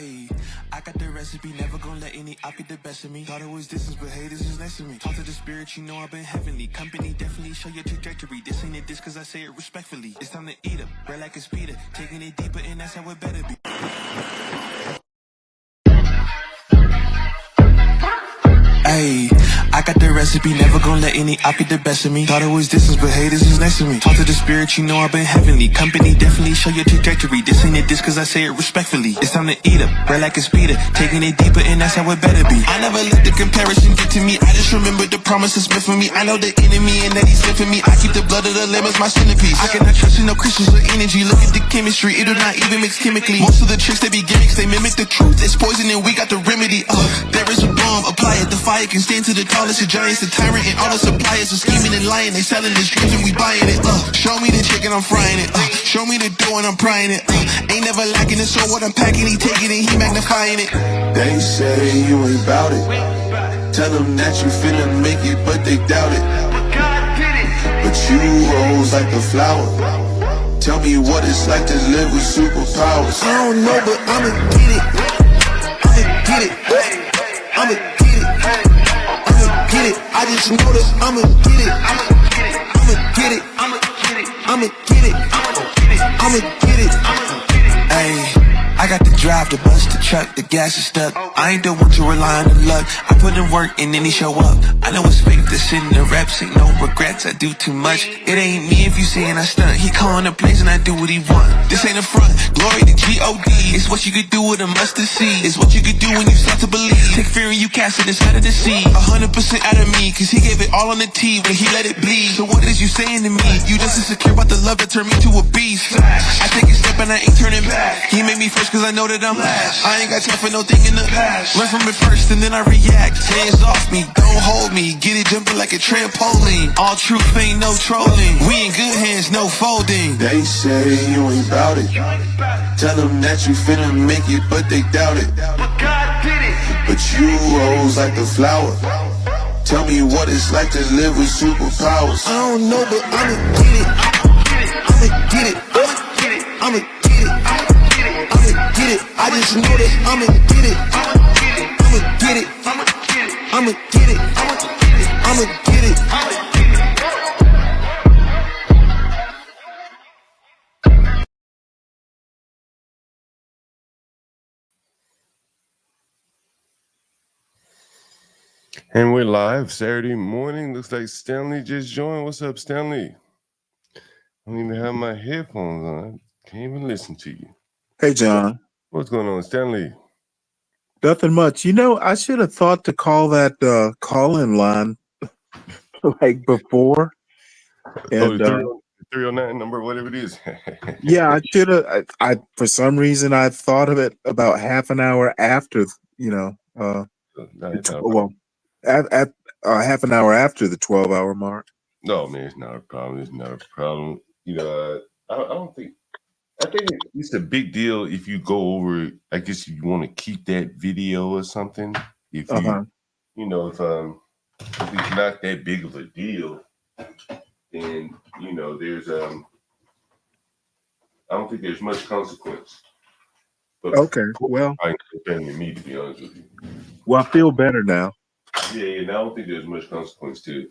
Hey, I got the recipe, never gonna let any op get the best of me. Thought it was distance, but hey, this is next to me. Talk to the spirit, you know I've been heavenly. Company definitely show your trajectory. This ain't a diss cause I say it respectfully. It's time to eat up, bread like a speeder. Taking it deeper and that's how it better be. Ayy, I got the recipe, never gonna let any op get the best of me. Thought it was distance, but hey, this is next to me. Talk to the spirit, you know I've been heavenly. Company definitely show your trajectory. This ain't a diss cause I say it respectfully. It's time to eat up, bread like a speeder. Taking it deeper and that's how it better be. I never let the comparison get to me. I just remember the promises meant for me. I know the enemy and that he's sent for me. I keep the blood of the lamb as my centerpiece. I cannot trust in no crystals or energy. Look at the chemistry, it do not even mix chemically. Most of the tricks they be gimmicks, they mimic the truth. It's poison and we got the remedy. There is a bomb, apply it. The fire can stand to the tallest of giants. The tyrant and all the suppliers are scheming and lying. They selling this dreams and we buying it. Show me the chicken, I'm frying it. Show me the dough and I'm prying it. Ain't never lacking it, so what I'm packing, he taking it, he magnifying it. They say you ain't bout it. Tell them that you finna make it, but they doubt it. But you rose like a flower. Tell me what it's like to live with superpowers. I don't know, but I'ma get it. I'ma get it. I'ma get it. I'ma get it. I just know that I'ma get it. I'ma get it. I'ma get it. I'ma get it. I'ma get it. Ayy, I got the drive, the bus, the truck, the gas is stuck. I ain't the one to rely on the luck. I put in work and then he show up. I know it's fake, this shit in the reps, ain't no regrets, I do too much. It ain't me if you saying I stunt. He calling the plays and I do what he want. This ain't a front, glory to G-O-D. It's what you could do with a mustard seed. It's what you could do when you start to believe. Take fear and you cast it inside of the sea. 100% out of me, cause he gave it all on the T when he let it bleed. So what is you saying to me? You just insecure about the love that turned me to a beast. I take a step and I ain't turning back. He made me first cause I know that I'm last. I ain't got time for no thing in the past. Learn from it first and then I react. Hands off me, don't hold me. Get it jumping like a trampoline. All truth ain't no trolling. We in good hands, no folding. They say you ain't bout it. Tell them that you finna make it, but they doubt it. But you rose like a flower. Tell me what it's like to live with superpowers. I don't know, but I'ma get it. I'ma get it. I'ma get it. I'ma get it. I just know that I'ma get it. I'ma get it. I'ma get it. I'ma get it. And we're live Saturday morning. Looks like Stanley just joined. What's up, Stanley? I don't even have my headphones on. Can't even listen to you. Hey, John. What's going on, Stanley? Nothing much. You know, I should have thought to call that call-in line like before. And the 309 number, whatever it is. yeah, I should have. I for some reason I thought of it about half an hour after. Half an hour after the 12-hour mark. No, man, it's not a problem. It's not a problem. You know, I don't think. I think it's a big deal if you go over. I guess you want to keep that video or something. If you, if it's not that big of a deal, then there's I don't think there's much consequence. But okay, well, I ain't defending me, to be honest with you. Well, I feel better now. Yeah, I don't think there's much consequence to it.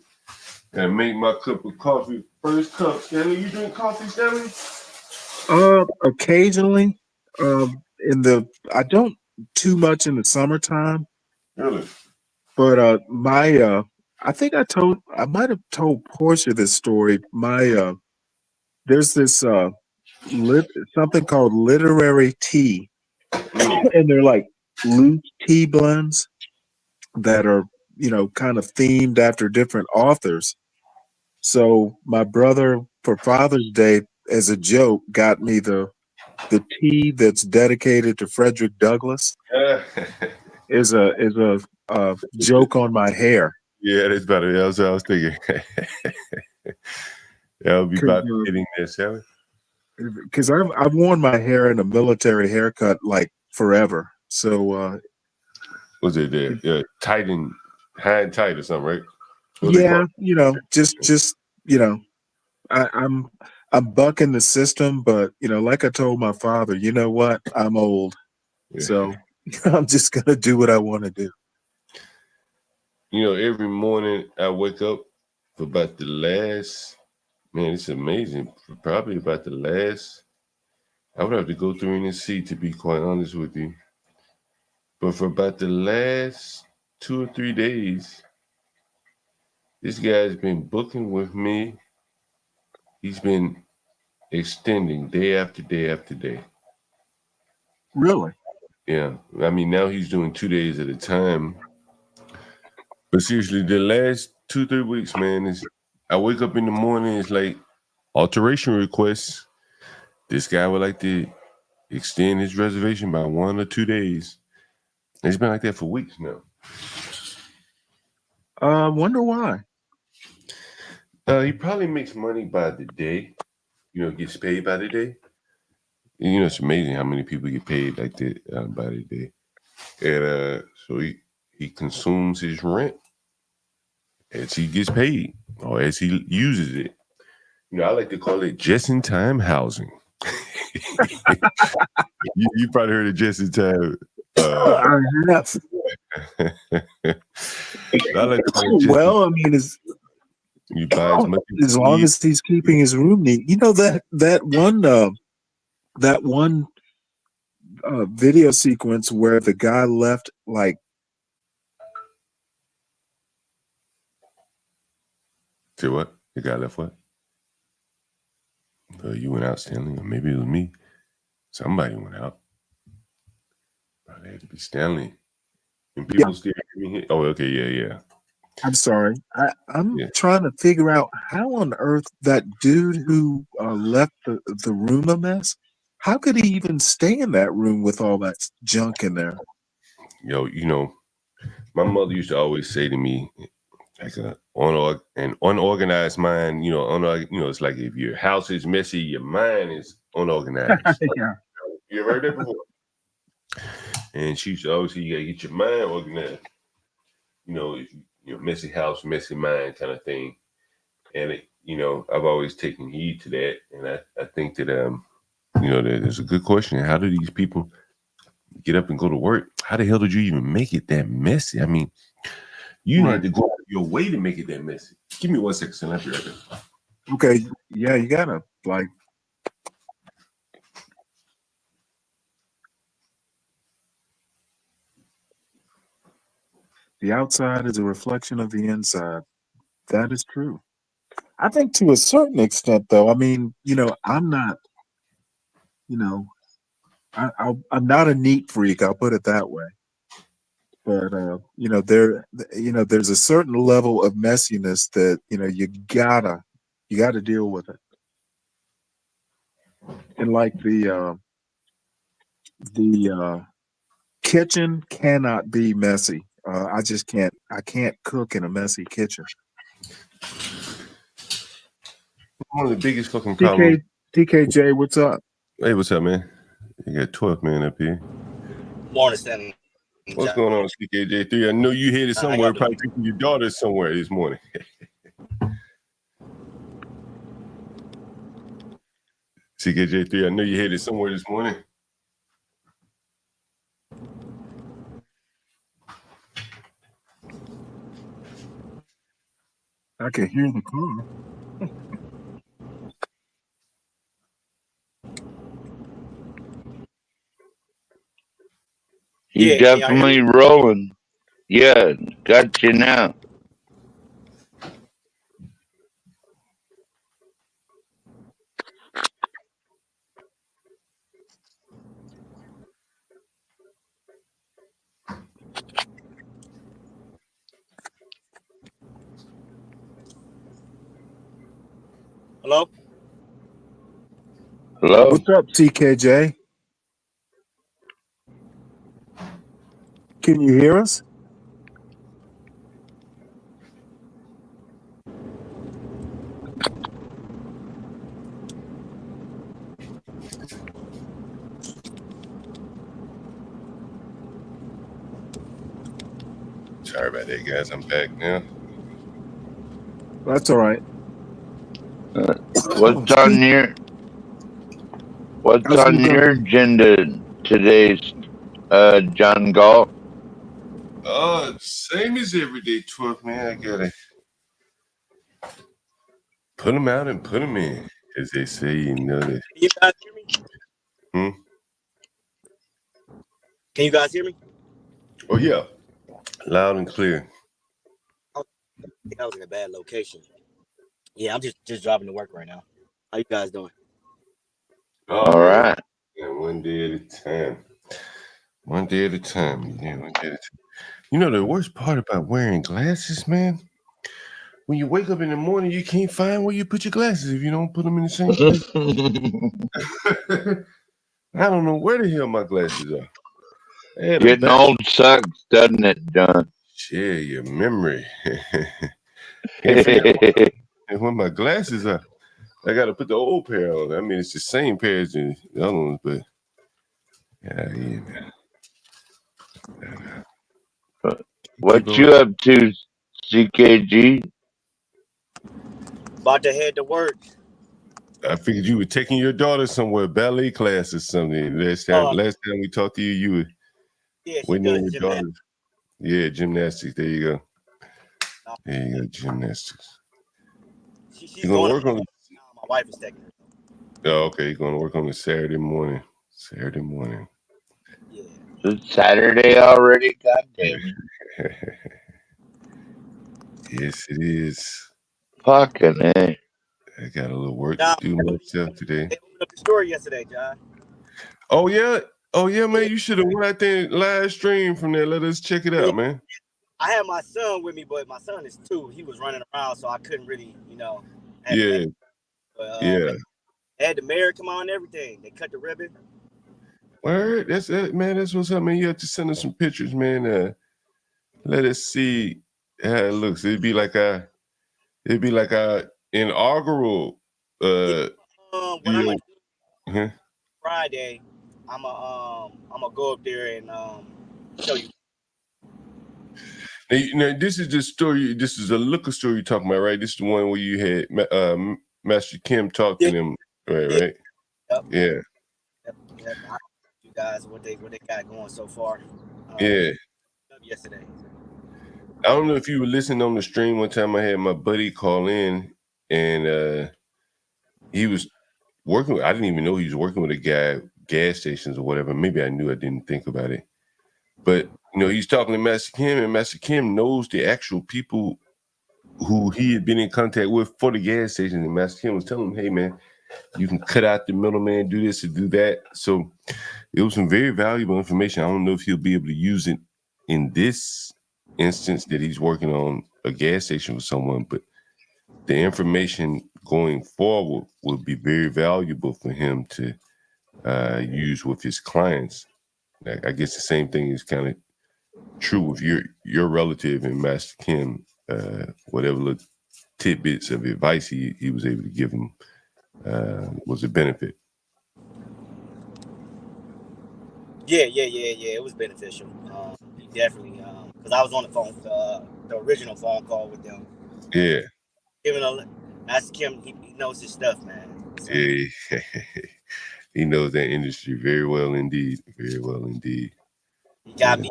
And make my cup of coffee. First cup, Stanley. You drink coffee, Stanley? Occasionally. I don't too much in the summertime. Really? But I think I might have told Portia this story. There's this something called literary tea, and they're like loose tea blends that are kind of themed after different authors. So my brother for Father's Day, as a joke, got me the tea that's dedicated to Frederick Douglass. is a joke on my hair. Yeah, that's better. That's what I was thinking. That'll be about hitting this, shall we? Because I've worn my hair in a military haircut like forever. So was it there? Tight and high and tight or something, right? Yeah, just I'm bucking the system, but like I told my father, you know what? I'm old. So I'm just gonna do what I want to do. You know, every morning I wake up for about the last, man, it's amazing. For probably about the last, I would have to go through and see, to be quite honest with you. But for about the last 2 or 3 days, this guy's been booking with me. He's been extending day after day after day. Really? Yeah. I mean, now he's doing 2 days at a time. But seriously, the last 2, 3 weeks, man, is I wake up in the morning, it's like alteration requests. This guy would like to extend his reservation by 1 or 2 days. It's been like that for weeks now. Wonder why. He probably makes money by the day. You know, gets paid by the day. You know, it's amazing how many people get paid like that by the day. And so he consumes his rent as he gets paid or as he uses it. You know, I like to call it just-in-time housing. you probably heard of just-in-time. I have. I like to call it Well, I mean, you buy as much as long as he's keeping his room neat. You know that one video sequence where the guy left like. Say what? The guy left what? You went out, Stanley, or maybe it was me. Somebody went out. Probably had to be Stanley. And people still hear me here. Oh, okay, yeah. I'm sorry. I'm trying to figure out how on earth that dude who left the room a mess. How could he even stay in that room with all that junk in there? Yo, you know, my mother used to always say to me, like an unorganized mind, it's like if your house is messy, your mind is unorganized. Yeah. You ever heard that before? And she used to always say, you gotta get your mind organized. You know, if you messy house, messy mind kind of thing. And I've always taken heed to that. And I think that there's a good question. How do these people get up and go to work? How the hell did you even make it that messy? I mean, you had to go out of your way to make it that messy. Give me 1 second, son. I'll be right there. Okay. Yeah, you gotta like. The outside is a reflection of the inside. That is true. I think to a certain extent, though. I mean, I'm not. I'm not a neat freak. I'll put it that way. But there's a certain level of messiness that you gotta deal with it. And like the kitchen cannot be messy. I just can't. I can't cook in a messy kitchen. One of the biggest fucking problems. TKJ, what's up? Hey, what's up, man? You got 12 man up here. Morning, Stanley. What's going on, CKJ3? I know you headed somewhere, probably taking your daughter somewhere this morning. CKJ3, I know you headed somewhere this morning. I can hear the car. He's definitely rolling. Yeah, got you now. Hello? Hello? What's up, TKJ? Can you hear us? Sorry about that, guys. I'm back now. That's all right. What's on your agenda today, John Galt? Same as every day, 12, man. I gotta put them out and put them in, as they say. You know that. Can you guys hear me? Hmm? Can you guys hear me? Oh yeah, loud and clear. I think I was in a bad location. Yeah, I'm just driving to work right now. How you guys doing? All right. Yeah, one day at a time. One day at a time. Yeah, one day at a time. You know the worst part about wearing glasses, man? When you wake up in the morning, you can't find where you put your glasses if you don't put them in the same place. I don't know where the hell my glasses are. I had them Getting back. old sucks, doesn't it, John? Share your memory. Can't figure out where my glasses are. I got to put the old pair on. I mean, it's the same pair as the other ones, but yeah. What you up to, CKG? About to head to work. I figured you were taking your daughter somewhere, ballet class or something. Last time we talked to you, you were she waiting does on your gymnastics. daughter. Yeah, gymnastics. There you go. There you go, gymnastics. She's You gonna work on it? my wife is taking her. Oh, okay. You're gonna work on it Saturday morning. Yeah. It's Saturday already? God damn it. Yes, it is. Fucking A. I got a little work to do myself today. They opened up the store yesterday, John. Oh yeah, man. You should have went out there and live stream from there. Let us check it out, man. I had my son with me, but my son is 2. He was running around, so I couldn't really, Yeah. They had the mayor come on and everything. They cut the ribbon. Word. That's it, man. That's what's up, man. You have to send us some pictures, man. Let us see how it looks. It'd be like our inaugural What I'm gonna do huh? Friday, I'm gonna go up there and show you. Now, this is the story. This is a liquor store you're talking about, right? This is the one where you had Master Kim talk to them, right? Yep. Yeah. Yep. You guys, what they got going so far? Yesterday. I don't know if you were listening on the stream one time. I had my buddy call in, and he was working. I didn't even know he was working with a guy, gas stations or whatever. Maybe I knew. I didn't think about it. But he's talking to Master Kim, and Master Kim knows the actual people who he had been in contact with for the gas station. And Master Kim was telling him, "Hey, man, you can cut out the middleman, do this and do that." So it was some very valuable information. I don't know if he'll be able to use it in this instance that he's working on a gas station with someone, but the information going forward will be very valuable for him to use with his clients. I guess the same thing is kind of true with your relative and Master Kim. Whatever little tidbits of advice he was able to give him was a benefit. Yeah. It was beneficial. He definitely, because I was on the phone, the original phone call with them. Yeah. Master Kim, he knows his stuff, man. So. Yeah. He knows that industry very well indeed. Very well indeed. He got me.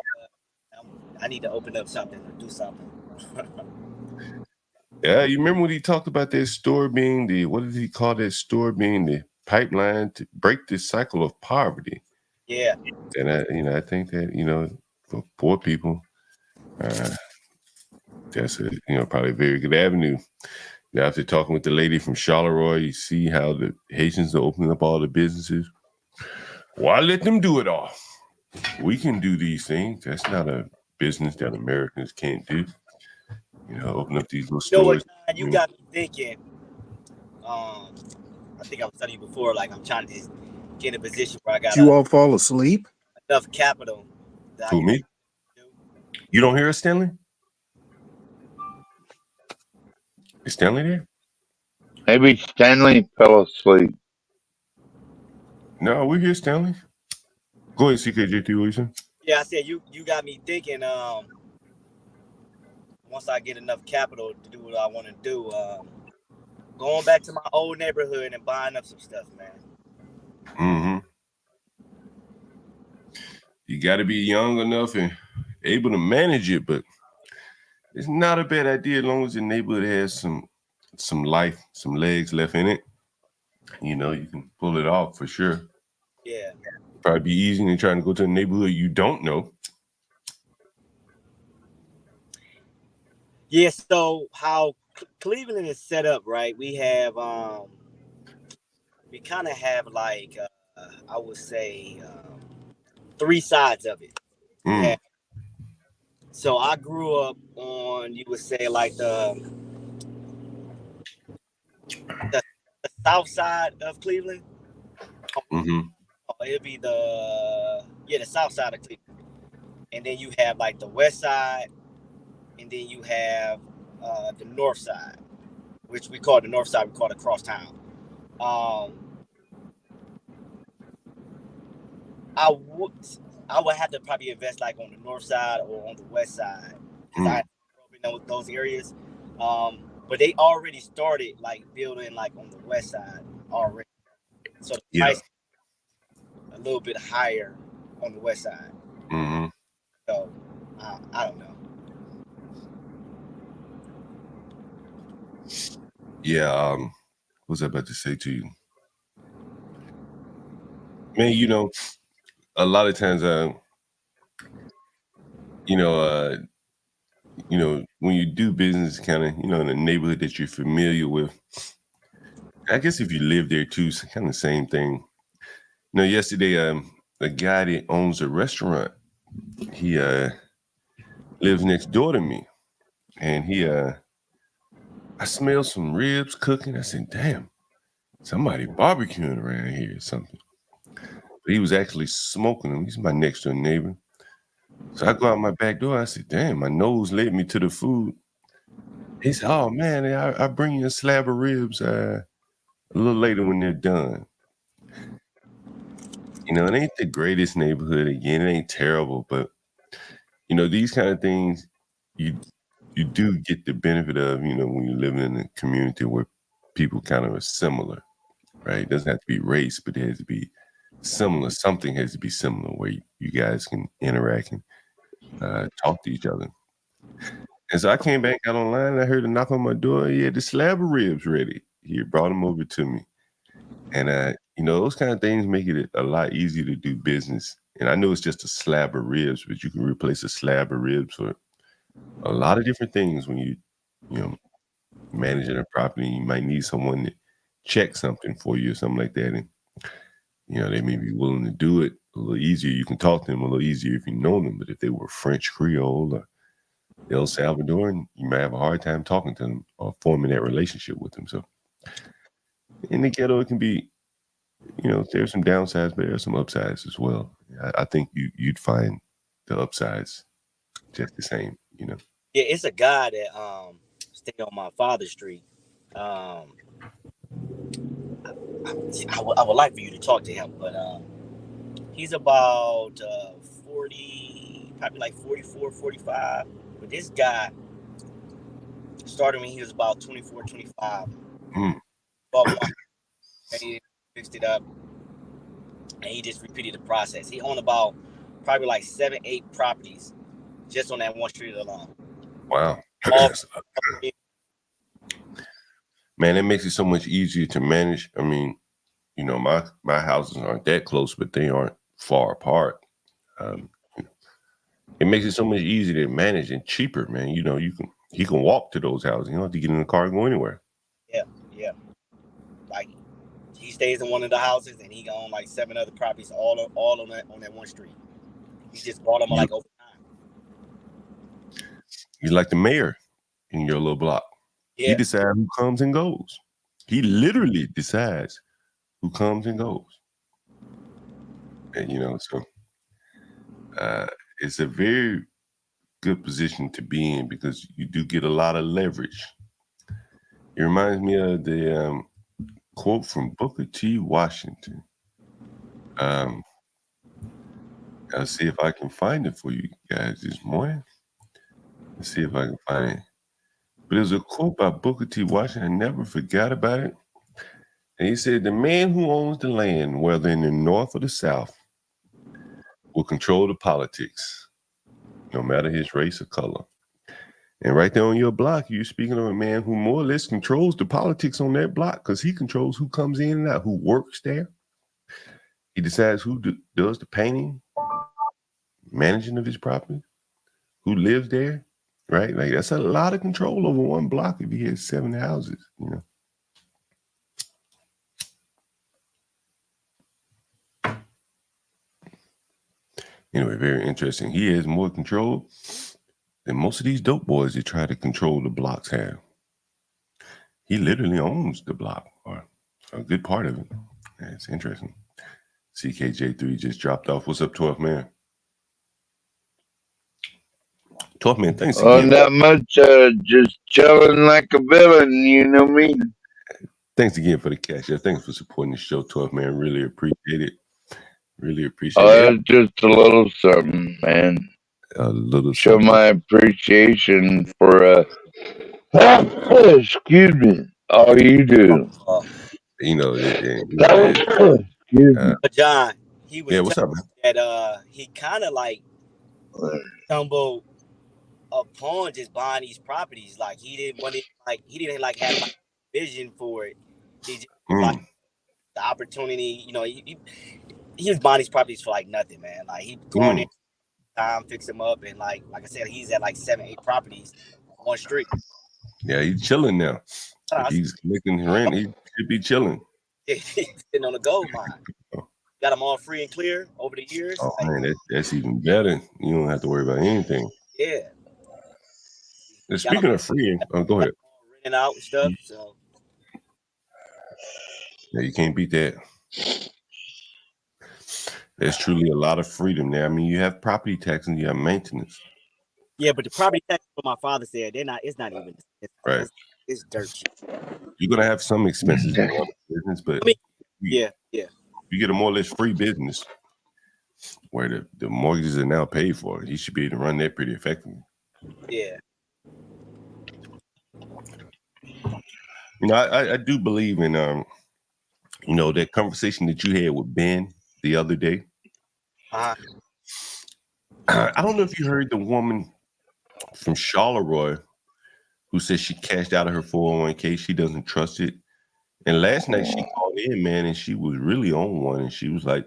I need to open up something or do something. Yeah, you remember when he talked about that store being what did he call that store being the pipeline to break the cycle of poverty? Yeah. And I think that, for poor people, that's probably a very good avenue. Now, after talking with the lady from Charleroi, you see how the Haitians are opening up all the businesses. Why let them do it all? We can do these things. That's not a business that Americans can't do. Open up these little stores. You got me thinking. I think I was telling you before, like I'm trying to get in a position where I got. Did you all fall asleep? Enough capital. Who, me? You don't hear us, Stanley? Is Stanley there? Maybe Stanley fell asleep. No, we're here, Stanley. Go ahead, CKJT Wilson. Yeah, I said you got me thinking. Once I get enough capital to do what I want to do, going back to my old neighborhood and buying up some stuff, man. Mm-hmm. You got to be young enough and able to manage it, but it's not a bad idea as long as the neighborhood has some life, some legs left in it. You know, you can pull it off for sure. Yeah. Probably be easier than trying to go to a neighborhood you don't know. Yeah. So how Cleveland is set up, right? We have we kind of have like I would say three sides of it. You Mm, have so I grew up on you would say like the, the south side of Cleveland. mm-hmm. It'd be the south side of Cleveland, and then you have like the west side, and then you have the north side, which we call the north side. We call it crosstown. Um, I would I would have to probably invest like on the north side or on the west side because I Mm, grew up in those areas. But they already started like building like on the west side already, so the yeah. price is a little bit higher on the west side. Mm-hmm. So I don't know. Yeah. What was I about to say to you? Man, you know, a lot of times, you know, uh, when you do business kind of, in a neighborhood that you're familiar with, I guess if you live there too, it's kind of the same thing. Yesterday, a guy that owns a restaurant, he lives next door to me, and I smelled some ribs cooking. I said, "Damn, somebody barbecuing around here or something." But he was actually smoking them. He's my next door neighbor. So I go out my back door. I said, "Damn, my nose led me to the food." He said, "Oh man, I bring you a slab of ribs a little later when they're done." It ain't the greatest neighborhood again. It ain't terrible, but these kind of things you you do get the benefit of, when you're living in a community where people kind of are similar, right? It doesn't have to be race, but it has to be similar. Something has to be similar where you guys can interact and talk to each other. And so I came back out online and I heard a knock on my door. He had the slab of ribs ready. He had brought them over to me. And, those kind of things make it a lot easier to do business. And I know it's just a slab of ribs, but you can replace a slab of ribs for a lot of different things when you know, managing a property. You might need someone to check something for you or something like that. And, they may be willing to do it a little easier. You can talk to them a little easier if you know them. But if they were French Creole or El Salvadoran, you might have a hard time talking to them or forming that relationship with them. So in the ghetto, it can be, there's some downsides, but there's some upsides as well. I think you'd find the upsides just the same, Yeah, it's a guy that stayed on my father's street. Um, I would like for you to talk to him, but he's about 40, probably like 44, 45. But this guy started when he was about 24, 25. Mm. Bought one, and he fixed it up, and he just repeated the process. He owned about probably like 7, 8 properties just on that one street alone. Wow. All, Man, it makes it so much easier to manage. I mean, my houses aren't that close, but they aren't far apart. Um, it makes it so much easier to manage and cheaper, man. He can walk to those houses. You don't have to get in the car and go anywhere. yeah. Like he stays in one of the houses, and he own like 7 other properties, all on that one street. He just bought them like over time. He's like the mayor in your little block. Yeah. He decides who comes and goes. He literally decides who comes and goes. And so it's a very good position to be in because you do get a lot of leverage. It reminds me of the quote from Booker T. Washington. I'll see if I can find it for you guys this morning. Let's see if I can find it. But there's a quote by Booker T. Washington. I never forgot about it. And he said, "The man who owns the land, whether in the North or the South, will control the politics, no matter his race or color. And right there on your block, you're speaking of a man who more or less controls the politics on that block because he controls who comes in and out, who works there. He decides who does the painting, managing of his property, who lives there, right? Like that's a lot of control over one block if he has 7 houses, you know. Anyway, very interesting. He has more control than most of these dope boys that try to control the blocks have. He literally owns the block, or a good part of it. Yeah, it's interesting. CKJ3 just dropped off. What's up, 12 man? 12 man, thanks again. Not much, just chilling like a villain, you know me. Thanks again for the cash. Thanks for supporting the show, 12 man. Really appreciate it. Really appreciate it. Just a little something, man. A little Show something. my appreciation for excuse me, all you do. You know, Excuse me. But John, he was what's up, man? that he kind of like stumbled upon just buying these properties. Like he didn't want it, like he didn't like have like vision for it. He just like the opportunity, you know, he was buying these properties for like nothing, man. Like he going in time, fix them up, and like I said, he's at like 7, 8 properties on one street. Yeah, he's chilling now. If he's collecting rent, he should be chilling. He's sitting on a gold mine. Got them all free and clear over the years. Oh man, that's even better. You don't have to worry about anything. Yeah. And speaking of free, go ahead. Renting out and stuff. So yeah, you can't beat that. There's truly a lot of freedom there. I mean, you have property tax and you have maintenance. Yeah, but the property tax, what my father said, they're not. It's not even. Right. It's dirt cheap. You're gonna have some expenses in the business, but I mean, yeah. You get a more or less free business where the mortgages are now paid for. You should be able to run that pretty effectively. Yeah. You know, I do believe in you know, that conversation that you had with Ben the other day. I don't know if you heard the woman from Charleroi who says she cashed out of her 401k. She doesn't trust it. And last night she called in, man, and she was really on one. And she was like,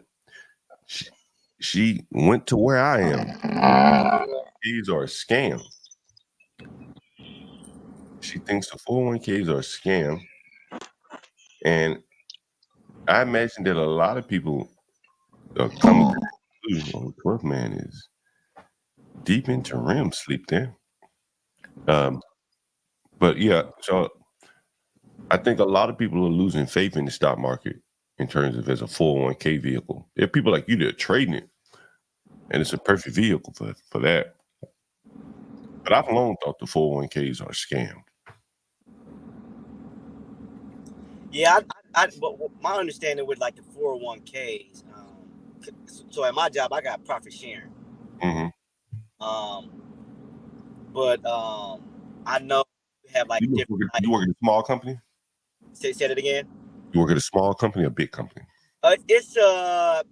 she went to where I am. These are a scam. She thinks the 401ks are a scam. And I imagine that a lot of people are coming to the conclusion, oh, 12 man is deep into REM sleep there. But yeah, so I think a lot of people are losing faith in the stock market in terms of as a 401k vehicle. There are people like you that are trading it, and it's a perfect vehicle for that. But I've long thought the 401ks are scammed. Yeah, but my understanding with like the 401ks, so at my job I got profit sharing. But I know you have like different. You work at a small company? Say it again. You work at a small company or a big company? It's a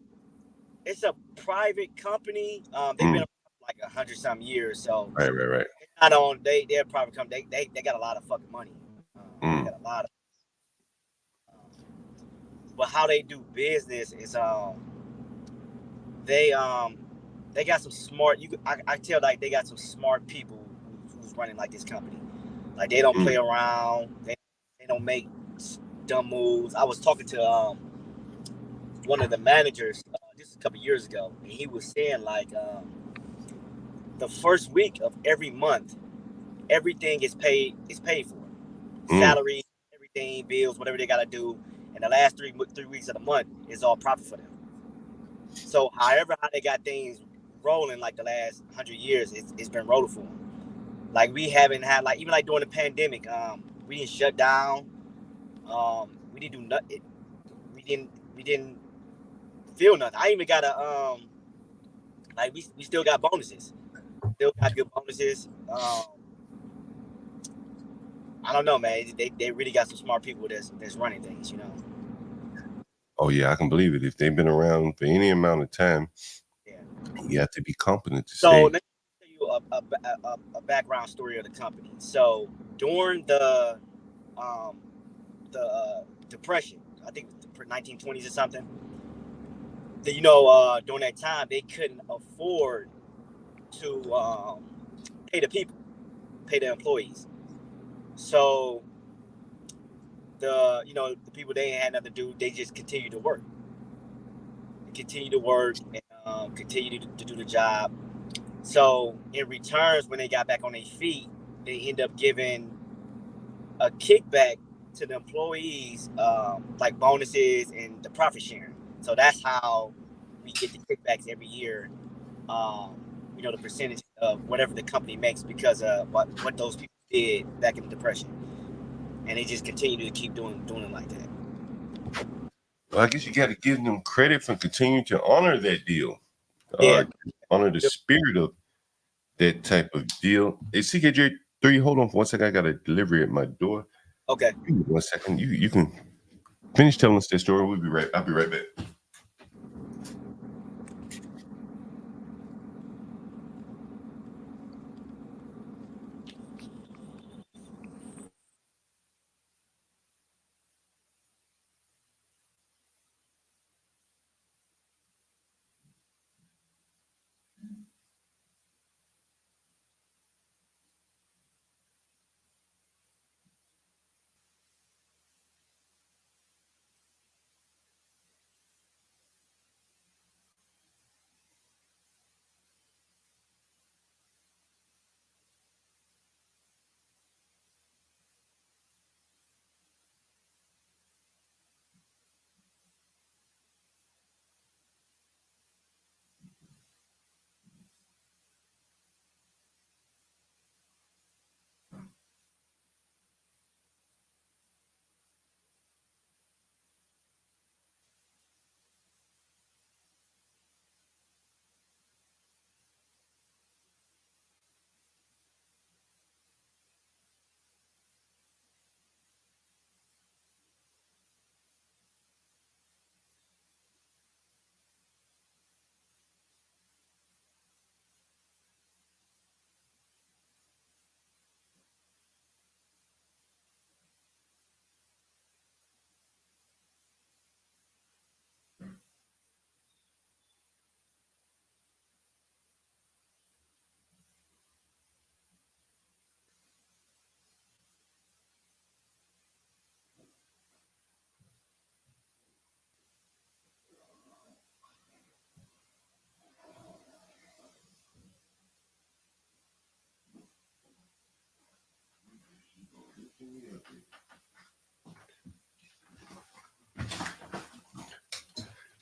private company. They've been around like 100-some years. So right. It's not on. They're a private company. They got a lot of fucking money. They got a lot of. But how they do business is they got some smart. I tell like they got some smart people who's running like this company. Like they don't play around. They don't make dumb moves. I was talking to one of the managers just a couple years ago, and he was saying like the first week of every month, everything is paid for. Salary, everything, bills, whatever they gotta do, and the last three weeks of the month is all profit for them. So how they got things rolling like the last 100 years, it's been rolling for them. Like we haven't had like even like during the pandemic, we didn't shut down. We didn't do nothing. We didn't feel nothing. I even got a like we still got bonuses. Still got good bonuses. I don't know, man. They really got some smart people that's running things, you know. Oh yeah, I can believe it. If they've been around for any amount of time, You have to be competent to So stay. let me tell you a background story of the company. So during the depression, I think 1920s or something. During that time, they couldn't afford to pay the people, pay the employees. So the people they ain't had nothing to do, they just continued to work, and continue to do the job. So in returns, when they got back on their feet, they end up giving a kickback to the employees, like bonuses and the profit sharing. So that's how we get the kickbacks every year. The percentage of whatever the company makes because of what those people did back in the depression, and they just continue to keep doing it like that. Well, I guess you got to give them credit for continuing to honor that deal, Yeah. honor the spirit of that type of deal. Hey, CKJ3, hold on for 1 second. I got a delivery at my door. Okay. Give me 1 second. You can finish telling us that story. I'll be right back.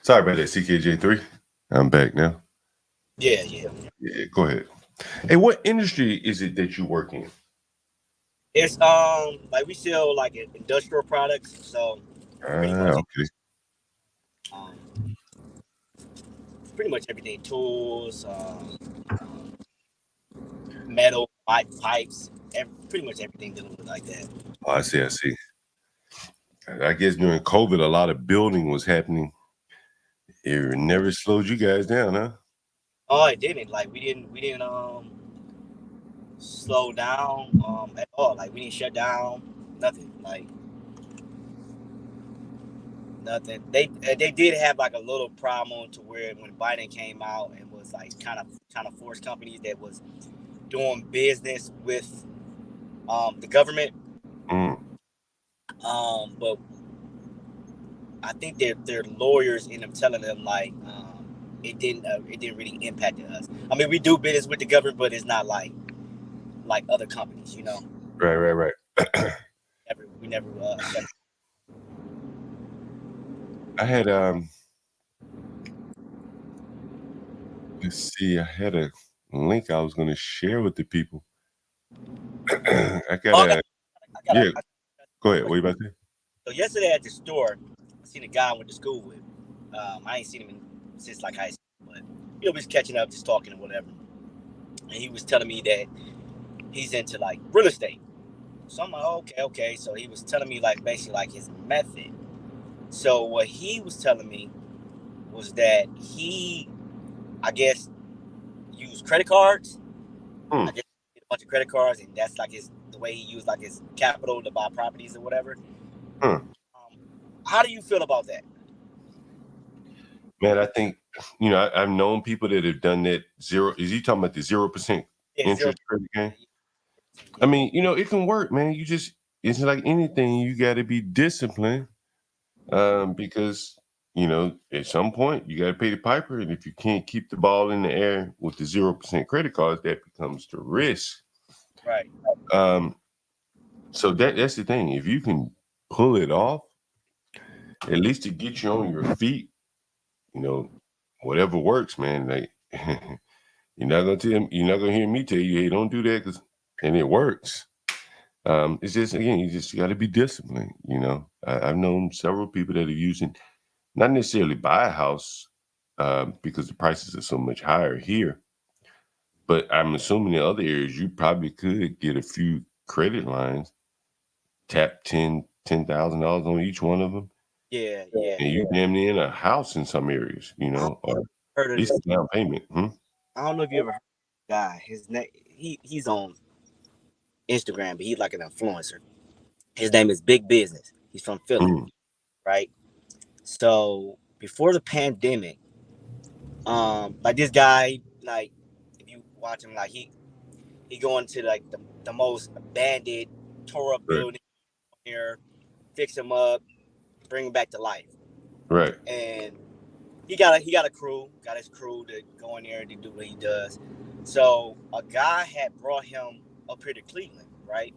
Sorry about that, CKJ3. I'm back now. Yeah. Yeah, go ahead. Hey, what industry is it that you work in? It's like we sell like industrial products, so pretty much Okay. um, pretty much everything: tools, metal, pipes, pretty much everything dealing with like that. Oh, I see. I guess during COVID, a lot of building was happening. It never slowed you guys down, huh? Oh, it didn't. Like we didn't slow down at all. Like we didn't shut down. Nothing. Like nothing. They did have like a little problem to where when Biden came out and was like kind of forced companies that was doing business with the government. Mm. But I think their lawyers end up telling them like it didn't really impact us. I mean, we do business with the government, but it's not like other companies, you know. Right. We never shut. I had let's see, I had a link I was going to share with the people. I got yeah. Go ahead. What you about to say? So yesterday at the store, I seen a guy I went to school with. I ain't seen him since like high school, but we was catching up, just talking or whatever. And he was telling me that he's into like real estate. So I'm like, okay. So he was telling me like basically like his method. So what he was telling me was that I guess used credit cards. Hmm. I guess he did a bunch of credit cards, and that's like the way he used like his capital to buy properties or whatever. How do you feel about that? Man, I think, I've known people that have done that zero. Is he talking about the 0% Yeah, interest credit game? Yeah. I mean, it can work, man. It's like anything, you got to be disciplined, because, at some point you got to pay the piper. And if you can't keep the ball in the air with the 0% credit cards, that becomes the risk. Right. So that's the thing. If you can pull it off, at least to get you on your feet, whatever works, man. Like you're not gonna hear me tell you, hey, don't do that, and it works. It's just, again, you got to be disciplined. I've known several people that are using, not necessarily buy a house, because the prices are so much higher here, but I'm assuming in other areas you probably could get a few credit lines, tap $10,000 on each one of them. Yeah. And you damn near in a house in some areas, or Heard at of least this? a down payment. I don't know if you ever heard of this guy. His name, he's on Instagram, but he's like an influencer. His name is Big Business. He's from Philly, right? So before the pandemic, like this guy, like if you watch him, like he going to like the most abandoned, tore up Right. building here, fix him up, bring him back to life. Right. And he got a crew, got his crew to go in there and do what he does. So a guy had brought him up here to Cleveland, right?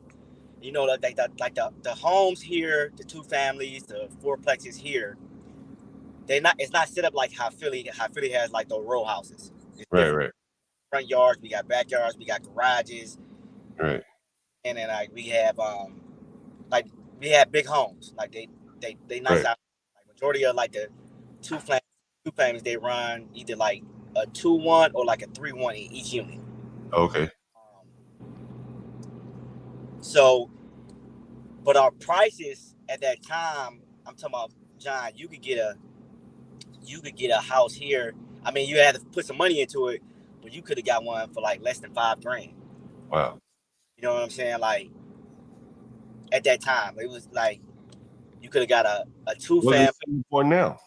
Like the homes here, the 2 families, the 4plexes here, it's not set up like how Philly has like the row houses. It's different. Right. Front yards, we got backyards, we got garages, Right. and then like we have big homes. Like they nice Right. out. Like majority of like the 2 families they run either like a 2-1 or like a 3-1 in each unit. Okay. So, but our prices at that time, I'm talking about, John, you could get a house here. I mean, you had to put some money into it, but you could have got one for like less than $5,000. Wow. You know what I'm saying? Like at that time, it was like you could have got a 2-family. What are they for now?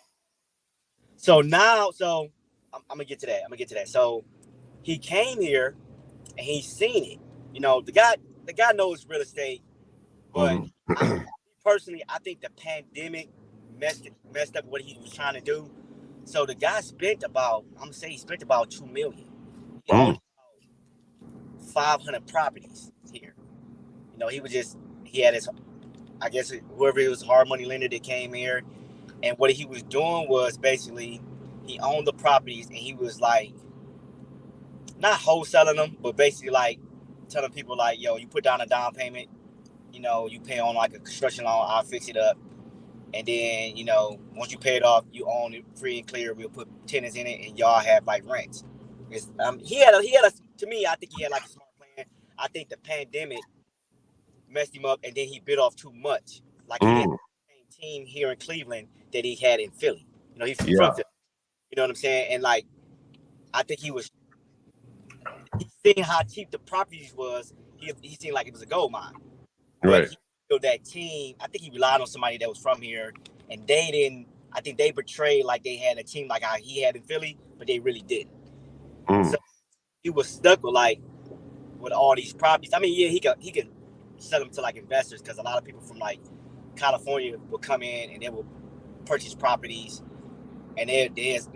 So now, I'm gonna get to that. So he came here and he's seen it. The guy knows real estate, but personally, I think the pandemic messed up what he was trying to do. So the guy spent about $2 million. He owned 500 properties here. He had his, I guess whoever it was, hard money lender that came here, and what he was doing was basically he owned the properties and he was like not wholesaling them, but basically like telling people like, yo, you put down a down payment, you pay on like a construction loan, I'll fix it up. And then, once you pay it off, you own it free and clear. We'll put tenants in it and y'all have like rents. He had to me, I think he had like a smart plan. I think the pandemic messed him up and then he bit off too much. Like he had the same team here in Cleveland that he had in Philly. He's from Philly. You know what I'm saying? And like, I think he seen how cheap the properties was. He seen like it was a gold mine. Right. But that team, I think he relied on somebody that was from here, and they didn't. I think they portrayed like they had a team like how he had in Philly, but they really didn't. So he was stuck with all these properties. I mean, yeah, he could sell them to like investors because a lot of people from like California will come in and they will purchase properties, and there's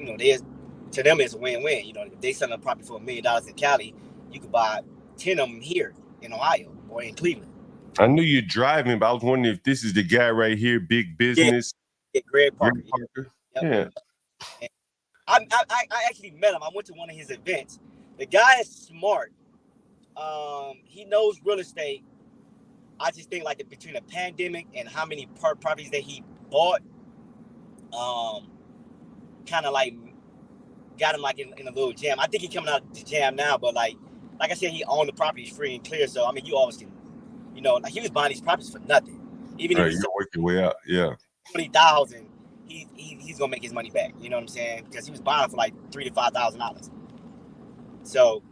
to them it's a win-win. If they sell a property for $1 million in Cali, you could buy 10 of them here in Ohio or in Cleveland. I knew you're driving, but I was wondering if this is the guy right here, Big Business. Yeah, Greg Parker. Yep. Yeah. I actually met him. I went to one of his events. The guy is smart. He knows real estate. I just think like between the pandemic and how many properties that he bought, kind of like got him like in a little jam. I think he's coming out of the jam now, but like I said, he owned the properties free and clear. So I mean, you always can. Like he was buying these properties for nothing. Even if you work your way out, yeah. $20,000, he's gonna make his money back. You know what I'm saying? Because he was buying for like $3,000 to $5,000. So,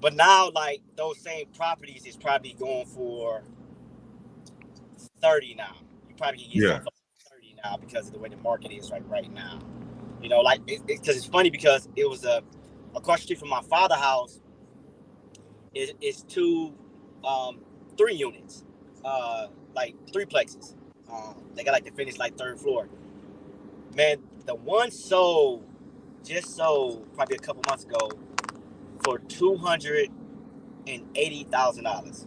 but now like those same properties is probably going for 30 now. You probably can get Yeah. some for 30 now because of the way the market is right now. You know, like because it's funny because it was across the street from my father's house. It's two, 3 units, like threeplexes. They got like the finished like third floor. Man, the one just sold probably a couple months ago for $280,000.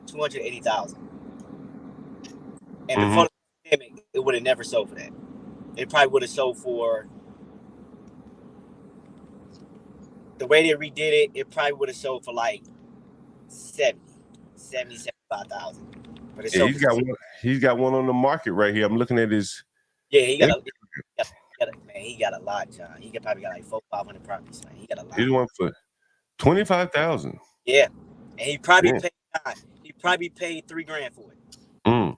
280,000. And before the pandemic, it would have never sold for that. It probably would have sold for the way they redid it. It probably would have sold for like 75,000. But it's Yeah, so he's got one on the market right here. I'm looking at his. yeah, he got a lot, John. He probably got like 500 properties, man. He got a lot. He's one for 25,000. Yeah, and he probably paid $3,000 for it. Mm.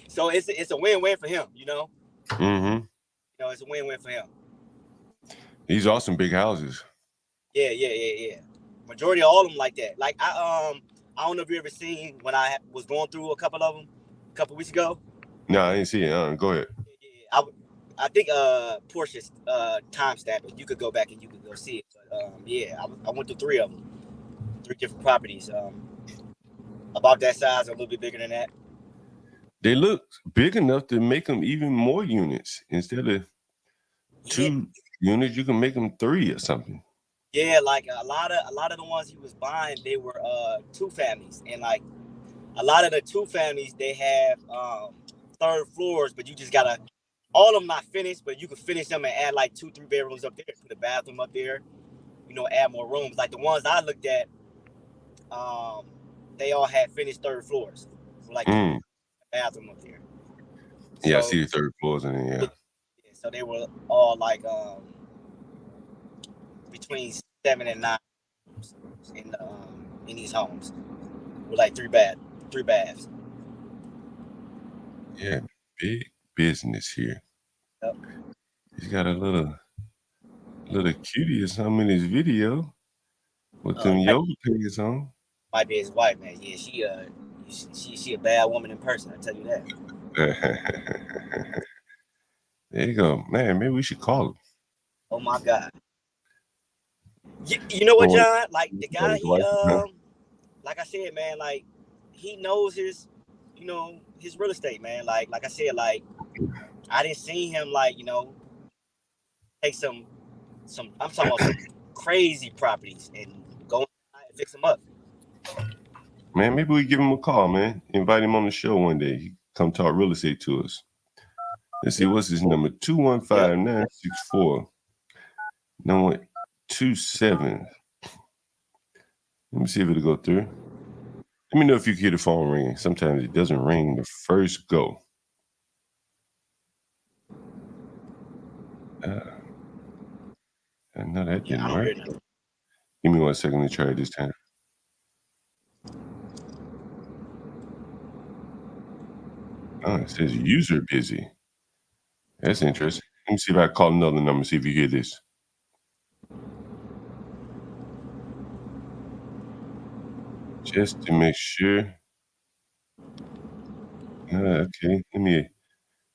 So it's a win-win for him, you know. Mm-hmm. You know, it's a win-win for him. These are some big houses. Yeah. Majority of all of them like that. Like I don't know if you ever seen when I was going through a couple of them a couple weeks ago. No, I didn't see it. Go ahead. Yeah, I think Porsche's timestamp it. You could go back and you could go see it. But yeah, I went through 3 of them, 3 different properties. About that size, or a little bit bigger than that. They look big enough to make them even more units. Instead of 2 units, you can make them 3 or something. Yeah, like a lot of the ones he was buying, they were 2 families, and like a lot of the 2 families, they have third floors, but you just gotta all of them not finished, but you can finish them and add like 2-3 bedrooms up there, put a bathroom up there, you know, add more rooms. Like the ones I looked at, they all had finished third floors, so like a bathroom up there. Yeah, so, I see the third floors in there. Yeah. So they were all like between 7 and 9 in these homes with like 3 baths. Yeah, big business here. Yep. He's got a little cutie or something in his video with them yoga pants on. Might be his wife, man. Yeah, she a bad woman in person. I tell you that. There you go, man. Maybe we should call him. Oh my God. You know what, John? Like the guy, like I said, man, like he knows his real estate, man. Like I said, like I didn't see him like, take some I'm talking about some crazy properties and go and fix them up. Man, maybe we give him a call, man. Invite him on the show one day. He come talk real estate to us. Let's see, what's his number? 215-964-27. Let me see if it'll go through. Let me know if you can hear the phone ringing. Sometimes it doesn't ring the first go. I know that didn't work. Give me 1 second to try it this time. Oh, it says user busy. That's interesting. Let me see if I call another number, see if you hear this. Just to make sure. Okay, let me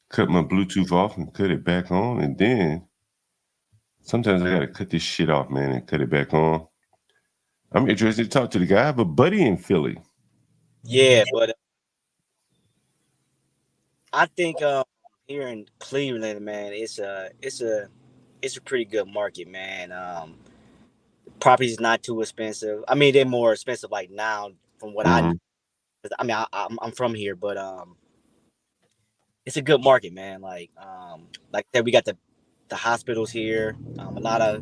cut my Bluetooth off and cut it back on, and then sometimes I gotta cut this shit off, man, and cut it back on. I'm interested to talk to the guy. I have a buddy in Philly. Yeah, but I think here in Cleveland, man, it's a pretty good market, man. Property's not too expensive. I mean, they're more expensive like now from what I know. I mean, I'm from here, but it's a good market, man. Like that, we got the hospitals here. A lot of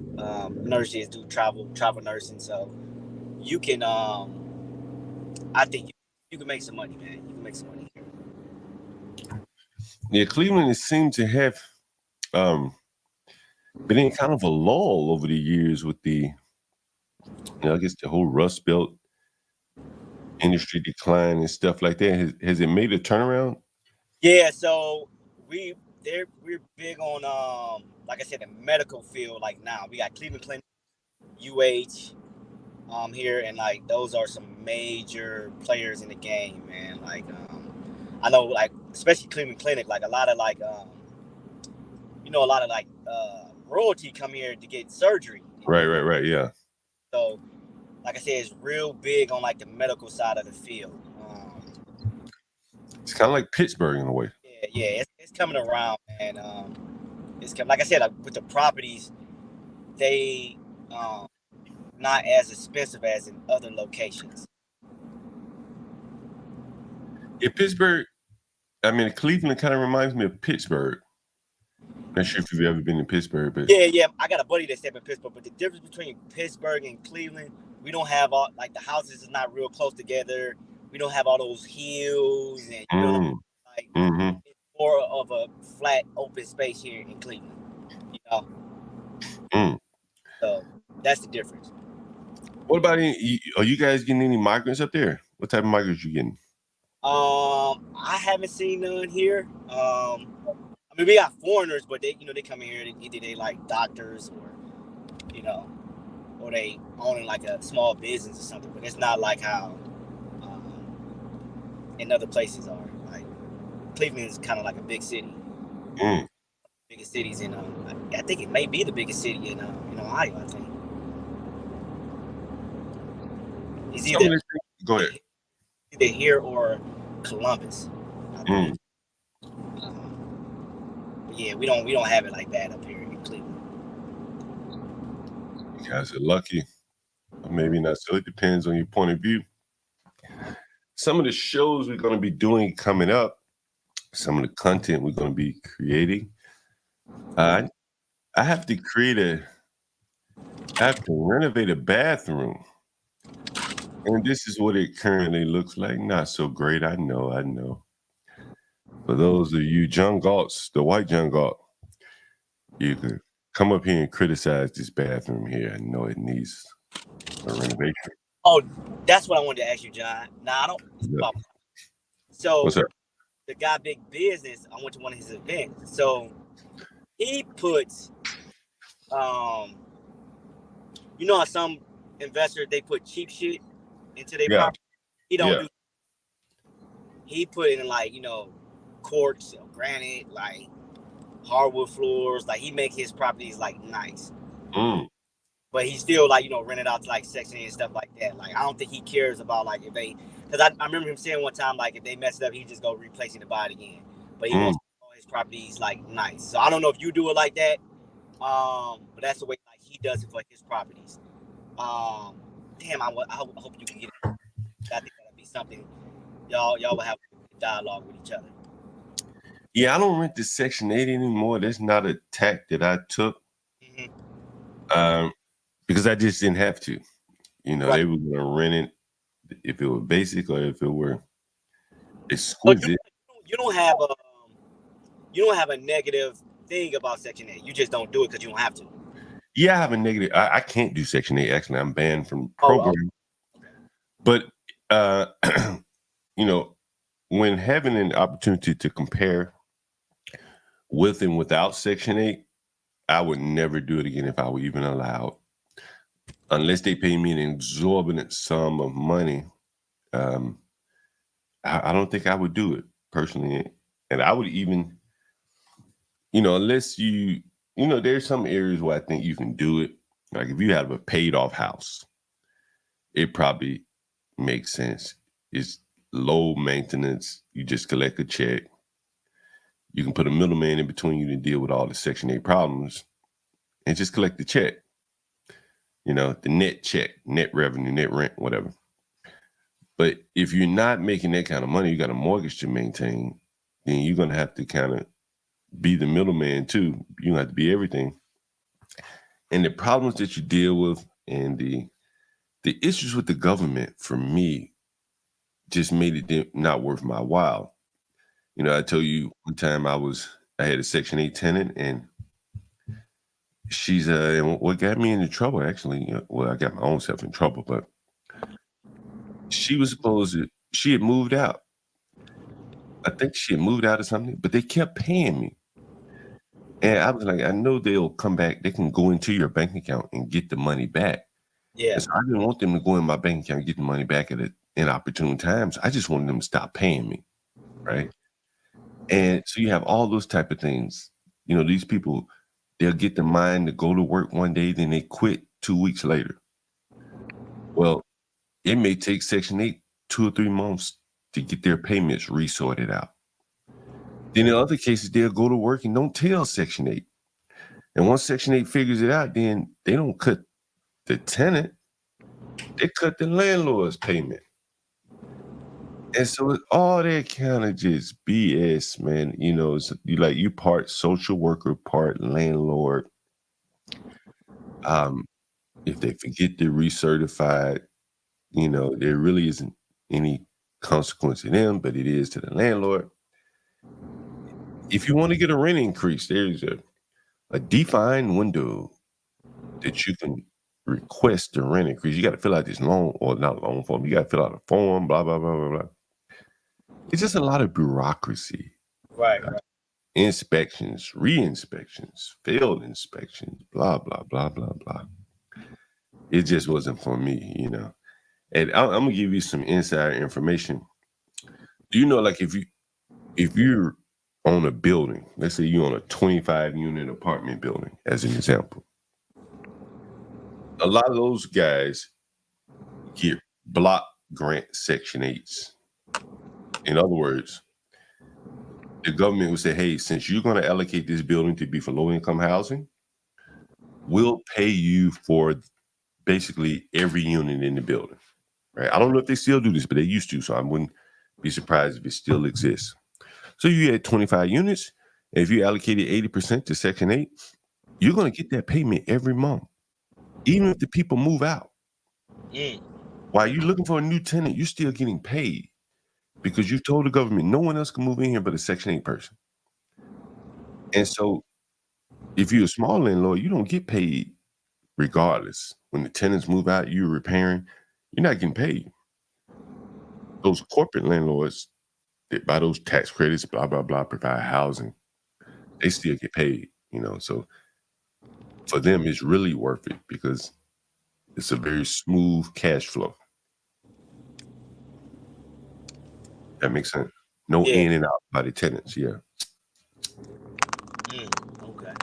nurses do travel nursing, so you can. I think you can make some money, man. You can make some money here. Yeah, Cleveland seemed to have been in kind of a lull over the years with the, I guess the whole Rust Belt industry decline and stuff like that. Has it made a turnaround? Yeah, so we we're big on like I said, the medical field. Like now, we got Cleveland Clinic, UH, here, and like those are some major players in the game, man. Like I know, like especially Cleveland Clinic, like a lot of like a lot of like royalty come here to get surgery. Right. Yeah. So, like I said, it's real big on like the medical side of the field. It's kind of like Pittsburgh in a way. Yeah, it's coming around, and it's coming. Like I said, with the properties, they not as expensive as in other locations. Yeah, Pittsburgh. I mean, Cleveland kind of reminds me of Pittsburgh. Not sure if you've ever been to Pittsburgh, but Yeah. I got a buddy that's in Pittsburgh, but the difference between Pittsburgh and Cleveland, we don't have all like the houses is not real close together. We don't have all those hills, and like it's more of a flat, open space here in Cleveland. So that's the difference. What about are you guys getting any migrants up there? What type of migrants you getting? I haven't seen none here. I mean, we got foreigners, but they come in here. Either they like doctors, or or they owning like a small business or something. But it's not like how in other places are. Like Cleveland is kind of like a big city. Biggest cities in I think it may be the biggest city in Ohio. I think. It's either go ahead. Either here or Columbus. Yeah, we don't have it like that up here in Cleveland. You guys are lucky. Or maybe not. So it depends on your point of view. Some of the shows we're going to be doing coming up, some of the content we're going to be creating. I have to renovate a bathroom. And this is what it currently looks like. Not so great. I know. For those of you John Galts, the white John Galt, you could come up here and criticize this bathroom here. I know it needs a renovation. Oh, that's what I wanted to ask you, John. Now, I don't. Yeah. So, what's up? The guy Big Business, I went to one of his events. So, he puts, how some investors, they put cheap shit into their property? He don't do. He put in like, quartz, granite, like hardwood floors. Like he make his properties like nice. But he still like, rent it out to like Section 8 and stuff like that. Like I don't think he cares about like if they, because I remember him saying one time like if they mess it up, he just go replacing the body again. But he wants all his properties like nice. So I don't know if you do it like that. But that's the way like he does it for his properties. Damn, I hope you can get it. I think that'll be something y'all will have a dialogue with each other. Yeah, I don't rent the Section 8 anymore. That's not a tack that I took. Because I just didn't have to. They were going to rent it if it were basic or if it were exquisite. You don't have a negative thing about Section 8. You just don't do it because you don't have to. Yeah, I have a negative. I can't do Section 8. Actually, I'm banned from the program. But, when having an opportunity to compare with and without Section 8, I would never do it again if I were even allowed. Unless they pay me an exorbitant sum of money, I don't think I would do it personally. And I would even, unless there's some areas where I think you can do it. Like if you have a paid off house, it probably makes sense. It's low maintenance. You just collect a check. You can put a middleman in between you to deal with all the Section 8 problems and just collect the check. The net check, net revenue, net rent, whatever. But if you're not making that kind of money, you got a mortgage to maintain, then you're going to have to kind of be the middleman too. You have to be everything. And the problems that you deal with and the issues with the government, for me, just made it not worth my while. I tell you one time I had a Section 8 tenant, and she's and what got me into trouble, actually, I got my own self in trouble, but she had moved out. I think she had moved out or something, but they kept paying me. And I was like, I know they'll come back. They can go into your bank account and get the money back. Yeah. And so I didn't want them to go in my bank account and get the money back at inopportune times. I just wanted them to stop paying me, right? And so you have all those type of things. You know, these people, they'll get the mind to go to work one day, then they quit 2 weeks later. Well, it may take Section 8 2 or 3 months to get their payments resorted out. Then in other cases, they'll go to work and don't tell Section 8. And once Section 8 figures it out, then they don't cut the tenant, they cut the landlord's payment. And so it's all that kind of just BS, man. You know, it's you part social worker, part landlord. If they forget to recertify, you know, there really isn't any consequence to them, but it is to the landlord. If you want to get a rent increase, there's a defined window that you can request a rent increase. You got to fill out this loan, or not loan form. You got to fill out a form, blah, blah, blah, blah, blah. It's just a lot of bureaucracy. Right. Inspections, re-inspections, failed inspections, blah, blah, blah, blah, blah. It just wasn't for me, you know. And I'm gonna give you some insider information. Do you know, like, if you're on a building, let's say you're on a 25-unit apartment building, as an example, a lot of those guys get block grant Section 8s. In other words, the government would say, hey, since you're going to allocate this building to be for low-income housing, we'll pay you for basically every unit in the building. Right? I don't know if they still do this, but they used to, so I wouldn't be surprised if it still exists. So you had 25 units, and if you allocated 80% to Section 8, you're going to get that payment every month, even if the people move out. While you're looking for a new tenant, you're still getting paid because you told the government no one else can move in here but a Section 8 person. And so if you're a small landlord, you don't get paid regardless. When the tenants move out, you're repairing, you're not getting paid. Those corporate landlords that buy those tax credits, blah, blah, blah, provide housing, they still get paid, you know. So for them, it's really worth it because it's a very smooth cash flow. That makes sense. No in and out by the tenants, yeah. Okay.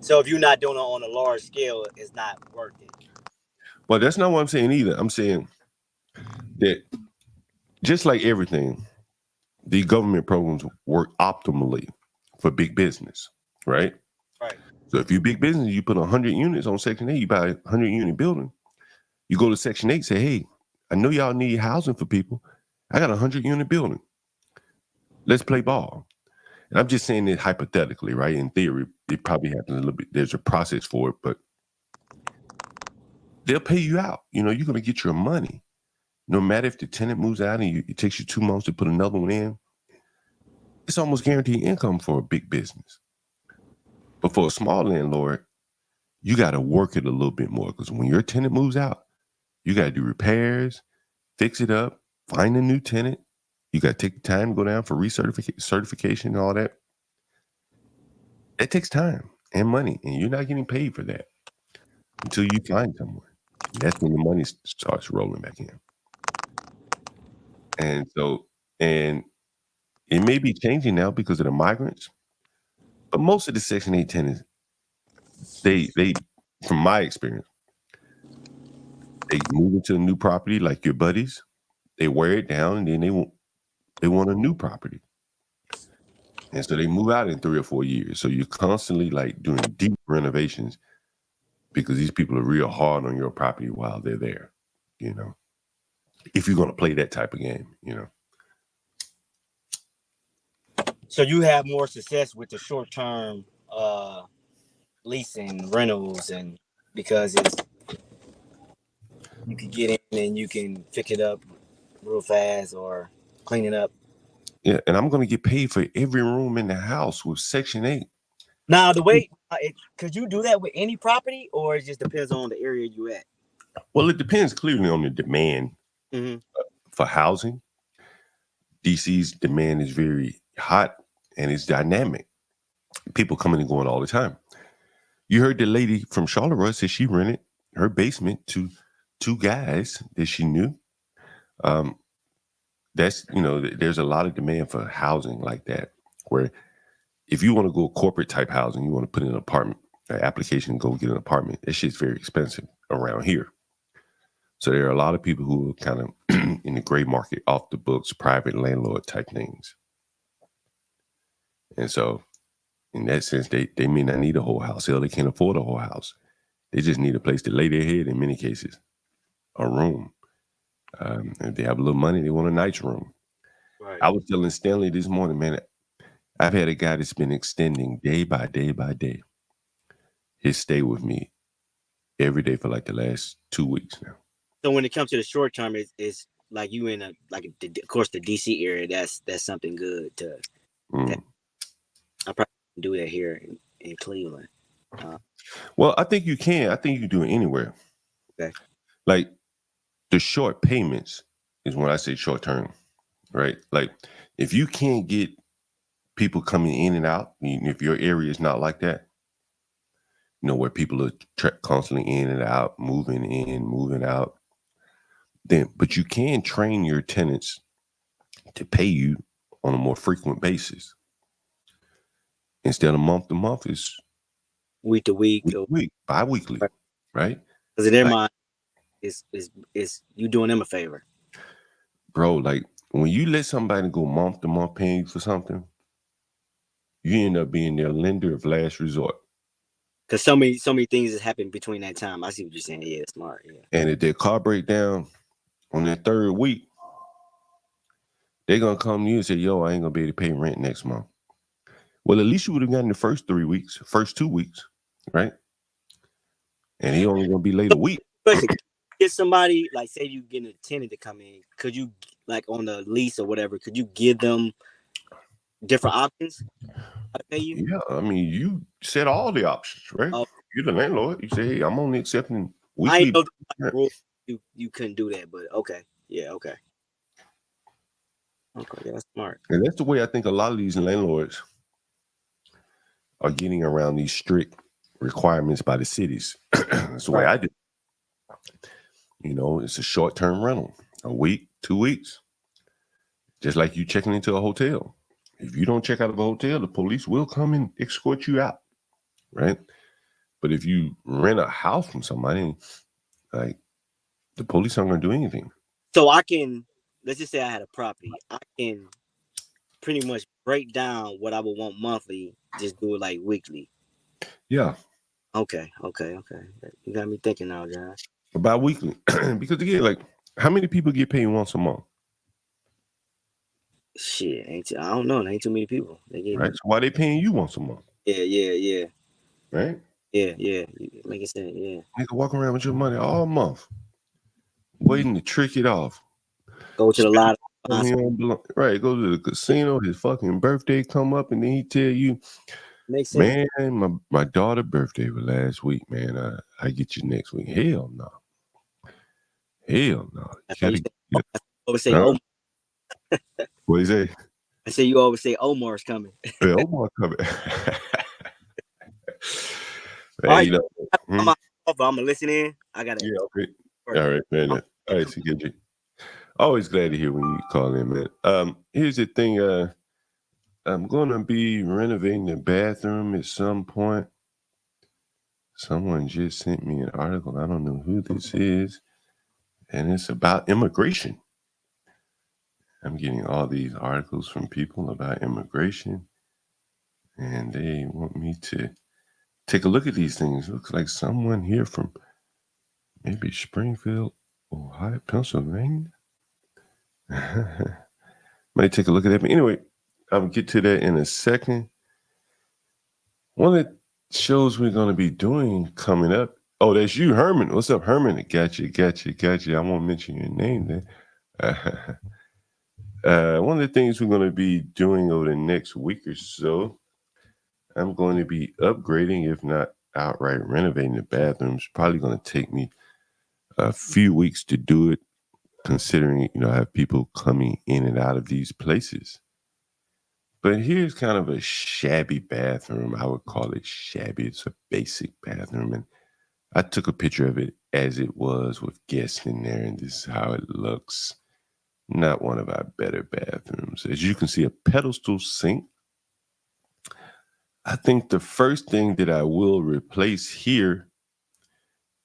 So if you're not doing it on a large scale, it's not worth it. Well, that's not what I'm saying either. I'm saying that just like everything, the government programs work optimally for big business, right? Right. So if you're big business, you put 100 units on Section 8, you buy a 100-unit building. You go to Section 8, say, hey, I know y'all need housing for people. I got a 100-unit building. Let's play ball. And I'm just saying it hypothetically, right? In theory, it probably happens a little bit. There's a process for it, but they'll pay you out. You know, you're going to get your money. No matter if the tenant moves out and it takes you 2 months to put another one in, it's almost guaranteed income for a big business. But for a small landlord, you got to work it a little bit more because when your tenant moves out, you got to do repairs, fix it up, find a new tenant. You got to take the time to go down for certification and all that. That takes time and money, and you're not getting paid for that until you find someone. And that's when the money starts rolling back in. And so, and it may be changing now because of the migrants, but most of the Section 8 tenants, they from my experience, they move into a new property like your buddies, they wear it down, and then they want a new property. And so they move out in 3 or 4 years. So you're constantly like doing deep renovations because these people are real hard on your property while they're there, you know, if you're going to play that type of game, you know. So you have more success with the short-term leasing rentals, and because you can get in and you can fix it up real fast or clean it up. Yeah, and I'm going to get paid for every room in the house with Section 8. Now, the way, could you do that with any property, or it just depends on the area you at? Well, it depends clearly on the demand for housing. DC's demand is very hot and it's dynamic. people coming and going all the time. You heard the lady from Charleroi said she rented her basement to 2 guys that she knew. That's, there's a lot of demand for housing like that, where if you want to go corporate type housing, you want to put in an apartment, an application, go get an apartment. That shit's very expensive around here. So there are a lot of people who are kind of in the gray market, off the books, private landlord type things. And so in that sense, they may not need a whole house. Hell, they can't afford a whole house. They just need a place to lay their head in many cases, a room. If they have a little money, they want a nice room. Right. I was telling Stanley this morning, man, I've had a guy that's been extending day by day by day his stay with me every day for like the last 2 weeks now. So when it comes to the short term, it's like you in of course the DC area. That's something good to. I probably can do that here in Cleveland. Well, I think you can. I think you can do it anywhere. Okay. Like the short payments is when I say short term, right? Like if you can't get people coming in and out, if your area is not like that, where people are constantly in and out, moving in, moving out, but you can train your tenants to pay you on a more frequent basis. Instead of month to month, it's week to week, bi-weekly, right? Because in their mind, it's you doing them a favor. Bro, like when you let somebody go month to month paying you for something, you end up being their lender of last resort. Because so many things has happened between that time. I see what you're saying. Yeah, it's smart. Yeah. And if their car break down on their 3rd week, they're gonna come to you and say, "Yo, I ain't gonna be able to pay rent next month." Well, at least you would have gotten the first 3 weeks, first 2 weeks, right? And he only gonna be late a week. Get somebody, like say you getting a tenant to come in, could you, like on the lease or whatever, could you give them different options how to pay you? Yeah, I mean, you set all the options, right? You're the landlord. You say, "Hey, I'm only accepting weekly." I know rule you couldn't do that, but okay. Yeah, okay. Okay, yeah, that's smart. And that's the way I think a lot of these landlords are getting around these strict requirements by the cities. That's the way I do. It's a short-term rental, a week, 2 weeks. Just like you checking into a hotel. If you don't check out of a hotel, the police will come and escort you out, right? But if you rent a house from somebody, like the police aren't going to do anything. So I can, let's just say I had a property. I can pretty much break down what I would want monthly, just do it like weekly. Yeah. Okay. You got me thinking now, John. Bi-weekly. Because again, like how many people get paid once a month? Shit, I don't know. There ain't too many people. Right. So why they paying you once a month? Yeah. Right? Yeah. Making sense, yeah. Nigga walk around with your money all month, waiting to trick it off. Go to the lot. Right, go to the casino, his fucking birthday come up, and then he tell you, makes sense. "Man, my daughter's birthday was last week, man. I get you next week." Hell no. I always say, What do you say? I say you always say Omar's coming. Yeah, Omar coming. All right, I'm gonna listen in. I gotta. Yeah, okay. All right, man. All right, CKG. Always glad to hear when you call in, man. Here's the thing. I'm gonna be renovating the bathroom at some point. Someone just sent me an article. I don't know who this is, and it's about immigration. I'm getting all these articles from people about immigration, and they want me to take a look at these things. Looks like someone here from maybe Springfield, Ohio, Pennsylvania. Might take a look at that. But anyway, I'll get to that in a second. One of the shows we're going to be doing coming up. Oh, that's you, Herman. What's up, Herman? Got you. I won't mention your name then. One of the things we're going to be doing over the next week or so, I'm going to be upgrading, if not outright renovating the bathrooms. Probably going to take me a few weeks to do it, considering, I have people coming in and out of these places. But here's kind of a shabby bathroom. I would call it shabby. It's a basic bathroom. And I took a picture of it as it was with guests in there, and this is how it looks. Not one of our better bathrooms. As you can see, a pedestal sink. I think the first thing that I will replace here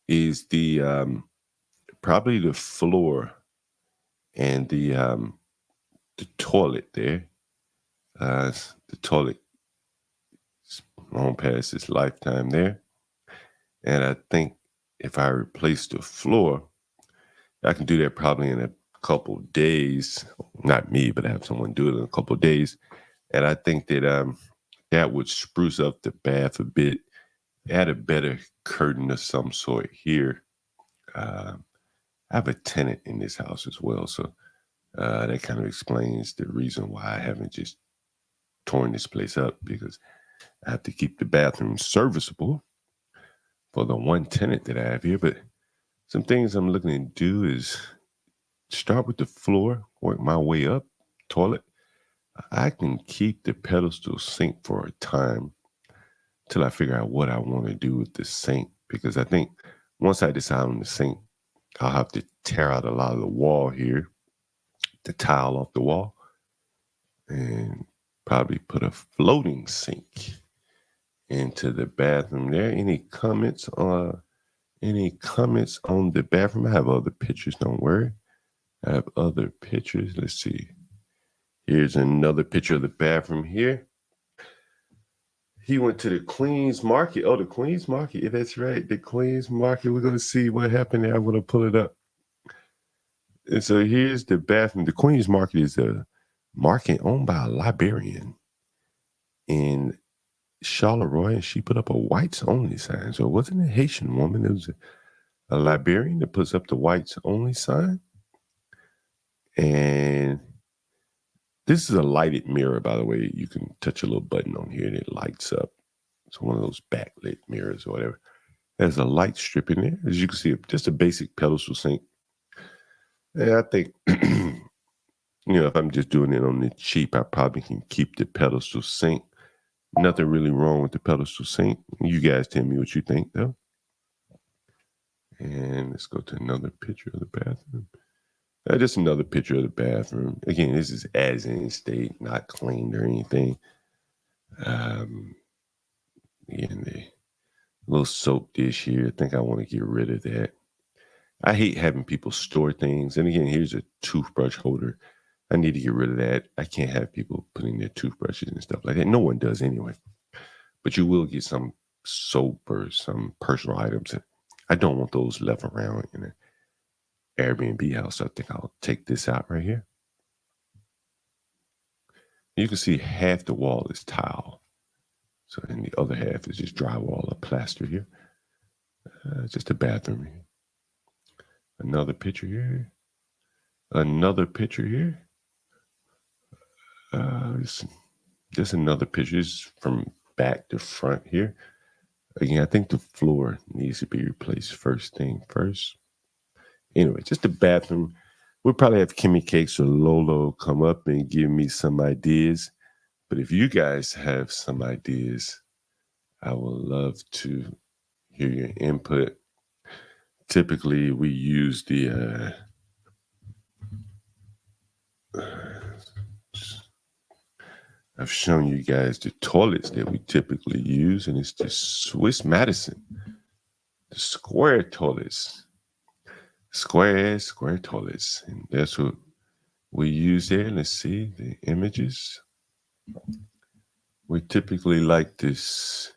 is the probably the floor and the toilet there. The toilet is long past its lifetime there. And I think if I replace the floor, I can do that probably in a couple days. Not me, but I have someone do it in a couple days. And I think that that would spruce up the bath a bit, add a better curtain of some sort here. I have a tenant in this house as well, so that kind of explains the reason why I haven't just torn this place up, because I have to keep the bathroom serviceable for the one tenant that I have here. But some things I'm looking to do is start with the floor, work my way up, toilet. I can keep the pedestal sink for a time till I figure out what I want to do with the sink, because I think once I decide on the sink, I'll have to tear out a lot of the wall here, the tile off the wall, and probably put a floating sink into the bathroom there. Any comments on the bathroom? I have other pictures, don't worry. I have other pictures. Let's see. Here's another picture of the bathroom here. He went to the Queens Market. Oh, the Queens Market. Yeah, that's right. The Queens Market. We're going to see what happened there. I'm going to pull it up. And so here's the bathroom. The Queens Market is a market owned by a librarian in Charleroi, and she put up a whites only sign. So it wasn't a Haitian woman. It was a librarian that puts up the whites only sign. And this is a lighted mirror, by the way. You can touch a little button on here and it lights up. It's one of those backlit mirrors or whatever. There's a light strip in there. As you can see, just a basic pedestal sink. And I think, if I'm just doing it on the cheap, I probably can keep the pedestal sink. Nothing really wrong with the pedestal sink. You guys tell me what you think, though. And let's go to another picture of the bathroom. Just another picture of the bathroom. Again, this is as in state, not cleaned or anything. Again, the little soap dish here. I think I want to get rid of that. I hate having people store things. And again, here's a toothbrush holder. I need to get rid of that. I can't have people putting their toothbrushes and stuff like that. No one does anyway. But you will get some soap or some personal items. I don't want those left around in an Airbnb house. So I think I'll take this out right here. You can see half the wall is tile. So then the other half is just drywall or plaster here. Just a bathroom here. Another picture here. Another picture here. Just another picture. It's from back to front here. Again, I think the floor needs to be replaced first thing first. Anyway, just the bathroom. We'll probably have Kimmy Cakes or Lolo come up and give me some ideas. But if you guys have some ideas, I would love to hear your input. Typically, we use the I've shown you guys the toilets that we typically use, and it's the Swiss Madison, the square toilets, square toilets, and that's what we use there. Let's see the images. We typically like this.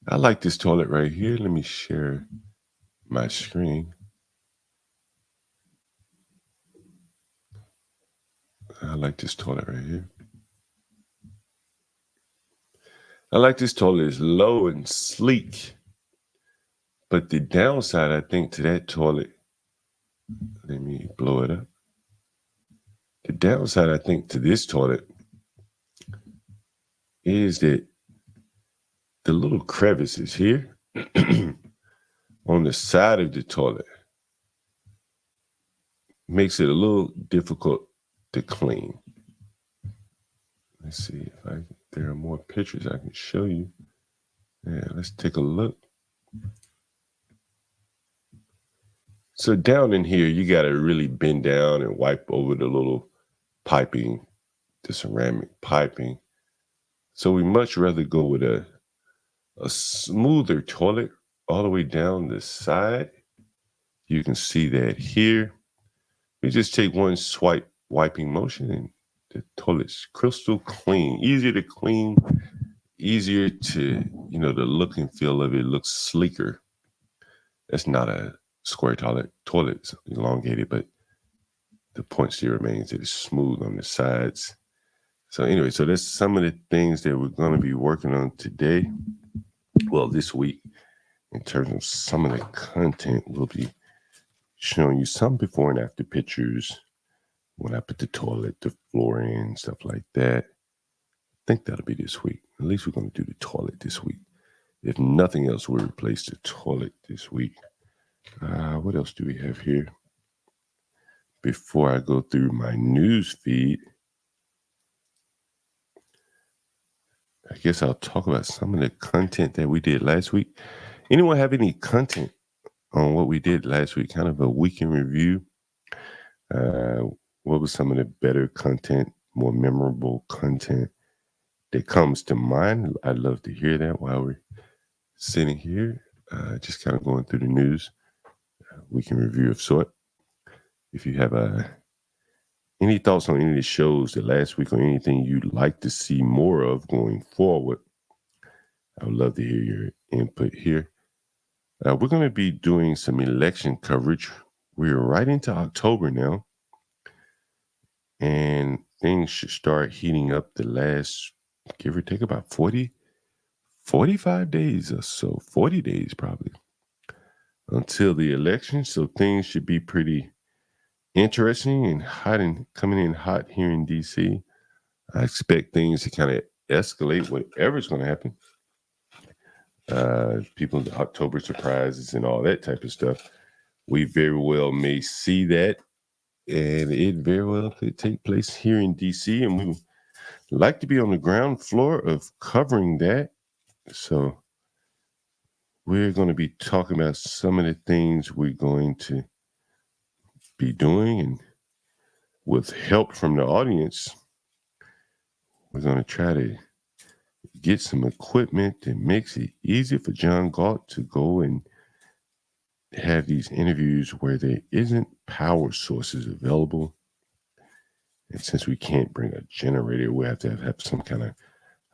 I like this toilet right here. Let me share my screen. I like this toilet right here. I like this toilet. It's low and sleek. But the downside, I think, to that toilet, let me blow it up. The downside, I think, to this toilet is that the little crevices here on the side of the toilet makes it a little difficult to clean. Let's see if there are more pictures I can show you. Yeah, let's take a look. So down in here, you got to really bend down and wipe over the little piping, the ceramic piping. So we much rather go with a smoother toilet all the way down the side. You can see that here. We just take one swipe wiping motion and the toilet's crystal clean, easier to clean, easier to, the look and feel of it looks sleeker. That's not a square toilet. Toilet's elongated, but the point still remains that it's smooth on the sides. So anyway, so that's some of the things that we're going to be working on today. Well, this week, in terms of some of the content, we'll be showing you some before and after pictures when I put the toilet, the floor in, stuff like that. I think that'll be this week. At least we're going to do the toilet this week. If nothing else, we'll replace the toilet this week. What else do we have here? Before I go through my news feed, I guess I'll talk about some of the content that we did last week. Anyone have any content on what we did last week? Kind of a week in review. What was some of the better content, more memorable content that comes to mind? I'd love to hear that while we're sitting here, just kind of going through the news. Week in review of sort. If you have any thoughts on any of the shows that last week or anything you'd like to see more of going forward, I would love to hear your input here. We're going to be doing some election coverage. We're right into October now, and things should start heating up the last, give or take, about 45 days or so, 40 days probably, until the election. So things should be pretty interesting and hot and coming in hot here in DC. I expect things to kind of escalate, whatever's going to happen. People, October surprises and all that type of stuff. We very well may see that, and it very well could take place here in DC, and we would like to be on the ground floor of covering that. So we're going to be talking about some of the things we're going to be doing, and with help from the audience, we're going to try to get some equipment that makes it easier for John Galt to go and have these interviews where there isn't power sources available. And since we can't bring a generator, we have to have some kind of,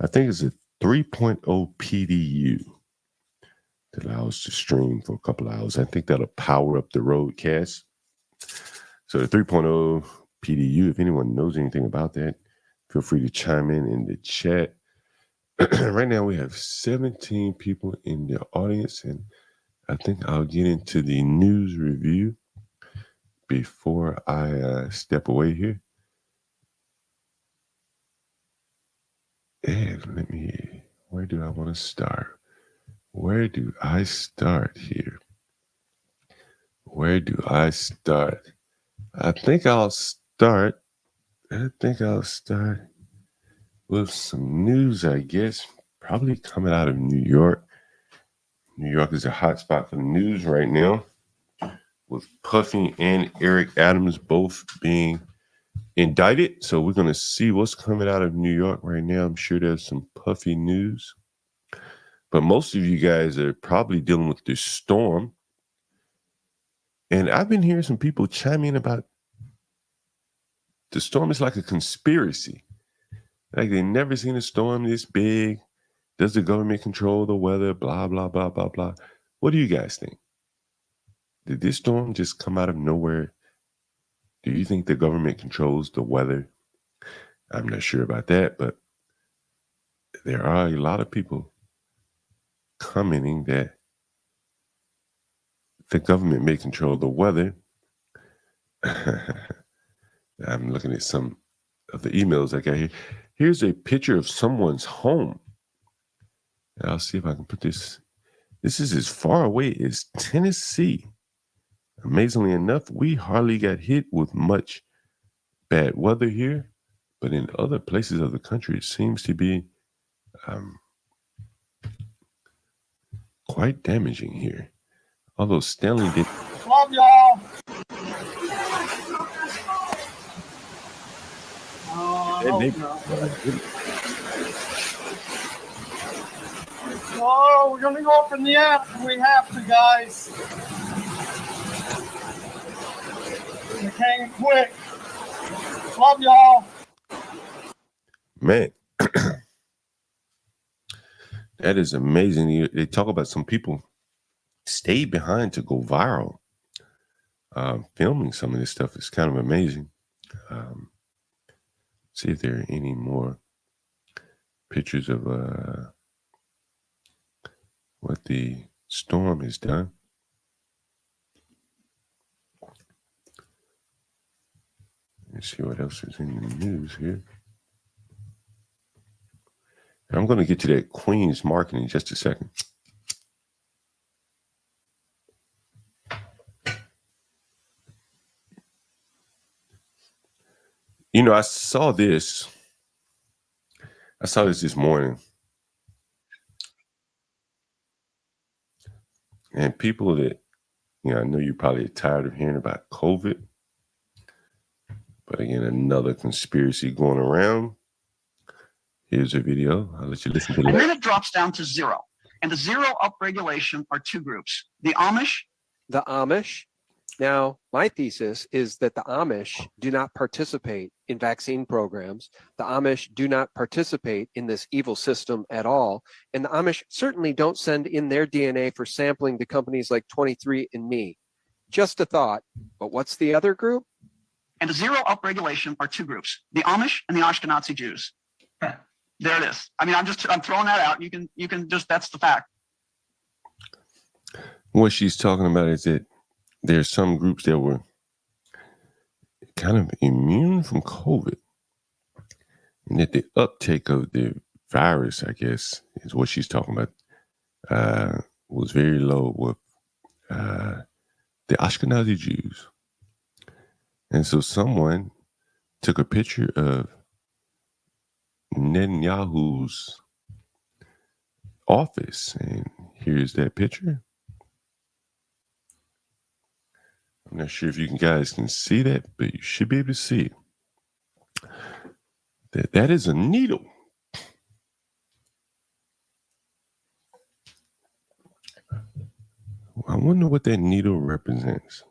I think it's a 3.0 PDU that allows us to stream for a couple of hours. I think that'll power up the roadcast. So the 3.0 PDU, if anyone knows anything about that, feel free to chime in the chat. Right now we have 17 people in the audience, and I think I'll get into the news review before I step away here. And where do I want to start? Where do I start here? Where do I start? I think I'll start with some news, I guess, probably coming out of New York. New York is a hot spot for the news right now, with Puffy and Eric Adams both being indicted. So we're going to see what's coming out of New York right now. I'm sure there's some Puffy news. But most of you guys are probably dealing with this storm. And I've been hearing some people chime in about the storm is like a conspiracy. Like they've never seen a storm this big. Does the government control the weather? Blah, blah, blah, blah, blah. What do you guys think? Did this storm just come out of nowhere? Do you think the government controls the weather? I'm not sure about that, but there are a lot of people commenting that the government may control the weather. I'm looking at some of the emails I got here. Here's a picture of someone's home. I'll see if I can put this. This is as far away as Tennessee. Amazingly enough, we hardly got hit with much bad weather here, But in other places of the country, it seems to be quite damaging here. Although Stanley did. Love y'all. Oh, we're gonna open the app. We have to, guys. We came quick. Love y'all. Man, that is amazing. They talk about some people stayed behind to go viral. Filming some of this stuff is kind of amazing. See if there are any more pictures of what the storm has done. Let's see what else is in the news here. I'm going to get to that Queen's market in just a second. You know, I saw this this morning. And people that, I know you're probably tired of hearing about COVID. But again, another conspiracy going around. Here's a video. I'll let you listen to it. And then it drops down to zero. And the zero upregulation are two groups. The Amish. Now, my thesis is that the Amish do not participate in vaccine programs. The Amish do not participate in this evil system at all. And the Amish certainly don't send in their DNA for sampling to companies like 23andMe. Just a thought. But what's the other group? And the zero upregulation are two groups. The Amish and the Ashkenazi Jews. There it is. I mean, I'm throwing that out. You can just, that's the fact. What she's talking about is that there's some groups that were kind of immune from COVID, and that the uptake of the virus, I guess, is what she's talking about, was very low with the Ashkenazi Jews. And so someone took a picture of Netanyahu's office, and here's that picture. I'm not sure if you guys can see that, but you should be able to see that is a needle. I wonder what that needle represents.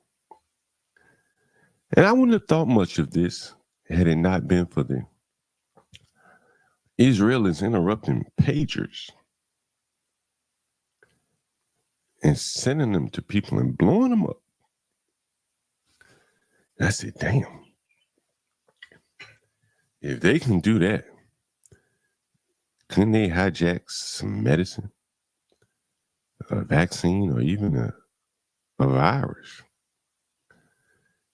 And I wouldn't have thought much of this had it not been for the Israel is interrupting pagers and sending them to people and blowing them up. I said, damn. If they can do that, couldn't they hijack some medicine, a vaccine, or even a virus?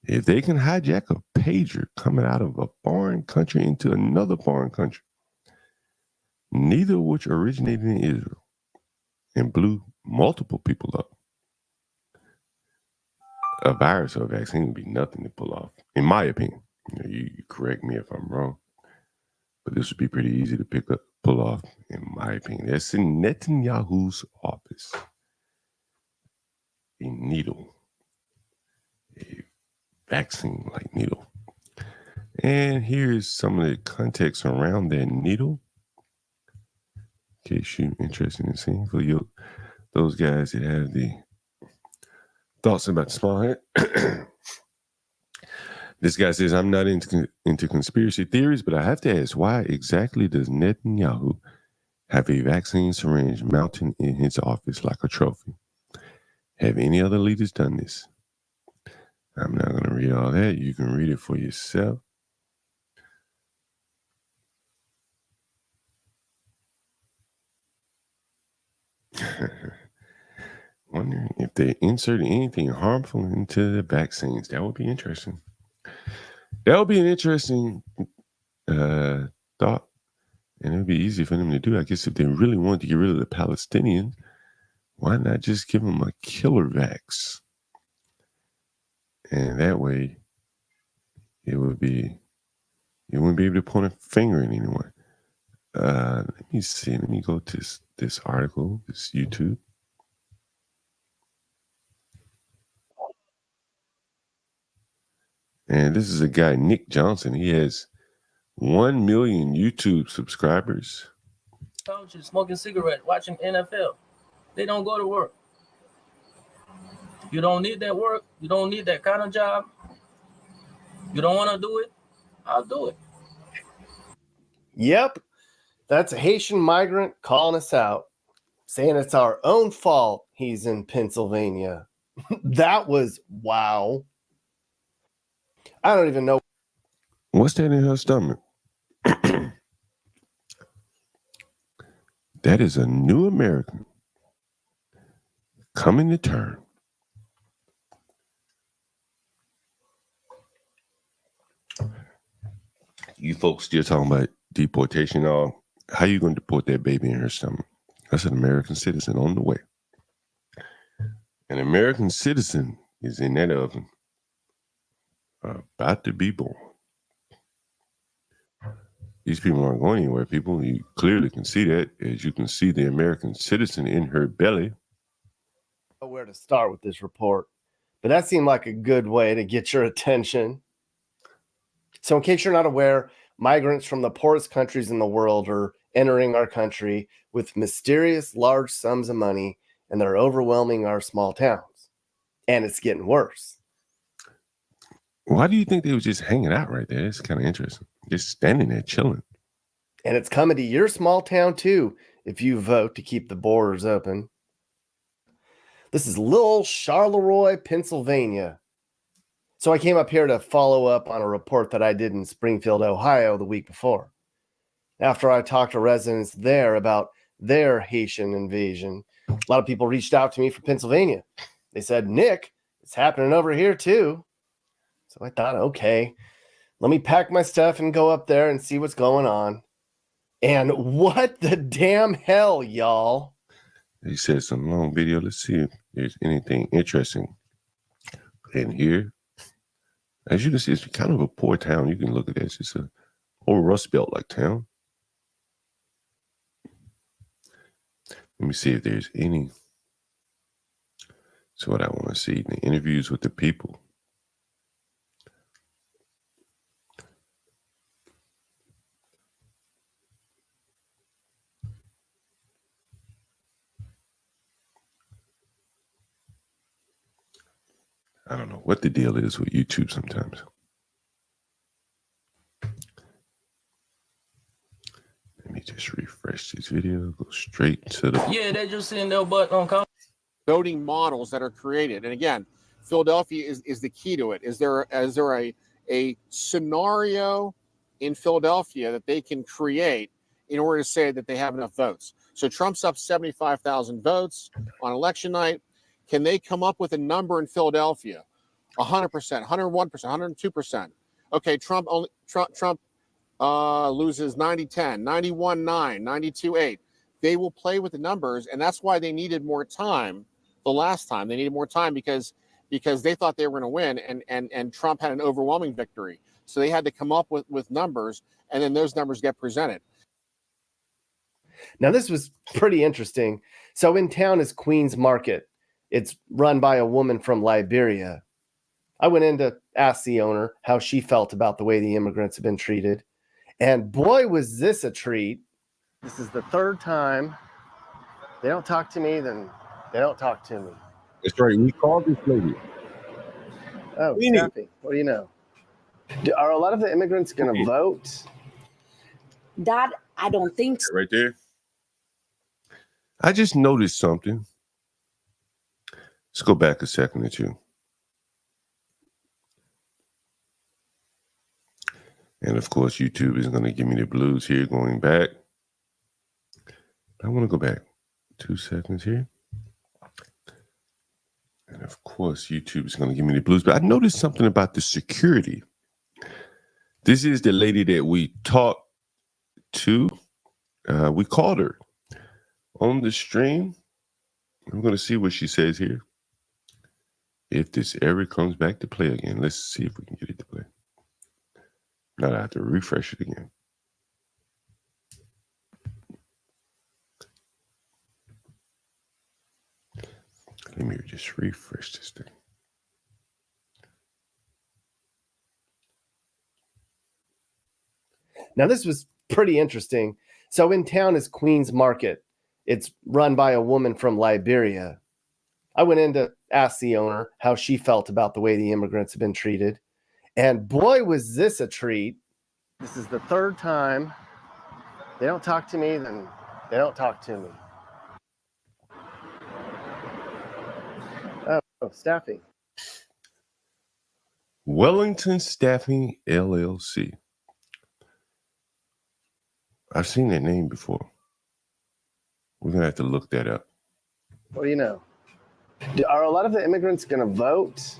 If they can hijack a pager coming out of a foreign country into another foreign country, neither of which originated in Israel, and blew multiple people up, a virus or a vaccine would be nothing to pull off, in my opinion. You correct me if I'm wrong, but this would be pretty easy to pull off, in my opinion. That's in Netanyahu's office. A needle, a vaccine-like needle. And here's some of the context around that needle, in case you're interested in seeing, for those guys that have the thoughts about the small hand. This guy says, I'm not into conspiracy theories, but I have to ask, why exactly does Netanyahu have a vaccine syringe mounted in his office like a trophy? Have any other leaders done this? I'm not going to read all that. You can read it for yourself. Wondering if they insert anything harmful into the vaccines. That would be interesting. That would be an interesting thought. And it would be easy for them to do. I guess if they really wanted to get rid of the Palestinians, why not just give them a killer vax? And that way, it would be You wouldn't be able to point a finger at anyone. Let me see. Let me go to this article, this YouTube. And this is a guy, Nick Johnson. He has 1 million YouTube subscribers. Couches, smoking cigarette, watching NFL. They don't go to work. You don't need that work. You don't need that kind of job. You don't want to do it. I'll do it. Yep. That's a Haitian migrant calling us out, saying it's our own fault he's in Pennsylvania. That was wow. I don't even know. What's that in her stomach? That is a new American coming to term. You folks still talking about deportation? How you going to deport that baby in her stomach? That's an American citizen on the way. An American citizen is in that oven, about to be born. These people aren't going anywhere, people. You clearly can see that, as you can see the American citizen in her belly. Where to start with this report, but that seemed like a good way to get your attention. So in case you're not aware, migrants from the poorest countries in the world are entering our country with mysterious large sums of money, and they're overwhelming our small towns. And it's getting worse. Why do you think they were just hanging out right there? It's kind of interesting. Just standing there chilling. And it's coming to your small town too, if you vote to keep the borders open. This is little Charleroi, Pennsylvania. So I came up here to follow up on a report that I did in Springfield, Ohio the week before. After I talked to residents there about their Haitian invasion, a lot of people reached out to me from Pennsylvania. They said, Nick, it's happening over here too. So I thought, okay, let me pack my stuff and go up there and see what's going on. And what the damn hell, y'all? He said some long video. Let's see if there's anything interesting in here. As you can see, it's kind of a poor town. You can look at this. It's a old Rust Belt like town. Let me see if there's any. That's what I want to see. The interviews with the people. I don't know what the deal is with YouTube sometimes. Let me just refresh this video. Go straight to the. Yeah, they just sitting there but on voting models that are created. And again, Philadelphia is the key to it. Is there a scenario in Philadelphia that they can create in order to say that they have enough votes? So Trump's up 75,000 votes on election night. Can they come up with a number in Philadelphia? 100%, 101%, 102%. Okay, Trump loses 90-10, 91-9, 92-8. They will play with the numbers, and that's why they needed more time the last time. They needed more time because they thought they were going to win, and Trump had an overwhelming victory. So they had to come up with numbers, and then those numbers get presented. Now, this was pretty interesting. So in town is Queen's Market. It's run by a woman from Liberia. I went in to ask the owner how she felt about the way the immigrants have been treated. And boy, was this a treat. This is the third time. They don't talk to me, then they don't talk to me. That's right. We called this lady. Oh, Steffi, what do you know? Are a lot of the immigrants going to vote? That I don't think so. Right there. I just noticed something. Let's go back a second or two. And of course, YouTube is going to give me the blues here going back. I want to go back 2 seconds here. And of course, YouTube is going to give me the blues. But I noticed something about the security. This is the lady that we talked to. We called her on the stream. I'm going to see what she says here. If this ever comes back to play again, let's see if we can get it to play. Now I have to refresh it again. Let me just refresh this thing. Now, this was pretty interesting. So in town is Queen's Market. It's run by a woman from Liberia. I went in to ask the owner how she felt about the way the immigrants have been treated. And boy, was this a treat. This is the third time. They don't talk to me, then they don't talk to me. Oh, staffing. Wellington Staffing LLC. I've seen that name before. We're going to have to look that up. What do you know? Are a lot of the immigrants going to vote?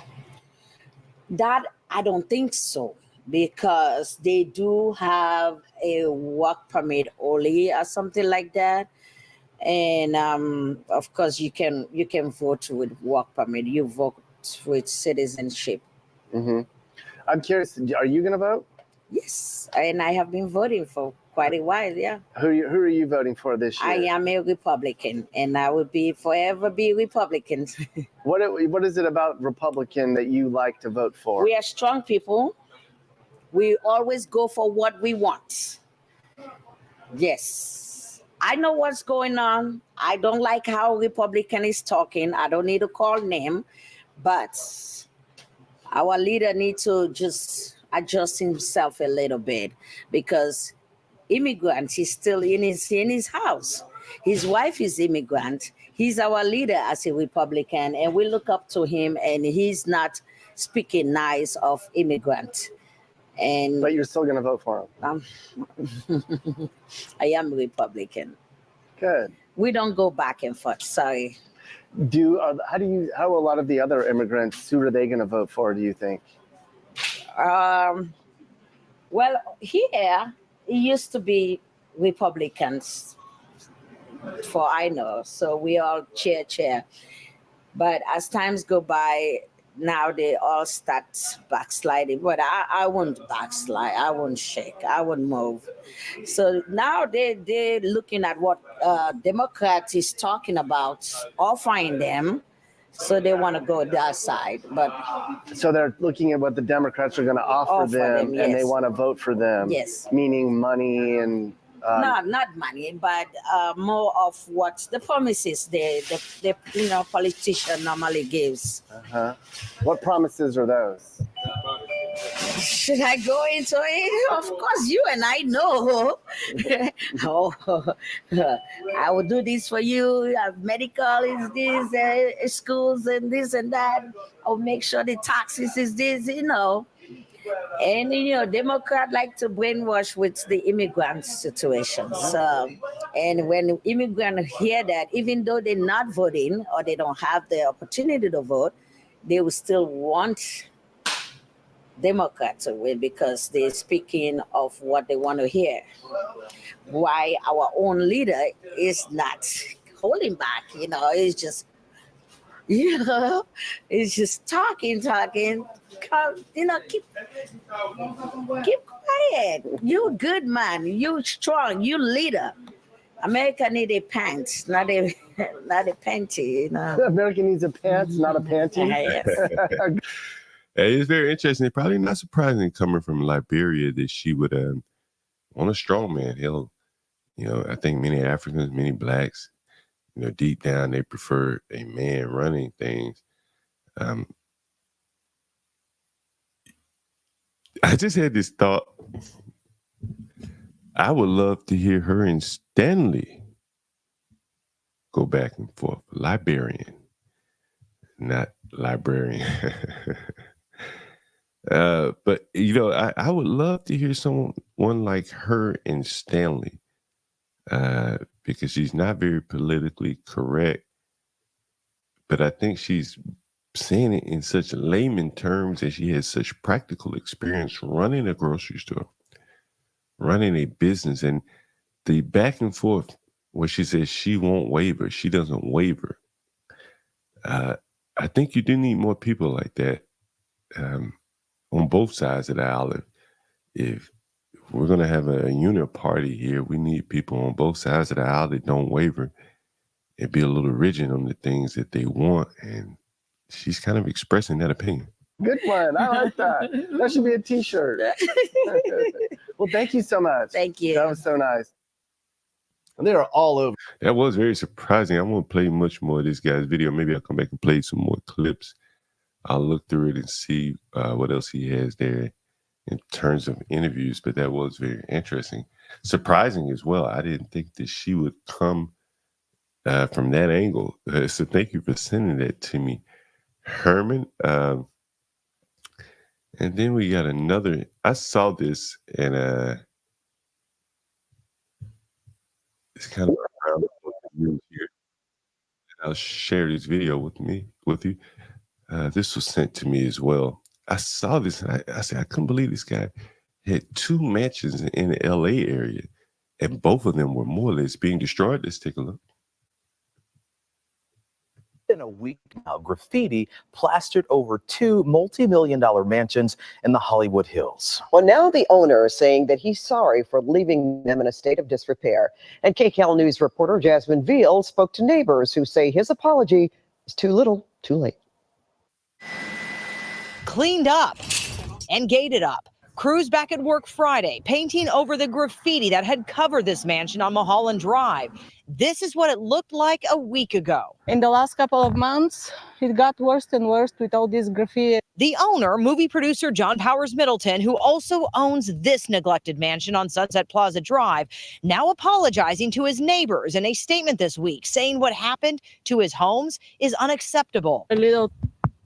That I don't think so, because they do have a work permit only or something like that. And of course, you can vote with work permit. You vote with citizenship. Mm-hmm. I'm curious. Are you going to vote? Yes, and I have been voting for quite a while. Yeah. Who are you voting for this year? I am a Republican, and I will forever be Republican. What is it about Republican that you like to vote for? We are strong people. We always go for what we want. Yes. I know what's going on. I don't like how Republican is talking. I don't need to call name, but our leader needs to just adjust himself a little bit, because immigrant, he's still in his house. His wife is immigrant. He's our leader as a Republican, and we look up to him, and he's not speaking nice of immigrant. But you're still going to vote for him. I am Republican. Good. We don't go back and forth. Sorry. How are a lot of the other immigrants, who are they going to vote for, do you think? Well, here it used to be Republicans, for I know. So we all cheer. But as times go by, now they all start backsliding. But I won't backslide. I won't shake. I won't move. So now they're looking at what Democrats is talking about, offering them. So they want to go that side. But so they're looking at what the Democrats are going to offer them, yes. And they want to vote for them. Yes. Meaning money and... no, not money, but more of what the promises the politician normally gives. Uh-huh. What promises are those? Should I go into it? Of course, you and I know. I will do this for you. Medical is this, schools and this and that. I'll make sure the taxes is this, And Democrats like to brainwash with the immigrant situation. So, and when immigrants hear that, even though they're not voting or they don't have the opportunity to vote, they will still want Democrats to win, because they're speaking of what they want to hear. Why our own leader is not holding back, it's just, it's just talking. Keep quiet. You a good man. You strong. You leader. America need a pants, not a panty. America needs a pants, not a panty. Yes. It's very interesting. Probably not surprising coming from Liberia that she would want a strong man. I think many Africans, many blacks, deep down they prefer a man running things. I just had this thought. I would love to hear her and Stanley go back and forth. Liberian, not librarian. But I would love to hear someone like her and Stanley, because she's not very politically correct, but I think she's saying it in such layman terms, and she has such practical experience running a grocery store, running a business, and the back and forth where she says she won't waver, she doesn't waver. I think you do need more people like that on both sides of the aisle. if we're going to have a unit party here, we need people on both sides of the aisle that don't waver and be a little rigid on the things that they want. And she's kind of expressing that opinion. Good one. I like that. That should be a t-shirt. Well, thank you so much. Thank you. That was so nice. And they are all over. That was very surprising. I won't play much more of this guy's video. Maybe I'll come back and play some more clips. I'll look through it and see what else he has there in terms of interviews, but that was very interesting. Surprising as well. I didn't think that she would come from that angle. So thank you for sending that to me, Herman. And then we got another. I saw this and it's kind of around the news here. I'll share this video with you. This was sent to me as well. I saw this and I said, I couldn't believe this guy had 2 mansions in the LA area, and both of them were more or less being destroyed. Let's take a look. In a week now, graffiti plastered over 2 multi-million-dollar mansions in the Hollywood Hills. Well, now the owner is saying that he's sorry for leaving them in a state of disrepair. And KCAL News reporter Jasmine Veal spoke to neighbors who say his apology is too little, too late. Cleaned up and gated up. Crews back at work Friday, painting over the graffiti that had covered this mansion on Mulholland Drive. This is what it looked like a week ago. In the last couple of months, it got worse and worse with all this graffiti. The owner, movie producer John Powers Middleton, who also owns this neglected mansion on Sunset Plaza Drive, now apologizing to his neighbors in a statement this week, saying what happened to his homes is unacceptable. A little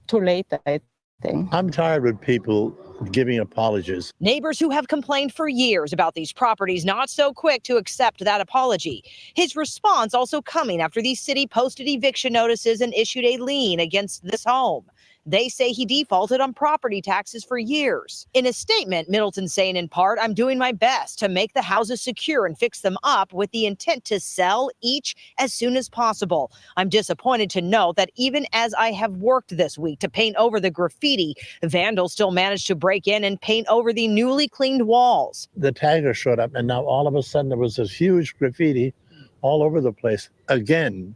too late, I think. I'm tired with people giving apologies. Neighbors who have complained for years about these properties not so quick to accept that apology. His response also coming after the city posted eviction notices and issued a lien against this home. They say he defaulted on property taxes for years. In a statement, Middleton saying in part, I'm doing my best to make the houses secure and fix them up with the intent to sell each as soon as possible. I'm disappointed to note that even as I have worked this week to paint over the graffiti, vandals still managed to break in and paint over the newly cleaned walls. The tagger showed up, and now all of a sudden there was this huge graffiti all over the place. Again,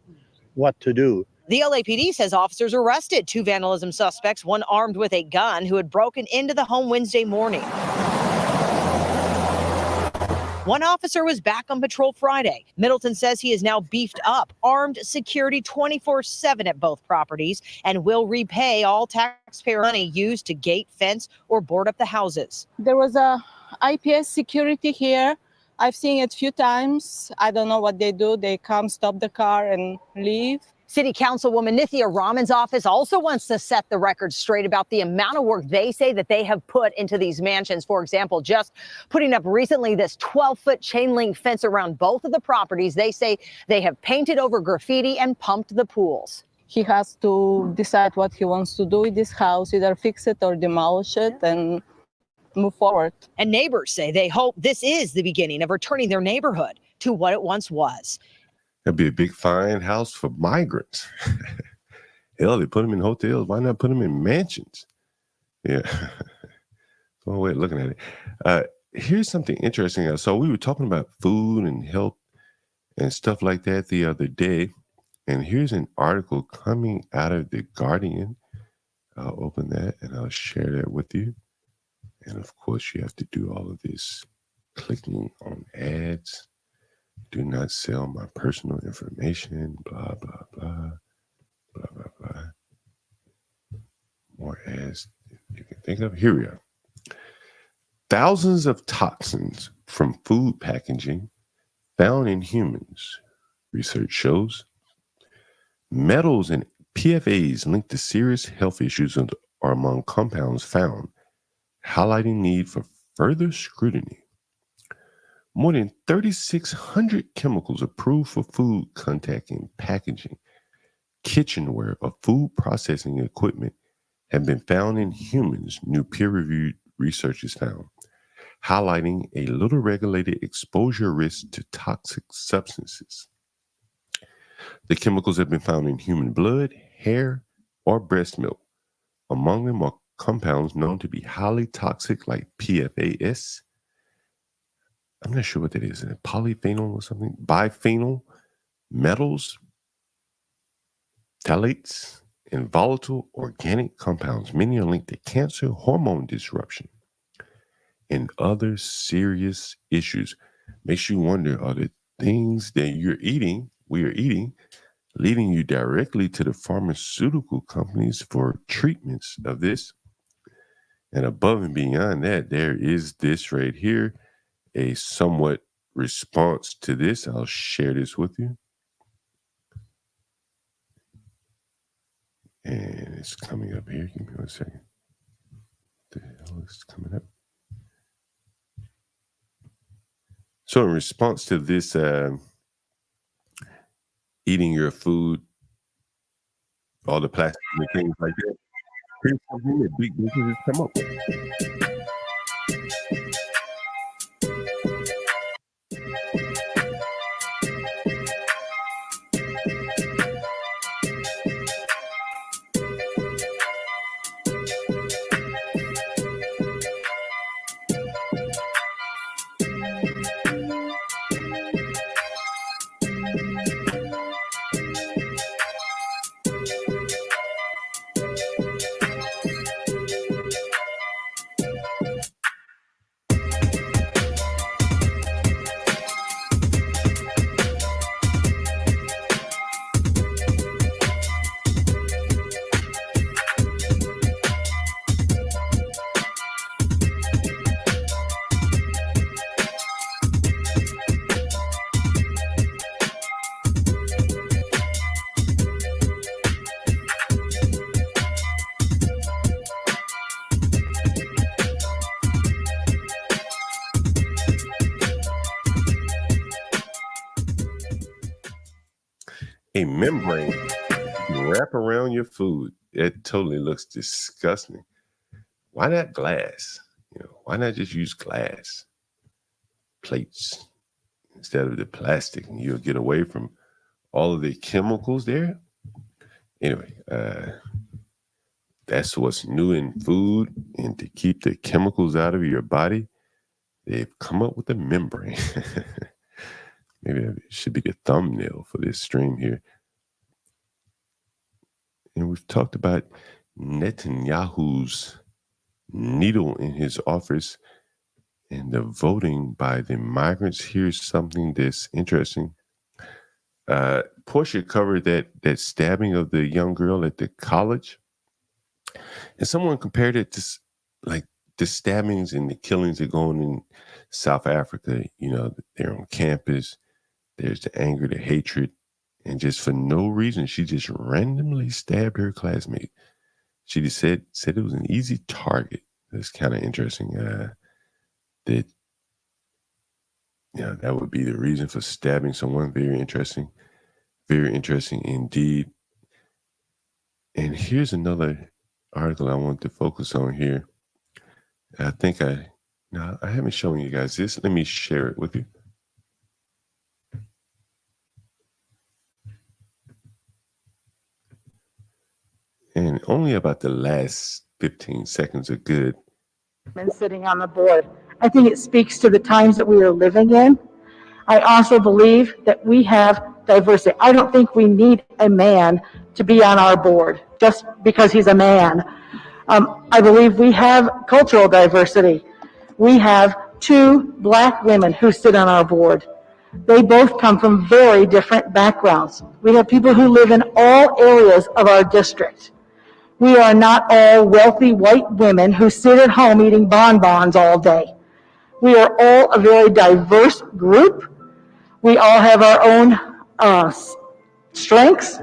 what to do? The LAPD says officers arrested 2 vandalism suspects, one armed with a gun, who had broken into the home Wednesday morning. One officer was back on patrol Friday. Middleton says he is now beefed up, armed security 24/7 at both properties, and will repay all taxpayer money used to gate, fence, or board up the houses. There was a IPS security here. I've seen it a few times. I don't know what they do. They come, stop the car, and leave. City Councilwoman Nithya Raman's office also wants to set the record straight about the amount of work they say that they have put into these mansions. For example, just putting up recently this 12-foot chain link fence around both of the properties. They say they have painted over graffiti and pumped the pools. He has to decide what he wants to do with this house, either fix it or demolish it and move forward. And neighbors say they hope this is the beginning of returning their neighborhood to what it once was. That'd be a big fine house for migrants. Hell, they put them in hotels. Why not put them in mansions? Yeah. That's one way of looking at it. Here's something interesting. So we were talking about food and health and stuff like that the other day. And here's an article coming out of The Guardian. I'll open that and I'll share that with you. And of course, you have to do all of this clicking on ads. Do not sell my personal information, blah, blah, blah, blah, blah, blah. More ads you can think of. Here we are. Thousands of toxins from food packaging found in humans, research shows. Metals and PFAs linked to serious health issues are among compounds found, highlighting need for further scrutiny. More than 3,600 chemicals approved for food contact and packaging, kitchenware, or food processing equipment have been found in humans, new peer-reviewed research has found, highlighting a little regulated exposure risk to toxic substances. The chemicals have been found in human blood, hair, or breast milk. Among them are compounds known to be highly toxic like PFAS, I'm not sure what that is. Is it polyphenol or something? Biphenol metals, phthalates, and volatile organic compounds. Many are linked to cancer, hormone disruption, and other serious issues. Makes you wonder, are the things that we are eating, leading you directly to the pharmaceutical companies for treatments of this? And above and beyond that, there is this right here, a somewhat response to this. I'll share this with you. And it's coming up here. Give me 1 second. What the hell is coming up? So in response to this, eating your food, all the plastic and things like that, here's something that big businesses come up with. A membrane you wrap around your food. It totally looks disgusting. Why not glass? Why not just use glass plates instead of the plastic? And you'll get away from all of the chemicals there. Anyway, that's what's new in food. And to keep the chemicals out of your body, they've come up with a membrane. Maybe that should be the thumbnail for this stream here. And we've talked about Netanyahu's needle in his office and the voting by the migrants. Here's something that's interesting. Portia covered that stabbing of the young girl at the college. And someone compared it to like the stabbings and the killings that go on in South Africa. They're on campus. There's the anger, the hatred. And just for no reason, she just randomly stabbed her classmate. She just said it was an easy target. That's kind of interesting. That would be the reason for stabbing someone. Very interesting. Very interesting indeed. And here's another article I want to focus on here. I think I haven't shown you guys this. Let me share it with you. And only about the last 15 seconds are good. And sitting on the board. I think it speaks to the times that we are living in. I also believe that we have diversity. I don't think we need a man to be on our board just because he's a man. I believe we have cultural diversity. We have 2 Black women who sit on our board. They both come from very different backgrounds. We have people who live in all areas of our district. We are not all wealthy white women who sit at home eating bonbons all day. We are all a very diverse group. We all have our own strengths.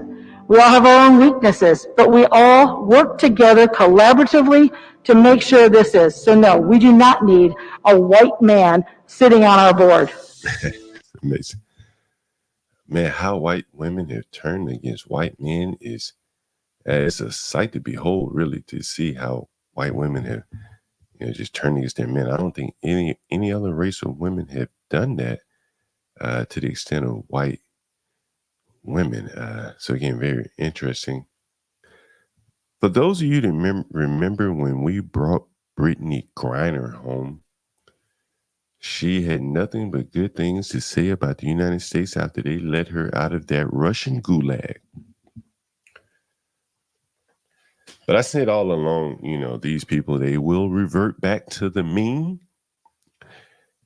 We all have our own weaknesses, but we all work together collaboratively to make sure this is. So no, we do not need a white man sitting on our board. Amazing. Man, how white women have turned against white men is it's a sight to behold, really, to see how white women have just turned against their men. I don't think any other race of women have done that to the extent of white women. So again, very interesting. For those of you that remember when we brought Brittany Griner home, She had nothing but good things to say about the United States after they let her out of that Russian gulag. But I said all along, these people, they will revert back to the mean.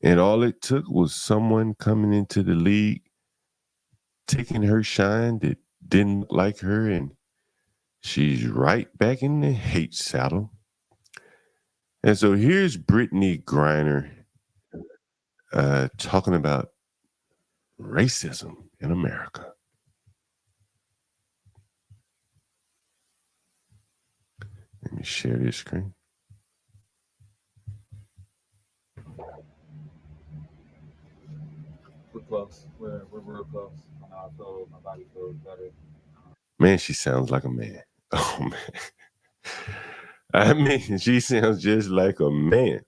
And all it took was someone coming into the league, taking her shine that didn't look like her, and she's right back in the hate saddle. And so here's Brittany Griner talking about racism in America. Let me share this screen. We're close. We're real close. I feel my body feels better. Man, she sounds like a man. Oh, man. I mean, she sounds just like a man.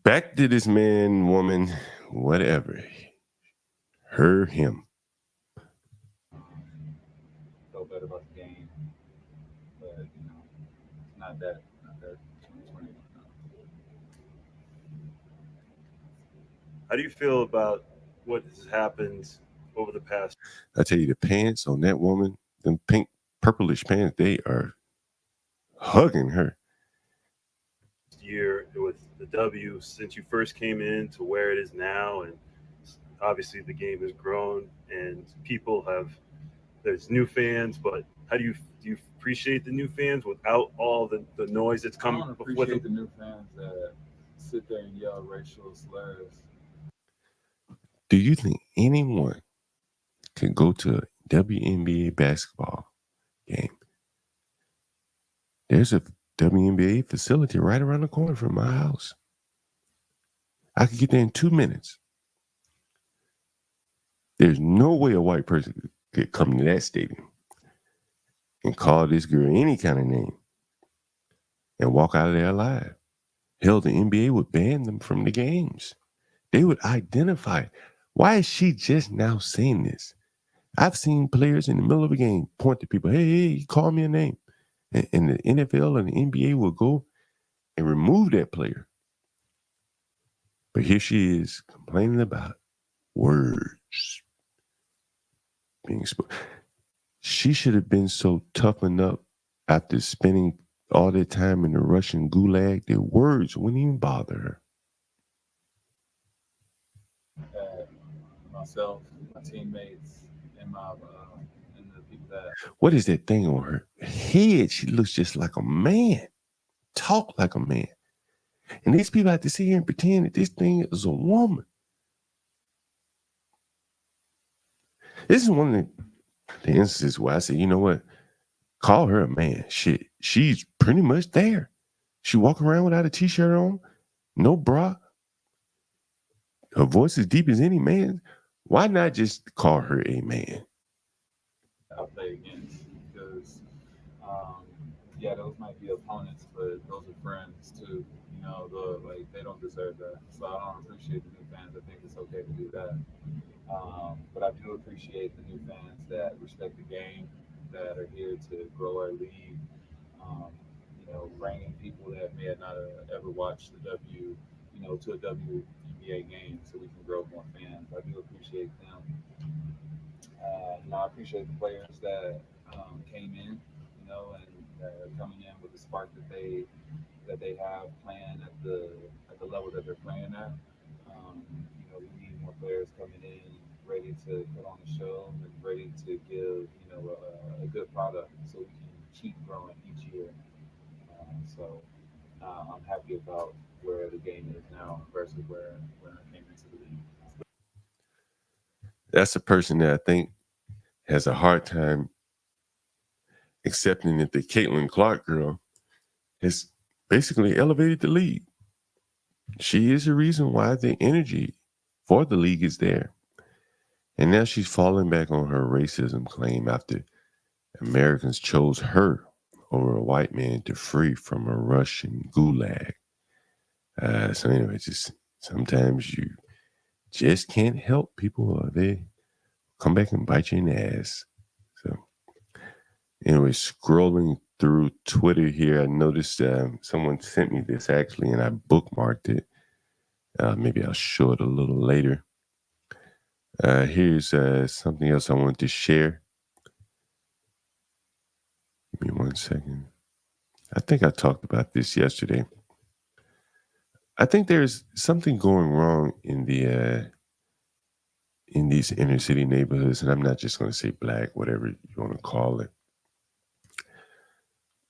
Back to this man, woman, whatever. Her, him. Feel better about the game. But, it's not that 2020. How do you feel about what has happened over the past? I tell you, the pants on that woman, them pink, purplish pants, they are hugging her. Year with the W since you first came in to where it is now, and obviously the game has grown and there's new fans, but how do you appreciate the new fans without all the noise that's coming with them? I appreciate the new fans that sit there and yell racial slurs. Do you think anyone can go to a WNBA basketball game? There's a WNBA facility right around the corner from my house. I could get there in 2 minutes. There's no way a white person could come to that stadium and call this girl any kind of name and walk out of there alive. Hell, the NBA would ban them from the games. They would identify. Why is she just now saying this? I've seen players in the middle of a game point to people, hey, call me a name. And the NFL and the NBA will go and remove that player. But here she is complaining about words being spoken. She should have been so toughened up after spending all that time in the Russian gulag that words wouldn't even bother her. Myself, my teammates, and the people that. What is that thing on her head? She looks just like a man, talk like a man. And these people have to sit here and pretend that this thing is a woman. This is one of the instances where I say, you know what? Call her a man. Shit, she's pretty much there. She walk around without a t-shirt on, no bra. Her voice is deep as any man. Why not just call her a man? I play against because, yeah, those might be opponents, but those are friends too. They don't deserve that. So I don't appreciate the new fans. I think it's okay to do that. But I do appreciate the new fans that respect the game, that are here to grow our league. Bringing people that may have not ever watched the W, to a WNBA game so we can grow more fans. I do appreciate them. I appreciate the players that came in, and are coming in with the spark that they have playing at the level that they're playing at. We need more players coming in ready to put on the show and ready to give a good product so we can keep growing each year. I'm happy about where the game is now versus where I came into the league. That's a person that I think has a hard time accepting that the Caitlin Clark girl has basically elevated the league. She is the reason why the energy for the league is there. And now she's falling back on her racism claim after Americans chose her over a white man to free from a Russian gulag. So anyway, just sometimes you just can't help people, or they come back and bite you in the ass. So anyway, scrolling through Twitter here, I noticed someone sent me this actually, and I bookmarked it. Maybe I'll show it a little later. Here's something else I wanted to share. Give me 1 second. I think I talked about this yesterday. I think there's something going wrong in these inner city neighborhoods, and I'm not just going to say black, whatever you want to call it.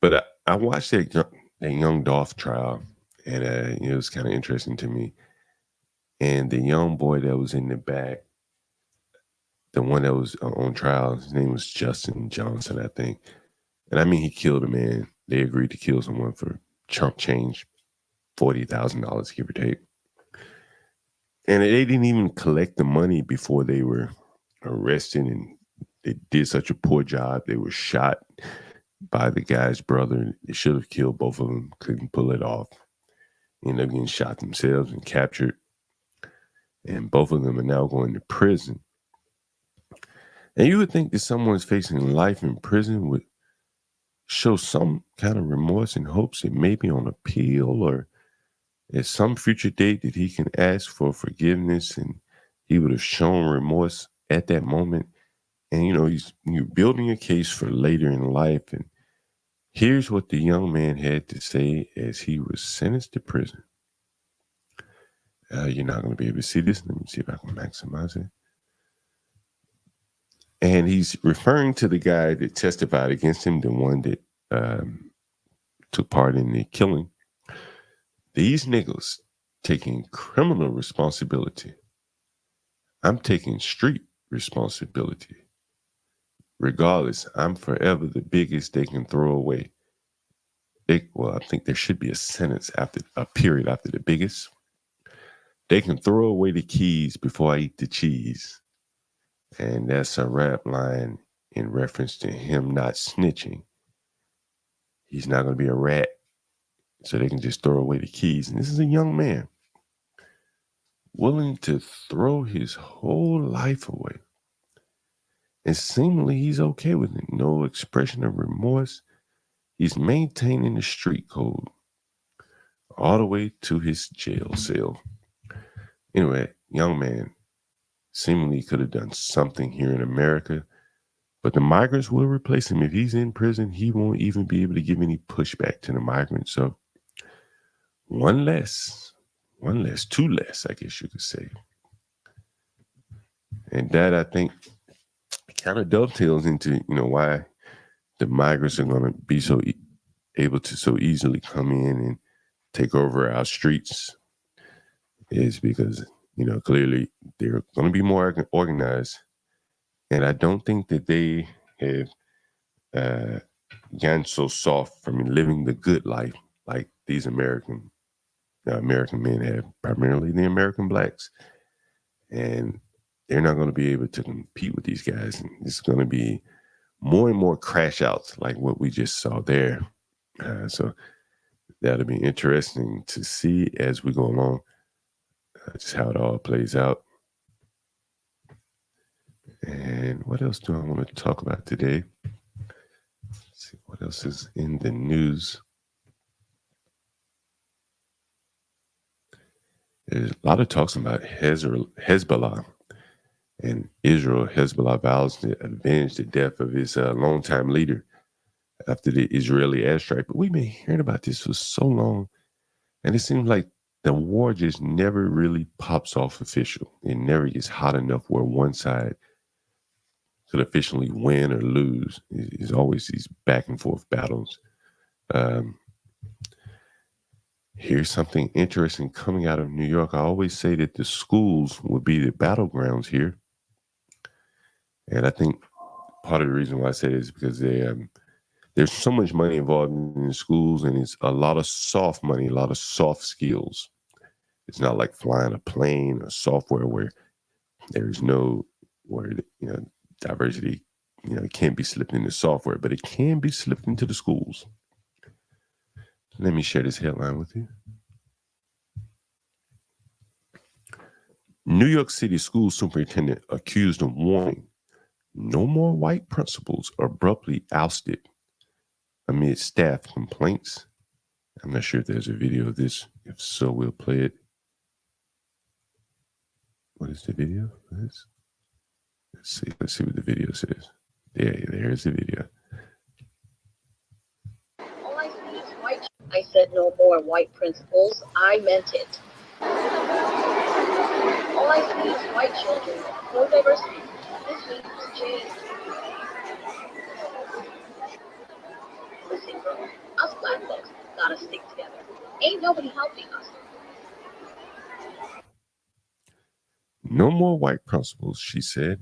But I watched that young Dolph trial, and it was kind of interesting to me. And the young boy that was in the back, the one that was on trial, his name was Justin Johnson, I think. And I mean, he killed a man. They agreed to kill someone for chump change, $40,000, give or take. And they didn't even collect the money before they were arrested, and they did such a poor job. They were shot by the guy's brother. They should have killed both of them, couldn't pull it off. Ended up getting shot themselves and captured. And both of them are now going to prison. And you would think that someone's facing life in prison would show some kind of remorse and hopes that maybe on appeal or at some future date that he can ask for forgiveness, and he would have shown remorse at that moment. And, you're building a case for later in life. And here's what the young man had to say as he was sentenced to prison. You're not going to be able to see this. Let me see if I can maximize it. And he's referring to the guy that testified against him, the one that took part in the killing. These niggas taking criminal responsibility. I'm taking street responsibility. Regardless, I'm forever the biggest they can throw away. I think there should be a period after the biggest. They can throw away the keys before I eat the cheese. And that's a rap line in reference to him not snitching. He's not going to be a rat, so they can just throw away the keys. And this is a young man willing to throw his whole life away. And seemingly he's okay with it. No expression of remorse. He's maintaining the street code all the way to his jail cell. Anyway, young man seemingly could have done something here in America, but the migrants will replace him. If he's in prison, he won't even be able to give any pushback to the migrants. So one less, two less, I guess you could say. And that, I think, kind of dovetails into, why the migrants are going to be able to so easily come in and take over our streets, is because, clearly they're going to be more organized. And I don't think that they have gotten so soft from living the good life like these American men have, primarily the American blacks. And they're not going to be able to compete with these guys. And it's going to be more and more crash outs like what we just saw there. So that'll be interesting to see as we go along, just how it all plays out. And what else do I want to talk about today? Let's see what else is in the news. There's a lot of talks about Hezbollah and Israel. Hezbollah vows to avenge the death of his longtime leader after the Israeli airstrike. But we've been hearing about this for so long, and it seems like the war just never really pops off official. It never gets hot enough where one side could officially win or lose. It's always these back and forth battles. Here's something interesting coming out of New York. I always say that the schools would be the battlegrounds here. And I think part of the reason why I say it is because there's so much money involved in the schools, and it's a lot of soft money, a lot of soft skills. It's not like flying a plane or software where there's no, diversity, it can't be slipped into software, but it can be slipped into the schools. Let me share this headline with you. New York City school superintendent accused of warning no more white principals abruptly ousted amid staff complaints. I'm not sure if there's a video of this. If so, we'll play it. What is the video? Let's see. Let's see what the video says. Yeah, there's the video. All I see is white. I said no more white principles. I meant it. All I see is white children. No diversity. This needs to change. Listen, bro. Us black folks gotta stick together. Ain't nobody helping us. No more white principles, she said.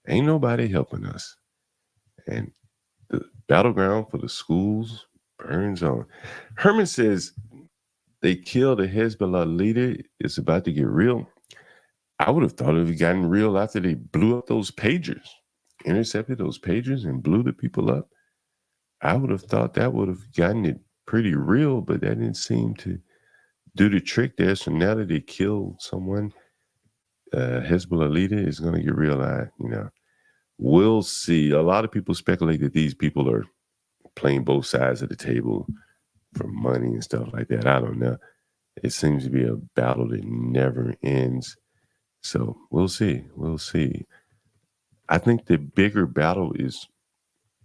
Ain't nobody helping us. And the battleground for the schools burns on. Herman says they killed a Hezbollah leader. It's about to get real. I would have thought it would have gotten real after they blew up those pagers, intercepted those pagers and blew the people up. I would have thought that would have gotten it pretty real, but that didn't seem to do the trick there. So now that they killed someone, Hezbollah leader is going to get real. We'll see. A lot of people speculate that these people are playing both sides of the table for money and stuff like that. I don't know. It seems to be a battle that never ends. So we'll see. We'll see. I think the bigger battle is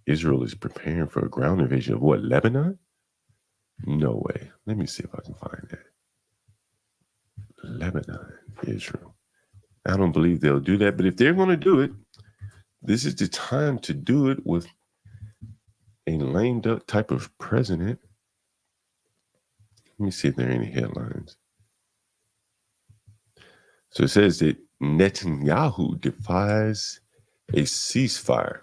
Israel is preparing for a ground invasion of what, Lebanon? No way. Let me see if I can find that. Lebanon, Israel. I don't believe they'll do that, but if they're going to do it, this is the time to do it with a lame duck type of president. Let me see if there are any headlines. So it says that Netanyahu defies a ceasefire.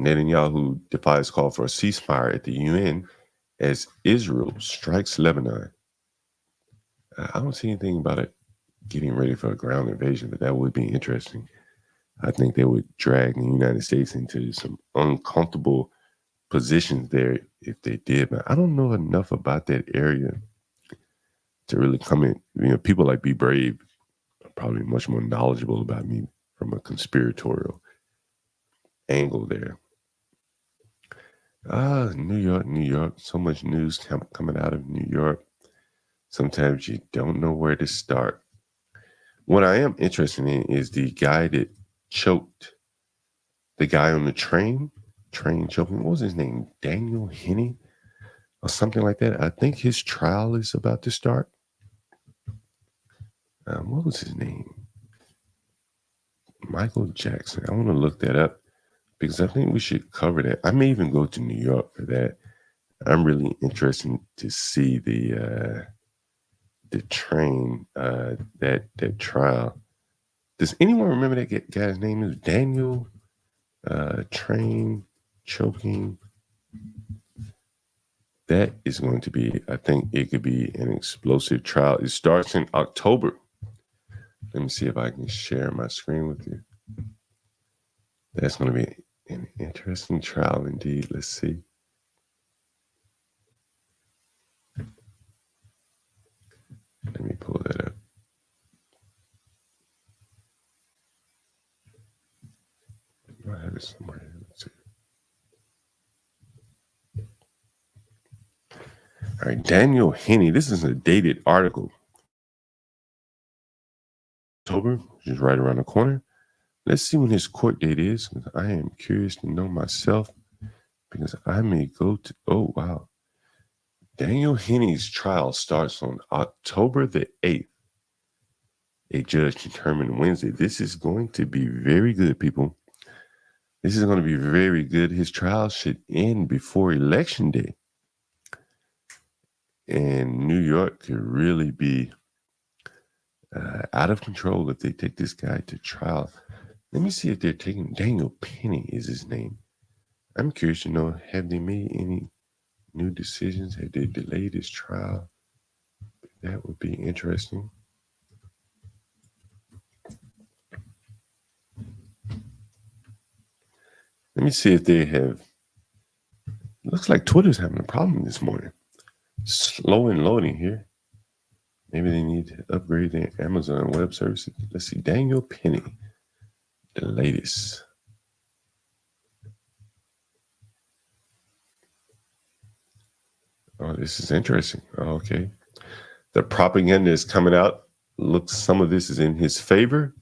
Netanyahu defies call for a ceasefire at the UN as Israel strikes Lebanon. I don't see anything about it getting ready for a ground invasion, but that would be interesting. I think they would drag the United States into some uncomfortable positions there if they did. But I don't know enough about that area to really come in. People like Be Brave are probably much more knowledgeable about me from a conspiratorial angle there. New York. So much news coming out of New York. Sometimes you don't know where to start. What I am interested in is the guy that choked the guy on the train choking. What was his name? Daniel Henney or something like that. I think his trial is about to start. What was his name? Michael Jackson. I want to look that up because I think we should cover that. I may even go to New York for that. I'm really interested to see the train, that trial. Does anyone remember that guy's name? Is Daniel train choking? That is going to be, I think it could be an explosive trial. It starts in October. Let me see if I can share my screen with you. That's going to be an interesting trial indeed. Let's see. Let me pull that up. I have it somewhere. Let's see. All right, Daniel Henney. This is a dated article. October, which is right around the corner. Let's see when his court date is. I am curious to know myself because I may go to. Oh, wow. Daniel Henney's trial starts on October the 8th. A judge determined Wednesday. This is going to be very good, people. This is going to be very good. His trial should end before Election Day. And New York could really be out of control if they take this guy to trial. Let me see if they're taking Daniel Penny is his name. I'm curious to know, have they made any new decisions? Have they delayed his trial? That would be interesting. Let me see if they have. Looks like Twitter's having a problem this morning. Slow and loading here. Maybe they need to upgrade their Amazon Web Services. Let's see. Daniel Penny, the latest. Oh, this is interesting. Oh, okay. The propaganda is coming out looks some of this is in his favor.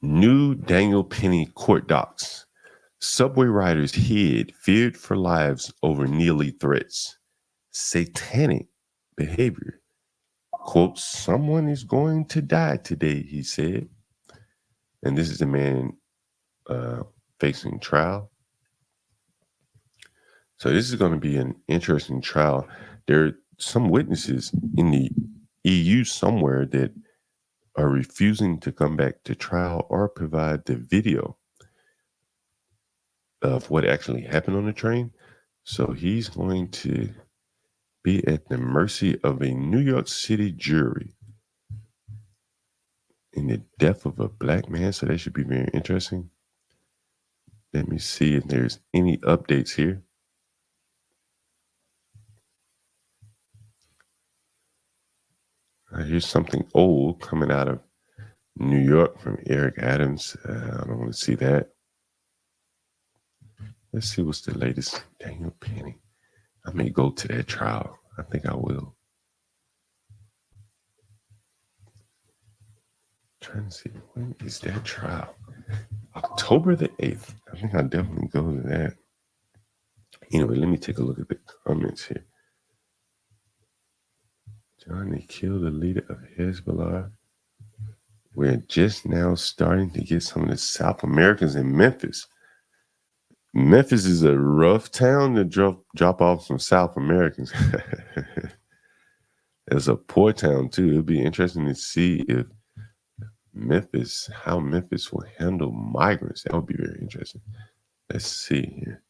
New Daniel Penny court docs. Subway riders hid, feared for lives over Neely threats. Satanic behavior. Quote, someone is going to die today, he said. And this is a man facing trial. So this is going to be an interesting trial. There are some witnesses in the EU somewhere that are refusing to come back to trial or provide the video of what actually happened on the train. So he's going to be at the mercy of a New York City jury in the death of a black man. So that should be very interesting. Let me see if there's any updates here. Here's something old coming out of New York from Eric Adams. I don't want to see that. Let's see what's the latest. Daniel Penny. I may go to that trial. I think I will. Trying to see, when is that trial? October the 8th. I think I'll definitely go to that. Anyway, let me take a look at the comments here. John, they killed the leader of Hezbollah. We're just now starting to get some of the South Americans in Memphis. Memphis is a rough town to drop off some South Americans. It's a poor town too. It'll be interesting to see if how Memphis will handle migrants. That would be very interesting. Let's see here.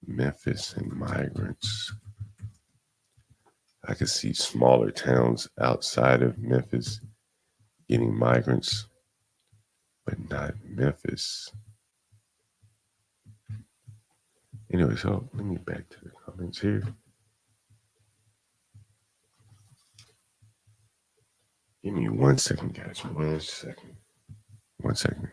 Memphis and migrants. I could see smaller towns outside of Memphis getting migrants, but not Memphis. Anyway, so let me back to the comments here. Give me 1 second, guys. 1 second. 1 second.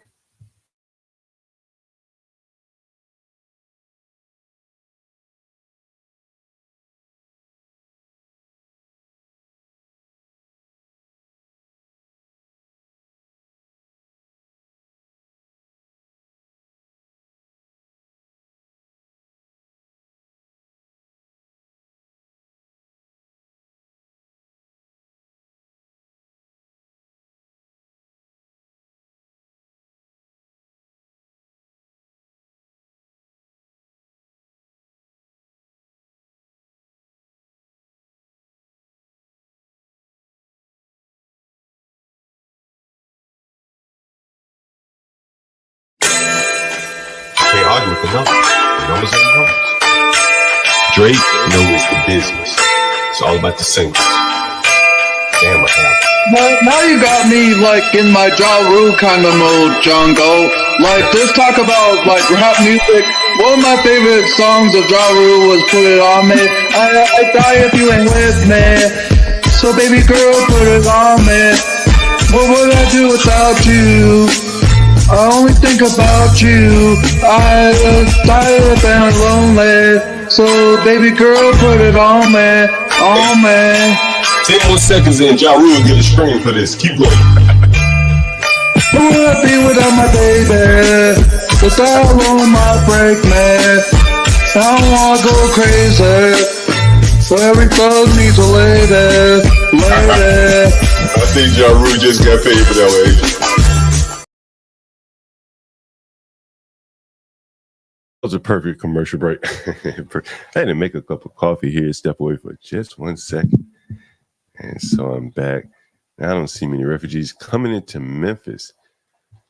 Can't argue with the numbers. The numbers are the numbers. Drake knows the business. It's all about the singles. Damn, I have. Now you got me like in my Ja Rule kind of mode, Jungle. Like just talk about like rap music. One of my favorite songs of Ja Rule was "Put It On Me." I die if you ain't with me. So baby girl, put it on me. What would I do without you? I only think about you. I tired of being lonely. So baby girl, put it on me, on me. 10 more seconds in, Ja Rule will get a screen for this. Keep going. Who would I be without my baby? The style on my break, man. I don't wanna go crazy. So every thug needs a lady, lady. I think Ja Rule just got paid for that one. That was a perfect commercial break. I had to make a cup of coffee here, step away for just 1 second. And so I'm back. Now I don't see many refugees coming into Memphis.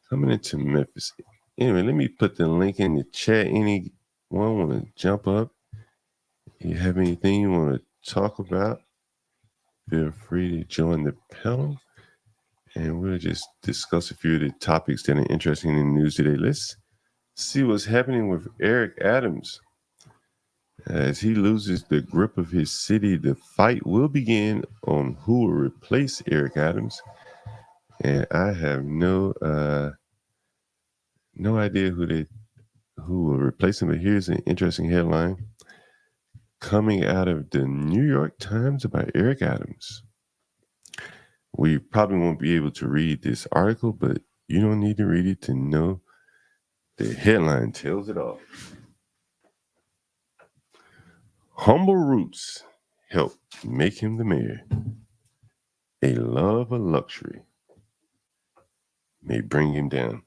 Anyway, let me put the link in the chat. Anyone want to jump up? You have anything you want to talk about? Feel free to join the panel. And we'll just discuss a few of the topics that are interesting in the news today. Let's see what's happening with Eric Adams. As he loses the grip of his city, the fight will begin on who will replace Eric Adams. And I have no idea who will replace him. But here's an interesting headline coming out of the New York Times about Eric Adams. We probably won't be able to read this article, but you don't need to read it to know the headline tells it all. Humble roots help make him the mayor. A love of luxury may bring him down.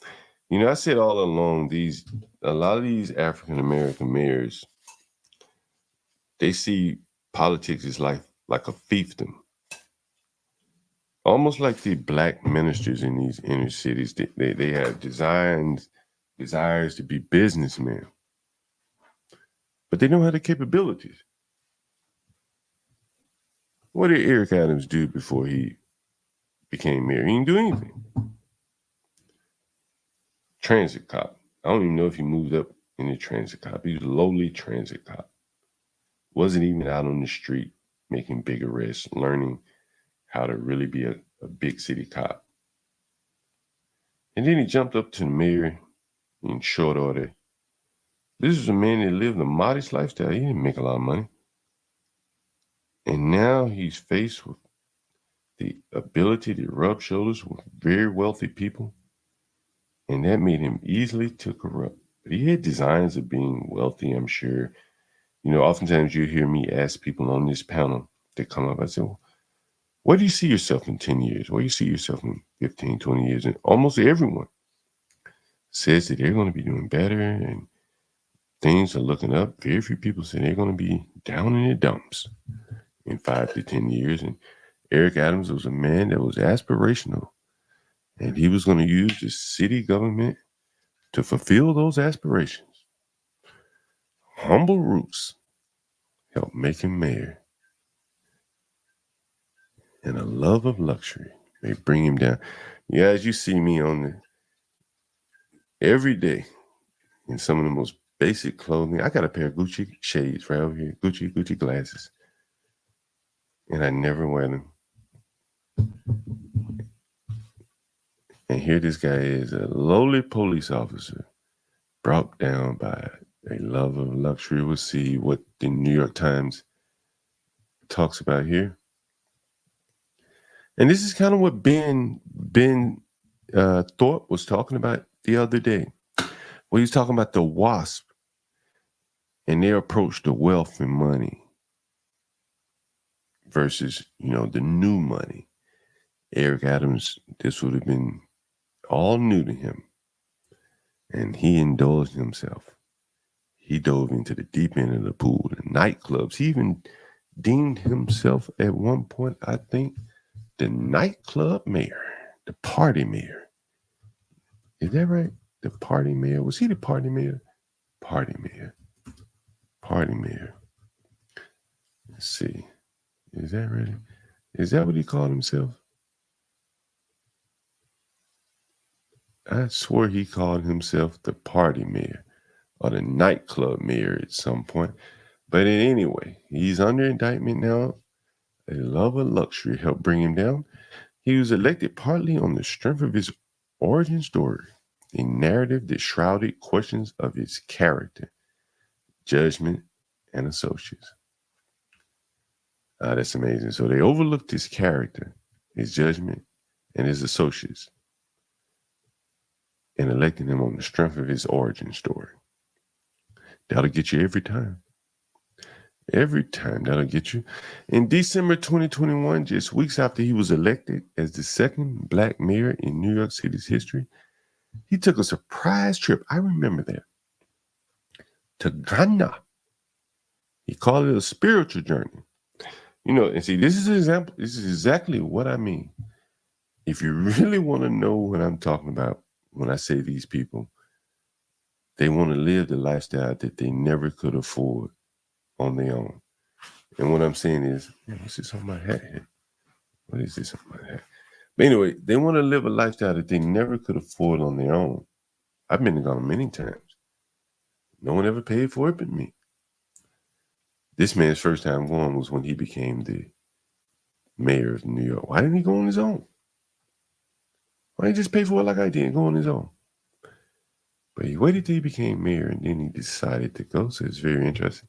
You know, I said all along, a lot of these African American mayors, they see politics as like a fiefdom. Almost like the black ministers in these inner cities. They have desires to be businessmen, but they don't have the capabilities. What did Eric Adams do before he became mayor? He didn't do anything. Transit cop. I don't even know if he moved up in the transit cop. He was a lowly transit cop. Wasn't even out on the street making big arrests, learning how to really be a big city cop. And then he jumped up to the mayor in short order. This is a man that lived a modest lifestyle. He didn't make a lot of money. And now he's faced with the ability to rub shoulders with very wealthy people. And that made him easily to corrupt. But he had designs of being wealthy, I'm sure. You know, oftentimes you hear me ask people on this panel that come up, I say, well, where do you see yourself in 10 years? Where do you see yourself in 15, 20 years? And almost everyone says that they're going to be doing better and things are looking up. Very few people say they're going to be down in the dumps in 5 to 10 years. And Eric Adams was a man that was aspirational. And he was going to use the city government to fulfill those aspirations. Humble roots helped make him mayor. And a love of luxury may bring him down. Yeah, as you see me every day in some of the most basic clothing. I got a pair of Gucci shades right over here, Gucci glasses. And I never wear them. And here this guy is, a lowly police officer, brought down by a love of luxury. We'll see what the New York Times talks about here. And this is kind of what Ben Thorpe was talking about the other day. Well, he was talking about the WASP and their approach to wealth and money versus, the new money. Eric Adams, this would have been all new to him. And he indulged himself. He dove into the deep end of the pool, the nightclubs. He even deemed himself at one point, I think, the nightclub mayor, the party mayor. Is that right? The party mayor? Was he the party mayor? Party mayor. Party mayor. Let's see. Is that really? Is that what he called himself? I swore he called himself the party mayor or the nightclub mayor at some point. But anyway, he's under indictment now. A love of luxury helped bring him down. He was elected partly on the strength of his origin story, a narrative that shrouded questions of his character, judgment, and associates. That's amazing. So they overlooked his character, his judgment, and his associates, and elected him on the strength of his origin story. That'll get you every time. Every time that'll get you. In December 2021, just weeks after he was elected as the second black mayor in New York City's history, he took a surprise trip. I remember that. To Ghana. He called it a spiritual journey. And see, this is an example. This is exactly what I mean. If you really want to know what I'm talking about when I say these people, they want to live the lifestyle that they never could afford on their own. And what I'm saying is, what's this on my hat here? What is this on my hat? But anyway, they want to live a lifestyle that they never could afford on their own. I've been to Ghana many times. No one ever paid for it but me. This man's first time going was when he became the mayor of New York. Why didn't he go on his own? Why didn't he just pay for it like I did and go on his own? But he waited till he became mayor and then he decided to go. So it's very interesting.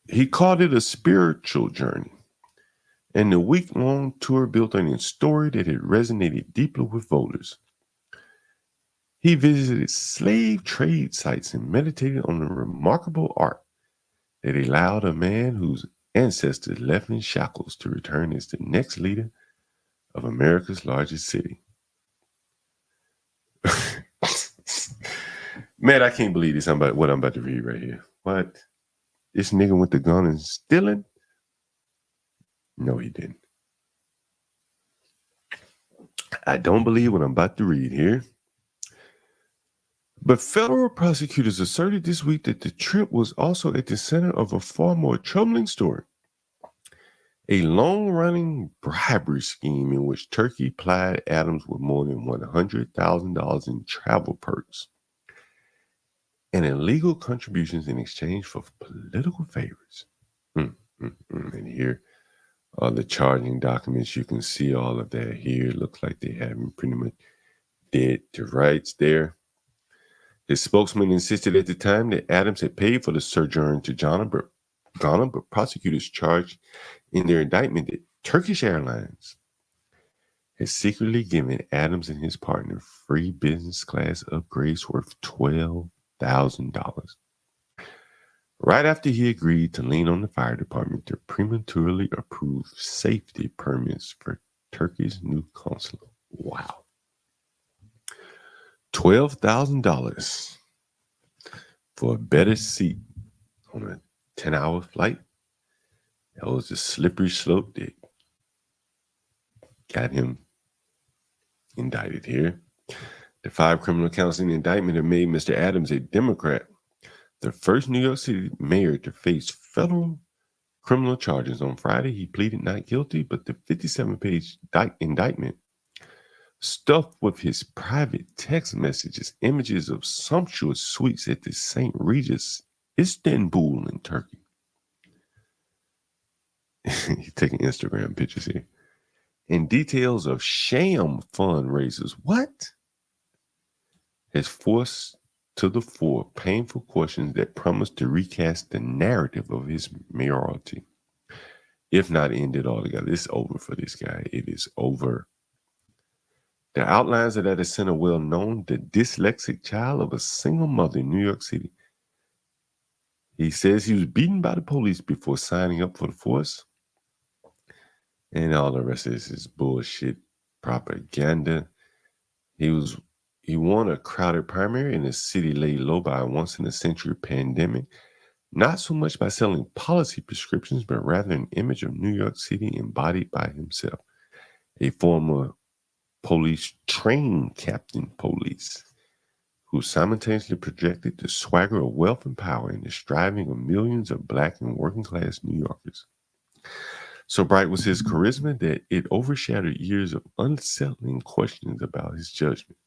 He called it a spiritual journey. and the week-long tour built on a story that had resonated deeply with voters. He visited slave trade sites and meditated on the remarkable art that allowed a man whose ancestors left in shackles to return as the next leader of America's largest city. Man, I can't believe this. What I'm about to read right here. What? This nigga went to gun and stealing? No, he didn't. I don't believe what I'm about to read here. But federal prosecutors asserted this week that the trip was also at the center of a far more troubling story. A long-running bribery scheme in which Turkey plied Adams with more than $100,000 in travel perks and illegal contributions in exchange for political favors. And here are the charging documents. You can see all of that here. It looks like they have him pretty much dead to rights there. The spokesman insisted at the time that Adams had paid for the sojourn to Ghana, but prosecutors charged in their indictment that Turkish Airlines had secretly given Adams and his partner free business class upgrades worth $12,000. Right after he agreed to lean on the fire department to prematurely approve safety permits for Turkey's new consulate. Wow. $12,000 for a better seat on a 10-hour flight. That was a slippery slope that got him indicted here. The 5 criminal counts in the indictment have made Mr. Adams a Democrat, the first New York City mayor to face federal criminal charges. On Friday, he pleaded not guilty, but the 57-page indictment, stuffed with his private text messages, images of sumptuous suites at the St. Regis, Istanbul in Turkey. He's taking Instagram pictures here. And details of sham fundraisers. What? Has forced to the fore painful questions that promise to recast the narrative of his mayoralty. If not end it altogether. It's over for this guy. It is over. The outlines are that a center well known, the dyslexic child of a single mother in New York City. He says he was beaten by the police before signing up for the force. And all the rest of this is bullshit propaganda. He won a crowded primary in a city laid low by a once-in-a-century pandemic, not so much by selling policy prescriptions, but rather an image of New York City embodied by himself, a former police train captain police who simultaneously projected the swagger of wealth and power in the striving of millions of Black and working-class New Yorkers. So bright was his charisma that it overshadowed years of unsettling questions about his judgment.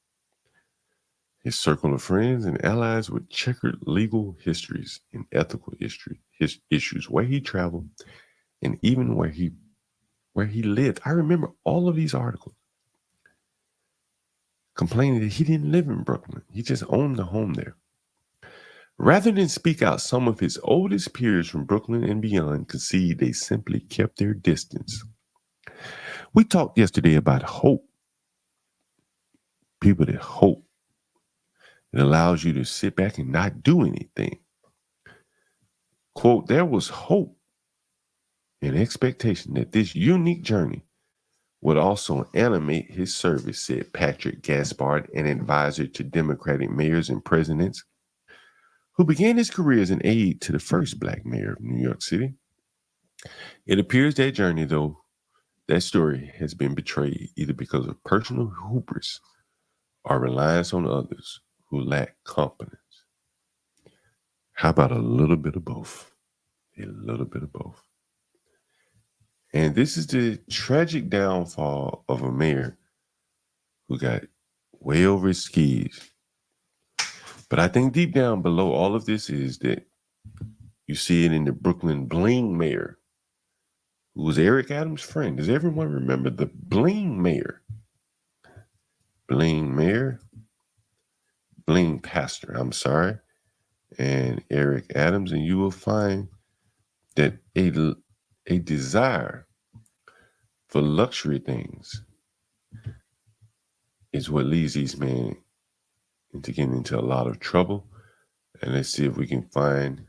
His circle of friends and allies with checkered legal histories and ethical issues, where he traveled, and even where he lived. I remember all of these articles complaining that he didn't live in Brooklyn. He just owned the home there. Rather than speak out, some of his oldest peers from Brooklyn and beyond concede they simply kept their distance. We talked yesterday about hope. People that hope. It allows you to sit back and not do anything. Quote, there was hope and expectation that this unique journey would also animate his service, said Patrick Gaspard, an advisor to Democratic mayors and presidents, who began his career as an aide to the first Black mayor of New York City. It appears that journey, though, that story has been betrayed either because of personal hubris or reliance on others who lack confidence. How about a little bit of both? A little bit of both. And this is the tragic downfall of a mayor who got way over his skis. But I think deep down below all of this is that you see it in the Brooklyn Bling mayor, who was Eric Adams' friend. Does everyone remember the Bling mayor? Bling mayor? Bling pastor, I'm sorry. And Eric Adams, and you will find that a desire for luxury things is what leads these men into getting into a lot of trouble. And let's see if we can find.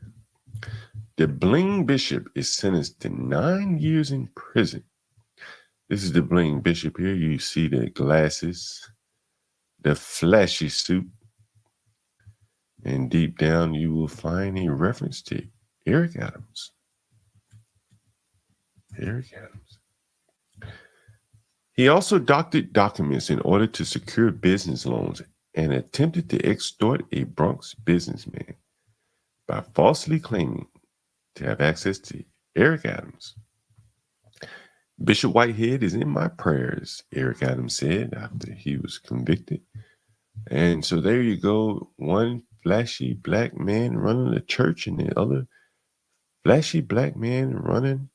The Bling Bishop is sentenced to 9 years in prison. This is the Bling Bishop here. You see the glasses, the flashy suit, and deep down you will find a reference to Eric Adams. Eric Adams. He also doctored documents in order to secure business loans and attempted to extort a Bronx businessman by falsely claiming to have access to Eric Adams. Bishop Whitehead is in my prayers, Eric Adams said after he was convicted. And so there you go, one flashy black man running a church and the other flashy black man running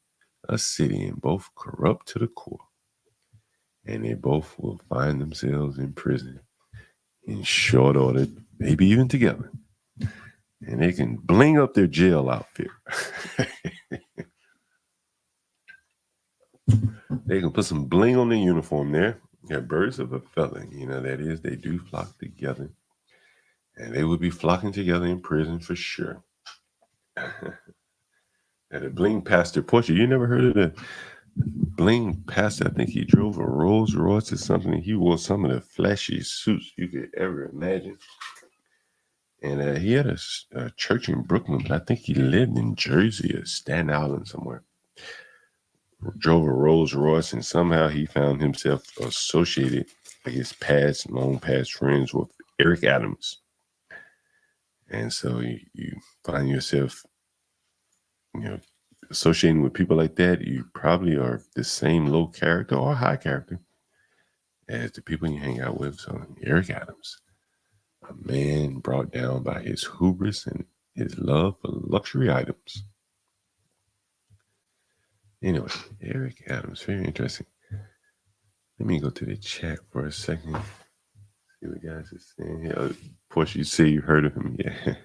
a city, and both corrupt to the core. And they both will find themselves in prison in short order, maybe even together. And they can bling up their jail outfit. They can put some bling on their uniform there. Yeah, birds of a feather. That is, they do flock together. And they would be flocking together in prison for sure. And the bling pastor Portia, you never heard of the bling pastor? I think he drove a Rolls Royce or something. He wore some of the flashiest suits you could ever imagine. And he had a church in Brooklyn, but I think he lived in Jersey or Staten Island somewhere. Drove a Rolls Royce, and somehow he found himself associated, I guess, long past friends with Eric Adams. And so you find yourself, associating with people like that. You probably are the same low character or high character as the people you hang out with. So Eric Adams, a man brought down by his hubris and his love for luxury items. Anyway, Eric Adams, very interesting. Let me go to the chat for a second. See what guys are saying here. Portia, you say you heard of him. Yeah.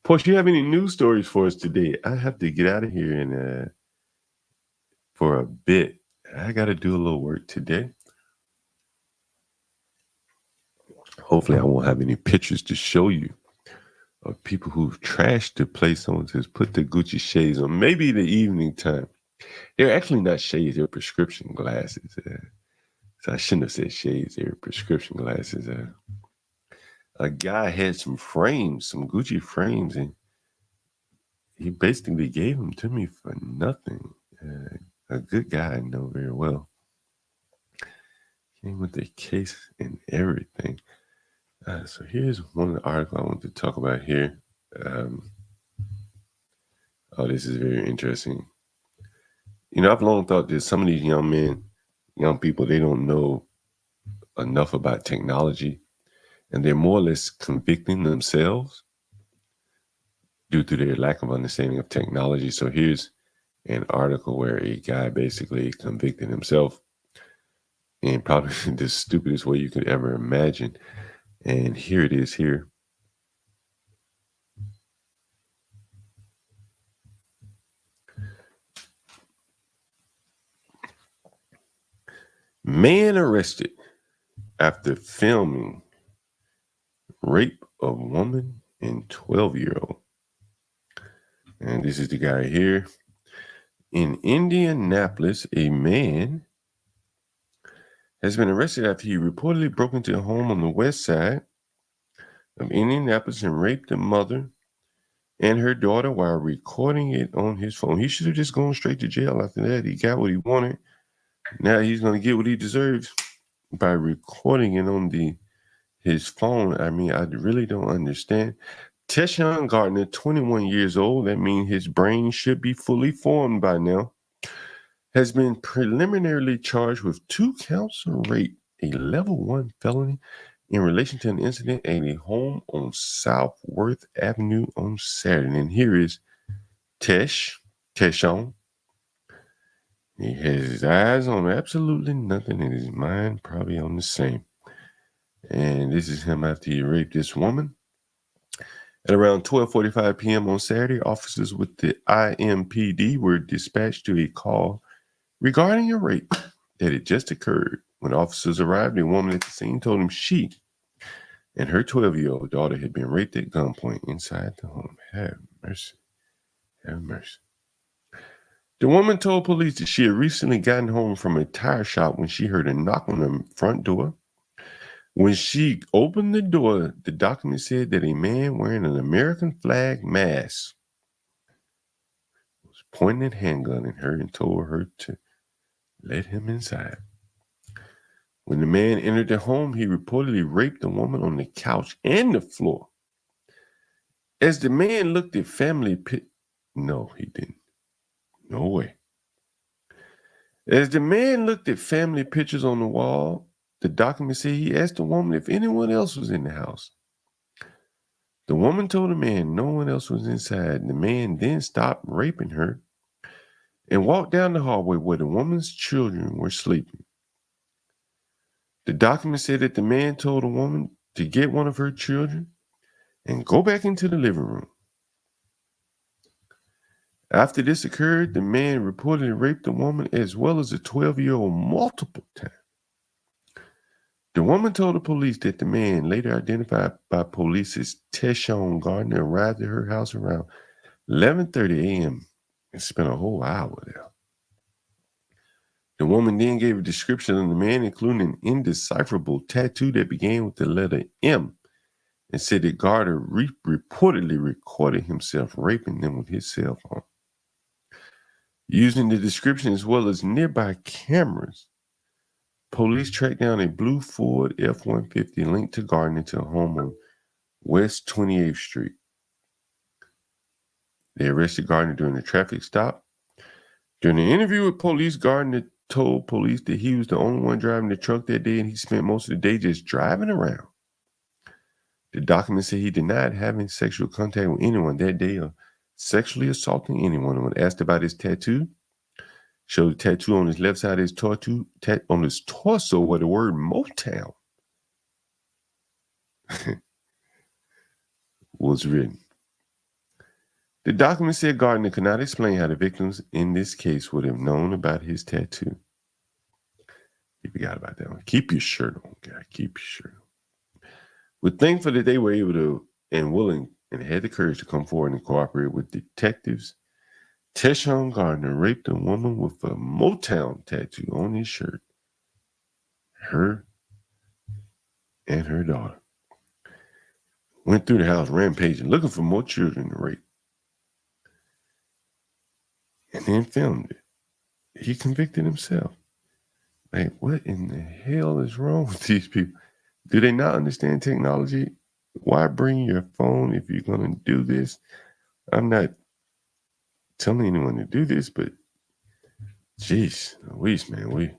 Portia, you have any news stories for us today? I have to get out of here and for a bit. I got to do a little work today. Hopefully I won't have any pictures to show you of people who've trashed the place. Someone says, put the Gucci shades on. Maybe the evening time. They're actually not shades. They're prescription glasses. So I shouldn't have said shades. They're prescription glasses. A guy had some frames, some Gucci frames, and he basically gave them to me for nothing. A good guy I know very well. Came with the case and everything. So here's one article I want to talk about here. This is very interesting. I've long thought that some of these young people, they don't know enough about technology, and they're more or less convicting themselves due to their lack of understanding of technology. So here's an article where a guy basically convicted himself in probably the stupidest way you could ever imagine. And here it is here. Man arrested after filming rape of woman and 12-year-old. And this is the guy here. In Indianapolis, a man has been arrested after he reportedly broke into a home on the west side of Indianapolis and raped the mother and her daughter while recording it on his phone. He should have just gone straight to jail after that. He got what he wanted. Now he's going to get what he deserves by recording it on his phone. I mean, I really don't understand. Teshawn Gardner, 21 years old, that means his brain should be fully formed by now, has been preliminarily charged with 2 counts of rape, a level 1 felony, in relation to an incident at a home on Southworth Avenue on Saturday. And here is Teshawn. He has his eyes on absolutely nothing and his mind probably on the same. And this is him after he raped this woman. At around 12:45 p.m. on Saturday, officers with the IMPD were dispatched to a call regarding a rape that had just occurred. When officers arrived, a woman at the scene told him she and her 12-year-old daughter had been raped at gunpoint inside the home. Have mercy. Have mercy. The woman told police that she had recently gotten home from a tire shop when she heard a knock on the front door. When she opened the door, the document said that a man wearing an American flag mask was pointing a handgun at her and told her to let him inside. When the man entered the home, he reportedly raped the woman on the couch and the floor. As the man looked at no, he didn't. No way. As the man looked at family pictures on the wall, the document said he asked the woman if anyone else was in the house. The woman told the man no one else was inside. The man then stopped raping her and walked down the hallway where the woman's children were sleeping. The document said that the man told the woman to get one of her children and go back into the living room. After this occurred, the man reportedly raped the woman as well as a 12-year-old multiple times. The woman told the police that the man, later identified by police as Teshon Gardner, arrived at her house around 11:30 a.m. and spent a whole hour there. The woman then gave a description of the man, including an indecipherable tattoo that began with the letter M, and said that Gardner reportedly recorded himself raping them with his cell phone. Using the description as well as nearby cameras, police tracked down a blue Ford F-150 linked to Gardner to a home on West 28th Street. They arrested Gardner during a traffic stop. During an interview with police, Gardner told police that he was the only one driving the truck that day and he spent most of the day just driving around. The document said he denied having sexual contact with anyone that day or sexually assaulting anyone. When asked about his tattoo, showed a tattoo on his left side of his on his torso where the word Motown was written. The document said Gardner could not explain how the victims in this case would have known about his tattoo. You forgot about that one. Keep your shirt on, guy. Keep your shirt on. We're thankful that they were able to and willing and had the courage to come forward and cooperate with detectives. Teshon Gardner raped a woman with a Motown tattoo on his shirt. Her and her daughter. Went through the house rampaging, looking for more children to rape. And then filmed it. He convicted himself. Like, what in the hell is wrong with these people? Do they not understand technology? Why bring your phone if you're going to do this? I'm not telling anyone to do this, but geez, Luis, man,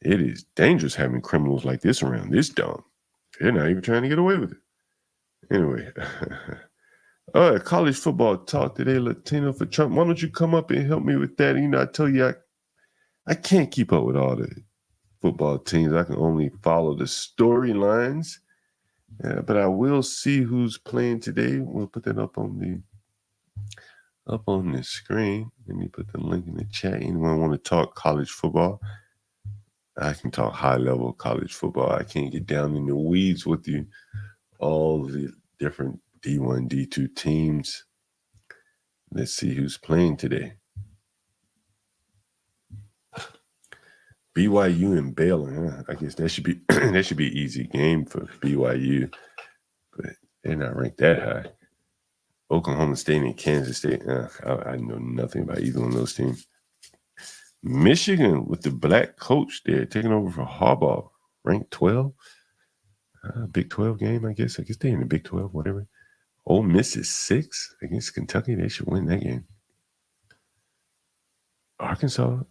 it is dangerous having criminals like this around this dumb. They're not even trying to get away with it. Anyway, college football talk today, Latino for Trump. Why don't you come up and help me with that? You know, I tell you, I can't keep up with all the football teams. I can only follow the storylines, but I will see who's playing today. We'll put that up on the screen. Let me put the link in the chat. Anyone want to talk college football? I can talk high level college football. I can't get down in the weeds with you. All the different D1, D2 teams. Let's see who's playing today. BYU and Baylor. I guess that should be an easy game for BYU, but they're not ranked that high. Oklahoma State and Kansas State. I know nothing about either one of those teams. Michigan with the black coach there taking over for Harbaugh, ranked 12. Big 12 game, I guess. I guess they're in the Big 12, whatever. Ole Miss is 6 against Kentucky. They should win that game. Arkansas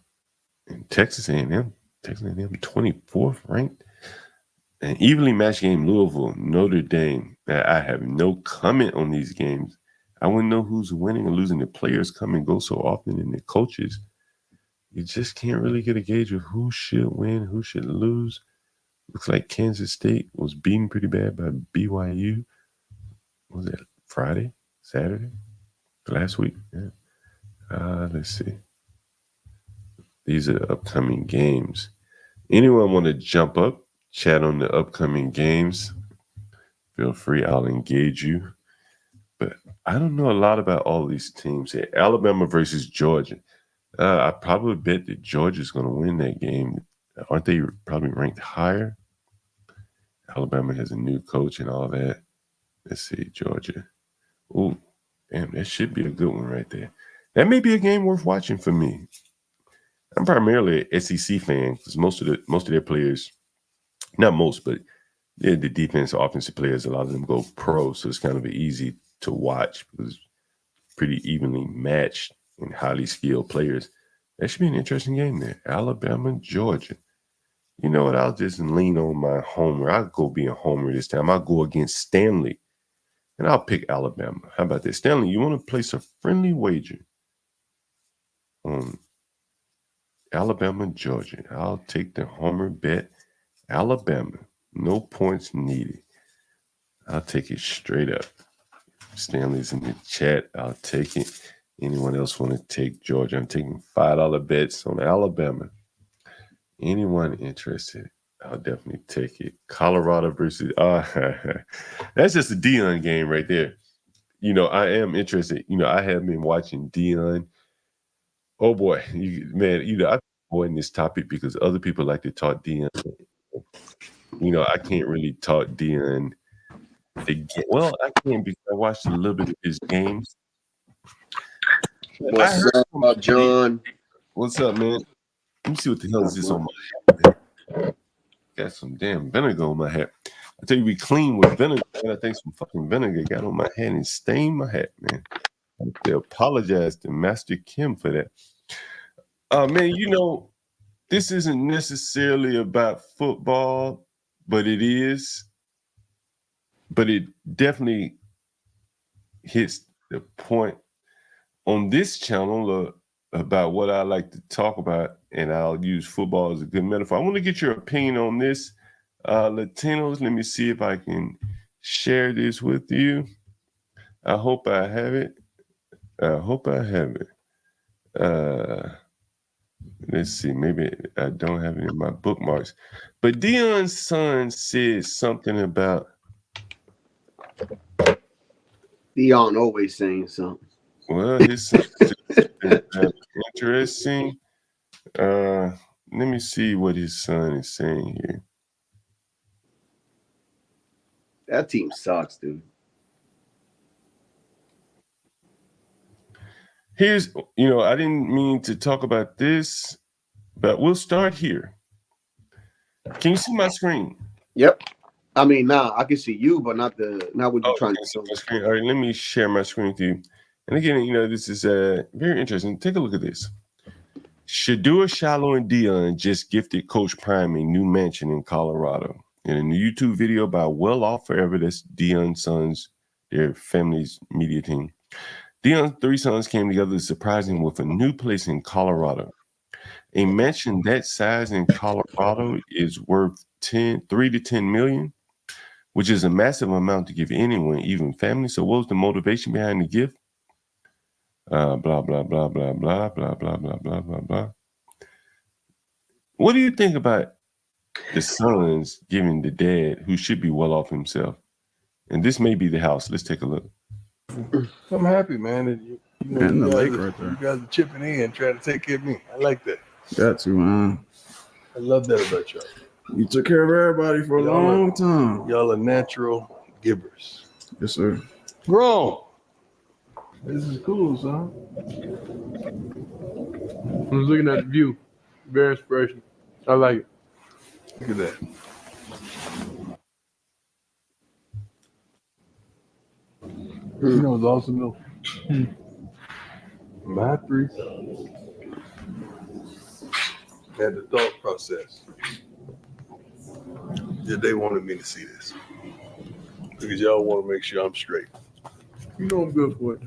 and Texas A&M. Texas A&M 24th ranked. An evenly matched game, Louisville, Notre Dame. I have no comment on these games. I wouldn't know who's winning or losing. The players come and go so often, and the coaches, you just can't really get a gauge of who should win, who should lose. Looks like Kansas State was beaten pretty bad by BYU. Was it Friday? Saturday? Last week? Yeah. Let's see. These are upcoming games. Anyone want to jump up, chat on the upcoming games? Feel free. I'll engage you. But I don't know a lot about all these teams here. Alabama versus Georgia. I probably bet that Georgia's going to win that game. Aren't they probably ranked higher? Alabama has a new coach and all that. Let's see, Georgia. Ooh, damn, that should be a good one right there. That may be a game worth watching for me. I'm primarily an SEC fan because most of their players, not most, but the defense, offensive players, a lot of them go pro, so it's kind of easy to watch because it's pretty evenly matched and highly skilled players. That should be an interesting game there. Alabama, Georgia. You know what? I'll just lean on my homer. I'll go be a homer this time. I'll go against Stanley, and I'll pick Alabama. How about this? Stanley, you want to place a friendly wager on Alabama, Georgia? I'll take the homer bet. Alabama, no points needed. I'll take it straight up. Stanley's in the chat. I'll take it. Anyone else want to take Georgia? I'm taking $5 bets on Alabama. Anyone interested? I'll definitely take it. Colorado versus that's just a Deion game right there. You know, I am interested. You know, I have been watching Deion. Oh boy, I'm avoiding this topic because other people like to talk Deion. You know, I can't really talk Deion again. Well, I can because I watched a little bit of his games. What's up, John? What's up, man? Let me see what the hell is this on my hat. Got some damn vinegar on my hat. I tell you, we clean with vinegar. And I think some fucking vinegar got on my hat and stained my hat, man. I have to apologize to Master Kim for that. Man, you know, this isn't necessarily about football, but it is. But it definitely hits the point on this channel about what I like to talk about, and I'll use football as a good metaphor. I want to get your opinion on this. Latinos, let me see if I can share this with you. I hope I have it. Let's see. Maybe I don't have it in my bookmarks. But Deion's son said something about Deion always saying something. Well, his son interesting. Let me see what his son is saying here. That team sucks, dude. Here's, I didn't mean to talk about this, but we'll start here. Can you see my screen? Yep. I mean, I can see you, but not what you're trying to see my screen. All right, let me share my screen with you. And again, this is very interesting. Take a look at this. Shedeur, Shallow, and Deion just gifted Coach Prime a new mansion in Colorado. In a new YouTube video by Well Off Forever, that's Deion's sons, their family's media team. Deion's 3 sons came together to surprise him with a new place in Colorado. A mansion that size in Colorado is worth $3 to $10 million, which is a massive amount to give anyone, even family. So what was the motivation behind the gift? Blah, blah, blah, blah, blah, blah, blah, blah, blah, blah, blah. What do you think about the sons giving the dad, who should be well off himself? And this may be the house. Let's take a look. I'm happy, man. That you guys are chipping in, trying to take care of me. I like that. Got to, man. I love that about y'all. You took care of everybody for a long time. Y'all are natural givers. Yes, sir. Grown. This is cool, son. I was looking at the view. Very inspirational. I like it. Look at that. You know, it's awesome though. My 3 sons had the thought process that they wanted me to see this because y'all want to make sure I'm straight. You know I'm good for it.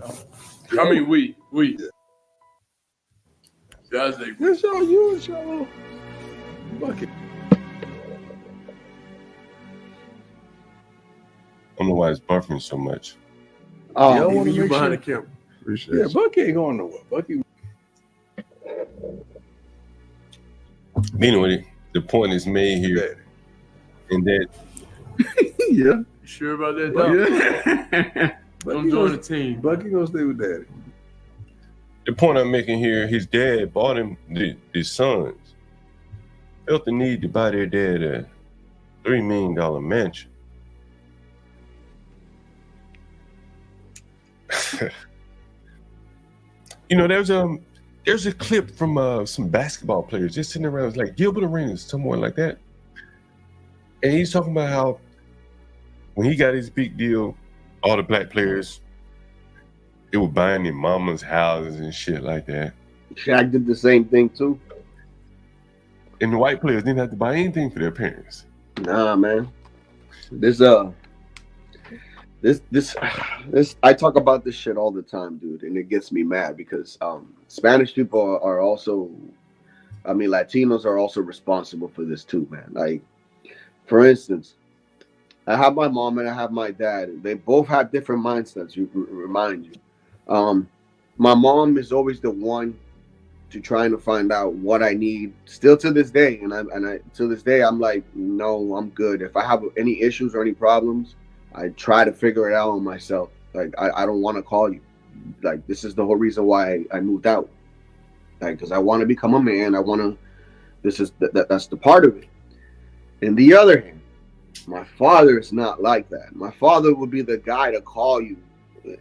I mean, we. Guys, that's all you and y'all. Fuck it. I don't know why it's buffering so much. Y'all want to you behind the camera. Appreciate Bucky ain't going nowhere. Bucky. Anyway, the point is made here, and that Yeah. Sure about that, But dog? yeah. Don't join the team. Bucky gonna stay with daddy. the point I'm making here, his dad bought him his sons. Felt the need to buy their dad a $3 million mansion. You know, there's a clip from some basketball players just sitting around, like Gilbert Arenas, someone like that. And he's talking about how when he got his big deal, all the black players, they were buying their mama's houses and shit like that. Shaq did the same thing too. And the white players didn't have to buy anything for their parents. Nah, man. This I talk about this shit all the time, dude, and it gets me mad because Spanish people are also, I mean, Latinos are also responsible for this too, man. Like, for instance, I have my mom and I have my dad. They both have different mindsets. Remind you, my mom is always the one to trying to find out what I need. Still to this day, and I to this day, I'm like, no, I'm good. If I have any issues or any problems, I try to figure it out on myself. Like, I don't want to call you. Like, this is the whole reason why I moved out. Like, because I want to become a man. I want to. That's the part of it. In the other hand, my father is not like that. My father would be the guy to call you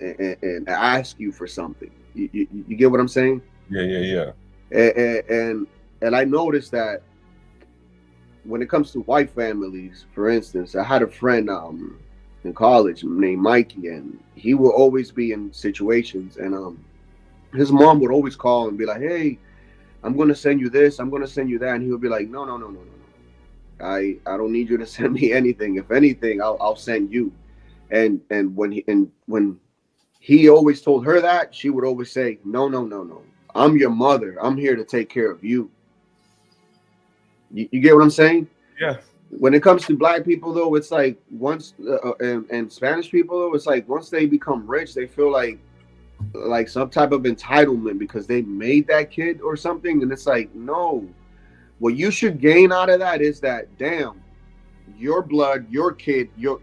and ask you for something. You get what I'm saying? Yeah. And I noticed that when it comes to white families, for instance, I had a friend in college named Mikey, and he would always be in situations, and his mom would always call and be like, "Hey, I'm going to send you this, I'm going to send you that," and he would be like, No. I don't need you to send me anything. If anything, I'll send you. And when he always told her that, she would always say, No. I'm your mother. I'm here to take care of you. You get what I'm saying? Yeah. When it comes to black people, though, it's like once and Spanish people, though, it's like once they become rich, they feel like some type of entitlement because they made that kid or something, and it's like, no. What you should gain out of that is that, damn, your blood, your kid, your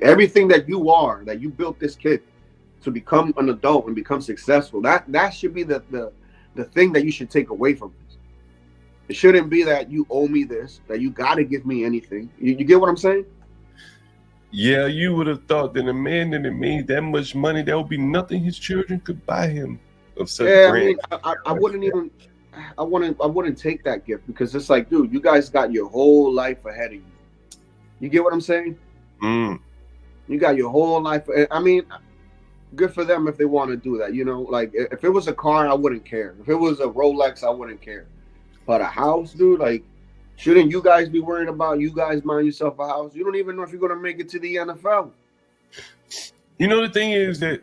everything that you are, that you built this kid to become an adult and become successful. That should be the thing that you should take away from this. It shouldn't be that you owe me this, that you got to give me anything. You get what I'm saying? Yeah, you would have thought that a man that made that much money, there would be nothing his children could buy him of such brand. I wouldn't even. I wouldn't take that gift because it's like, dude, you guys got your whole life ahead of you. You get what I'm saying? You got your whole life. I mean, good for them if they want to do that. You know, like if it was a car, I wouldn't care. If it was a Rolex, I wouldn't care. But a house, dude, like, shouldn't you guys be worried about you guys buying yourself a house? You don't even know if you're going to make it to the NFL. You know, the thing is that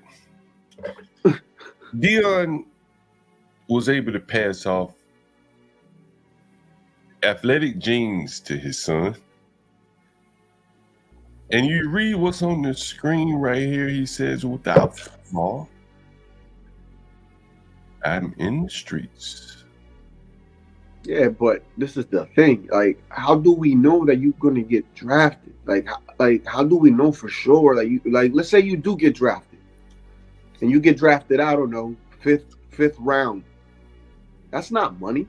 Dion was able to pass off athletic genes to his son. And you read what's on the screen right here. He says, without football, I'm in the streets. Yeah, but this is the thing. Like, how do we know that you're going to get drafted? Like, how do we know for sure that you, like, let's say you do get drafted and you get drafted, I don't know, fifth round. That's not money.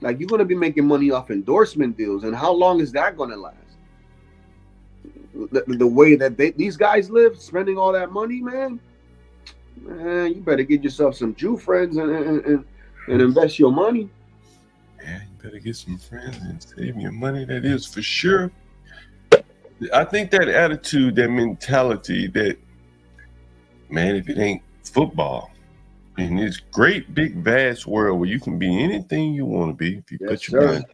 Like, you're going to be making money off endorsement deals. And how long is that going to last? The way that these guys live, spending all that money, man, you better get yourself some Jew friends and invest your money. Yeah, you better get some friends and save your money. That is for sure. I think that attitude, that mentality that, man, if it ain't football, in this great, big, vast world where you can be anything you want to be if you put your mind.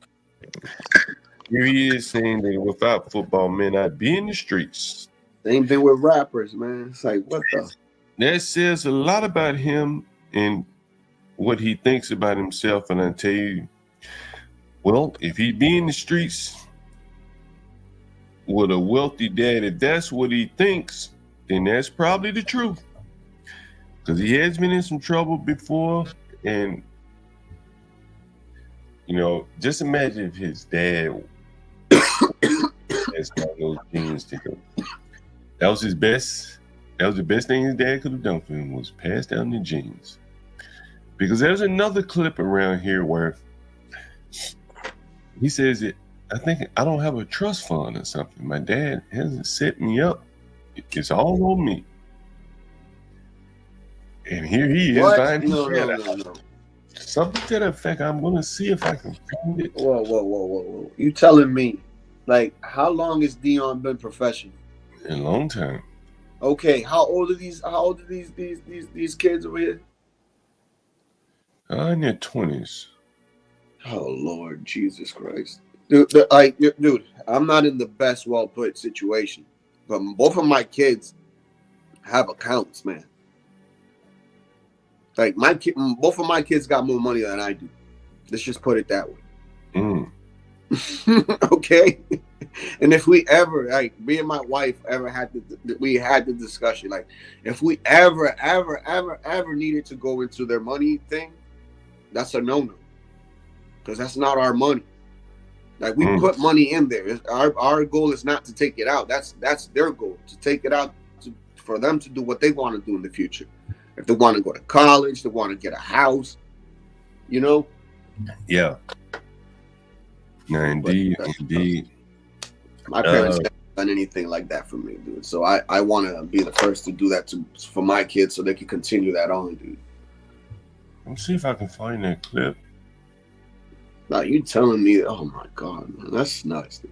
Here he is saying that without football, man, I'd be in the streets. Same thing with rappers, man. It's like, what the? That says a lot about him and what he thinks about himself. And I tell you, well, if he be in the streets with a wealthy dad, if that's what he thinks, then that's probably the truth. Because he has been in some trouble before, and You know, just imagine if his dad has got those genes to go. That was his best. That was the best thing his dad could have done for him, was pass down the genes. Because there's another clip around here where he says it. I think I don't have a trust fund or something. My dad hasn't set me up. It's all on me. And here he is What? buying No. something to that effect. I'm gonna see if I can find it. Whoa. You telling me, like, how long has Dion been professional? A long time. Okay, how old are these kids over here? In their 20s. Oh Lord Jesus Christ. Dude, I'm not in the best well put situation. But both of my kids have accounts, man. Like both of my kids got more money than I do. Let's just put it that way. Okay. And if we ever, like, me and my wife ever had the discussion, like, if we ever needed to go into their money thing, that's a no-no, because that's not our money. Like, we put money in there. Our goal is not to take it out. That's their goal, to take it out for them to do what they want to do in the future. If they want to go to college, they want to get a house, you know? Yeah. No, indeed. My parents haven't done anything like that for me, dude. So I want to be the first to do that for my kids so they can continue that on, dude. Let me see if I can find that clip. Now, you telling me, oh my God, man, that's nuts, dude.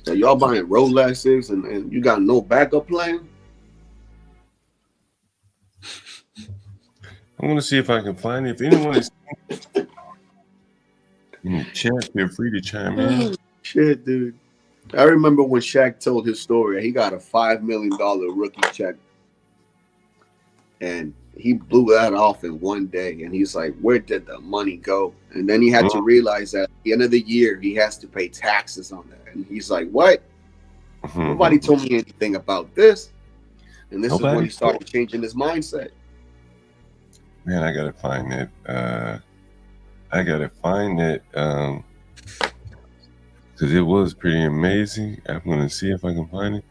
So y'all buying Rolexes and you got no backup plan? I'm going to see if I can find it. If anyone is in the chat, feel free to chime in. Shit, dude. I remember when Shaq told his story. He got a $5 million rookie check. And he blew that off in one day. And he's like, where did the money go? And then he had to realize that at the end of the year, he has to pay taxes on that. And he's like, what? Nobody told me anything about this. And this is when he started changing his mindset. Man, I gotta find that. Because it was pretty amazing. I'm gonna see if I can find it.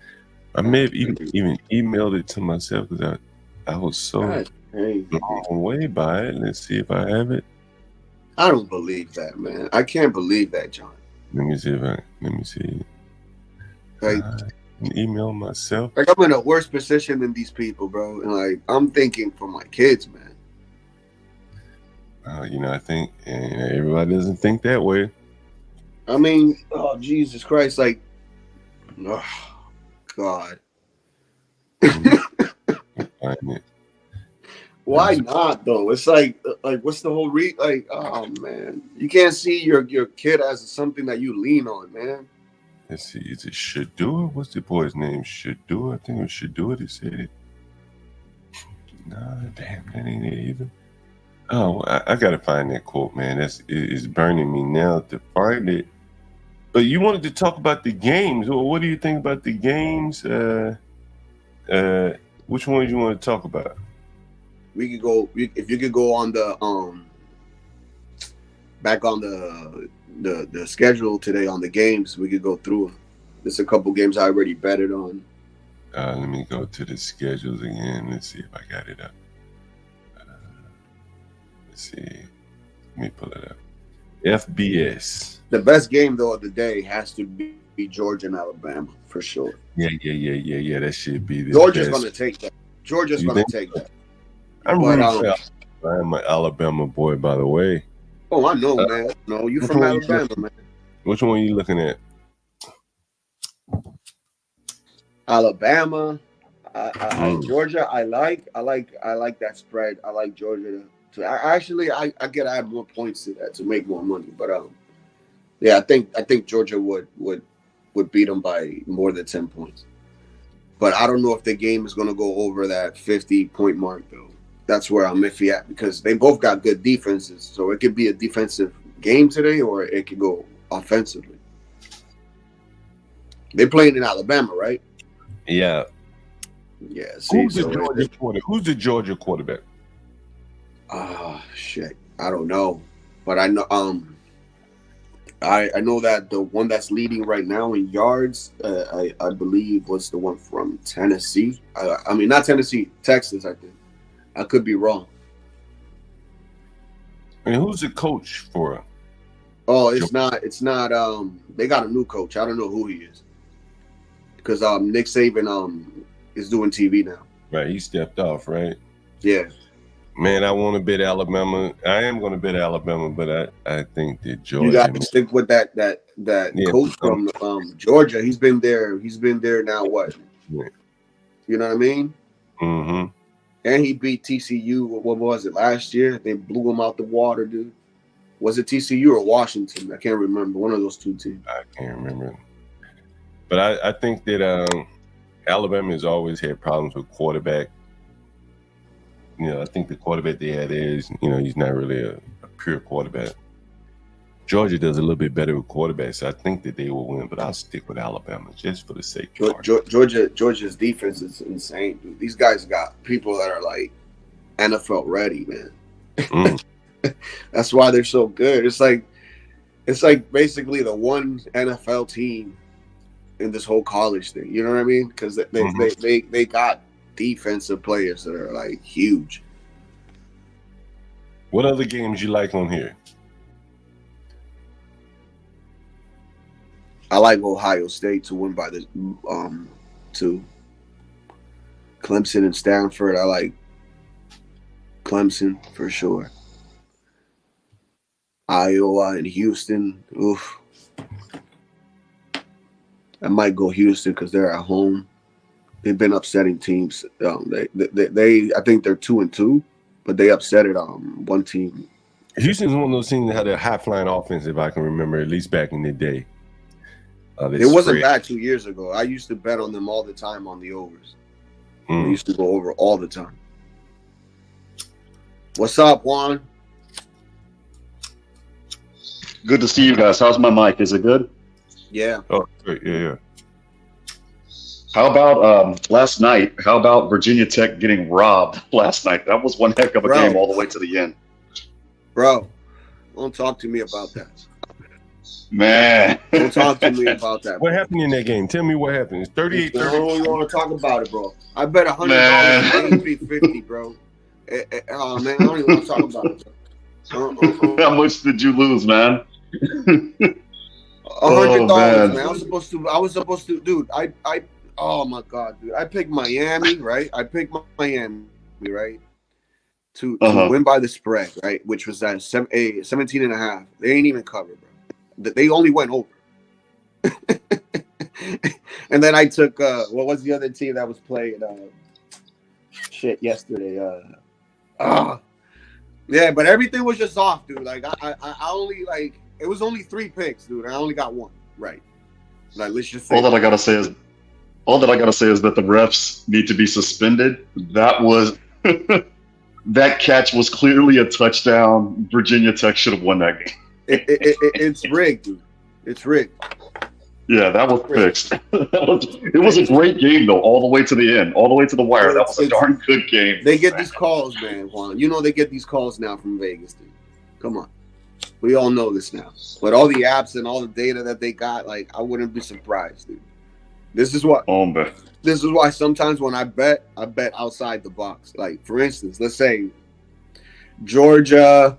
I may have even emailed it to myself because I was so blown away by it. Let's see if I have it. I don't believe that, man. I can't believe that, John. Let me see. Like, email myself. Like, I'm in a worse position than these people, bro. And like, I'm thinking for my kids, man. I think everybody doesn't think that way. I mean, oh, Jesus Christ. Like, oh, God. Why not, though? It's like what's the whole like, oh, man. You can't see your kid as something that you lean on, man. Let's see. Is it Should Do It? What's the boy's name? Should Do It? I think it was Should Do It. He said it. Nah, damn, that ain't it either. Oh, I gotta find that quote, man. It's burning me now to find it. But you wanted to talk about the games. Well, what do you think about the games? Which ones you want to talk about? We could go if you could go on the back on the schedule today on the games. We could go through them. There's a couple games I already betted on. Let me go to the schedules again. Let's see if I got it up. Let's see. Let me pull it up. FBS. The best game though of the day has to be Georgia and Alabama for sure. Yeah. That should be the Georgia's best. gonna take that. Georgia's gonna take that. I'm a Alabama boy, by the way. Oh, I know, man. No, you from Alabama, man. Which one are you looking at? Alabama, Georgia. I like that spread. I like Georgia to actually. I get add more points to that to make more money. But yeah, I think Georgia would beat them by more than 10 points. But I don't know if the game is going to go over that 50-point mark though. That's where I'm iffy at because they both got good defenses. So it could be a defensive game today, or it could go offensively. They're playing in Alabama, right? Yeah. Yeah. See, Who's the Georgia quarterback? Shit. I don't know. But I know I know that the one that's leading right now in yards, I believe was the one from Tennessee. I mean, not Tennessee, Texas, I think. I could be wrong. And who's the coach for? Oh, it's not. They got a new coach. I don't know who he is. Because Nick Saban is doing TV now. Right, he stepped off, right? Yeah. Man, I want to bet Alabama. I am going to bet Alabama, but I think that Georgia. You got to stick with that coach from Georgia. He's been there. He's been there now. What? Yeah. You know what I mean? Mm-hmm. And he beat TCU. What was it last year? They blew him out the water, dude. Was it TCU or Washington? I can't remember. One of those two teams. I can't remember. But I think that Alabama has always had problems with quarterback. You know, I think the quarterback they had is, he's not really a pure quarterback. Georgia does a little bit better with quarterbacks, so I think that they will win, but I'll stick with Alabama just for the sake of Georgia's defense is insane, dude. These guys got people that are like NFL ready, man. That's why they're so good. It's like basically the one NFL team in this whole college thing. You know what I mean? Because they got defensive players that are like huge. What other games you like on here? I like Ohio State to win by the 2. Clemson and Stanford. I like Clemson for sure. Iowa and Houston. Oof. I might go Houston because they're at home. They've been upsetting teams. They I think they're 2-2, but they upsetted one team. Houston's one of those teams that had a high flying offense, if I can remember, at least back in the day. It wasn't bad 2 years ago. I used to bet on them all the time on the overs. I used to go over all the time. What's up, Juan? Good to see you guys. How's my mic? Is it good? Yeah. Oh, great. Yeah. How about last night? How about Virginia Tech getting robbed last night? That was one heck of a game all the way to the end. Bro, don't talk to me about that. Man. Don't talk to me about that. What happened in that game? Tell me what happened. It's 38-30. I don't want to talk about it, bro. I bet $100 $83.50, bro. Oh, man, I don't even want to talk about it, bro. How much did you lose, man? $100, man. I was supposed to, dude. Oh my God, dude. I picked Miami, right? To win by the spread, right? Which was at 17.5. They ain't even covered, bro. They only went over. And then I took what was the other team that was playing yesterday? Yeah, but everything was just off, dude. Like I only it was only 3 picks, dude. I only got 1 right. Like let's just say all that I gotta say is that the refs need to be suspended. That was that catch was clearly a touchdown. Virginia Tech should have won that game. It's rigged, dude. It's rigged. Yeah, that was fixed. It was a great game though, all the way to the end, all the way to the wire. That was a darn good game. They get these calls, man, Juan. You know they get these calls now from Vegas, dude. Come on. We all know this now. But all the apps and all the data that they got, like, I wouldn't be surprised, dude. This is why sometimes when I bet outside the box. Like, for instance, let's say Georgia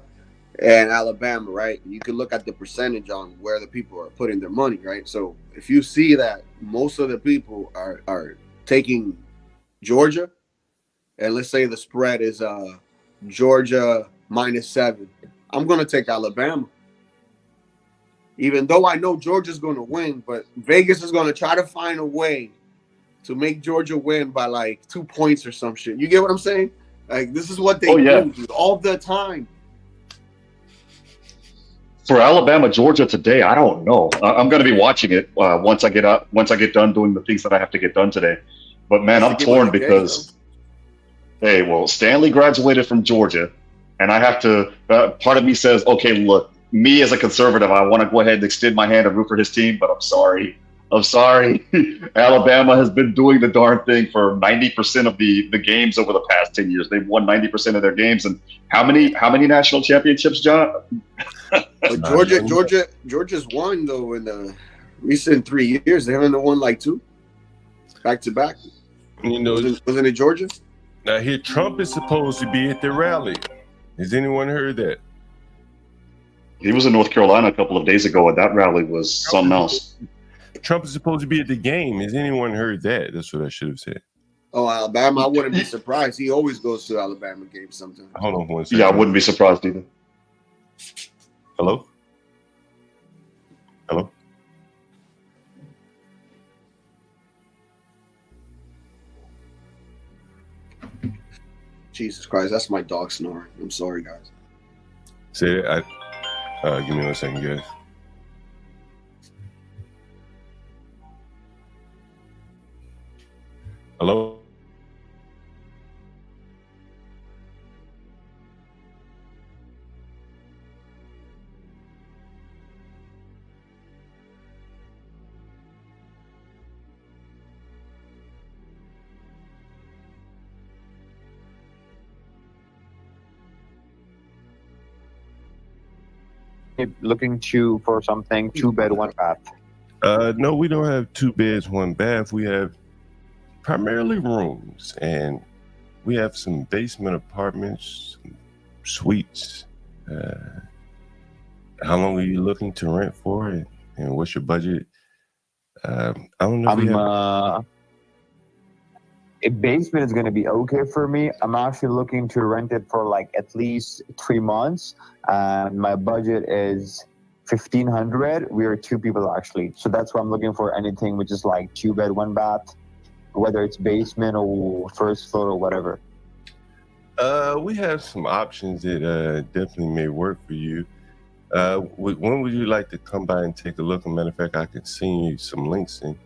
and Alabama, right? You can look at the percentage on where the people are putting their money, right? So if you see that most of the people are taking Georgia, and let's say the spread is Georgia -7, I'm going to take Alabama. Even though I know Georgia's going to win, but Vegas is going to try to find a way to make Georgia win by like 2 points or some shit. You get what I'm saying? Like, this is what they do, dude, all the time. For Alabama, Georgia today, I don't know. I'm going to be watching it once I get done doing the things that I have to get done today. But man, I'm torn because, hey, well, Stanley graduated from Georgia, and I have to. Part of me says, okay, look, me as a conservative, I want to go ahead and extend my hand and root for his team, but I'm sorry. I'm sorry. Alabama has been doing the darn thing for 90% of the games over the past 10 years. They've won 90% of their games. And how many national championships, John? But Georgia's won though in the recent 3 years. They haven't won like 2 back to back. You know, wasn't it Georgia? Now here, Trump is supposed to be at the rally. Has anyone heard that? He was in North Carolina a couple of days ago, and that rally was something else. Trump is supposed to be at the game. Has anyone heard that? That's what I should have said. Oh, Alabama! I wouldn't be surprised. He always goes to Alabama games sometimes. Hold on one second. Yeah, I wouldn't be surprised either. Hello? Hello? Jesus Christ, that's my dog snoring. I'm sorry, guys. Say it. Give me 1 second, guys. Hello? Looking for something 2-bed, 1-bath. No, we don't have 2 beds, 1 bath. We have primarily rooms, and we have some basement apartments, some suites. How long are you looking to rent for, and what's your budget? I don't know. A basement is going to be okay for me. I'm actually looking to rent it for like at least 3 months. My budget is $1,500. We are 2 people actually, so that's why I'm looking for anything which is like 2-bed, 1-bath, whether it's basement or first floor or whatever. We have some options that definitely may work for you. When would you like to come by and take a look? As a matter of fact, I can send you some links and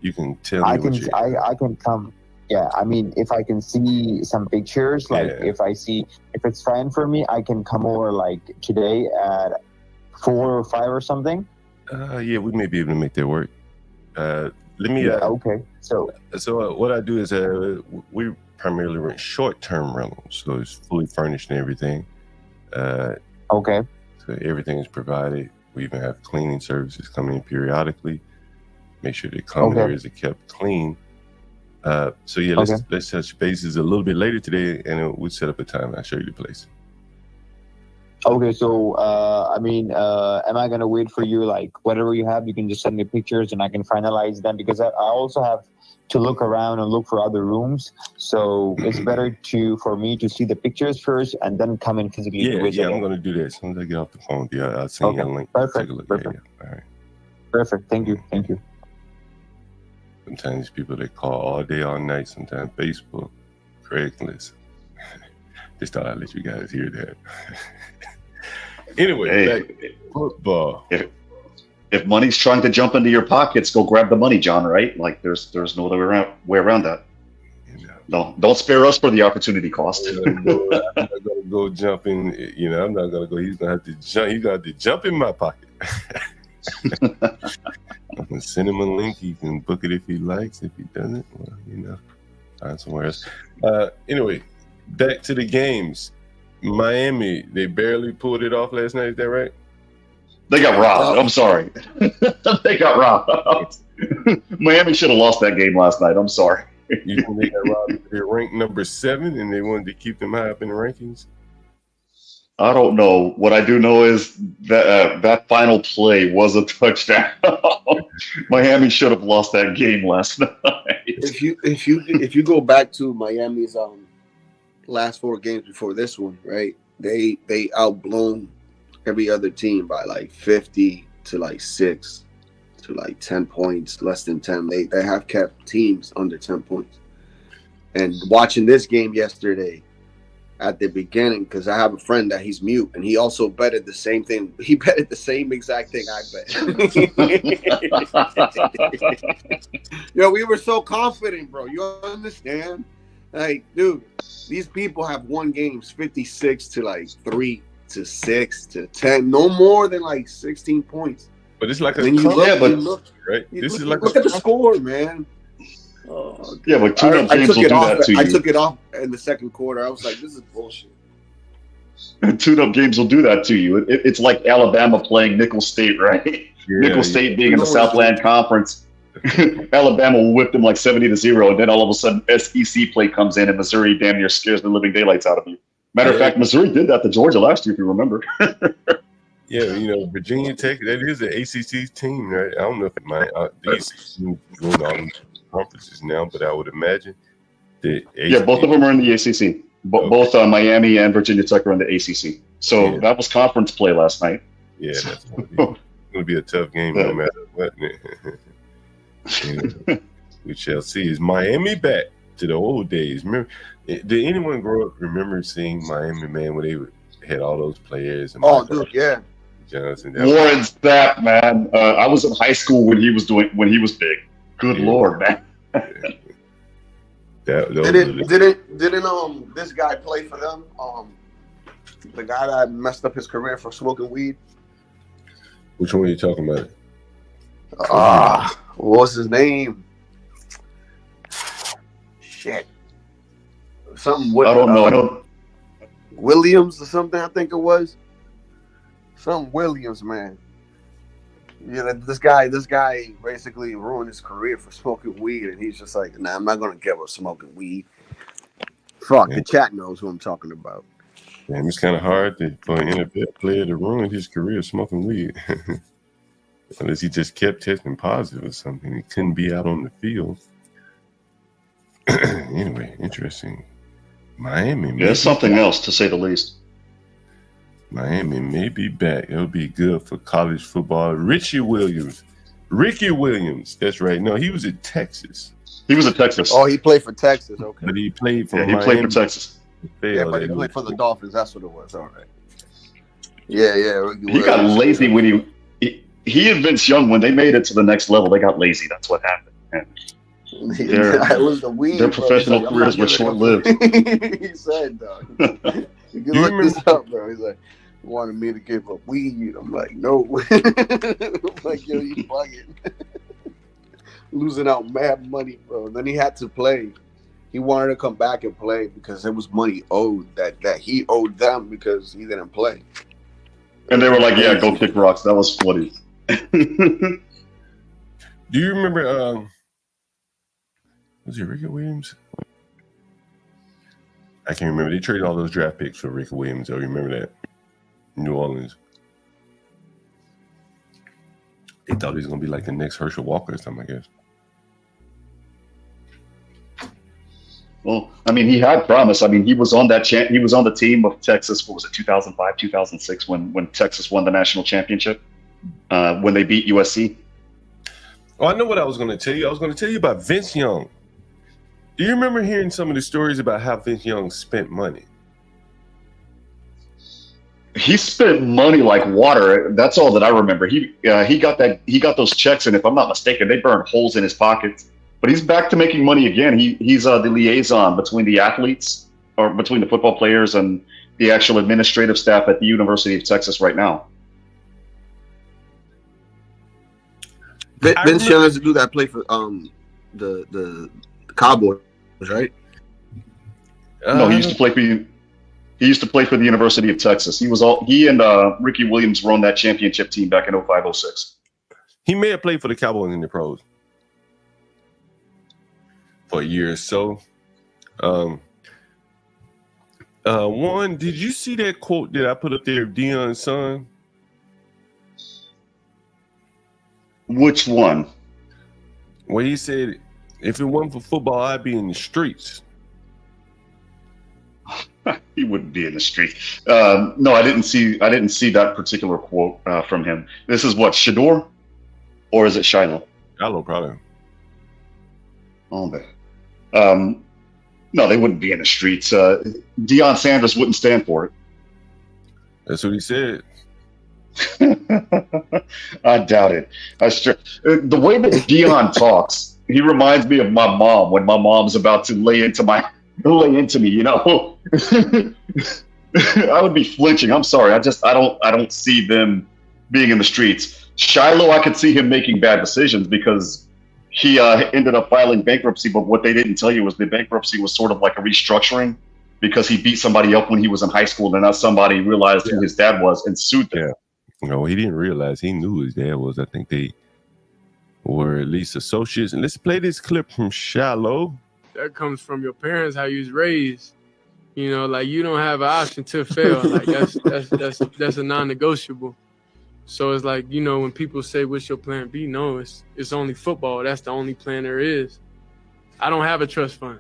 you can tell me. I can come. Yeah, I mean, if I can see some pictures, like if it's fine for me, I can come over like today at 4 or 5 or something. Yeah, we may be able to make that work. Let me. Okay. So what I do is we primarily rent short-term rentals, so it's fully furnished and everything. Okay. So everything is provided. We even have cleaning services come in periodically. Make sure the common areas are kept clean. So yeah, let's touch bases a little bit later today, and we'll set up a time. I'll show you the place. Okay, so I mean, am I gonna wait for you? Like whatever you have, you can just send me pictures, and I can finalize them because I also have to look around and look for other rooms. So it's better for me to see the pictures first and then come in physically. Yeah, I'm gonna do that as soon as I get off the phone. Yeah, I'll send you a link. Perfect. Take a look. Perfect. Yeah. All right. Perfect. Thank you. Sometimes people they call all day, all night. Sometimes Facebook, Craigslist. Just thought I'd let you guys hear that. Anyway, football. If money's trying to jump into your pockets, go grab the money, John. Right? Like there's no other way around that. No, don't spare us for the opportunity cost. I'm not gonna go jump in. I'm not gonna go. He's gonna have to jump. He's gonna have to jump in my pocket. I'm gonna send him a link. He can book it if he likes. If he doesn't, well, find somewhere else. Anyway, back to the games. Miami, they barely pulled it off last night. Is that right? They got robbed. I'm sorry. They got robbed. Miami should have lost that game last night. I'm sorry. You think they got robbed? They're ranked number 7, and they wanted to keep them high up in the rankings. I don't know. What I do know is that that final play was a touchdown. Miami should have lost that game last night. If you go back to Miami's last 4 games before this one, right? They outblown every other team by like 50 to like 6 to like 10 points, less than 10. They have kept teams under 10 points. And watching this game yesterday at the beginning, because I have a friend that he's mute, and he also betted the same thing. He betted the same exact thing I bet. We were so confident, bro. You understand? Like, dude, these people have won games 56 to like 3 to 6 to 10, no more than like 16 points. But it's like a Then you look, comfort, you look, right? you This look, is like look a at the comfort. score, man. Oh, Yeah, but tune-up games will do that to you. I took it off in the second quarter. I was like, this is bullshit. Tune-up games will do that to you. It's like Alabama playing Nickel State, right? Nickel State being in the Southland Conference. Alabama will whip them like 70-0, and then all of a sudden SEC play comes in, and Missouri damn near scares the living daylights out of you. Matter of fact, Missouri did that to Georgia last year, if you remember. Yeah, you know, Virginia Tech, that is the ACC team, right? I don't know if it might, the ACC doing all these conferences now, but I would imagine that Yeah, both of them are in the ACC. Both Miami and Virginia Tech are in the ACC. So that was conference play last night. Yeah, that's going to be a tough game no matter what. We shall see. Is Miami back to the old days? Remember, did anyone grow up remember seeing Miami, man, when they had all those players? And Dude, yeah. Johnson. Warren Sapp, man. I was in high school when he was big. Good Lord, man. Didn't this guy play for them? The guy that messed up his career for smoking weed. Which one are you talking about? What was his name? Shit. Something with I don't know. I don't. Williams or something, I think it was. Some Williams, man. Yeah, this guy basically ruined his career for smoking weed, and he's just like, nah, I'm not gonna give up smoking weed. Fuck, the chat knows who I'm talking about. Man, it's kind of hard for an NFL player to ruin his career smoking weed. Unless he just kept testing positive or something. He couldn't be out on the field. Anyway, interesting. Miami. There's something else, to say the least. Miami may be back. It'll be good for college football. Ricky Williams. That's right. No, he was at Texas. He was at Texas. Oh, he played for Texas. Okay. But he played for Miami. Miami. He played for Texas. Yeah, but he played for the Dolphins. That's what it was. All right. Yeah. He got lazy when he and Vince Young, when they made it to the next level, they got lazy. That's what happened. It was the weed. Their professional careers were short-lived. He said, dog. You can look this up, bro. He's like, wanted me to give up weed. I'm like, no. I'm like, yo, you bugging. Losing out mad money, bro. And then he had to play. He wanted to come back and play because there was money owed that he owed them because he didn't play. And they were like, yeah, go kick rocks. That was funny. Do you remember was it Ricky Williams? I can't remember. They traded all those draft picks for Ricky Williams. I remember that. New Orleans. They thought he was gonna be like the next Herschel Walker or something, I guess. Well, I mean, he had promise. I mean, he was on that he was on the team of Texas. What was it, 2005, 2006, when Texas won the national championship, when they beat USC. Oh, I know what I was going to tell you. I was going to tell you about Vince Young. Do you remember hearing some of the stories about how Vince Young spent money? He spent money like water. That's all that I remember. He got those checks, and if I'm not mistaken, they burned holes in his pockets. But he's back to making money again. He's the liaison between the athletes, or between the football players and the actual administrative staff at the University of Texas right now. Vince Young has to do that play for the Cowboys, right? No, he used to play for the University of Texas. He and Ricky Williams won that championship team back in 05-06. He may have played for the Cowboys in the pros for a year or so. One, did you see that quote that I put up there of Deion's son? Which one? Where he said, if it wasn't for football, I'd be in the streets. He wouldn't be in the street. No, I didn't see that particular quote from him. This is what, Shador? Or is it Shiloh? Shiloh, probably. Oh, man. No, they wouldn't be in the streets. Deion Sanders wouldn't stand for it. That's what he said. I doubt it. The way that Deion talks, he reminds me of my mom when my mom's about to lay into me, you know. I would be flinching. I'm sorry. I don't see them being in the streets. Shiloh, I could see him making bad decisions because he ended up filing bankruptcy. But what they didn't tell you was the bankruptcy was sort of like a restructuring because he beat somebody up when he was in high school, and now somebody realized who his dad was and sued them. Yeah. No, he didn't realize. He knew who his dad was. I think they were at least associates. And let's play this clip from Shiloh. That comes from your parents, how you was raised. You know, like you don't have an option to fail. Like that's a non-negotiable. So it's like, you know, when people say what's your plan B, no, it's only football. That's the only plan there is. I don't have a trust fund.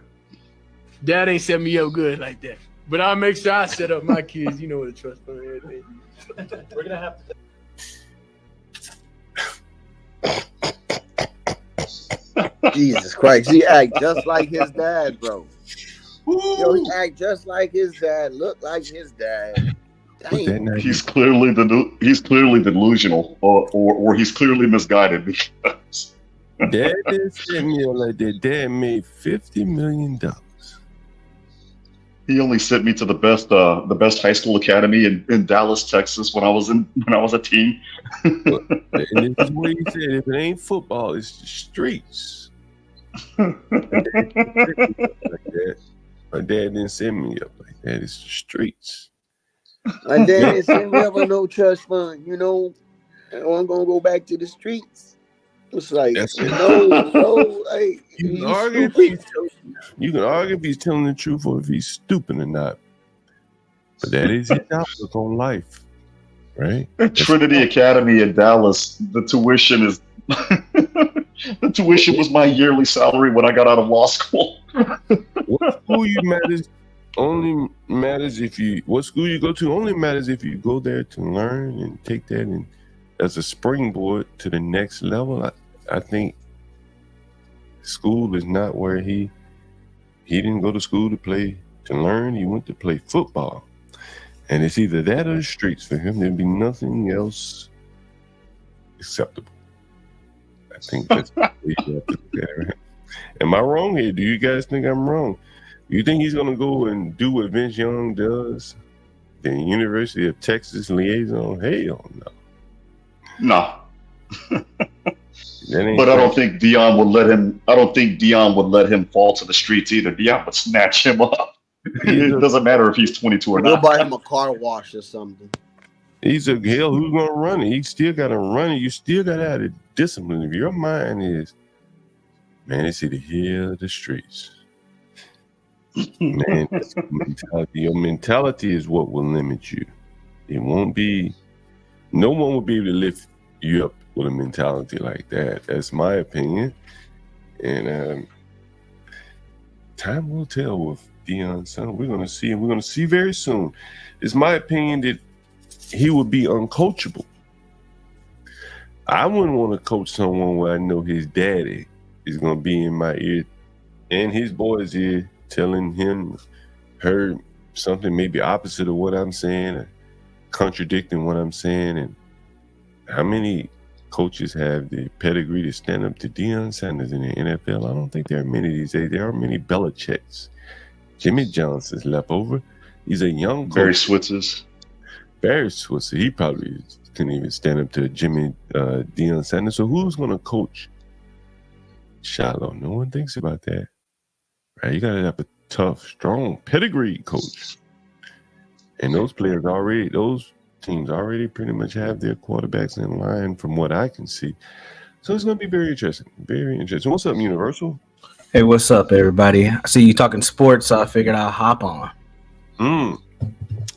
Dad ain't set me up good like that. But I'll make sure I set up my kids. You know what a trust fund is. We're gonna have to. Jesus Christ, he act just like his dad, bro. Yo, he act just like his dad, look like his dad. Damn. He's clearly delusional, or he's clearly misguided because Dad didn't send me like that. Dad made $50 million. he only sent me to the best high school academy in Dallas, Texas when I was a teen. And this is what he said: if it ain't football, it's the streets. My dad didn't send me up like that. It's the streets. My dad didn't send me up with no trust fund. You know, I'm gonna go back to the streets. It's like no. Hey, you can argue if he's telling the truth or if he's stupid or not. But that is his outlook on life, right? At Trinity Academy in Dallas, the tuition is the tuition was my yearly salary when I got out of law school. What school you matters only matters if you what school you go to only matters if you go there to learn and take that and as a springboard to the next level. I think school is not where he didn't go to school to learn. He went to play football, and it's either that or the streets for him. There'd be nothing else acceptable. I think that's what you have to look at. Am I wrong here? Do you guys think I'm wrong? You think he's gonna go and do what Vince Young does, the University of Texas liaison? Hell no. No. But I don't think Dion would let him. I don't think Dion would let him fall to the streets either. Dion would snatch him up. It doesn't matter if he's 22 or We'll not. buy him a car wash or something. He's a hell. Who's gonna run it? He still got to run it. You still got to have the discipline. If your mind is, man, it's either here or the streets. Man, that's mentality. Your mentality is what will limit you. It won't be. No one will be able to lift you up with a mentality like that. That's my opinion. And time will tell with Deion's son. We're gonna see. We're gonna see very soon. It's my opinion that he would be uncoachable. I wouldn't want to coach someone where I know his daddy is gonna be in my ear and his boy's ear, telling him, her something maybe opposite of what I'm saying, or contradicting what I'm saying. And how many coaches have the pedigree to stand up to Deion Sanders in the NFL? I don't think there are many these days. There are many Belichick's. Jimmy Johnson's left over. He's a young coach. Barry Switzer's. Barry Switzer, he probably couldn't even stand up to Deion Sanders. So who's going to coach Shiloh? No one thinks about that. Right? You got to have a tough, strong pedigree coach. And those players already, those teams already pretty much have their quarterbacks in line from what I can see. So it's going to be very interesting. Very interesting. What's up, Universal? Hey, what's up, everybody? I see you talking sports, so I figured I'll hop on.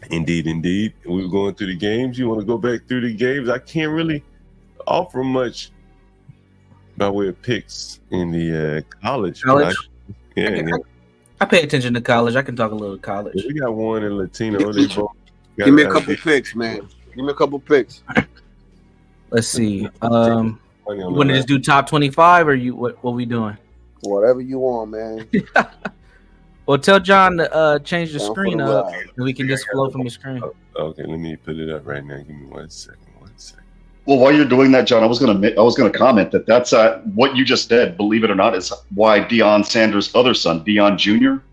Indeed. We were going through the games. You want to go back through the games? I can't really offer much by way of picks in the college. I pay attention to college. I can talk a little college. We got one in Latino. They both Give me a couple picks, man. Give me a couple picks. Let's see. You want to just do top 25 or what we doing? Whatever you want, man. Well, tell John to change the screen up, and we can just flow from the screen. Okay, let me put it up right now. Give me 1 second. Well, while you're doing that, John, I was gonna comment that's what you just said. Believe it or not, is why Deion Sanders' other son, Deion Jr.,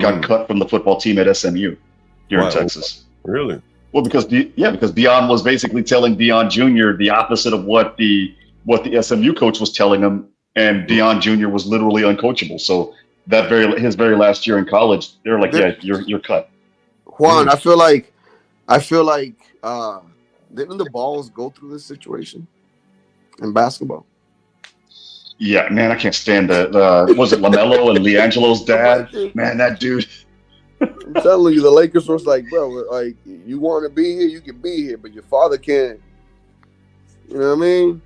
got cut from the football team at SMU here in Texas. Really? Well, because Deion was basically telling Deion Jr. the opposite of what the SMU coach was telling him, and Deion Jr. was literally uncoachable. So his very last year in college, they were like, "Yeah, you're cut." Juan, I feel like didn't the Balls go through this situation in basketball? Yeah, man, I can't stand that. Was it LaMelo and LiAngelo's dad? Man, that dude. I'm telling you, the Lakers was like, bro, like, you want to be here, you can be here, but your father can't. You know what I mean?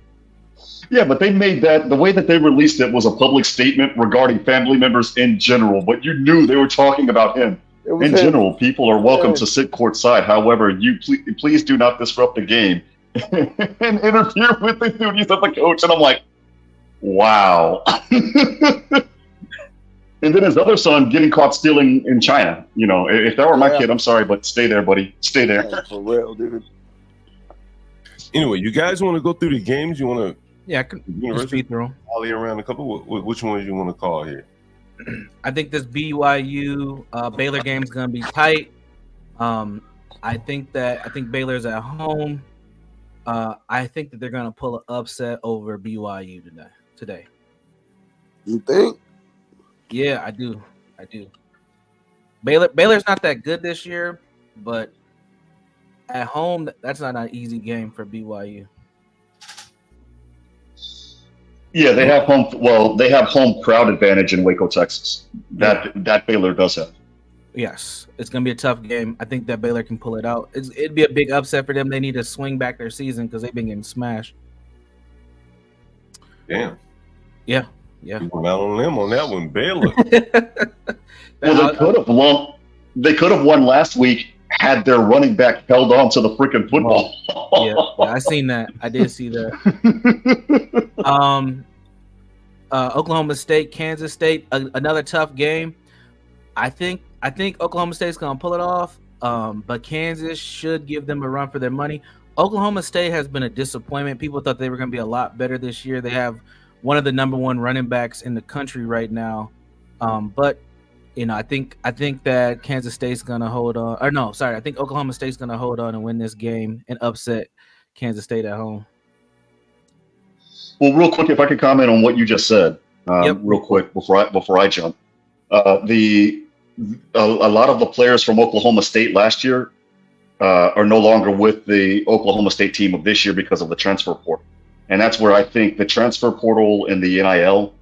Yeah, but they made that, the way that they released it was a public statement regarding family members in general, but you knew they were talking about him. In general, people are welcome to sit courtside. However, you please do not disrupt the game and interfere with the duties of the coach. And I'm like, wow. And then his other son getting caught stealing in China. You know, if that were my kid, I'm sorry, but stay there, buddy. Stay there. For real, dude. Anyway, you guys want to go through the games? You want to? Yeah, I can speed through them. Ollie around a couple. Which ones you want to call here? I think this BYU Baylor game is going to be tight. I think Baylor's at home. I think that they're going to pull an upset over BYU today. You think? Yeah, I do. Baylor's not that good this year, but at home, that's not an easy game for BYU. Yeah, they have home. Well, they have home crowd advantage in Waco, Texas. That Baylor does have. Yes, it's gonna be a tough game. I think that Baylor can pull it out. It'd be a big upset for them. They need to swing back their season because they've been getting smashed. Damn. Yeah. You went out on them on that one, Baylor. Well, they could have won last week had their running back held on to the freaking football. Yeah, I seen that. I did see that. Oklahoma State, Kansas State, another tough game. I think Oklahoma State's gonna pull it off, but Kansas should give them a run for their money. Oklahoma State has been a disappointment. People thought they were gonna be a lot better this year. They have one of the number one running backs in the country right now, but I think that Kansas State's gonna hold on. Or no, sorry, I think Oklahoma State's gonna hold on and win this game and upset Kansas State at home. Well, real quick, if I could comment on what you just said, real quick before I jump. A lot of the players from Oklahoma State last year are no longer with the Oklahoma State team of this year because of the transfer portal, and that's where I think the transfer portal and the NIL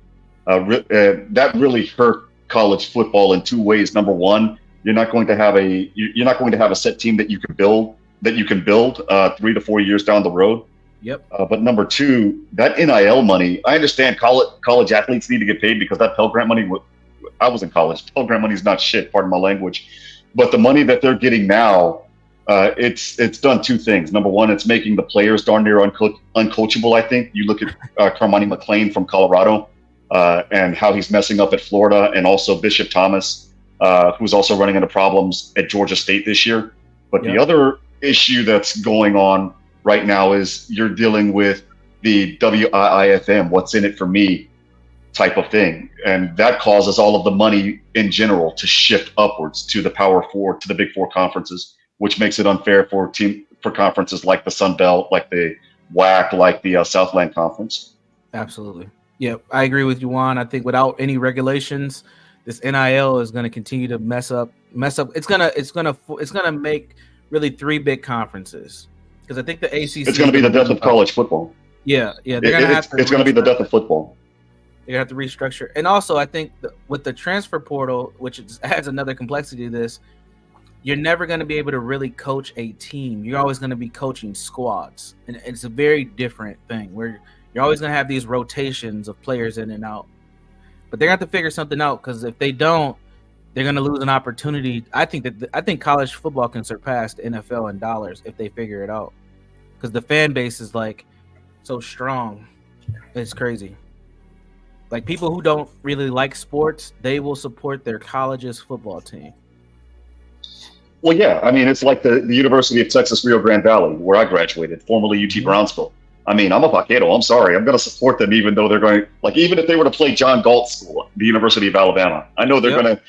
that really hurt college football in two ways. Number one, you're not going to have a set team that you can build 3 to 4 years down the road. Yep. But number two, that NIL money, I understand college athletes need to get paid because that Pell Grant money, I was in college. Pell Grant money is not shit, pardon my language. But the money that they're getting now, it's done two things. Number one, it's making the players darn near uncoachable, I think. You look at Carmani McClain from Colorado and how he's messing up at Florida, and also Bishop Thomas, who's also running into problems at Georgia State this year. But the other issue that's going on right now is you're dealing with the WIIFM, what's in it for me type of thing. And that causes all of the money in general to shift upwards to the Power Four, to the Big Four conferences, which makes it unfair for conferences like the Sun Belt, like the WAC, like the Southland Conference. Absolutely. Yeah, I agree with you, Juan. I think without any regulations, this NIL is going to continue to mess up. It's gonna make really three big conferences. Because I think the ACC. It's going to be the death of college football. Yeah. They're it's going to be the death of football. They have to restructure, and also I think with the transfer portal, which adds another complexity to this, you're never going to be able to really coach a team. You're always going to be coaching squads, and it's a very different thing where you're always going to have these rotations of players in and out. But they're going to have to figure something out, because if they don't, they're going to lose an opportunity. I think college football can surpass the NFL in dollars if they figure it out, because the fan base is like so strong. It's crazy. Like, people who don't really like sports, they will support their college's football team. Well, yeah. I mean, it's like the University of Texas Rio Grande Valley, where I graduated, formerly UT Brownsville. I mean, I'm a Vaquero. I'm sorry. I'm going to support them even though they're going, like, even if they were to play John Galt's school, the University of Alabama. I know they're going to,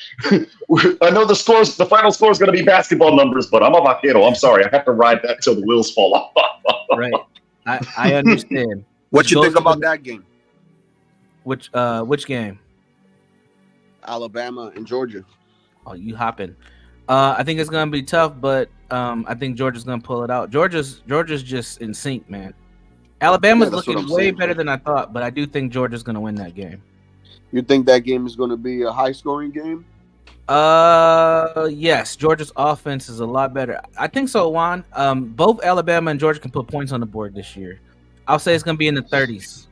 I know the final score is going to be basketball numbers, but I'm a Vaquero. I'm sorry. I have to ride that till the wheels fall off. Right. I understand. What you think about that game? Which game? Alabama and Georgia. Oh, you hopping. I think it's gonna be tough, but I think Georgia's gonna pull it out. Georgia's just in sync, man. Alabama's looking way better than I thought, but I do think Georgia's gonna win that game. You think that game is gonna be a high scoring game? Yes, Georgia's offense is a lot better. I think so, Juan. Both Alabama and Georgia can put points on the board this year. I'll say it's gonna be in the 30s.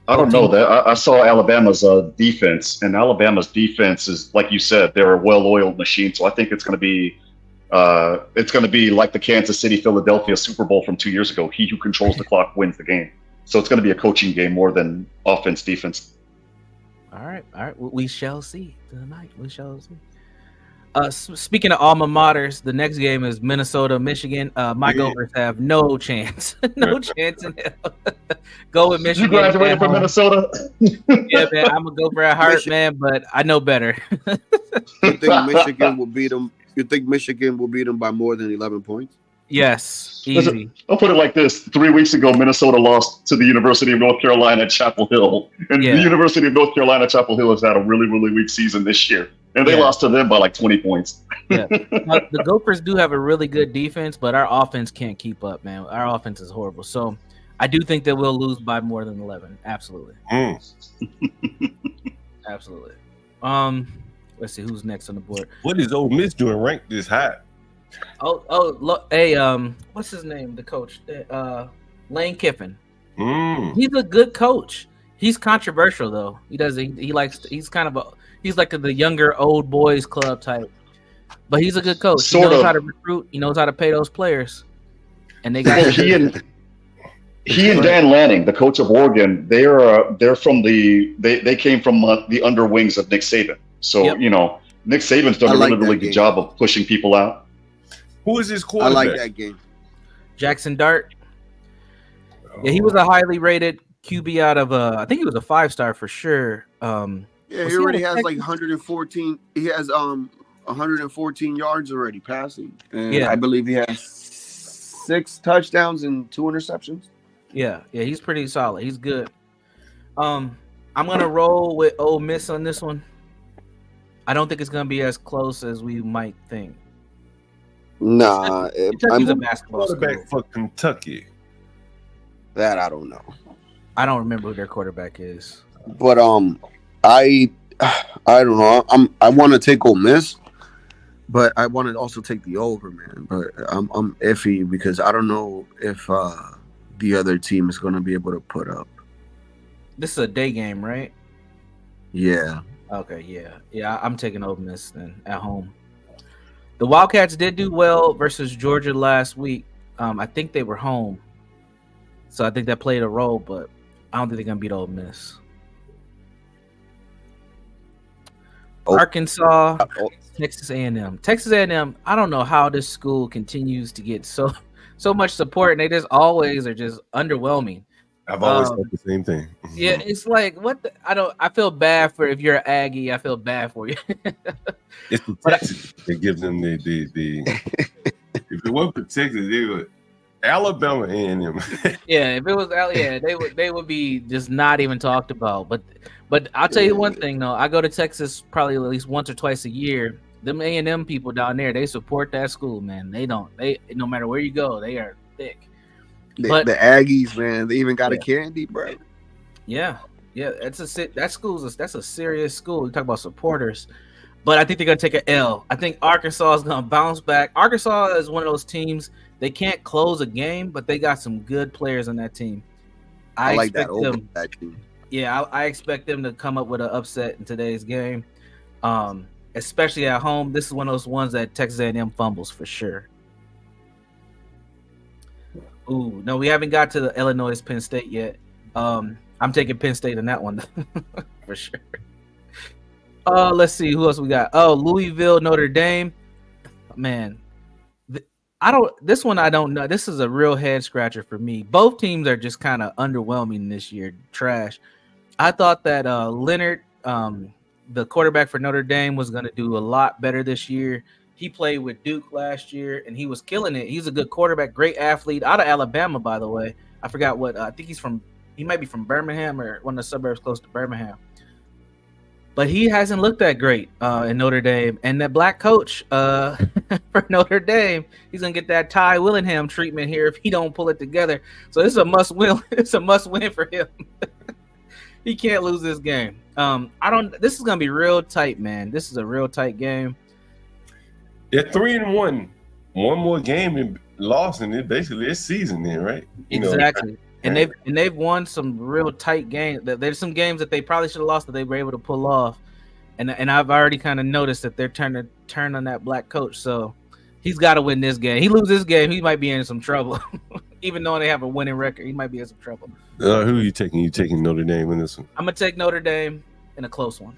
I don't know that. I saw Alabama's defense, and Alabama's defense is, like you said, they're a well-oiled machine. So I think it's going to be like the Kansas City Philadelphia Super Bowl from 2 years ago. He who controls the clock wins the game. So it's going to be a coaching game more than offense defense. All right. We shall see tonight. We shall see. Speaking of alma maters, the next game is Minnesota, Michigan. My Gophers have no chance. Chance in hell. Go with Michigan. You graduated from Minnesota? Yeah, man. I'm a Gopher at heart, man, but I know better. You think Michigan will beat them? You think Michigan will beat them by more than 11 points? Yes, easy. Listen, I'll put it like this. 3 weeks ago, Minnesota lost to the University of North Carolina at Chapel Hill. And the University of North Carolina Chapel Hill has had a really, really weak season this year. And they lost to them by like 20 points. Yeah. The Gophers do have a really good defense, but our offense can't keep up, man. Our offense is horrible. So I do think that we'll lose by more than 11. Absolutely. Absolutely. Let's see who's next on the board. What is Ole Miss doing ranked this high? Look, hey, what's his name? The coach, Lane Kiffin. He's a good coach. He's controversial though. He's like the younger old boys club type, but he's a good coach. He knows how to recruit. He knows how to pay those players, and they got he and Dan Lanning, the coach of Oregon. They're from they came from the underwings of Nick Saban. So Nick Saban's done a really good job of pushing people out. Who is his quarterback? I like that game. Jackson Dart. Yeah, he was a highly rated QB out of I think he was a 5-star for sure. Yeah, he already has like 114. He has 114 yards already passing. And I believe he has 6 touchdowns and 2 interceptions. Yeah, he's pretty solid. He's good. I'm gonna roll with Ole Miss on this one. I don't think it's gonna be as close as we might think. Nah, Kentucky's a basketball quarterback for Kentucky. That I don't know. I don't remember who their quarterback is. But I don't know. I want to take Ole Miss, but I want to also take the over, man. But I'm iffy because I don't know if the other team is going to be able to put up. This is a day game, right? Yeah. Okay, yeah. I'm taking Ole Miss then at home. The Wildcats did do well versus Georgia last week. I think they were home, so I think that played a role. But I don't think they're gonna beat Ole Miss. Arkansas, Texas A&M. Texas A&M. I don't know how this school continues to get so much support, and they just always are just underwhelming. I've always thought the same thing. Yeah, it's like I feel bad for if you're an Aggie. I feel bad for you. It's the Texas that gives them the if it wasn't for Texas, they would Alabama A&M. Yeah, if it was they would be just not even talked about. But I'll tell you one thing though, I go to Texas probably at least once or twice a year. Them A&M people down there, they support that school, man. They no matter where you go, they are thick. The Aggies, man, they even got a candy, bro. Yeah, that's a serious school. You talk about supporters, but I think they're gonna take an L. I think Arkansas is gonna bounce back. Arkansas is one of those teams they can't close a game, but they got some good players on that team. I like that over that team. Yeah, I expect them to come up with an upset in today's game, especially at home. This is one of those ones that Texas A&M fumbles for sure. Ooh, no, we haven't got to the Illinois Penn State yet. I'm taking Penn State in that one for sure. Let's see who else we got. Oh, Louisville, Notre Dame. Man, This one I don't know. This is a real head scratcher for me. Both teams are just kind of underwhelming this year. Trash. I thought that Leonard, the quarterback for Notre Dame, was going to do a lot better this year. He played with Duke last year, and he was killing it. He's a good quarterback, great athlete, out of Alabama, by the way. I forgot what. I think he might be from Birmingham or one of the suburbs close to Birmingham. But he hasn't looked that great in Notre Dame. And that black coach for Notre Dame, he's going to get that Ty Willingham treatment here if he don't pull it together. So this is a must-win. It's a must-win for him. He can't lose this game. This is going to be real tight, man. This is a real tight game. They're 3-1. One more game and lost, and it basically it's season then, right? Exactly. And they've won some real tight games. There's some games that they probably should have lost that they were able to pull off. And I've already kind of noticed that they're trying to turn on that black coach. So he's got to win this game. He loses this game, he might be in some trouble. Even though they have a winning record, he might be in some trouble. Who are you taking? You taking Notre Dame in this one? I'm gonna take Notre Dame in a close one.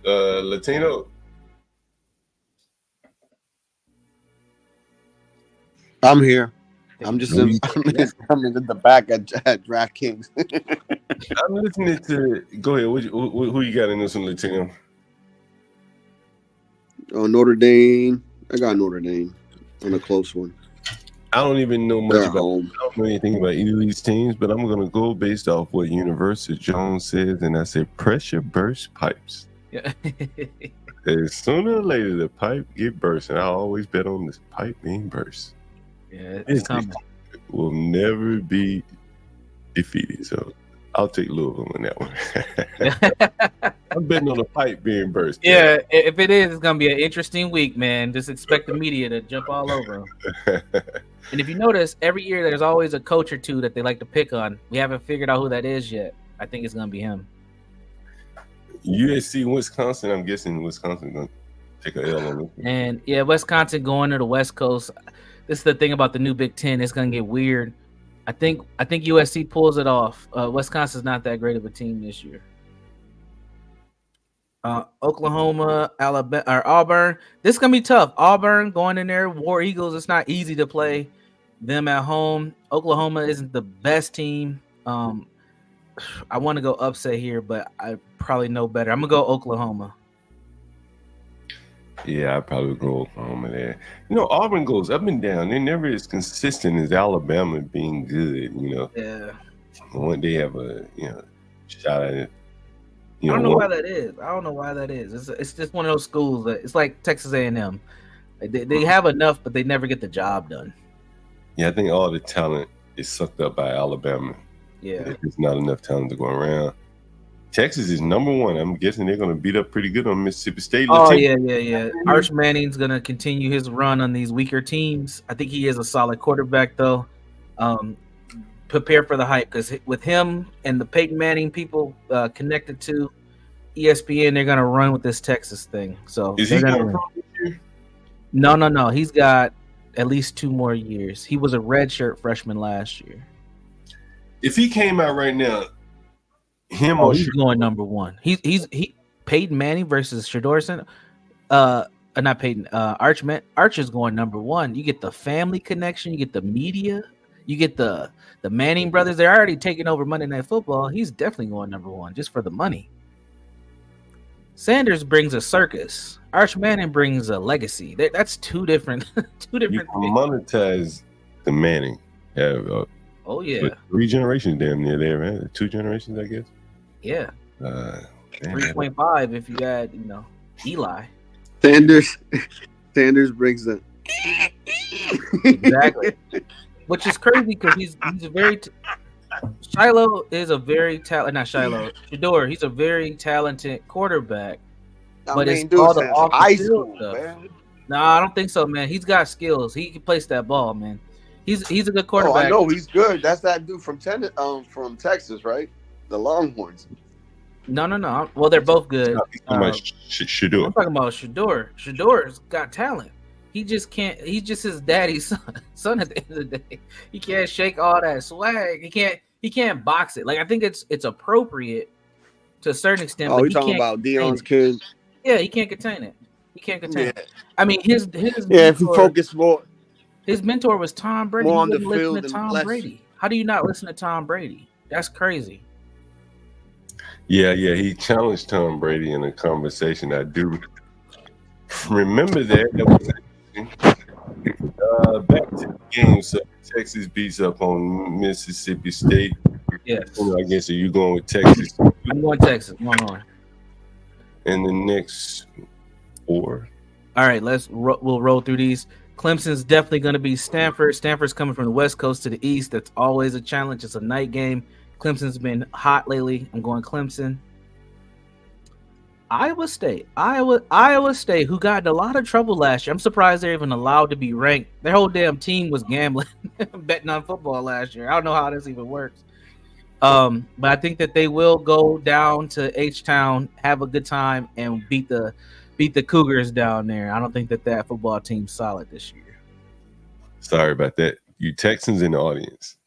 Latino. I'm here. I'm just in the back at DraftKings. I'm listening to. Go ahead. Who you got in this one, Latino? Oh, Notre Dame. I got Notre Dame in a close one. I don't even know much about. Home. I don't know anything about either of these teams, but I'm gonna go based off what University Jones says, and I say pressure burst pipes. Yeah. As sooner or later, the pipe get burst, and I always bet on this pipe being burst. Yeah, it's coming. Will never be defeated. So I'll take Louisville on that one. I'm betting on the pipe being burst. Yeah, if it is, it's gonna be an interesting week, man. Just expect the media to jump all over them. And if you notice, every year there's always a coach or two that they like to pick on. We haven't figured out who that is yet. I think it's gonna be him. USC, Wisconsin. I'm guessing Wisconsin gonna take a L on this. And yeah, Wisconsin going to the West Coast. This is the thing about the new Big Ten. It's gonna get weird. I think USC pulls it off. Wisconsin's not that great of a team this year. Oklahoma, Alabama, or Auburn. This is gonna be tough. Auburn going in there, War Eagles. It's not easy to play them at home. Oklahoma isn't the best team. I want to go upset here, but I probably know better. I'm gonna go Oklahoma. Yeah, I probably go Oklahoma there. Auburn goes up and down. They're never as consistent as Alabama being good. Yeah. When they have a shot at it. I don't know why that is. It's just one of those schools that it's like Texas A&M. They have enough, but they never get the job done. Yeah, I think all the talent is sucked up by Alabama. Yeah, there's not enough talent to go around. Texas is number one. I'm guessing they're going to beat up pretty good on Mississippi State. Oh, yeah. Arch Manning's going to continue his run on these weaker teams. I think he is a solid quarterback, though. Prepare for the hype, because with him and the Peyton Manning people connected to ESPN, they're going to run with this Texas thing. So is he going to this year? No. He's got at least 2 more years. He was a redshirt freshman last year. If he came out right now, he's going number one. He Peyton Manning versus Shadorson. Not Peyton. Arch is going number one. You get the family connection. You get the media. You get the Manning brothers. They're already taking over Monday Night Football. He's definitely going number one just for the money. Sanders brings a circus. Arch Manning brings a legacy. That's two different You things. monetize the Manning. Oh yeah, 3 generations damn near there, man. 2 generations, I guess. Yeah. 3.5 if you add, Eli. Sanders brings the exactly, which is crazy because he's a very Shiloh is a very talented. Shador. He's a very talented quarterback, but it's all the off the field stuff. Man. No, I don't think so, man. He's got skills. He can place that ball, man. He's a good quarterback. Oh, I know he's good. That's that dude from Texas, right? The Longhorns. No. Well, they're both good. Shador. I'm talking about Shador. Shador's got talent. He just can't. He's just his daddy's son. At the end of the day, he can't shake all that swag. He can't box it. Like, I think it's appropriate to a certain extent. Oh, you're talking about Deion's kid? Yeah, he can't contain it. He can't contain it. I mean, his if he focused more. His mentor was Tom Brady. More He on the wouldn't listen field to and Tom less. Brady. How do you not listen to Tom Brady? That's crazy. Yeah. He challenged Tom Brady in a conversation. I do remember that. That was interesting. Back to the game. So Texas beats up on Mississippi State. Yes. I guess are you going with Texas? I'm going Texas. One on. And the next 4. All right, we'll roll through these. Clemson's definitely going to be Stanford. Stanford's coming from the West Coast to the East. That's always a challenge. It's a night game. Clemson's been hot lately. I'm going Clemson. Iowa State, who got in a lot of trouble last year. I'm surprised they're even allowed to be ranked. Their whole damn team was gambling, betting on football last year. I don't know how this even works. But I think that they will go down to H-Town, have a good time, and beat the Cougars down there. I don't think that football team's solid this year. Sorry about that. You Texans in the audience.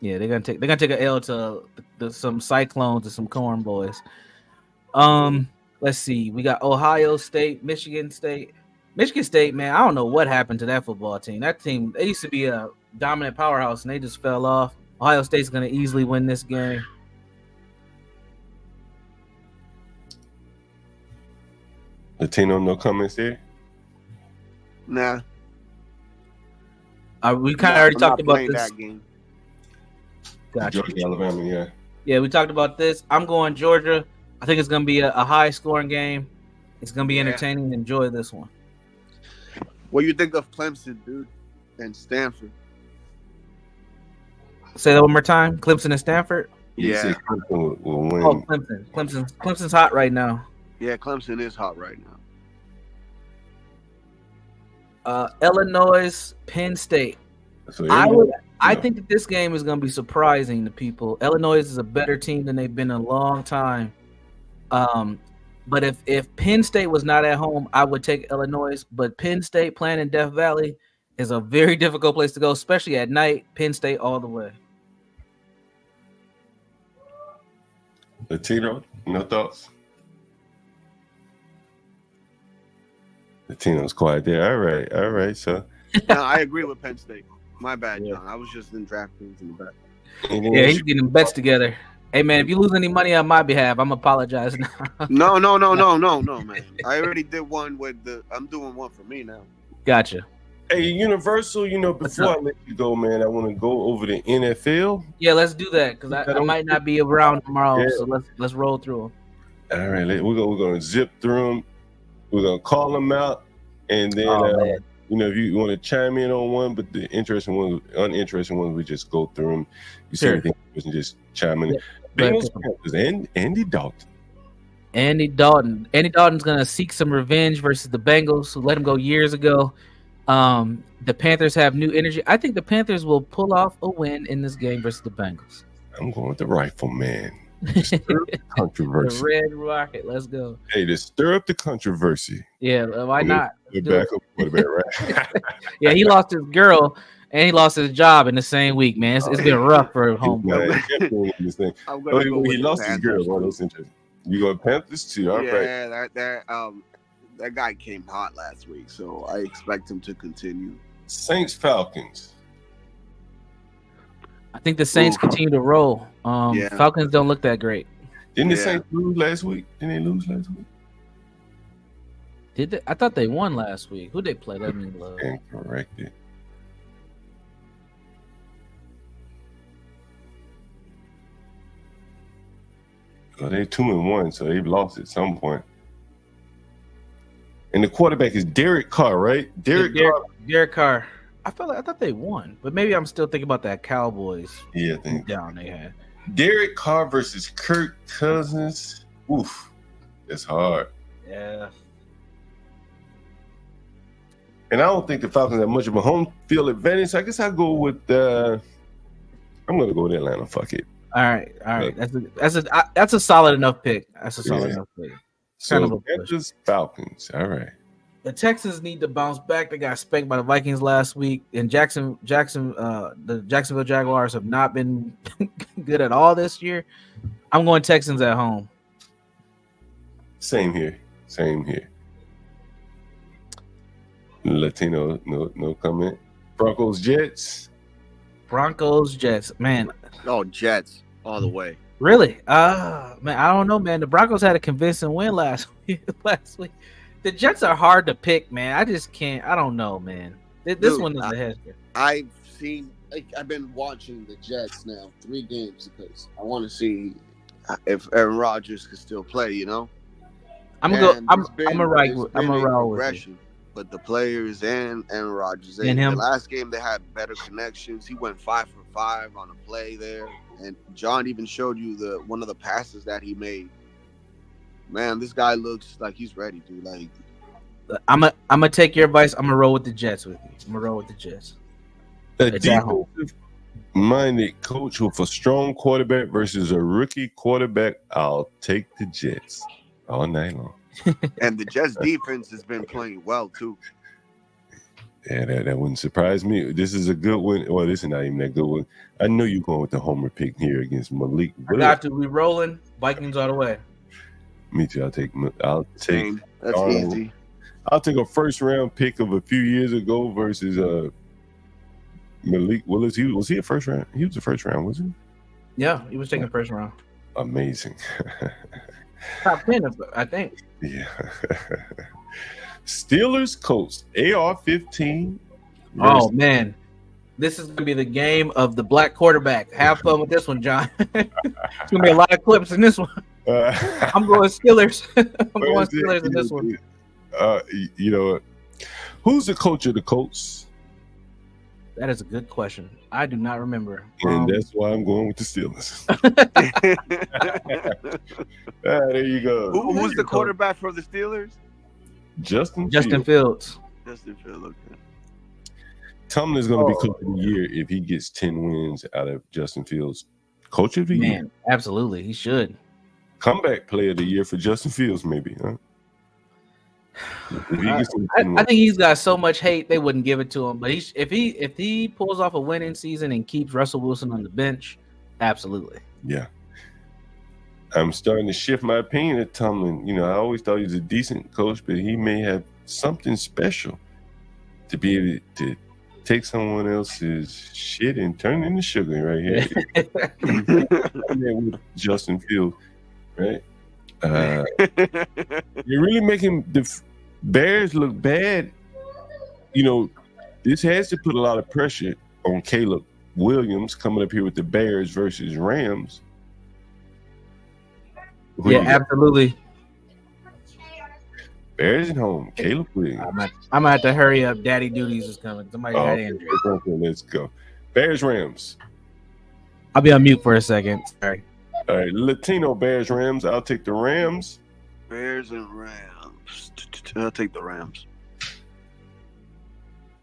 Yeah, they're gonna take an L to some Cyclones and some Corn Boys. Let's see. We got Ohio State, Michigan State. Michigan State, man, I don't know what happened to that football team. That team, they used to be a dominant powerhouse, and they just fell off. Ohio State's going to easily win this game. Latino, no comments there? Nah. We kind of already talked about this. That game. Gotcha. Georgia, Alabama, yeah. Yeah, we talked about this. I'm going Georgia. I think it's going to be a high-scoring game. It's going to be entertaining. Enjoy this one. What do you think of Clemson, dude, and Stanford? Say that one more time. Clemson and Stanford? Yeah. Clemson will win. Oh, Clemson. Clemson's hot right now. Yeah, Clemson is hot right now. Illinois, Penn State. I think that this game is going to be surprising to people. Illinois is a better team than they've been in a long time. But if Penn State was not at home, I would take Illinois. But Penn State playing in Death Valley is a very difficult place to go, especially at night. Penn State all the way. Latino, no thoughts? Latino's quiet there. All right. So, no, I agree with Penn State. My bad, John. I was just in DraftKings in the back. Yeah, he's getting bets together. Hey, man, if you lose any money on my behalf, I'm apologizing. No, man. I already did one with I'm doing one for me now. Gotcha. Hey, Universal, before I let you go, man, I want to go over the NFL. Yeah, let's do that because I might not be around tomorrow, Yeah. so let's roll through them. All right, we're gonna zip through them. We're gonna call them out, and then if you want to chime in on one, but the uninteresting ones, we just go through them. You see everything, and just chime in. Bengals, Panthers, Andy Dalton. Andy Dalton's gonna seek some revenge versus the Bengals, who let him go years ago. The Panthers have new energy. I think the Panthers will pull off a win in this game versus the Bengals. I'm going with the Rifleman. Controversy. The Red Rocket. Let's go. Hey, to stir up the controversy. Yeah, why not? Back up a little bit, right? Yeah, he lost his girl and he lost his job in the same week, man. It's been rough for homeboy. He lost his girl. Well, that's interesting. You go Panthers too. All right. That guy came hot last week, so I expect him to continue. Saints Falcons. I think the Saints continue to roll. Falcons don't look that great. Didn't the Saints lose last week? Didn't they lose last week? Did they? I thought they won last week. Who they play? Let me look. Incorrected. Well, they're 2-1, so they've lost at some point. And the quarterback is Derek Carr, right? Derek Carr. I thought they won, but maybe I'm still thinking about that Cowboys. Yeah, I think down they had. Derek Carr versus Kirk Cousins. Oof, that's hard. Yeah. And I don't think the Falcons have much of a home field advantage. So I guess I'll go with. I'm going to go with Atlanta. Fuck it. All right. That's a solid enough pick. That's a solid enough pick. So Panthers, Falcons. All right. The Texans need to bounce back. They got spanked by the Vikings last week, and the Jacksonville Jaguars have not been good at all this year. I'm going Texans at home. Same here. Latino, no comment. Broncos, Jets. Broncos, Jets. Man, Oh, Jets all the way. really? Man, I don't know, man. The Broncos had a convincing win last week. The Jets are hard to pick, man. I just can't. I don't know, man. This Dude, one is a head. I've been watching the Jets now 3 games because I want to see if Aaron Rodgers can still play. You know, I'm gonna roll with you. But the players and Aaron Rodgers, And him. the last game they had better connections. He went 5 for 5 on a play there, and John even showed you one of the passes that he made. Man, this guy looks like he's ready, dude. Like, I'm gonna take your advice. I'm gonna roll with the Jets with you. I'm gonna roll with the Jets. A It's at home. defensive-minded coach with a strong quarterback versus a rookie quarterback. I'll take the Jets all night long. and the Jets defense has been playing well too. Yeah, that wouldn't surprise me. This is a good one. Well, this is not even that good one. I know you're going with the homer pick here against Malik. I got to. We rolling. Vikings all the way. Me too. I'll take. Same. That's easy. I'll take a first round pick of a few years ago versus Malik Willis. Was he a first round? He was a first round, was he? Yeah, he was taking first round. Amazing. Top 10, I think. Yeah. Steelers Colts AR-15. Oh man, this is gonna be the game of the black quarterback. Have fun with this one, John. It's gonna be a lot of clips in this one. I'm going Steelers. I'm going Steelers in this one. You know, who's the coach of the Colts? That is a good question. I do not remember. And that's why I'm going with the Steelers. There you go. Who's the quarterback for the Steelers? Justin Fields. Justin Fields. Okay. Tomlin is going to be coach of the year if he gets 10 wins out of Justin Fields. Coach of the year. Man, absolutely. He should. Comeback player of the year for Justin Fields, maybe, huh? I think he's got so much hate they wouldn't give it to him. But if he pulls off a winning season and keeps Russell Wilson on the bench, absolutely. Yeah. I'm starting to shift my opinion of Tomlin. You know, I always thought he was a decent coach, but he may have something special to be able to take someone else's shit and turn it into sugar right here. With Justin Fields, right? You're really making the Bears look bad. You know, this has to put a lot of pressure on Caleb Williams coming up here with the Bears versus Rams. Yeah, absolutely. Bears at home. Caleb Williams. I'm gonna have to hurry up. Daddy duties is coming. Somebody got injured. Let's go. Bears Rams. I'll be on mute for a second. Sorry. All right, Latino Bears Rams. I'll take the Rams. Bears and Rams. I'll take the Rams.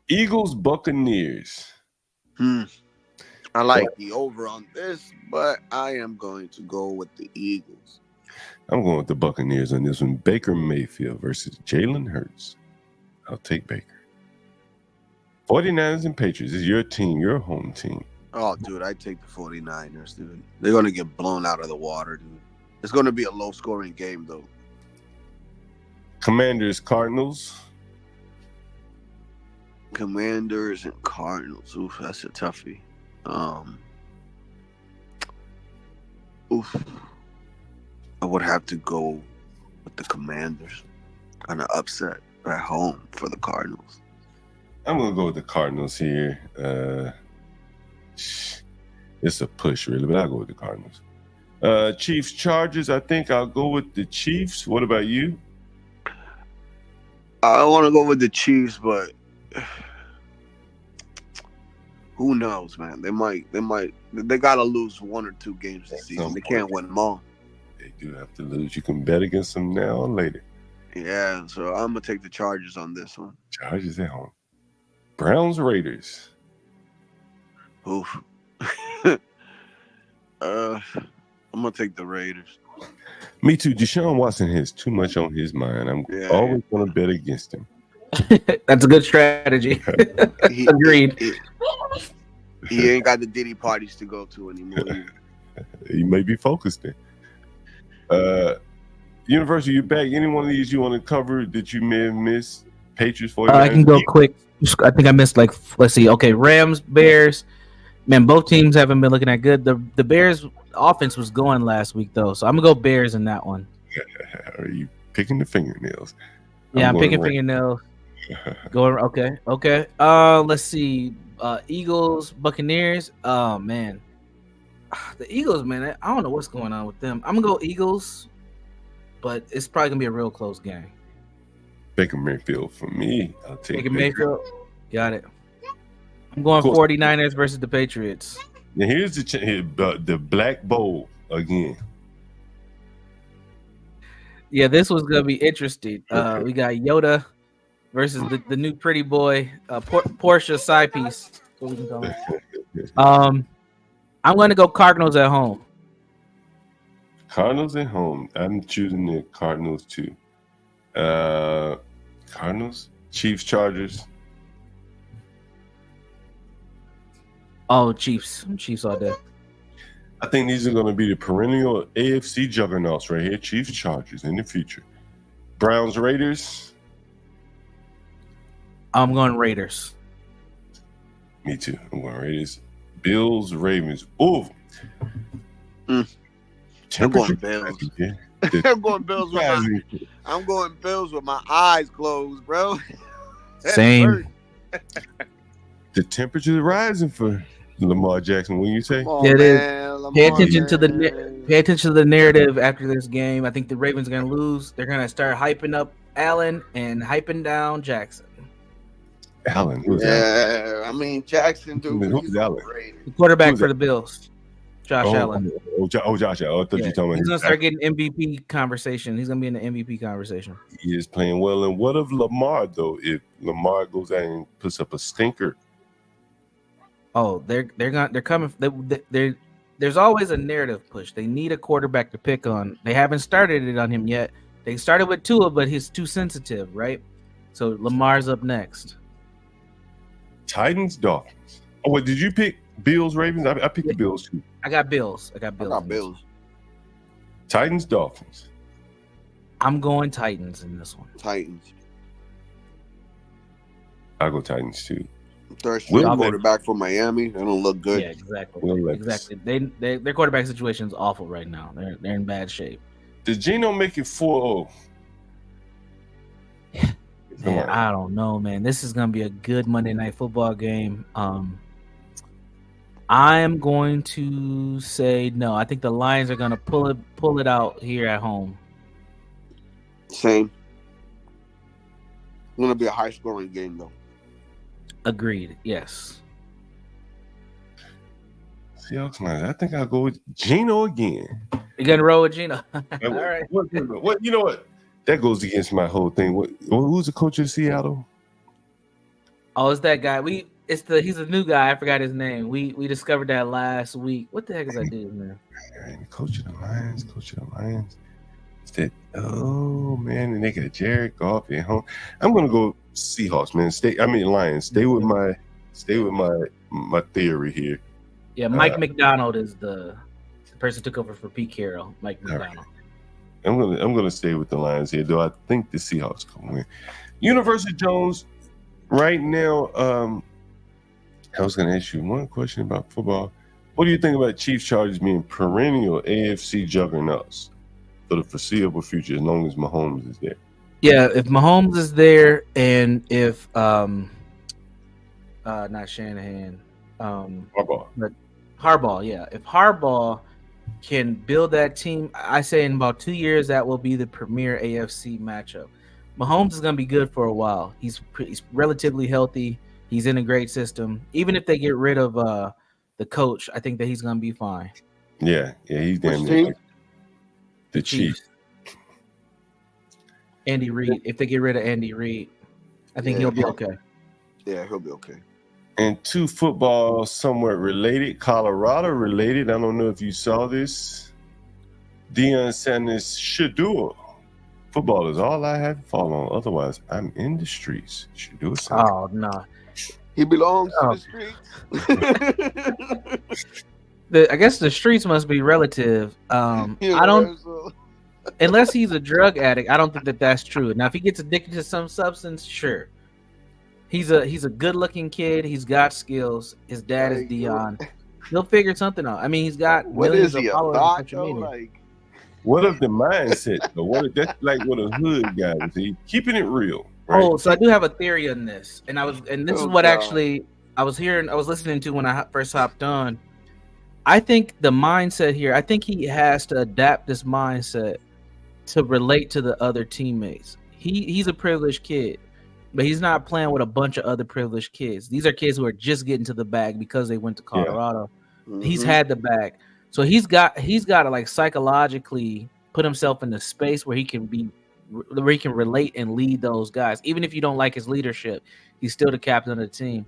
Eagles Buccaneers. I like the over on this, but I am going to go with the Eagles. I'm going with the Buccaneers on this one. Baker Mayfield versus Jalen Hurts. I'll take Baker. 49ers and Patriots is your team, your home team. Oh, dude, I take the 49ers, dude. They're going to get blown out of the water, dude. It's going to be a low-scoring game, though. Commanders, Cardinals. Commanders and Cardinals. Oof, that's a toughie. I would have to go with the Commanders. Kind of upset at home for the Cardinals. I'm going to go with the Cardinals here. It's a push, really, but I'll go with the Cardinals. Chiefs, Chargers. I think I'll go with the Chiefs. What about you? I want to go with the Chiefs, but who knows, man? They got to lose 1 or 2 games this season. They can't win them all. They do have to lose. You can bet against them now or later. Yeah, so I'm going to take the Chargers on this one. Chargers at home. Browns, Raiders. Oof. I'm going to take the Raiders. Me too. Deshaun Watson has too much on his mind. I'm always going to bet against him. That's a good strategy. Agreed. He ain't got the Diddy parties to go to anymore. He may be focused then. University, you back. Any one of these you want to cover that you may have missed? Patriots, 49ers. I can go quick. I think I missed let's see. Okay, Rams, Bears. Man, both teams haven't been looking that good. The Bears offense was going last week though, so I'm gonna go Bears in that one. Are you picking the fingernails? Yeah, I'm picking fingernails. Going okay. Let's see. Eagles, Buccaneers. Oh man, the Eagles, man. I don't know what's going on with them. I'm gonna go Eagles, but it's probably gonna be a real close game. Baker Mayfield for me. I'll take Baker Mayfield. Got it. I'm going 49ers versus the Patriots. Now here's the Black Bowl again. Yeah, this was gonna be interesting. We got Yoda versus the new pretty boy, Porsche side piece. What we can call it. I'm going to go Cardinals at home. Cardinals at home. I'm choosing the Cardinals too. Cardinals, Chiefs, Chargers. Oh, Chiefs all day. I think these are going to be the perennial AFC juggernauts right here. Chiefs, Chargers in the future. Browns, Raiders. I'm going Raiders. Me too. I'm going Raiders. Bills, Ravens. Ooh. I'm going Bills. I'm going Bills with my eyes closed, bro. Same. The temperature is rising for Lamar Jackson. What do you say? It is. Pay attention to the narrative after this game. I think the Ravens are going to lose. They're going to start hyping up Allen and hyping down Jackson. Allen, who's Allen? I mean Jackson, dude. Who's Allen? The quarterback for the Bills, Josh Allen. Josh Allen. I thought you were talking about. He's gonna start getting MVP conversation. He's gonna be in the MVP conversation. He is playing well. And what of Lamar though? If Lamar goes out and puts up a stinker, they're coming. There's always a narrative push. They need a quarterback to pick on. They haven't started it on him yet. They started with Tua, but he's too sensitive, right? So Lamar's up next. Titans, Dolphins. Oh, wait, did you pick Bills, Ravens? I picked the Bills too. I got Bills. Titans, Dolphins. I'm going Titans in this one. Titans. I'll go Titans too. Third string quarterback for Miami. They don't look good. Yeah, exactly. Their quarterback situation is awful right now. They're in bad shape. Did Geno make it 4-0? Man, I don't know, man. This is gonna be a good Monday Night Football game. I am going to say no. I think the Lions are gonna pull it out here at home. Same. It's gonna be a high scoring game though. Agreed. Yes. Seahawks, I think I'll go with Geno again. You're gonna roll with Geno. All right. What? You know what? That goes against my whole thing. Who's the coach of Seattle? Oh, it's that guy. He's a new guy. I forgot his name. We discovered that last week. What the heck is that dude, man? Coach of the Lions. It's that, oh man, and they got Jared Goff at home. I'm gonna go Seahawks, man. Lions. Stay with my theory here. Yeah, Mike McDonald is the person who took over for Pete Carroll. Mike McDonald. Right. I'm gonna stay with the Lions here, though. I think the Seahawks can win. University Jones, right now. I was gonna ask you one question about football. What do you think about Chiefs Chargers being perennial AFC juggernauts for the foreseeable future, as long as Mahomes is there? Yeah, if Mahomes is there, and if not Shanahan, Harbaugh, yeah. If Harbaugh can build that team, I say in about 2 years that will be the premier AFC matchup. Mahomes is going to be good for a while. He's relatively healthy. He's in a great system. Even if they get rid of the coach, I think that he's going to be fine. Yeah, he's damn near. The Chiefs. Andy Reid. If they get rid of Andy Reid, I think he'll be okay. Yeah, he'll be okay. And two football somewhat related, Colorado related. I don't know if you saw this. Deion Sanders Shador. Football is all I have to fall on. Otherwise, I'm in the streets. Shador Sanders. Oh, no. He belongs to the streets. I guess the streets must be relative. I don't unless he's a drug addict, I don't think that that's true. Now, if he gets addicted to some substance, sure. He's a good-looking kid. He's got skills. His dad is Dion. He'll figure something out. I mean, he's got What millions is he, of a followers on thought social though? media. Like, What if the mindset though? What if that's like what a hood guy would say? Keeping it real, right? Oh, so I do have a theory on this, and this is Oh, what God. actually I was listening to when I first hopped on. I think the mindset here, I think he has to adapt this mindset to relate to the other teammates. He's a privileged kid, but he's not playing with a bunch of other privileged kids. These are kids who are just getting to the bag because they went to Colorado. He's had the bag, so he's got to like psychologically put himself in the space where he can relate and lead those guys. Even if you don't like his leadership, he's still the captain of the team.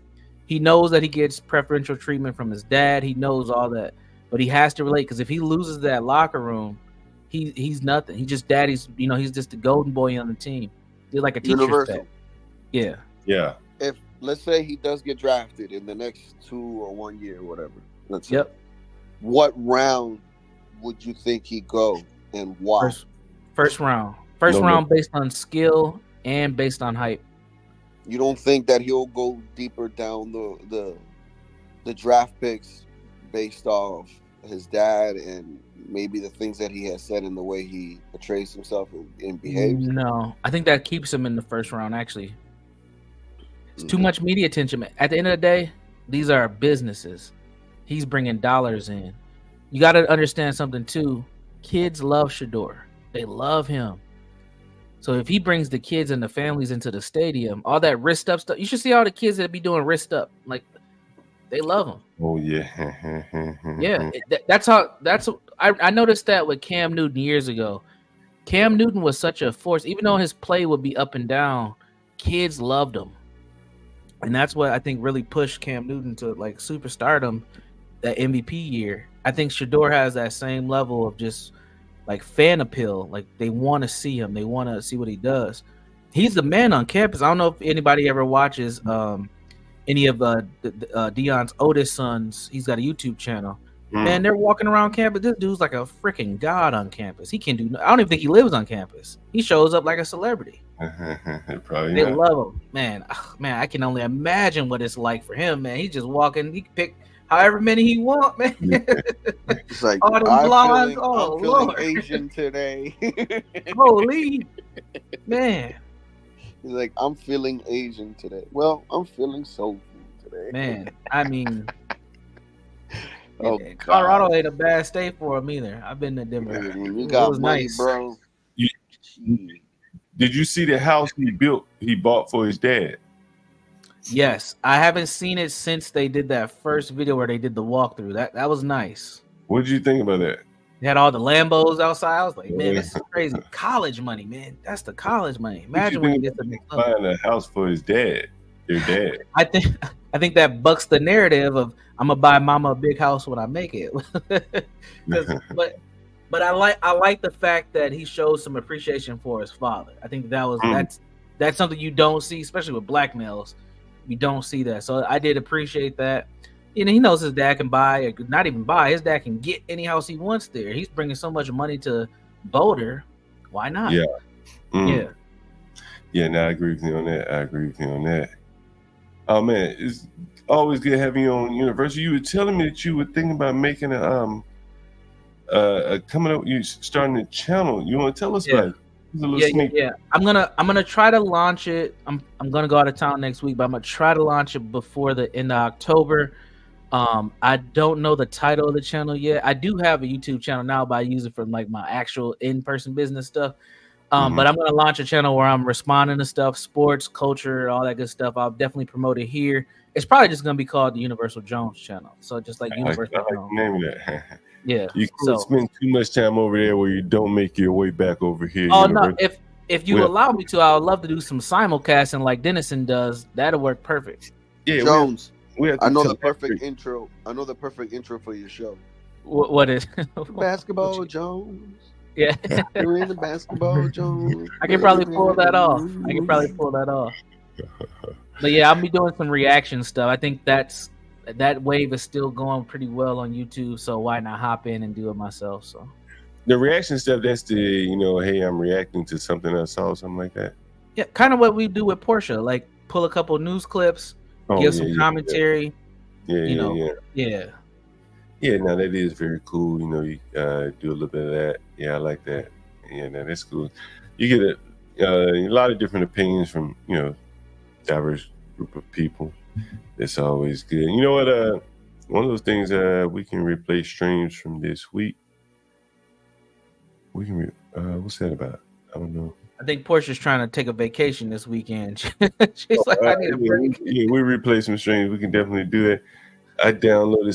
He knows that he gets preferential treatment from his dad. He knows all that, but he has to relate, because if he loses that locker room, he's nothing. He's just daddy's. He's just the golden boy on the team. He's like a teacher's Universal. pet. Yeah. Yeah. If let's say he does get drafted in the next 2 or 1 year, whatever. Let's say. Yep. What round would you think he go and why? First round. First round based on skill and based on hype. You don't think that he'll go deeper down the draft picks based off his dad and maybe the things that he has said and the way he portrays himself and behaves? No, I think that keeps him in the first round. Actually, it's too much media attention. At the end of the day, these are businesses. He's bringing dollars in. You got to understand something too. Kids love Shador. They love him. So if he brings the kids and the families into the stadium, all that wrist up stuff, you should see all the kids that be doing wrist up. Like, they love him. Oh yeah. Yeah, I noticed that with Cam Newton years ago. Cam Newton was such a force, even though his play would be up and down. Kids loved him, and that's what I think really pushed Cam Newton to like superstardom that MVP year. I think Shador has that same level of just like fan appeal. Like, they want to see him, they want to see what he does. He's the man on campus. I don't know if anybody ever watches any of Dion's oldest sons. He's got a YouTube channel. Man, they're walking around campus. This dude's like a freaking god on campus. He can do. I don't even think he lives on campus. He shows up like a celebrity. Probably They not. love him, man. Man, I can only imagine what it's like for him, man. He's just walking. He can pick however many he want, man. It's like, all them I'm blondes. feeling, Oh I'm feeling Lord, Asian today. holy man. He's like, I'm feeling Asian today. Well, I'm feeling soul food today. Man, I mean, Oh, Colorado ain't a bad state for him either. I've been to Denver. When you It got was money, nice. bro. Did you see the house he bought for his dad? Yes, I haven't seen it since they did that first video where they did the walkthrough. That was nice. What did you think about that? They had all the Lambos outside. I was like, man, this is crazy. College money, man. That's the college money. Imagine when you get to buying a house for his dad, their dad. I think that bucks the narrative of I'm gonna buy mama a big house when I make it. But I like the fact that he shows some appreciation for his father. I think that's something you don't see, especially with black males. You don't see that. So I did appreciate that. You know, he knows his dad can buy, or not even buy. His dad can get any house he wants there. He's bringing so much money to Boulder. Why not? Yeah. Yeah. Yeah, no, I agree with you on that. Oh man, it's always good having you on Universal. You were telling me that you were thinking about making a coming up. You starting a channel. You want to tell us about it? Yeah. I'm gonna try to launch it. I'm gonna go out of town next week, but I'm gonna try to launch it before the end of October. I don't know the title of the channel yet. I do have a YouTube channel now, but I use it for like my actual in-person business stuff. But I'm gonna launch a channel where I'm responding to stuff, sports, culture, all that good stuff. I'll definitely promote it here. It's probably just gonna be called the Universal Jones channel. So just like Universal Jones. Name that. Yeah. You can't spend too much time over there where you don't make your way back over here. Oh no! If you allow me to, I would love to do some simulcasting like Dennison does. That'll work perfect. Yeah, Jones. I know the perfect intro. I know the perfect intro for your show. What is Basketball Jones? Yeah, you're in the Basketball Jones. I can probably pull that off. But yeah, I'll be doing some reaction stuff. I think that wave is still going pretty well on YouTube. So why not hop in and do it myself? So The reaction stuff, that's the, you know, hey, I'm reacting to something I saw, something like that. Yeah, kind of what we do with Portia, like pull a couple news clips, give some commentary. Yeah. No, that is very cool. You know, you do a little bit of that. Yeah, I like that. Yeah, no, that's cool. You get a lot of different opinions from, you know, diverse group of people. That's always good. You know what? One of those things we can replace streams from this week. We can. What's that about? I don't know. I think Portia's trying to take a vacation this weekend. She's like, I need a break. Yeah, we replace some streams. We can definitely do that. I downloaded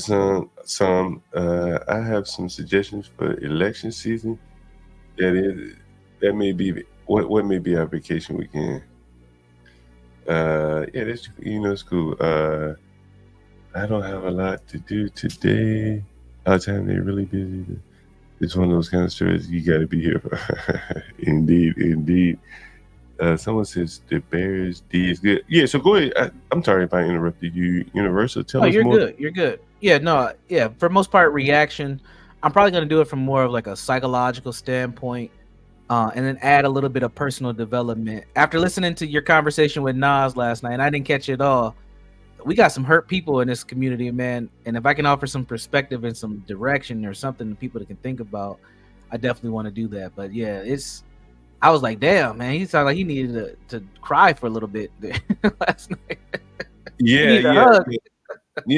some. I have some suggestions for election season. That may be what may be our vacation weekend. Yeah, that's, you know, it's cool. I don't have a lot to do today. All the time they're really busy. It's one of those kind of stories you got to be here for. Indeed. Someone says the Bears D is good. Yeah, so go ahead. I'm sorry if I interrupted you. Universal, tell us more. You're good. Yeah, no, yeah. For the most part, reaction. I'm probably gonna do it from more of like a psychological standpoint, and then add a little bit of personal development. After listening to your conversation with Nas last night, and I didn't catch it all. We got some hurt people in this community, man. And if I can offer some perspective and some direction or something to people that can think about, I definitely want to do that. But yeah, I was like, damn, man, he sounded like he needed to cry for a little bit last night. Yeah,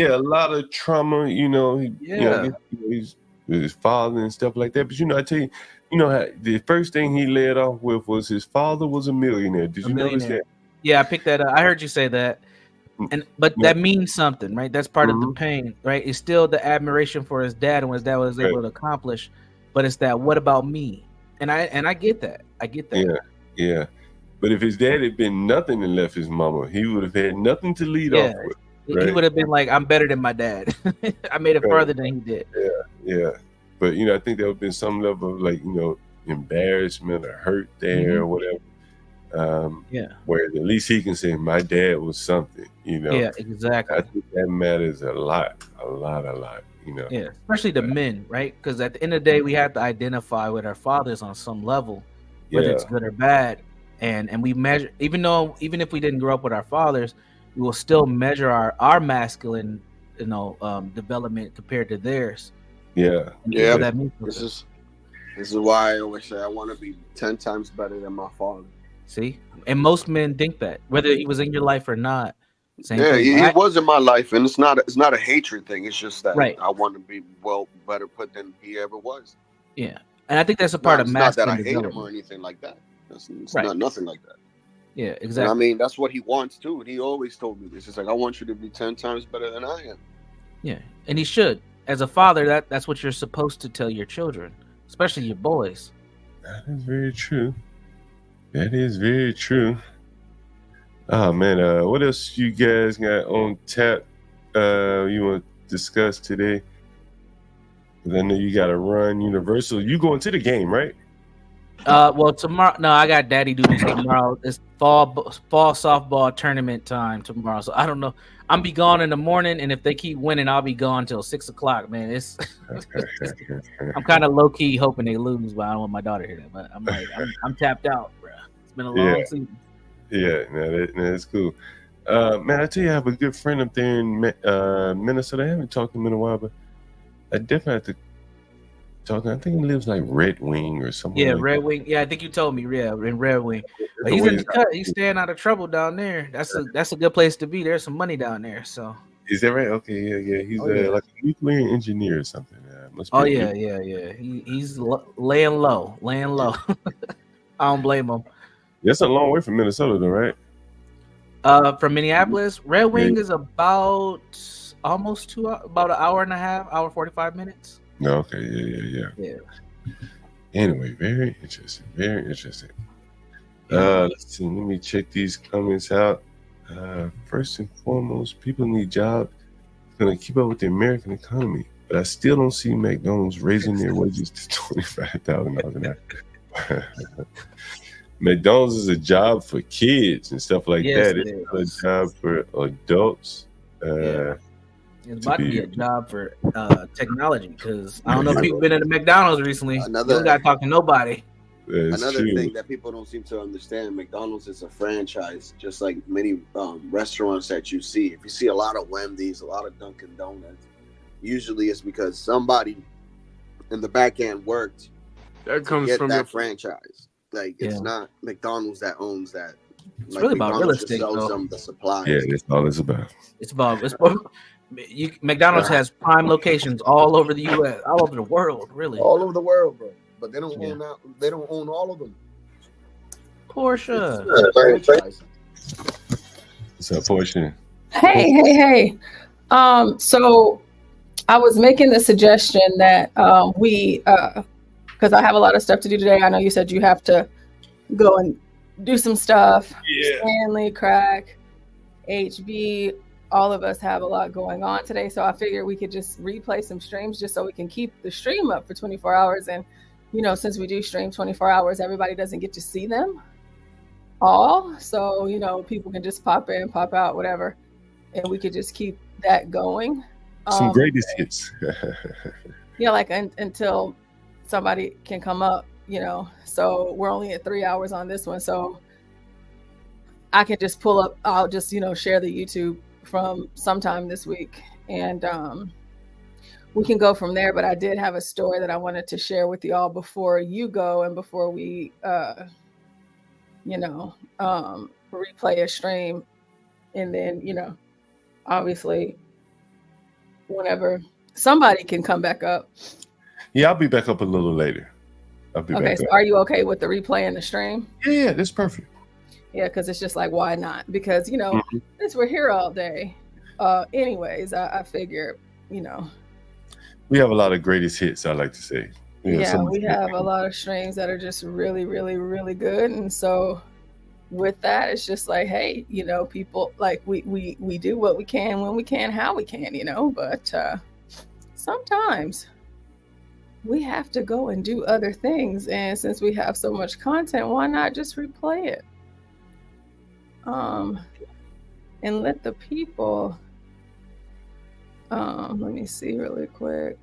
a lot of trauma, you know. He's his father and stuff like that. But you know, I tell you, you know, the first thing he led off with was his father was a millionaire. Did you notice that? Yeah, I picked that up. I heard you say that. But that means something, right? That's part of the pain, right? It's still the admiration for his dad and what his dad was able to accomplish, but it's that what about me? And I get that. I get that. Yeah. But if his dad had been nothing and left his mama, he would have had nothing to lead off with. Right? He would have been like, I'm better than my dad. I made it further than he did. Yeah. But you know, I think there would have been some level of, like, you know, embarrassment or hurt there or whatever. Where at least he can say my dad was something, you know. Yeah, exactly. I think that matters a lot, you know. Yeah, especially the men, right? Because at the end of the day, we have to identify with our fathers on some level, whether it's good or bad, and we measure. Even if we didn't grow up with our fathers, we will still measure our masculine, you know, development compared to theirs. That means this is why I always say I want to be 10 times better than my father. See, and most men think that, whether he was in your life or not. He was in my life, and it's not a hatred thing. It's just that I want to be better put than he ever was. Yeah, and I think that's a part of masculine. Not that I hate him or anything like that. It's not nothing like that. Yeah, exactly. And I mean, that's what he wants too. And he always told me this. It's like, I want you to be 10 times better than I am. Yeah, and he should. As a father, that's what you're supposed to tell your children, especially your boys. That is very true. That is very true. Oh man, what else you guys got on tap you want to discuss today? Because I know you got to run Universal. You going to the game, right? Well, tomorrow. No, I got daddy duty tomorrow. It's fall softball tournament time tomorrow. So I don't know. I'm be gone in the morning, and if they keep winning, I'll be gone till 6 o'clock. Man, it's. I'm kind of low key hoping they lose, but I don't want my daughter to hear that. But I'm like, I'm tapped out, bro. It's been a long season. Yeah, that's cool. Man, I tell you, I have a good friend up there in Minnesota. I haven't talked to him in a while, but I definitely have to talk. I think he lives like Red Wing or something. Yeah, like Red that. Wing. Yeah, I think you told me. Yeah, in Red Wing. But he's in the cut. He's staying out of trouble down there. That's a good place to be. There's some money down there. So. Is that right? Okay, yeah. He's like a nuclear engineer or something. Must be yeah. He's laying low. I don't blame him. That's a long way from Minnesota, though, right? From Minneapolis, Red Wing is about almost about an hour and a half, hour 45 minutes. Okay, yeah. Anyway, very interesting. Let's see. Let me check these comments out. First and foremost, people need jobs. Going to keep up with the American economy, but I still don't see McDonald's raising their wages to $25,000 an hour. McDonald's is a job for kids and stuff like that. It's not a job for adults. It's about to be a job for technology because I don't know if you've been at a McDonald's recently. You don't got to talk to nobody. Another thing that people don't seem to understand, McDonald's is a franchise, just like many restaurants that you see. If you see a lot of Wendy's, a lot of Dunkin' Donuts, usually it's because somebody in the back end worked that comes to get from that your franchise. Like, it's not McDonald's that owns that. It's really about real McDonald's just estate, sells though. them the supplies. Yeah, that's all it's about. It's McDonald's has prime locations all over the U.S., all over the world, really. All over the world, bro. But they don't own that. They don't own all of them. Portia. What's up, Portia? Hey. So I was making the suggestion that we, because I have a lot of stuff to do today. I know you said you have to go and do some stuff. Yeah. Stanley, Crack, HB, all of us have a lot going on today. So I figured we could just replay some streams just so we can keep the stream up for 24 hours. And, since we do stream 24 hours, everybody doesn't get to see them all. So, people can just pop in, pop out, whatever. And we could just keep that going. Some greatest hits. Until somebody can come up, So we're only at 3 hours on this one. So I can just pull up, I'll just, share the YouTube from sometime this week. And we can go from there. But I did have a story that I wanted to share with y'all before you go and before we, replay a stream. And then, obviously, whenever somebody can come back up. Yeah, I'll be back up a little later. I'll be back Okay, so up. are you okay with the replay and the stream? Yeah, that's perfect. Yeah, because it's just like, why not? Because, since we're here all day, anyways, I figure, We have a lot of greatest hits, I like to say. We have a lot of streams that are just really, really, really good. And so with that, it's just like, hey, people, like we do what we can, when we can, how we can, but sometimes we have to go and do other things. And since we have so much content, why not just replay it? And let the people, let me see really quick.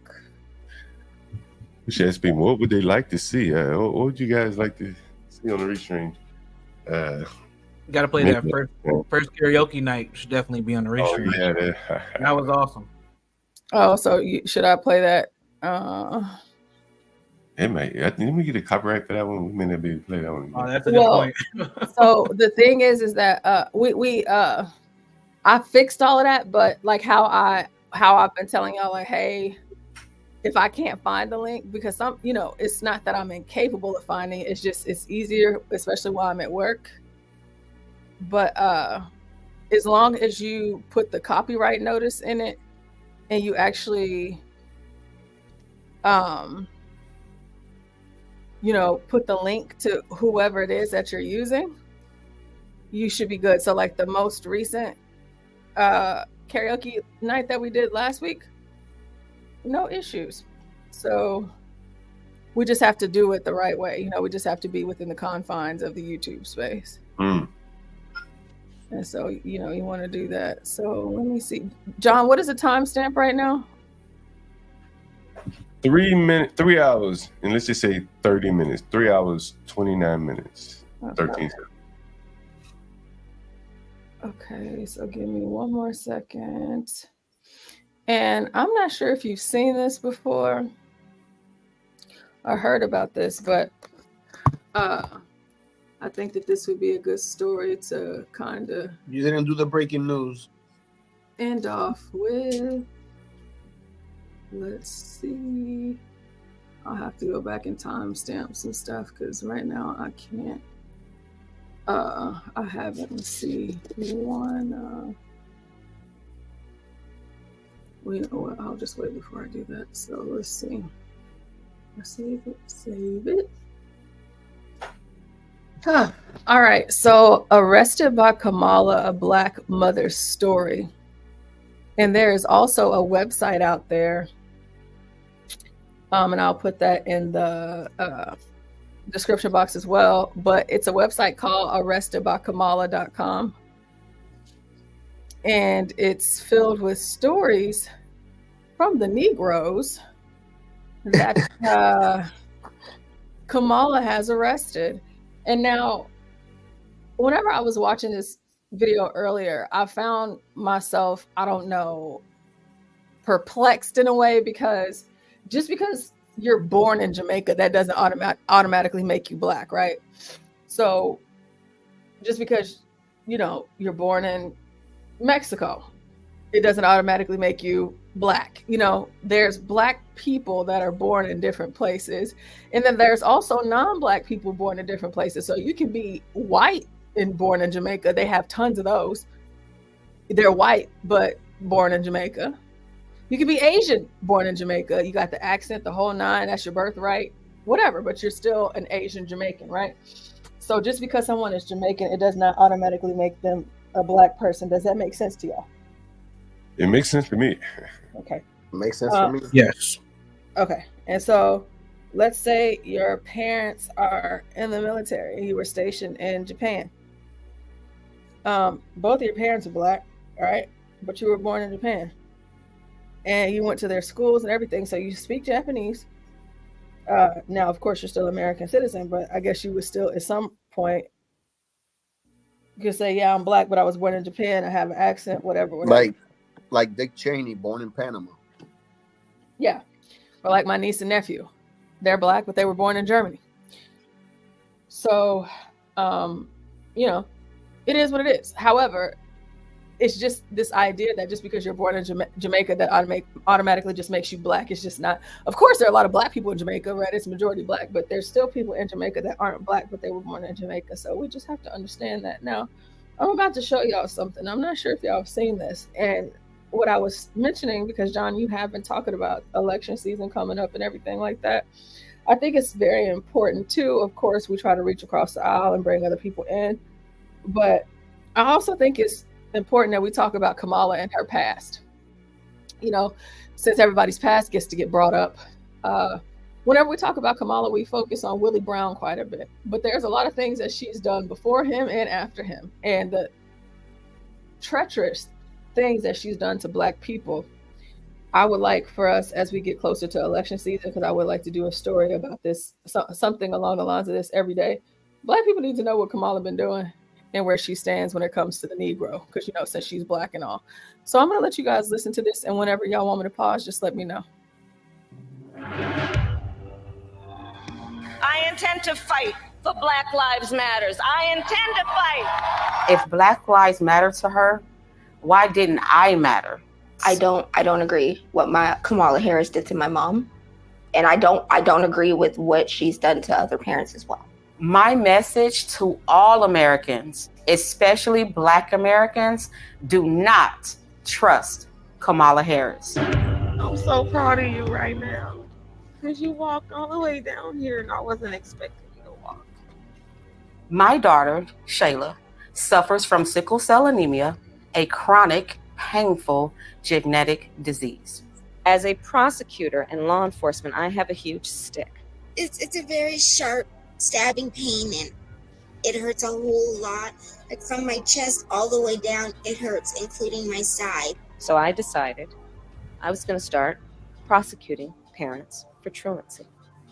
We should ask people, what would they like to see? What would you guys like to see on the restream? You got to play that first karaoke night. Should definitely be on the restream. That was awesome. Oh, so should I play that? It may. Let me get a copyright for that one. We may not be able to play that one. Oh, that's a good point. So the thing is that I fixed all of that, but like how I've been telling y'all, like, hey, if I can't find the link, because it's not that I'm incapable of finding it. It's just it's easier, especially while I'm at work. But as long as you put the copyright notice in it, and you actually put the link to whoever it is that you're using, you should be good. So like the most recent karaoke night that we did last week, no issues. So we just have to do it the right way. We just have to be within the confines of the YouTube space. And so, you want to do that. So let me see. John, what is the timestamp right now? 3 minutes, 3 hours, and let's just say 30 minutes. 3 hours, 29 minutes, 13 seconds. Okay, so give me one more second. And I'm not sure if you've seen this before or heard about this, but I think that this would be a good story to kind of... You didn't do the breaking news. End off with... Let's see. I'll have to go back and timestamp some stuff because right now I can't. I haven't. Let's see. One. You know what? I'll just wait before I do that. So let's see. Save it. All right. So, Arrested by Kamala, a Black Mother's Story. And there is also a website out there. And I'll put that in the description box as well. But it's a website called arrestedbykamala.com. and it's filled with stories from the Negroes that Kamala has arrested. And now, whenever I was watching this video earlier, I found myself, I don't know, perplexed in a way, because just because you're born in Jamaica, that doesn't automatically make you black, right? So just because, you're born in Mexico, it doesn't automatically make you black. There's black people that are born in different places. And then there's also non-black people born in different places. So you can be white and born in Jamaica. They have tons of those. They're white, but born in Jamaica. You can be Asian, born in Jamaica. You got the accent, the whole nine, that's your birthright, whatever, but you're still an Asian Jamaican, right? So just because someone is Jamaican, it does not automatically make them a black person. Does that make sense to y'all? It makes sense to me. Okay. Makes sense for me. Yes. Okay. And so let's say your parents are in the military. You were stationed in Japan. Both of your parents are black, right? But you were born in Japan. And you went to their schools and everything, so you speak Japanese. Now, of course, you're still an American citizen, but I guess you would still, at some point, you could say, yeah, I'm black, but I was born in Japan. I have an accent, whatever. Like Dick Cheney, born in Panama. Yeah. Or like my niece and nephew. They're black, but they were born in Germany. So, it is what it is. However, it's just this idea that just because you're born in Jamaica, that automatically just makes you black. It's just not. Of course, there are a lot of black people in Jamaica, right? It's majority black, but there's still people in Jamaica that aren't black, but they were born in Jamaica. So we just have to understand that. Now, I'm about to show y'all something. I'm not sure if y'all have seen this. And what I was mentioning, because John, you have been talking about election season coming up and everything like that. I think it's very important too. Of course, we try to reach across the aisle and bring other people in. But I also think it's important that we talk about Kamala and her past. Since everybody's past gets to get brought up. Whenever we talk about Kamala, we focus on Willie Brown quite a bit. But there's a lot of things that she's done before him and after him. And the treacherous things that she's done to black people. I would like for us, as we get closer to election season, because I would like to do a story about this, something along the lines of this every day. Black people need to know what Kamala been doing and where she stands when it comes to the Negro, because, since she's black and all. So I'm going to let you guys listen to this, and whenever y'all want me to pause, just let me know. I intend to fight for Black Lives Matters. I intend to fight. If Black Lives matter to her, why didn't I matter? I don't agree what Kamala Harris did to my mom, and I don't agree with what she's done to other parents as well. My message to all Americans, especially Black Americans, do not trust Kamala Harris. I'm so proud of you right now, because you walked all the way down here and I wasn't expecting you to walk. My daughter, Shayla, suffers from sickle cell anemia, a chronic, painful genetic disease. As a prosecutor and law enforcement, I have a huge stick. It's a very sharp stabbing pain, and it hurts a whole lot. Like from my chest all the way down, it hurts, including my side. So I decided I was going to start prosecuting parents for truancy.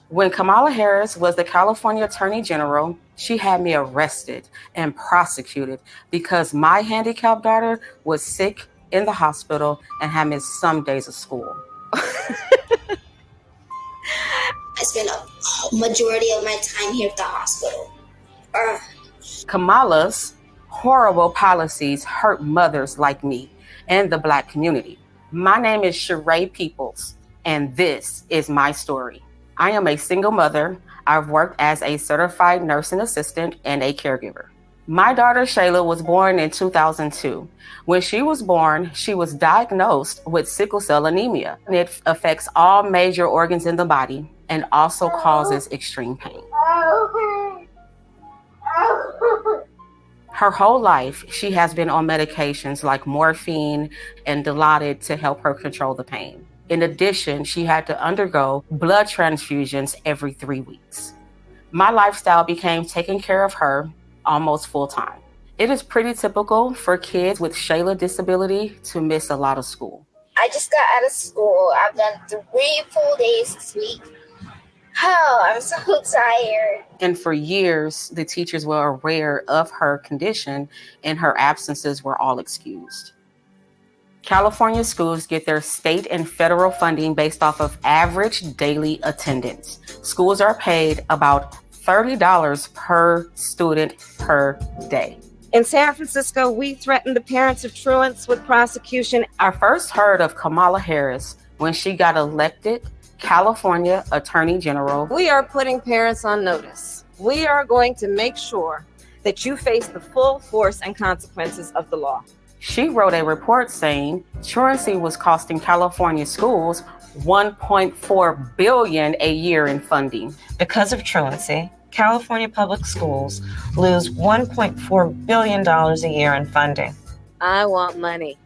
When Kamala Harris was the California Attorney General, she had me arrested and prosecuted because my handicapped daughter was sick in the hospital and had missed some days of school. I spent a majority of my time here at the hospital. Kamala's horrible policies hurt mothers like me and the Black community. My name is Sheree Peoples, and this is my story. I am a single mother. I've worked as a certified nursing assistant and a caregiver. My daughter Shayla was born in 2002. When she was born, she was diagnosed with sickle cell anemia. It affects all major organs in the body and also causes extreme pain. Her whole life, she has been on medications like morphine and Dilaudid to help her control the pain. In addition, she had to undergo blood transfusions every 3 weeks. My lifestyle became taking care of her almost full time. It is pretty typical for kids with Shayla disability to miss a lot of school. I just got out of school. I've done 3 full days this week. Oh, I'm so tired. And for years, the teachers were aware of her condition and her absences were all excused. California schools get their state and federal funding based off of average daily attendance. Schools are paid about $30 per student per day. In San Francisco, we threatened the parents of truants with prosecution. I first heard of Kamala Harris when she got elected California Attorney General. We are putting parents on notice. We are going to make sure that you face the full force and consequences of the law. She wrote a report saying truancy was costing California schools $1.4 billion a year in funding. Because of truancy, California public schools lose $1.4 billion a year in funding. I want money.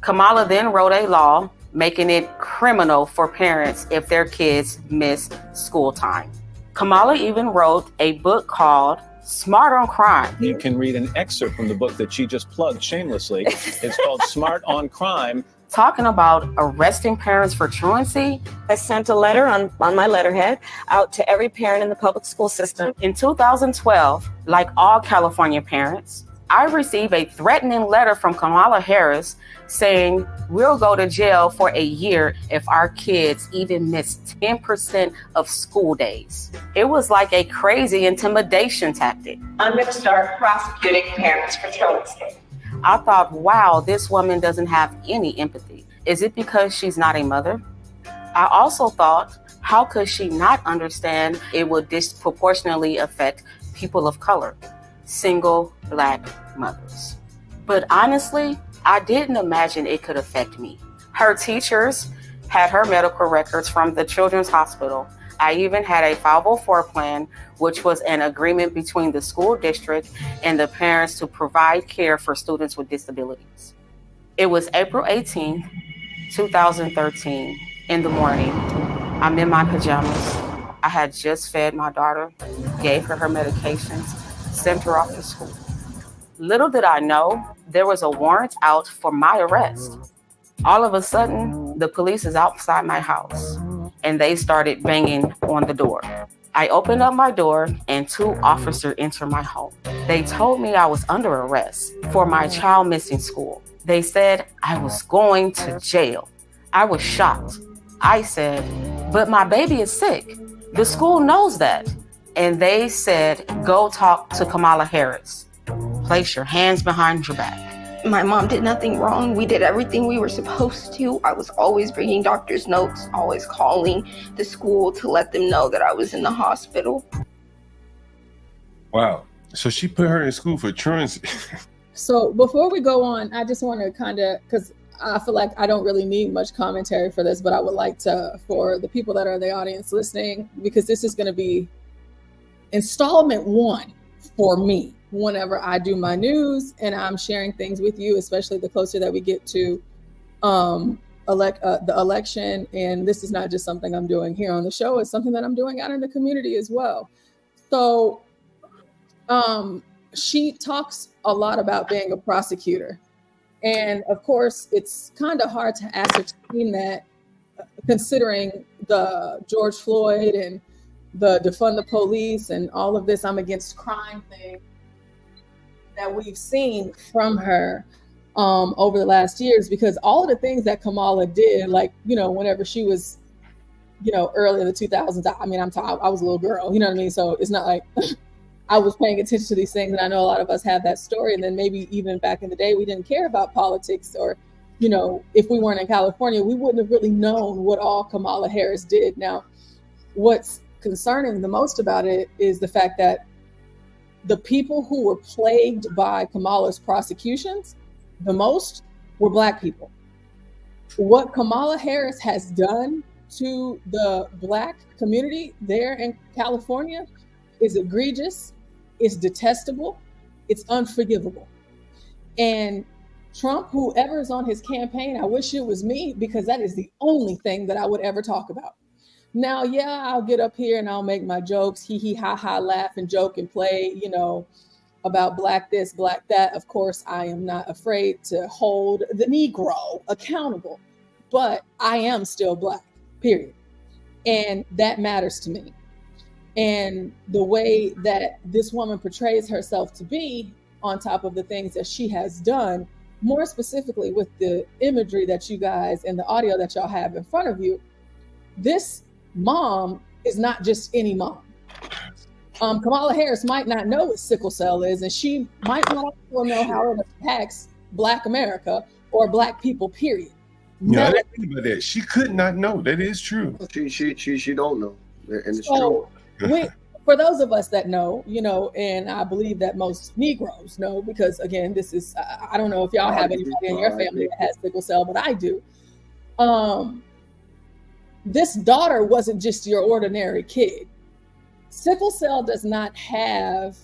Kamala then wrote a law making it criminal for parents if their kids miss school time. Kamala even wrote a book called Smart on Crime. You can read an excerpt from the book that she just plugged shamelessly. It's called Smart on Crime. Talking about arresting parents for truancy. I sent a letter on my letterhead out to every parent in the public school system. In 2012, like all California parents, I received a threatening letter from Kamala Harris saying we'll go to jail for a year if our kids even miss 10% of school days. It was like a crazy intimidation tactic. I'm going to start prosecuting parents for truancy. I thought, wow, this woman doesn't have any empathy. Is it because she's not a mother? I also thought, how could she not understand it would disproportionately affect people of color, single Black mothers? But honestly, I didn't imagine it could affect me. Her teachers had her medical records from the Children's Hospital. I even had a 504 plan, which was an agreement between the school district and the parents to provide care for students with disabilities. It was April 18th, 2013, in the morning. I'm in my pajamas. I had just fed my daughter, gave her medications, sent her off to school. Little did I know, there was a warrant out for my arrest. All of a sudden, the police is outside my house and they started banging on the door. I opened up my door and 2 officers entered my home. They told me I was under arrest for my child missing school. They said I was going to jail. I was shocked. I said, but my baby is sick. The school knows that. And they said, go talk to Kamala Harris. Place your hands behind your back. My mom did nothing wrong. We did everything we were supposed to. I was always bringing doctor's notes, always calling the school to let them know that I was in the hospital. Wow. So she put her in school for truancy. So before we go on, I just want to kind of, because I feel like I don't really need much commentary for this, but I would like to, for the people that are in the audience listening, because this is going to be installment 1 for me whenever I do my news and I'm sharing things with you, especially the closer that we get to the election. And this is not just something I'm doing here on the show, it's something that I'm doing out in the community as well. So she talks a lot about being a prosecutor. And of course, it's kind of hard to ascertain that considering the George Floyd and the defund the police and all of this I'm against crime thing that we've seen from her over the last years, because all of the things that Kamala did, like, you know, whenever she was, you know, early in the 2000s, I mean, I was a little girl, you know what I mean? So it's not like I was paying attention to these things. And I know a lot of us have that story. And then maybe even back in the day, we didn't care about politics, or, you know, if we weren't in California, we wouldn't have really known what all Kamala Harris did. Now, what's concerning the most about it is the fact that the people who were plagued by Kamala's prosecutions the most were Black people. What Kamala Harris has done to the Black community there in California is egregious, it's detestable, it's unforgivable. And Trump, whoever is on his campaign, I wish it was me, because that is the only thing that I would ever talk about. Now, yeah, I'll get up here and I'll make my jokes, hee hee ha ha, laugh and joke and play, about black this, black that. Of course, I am not afraid to hold the Negro accountable, but I am still black, period. And that matters to me. And the way that this woman portrays herself to be, on top of the things that she has done, more specifically with the imagery that you guys and the audio that y'all have in front of you, this mom is not just any mom. Kamala Harris might not know what sickle cell is, and she might not also know how it impacts Black America or Black people, period. Yeah, I didn't think about that. She could not know. That is true. She don't know, and it's So true. for those of us that know, and I believe that most Negroes know, because again, this is, I don't know if y'all have anybody in your family that has sickle cell, but I do. This daughter wasn't just your ordinary kid. Sickle cell does not have,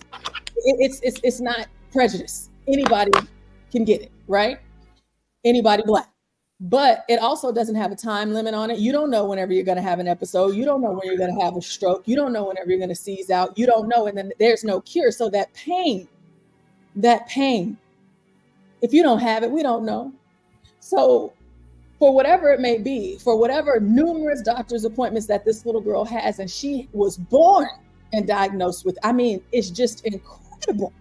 it's not prejudice. Anybody can get it, right? Anybody Black. But it also doesn't have a time limit on it. You don't know whenever you're going to have an episode. You don't know when you're going to have a stroke. You don't know whenever you're going to seize out. You don't know. And then there's no cure. So that pain, if you don't have it, we don't know. So for whatever it may be, for whatever numerous doctor's appointments that this little girl has, and she was born and diagnosed with, it's just incredible.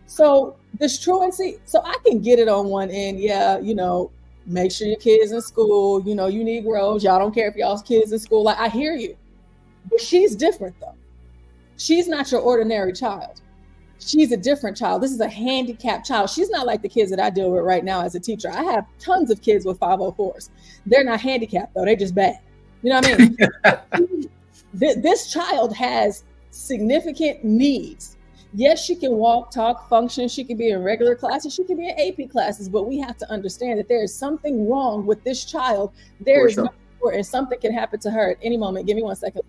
So this truancy, so I can get it on one end. Yeah, make sure your kids in school, you Negroes, y'all don't care if y'all's kids in school. Like, I hear you. But she's different though. She's not your ordinary child. She's a different child. This is a handicapped child. She's not like the kids that I deal with right now as a teacher. I have tons of kids with 504s. They're not handicapped though. They're just bad. You know what I mean? This child has significant needs. Yes, she can walk, talk, function. She can be in regular classes. She can be in AP classes, but we have to understand that there is something wrong with this child. There is no cure, and something can happen to her at any moment. Give me 1 second.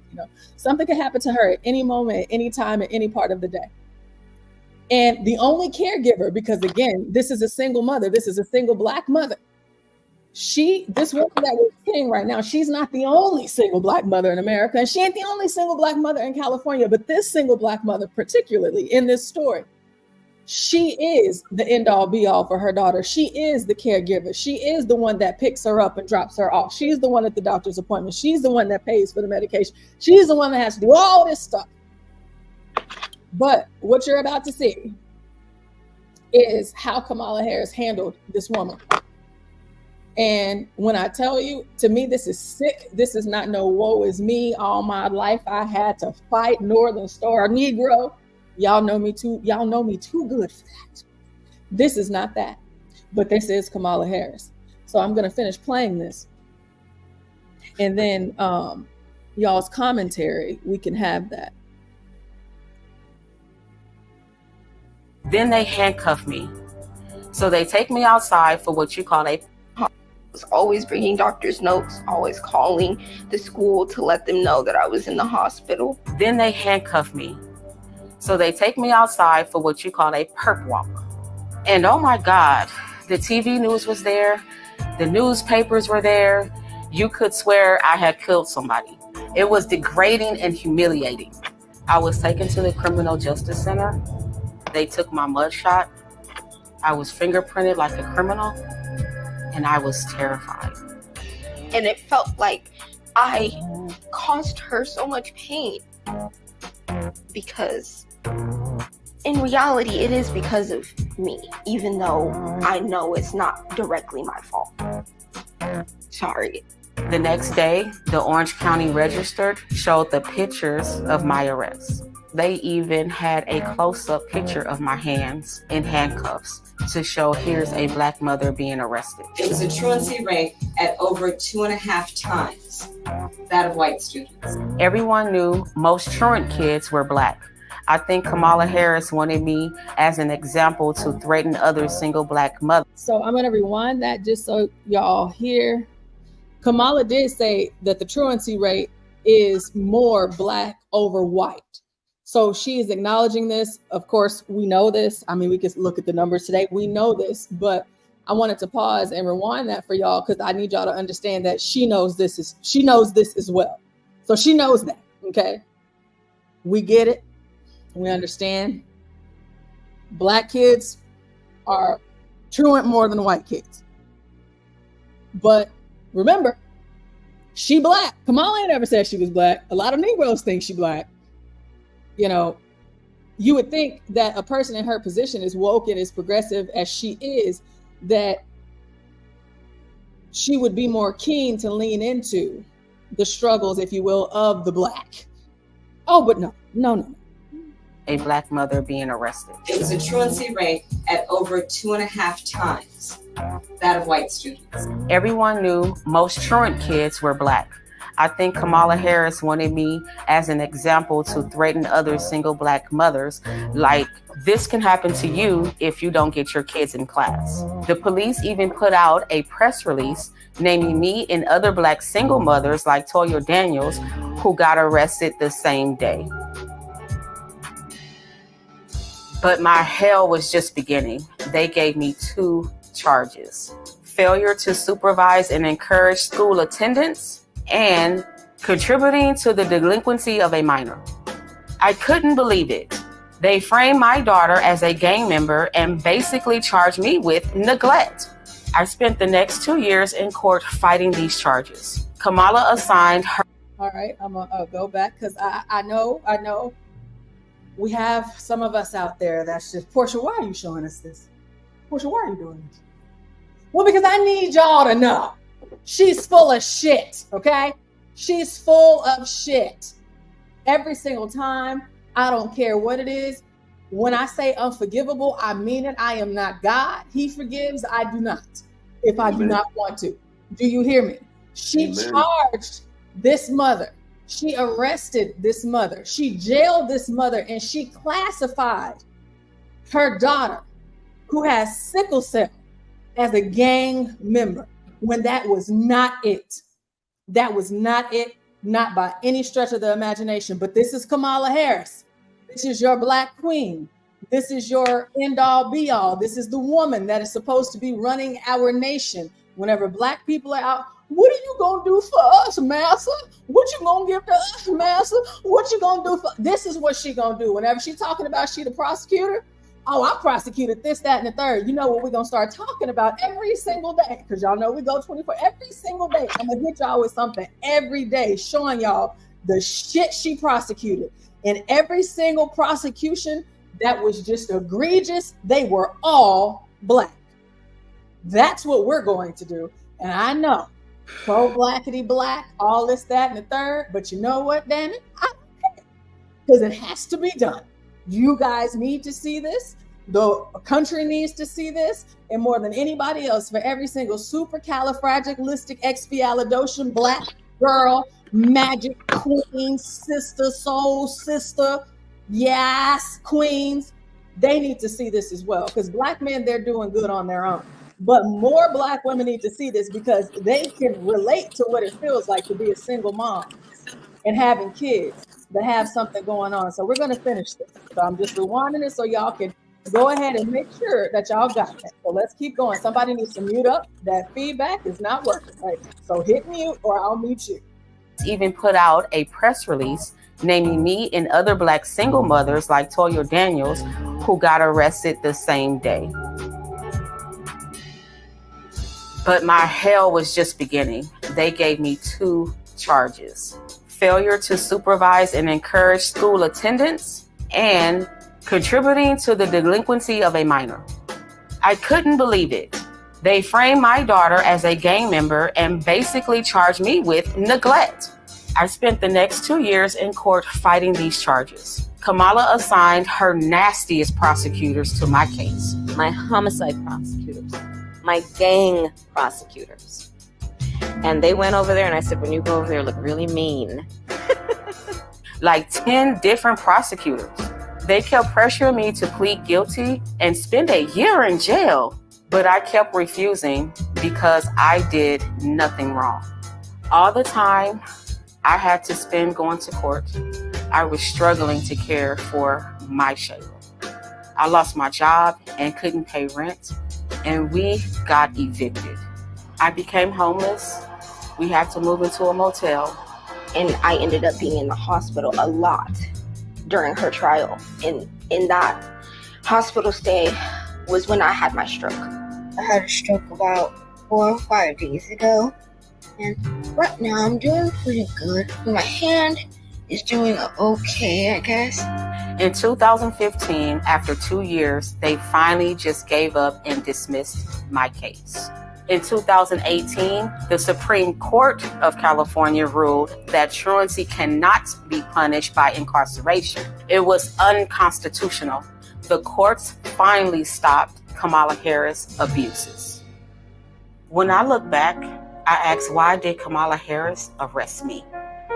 Something can happen to her at any moment, at any time, at any part of the day. And the only caregiver, because again, this is a single mother. This is a single Black mother. This woman that we're seeing right now, she's not the only single Black mother in America, and she ain't the only single Black mother in California, but this single Black mother, particularly in this story, she is the end all be all for her daughter. She is the caregiver. She is the one that picks her up and drops her off. She's the one at the doctor's appointment. She's the one that pays for the medication. She's the one that has to do all this stuff. But what you're about to see is how Kamala Harris handled this woman. And when I tell you, to me, this is sick. This is not no woe is me. All my life I had to fight Northern Star Negro. Y'all know me too. Y'all know me too good for that. This is not that. But this is Kamala Harris. So I'm going to finish playing this. And then y'all's commentary, we can have that. Then they handcuff me. So they take me outside for what you call a was always bringing doctor's notes, always calling the school to let them know that I was in the hospital. Then they handcuff me. So they take me outside for what you call a perp walk. And oh my God, the TV news was there. The newspapers were there. You could swear I had killed somebody. It was degrading and humiliating. I was taken to the Criminal Justice Center. They took my mugshot. I was fingerprinted like a criminal. And I was terrified. And it felt like I caused her so much pain. Because in reality, it is because of me, even though I know it's not directly my fault. Sorry. The next day, the Orange County Register showed the pictures of my arrest. They even had a close-up picture of my hands in handcuffs to show here's a Black mother being arrested. It was a truancy rate at over 2.5 times that of white students. Everyone knew most truant kids were Black. I think Kamala Harris wanted me as an example to threaten other single Black mothers. So I'm going to rewind that just so y'all hear. Kamala did say that the truancy rate is more Black over white. So she is acknowledging this. Of course, we know this. I mean, we can look at the numbers today. We know this, but I wanted to pause and rewind that for y'all because I need y'all to understand that she knows this as well. So she knows that, okay? We get it. We understand. Black kids are truant more than white kids. But remember, she Black. Kamala ain't ever said she was Black. A lot of Negroes think she Black. You know, you would think that a person in her position, as woke and as progressive as she is, that she would be more keen to lean into the struggles, if you will, of the Black. Oh, but no. A Black mother being arrested. It was a truancy rate at over 2.5 times that of white students. Everyone knew most truant kids were Black. I think Kamala Harris wanted me as an example to threaten other single Black mothers, like, this can happen to you if you don't get your kids in class. The police even put out a press release naming me and other Black single mothers like Toya Daniels, who got arrested the same day. But my hell was just beginning. They gave me 2 charges: failure to supervise and encourage school attendance, and contributing to the delinquency of a minor. I couldn't believe it. They framed my daughter as a gang member and basically charged me with neglect. I spent the next 2 years in court fighting these charges. Kamala assigned her. All right, I'm gonna go back because I know. We have some of us out there that's just, Portia, why are you showing us this? Portia, why are you doing this? Well, because I need y'all to know she's full of shit, okay? She's full of shit. Every single time, I don't care what it is. When I say unforgivable, I mean it. I am not God. He forgives, I do not. If I do not want to. Do you hear me? She charged this mother. She arrested this mother. She jailed this mother, and she classified her daughter, who has sickle cell, as a gang member, when that was not it. That was not it, not by any stretch of the imagination. But this is Kamala Harris. This is your Black queen. This is your end all be all. This is the woman that is supposed to be running our nation. Whenever Black people are out, what are you gonna do for us, massa? What you gonna give to us, massa? What you gonna do for? This is what she gonna do. Whenever she talking about she the prosecutor, oh, I prosecuted this, that, and the third. You know what we're gonna start talking about every single day, because y'all know we go 24 every single day. I'm gonna hit y'all with something every day, showing y'all the shit she prosecuted. And every single prosecution that was just egregious, they were all Black. That's what we're going to do. And I know, pro-blackity black, all this, that, and the third. But you know what, damn it? I don't care. Because it has to be done. You guys need to see this. The country needs to see this. And more than anybody else, for every single supercalifragilisticexpialidocious Black girl, magic queen, sister, soul sister, yes, queens, they need to see this as well. Because Black men, they're doing good on their own. But more Black women need to see this because they can relate to what it feels like to be a single mom and having kids that have something going on. So we're going to finish this. So I'm just rewinding it so y'all can go ahead and make sure that y'all got that. So let's keep going. Somebody needs to mute up. That feedback is not working. Right? So hit mute or I'll mute you. Even put out a press release naming me and other Black single mothers like Toya Daniels, who got arrested the same day. But my hell was just beginning. They gave me 2 charges: failure to supervise and encourage school attendance, and contributing to the delinquency of a minor. I couldn't believe it. They framed my daughter as a gang member and basically charged me with neglect. I spent the next 2 years in court fighting these charges. Kamala assigned her nastiest prosecutors to my case. My homicide prosecutors, my gang prosecutors. And they went over there and I said, when you go over there, look really mean. Like 10 different prosecutors. They kept pressuring me to plead guilty and spend a year in jail. But I kept refusing because I did nothing wrong. All the time I had to spend going to court, I was struggling to care for my Shayla. I lost my job and couldn't pay rent, and we got evicted. I became homeless. We had to move into a motel. And I ended up being in the hospital a lot during her trial. And in that hospital stay was when I had my stroke. I had a stroke about 4 or 5 days ago. And right now I'm doing pretty good. My hand is doing okay, I guess. In 2015, after 2 years, they finally just gave up and dismissed my case. In 2018, the Supreme Court of California ruled that truancy cannot be punished by incarceration. It was unconstitutional. The courts finally stopped Kamala Harris' abuses. When I look back, I ask, why did Kamala Harris arrest me?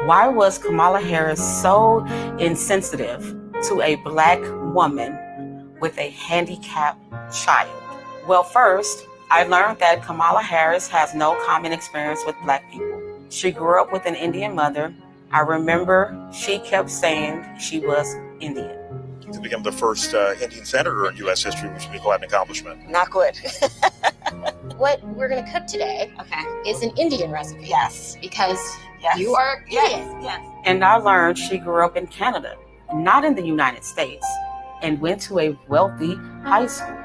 Why was Kamala Harris so insensitive to a Black woman with a handicapped child? Well, first, I learned that Kamala Harris has no common experience with Black people. She grew up with an Indian mother. I remember she kept saying she was Indian. To become the first Indian senator in U.S. history, which would be quite an accomplishment. Not good. What we're going to cook today is an Indian recipe. Yes. Because you are Indian. Yes. And I learned she grew up in Canada, not in the United States, and went to a wealthy high school.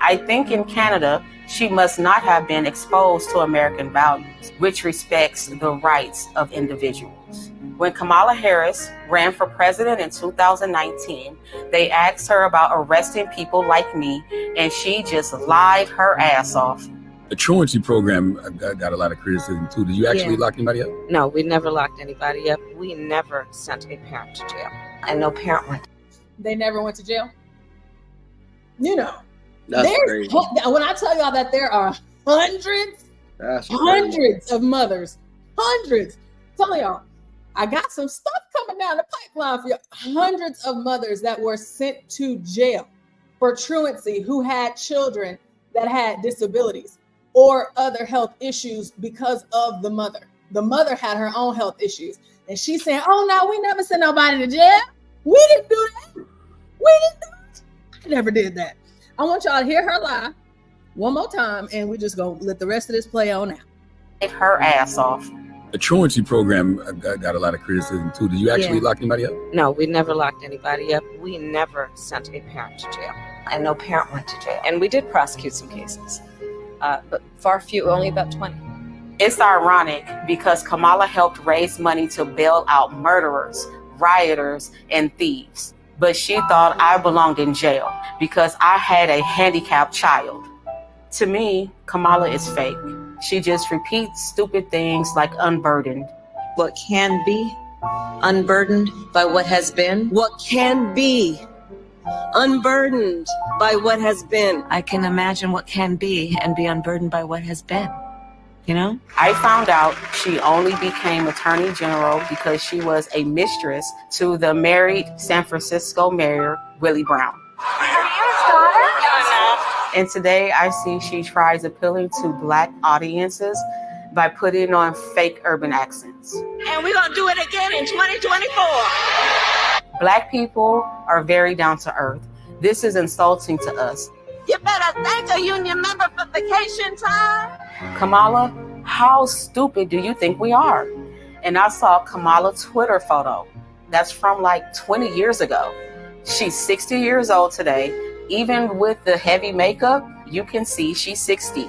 I think in Canada, she must not have been exposed to American values, which respects the rights of individuals. When Kamala Harris ran for president in 2019, they asked her about arresting people like me, and she just lied her ass off. The truancy program got a lot of criticism too. Did you actually lock anybody up? No, we never locked anybody up. We never sent a parent to jail. And no parent went. They never went to jail? You know. That's crazy. When I tell y'all that there are hundreds of mothers, hundreds. Tell y'all, I got some stuff coming down the pipeline for you. Hundreds of mothers that were sent to jail for truancy who had children that had disabilities or other health issues because of the mother. The mother had her own health issues. And she's saying, oh no, we never sent nobody to jail. We didn't do that. We didn't do it. I never did that. I want y'all to hear her lie one more time, and we're just going to let the rest of this play on out. Get her ass off. The truancy program got a lot of criticism too. Did you actually lock anybody up? No, we never locked anybody up. We never sent a parent to jail. And no parent went to jail. And we did prosecute some cases, but far few, only about 20. It's ironic because Kamala helped raise money to bail out murderers, rioters, and thieves. But she thought I belonged in jail because I had a handicapped child. To me, Kamala is fake. She just repeats stupid things like unburdened. What can be unburdened by what has been? What can be unburdened by what has been? I can imagine what can be and be unburdened by what has been. You know? I found out she only became Attorney General because she was a mistress to the married San Francisco Mayor, Willie Brown. And today I see she tries appealing to Black audiences by putting on fake urban accents. And we're going to do it again in 2024. Black people are very down to earth. This is insulting to us. You better thank a union member for vacation time. Kamala, how stupid do you think we are? And I saw Kamala's Twitter photo. That's from like 20 years ago. She's 60 years old today. Even with the heavy makeup, you can see she's 60.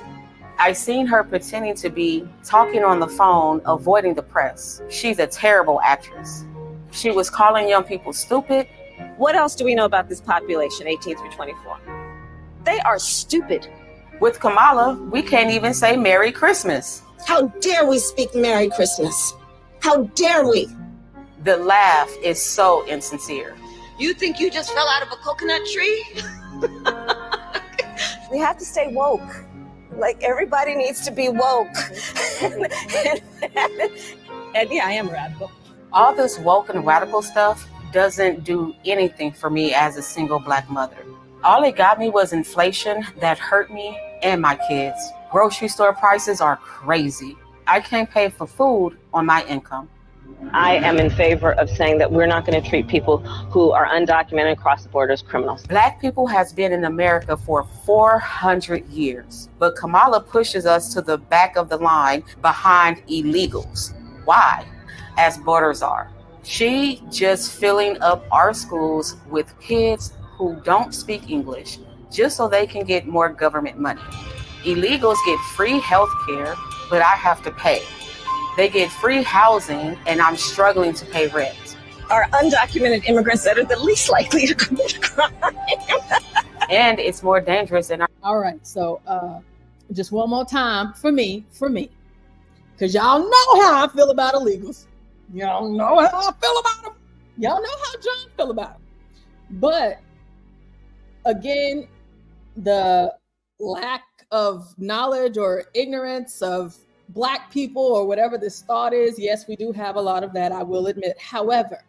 I seen her pretending to be talking on the phone, avoiding the press. She's a terrible actress. She was calling young people stupid. What else do we know about this population, 18 through 24? They are stupid. With Kamala, we can't even say Merry Christmas. How dare we speak Merry Christmas? How dare we? The laugh is so insincere. You think you just fell out of a coconut tree? We have to stay woke. Like, everybody needs to be woke. And yeah, I am radical. All this woke and radical stuff doesn't do anything for me as a single Black mother. All it got me was inflation that hurt me and my kids. Grocery store prices are crazy. I can't pay for food on my income. I am in favor of saying that we're not going to treat people who are undocumented across the border as criminals. Black people has been in America for 400 years, but Kamala pushes us to the back of the line behind illegals. Why? as borders are. She just filling up our schools with kids who don't speak English just so they can get more government money. Illegals get free health care, but I have to pay. They get free housing, and I'm struggling to pay rent. Are undocumented immigrants that are the least likely to commit a crime. And it's more dangerous in our... All right, so just one more time for me, because y'all know how I feel about illegals. Y'all know how I feel about them. Y'all know how John feel about them. But again, the lack of knowledge or ignorance of Black people or whatever this thought is, yes, we do have a lot of that, I will admit. However,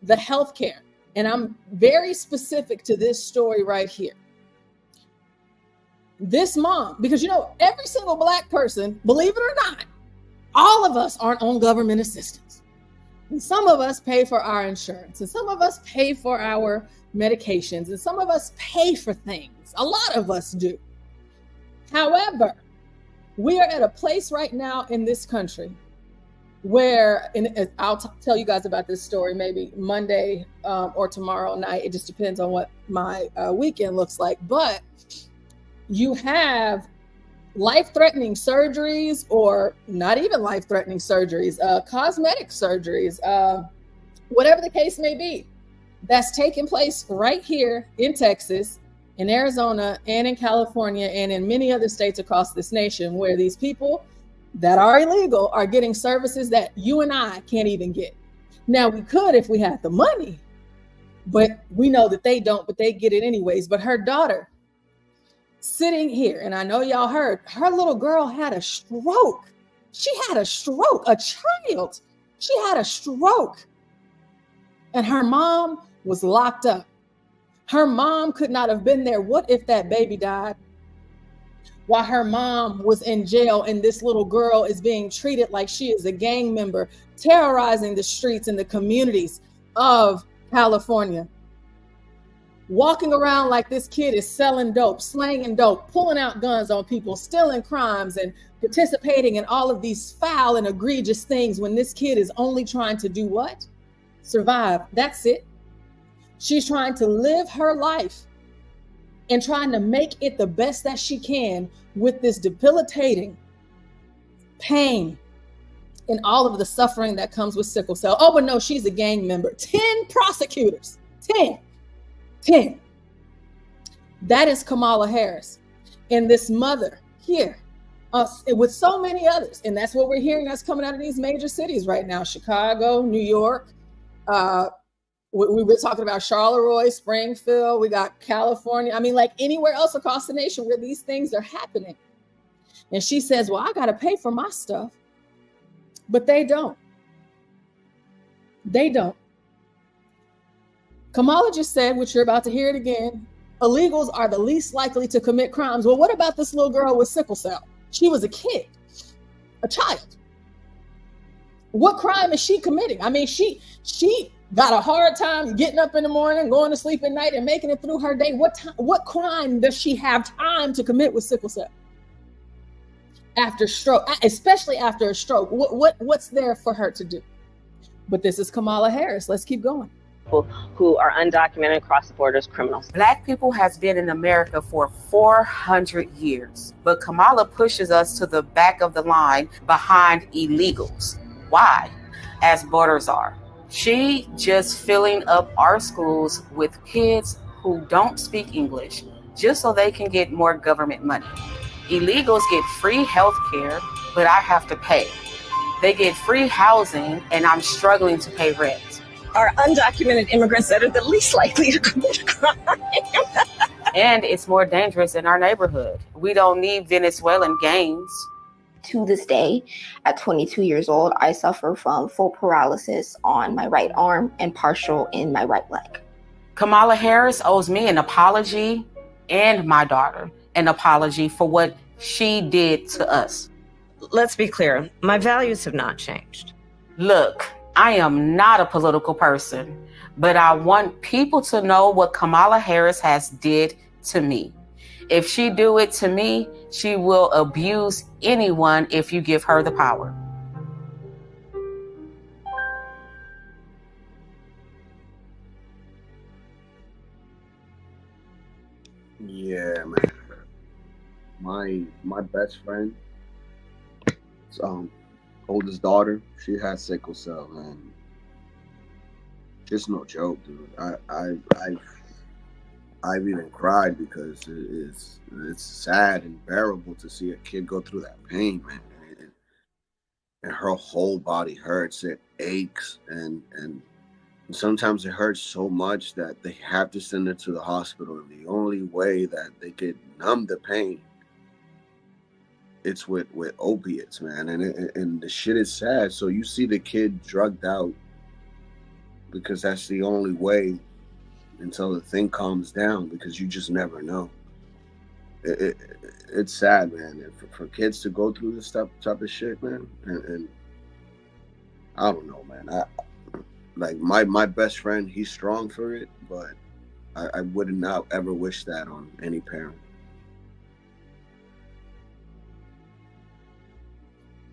the healthcare, and I'm very specific to this story right here. This mom, because every single Black person, believe it or not, all of us aren't on government assistance. And some of us pay for our insurance, and some of us pay for our medications, and some of us pay for things. A lot of us do. However, we are at a place right now in this country where, and I'll tell you guys about this story maybe Monday or tomorrow night. It just depends on what my weekend looks like. But you have life-threatening surgeries, or not even life-threatening surgeries, cosmetic surgeries, whatever the case may be, that's taking place right here in Texas, in Arizona, and in California, and in many other states across this nation, where these people that are illegal are getting services that you and I can't even get. Now, we could if we had the money, but we know that they don't, but they get it anyways. But her daughter, sitting here, and I know y'all heard, her little girl had a stroke. She had a stroke, a child. She had a stroke. And her mom was locked up. Her mom could not have been there. What if that baby died while her mom was in jail, and this little girl is being treated like she is a gang member, terrorizing the streets and the communities of California? Walking around like this kid is selling dope, slanging dope, pulling out guns on people, stealing crimes, and participating in all of these foul and egregious things, when this kid is only trying to do what? Survive. That's it. She's trying to live her life and trying to make it the best that she can with this debilitating pain and all of the suffering that comes with sickle cell. Oh, but no, she's a gang member. 10 prosecutors. 10. That is Kamala Harris. And this mother here, with so many others. And that's what we're hearing that's coming out of these major cities right now. Chicago, New York. We were talking about Charleroi, Springfield. We got California. I mean, like anywhere else across the nation where these things are happening. And she says, well, I got to pay for my stuff. But they don't. They don't. Kamala just said, which you're about to hear it again, illegals are the least likely to commit crimes. Well, what about this little girl with sickle cell? She was a kid, a child. What crime is she committing? I mean, she got a hard time getting up in the morning, going to sleep at night, and making it through her day. What crime does she have time to commit with sickle cell? After stroke, especially after a stroke, what's there for her to do? But this is Kamala Harris. Let's keep going. Who are undocumented across the border as criminals. Black people has been in America for 400 years, but Kamala pushes us to the back of the line behind illegals. Why? As borders are. She just filling up our schools with kids who don't speak English just so they can get more government money. Illegals get free health care, but I have to pay. They get free housing, and I'm struggling to pay rent. Are undocumented immigrants that are the least likely to commit a crime. And it's more dangerous in our neighborhood. We don't need Venezuelan gangs. To this day, at 22 years old, I suffer from full paralysis on my right arm and partial in my right leg. Kamala Harris owes me an apology, and my daughter an apology for what she did to us. Let's be clear, my values have not changed. Look, I am not a political person, but I want people to know what Kamala Harris has did to me. If she do it to me, she will abuse anyone if you give her the power. Yeah, man. My best friend, oldest daughter, she has sickle cell, and just no joke, dude. I've even cried because it's sad and bearable to see a kid go through that pain, man. And her whole body hurts. It aches, and sometimes it hurts so much that they have to send her to the hospital. And the only way that they could numb the pain, it's with opiates, man. And the shit is sad. So you see the kid drugged out because that's the only way until the thing calms down, because you just never know. It's sad, man. And for kids to go through this type of shit, man. And I don't know, man. Like my best friend, he's strong for it, but I would not ever wish that on any parent.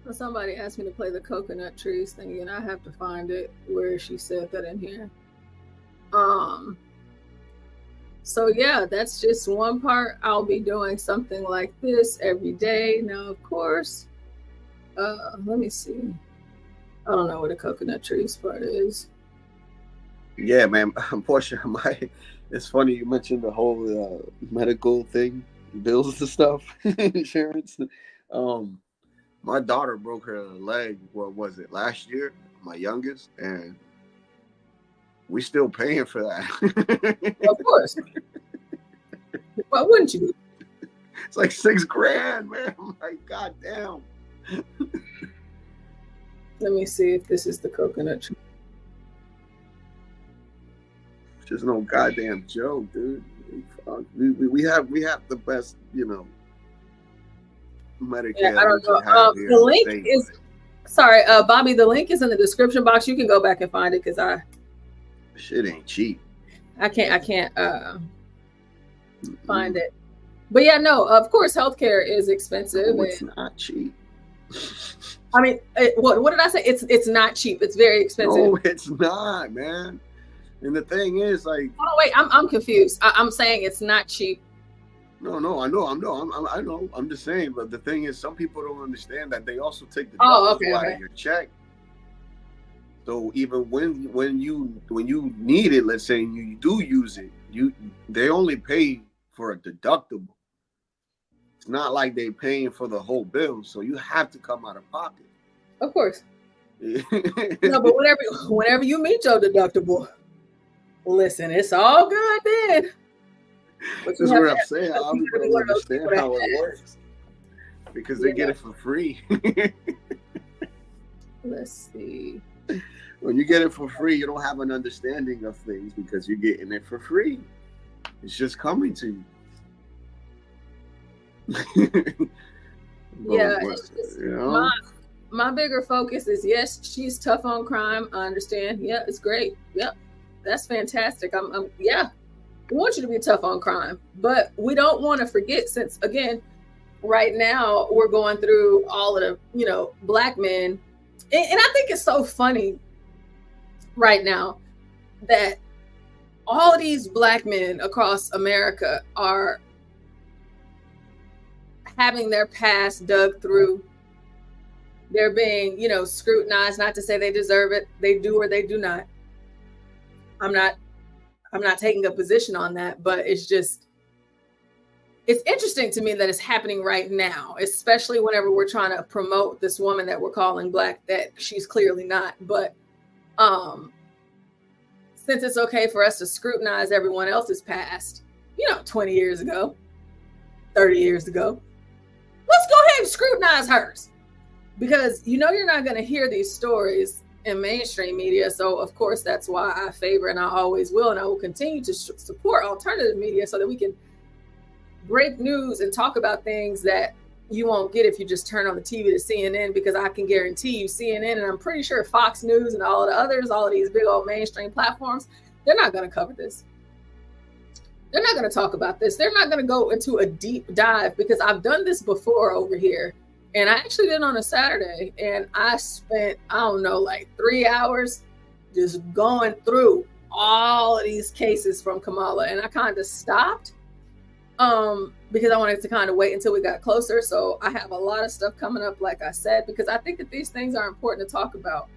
Well, somebody asked me to play the coconut trees thing, and I have to find it where she said that in here. So yeah, that's just one part. I'll be doing something like this every day. Now, of course, let me see. I don't know where the coconut trees part is. Yeah, man. Unfortunately, it's funny you mentioned the whole medical thing, bills and stuff, insurance. My daughter broke her leg. What was it, last year? My youngest, and we still paying for that. Of course. Why wouldn't you? It's like $6,000, man. I'm like, God damn. Let me see if this is the coconut tree. Just no goddamn joke, dude. We have the best, Medicare. Yeah, I don't know. The link is sorry, Bobby. The link is in the description box. You can go back and find it because shit ain't cheap. I can't find it. But yeah, no. Of course, healthcare is expensive. No, it's not cheap. I mean, what did I say? It's not cheap. It's very expensive. No, it's not, man. And the thing is, like, oh wait, I'm confused. I'm saying it's not cheap. No, I know. I'm just saying, but the thing is, some people don't understand that they also take the out of your check. So even when you need it, let's say you do use it, they only pay for a deductible. It's not like they paying for the whole bill, so you have to come out of pocket. Of course. No, but whenever you meet your deductible, listen, it's all good then. This is what I'm saying. How people don't understand how it works because they get it for free. Let's see. When you get it for free, you don't have an understanding of things because you're getting it for free. It's just coming to you. Yeah, it's just, my bigger focus is, yes, she's tough on crime. I understand. Yeah, it's great. Yep, that's fantastic. Yeah. We want you to be tough on crime, but we don't want to forget, since again, right now we're going through all of the, black men. And I think it's so funny right now that all of these black men across America are having their past dug through. They're being, scrutinized, not to say they deserve it. They do or they do not. I'm not taking a position on that, but it's interesting to me that it's happening right now, especially whenever we're trying to promote this woman that we're calling black, that she's clearly not. But since it's okay for us to scrutinize everyone else's past, 20 years ago, 30 years ago, let's go ahead and scrutinize hers. Because you're not going to hear these stories in mainstream media. So of course, that's why I favor, and I always will, and I will continue to support alternative media so that we can break news and talk about things that you won't get if you just turn on the TV to CNN, because I can guarantee you CNN, and I'm pretty sure Fox News and all of the others, all of these big old mainstream platforms, they're not going to cover this. They're not going to talk about this. They're not going to go into a deep dive, because I've done this before over here. And I actually did on a Saturday, and I spent, like 3 hours just going through all of these cases from Kamala. And I kind of stopped because I wanted to kind of wait until we got closer. So I have a lot of stuff coming up, like I said, because I think that these things are important to talk about.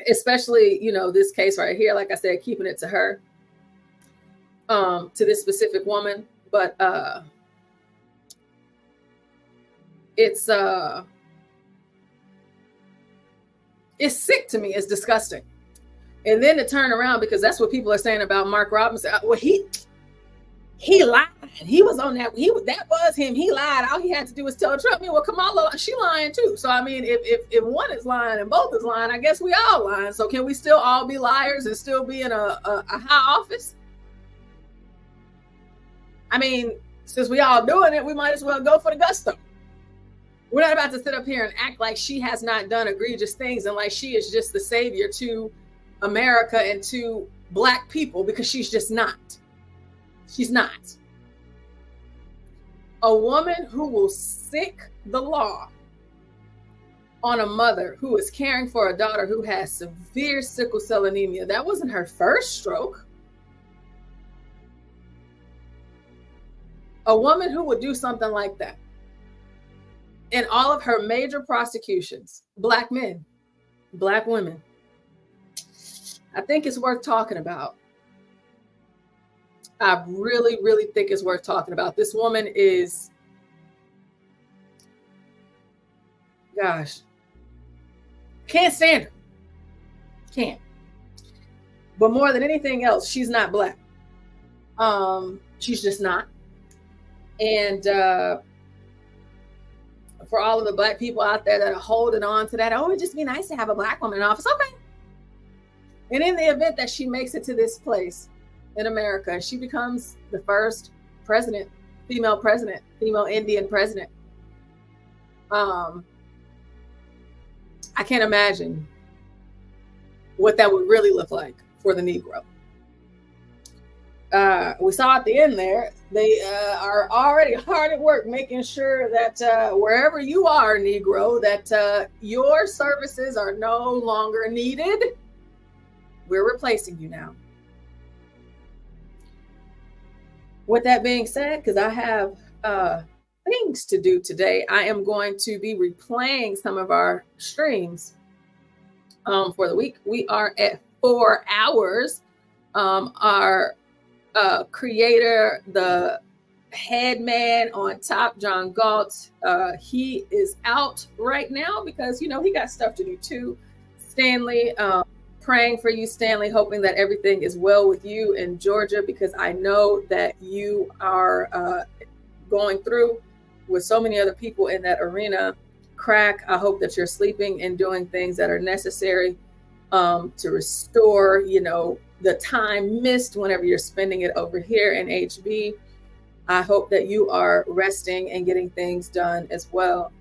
Especially, you know, this case right here, like I said, keeping it to her, to this specific woman. But it's sick to me. It's disgusting. And then to turn around, because that's what people are saying about Mark Robinson. Well, he lied. He was on that. That was him. He lied. All he had to do was tell the truth. I mean, well, Kamala, she lying too. So I mean, if one is lying and both is lying, I guess we all lying. So can we still all be liars and still be in a high office? I mean, since we all doing it, we might as well go for the gusto. We're not about to sit up here and act like she has not done egregious things and like she is just the savior to America and to Black people, because she's just not. She's not. A woman who will sick the law on a mother who is caring for a daughter who has severe sickle cell anemia. That wasn't her first stroke. A woman who would do something like that. In all of her major prosecutions, Black men, Black women. I think it's worth talking about. I really, really think it's worth talking about. This woman is, gosh, can't stand her. Can't. But more than anything else, she's not Black. She's just not. And for all of the Black people out there that are holding on to that, oh, it'd just be nice to have a Black woman in office. Okay. And in the event that she makes it to this place in America, she becomes the first president, female Indian president. I can't imagine what that would really look like for the Negro. We saw at the end there, they are already hard at work making sure that wherever you are, Negro, that your services are no longer needed. We're replacing you now. With that being said, because I have things to do today, I am going to be replaying some of our streams for the week. We are at 4 hours. Our creator, the head man on top, John Galt, he is out right now because, you know, he got stuff to do too. Stanley, praying for you, Stanley, hoping that everything is well with you in Georgia, because I know that you are going through with so many other people in that arena. Crack, I hope that you're sleeping and doing things that are necessary to restore, you know, the time missed whenever you're spending it over here in HB. I hope that you are resting and getting things done as well.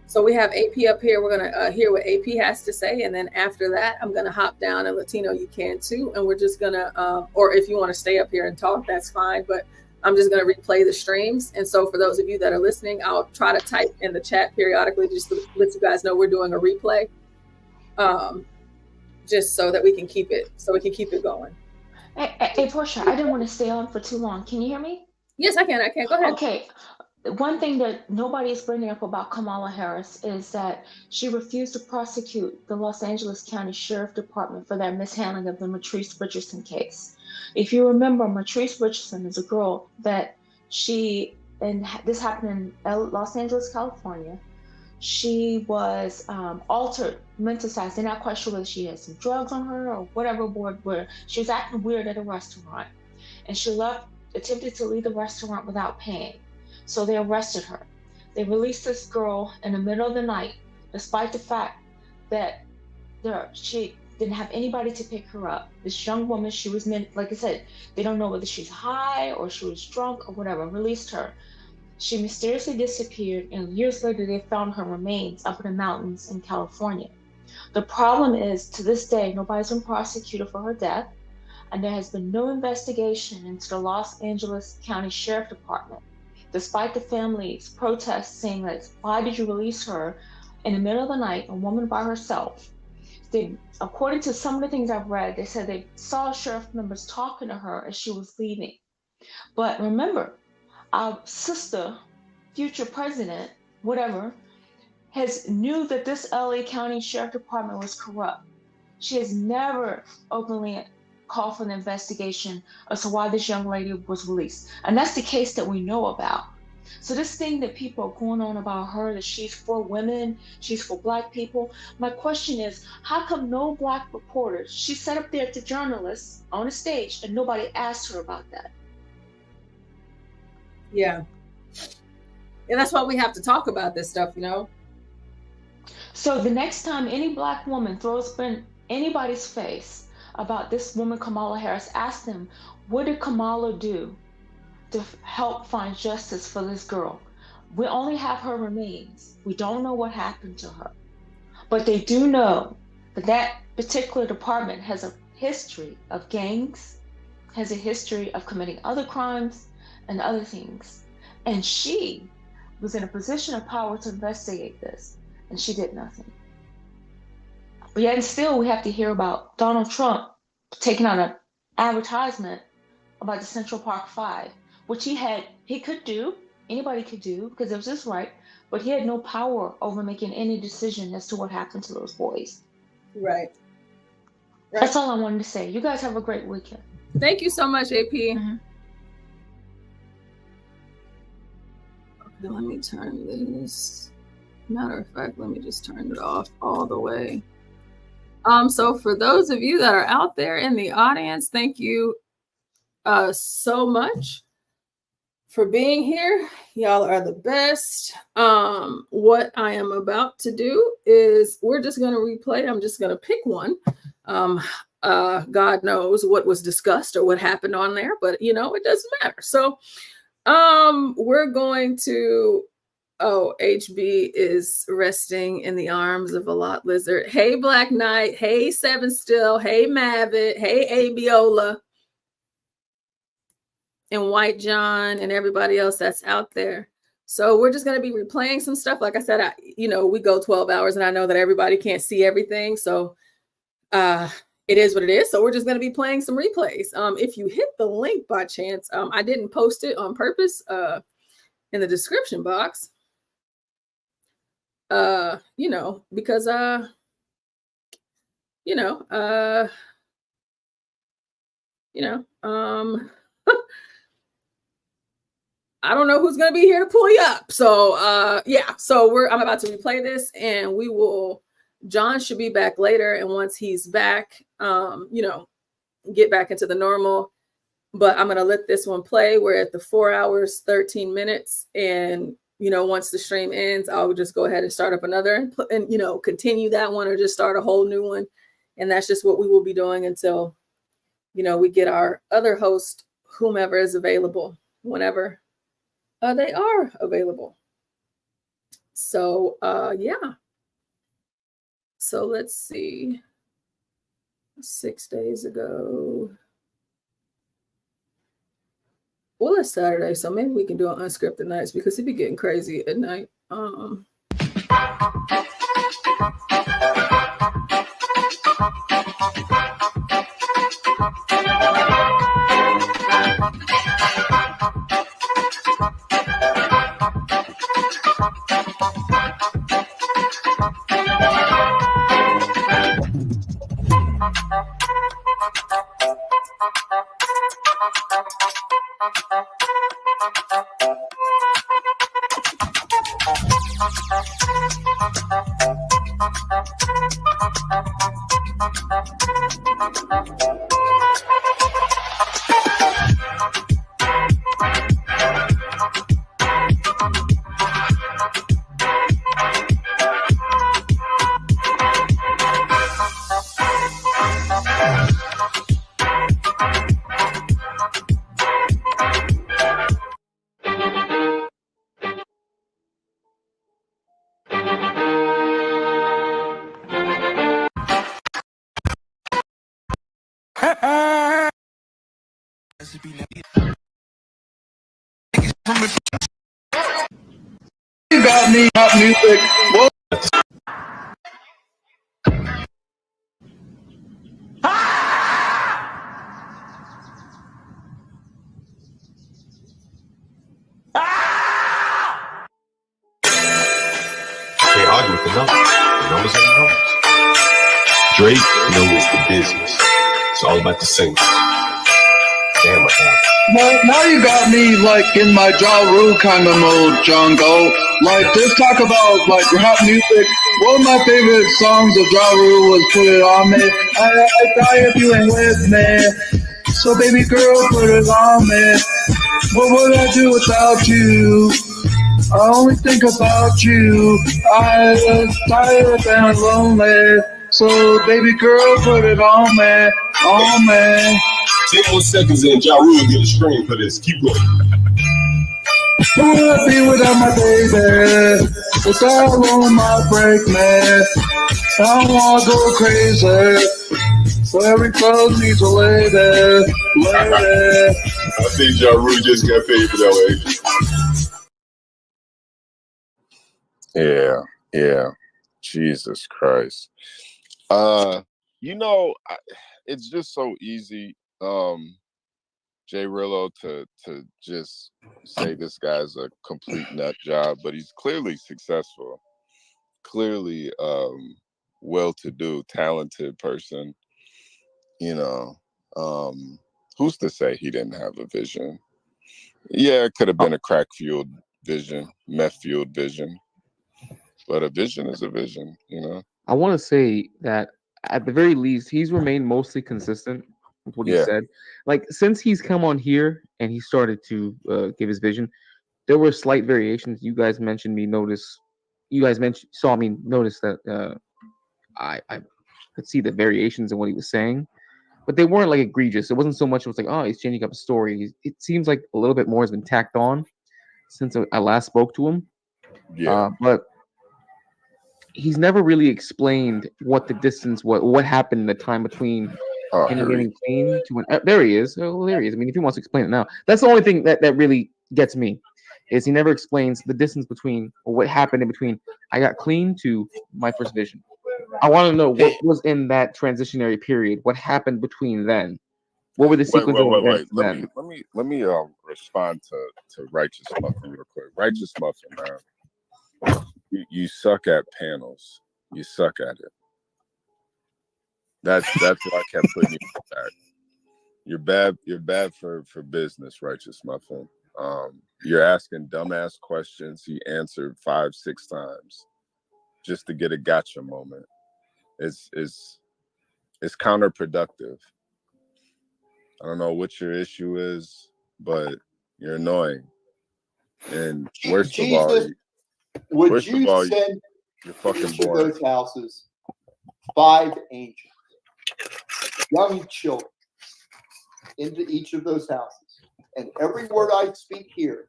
So we have AP up here. We're going to hear what AP has to say. And then after that, I'm going to hop down, and Latino, you can too. And we're just going to, or if you want to stay up here and talk, that's fine. But I'm just going to replay the streams. And so for those of you that are listening, I'll try to type in the chat periodically just to let you guys know we're doing a replay. Just so that we can keep it, going. Hey, Portia, I didn't want to stay on for too long. Can you hear me? Yes, I can. Go ahead. Okay. One thing that nobody is bringing up about Kamala Harris is that she refused to prosecute the Los Angeles County Sheriff Department for their mishandling of the Matrice Richardson case. If you remember, Matrice Richardson is a girl that this happened in Los Angeles, California. She was altered, menticized. They're not quite sure whether she had some drugs on her or whatever, where she was acting weird at a restaurant. And she attempted to leave the restaurant without paying. So they arrested her. They released this girl in the middle of the night, despite the fact that she didn't have anybody to pick her up. This young woman, she was like I said, they don't know whether she's high or she was drunk or whatever, released her. She mysteriously disappeared, and years later they found her remains up in the mountains in California. The problem is, to this day, nobody's been prosecuted for her death, and there has been no investigation into the Los Angeles County Sheriff Department, despite the family's protests saying that, why did you release her in the middle of the night, a woman by herself? According to some of the things I've read, they said they saw sheriff members talking to her as she was leaving. But remember, our sister, future president, whatever, has knew that this LA County Sheriff Department was corrupt. She has never openly called for an investigation as to why this young lady was released. And that's the case that we know about. So this thing that people are going on about her, that she's for women, she's for black people. My question is, how come no black reporters, she sat up there to journalists on a stage and nobody asked her about that? Yeah. And that's why we have to talk about this stuff, you know? So the next time any black woman throws in anybody's face about this woman, Kamala Harris, ask them, what did Kamala do to help find justice for this girl? We only have her remains. We don't know what happened to her. But they do know that that particular department has a history of gangs, has a history of committing other crimes and other things. And she was in a position of power to investigate this, and she did nothing. But yet and still we have to hear about Donald Trump taking out an advertisement about the Central Park 5, which he could do, anybody could do, because it was his right, but he had no power over making any decision as to what happened to those boys. Right. That's all I wanted to say. You guys have a great weekend. Thank you so much, AP. Mm-hmm. Okay, let me turn this. Matter of fact, let me just turn it off all the way. So for those of you that are out there in the audience, thank you so much for being here. Y'all are the best. What I am about to do is we're just going to replay. I'm just going to pick one. God knows what was discussed or what happened on there, but you know, it doesn't matter. So we're going to, HB is resting in the arms of a lot lizard. Hey, Black Knight. Hey, Seven Still. Hey, Mavitt. Hey, Abiola. And White John and everybody else that's out there. So we're just going to be replaying some stuff. Like I said, we go 12 hours and I know that everybody can't see everything. So it is what it is. So we're just going to be playing some replays. If you hit the link by chance, I didn't post it on purpose in the description box. Because I don't know who's going to be here to pull you up. So, so I'm about to replay this and John should be back later. And once he's back, get back into the normal, but I'm going to let this one play. We're at the 4 hours, 13 minutes. And, once the stream ends, I'll just go ahead and start up another and continue that one or just start a whole new one. And that's just what we will be doing until, we get our other host, whomever is available, whenever they are available. So, So let's see. 6 days ago. Well, it's Saturday, so maybe we can do an unscripted nights because it'd be getting crazy at night. About me, not music. What? Drake knows the business. It's all about the singles. Damn, Now you got me like in my Ja Rule kind of mode, Jungle. Like just talk about like rap music. One of my favorite songs of Ja Rule was "Put It On Me." I die if you ain't with me. So baby girl, put it on me. What would I do without you? I only think about you. I was tired and lonely. So baby girl, put it on me, on me. 10 more seconds in, Ja Rule get a stream for this. Keep going. Who would I be without my baby? Without on my break, man. I don't wanna go crazy. So every club needs a lady, lady. I think Ja Rule just got paid for that way. Yeah. Jesus Christ. It's just so easy, Jay Rillo, to just say this guy's a complete nut job, but he's clearly successful, clearly well-to-do, talented person. Who's to say he didn't have a vision? Yeah, it could have been a crack-fueled vision, meth-fueled vision, but a vision is a vision, I want to say that at the very least, he's remained mostly consistent with what he Yeah. said. Like since he's come on here and he started to give his vision, there were slight variations. You guys saw me notice that I could see the variations in what he was saying, but they weren't like egregious. It wasn't so much. It was like, oh, he's changing up a story. It seems like a little bit more has been tacked on since I last spoke to him. Yeah. But he's never really explained what the distance, what happened in the time between him getting clean to when. There he is. Oh, there he is. I mean, if he wants to explain it now, that's the only thing that really gets me, is he never explains the distance between, or what happened in between I got clean to my first vision. I want to know what was in that transitionary period. What happened between then? What were the sequence of events then? Let me respond to Righteous Muffin real quick. Righteous Muffin, man. You suck at panels. You suck at it. That's what I kept putting you back. You're bad for business, Righteous Muffin. You're asking dumbass questions he answered 5-6 times just to get a gotcha moment. It's counterproductive. I don't know what your issue is, but you're annoying. And worst of all, send you're fucking each boring. of those houses 5 angels, young children, into each of those houses, and every word I speak here,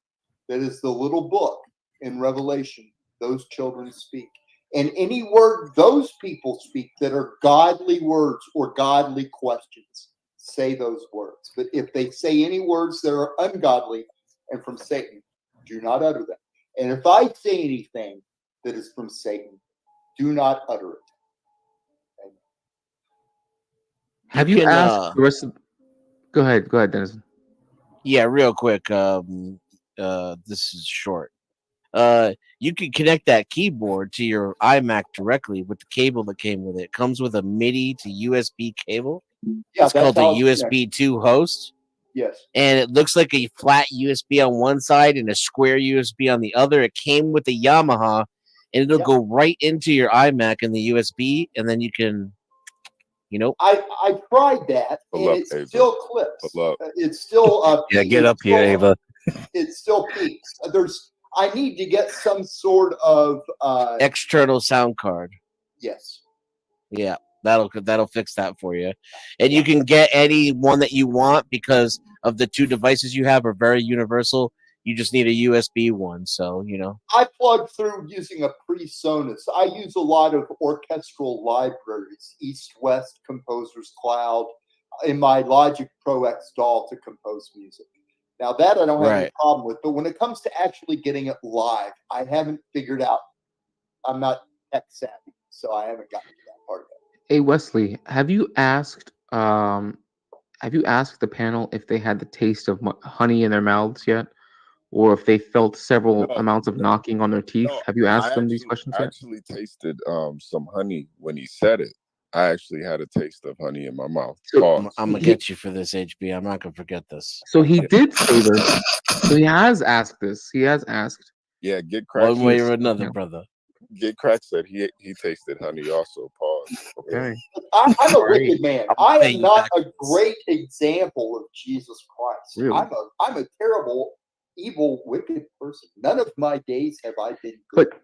that is the little book in Revelation, those children speak. And any word those people speak that are godly words or godly questions, say those words. But if they say any words that are ungodly and from Satan, do not utter them. And if I say anything that is from Satan, do not utter it. Have you asked the rest of? Go ahead, Dennis. Yeah, real quick. This is short. You can connect that keyboard to your iMac directly with the cable that came with it. It comes with a MIDI to USB cable. Yeah, It's called a how it's USB 2 host. Yes. And it looks like a flat USB on one side and a square USB on the other. It came with the Yamaha, and it'll go right into your iMac in the USB, and then you can, I tried that, and it still clips. It's still Yeah, get up here, Ava. It still peaks. I need to get some sort of External sound card. Yes. Yeah, that'll fix that for you. And you can get any one that you want because of the 2 devices you have are very universal. You just need a USB one, so I plug through using a PreSonus. I use a lot of orchestral libraries, East West Composer's Cloud, in my Logic Pro X DAW to compose music. Now that I don't have any problem with, but when it comes to actually getting it live, I haven't figured out. I'm not tech savvy, so I haven't gotten to that part of it. Hey Wesley, have you asked the panel if they had the taste of honey in their mouths yet, or if they felt several amounts of knocking on their teeth? Have you asked them these questions I yet? actually tasted some honey when he said it. I actually had a taste of honey in my mouth. So- Pause. I'm gonna get you for this, HB. I'm not gonna forget this. So he did say this. So he has asked this. He has asked. Yeah, Get Crack. One way or said- another, Yeah. brother. Get Crack said he tasted honey also. Pause. Okay. I'm a Sorry. wicked man. I'll I pay am you not back a for this. great example of Jesus Christ. Really? I'm a terrible, evil, wicked person. None of my days have I been But good.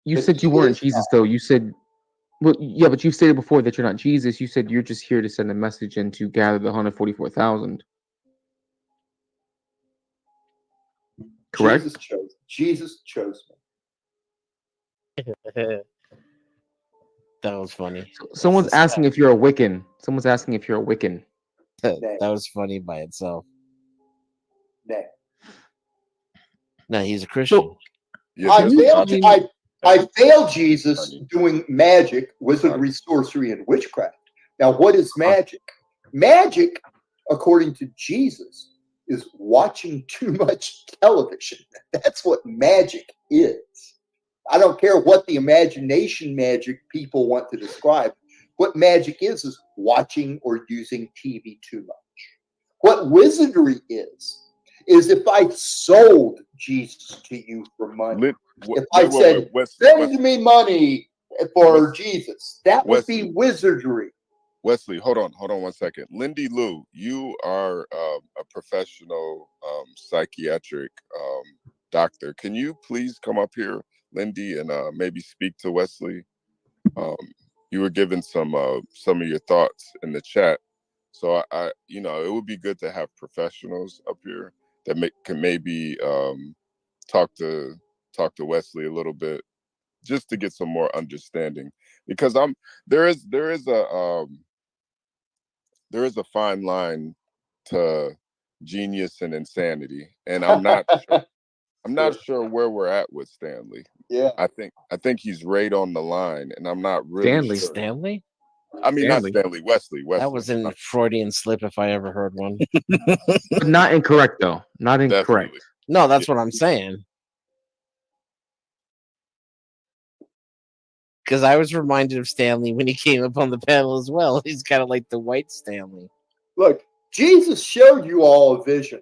you But said you he weren't is Jesus, though. You said, well, yeah, but you stated before that you're not Jesus. You said you're just here to send a message and to gather the 144,000. Correct? Jesus chose me. That was funny. Someone's asking if you're a Wiccan. Someone's asking if you're a Wiccan. That was funny by itself. Nay. No, he's a Christian. I failed Jesus doing magic, wizardry, sorcery, and witchcraft. Now, what is magic? Magic, according to Jesus, is watching too much television. That's what magic is. I don't care what the imagination magic people want to describe. What magic is watching or using TV too much. What wizardry is if I sold Jesus to you for money, if I said, send me money for Jesus, that would be wizardry. Wesley, hold on 1 second. Lindy Lou, you are a professional psychiatric doctor. Can you please come up here, Lindy, and maybe speak to Wesley? You were giving some of your thoughts in the chat, so I it would be good to have professionals up here that can maybe talk to Wesley a little bit, just to get some more understanding, because there is a fine line to genius and insanity, and I'm not sure where we're at with Stanley. Yeah, I think he's right on the line, and I'm not really sure. Stanley? I mean, not Stanley. Wesley. That was a Freudian slip if I ever heard one. But not incorrect, though. Not incorrect. Definitely. No, that's what I'm saying. Because I was reminded of Stanley when he came up on the panel as well. He's kind of like the white Stanley. Look, Jesus showed you all a vision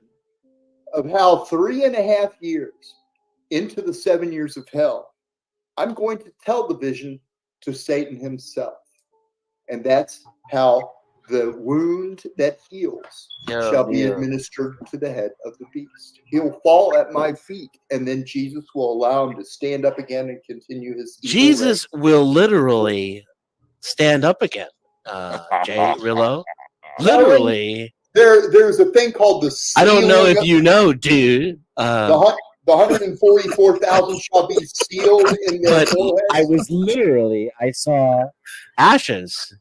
of how 3.5 years into the 7 years of hell, I'm going to tell the vision to Satan himself. And that's how the wound that heals shall be administered to the head of the beast. He'll fall at my feet, and then Jesus will allow him to stand up again and continue his evil Jesus will literally stand up again. Jay Rillo. Literally. There's a thing called the I don't know if sealing you know, dude. the 144,000 shall be sealed in their But foreheads. I saw ashes.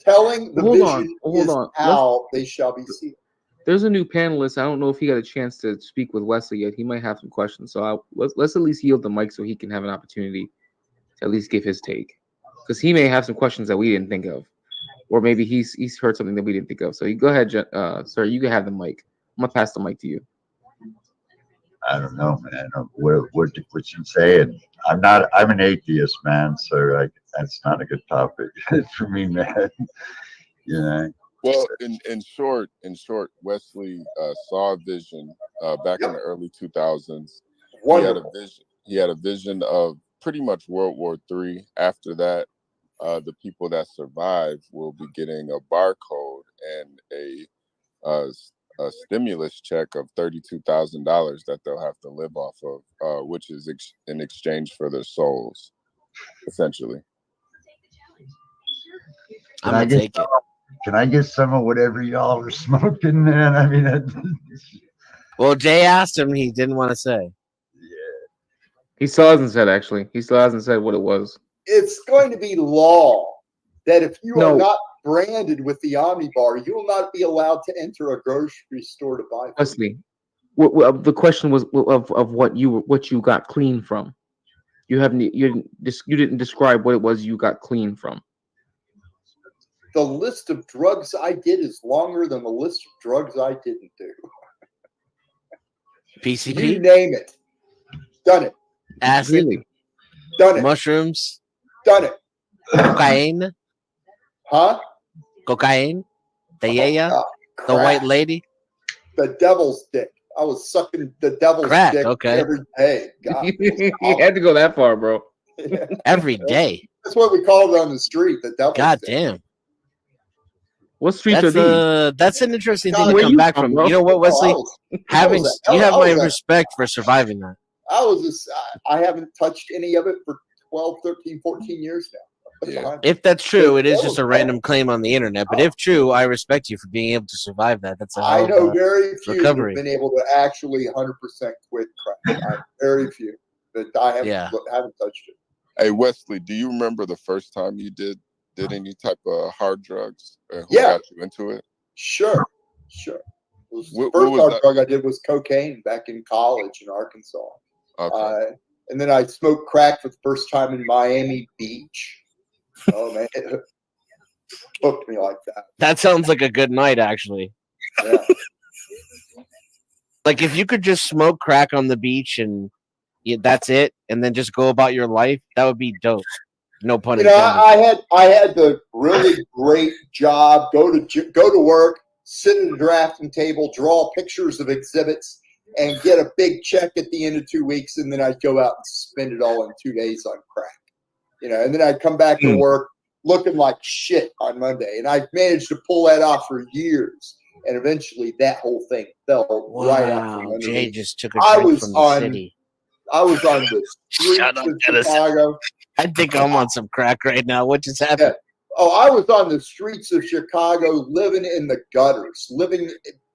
Telling the Hold vision on. is how they shall be sealed. There's a new panelist. I don't know if he got a chance to speak with Wesley yet. He might have some questions. So let's at least yield the mic so he can have an opportunity to at least give his take. Because he may have some questions that we didn't think of. Or maybe he's heard something that we didn't think of. So you go ahead, sir. You can have the mic. I'm going to pass the mic to you. I don't know, man. What you saying? I'm an atheist, man. So that's not a good topic for me, man. You know. Well, in short, Wesley saw a vision back in the early 2000s. He had a vision of pretty much World War III. After that, the people that survive will be getting a barcode and a stimulus check of $32,000 that they'll have to live off of, which is in exchange for their souls, essentially. I'm gonna take it. Can I get some of whatever y'all are smoking, man? I mean, Well, Jay asked him. He didn't want to say. He still hasn't said, actually. He still hasn't said what it was. It's going to be law that if you are not branded with the Omnibar, you will not be allowed to enter a grocery store to buy food. Wesley, the question was of what you got clean from. You didn't describe what it was you got clean from. The list of drugs I did is longer than the list of drugs I didn't do. PCP? You name it. Done it. Acid? Done it. Mushrooms? Done it. Cocaine? Huh? Cocaine? The yaya? Oh, The white crack. lady? The devil's dick. I was sucking the devil's Crack, dick okay. every day. God, You had to go that far, bro. Every day. that's what we called it on the street. The devil's God dick. damn. What streets are these? That's an interesting thing God, to where come you back from, from. bro? You know what, Wesley? You have my respect for surviving that. I haven't touched any of it for 12, 13, 14 years now. Yeah. If that's true, it is That just was a random claim on the internet. But if true, I respect you for being able to survive that. That's a hell I of know a very few that have recovery. been able to actually 100% quit crack. Very few that I haven't touched it. Hey Wesley, do you remember the first time you did any type of hard drugs? Who Yeah. got you into it? Sure. The What first was hard that? drug I did was cocaine back in college in Arkansas. Okay. And then I smoked crack for the first time in Miami Beach. Oh man, it hooked me like that. That sounds like a good night, actually. Yeah. Like if you could just smoke crack on the beach and that's it, and then just go about your life, that would be dope. No pun You know, intended. I had the really great job. Go to work, sit at a drafting table, draw pictures of exhibits, and get a big check at the end of 2 weeks, and then I'd go out and spend it all in 2 days on crack. You know, and then I'd come back to work looking like shit on Monday, and I managed to pull that off for years. And eventually, that whole thing fell right out from underneath. Jay just took a drink from the city. I was on the streets Shut up, of Dennis. Chicago. I think I'm on some crack right now. What just happened? Oh, I was on the streets of Chicago, living in the gutters, living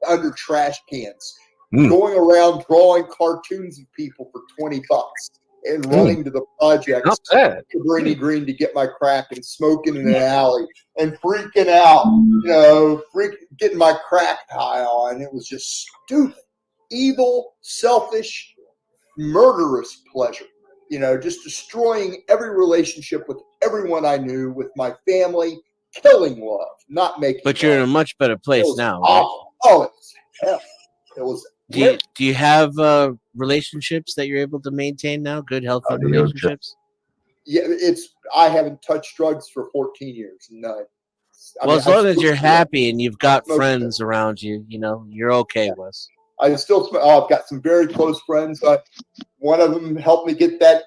under trash cans, going around drawing cartoons of people for $20 and running to the projects to Cabrini Green to get my crack and smoking in an alley and freaking out, getting my crack high on. It was just stupid, evil, selfish, murderous pleasure. Just destroying every relationship with everyone I knew, with my family, killing love, not making But you're in a much better place now, right? awful. Oh, it was hell. It was. Do you have relationships that you're able to maintain now? Good, healthy relationships? Yeah, I haven't touched drugs for 14 years. None. Well, as long as you're happy and you've got friends around you, you're okay, Wes. I still. I've got some very close friends. One of them helped me get that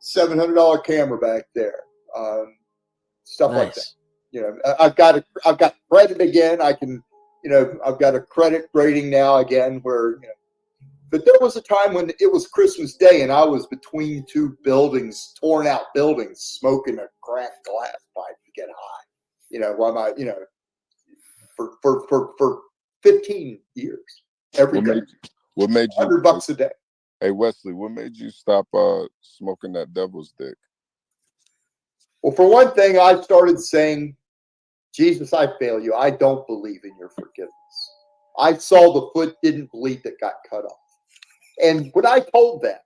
$700 camera back there. Stuff like that. I've got credit again. I can. I've got a credit rating now again where. But there was a time when it was Christmas Day and I was between two buildings, torn out buildings, smoking a cracked glass pipe to get high. For 15 years. Every day. What made you $100 a day? Hey Wesley, what made you stop smoking that devil's dick? Well, for one thing, I started saying, Jesus, I fail you. I don't believe in your forgiveness. I saw the foot didn't bleed that got cut off. And when I told that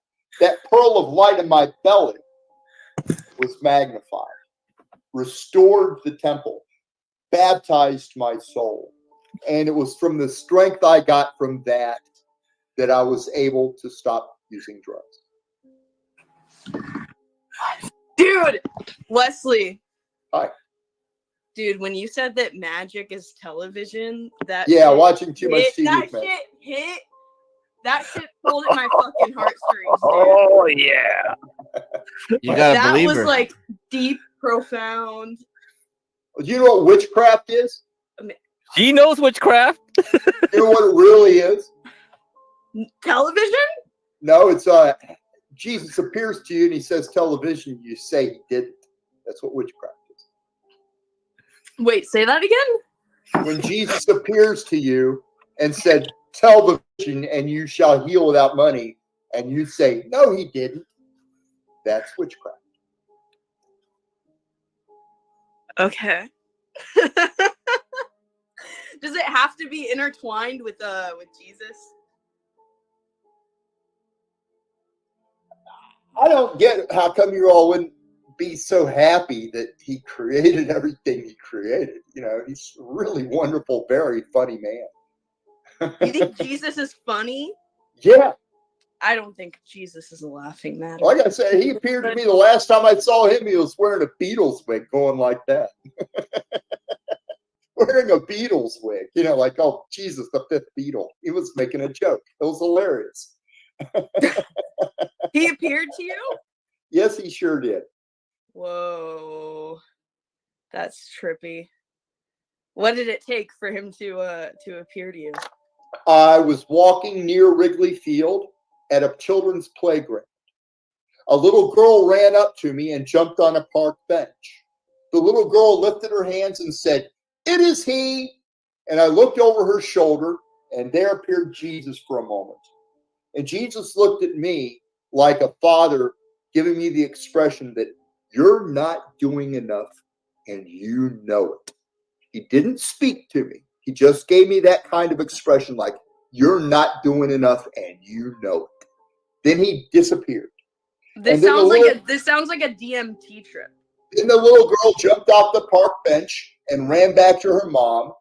pearl of light in my belly was magnified, restored the temple, baptized my soul. And it was from the strength I got from that I was able to stop using drugs. Dude, Wesley. Hi. Dude, when you said that magic is television, watching too much TV. That shit hit. That shit pulled at my fucking heartstrings. Oh yeah. You gotta believe her. That was like deep, profound. Do you know what witchcraft is? She knows witchcraft. You know what it really is? Television? No, it's Jesus appears to you and he says television. You say he didn't. That's what witchcraft is. Wait, say that again? When Jesus appears to you and said, television and you shall heal without money, and you say, no, he didn't. That's witchcraft. Okay. Does it have to be intertwined with Jesus? I don't get how come you all wouldn't be so happy that he created everything he created. He's a really wonderful, very funny man. You think Jesus is funny? Yeah. I don't think Jesus is a laughing matter. Like I said, he appeared to me the last time I saw him. He was wearing a Beatles wig, going like that. Wearing a Beatles wig, like, oh, Jesus, the fifth Beatle. He was making a joke. It was hilarious. He appeared to you? Yes, he sure did. Whoa, that's trippy. What did it take for him to appear to you? I was walking near Wrigley Field at a children's playground. A little girl ran up to me and jumped on a park bench. The little girl lifted her hands and said, "It is he." And I looked over her shoulder, and there appeared Jesus for a moment. And Jesus looked at me like a father giving me the expression that you're not doing enough and you know it. He didn't speak to me. He just gave me that kind of expression like, you're not doing enough and you know it. Then he disappeared. This sounds like a DMT trip. Then the little girl jumped off the park bench and ran back to her mom.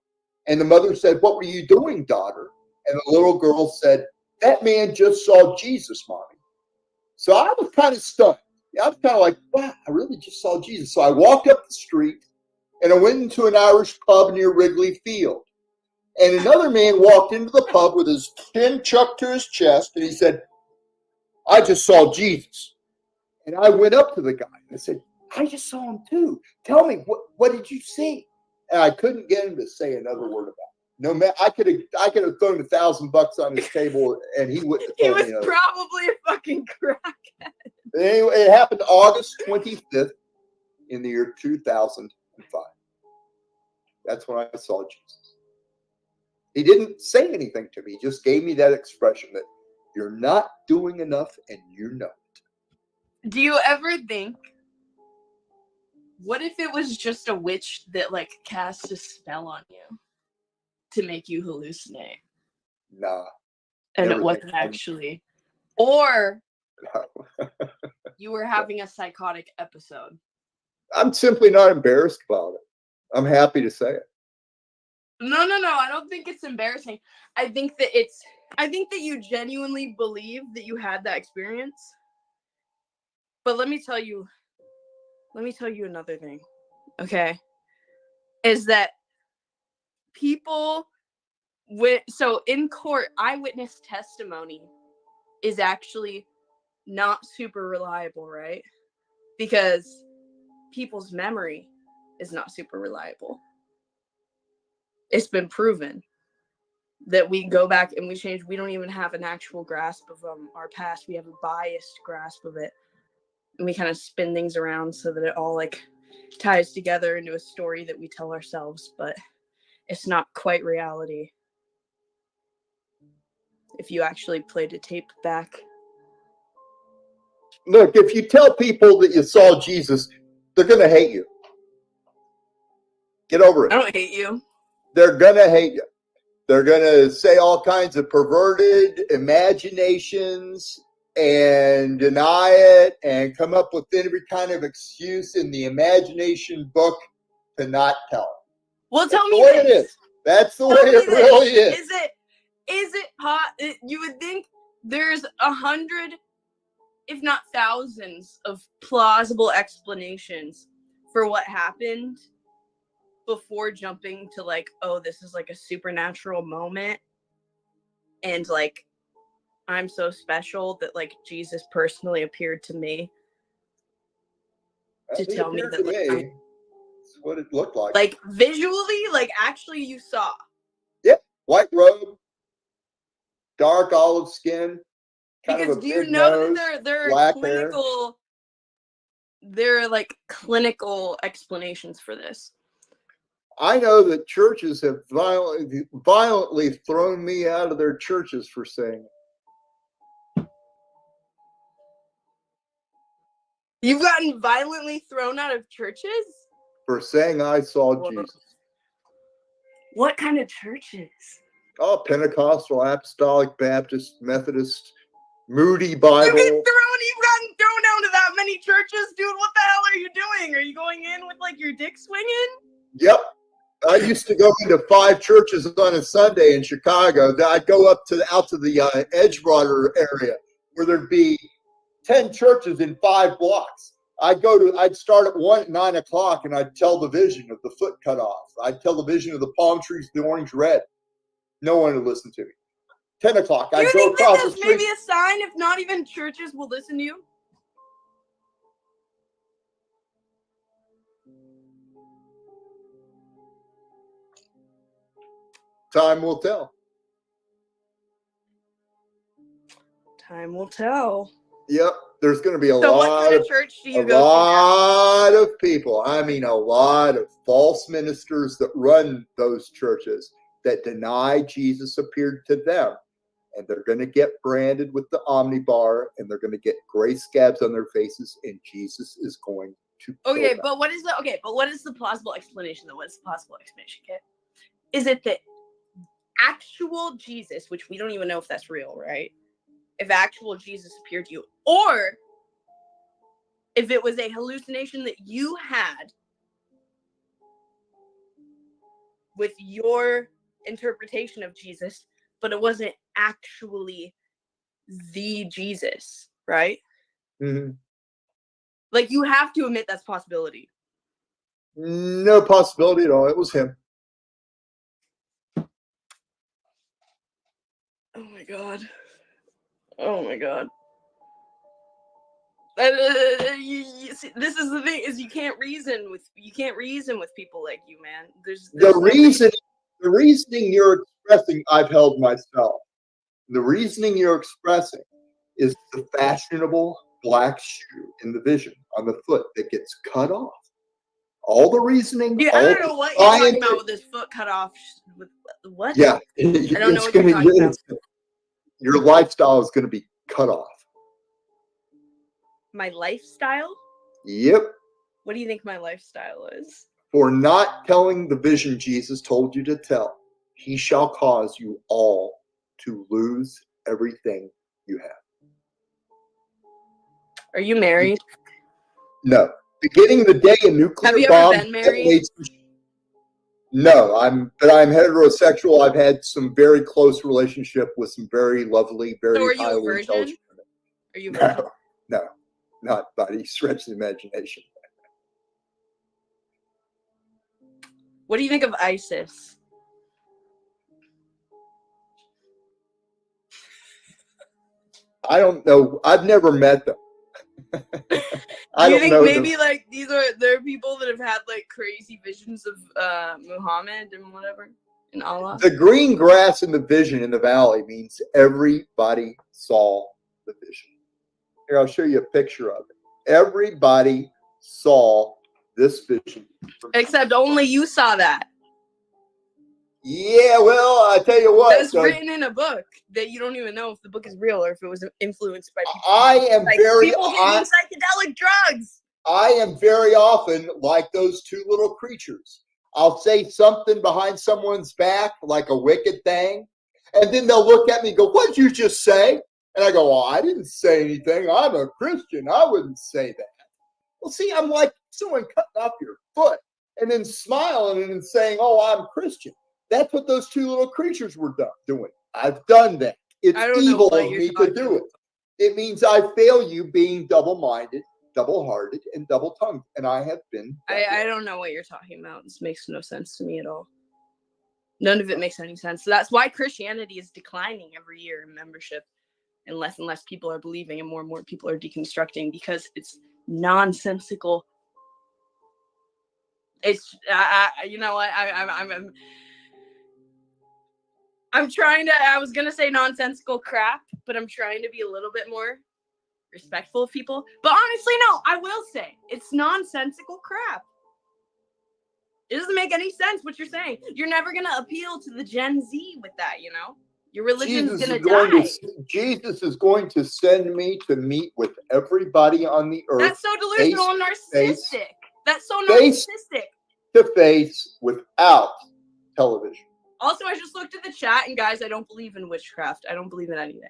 And the mother said, "What were you doing, daughter?" And the little girl said, "That man just saw Jesus, Mommy." So I was kind of stunned. I was kind of like, wow, I really just saw Jesus. So I walked up the street and I went into an Irish pub near Wrigley Field. And another man walked into the pub with his chin chucked to his chest and he said, "I just saw Jesus." And I went up to the guy and I said, "I just saw him too. Tell me, what did you see?" And I couldn't get him to say another word about it. No man, I could have thrown $1,000 on his table and he wouldn't have He told was me another. probably a fucking crackhead. Anyway, it happened August 25th in the year 2005. That's when I saw Jesus. He didn't say anything to me. He just gave me that expression that you're not doing enough and you know it. Do you ever think, what if it was just a witch that like cast a spell on you to make you hallucinate? Nah. And it wasn't actually. Or you were having a psychotic episode. I'm simply not embarrassed about it. I'm happy to say it. No. I don't think it's embarrassing. I think that you genuinely believe that you had that experience. But let me tell you another thing. Okay? Is that people so in court, eyewitness testimony is actually not super reliable, right? Because people's memory is not super reliable. It's been proven that we go back and we change. We don't even have an actual grasp of our past. We have a biased grasp of it. And we kind of spin things around so that it all like ties together into a story that we tell ourselves, but it's not quite reality. If you actually played a tape back. Look, if you tell people that you saw Jesus, they're going to hate you. Get over it. I don't hate you. They're going to hate you. They're going to say all kinds of perverted imaginations and deny it and come up with every kind of excuse in the imagination book to not tell it. Well, tell me this. It is. That's the way it really is. Is it hot? You would think there's 100, if not thousands, of plausible explanations for what happened before jumping to like, oh, this is like a supernatural moment. And like, I'm so special that like Jesus personally appeared to me to tell me that like, that's what it looked like. Like visually, like actually you saw. Yep. White robe, dark olive skin. Because do you know that there are clinical, there are like clinical explanations for this? I know that churches have violently thrown me out of their churches for saying it. You've gotten violently thrown out of churches? For saying I saw Jesus. What kind of churches? Oh, Pentecostal, Apostolic, Baptist, Methodist, Moody Bible. You've gotten thrown down to that many churches? Dude, what the hell are you doing? Are you going in with like your dick swinging? Yep. I used to go into 5 churches on a Sunday in Chicago. I'd go out to the Edgewater area. where there'd be 10 churches in 5 blocks. I'd start at 9 o'clock, and I'd tell the vision of the foot cut off. I'd tell the vision of the palm trees, the orange red. No one would listen to me. 10 o'clock, Do I'd you go think that across the that's street. maybe a sign if not even churches will listen to you? Time will tell. Time will tell. Yep, there's going to be a So what lot kind of of church do you a go to now? lot of people. I mean, a lot of false ministers that run those churches that deny Jesus appeared to them, and they're going to get branded with the omnibar, and they're going to get gray scabs on their faces, and Jesus is going to kill Okay, them. but what is the plausible explanation though? What's the plausible explanation, okay? Is it that actual Jesus, which we don't even know if that's real, right? If actual Jesus appeared to you, or if it was a hallucination that you had with your interpretation of Jesus, but it wasn't actually the Jesus, right? Mm-hmm. Like, you have to admit that's a possibility. No possibility at all. It was him. Oh my god. Oh my god. See, this is the thing: is you can't reason with people like you, man. There's The no reasoning you're expressing, I've held myself. The reasoning you're expressing is the fashionable black shoe in the vision on the foot that gets cut off. All the reasoning. Dude, I don't know what you're talking about with this foot cut off. With what? Yeah, I don't know what you're talking about. Your lifestyle is going to be cut off. My lifestyle? Yep. What do you think my lifestyle is? For not telling the vision Jesus told you to tell, he shall cause you all to lose everything you have. Are you married? No. Beginning the day a nuclear Have you bomb ever been married? detonates. No, I'm heterosexual. I've had some very close relationship with some very lovely, very So are you a highly virgin? intelligent women. Are you a virgin? No, not by any stretch of the imagination. What do you think of ISIS? I don't know. I've never met them. I Do you don't think know maybe them. like there are people that have had like crazy visions of Muhammad and whatever and Allah? The green grass in the vision in the valley means everybody saw the vision. Here, I'll show you a picture of it. Everybody saw this vision. Except only you saw that. Yeah, well, I tell you what. That's written in a book that you don't even know if the book is real or if it was influenced by people. I am like very. people taking psychedelic drugs. I am very often like those two little creatures. I'll say something behind someone's back, like a wicked thing, and then they'll look at me and go, "What did you just say?" And I go, "Well, I didn't say anything. I'm a Christian. I wouldn't say that." Well, see, I'm like someone cutting off your foot and then smiling and then saying, "Oh, I'm Christian." That's what those two little creatures were doing. I've done that. It's evil of me to do it. It means I fail you being double-minded, double-hearted, and double-tongued, and I have been. I don't know what you're talking about. This makes no sense to me at all. None of it makes any sense. So that's why Christianity is declining every year in membership, and less people are believing, and more people are deconstructing because it's nonsensical. It's you know what I'm trying to. I was gonna say nonsensical crap, but I'm trying to be a little bit more respectful of people. But honestly, no, I will say it's nonsensical crap. It doesn't make any sense what you're saying. You're never gonna appeal to the Gen Z with that, you know. Your religion's gonna die. Jesus is going to send me to meet with everybody on the earth. That's so delusional and narcissistic. That's so face narcissistic. to face without television. Also, I just looked at the chat, and guys, I don't believe in witchcraft. I don't believe in anything.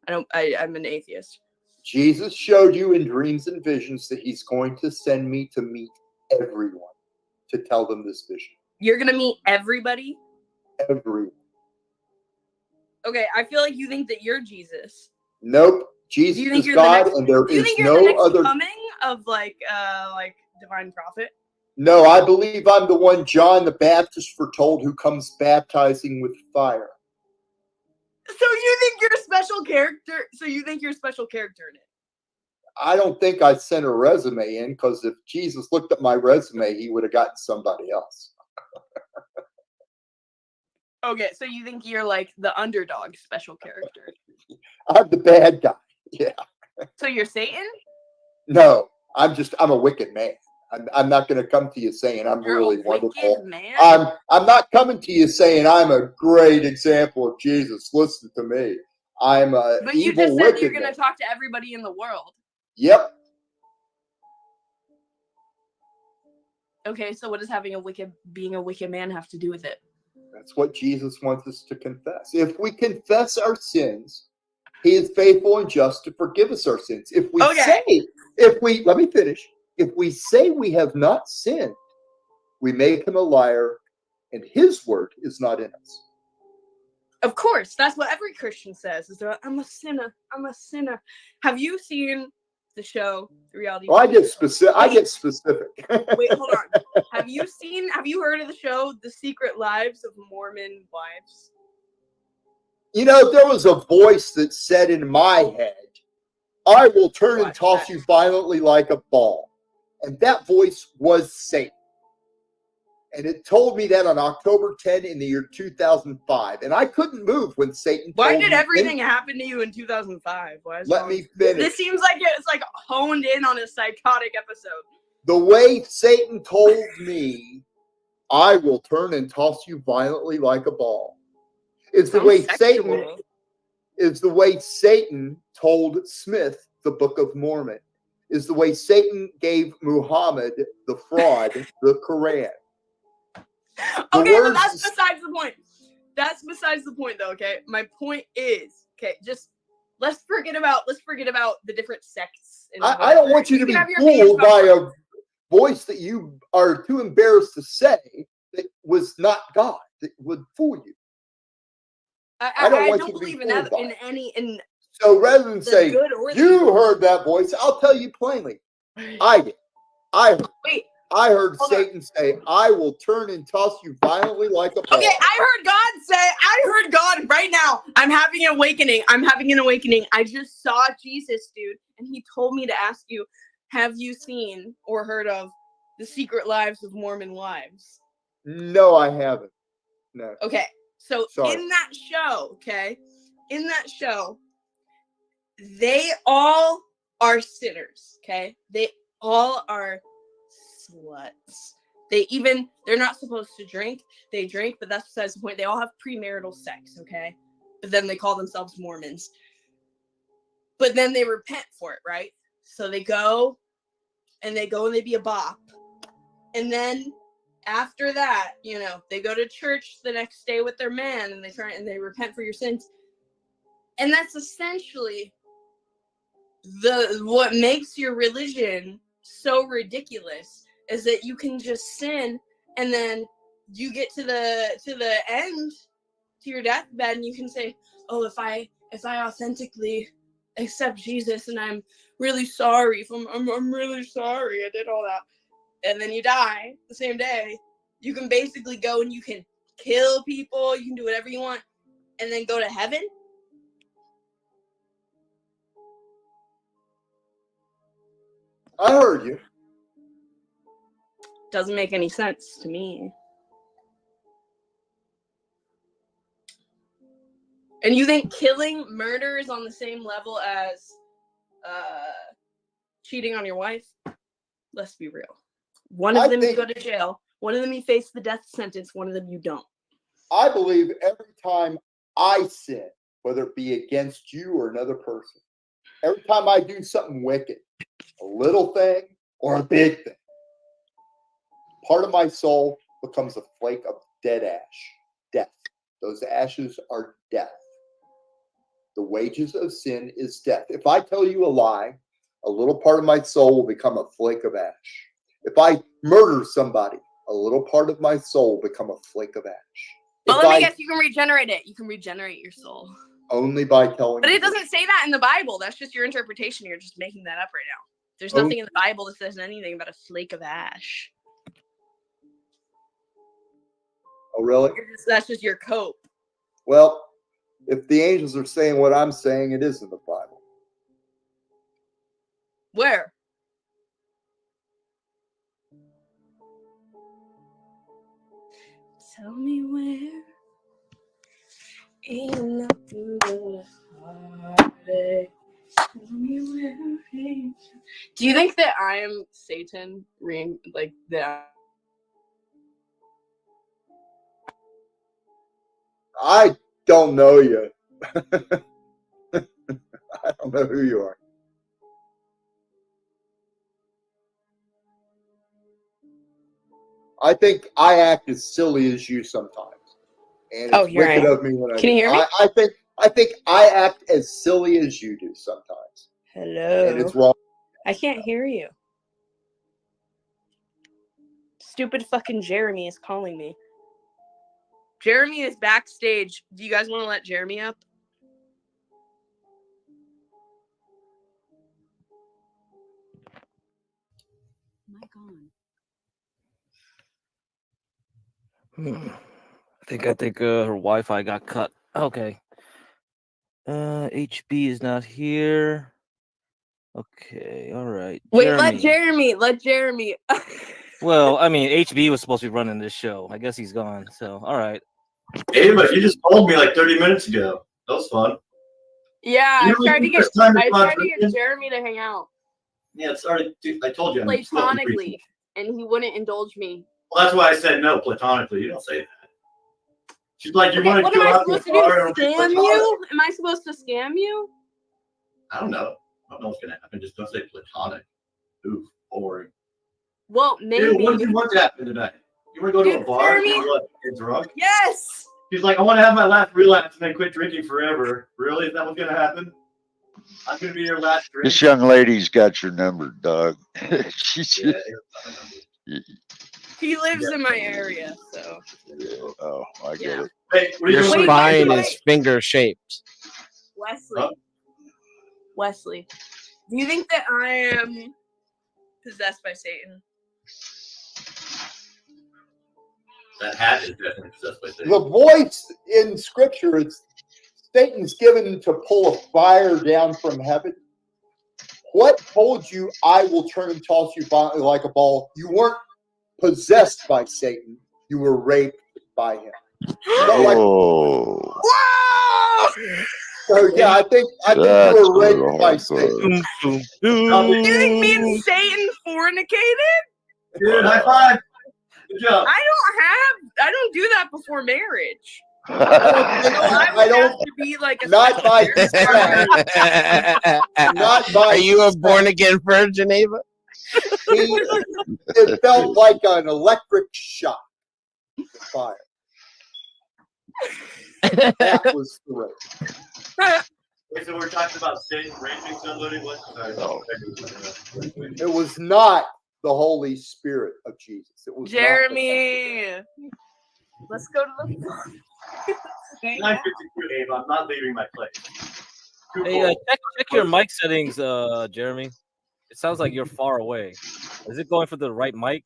I'm an atheist. Jesus showed you in dreams and visions that he's going to send me to meet everyone, to tell them this vision. You're gonna meet everybody? Everyone. Okay, I feel like you think that you're Jesus. Nope. Jesus Do you think is you're God, the next, and there do you is think you're the no next other. coming of like divine prophet? No, I believe I'm the one John the Baptist foretold who comes baptizing with fire. So you think you're a special character? So you think you're a special character in it? I don't think I sent a resume in, because if Jesus looked at my resume, he would have gotten somebody else. Okay, so you think you're like the underdog special character? I'm the bad guy. Yeah. So you're Satan? No, I'm a wicked man. I'm not going to come to you saying I'm You're really a wonderful. wicked man? I'm not coming to you saying I'm a great example of Jesus. Listen to me. I'm a But you evil, just said that you're wicked going man. to talk to everybody in the world. Yep. Okay, so what does being a wicked man have to do with it? That's what Jesus wants us to confess. If we confess our sins, he is faithful and just to forgive us our sins. If we let me finish. If we say we have not sinned, we make him a liar, and his word is not in us. Of course, that's what every Christian says. Is that I'm a sinner. I'm a sinner. Have you seen the show, the reality? Well, I get specific. Wait, hold on. Have you heard of the show, The Secret Lives of Mormon Wives? You know, there was a voice that said in my head, I will turn and toss you violently like a ball. And that voice was Satan. And it told me that on October 10 in the year 2005. And I couldn't move when Satan told me. Why did everything happen to you in 2005? Let me finish. This seems like it's like honed in on a psychotic episode. The way Satan told me, I will turn and toss you violently like a ball, is the way Satan told Smith the Book of Mormon, is the way Satan gave Muhammad the fraud, the Quran. Okay, but that's besides the point. That's besides the point, though. Okay, my point is, just let's forget about the different sects. I don't want you to be fooled by a voice that you are too embarrassed to say that was not God, that would fool you. I don't believe in any. So rather than say you heard that voice, I'll tell you plainly, I did. I heard Satan say, I will turn and toss you violently like a ball. Okay, I heard God right now. I'm having an awakening. I just saw Jesus, dude. And he told me to ask you, have you seen or heard of The Secret Lives of Mormon Wives? No, I haven't. No. Okay, so in that show, they all are sinners, okay? They all are sluts. They're not supposed to drink. They drink, but that's besides the point. They all have premarital sex, okay? But then they call themselves Mormons. But then they repent for it, right? So they go and they be a bop. And then after that, they go to church the next day with their man and they repent for your sins. And that's essentially what makes your religion so ridiculous, is that you can just sin and then you get to the end, to your deathbed, and you can say, oh, if I authentically accept Jesus and I'm really sorry, I'm really sorry I did all that, and then you die the same day, you can basically go and you can kill people, you can do whatever you want, and then go to heaven. I heard you. Doesn't make any sense to me. And you think murder is on the same level as cheating on your wife? Let's be real. One of them you go to jail. One of them you face the death sentence. One of them you don't. I believe every time I sin, whether it be against you or another person, every time I do something wicked, a little thing or a big thing, part of my soul becomes a flake of dead ash, death. Those ashes are death. The wages of sin is death. If I tell you a lie, a little part of my soul will become a flake of ash. If I murder somebody, a little part of my soul will become a flake of ash. But let me guess, you can regenerate it. You can regenerate your soul. Only by telling. But it doesn't say that in the Bible. That's just your interpretation. You're just making that up right now. There's nothing in the Bible that says anything about a flake of ash. Oh, really? That's just your cope. Well, if the angels are saying what I'm saying, it is in the Bible. Where? Tell me where. Ain't nothing but a heartache. Tell me where. Do you think that I am Satan? Like that? I don't know you. I don't know who you are. I think I act as silly as you sometimes, and it's wicked of me when I. Can you hear me? I think I act as silly as you do sometimes. Hello. And it's wrong. I can't hear you. Stupid fucking Jeremy is calling me. Jeremy is backstage. Do you guys want to let Jeremy up? I think her Wi-Fi got cut. Okay. HB is not here. Okay, all right. Wait, let Jeremy. Well, I mean, HB was supposed to be running this show. I guess he's gone. So, all right. Hey, but you just told me like 30 minutes ago. That was fun. Yeah, I tried to get Jeremy to hang out. Yeah, it started. I told you. Platonically, and he wouldn't indulge me. Well, that's why I said no, platonically. You don't say that. She's like, you want to What go am I out to a supposed to bar do? Scam you? Am I supposed to scam you? I don't know. I don't know what's gonna happen. Just don't say platonic. Ooh, boring. Well, maybe. Dude, what do you want to happen tonight? You want to go to a bar and get drunk? Yes. She's like, I want to have my last relapse and then quit drinking forever. Really? Is that what's gonna happen? I'm gonna be your last drink. This young lady's got your number, dog. She's He lives in my area, so. Oh, I get it. Hey, your spine is finger shaped. Wesley, do you think that I am possessed by Satan? That hat is definitely possessed by Satan. The voice in Scripture, it's Satan's given to pull a fire down from heaven. What told you I will turn and toss you violently like a ball? You weren't possessed by Satan. You were raped by him. Whoa. So yeah, I think you were raped by Satan. Do you think me and Satan fornicated? Dude, high five. Good job. I don't do that before marriage. I don't have to be like a not by not by. Are you a born again virgin, Ava? It felt like an electric shock. The fire. That was the rape. Wait, so we're talking about Satan raping somebody? What? It was not the Holy Spirit of Jesus. It was Jeremy. Let's go to the. 952, Ava. I'm not leaving my place. Hey, check your mic settings, Jeremy. It sounds like you're far away. Is it going for the right mic?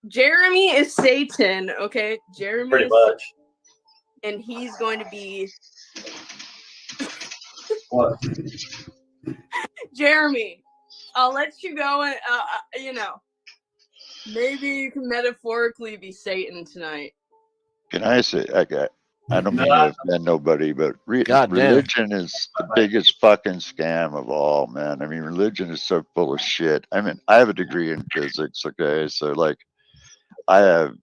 Jeremy is Satan, okay? Jeremy Pretty is much. and he's going to be what? Jeremy, I'll let you go and maybe you can metaphorically be Satan tonight. Can I say, I don't mean to offend nobody, but religion is the biggest fucking scam of all, man. I mean, religion is so full of shit. I mean, I have a degree in physics, okay? So, like, I have,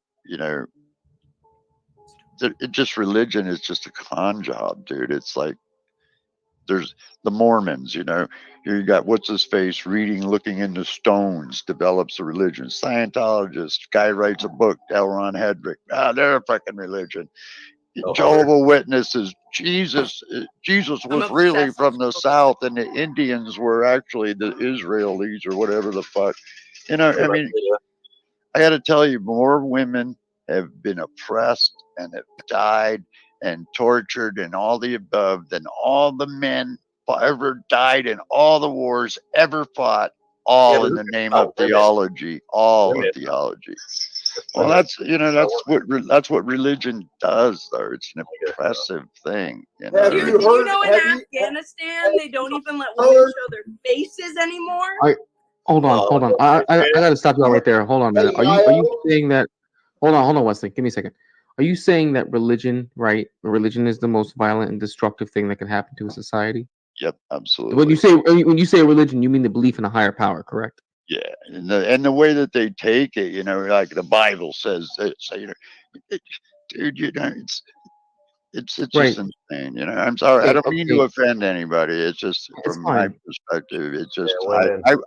religion is just a con job, dude. It's like, there's the Mormons, here you got what's his face looking into stones, develops a religion. Scientologist, guy writes a book, L. Ron Hedrick. They're a fucking religion. Jehovah's Witnesses, Jesus was really from the South, and the Indians were actually the Israelis or whatever the fuck. I mean, I got to tell you, more women have been oppressed and have died and tortured and all the above than all the men ever died in all the wars ever fought, all in the name of theology, all of theology. Well, that's that's what religion does, though. It's an impressive thing. You know? Dude, did you know in Afghanistan they don't even let women show their faces anymore? All right, hold on. I gotta stop you all right there. Hold on a minute. Are you saying that? Hold on, Wesley. Give me a second. Are you saying that religion, right? Religion is the most violent and destructive thing that can happen to a society? Yep, absolutely. When you say religion, you mean the belief in a higher power, correct? Yeah, and the way that they take it, you know, like the Bible says, you know, dude, you know, it's Right. just insane. You know, I'm sorry, I don't mean to offend anybody. It's just from my perspective, it's just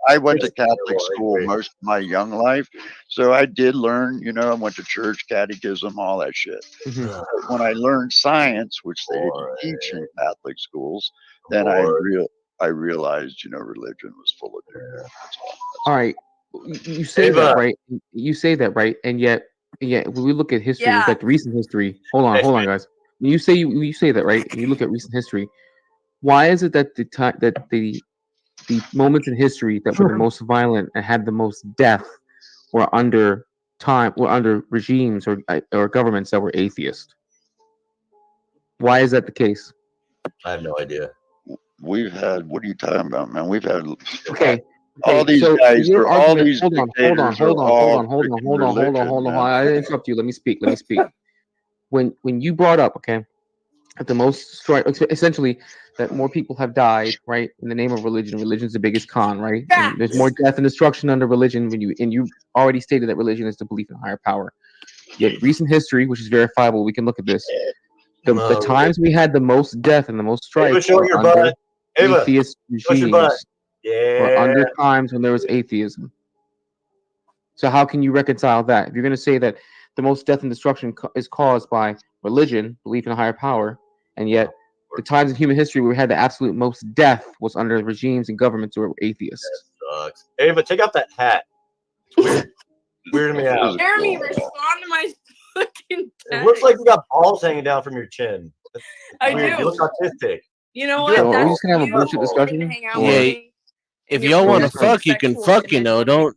I went to Catholic school most of my young life, so I did learn. You know, I went to church, catechism, all that shit. But when I learned science, which they didn't teach in Catholic schools, then I realized, you know, religion was full of doo-doo. That's all. All right, you say that, right? You say that, right? And yet when we look at history, look at recent history. Hold on, guys. When you say that, right? And you look at recent history. Why is it that the moments in history that were the most violent and had the most death were under regimes or governments that were atheist? Why is that the case? I have no idea. We've had. What are you talking about, man? We've had. Okay. All these guys your are all argument, these hold on. I didn't interrupt you. Let me speak. When you brought up, okay, at the most essentially that more people have died, right, in the name of religion. Religion's the biggest con, right? And there's more death and destruction under religion when you already stated that religion is the belief in higher power. Yet recent history, which is verifiable, we can look at this. The times we had the most death and the most strife were under atheist regimes. Or under times when there was atheism. So how can you reconcile that? If you're going to say that the most death and destruction is caused by religion, belief in a higher power, and yet the times in human history where we had the absolute most death was under regimes and governments who were atheists. That sucks. Ava, take off that hat. It's weird. Weirding me out. Jeremy, respond to my fucking text. It looks like you got balls hanging down from your chin. I Weird. do. You look autistic. You know what? So are we just gonna have a bullshit discussion? Yeah. If y'all want to fuck, you can fuck. You know, don't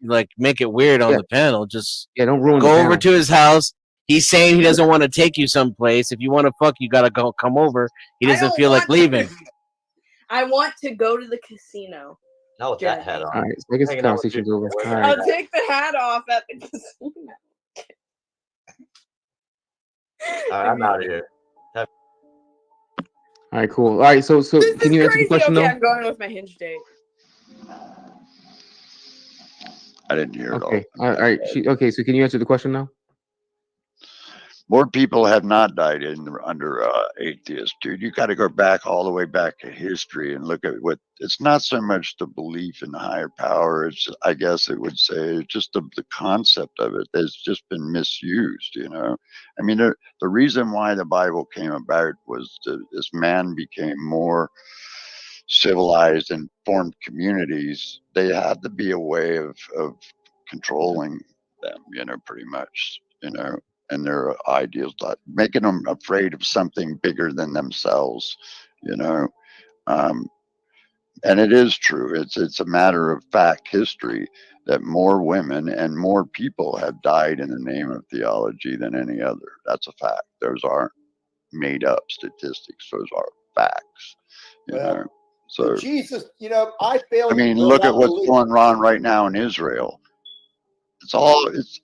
like make it weird on the panel. Just don't ruin. Go the over panel. to his house. He's saying he doesn't want to take you someplace. If you want to fuck, you gotta come over. He doesn't feel like leaving. I want to go to the casino. Not with that hat on. All right, so I guess the conversation's over. All right. I'll take the hat off at the casino. All right, I'm out of here. All right, cool. All right, so can you answer the question Okay, though? I'm going with my hinge date. I didn't hear it all. Okay. All right. Okay, so can you answer the question now? More people have not died under atheists, dude. You got to go back all the way back to history and look at what. It's not so much the belief in higher power. It's, I guess it would say, just the concept of it has just been misused. You know, I mean, the reason why the Bible came about was as man became more civilized and formed communities, they had to be a way of controlling them. You know, pretty much. You know. And their ideals, making them afraid of something bigger than themselves, you know. And it is true. It's a matter of fact history that more women and more people have died in the name of theology than any other. That's a fact. Those aren't made up statistics. Those are facts, you know. So Jesus, you know, I fail. I mean, look at what's going on right now in Israel. It's all it's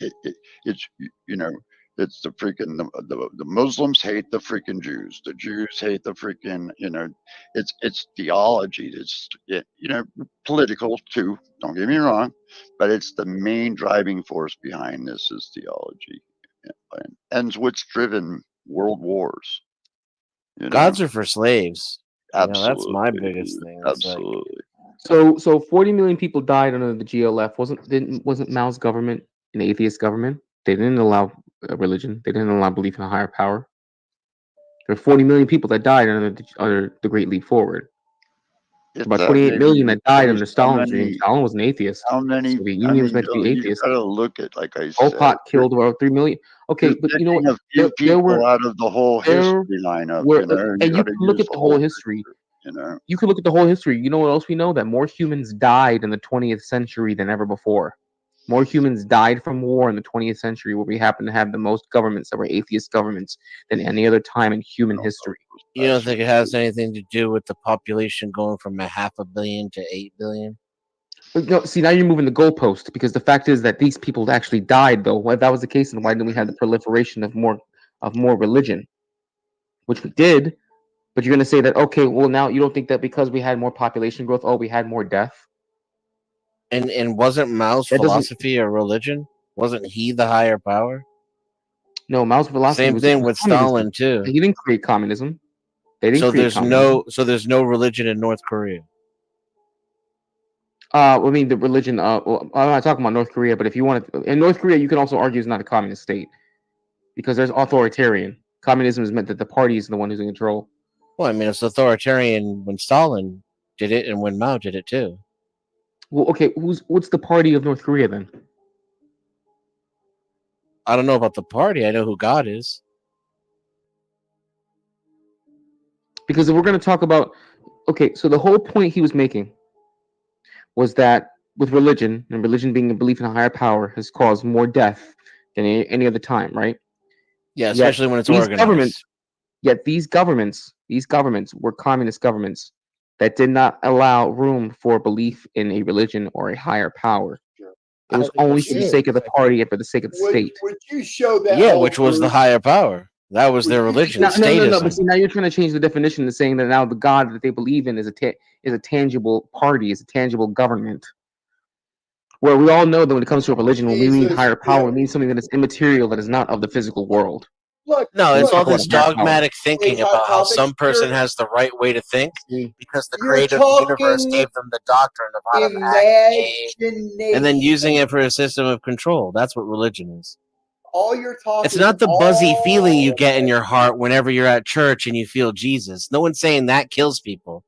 you know. It's the freaking the Muslims hate the freaking Jews. The Jews hate the freaking, you know, it's theology. It's you know, political too. Don't get me wrong, but it's the main driving force behind this is theology, and it's what's driven world wars. You know? Gods are for slaves. Absolutely, you know, that's my biggest thing. It's absolutely. So 40 million people died under the GLF. Wasn't Mao's government an atheist government? They didn't allow religion. They didn't allow belief in a higher power. There were 40 million people that died under the Great Leap Forward. It's About 28 maybe million that died under how Stalin's regime. many Stalin was an atheist. how many Soviet I Union was mean meant to be you atheist. gotta look at, like I Pol said, Pot killed about 3 million. Okay, you're but you know what? picking a few There people were out of the whole there history lineup, were, you know, and you and you gotta can look use at the the whole whole history. picture, you know. You can look at the whole history. You know what else we know? That more humans died in the 20th century than ever before. More humans died from war in the 20th century, where we happen to have the most governments that were atheist governments than any other time in human history. You don't think it has anything to do with the population going from 500 million to 8 billion? But no, see, now you're moving the goalpost, because the fact is that these people actually died. Though, if that was the case, then why didn't we have the proliferation of more religion, which we did? But you're going to say that, okay, well, now you don't think that because we had more population growth, we had more death? And wasn't Mao's That doesn't. philosophy a religion? Wasn't he the higher power? No, Mao's philosophy Same was thing with communism. Stalin too. He didn't create communism. They didn't So create there's communism. there's no religion in North Korea. I mean, the religion. Well, I'm not talking about North Korea, but if you want to, in North Korea, you can also argue it's not a communist state, because there's authoritarian. Communism is meant that the party is the one who's in control. Well, I mean, it's authoritarian when Stalin did it and when Mao did it too. Well, okay, what's the party of North Korea then? I don't know about the party. I know who God is. Because if we're going to talk about, okay, so the whole point he was making was that with religion, and religion being a belief in a higher power, has caused more death than any other time, right? Yeah, especially when it's these organized. governments, yet these governments were communist governments that did not allow room for belief in a religion or a higher power. It was only for the sake of the party and for the sake of the state. Would you show that? Yeah, which was the higher power. That was their religion. No, statism. but see, now you're trying to change the definition to saying that now the God that they believe in is a tangible party, is a tangible government. Where we all know that when it comes to a religion, when we mean higher power, we mean something that is immaterial, that is not of the physical world. No, it's all Talk about this a higher power. dogmatic thinking about how some person has the right way to think because the creator of the universe gave them the doctrine of how to act, and then using it for a system of control. That's what religion is. All you're talking. It's not the buzzy feeling you get in your heart whenever you're at church and you feel Jesus. No one's saying that kills people.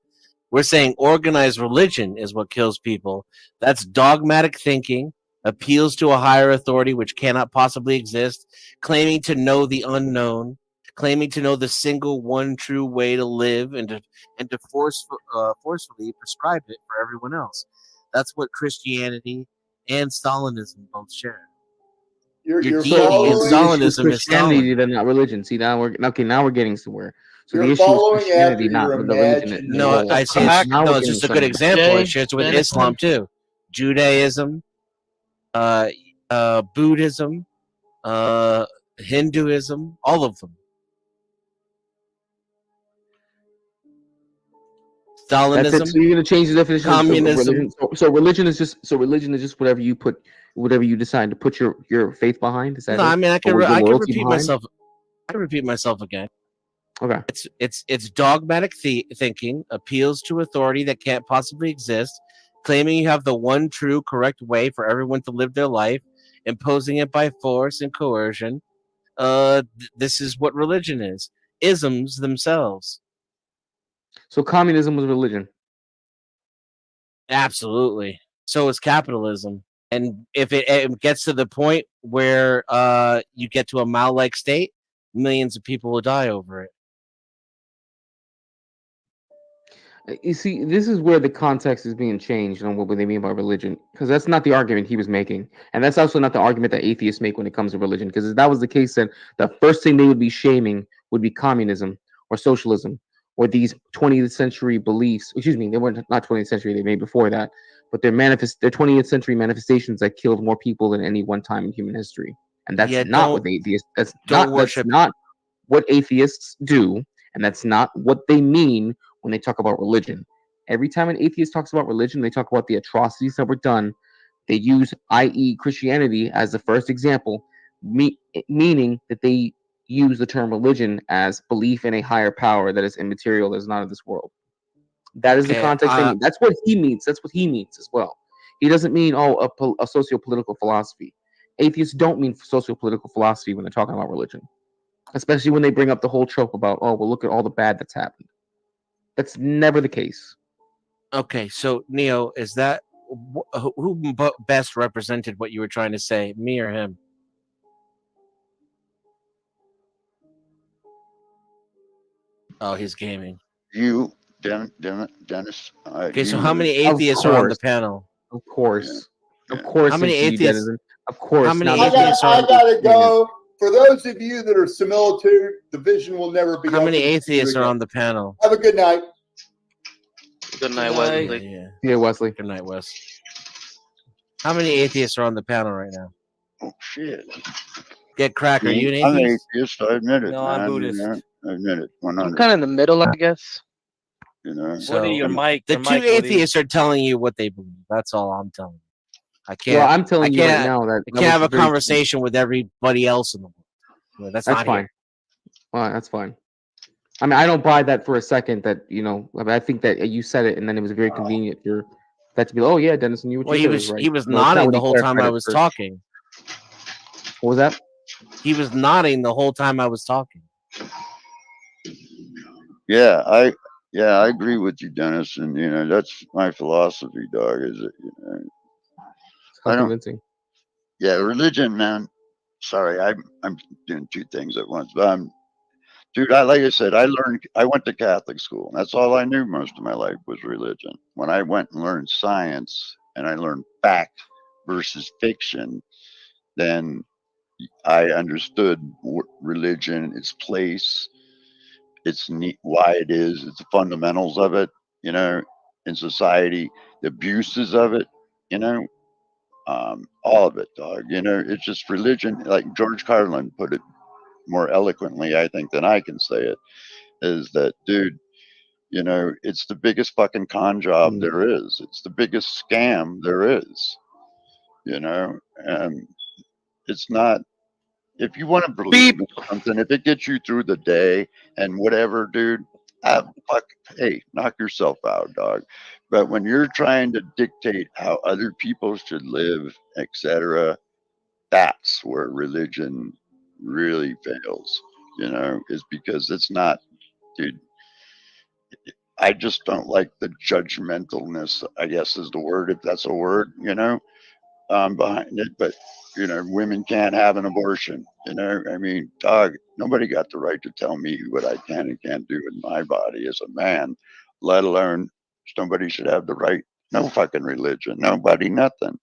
We're saying organized religion is what kills people. That's dogmatic thinking, appeals to a higher authority which cannot possibly exist, claiming to know the unknown, claiming to know the single one true way to live, and to forcefully prescribe it for everyone else. That's what Christianity and Stalinism both share. Your deity in Stalinism is Christianity, Stalin. then not religion. See, now we're getting somewhere. So You're the issue is following Christianity, after not your the religion. No, I say it's just a good example. It shares with Islam too, Judaism, Buddhism, Hinduism, all of them. Stalinism. That's it. So you're going to change the definition communism. of religion. So religion is just whatever you decide to put your faith behind. Is that No, it? I mean I can repeat behind? myself. I can repeat myself again. Okay. It's dogmatic thinking, appeals to authority that can't possibly exist, claiming you have the one true correct way for everyone to live their life, imposing it by force and coercion. This is what religion is. Isms themselves. So communism was religion. Absolutely. So is capitalism. And if it gets to the point where you get to a Mao-like state, millions of people will die over it. You see, this is where the context is being changed on what they mean by religion, because that's not the argument he was making, and that's also not the argument that atheists make when it comes to religion. Because if that was the case, then the first thing they would be shaming would be communism or socialism or these 20th century beliefs. Excuse me, they weren't not 20th century; they made before that, but they're 20th century manifestations that killed more people than any one time in human history, and that's not what atheists. That's not what atheists do, and that's not what they mean when they talk about religion. Every time an atheist talks about religion, they talk about the atrocities that were done. They use, i.e., Christianity, as the first example, meaning that they use the term religion as belief in a higher power that is immaterial, that is not of this world. That is the context they mean. That's what he means. That's what he means as well. He doesn't mean, a socio-political philosophy. Atheists don't mean socio-political philosophy when they're talking about religion, especially when they bring up the whole trope about, well, look at all the bad that's happened. That's never the case. Okay, so Neo, is that who best represented what you were trying to say, me or him? Oh, he's gaming. You, Dennis. Okay, so You. how many atheists are on the panel? Of course. Yeah. Of course. How many it's you, atheists? Denizen. Of course. How many Now, atheists I are? gotta go. For those of you that are similitude, the vision will never be. How many open to you atheists are again. on the panel? Have a good night. Good night, Wesley. Yeah, Wesley. Good night, Wes. How many atheists are on the panel right now? Oh shit. Get cracker. You an I'm an atheist? atheist. I admit it, No, man. I'm Buddhist. You know, I admit it. I'm 100. kind of in the middle, I guess. You know. Woody, your mic. The Your two mic, Woody. atheists are telling you what they believe. That's all I'm telling you. I can't. Well, I'm telling I you right can't, now that I can't have a very- conversation with everybody else in the world. Well, that's not fine. here. Well, that's fine. I mean, I don't buy that for a second. That I think that you said it, and then it was very convenient for that to be. Oh yeah, Dennis, and you. Well, he was right. he was No, it's not nodding when the you whole time clarified I it was first. talking. What was that? He was nodding the whole time I was talking. Yeah, I agree with you, Dennis, and that's my philosophy, dog. Is that I don't. Convincing. Yeah, religion, man. Sorry, I'm doing two things at once. But dude, like I said, I went to Catholic school. That's all I knew most of my life was religion. When I went and learned science and I learned fact versus fiction, then I understood religion, its place, its why it is, its fundamentals of it, in society, the abuses of it, all of it, dog. It's just religion. Like George Carlin put it more eloquently, I think, than I can say it. Is that, dude? It's the biggest fucking con job there is. It's the biggest scam there is. And it's not. If you want to believe in something, if it gets you through the day and whatever, dude, hey, knock yourself out, dog. But when you're trying to dictate how other people should live, etc., that's where religion really fails. Is because it's not, dude. I just don't like the judgmentalness, I guess is the word, if that's a word, behind it. But, women can't have an abortion. I mean, dog, nobody got the right to tell me what I can and can't do with my body as a man, let alone somebody should have the right. No fucking religion, nobody, nothing.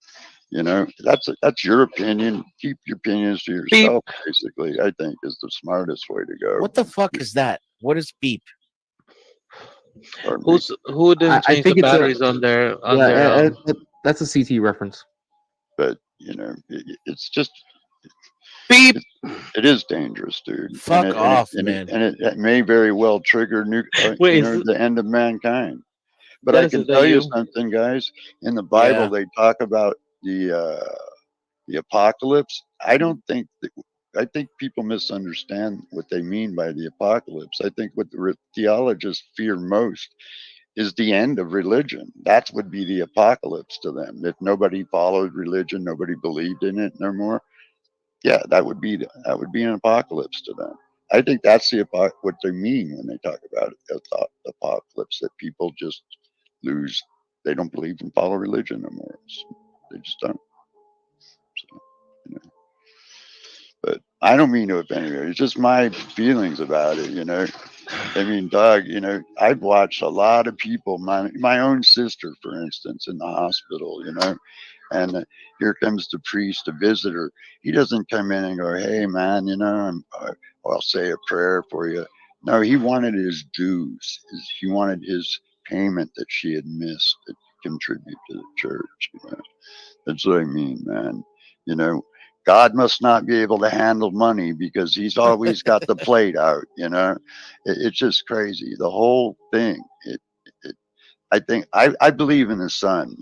That's your opinion. Keep your opinions to yourself, basically, I think is the smartest way to go. What the fuck is that? What is beep? Who didn't change the batteries on their that's a CT reference. But it's just beep. It is dangerous, dude. Fuck off, man. And it may very well trigger the end of mankind. But Dennis, I can is that tell you you? something, guys. In the Bible, they talk about the apocalypse. I think people misunderstand what they mean by the apocalypse. I think what the theologists fear most is the end of religion. That would be the apocalypse to them. If nobody followed religion, nobody believed in it no more. Yeah, that would be an apocalypse to them. I think that's what they mean when they talk about it, the apocalypse. That people just lose. They don't believe and follow religion no more. They just don't. So, But I don't mean to offend anybody. It's just my feelings about it. I mean, dog, I've watched a lot of people, my own sister, for instance, in the hospital, and here comes the priest, a visitor. He doesn't come in and go, hey, man, I'll say a prayer for you. No, he wanted his dues. He wanted his payment that she had missed to contribute to the church. That's what I mean, man. God must not be able to handle money because he's always got the plate out, it's just crazy. The whole thing. I think I believe in the sun,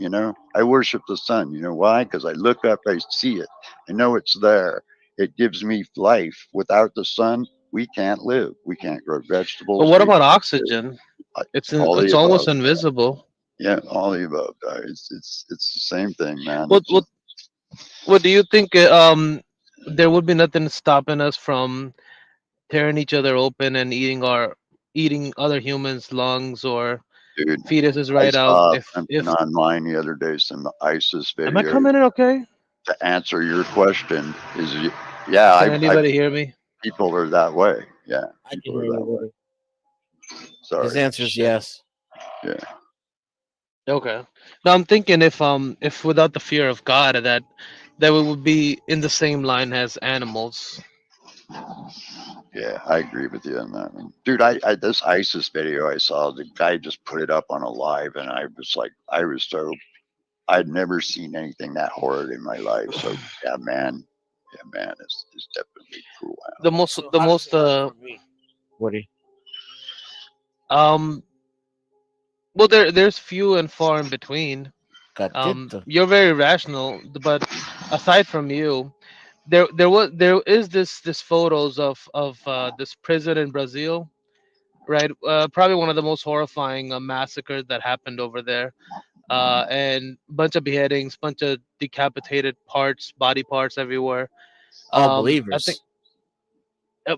I worship the sun. You know why? Because I look up, I see it. I know it's there. It gives me life. Without the sun, we can't live. We can't grow vegetables. But what about oxygen? It's almost invisible. Yeah, all the above. It's the same thing, man. What do you think? There would be nothing stopping us from tearing each other open and eating other humans' lungs or Dude, fetuses I right out. saw If something online the other day, some ISIS am I video. coming in okay? To answer your question, yeah, Can I anybody hear me? people are that way. Yeah, I can people hear are you, that way. buddy. Sorry. His answer is Shit. yes. Yeah. Okay. Now I'm thinking if without the fear of God that we would be in the same line as animals. Yeah, I agree with you on that one. Dude, I this ISIS video I saw, the guy just put it up on a live, and I was like, I'd never seen anything that horrid in my life. So yeah, man, it's definitely cruel. The most Woody. well there's few and far in between. Gatito. You're very rational, but aside from you, there is this photos of this prison in Brazil, right? Probably one of the most horrifying massacres that happened over there. And bunch of beheadings, bunch of decapitated body parts everywhere. All I think. believers,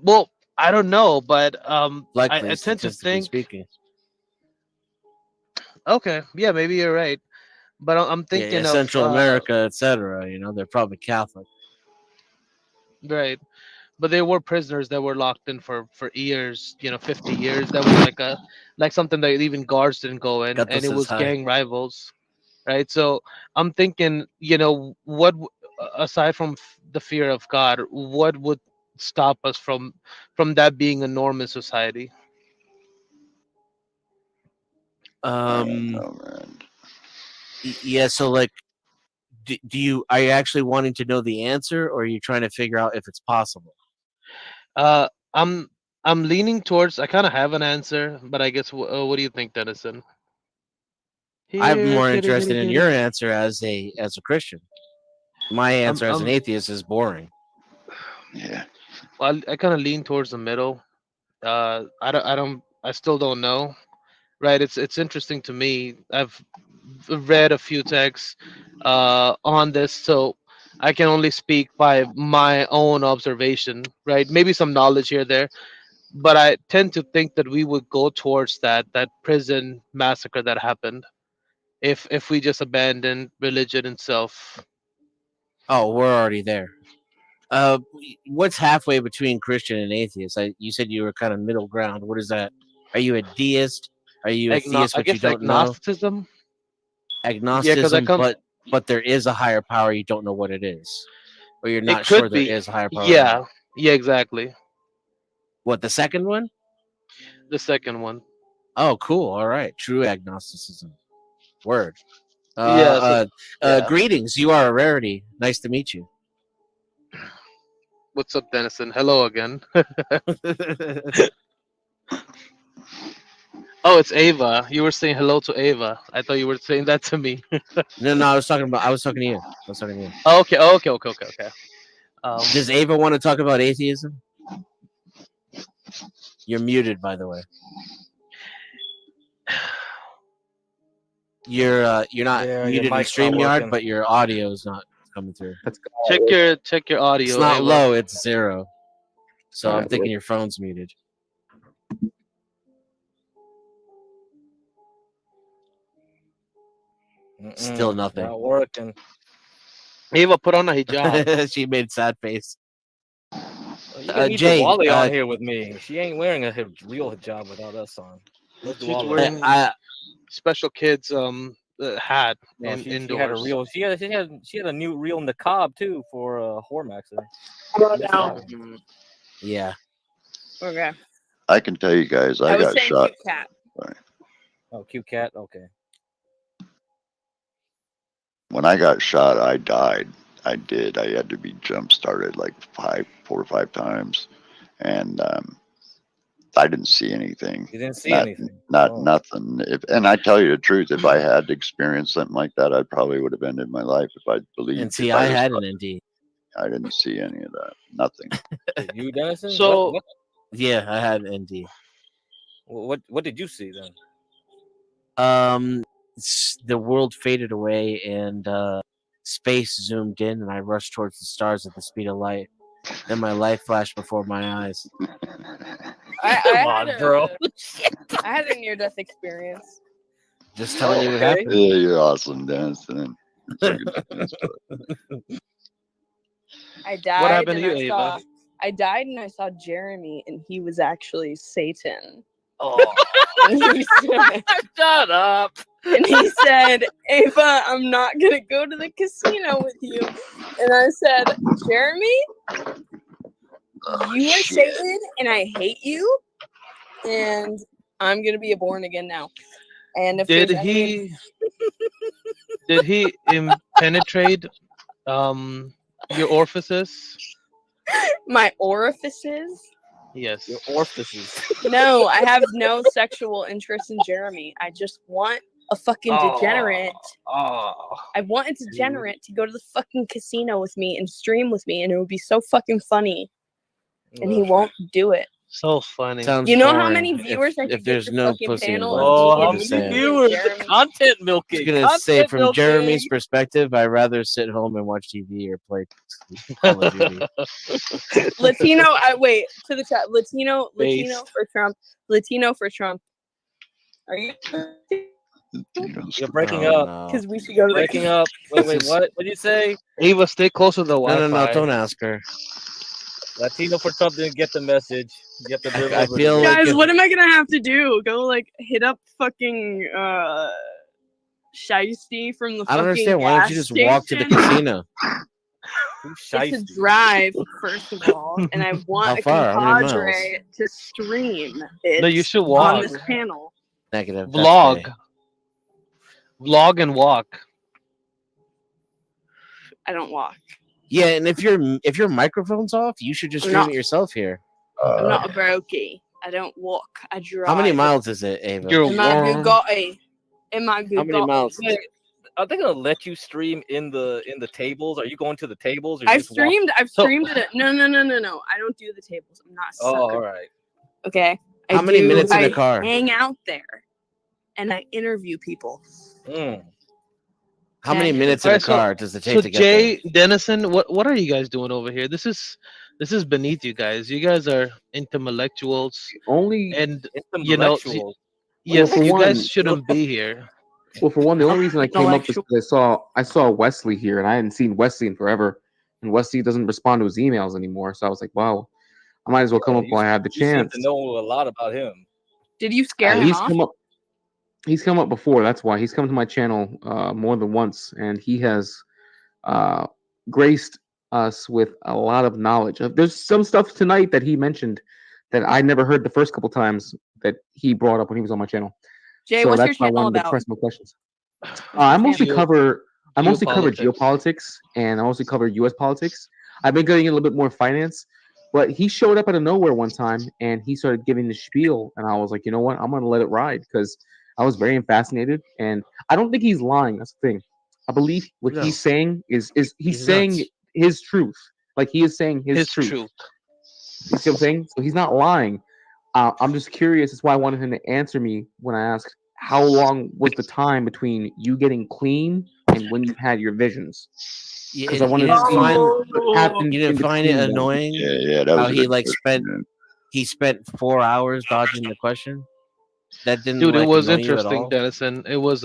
Well, I don't know, but likely I tend to statistically think. speaking. Okay, yeah, maybe you're right, but I'm Yeah, thinking of Central America, etc. You know, they're probably Catholic. right. But they were prisoners that were locked in for years, 50 years. That was like something that even guards didn't go in, and it Gato says was hi. gang rivals, right? So I'm thinking, aside from the fear of God, what would stop us from that being a norm in society? Yeah. So, like, do you are you actually wanting to know the answer, or are you trying to figure out if it's possible? Uh, I'm I'm leaning towards. I kind of have an answer, but I guess what do you think, Denison? I'm Here, more kitty, interested kitty, in your kitty. answer as a Christian. My I'm answer as an I'm atheist is boring. Yeah. well, I kind of lean towards the middle. I still don't know. Right? It's interesting to me. I've read a few texts on this, so I can only speak by my own observation. Right? Maybe some knowledge here or there, but I tend to think that we would go towards that prison massacre that happened if we just abandoned religion itself. Oh, we're already there. What's halfway between Christian and atheist? You said you were kind of middle ground. What is that? Are you a deist? Are you a theist, I but you guess don't know? agnosticism. Yeah, because I Agnosticism, come. but there is a higher power. You don't know what it is, or you're It not sure could there be. is a higher power at Yeah. all. Yeah. Exactly. What, the second one? The second one. Oh, cool. All right, true agnosticism. Word. Yeah. So. Yeah. Greetings. You are a rarity. Nice to meet you. What's up, Denison? Hello again. Oh, it's Ava. You were saying hello to Ava. I thought you were saying that to me. No, I was talking to you. Okay. Okay. Does Ava want to talk about atheism? You're muted, by the way. You're not Yeah, your muted in mic's not StreamYard, working. but your audio is not coming through. check your audio. It's not Ava. low, it's 0. So I'm Alright, thinking well- your phone's muted. Still nothing. Not working. Ava, put on a hijab. She made sad face. You can meet Jay, Diwali on here with me. She ain't wearing a real hijab without us on. Where's She's Diwali? wearing special kids hat No, in she had a indoors. real. She had a new real niqab too for Hormaxer. Yeah. Okay. I can tell you guys, I was got saying shot. cute cat. Sorry. Oh, cute cat. Okay. When I got shot, I died. I did. I had to be jump started like 4 or 5 times, and I didn't see anything. You didn't see anything. Nothing. And I tell you the truth, if I had experienced something like that, I probably would have ended my life if I believed. And see, if I was had taught- an ND. I didn't see any of that. Nothing. You, Denison? So- what Yeah, I had an ND. what did you see then? The world faded away and space zoomed in, and I rushed towards the stars at the speed of light. Then my life flashed before my eyes. I Come on, bro. I had a near-death experience. Just telling you what Okay. happened. Yeah, you're awesome, Denison. I died. What happened and to you, I Ava? saw, I died and I saw Jeremy, and he was actually Satan. Oh, And he said, shut up. and he said, Ava, I'm not gonna go to the casino with you. And I said, Jeremy, you are Satan, and I hate you, and I'm gonna be a born again now. And if Did there's any, he? Did he penetrate your orifices? my orifices? Yes. Your orifices. No, I have no sexual interest in Jeremy. I just want a fucking degenerate. Oh. I want a degenerate to go to the fucking casino with me and stream with me, and it would be so fucking funny. And he won't do it. So funny. Sounds You know how boring. many viewers I if could get there's your no fucking pussy panel involved. of Oh, me how and many you and viewers? Jeremy? Content I milking. was gonna Content say, from milking. Jeremy's perspective, I'd rather sit home and watch TV or play Call of Duty. Latino, wait, to the chat. Latino Based. for Trump. Latino for Trump. Are you? You're breaking Oh, up. no. Because we should go to Breaking up. Wait, This is- what? What did you say? Ava, stay close to the No, Wi-Fi. no, don't ask her. Latino for Trump didn't get the message. You have to deliver I feel it. like Guys, if- what am I gonna have to do? Go like hit up fucking Shiesty from the I don't fucking understand. Why don't you gas just walk to the station? casino? It's a drive, first of all, and I want How a far? How many compadre to stream it No, you should on walk. this panel. Negative. That's Vlog. gay. Vlog and walk. I don't walk. Yeah, and if your microphone's off, you should just I'm stream not- it yourself here. I'm not a brokey. I don't walk. I drive. How many miles is it, Ava? You're In my warm. Bugatti. In my Bugatti. How many miles? Wait, are they gonna let you stream in the tables? Are you going to the tables? Or you I've just walk- streamed. I've streamed it. No. I don't do the tables. I'm not a sucker. Oh, all right. Okay. How many minutes in a I car? hang out there, and I interview people. How many Okay. minutes in a Alright, so- car does it take So to get Jay, Denison, what are you guys doing over here? This is beneath you guys. You guys are intellectuals, Only and you know, Intellectuals. yes, for you one- guys shouldn't be here. Well, for one, the only reason I came up is Intellectual. because I saw Wesley here, and I hadn't seen Wesley in forever, and Wesley doesn't respond to his emails anymore. So I was like, wow, I might as well come up while I have the You seem chance. to know a lot about him. Did you scare him He's off? come up. He's come up before. That's why he's come to my channel more than once, and he has graced us with a lot of knowledge. There's some stuff tonight that he mentioned that I never heard the first couple times that he brought up when he was on my channel. Jay, So what's your that's why I channel wanted to about? press more questions. I mostly Geo- cover geopolitics. geopolitics, and I mostly cover U.S. politics. I've been getting a little bit more finance, but he showed up out of nowhere one time and he started giving the spiel, and I was like, you know what, I'm gonna let it ride because I was very fascinated, and I don't think he's lying. That's the thing. I believe what No. he's saying is he's He's saying nuts. his truth. Like he is saying his His truth. truth. You see what I'm saying? So he's not lying. I'm just curious. That's why I wanted him to answer me when I asked how long was the time between you getting clean and when you had your visions. Because I wanted to see what happened. You didn't in find it between them. annoying Yeah, that how was a he good like question, spent 4 hours dodging the question? That didn't Dude, like it was annoy you at interesting, all? Denison. It was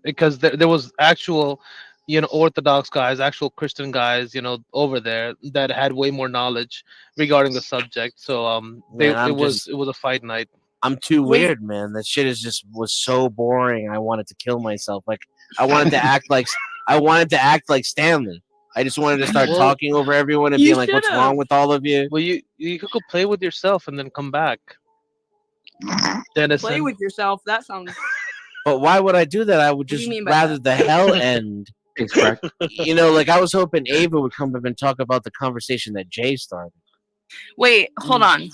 because there was actual, Orthodox guys, actual Christian guys, over there that had way more knowledge regarding the subject. So Man, it was a fight night. I'm too Wait. weird, man. That shit was so boring. I wanted to kill myself. Like I wanted to act like Stanley. I just wanted to start Well, talking over everyone and you being like, "What's should've. wrong with all of you?" Well, you could go play with yourself and then come back. Play Denison. with yourself. That sounds. But why would I do that? I would do you just mean by rather that? the hell end. Thanks, Crack. Like I was hoping Ava would come up and talk about the conversation that Jay started. Wait, hold on.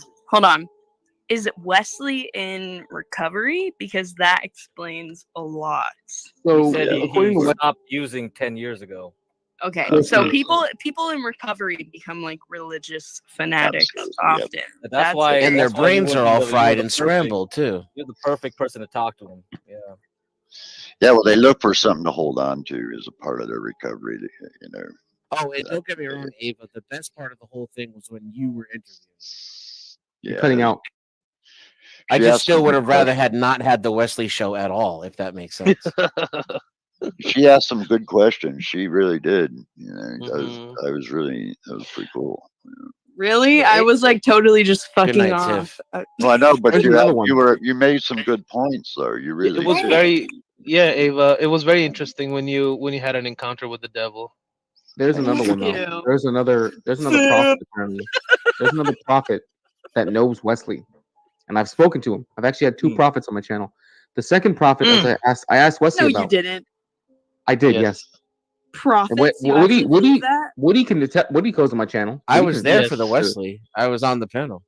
Is Wesley in recovery? Because that explains a lot. So He said according he to stopped using 10 years ago. Okay, Listen. so people in recovery become like religious fanatics Absolutely, often. That's why, And their that's why you brains are wouldn't all be the- fried you're and the perfect- scrambled too. You're the perfect person to talk to him. Yeah. Yeah, well, they look for something to hold on to as a part of their recovery. Oh, and don't get me wrong, Ava. The best part of the whole thing was when you were interviewing. you're Yeah, cutting out. I She just asked still some would good have rather questions. had not had the Wesley show at all, if that makes sense. She asked some good questions. She really did. You know, Mhm. that was pretty cool. Really? I was like totally just Good fucking night, off. Tiff. Well, I know, but There's you another one. you made some good points though. You It really was did. very, yeah, Ava. It was very interesting when you had an encounter with the devil. There's another one Thank though. you. There's another prophet apparently. There's another prophet that knows Wesley, and I've spoken to him. I've actually had two prophets on my channel. The second prophet, as I asked Wesley No, you about. didn't. I did, yes. And Prophets? You actually believe that? Woody can detect. Woody goes to my channel. I Woody was can there attest for the to it. Wesley. I was on the panel.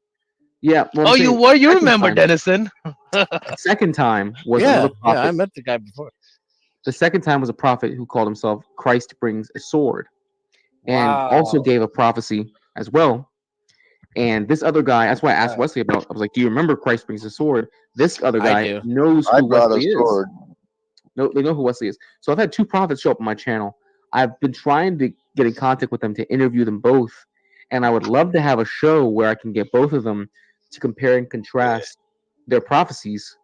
Yeah. Well, I'm Oh, you saying were. You second remember time- Dennison? Second time was Yeah, another prophet. I met the guy before. The second time was a prophet who called himself Christ brings a sword, and also Wow. gave a prophecy as well. And this other guy, that's why I asked Wesley about. I was like, "Do you remember Christ brings a sword?" This other I guy do. knows I who brought a Wesley is. sword. No, they know who Wesley is. So I've had two prophets show up on my channel. I've been trying to get in contact with them to interview them both, and I would love to have a show where I can get both of them to compare and contrast their prophecies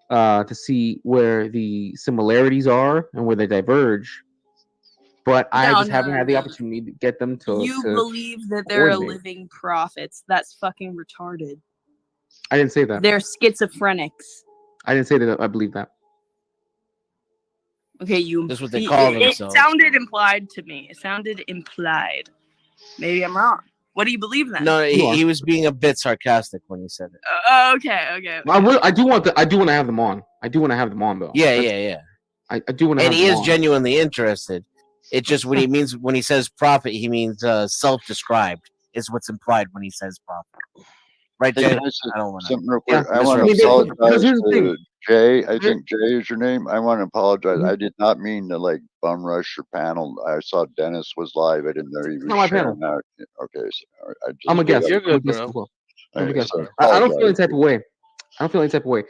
to see where the similarities are and where they diverge. But I No, just haven't no, had the no. opportunity to get them to. You to believe that they're coordinate. living prophets. That's fucking retarded. I didn't say that. They're schizophrenics. I didn't say that. I believe that. Okay, you. That's what they call themselves. It sounded implied to me. It sounded implied. Maybe I'm wrong. What do you believe then? No, he was being a bit sarcastic when he said it. Okay. I do want to have them on. I do want to have them on though. Yeah. I do want to have And he them is on. genuinely interested. It just when he says prophet, he means self-described. Is what's implied when he says prophet. Right, Hey, Jay? can I say I don't want something to. real quick? Yeah, I want to misrepresent. apologize here's the thing. to Jay. I think Jay is your name. I want to apologize. Mhm. I did not mean to like bum rush your panel. I saw Dennis was live. I didn't know he was not my sharing out. Okay, so I just I'm a guest. You're I'm a good, guest bro. as well. I'm a Okay, guest. so I don't feel any apologize. type of way. I don't feel any type of way.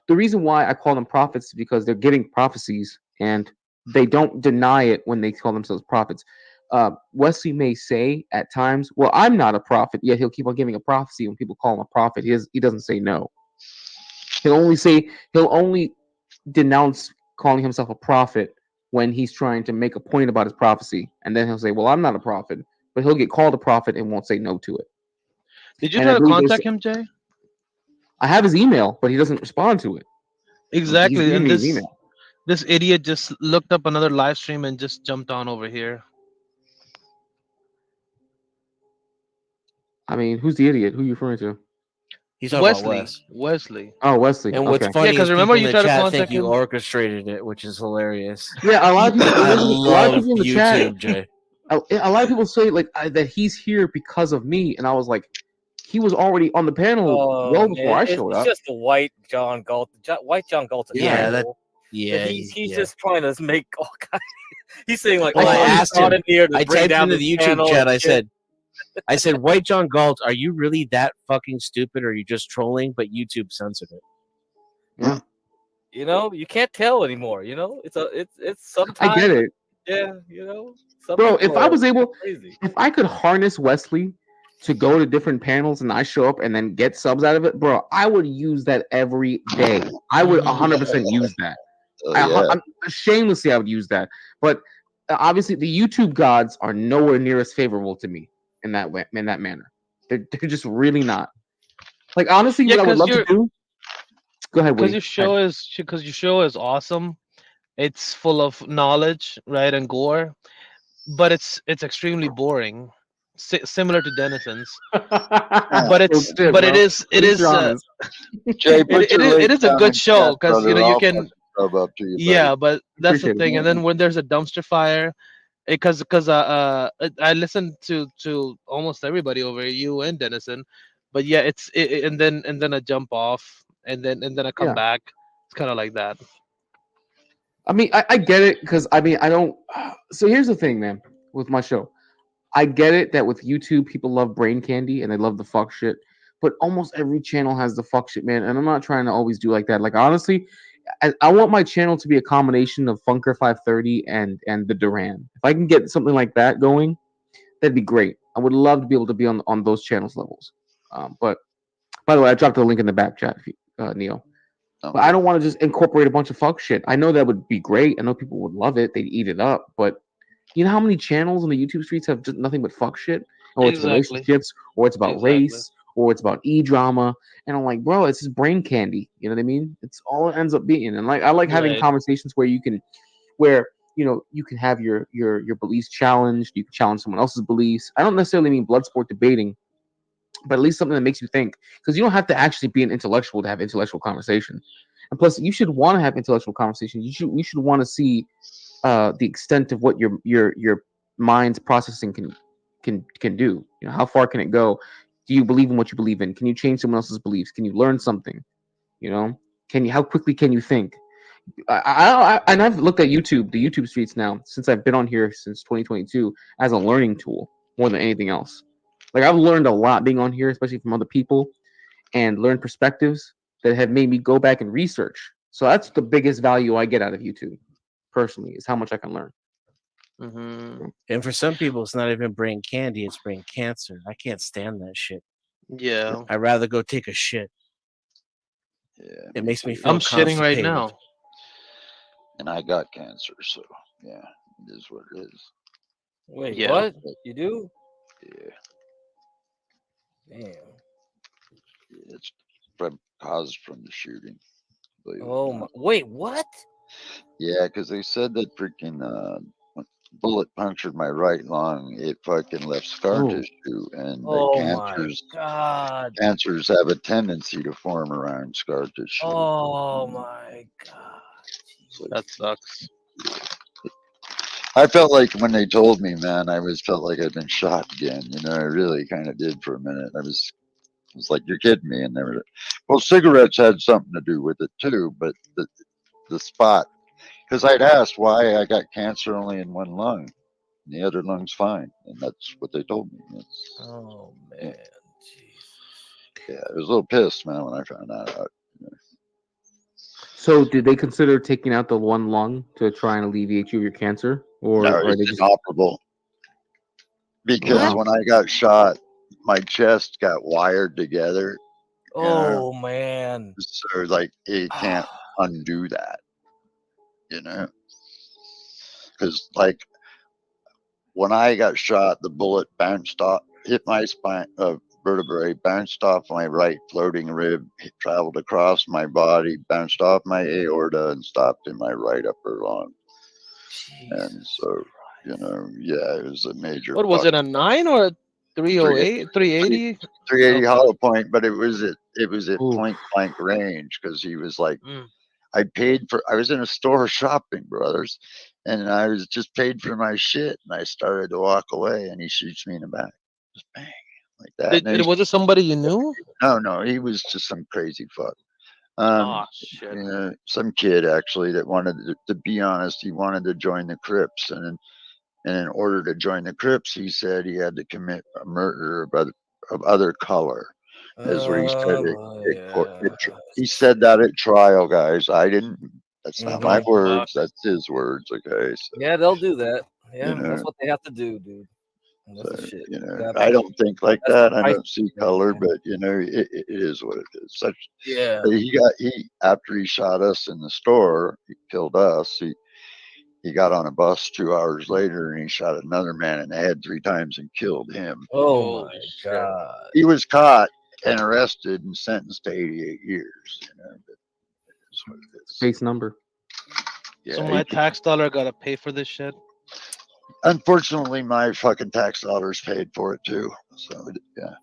The reason why I call them prophets is because they're getting prophecies and they don't deny it when they call themselves prophets. Wesley may say at times, "Well, I'm not a prophet," yet he'll keep on giving a prophecy when people call him a prophet. He doesn't say no. He'll only denounce calling himself a prophet when he's trying to make a point about his prophecy, and then he'll say, "Well, I'm not a prophet," but he'll get called a prophet and won't say no to it. Did you And try I to believe there's- contact him, Jay? I have his email, but he doesn't respond to it. He's Exactly. giving And me his email. this idiot just looked up another live stream and just jumped on over here. I mean, who's the idiot? Who are you referring to? He's talking about Wes. Wesley. Oh, Wesley. And what's Okay. funny Yeah, 'cause is remember people you in tried the to chat contact think you him? orchestrated it, which is hilarious. Yeah, a lot of people. I a lot love of people in the chat. YouTube, Jay. A lot of people say like that he's here because of me, and I was like, he was already on the panel well before I showed it's up. just the white John Galt. White John Galt. Yeah, that. So Yeah, he's just trying to make all kinds. He's saying like, Well, I "Oh, he asked brought him. in here to I bring typed down into this the YouTube panel chat. and shit." I said, White John Galt, are you really that fucking stupid, or are you just trolling? But YouTube censored it. Yeah. You know, you can't tell anymore. You know, it's sometimes. I get it, Yeah, you know, some bro. people If I are was able, crazy. if I could harness Wesley to go to different panels and I show up and then get subs out of it, bro, I would use that every day. I would 100% use that. I'm shamelessly, I would use that. But obviously, the YouTube gods are nowhere near as favorable to me in that way, in that manner. They're just really not. Like honestly, Yeah, what I would 'cause love to do. Go ahead, Because Woody. your show is awesome. It's full of knowledge, right, and gore, but it's extremely boring, similar to Denison's. But it's shit, but it bro. is At least you're honest. Jay, put your link it is a down good in show chat, because brother. you I'll can. fucking sub up to you, buddy. Yeah, but that's the Appreciate it, thing. And man. then when there's a dumpster fire, because I listen to almost everybody over here, you and Denison, but yeah, and then I jump off and then I come Yeah. back. It's kind of like that. I mean, I get it because I mean, I don't. So here's the thing, man, with my show. I get it that with YouTube, people love brain candy and they love the fuck shit. But almost every channel has the fuck shit, man. And I'm not trying to always do like that. Like honestly, I want my channel to be a combination of Funker 530 and the Duran. If I can get something like that going, that'd be great. I would love to be able to be on those channels levels. But By the way, I dropped the link in the back chat, Neil. But I don't want to just incorporate a bunch of fuck shit. I know that would be great. I know people would love it. They'd eat it up. But you know how many channels on the YouTube streets have just nothing but fuck shit? Or it's relationships, or it's about race, or it's about e-drama. And I'm like, bro, it's just brain candy. You know what I mean? It's all it ends up being. And like I like having conversations where you can have your beliefs challenged. You can challenge someone else's beliefs. I don't necessarily mean blood sport debating, but at least something that makes you think, because you don't have to actually be an intellectual to have intellectual conversation. And plus, you should want to have intellectual conversation. You should want to see the extent of what your mind's processing can do. You know, how far can it go? Do you believe in what you believe in? Can you change someone else's beliefs? Can you learn something? You know, how quickly can you think? And I've looked at the YouTube streets now since I've been on here since 2022 as a learning tool more than anything else. Like I've learned a lot being on here, especially from other people, and learned perspectives that have made me go back and research. So that's the biggest value I get out of YouTube, personally, is how much I can learn. Mm-hmm. And for some people, it's not even brain candy; it's brain cancer. I can't stand that shit. Yeah, I'd rather go take a shit. Yeah, it makes me feel. I'm shitting right now, and I got cancer, so yeah, it is what it is. Wait, what? You do? Yeah. Damn. It's caused from the shooting. Oh my! Wait, what? Yeah, because they said that freaking bullet punctured my right lung. It fucking left scar tissue, and cancers have a tendency to form around scar tissue. Oh my god, that sucks. I felt like when they told me, man, felt like I'd been shot again. You know, I really kind of did for a minute. I was like, you're kidding me. And they were, well, cigarettes had something to do with it too, but the spot, because I'd asked why I got cancer only in one lung, and the other lung's fine, and that's what they told me. Oh man, yeah, I was a little pissed, man, when I found that out. So, did they consider taking out the one lung to try and alleviate you of your cancer, or No, are they it's just inoperable? Because when I got shot, my chest got wired together. Oh man. So like it can't undo that, you know? Because like when I got shot, the bullet bounced off, hit my spine, vertebrae, bounced off my right floating rib, traveled across my body, bounced off my aorta, and stopped in my right upper lung. And so, you know, yeah, it was a major. What was it, a 9 or a 308, 380? 380 hollow point, but it was at point blank range, because he was like, I was in a store shopping, brothers, and I was just paid for my shit, and I started to walk away, and he shoots me in the back, just bang, like that. Was it somebody you knew? No, he was just some crazy fuck. Shit. You know, some kid actually that wanted to be honest, he wanted to join the Crips, and in order to join the Crips, he said he had to commit a murder of other color. Is what he said. He said that at trial, guys. I didn't. That's not my words. That's his words. Okay. So, yeah, they'll do that. Yeah, you know, that's what they have to do, dude. That's the shit. You know, I don't think like that. I don't see color, but you know, it is what it is. Yeah. After he shot us in the store, he killed us. He got on a bus 2 hours later, and he shot another man in the head 3 times and killed him. Oh my god. He was caught and arrested and sentenced to 88 years. You know, but it's what it is. Face number. Yeah, So my tax dollar gotta pay for this shit. Unfortunately, my fucking tax dollars paid for it too. So yeah,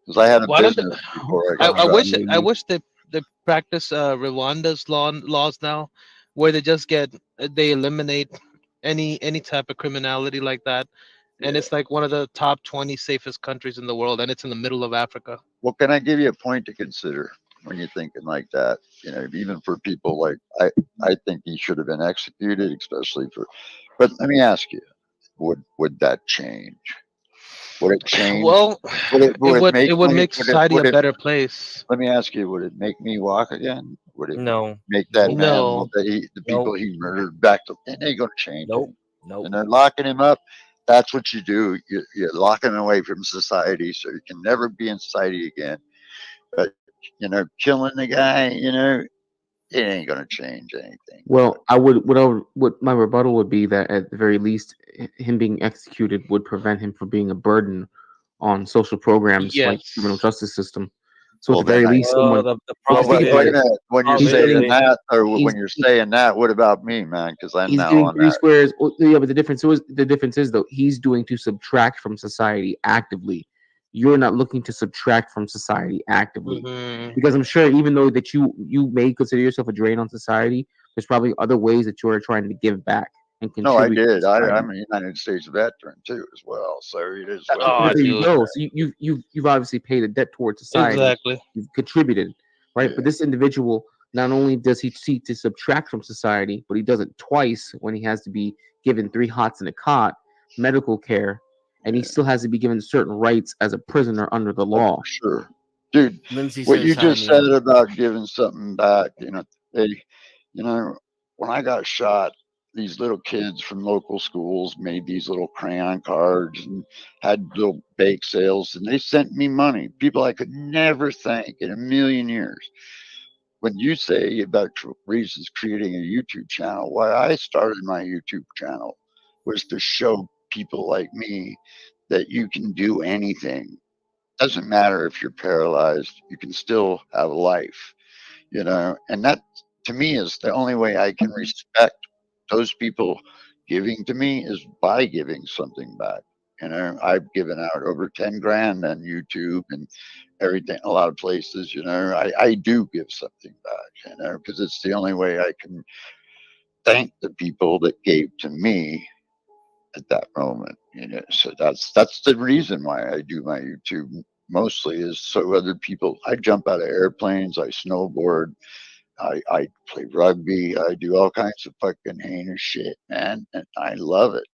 because I had a business before I got shot. I wish they practice Rwanda's laws now, where they eliminate any type of criminality like that, and it's like one of the top 20 safest countries in the world, and it's in the middle of Africa. Well, can I give you a point to consider when you're thinking like that? You know, even for people like I think he should have been executed, especially for. But let me ask you, would that change? Would it change? Well, it would make society a better place. Let me ask you, would it make me walk again? Would it No. make that man No. that the people he murdered back to? It ain't gonna change. Nope. And they're locking him up. That's what you do. You're locking him away from society, so you can never be in society again. But killing the guy, it ain't gonna change anything. Well, what my rebuttal would be that at the very least, him being executed would prevent him from being a burden on social programs like criminal Yes. justice system. So at Well, the very then least, someone. the well, problem wait a is, minute. When you're He's saying getting, that, or he's when you're saying that, what about me, man? Because I'm he's now getting on three that. squares. Well, yeah, but the difference is though he's doing to subtract from society actively. You're not looking to subtract from society actively, Mhm. because I'm sure even though that you may consider yourself a drain on society, there's probably other ways that you are trying to give back and No, I contribute to did. society. I'm a United States veteran too, as well. So it is what So it Oh, there you is. dude. go. So you've obviously paid a debt towards society. Exactly. You've contributed, right? Yeah. But this individual, not only does he seek to subtract from society, but he does it twice when he has to be given 3 hots in a cot, medical care, and he still has to be given certain rights as a prisoner under the Oh, law. for sure, dude. Lindsay What says you hi, just said Neil. about giving something back, they, when I got shot, these little kids from local schools made these little crayon cards and had little bake sales, and they sent me money. People I could never thank in a million years. When you say about reasons creating a YouTube channel, why I started my YouTube channel was to show people like me that you can do anything. Doesn't matter if you're paralyzed, you can still have a life, and that to me is the only way I can respect those people giving to me is by giving something back. I've given out over 10 grand on YouTube and everything, a lot of places, I do give something back, because it's the only way I can thank the people that gave to me at that moment. So that's the reason why I do my YouTube mostly is so other people. I jump out of airplanes, I snowboard, I play rugby, I do all kinds of fucking heinous shit, man, and I love it.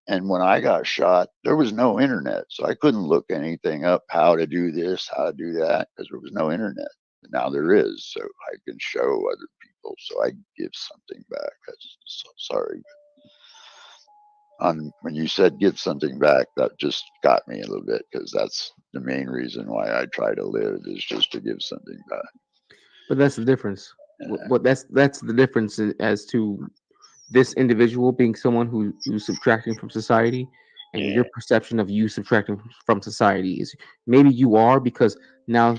And when I got shot, there was no internet, so I couldn't look anything up how to do this, how to do that, because there was no internet. Now there is, so I can show other people, so I give something back. So sorry. When you said give something back, that just got me a little bit because that's the main reason why I try to live is just to give something back. But that's the difference. What that's the difference as to this individual being someone who's subtracting from society, and your perception of you subtracting from society is maybe you are because now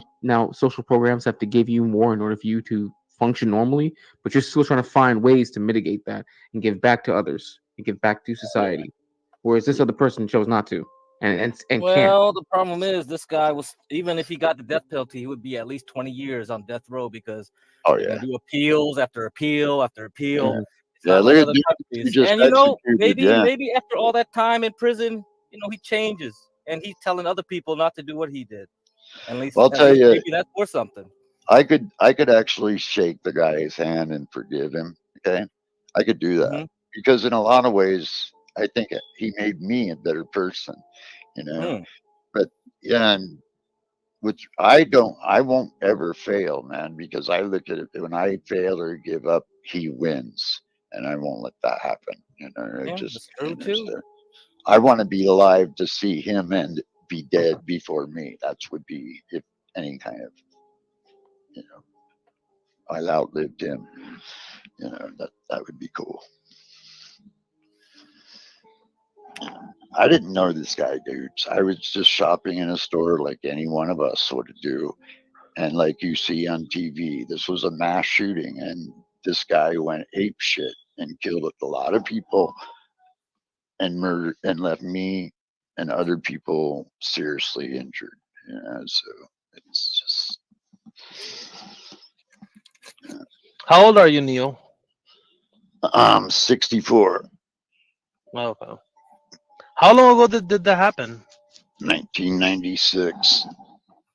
social programs have to give you more in order for you to function normally, but you're still trying to find ways to mitigate that and give back to others and give back to society, whereas this other person chose not to and can't. Well, the problem is this guy was, even if he got the death penalty, he would be at least 20 years on death row because Oh they're yeah. gonna do appeals after appeal after appeal. Yeah. It's Yeah, not look like at other you countries. just And executed. maybe Yeah. maybe after all that time in prison, he changes and he's telling other people not to do what he did. Well, I'll At tell least you, maybe that's worth something. I could actually shake the guy's hand and forgive him. Okay, I could do that because in a lot of ways, I think he made me a better person. But yeah, and which I won't ever fail, man, because I look at it when I fail or give up, he wins, and I won't let that happen. Yeah, Just that's true too. so I want to be alive to see him and be dead before me. That's would be if any kind of I outlived him. That would be cool. I didn't know this guy, dudes. I was just shopping in a store like any one of us would do. And like you see on TV, this was a mass shooting, and this guy went ape shit and killed a lot of people and murdered and left me and other people seriously injured. So it's just. How old are you, Neil? 64. Okay. How long ago did that happen? 1996.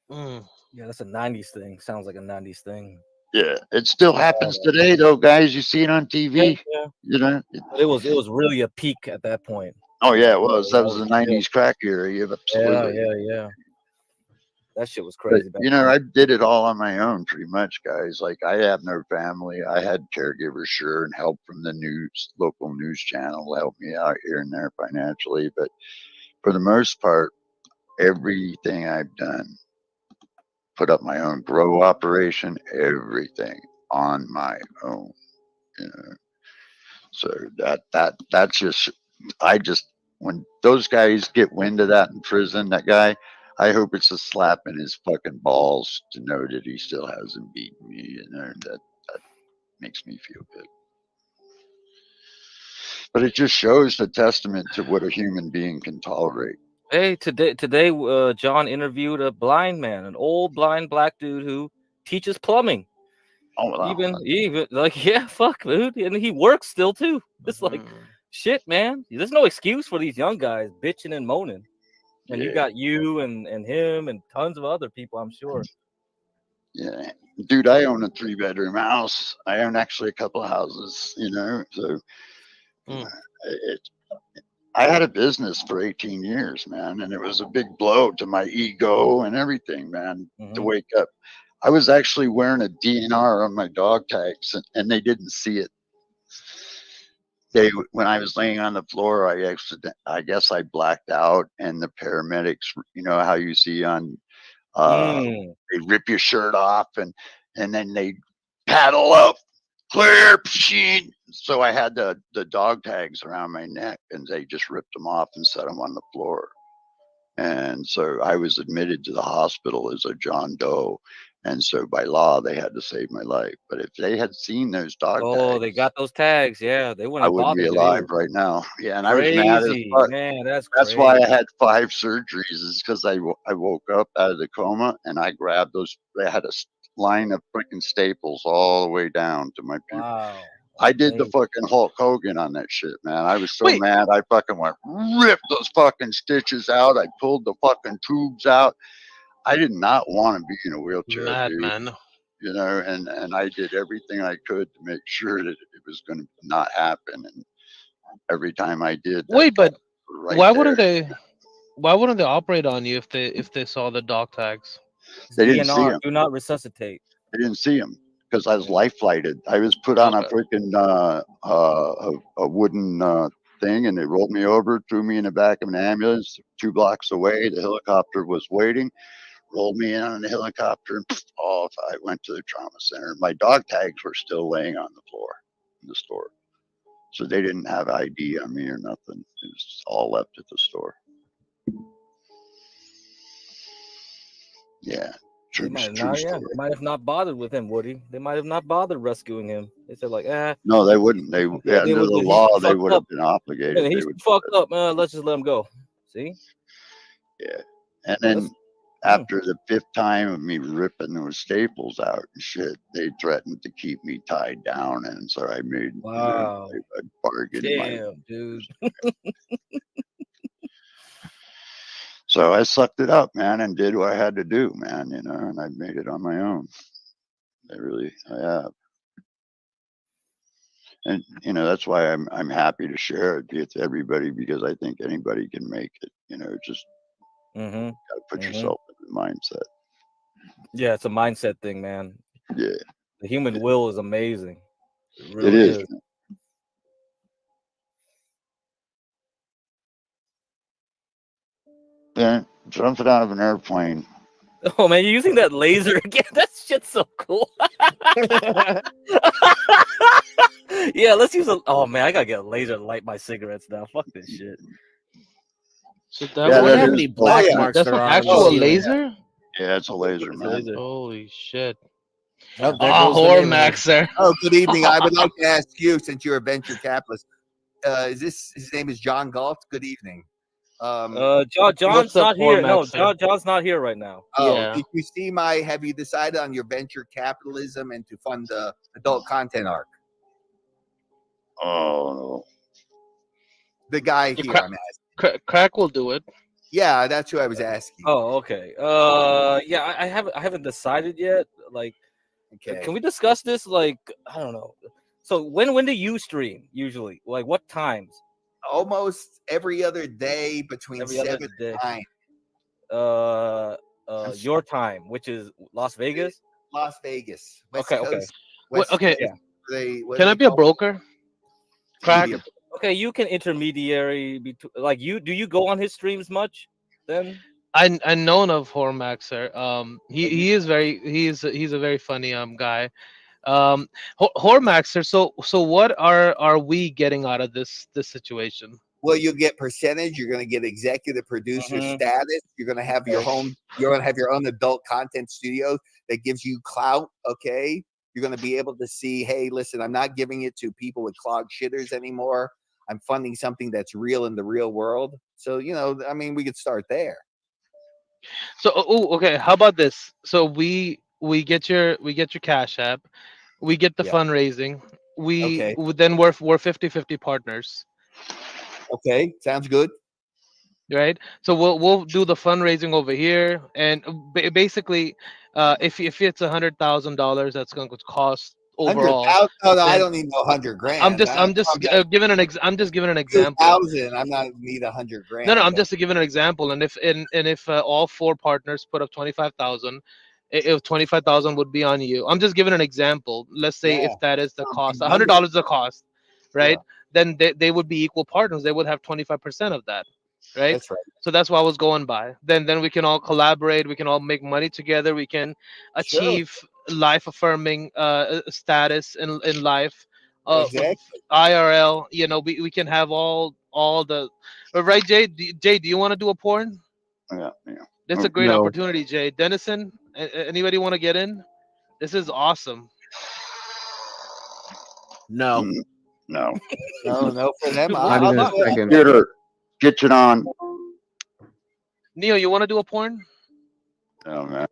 Yeah, that's a 90s thing. Sounds like a 90s thing. Yeah, it still happens today, though, guys. You see it on TV. Yeah. But it was really a peak at that point. Oh yeah, it was. That was the '90s crack era. Absolutely. Yeah. That shit was But crazy back then. I did it all on my own, pretty much, guys. Like I have no family. I had caregivers, sure, and help from the local news channel help me out here and there financially. But for the most part, everything I've done put up my own grow operation, everything on my own. You know, so that's just I just when those guys get wind of that in prison, that guy, I hope it's a slap in his fucking balls to know that he still hasn't beaten me. You know, that makes me feel good. But it just shows the testament to what a human being can tolerate. Hey, today, John interviewed a blind man, an old blind black dude who teaches plumbing. Oh, wow. Even like, yeah, fuck, dude, and he works still too. It's like, shit, man. There's no excuse for these young guys bitching and moaning. And you Yeah. got you and him and tons of other people, I'm sure. Yeah, dude, I own a 3-bedroom house. I own actually a couple of houses, you know. So it, I had a business for 18 years, man, and it was a big blow to my ego and everything, man, to wake up. I was actually wearing a DNR on my dog tags, and they didn't see it. When I was laying on the floor, I guess I blacked out, and the paramedics, you know how you see on they rip your shirt off and then they paddle up, clear machine. So I had the dog tags around my neck, and they just ripped them off and set them on the floor. And so I was admitted to the hospital as a John Doe. And so by law, they had to save my life. But if they had seen those dog tags, They got those tags. Yeah, they wouldn't I have wouldn't be bothered alive you. right now. Yeah, and Crazy, I was mad as fuck. man. That's why I crazy. had 5 surgeries. Is because I woke up out of the coma and I grabbed those. They had a line of freaking staples all the way down to my pupil. Wow. I did the fucking Hulk Hogan on that shit, man. I was so mad. I fucking went, ripped those fucking stitches out. I pulled the fucking tubes out. I did not want to be in a wheelchair, dude. Madman. You know, and I did everything I could to make sure that it was going to not happen. And every time I did, Wait, but right why there. wouldn't they? Why wouldn't they operate on you if they saw the dog tags? They didn't see DNR, him. do not resuscitate. They didn't see him because I was life flighted. I was put on a freaking a wooden thing, and they rolled me over, threw me in the back of an ambulance 2 blocks away. The helicopter was waiting, rolled me in on the helicopter, and off I went to the trauma center. My dog tags were still laying on the floor in the store, so they didn't have ID on me or nothing. It was all left at the store. Yeah. They might have not bothered with him, Woody. They might have not bothered rescuing him. They said like, No, they wouldn't. They under the law, they would have been obligated. Yeah, he's fucked up, man. Let's just let him go. See? Yeah. And then after the 5th time of me ripping those staples out and shit, they threatened to keep me tied down, and so I made wow, a bargain. Damn, dude. So I sucked it up, man, and did what I had to do, man, you know, and I made it on my own. I have. And, you know, that's why I'm happy to share it with everybody, because I think anybody can make it, you know, just gotta put yourself in the mindset. Yeah, it's a mindset thing, man. Yeah. The human will is amazing. It really It is. Yeah, jumping out of an airplane. Oh man, you're using that laser again. That shit's so cool. Yeah, let's use a. Oh man, I gotta get a laser to light my cigarettes now. Fuck this shit. So I wonder how many black marks that's there an are. actual laser? Yeah, it's a laser, man. Holy shit. Oh, there Oh, goes the name. Hormaxer. Oh, good evening. I would like to ask you, since you're a venture capitalist, his name is John Galt? Good evening. John's not here. No, John's not here right now. Oh, did you see have you decided on your venture capitalism and to fund the adult content arc? Oh, no. The guy here, I'm asking. Crack will do it. Yeah, that's who I was asking. Oh, okay. Yeah, I haven't decided yet. Like, okay, can we discuss this? Like, I don't know. So when do you stream usually? Like, what times? Almost every other day between Every other 7 day. and 9. Your time, which is Las Vegas. Las Vegas. West Okay. Coast, Wait, okay. Yeah. Can I be a broker? Crack. Okay, you can intermediary between. Like, do you go on his streams much? Then I known of Hormaxer. He is very he's a very funny guy. Hormaxer. So what are we getting out of this situation? Well, you'll get percentage. You're going to get executive producer status. You're going to have your home. You're going to have your own adult content studio that gives you clout. Okay, you're going to be able to see, hey, listen, I'm not giving it to people with clogged shitters anymore. I'm funding something that's real in the real world. So I mean, we could start there. So okay, how about this? So we get your Cash App, we get the Yeah. fundraising. Okay. Then we're 50-50 partners. Okay, sounds good. Right. So we'll do the fundraising over here, and basically, if it's $100,000, that's going to cost overall. 100,000? No, I then don't need no 100,000. I'm just giving an example. 2,000. I'm not need 100,000. No, I'm just giving an example. And if all four partners put up 25,000, if 25,000 would be on you. I'm just giving an example. Let's say if that is the cost, $100 is the cost, right? Then they would be equal partners. They would have 25% of that, right? That's right. So that's what I was going by. Then we can all collaborate. We can all make money together. We can achieve life affirming status in life. Exactly. IRL. We can have all the. Right, Jay? Jay, do you want to do a porn? Yeah. That's a great No. opportunity, Jay. Dennison, anybody want to get in? This is awesome. No. No. No for them. Not even a second. Computer, get it on. Neo, you want to do a porn? Oh man.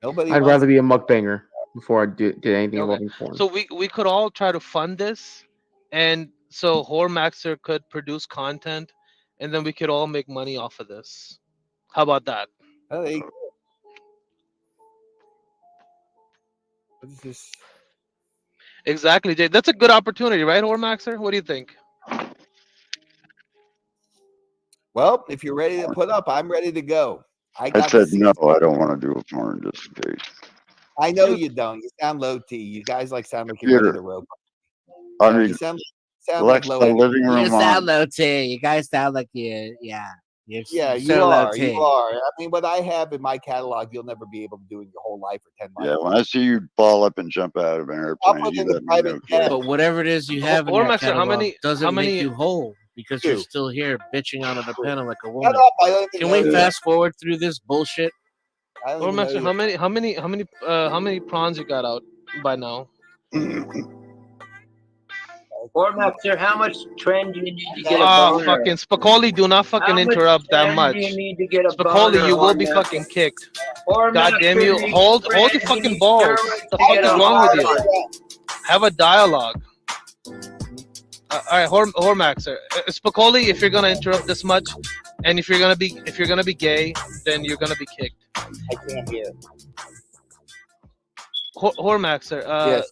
Nobody. I'd rather be a mukbanger before I did anything involving porn. So we could all try to fund this, and so Hormaxer could produce content, and then we could all make money off of this. How about that? Oh, there you go. What is this? Exactly, Jay. That's a good opportunity, right, Hormaxer? What do you think? Well, if you're ready to put up, I'm ready to go. I said no. I don't want to do a porn just in case. I know you don't. You sound low T. You guys sound like you're ready to rope. I mean, you sound Alexa, like low. living room You sound on. low T. You guys sound like you. Yeah. You so low are. T. You are. I mean, what I have in my catalog, you'll never be able to do in your whole life or 10 months. Yeah, when I see you ball up and jump out of an airplane, you let me know. Yeah, but whatever it is you have in your Hormaxer, catalog doesn't make you whole because you're still here bitching on a panel like a woman. Shut up, I don't even Can know we you. fast forward through this bullshit? Hormaxer, how many prawns you got out by now? Hormaxer, how much trend do you need to get a boner? Fucking Spicoli, do not fucking interrupt that trend much. do you need to get a Spicoli, boner, you will be Hormaxer? fucking kicked. Hormaxer, God damn you! you Hold trend, your you fucking need balls. steroids What the to fuck get is a wrong with hard you? Have a dialogue. All right, Hormaxer, Spicoli, if you're gonna interrupt this much, and if you're gonna be gay, then you're gonna be kicked. I can't hear. Hormaxer, Yes.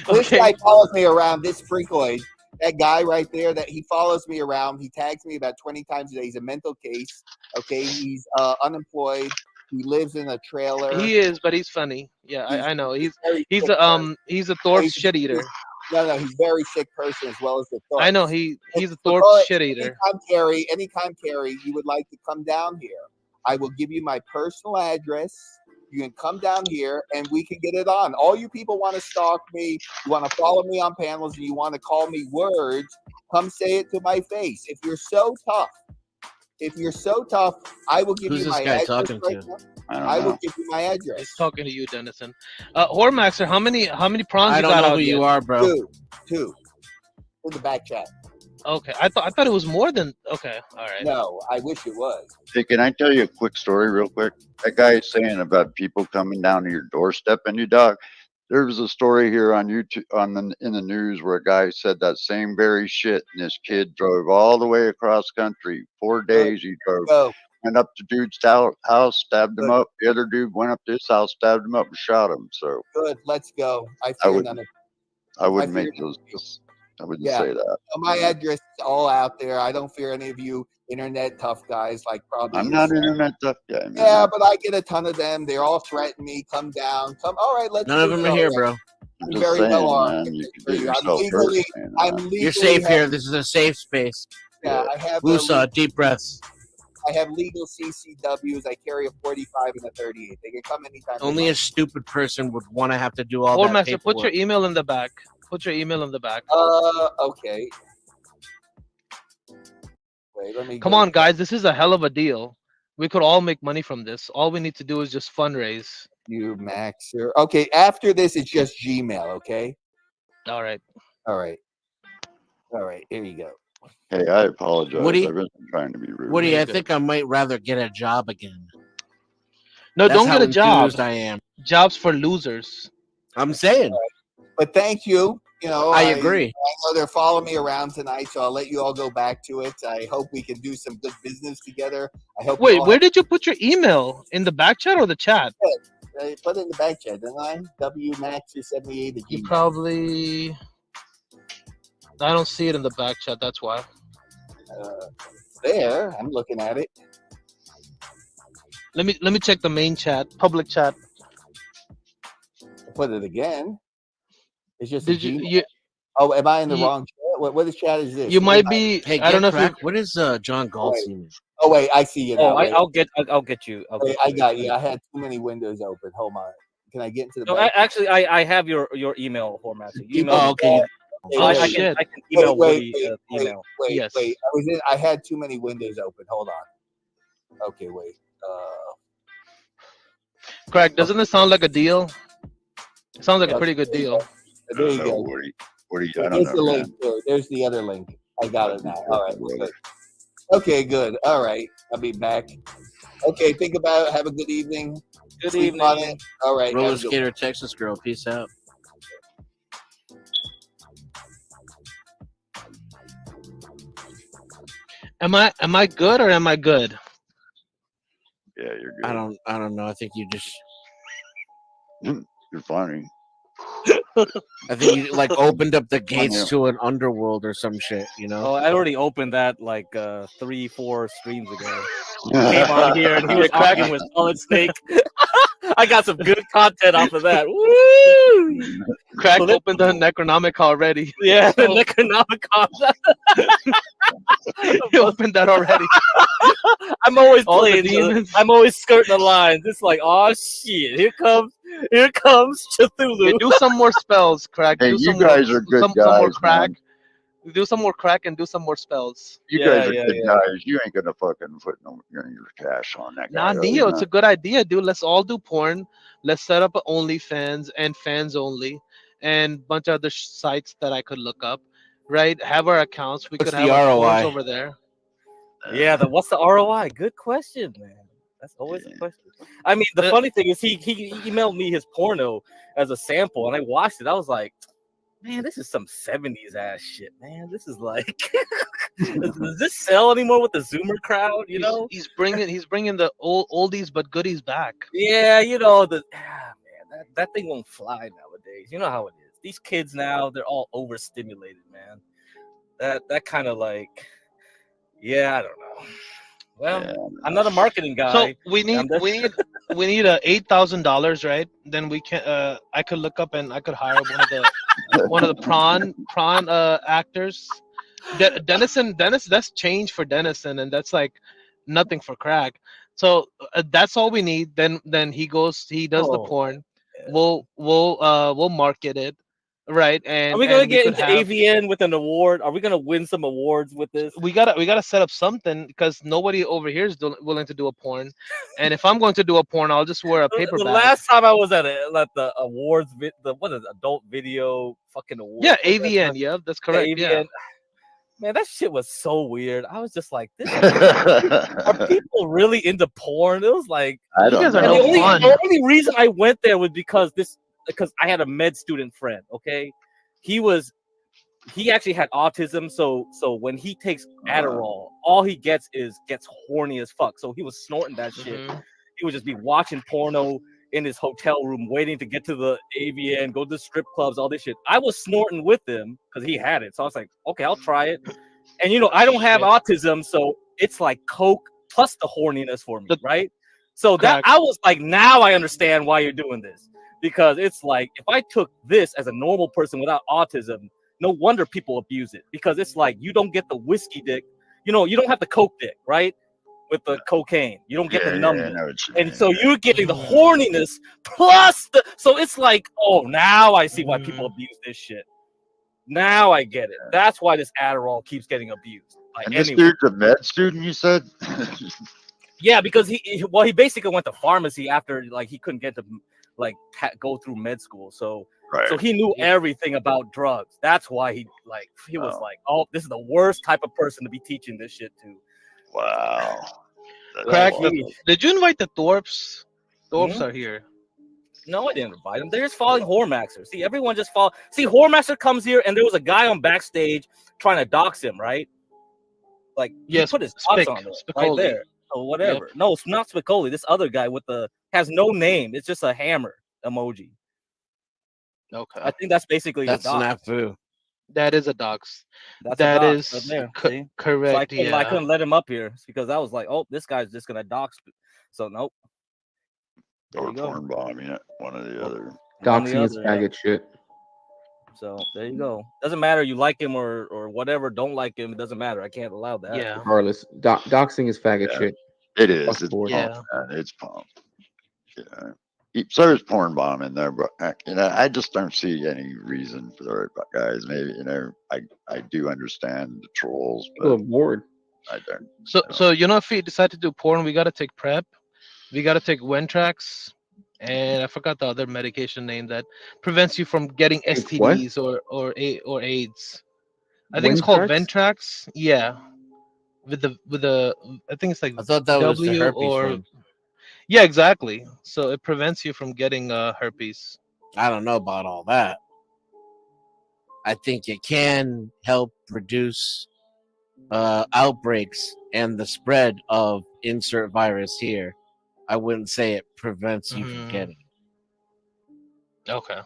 This okay. guy follows me around. This freakoid, that guy right there, that he follows me around. He tags me about 20 times a day. He's a mental case. Okay, he's unemployed. He lives in a trailer. He is, but he's funny. Yeah, I know. He's sick a Thorpe He's- shit eater. No, he's a very sick person as well as the Thorpe. I know he's a Thorpe shit eater. Anytime, Carrie, you would like to come down here, I will give you my personal address. You can come down here and we can get it on. All you people want to stalk me, you want to follow me on panels, and you want to call me words, come say it to my face. If you're so tough, I will give Who's you this my guy address talking right to? now. I will give you my address. He's talking to you, Dennison. Hormaxer, how many prawns I you don't got know out who yet? you are, bro. Two. In the back chat. Okay, I thought it was more than. Okay, all right. No, I wish it was. Hey, can I tell you a quick story real quick? That guy is saying about people coming down to your doorstep and you dog. There was a story here on YouTube in the news where a guy said that same very shit, and this kid drove all the way across country. 4 days he drove. Went up to dude's house, stabbed him up. The other dude went up to his house, stabbed him up, and shot him. So Good, let's go. I wouldn't make those. I wouldn't say that. My address is all out there. I don't fear any of you internet tough guys like probably. I'm not internet tough guy, man. Yeah, but I get a ton of them. They're all threatening me. Come down. Come. All right, let's. None of them are here, bro. I'm just very saying, well armed. man. You can do yourself first, man. You're safe here. This is a safe space. Yeah, I have. Wusa, deep breaths. I have legal CCWs. I carry a 45 and a 38. They can come anytime. Only a stupid person would want to have to do all Or that master, put your paperwork. email in the back. Put your email in the back. Okay. Wait, let me Come go on, to guys. This is a hell of a deal. We could all make money from this. All we need to do is just fundraise. you, Maxer. Okay, after this, it's just Gmail. Okay. All right. All right. All right. Here you go. Hey, I apologize. Woody? I've been trying to be rude. Woody, I good. think I might rather get a job again. No, That's don't how get a job. enthused I am. Jobs for losers. I'm saying. But thank you. You know, I agree. I know they're following me around tonight, so I'll let you all go back to it. I hope we can do some good business together. I hope. Wait, where did you put your email? In the back chat or the chat? I put it in the back chat, didn't I? WMax278 at You Gmail. probably. I don't see it in the back chat. That's why. It's there. I'm looking at it. Let me check the main chat, public chat. I'll put it again. It's just Did a Gmail. you? Oh, am I in the you- wrong chat? What is chat is this? You What might is- be. Hey, I don't know if crack. you. What is John Galt's email? Oh wait, I see you now. Oh, Wait. I'll get you. Wait, I got you. I had too many windows open. Hold on. Can I get into the No, back? actually, I have your email format. So you email. Oh, okay. I can email Woody email. Yes. Wait. I had too many windows open. Hold on. Okay, wait. Craig, doesn't it sound like a deal? It sounds like a pretty good deal. There you No, go. Woody, I don't There's know, the man. link. There's the other link. I got it now. All right. Good. Okay, good. All right. I'll be back. Okay, think about it. Have a good evening. Good Sleep evening. on it. All right. Roller have a good skater, Texas girl. Peace out. Am I good or am I good? Yeah, you're good. I don't know. I think you just. You're funny. I think you like opened up the Come on, gates yeah. to an underworld or some shit. You know. Oh, I already opened that like 3-4 streams ago. Came on here and he was arguing with Solid Snake. I got some good content off of that. Woo! Crack opened the Necronomicon already. Yeah, the Necronomicon. You opened that already. I'm always All the playing. demons. I'm always skirting the lines. It's like, oh shit, here comes Cthulhu. Yeah, do some more spells, Crack. Hey, Do you some guys more, are good some guys, more crack. man. Do some more crack and do some more spells. You guys are good guys. You ain't gonna fucking put your cash on that guy. Nah, Neo, it's a good idea, dude. Let's all do porn. Let's set up OnlyFans and fans only, and a bunch of other sites that I could look up. Right? Have our accounts. We What's could the have our ROI? porns over there. Yeah, what's the ROI? Good question, man. That's always a question. I mean, the funny thing is he emailed me his porno as a sample, and I watched it. I was like, man, this is some 70s ass shit, man. This is like, does this sell anymore with the Zoomer crowd? You know, he's bringing the oldies but goodies back. Yeah, you know man, that thing won't fly nowadays. You know how it is. These kids now, they're all overstimulated, man. That kind of like, yeah, I don't know. Well, I'm not a marketing guy. So we need a $8,000, right? Then we can I could look up and I could hire one of the prawn actors. Dennis, that's change for Dennison, and that's like nothing for Crack. So that's all we need. Then he does the porn. We'll market it, right? And are we gonna get could into AVN with an award? Are we gonna win some awards with this? We gotta set up something because nobody over here is willing to do a porn. And if I'm going to do a porn, I'll just wear a paper The bag. last time I was at the awards, what is it, adult video fucking award? Yeah, AVN. Yeah, that's correct. Yeah. AVN. Man, that shit was so weird. I was just like, are people really into porn? It was like, I don't guys are know. the only reason I went there was because I had a med student friend. Okay, he actually had autism, so when he takes Adderall, all he gets horny as fuck. So he was snorting that shit. He would just be watching porno in his hotel room, waiting to get to the AVN, go to strip clubs, all this shit. I was snorting with him because he had it. So I was like, okay, I'll try it. And I don't have autism, so it's like coke plus the horniness for me, right? So that I was like, now I understand why you're doing this, because it's like if I took this as a normal person without autism, no wonder people abuse it, because it's like you don't get the whiskey dick, you don't have the coke dick, right? with the cocaine. You don't get the I numbness. know what you And mean. so you're getting the horniness plus the. So it's like, oh, now I see why people abuse this shit. Now I get it. That's why this Adderall keeps getting abused. By And this anyone. dude's a med student, you said? Yeah, because he basically went to pharmacy after like he couldn't get to like go through med school. So he knew everything about drugs. That's why he was like, oh, this is the worst type of person to be teaching this shit to. Wow. Crack. Like, Did you invite the Thorpes? Thorpes Hmm? are here. No, I didn't invite them. They're just following Hormaxer. See, everyone just follow. See, Hormaxer comes here, and there was a guy on backstage trying to dox him, right? Like, he put his dox on it right there. or whatever. Yep. No, it's not Spicoli. This other guy with the has no name. It's just a hammer emoji. Okay. I think that's basically That's a dox. snafu. That is a dox. That's That a dox is right there. See? correct. So I couldn't let him up here because I was like, oh, this guy's just gonna dox. So nope. There Or you go. porn bomb, one or the other. Doxing is faggot shit. So there you go. Doesn't matter you like him or whatever. Don't like him. It doesn't matter. I can't allow that. Yeah. Regardless, doxing is faggot shit. It is. Across the It's board. pump, man. It's pump. So is porn bomb in there, but I just don't see any reason for the guys. Maybe I do understand the trolls, People but are bored. I don't. So if we decide to do porn, we gotta take PrEP, we gotta take Wentrax, and I forgot the other medication name that prevents you from getting Take what? STDs or AIDS. I think it's called Ventrax. Yeah, with the I think it's like I thought that was the W herpes or one. yeah, exactly. So it prevents you from getting herpes. I don't know about all that. I think it can help reduce outbreaks and the spread of insert virus here. I wouldn't say it prevents you from getting it. Okay.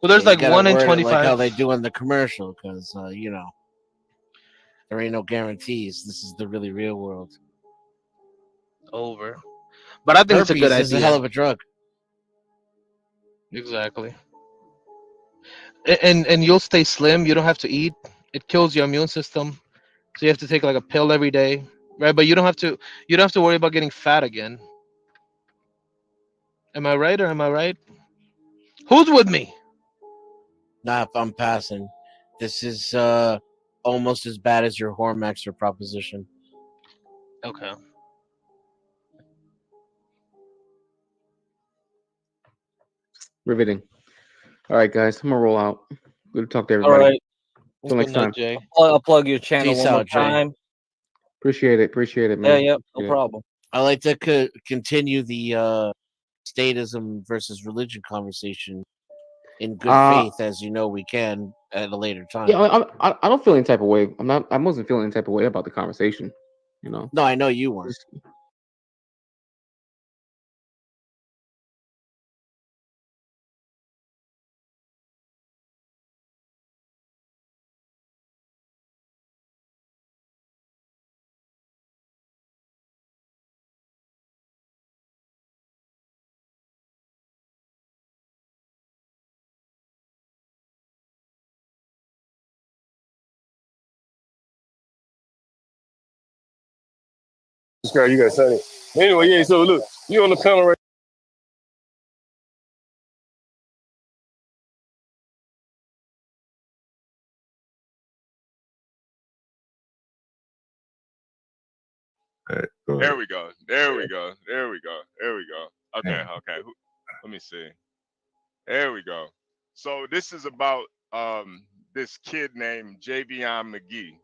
Well, there's like gotta 1 in word it 25. like how they do in the commercial, because there ain't no guarantees. This is the really real world. Over. But I think it's a good Herpes is a idea. hell of a drug. Exactly. And you'll stay slim. You don't have to eat. It kills your immune system. So you have to take like a pill every day, right? But you don't have to worry about getting fat again. Am I right or am I right? Who's with me? Nah, if I'm passing. This is almost as bad as your Hormaxer proposition. Okay. Riveting. All right, guys, I'm gonna roll out. Good to talk to All everybody. right. Till next time. I'll plug your channel Peace one more out, Jay. time. Appreciate it, Yeah, man. yep, no Appreciate it. problem. I like to continue the statism versus religion conversation in good faith, as we can at a later time. Yeah, I don't feel any type of way. I wasn't feeling any type of way about the conversation. No, I know you weren't. Scar, you got Sonny. Anyway, yeah, so look, you on the panel right. There we go. There we go. There we go. There we go. Okay. Okay. Let me see. There we go. So this is about this kid named Javion McGee,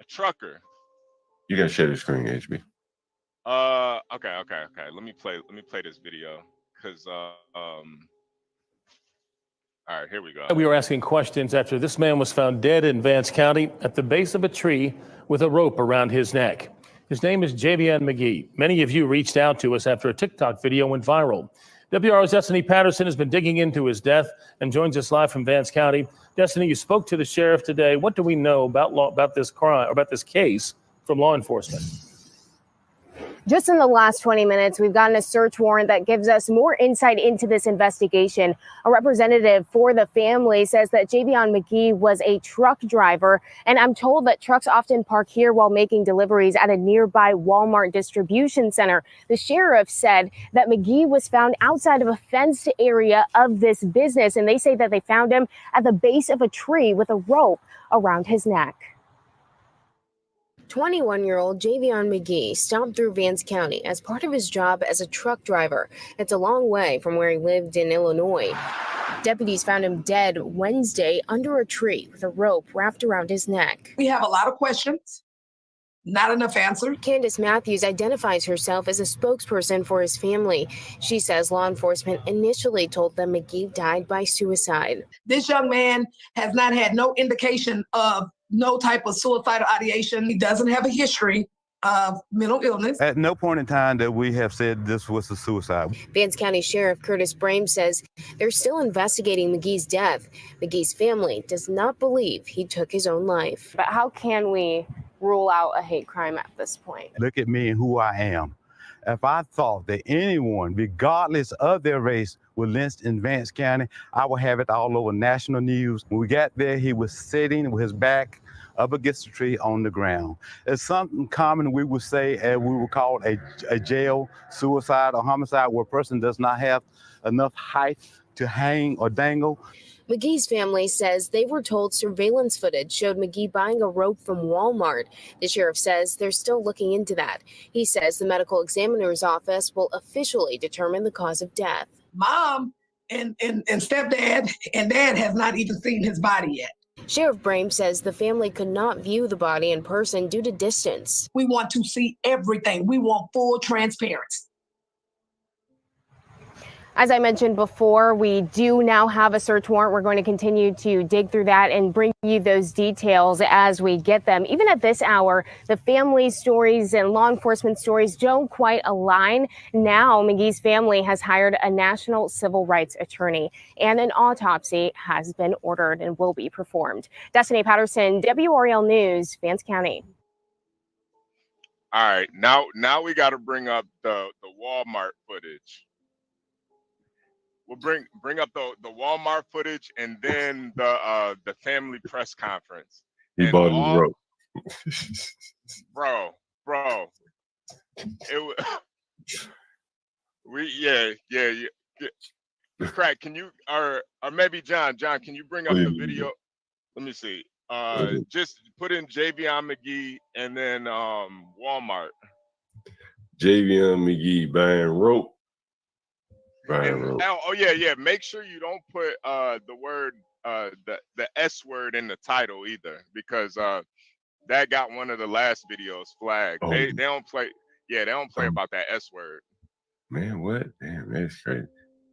a trucker. You gotta share the screen, HB. Okay. Let me play this video because all right, here we go. We were asking questions after this man was found dead in Vance County at the base of a tree with a rope around his neck. His name is Javion McGee. Many of you reached out to us after a TikTok video went viral. WRO's Destiny Patterson has been digging into his death and joins us live from Vance County. Destiny, you spoke to the sheriff today. What do we know about this crime, about this case from law enforcement? Just in the last 20 minutes, we've gotten a search warrant that gives us more insight into this investigation. A representative for the family says that Javion McGee was a truck driver, and I'm told that trucks often park here while making deliveries at a nearby Walmart distribution center. The sheriff said that McGee was found outside of a fenced area of this business, and they say that they found him at the base of a tree with a rope around his neck. 21-year-old Javion McGee stopped through Vance County as part of his job as a truck driver. It's a long way from where he lived in Illinois. Deputies found him dead Wednesday under a tree with a rope wrapped around his neck. We have a lot of questions, not enough answers. Candace Matthews identifies herself as a spokesperson for his family. She says law enforcement initially told them McGee died by suicide. This young man has not had no indication of no type of suicidal ideation. He doesn't have a history of mental illness. At no point in time that we have said this was a suicide. Vance County Sheriff Curtis Brame says they're still investigating McGee's death. McGee's family does not believe he took his own life. But how can we rule out a hate crime at this point? Look at me and who I am. If I thought that anyone, regardless of their race, was lynched in Vance County, I would have it all over national news. When we got there, he was sitting with his back up against the tree on the ground. It's something common we would say, and we would call a jail suicide or homicide, where a person does not have enough height to hang or dangle. McGee's family says they were told surveillance footage showed McGee buying a rope from Walmart. The sheriff says they're still looking into that. He says the medical examiner's office will officially determine the cause of death. Mom and stepdad and dad has not even seen his body yet. Sheriff Brame says the family could not view the body in person due to distance. We want to see everything. We want full transparency. As I mentioned before, we do now have a search warrant. We're going to continue to dig through that and bring you those details as we get them. Even at this hour, the family stories and law enforcement stories don't quite align. Now, McGee's family has hired a national civil rights attorney, and an autopsy has been ordered and will be performed. Destiny Patterson, WRL News, Vance County. All right, now we got to bring up the Walmart footage. We'll bring up the Walmart footage and then the family press conference. He bought his rope. bro. Yeah. Crack, can you or maybe John, can you bring up the video? Let me see. Just put in Javion McGee and then Walmart. Javion McGee buying rope. Oh yeah. Make sure you don't put the word the S word in the title either, because that got one of the last videos flagged. Oh. They don't play. Yeah, they don't play about that S word. Man, what? Damn, that's crazy.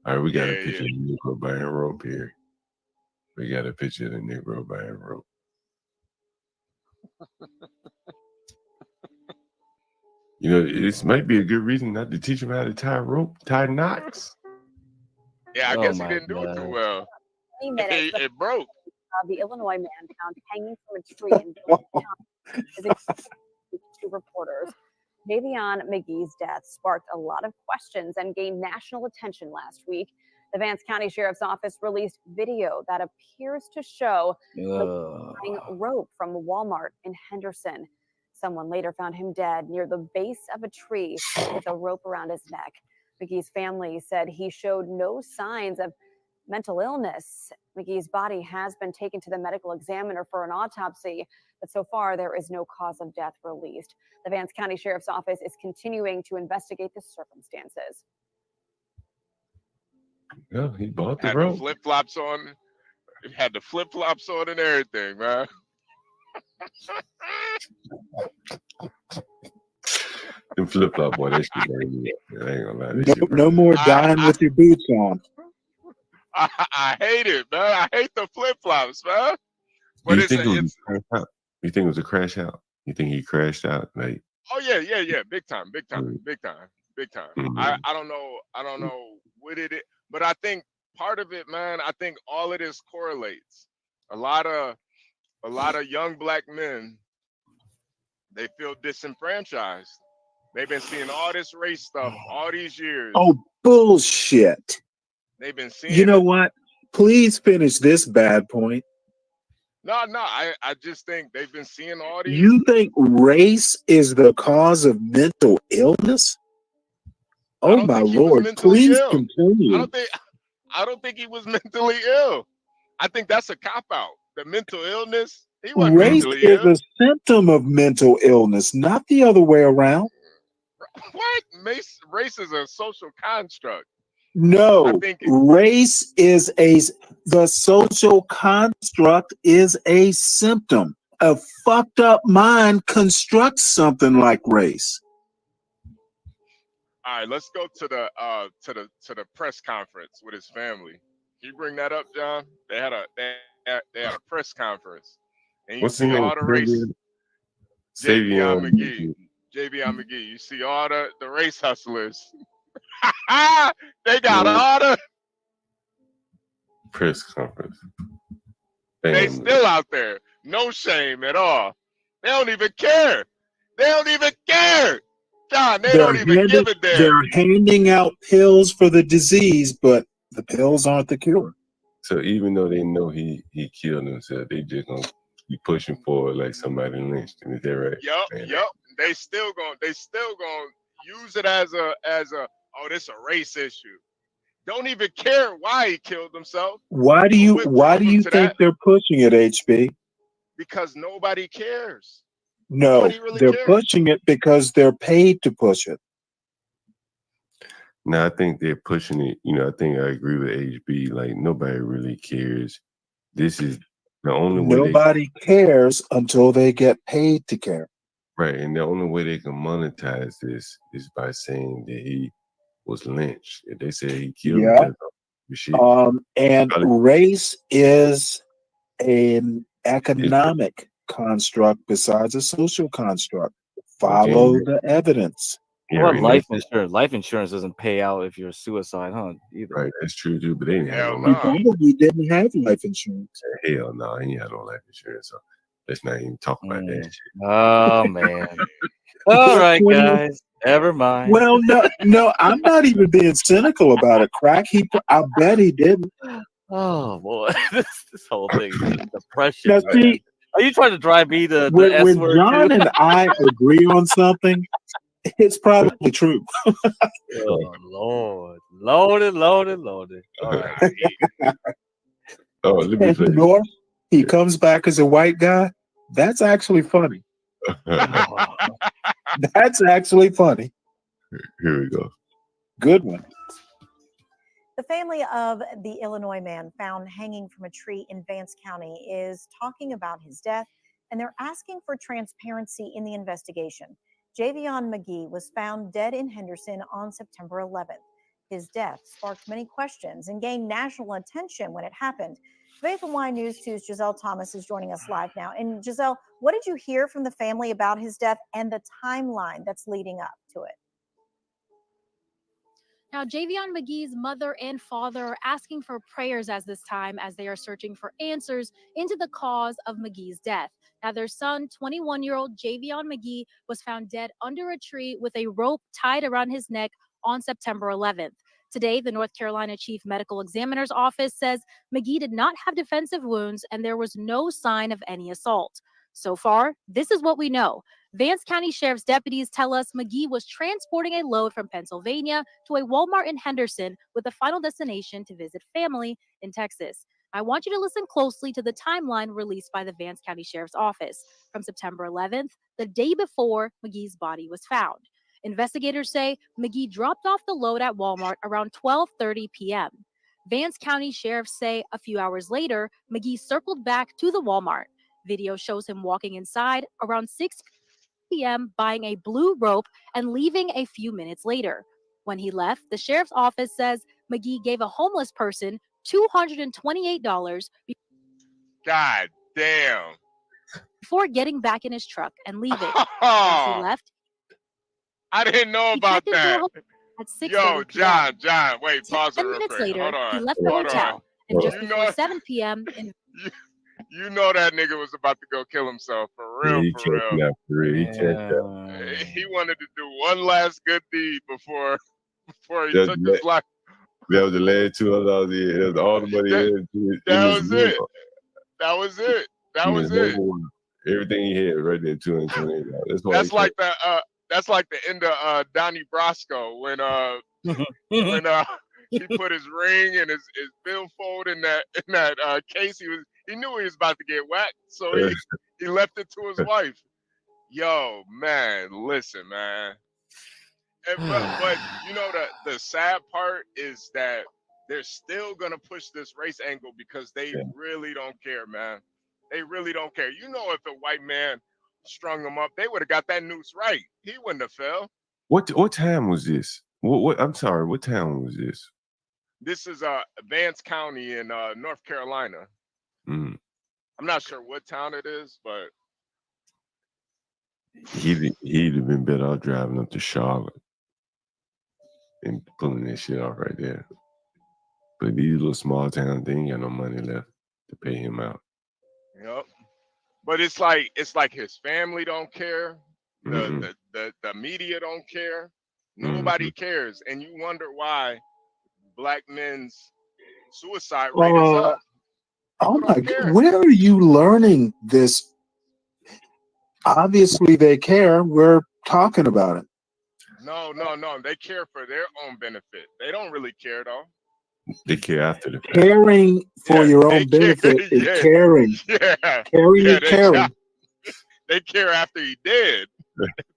All right, we got a picture of the Negro buying rope here. We got a picture of the Negro buying rope. You know, this might be a good reason not to teach him how to tie knots. Yeah, I guess he didn't do it too well. It broke. The Illinois man found hanging from a tree in Galt County is exclusive to reporters. Javion McGee's death sparked a lot of questions and gained national attention last week. The Vance County Sheriff's Office released video that appears to show buying rope from a Walmart in Henderson. Someone later found him dead near the base of a tree with a rope around his neck. McGee's family said he showed no signs of mental illness. McGee's body has been taken to the medical examiner for an autopsy, but so far there is no cause of death released. The Vance County Sheriff's Office is continuing to investigate the circumstances. Yeah, he bought the Had rope. the flip-flops on. It had the flip-flops on and everything, man. Them flip-flop boy, that shit ain't I ain't gonna lie. No more dying with your boots on. I hate it, man. I hate the flip-flops, man. Do you think it was a crash out? You think it was a crash out? You think he crashed out? Like, Oh yeah. Big time. Mhm. I don't know what it is, but I think part of it, man, I think all of this correlates. A lot of young black men, they feel disenfranchised. They've been seeing all this race stuff all these years. Oh, bullshit. They've been You seeing know it. what? Please finish this bad point. No, I just think they've been seeing all these. You think race is the cause of mental illness? I Oh don't my think he was Lord. mentally Please ill. continue. I don't think he was mentally ill. I think that's a cop out. The mental illness. He wasn't Race mentally is ill. a symptom of mental illness, not the other way around. What? Race is a social construct. I No, think race is the social construct is a symptom. A fucked up mind constructs something like race. All right, let's go to the press conference with his family. Can you bring that up, John? They had a press conference, and you What's his see name? all the race. Savion McGee. Javion McGee. You see all the race hustlers. They got all the. Press conference. They Damn. still out there. No shame at all. They don't even care. They don't even care. John, they don't even give a damn. They're handing out pills for the disease, but the pills aren't the cure. So even though they know he killed himself, they just gonna keep pushing forward like somebody lynched him. Is that right? Yep. They still gonna use it as a oh, this a race issue. Don't even care why he killed himself. Why do you think they're pushing it, HB? Because nobody cares. No, Nobody really they're cares. pushing it because they're paid to push it. No, I think they're pushing it. I think I agree with HB. Like nobody really cares. This is the only way. Nobody cares until they get paid to care. Right, and the only way they can monetize this is by saying that he was lynched. If they say he killed himself, shit. And race is an economic construct besides a social construct. Follow the evidence. What about life insurance? Life insurance doesn't pay out if you're suicide, huh? Either. Right, that's true too. But they didn't have no He life. probably didn't have life insurance. Hell no, he had no life insurance. So let's not even talk about that shit. Oh man. All right, guys. Never mind. Well, no, I'm not even being cynical about it. Crack. I bet he didn't. Oh boy, this whole thing is depression. Now, Man. see, Are you trying to drive me to the when S word John too? and I agree on something, it's probably true. Oh Lord, loaded. All right. Oh, let me play. North, he comes back as a white guy. That's actually funny. That's actually funny. Here we go. Good one. The family of the Illinois man found hanging from a tree in Vance County is talking about his death, and they're asking for transparency in the investigation. Javion McGee was found dead in Henderson on September 11th. His death sparked many questions and gained national attention when it happened. Faith and Wine News 2's Giselle Thomas is joining us live now. And Giselle, what did you hear from the family about his death and the timeline that's leading up to it? Now, Javion McGee's mother and father are asking for prayers as this time as they are searching for answers into the cause of McGee's death. Now, their son, 21-year-old Javion McGee, was found dead under a tree with a rope tied around his neck on September 11th. Today, the North Carolina Chief Medical Examiner's Office says McGee did not have defensive wounds and there was no sign of any assault. So far, this is what we know. Vance County Sheriff's deputies tell us McGee was transporting a load from Pennsylvania to a Walmart in Henderson with a final destination to visit family in Texas. I want you to listen closely to the timeline released by the Vance County Sheriff's Office from September 11th, the day before McGee's body was found. Investigators say McGee dropped off the load at Walmart around 12:30 p.m. Vance County sheriffs say a few hours later, McGee circled back to the Walmart. Video shows him walking inside around 6 p.m., buying a blue rope and leaving a few minutes later. When he left, the sheriff's office says McGee gave a homeless person $228 God damn. before getting back in his truck and leaving. Once he left, I didn't know about that. At 6:30 Yo, p.m. John, wait, pause it 10 real minutes quick. later, Hold on. he left the Hold hotel. on. And just You before know, 7 p.m., You know that nigga was about to go kill himself for Yeah, real, he for catching real. up for real. He catching up. He wanted to do one last good deed before he That, took that, his life. that was the last $200 a year. That was all the money he had in That his was it. will. That was it. That In was his it. whole world. Everything he had right there, $228. That's why That's like the end of Donnie Brasco when he put his ring and his billfold in that case. He knew he was about to get whacked, so he left it to his wife. Yo, man, listen, man. But you know the sad part is that they're still gonna push this race angle because they really don't care, man. They really don't care. You know, if a white man strung him up, they would have got that noose right. He wouldn't have fell. What time was this? What I'm sorry, what town was this? This is Vance County in North Carolina. Mm. I'm not sure what town it is, but He'd have been better off driving up to Charlotte and pulling that shit off right there. But these little small towns, they ain't got no money left to pay him out. yep. But it's like his family don't care. The media don't care. Nobody cares, and you wonder why black men's suicide rate is up. Oh People my don't God, care. where are you learning this? Obviously, they care. We're talking about it. No. They care for their own benefit. They don't really care though. They care after the fact. Caring for your own benefit is caring. Caring is caring. They care after he dead.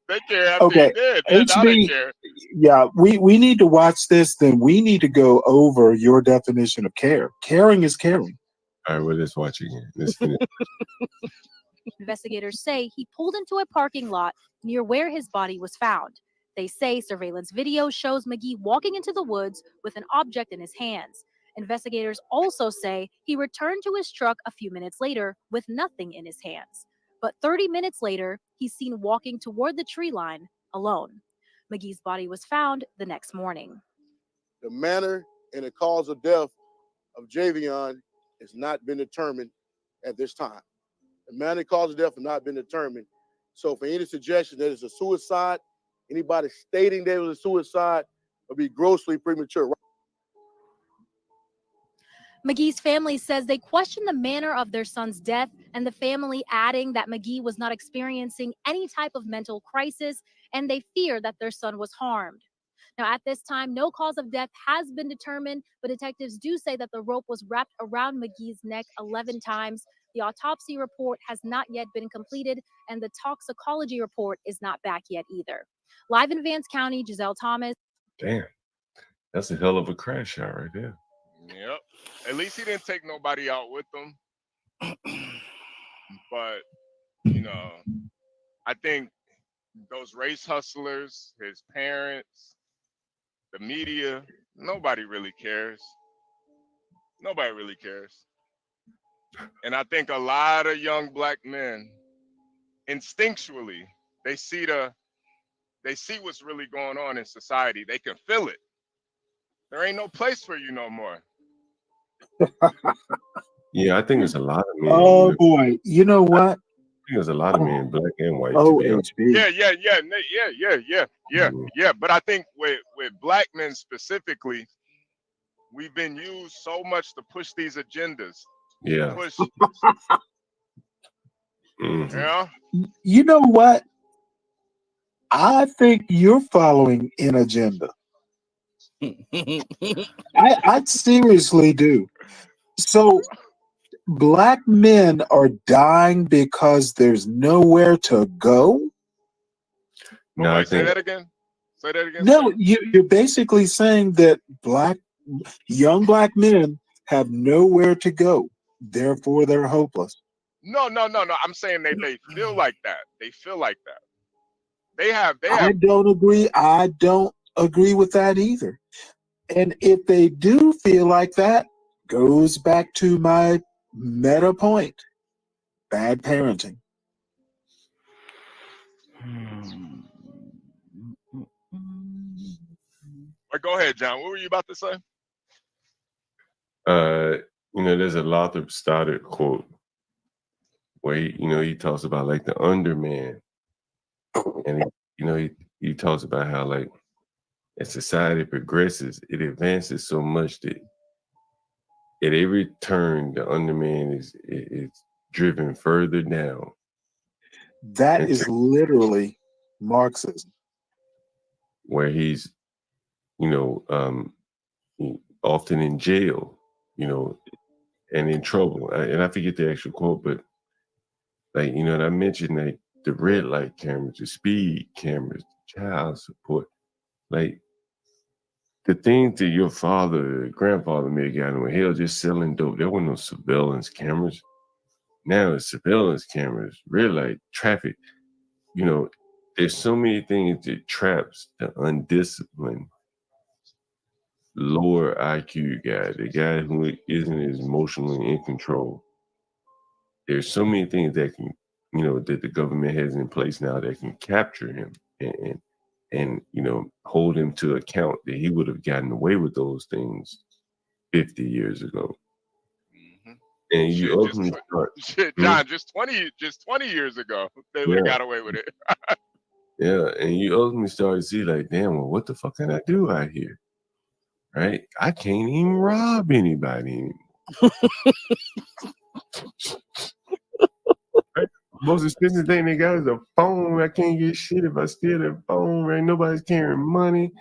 They care after he Okay, dead. Now they HB. care. Yeah, we need to watch this. Then we need to go over your definition of care. Caring is caring. All right, well, let's watch again. Let's finish. Investigators say he pulled into a parking lot near where his body was found. They say surveillance video shows McGee walking into the woods with an object in his hands. Investigators also say he returned to his truck a few minutes later with nothing in his hands. But 30 minutes later, he's seen walking toward the tree line alone. McGee's body was found the next morning. The manner and the cause of death of Javion has not been determined at this time. The manner and cause of death has not been determined. So for any suggestion that it's a suicide, anybody stating that it was a suicide would be grossly premature. McGee's family says they question the manner of their son's death, and the family adding that McGee was not experiencing any type of mental crisis, and they fear that their son was harmed. Now, at this time, no cause of death has been determined, but detectives do say that the rope was wrapped around McGee's neck 11 times. The autopsy report has not yet been completed, and the toxicology report is not back yet either. Live in Vance County, Giselle Thomas. Damn, that's a hell of a crash shot right there. Yep. At least he didn't take nobody out with him. But, you know, I think those race hustlers, his parents, the media, nobody really cares. Nobody really cares. And I think a lot of young black men, instinctually, they see what's really going on in society. They can feel it. There ain't no place for you no more. Yeah, I think there's a lot of men. Oh boy, you know what? I think there's a lot of men, black and white. Oh, to be honest. HB. Yeah. But I think with black men specifically, we've been used so much to push these agendas. Yeah. Push. Mm-hmm. Yeah. You know what? I think you're following an agenda. I seriously do. So black men are dying because there's nowhere to go? No, I Say think that again. Say that again. No, you're basically saying that young black men have nowhere to go. Therefore, they're hopeless. No. I'm saying they feel like that. They feel like that. They have. I don't agree. I don't agree with that either. And if they do feel like that, goes back to my meta point. Bad parenting. Go ahead, John. What were you about to say? You know, there's a Lothrop Stoddard quote where he talks about like the underman, and he talks about how like as society progresses, it advances so much that at every turn the underman is driven further down. That is literally Marxism. Where he's, often in jail, and in trouble. And I forget the actual quote, but like, and I mentioned like the red light cameras, the speed cameras, child support, like the things that your father, grandfather may have gotten with hell just selling dope. There were no surveillance cameras. Now it's surveillance cameras, red light, traffic. There's so many things that traps the undisciplined, lower IQ guy, the guy who isn't as emotionally in control. There's so many things that can, that the government has in place now that can capture him and hold him to account that he would have gotten away with those things 50 years ago. And you ultimately start, John, just 20 years ago, they would have got away with it. Yeah, and you ultimately start to see like, damn, well, what the fuck can I do out here? Right? I can't even rob anybody anymore. Right? Most expensive thing they got is a phone. I can't get shit if I steal their phone, right? Nobody's carrying money,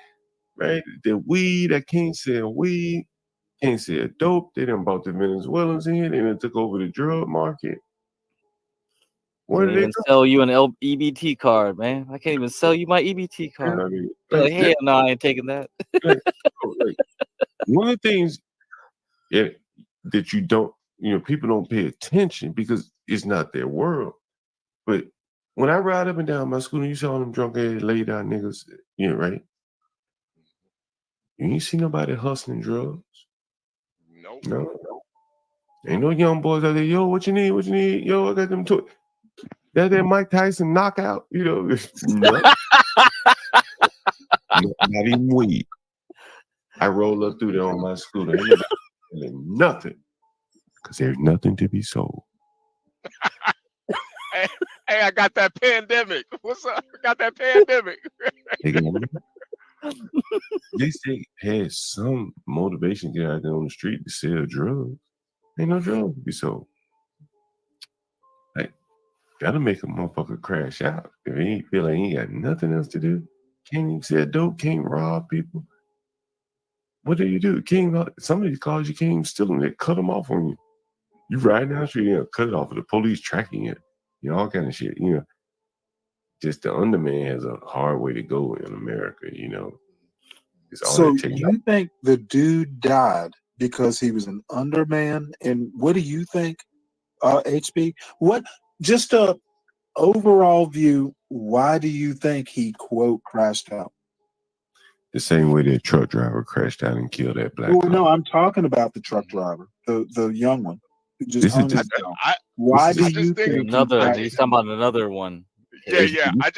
right? The weed, I can't sell weed, can't sell dope. They done bought the Venezuelans in here, they done took over the drug market. Where Can't did they even go? sell you an EBT card, man. I can't even sell you my EBT card. I mean, Like, hell no, I ain't taking that. One of the things that you don't, people don't pay attention because it's not their world. But when I ride up and down my school, you saw them drunk ass laid out niggas, right? You ain't see nobody hustling drugs. Nope. No. Ain't no young boys out there, yo, what you need? What you need? Yo, I got them toys. That Mike Tyson knockout, no. Not even weed. I roll up through there on my scooter. Ain't nobody selling nothing. Because there's nothing to be sold. Hey, I got that pandemic. What's up? I got that pandemic. They say had some motivation to get out there on the street to sell drugs. Ain't no drugs to be sold. Like, that'll make a motherfucker crash out. If he feel like he ain't got nothing else to do, can't even sell dope, can't rob people. What do? Some of these cars you can't even steal them. They cut them off on you. You ride down the street, cut it off with the police tracking it. All kind of shit. Just the underman has a hard way to go in America. It's all So that takes. you think the dude died because he was an underman? And what do you think, HB? What, just a overall view, why do you think he, quote, crashed out? The same way that truck driver crashed out and killed that black Well, couple. no, I'm talking about the truck driver, the young one who just hung himself. Why do you think He's talking about another one. Yeah. I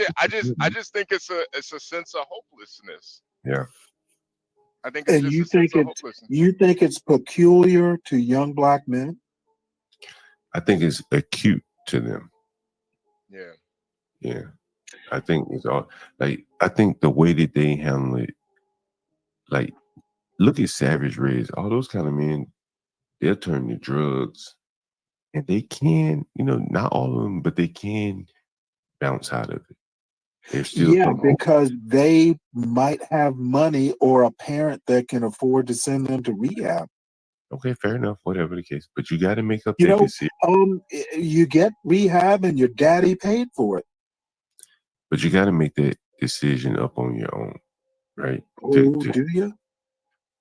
just think it's a sense of hopelessness. Yeah. I think it's and just you a sense think of hopelessness. you think it's peculiar to young black men? I think it's acute to them. Yeah. Yeah. I think it's all like I think the way that they handle it, like look at Savage Reds, all those kind of men, they'll turn to drugs and they can, not all of them, but they can bounce out of it. They're still Because they might have money or a parent that can afford to send them to rehab. Okay, fair enough, whatever the case. But you got to make up that decision. You get rehab and your daddy paid for it. But you got to make that decision up on your own, right? Do you?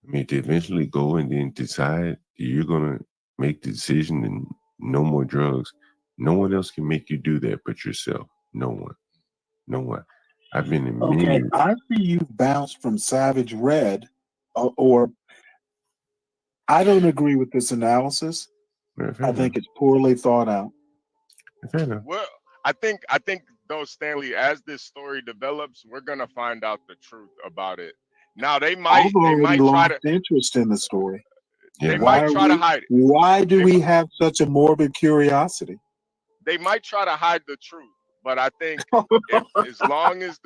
I mean, to eventually go and then decide you're going to make the decision and no more drugs. No one else can make you do that but yourself. No one. I've been in many. I see you bounced from Savage Red, or I don't agree with this analysis. I think it's poorly thought out. Well, I think though, Stanley, as this story develops, we're gonna find out the truth about it. Now they might lost try to interest in the story. They might try to hide it. Why do we have such a morbid curiosity? they might try to hide the truth, but I think as long as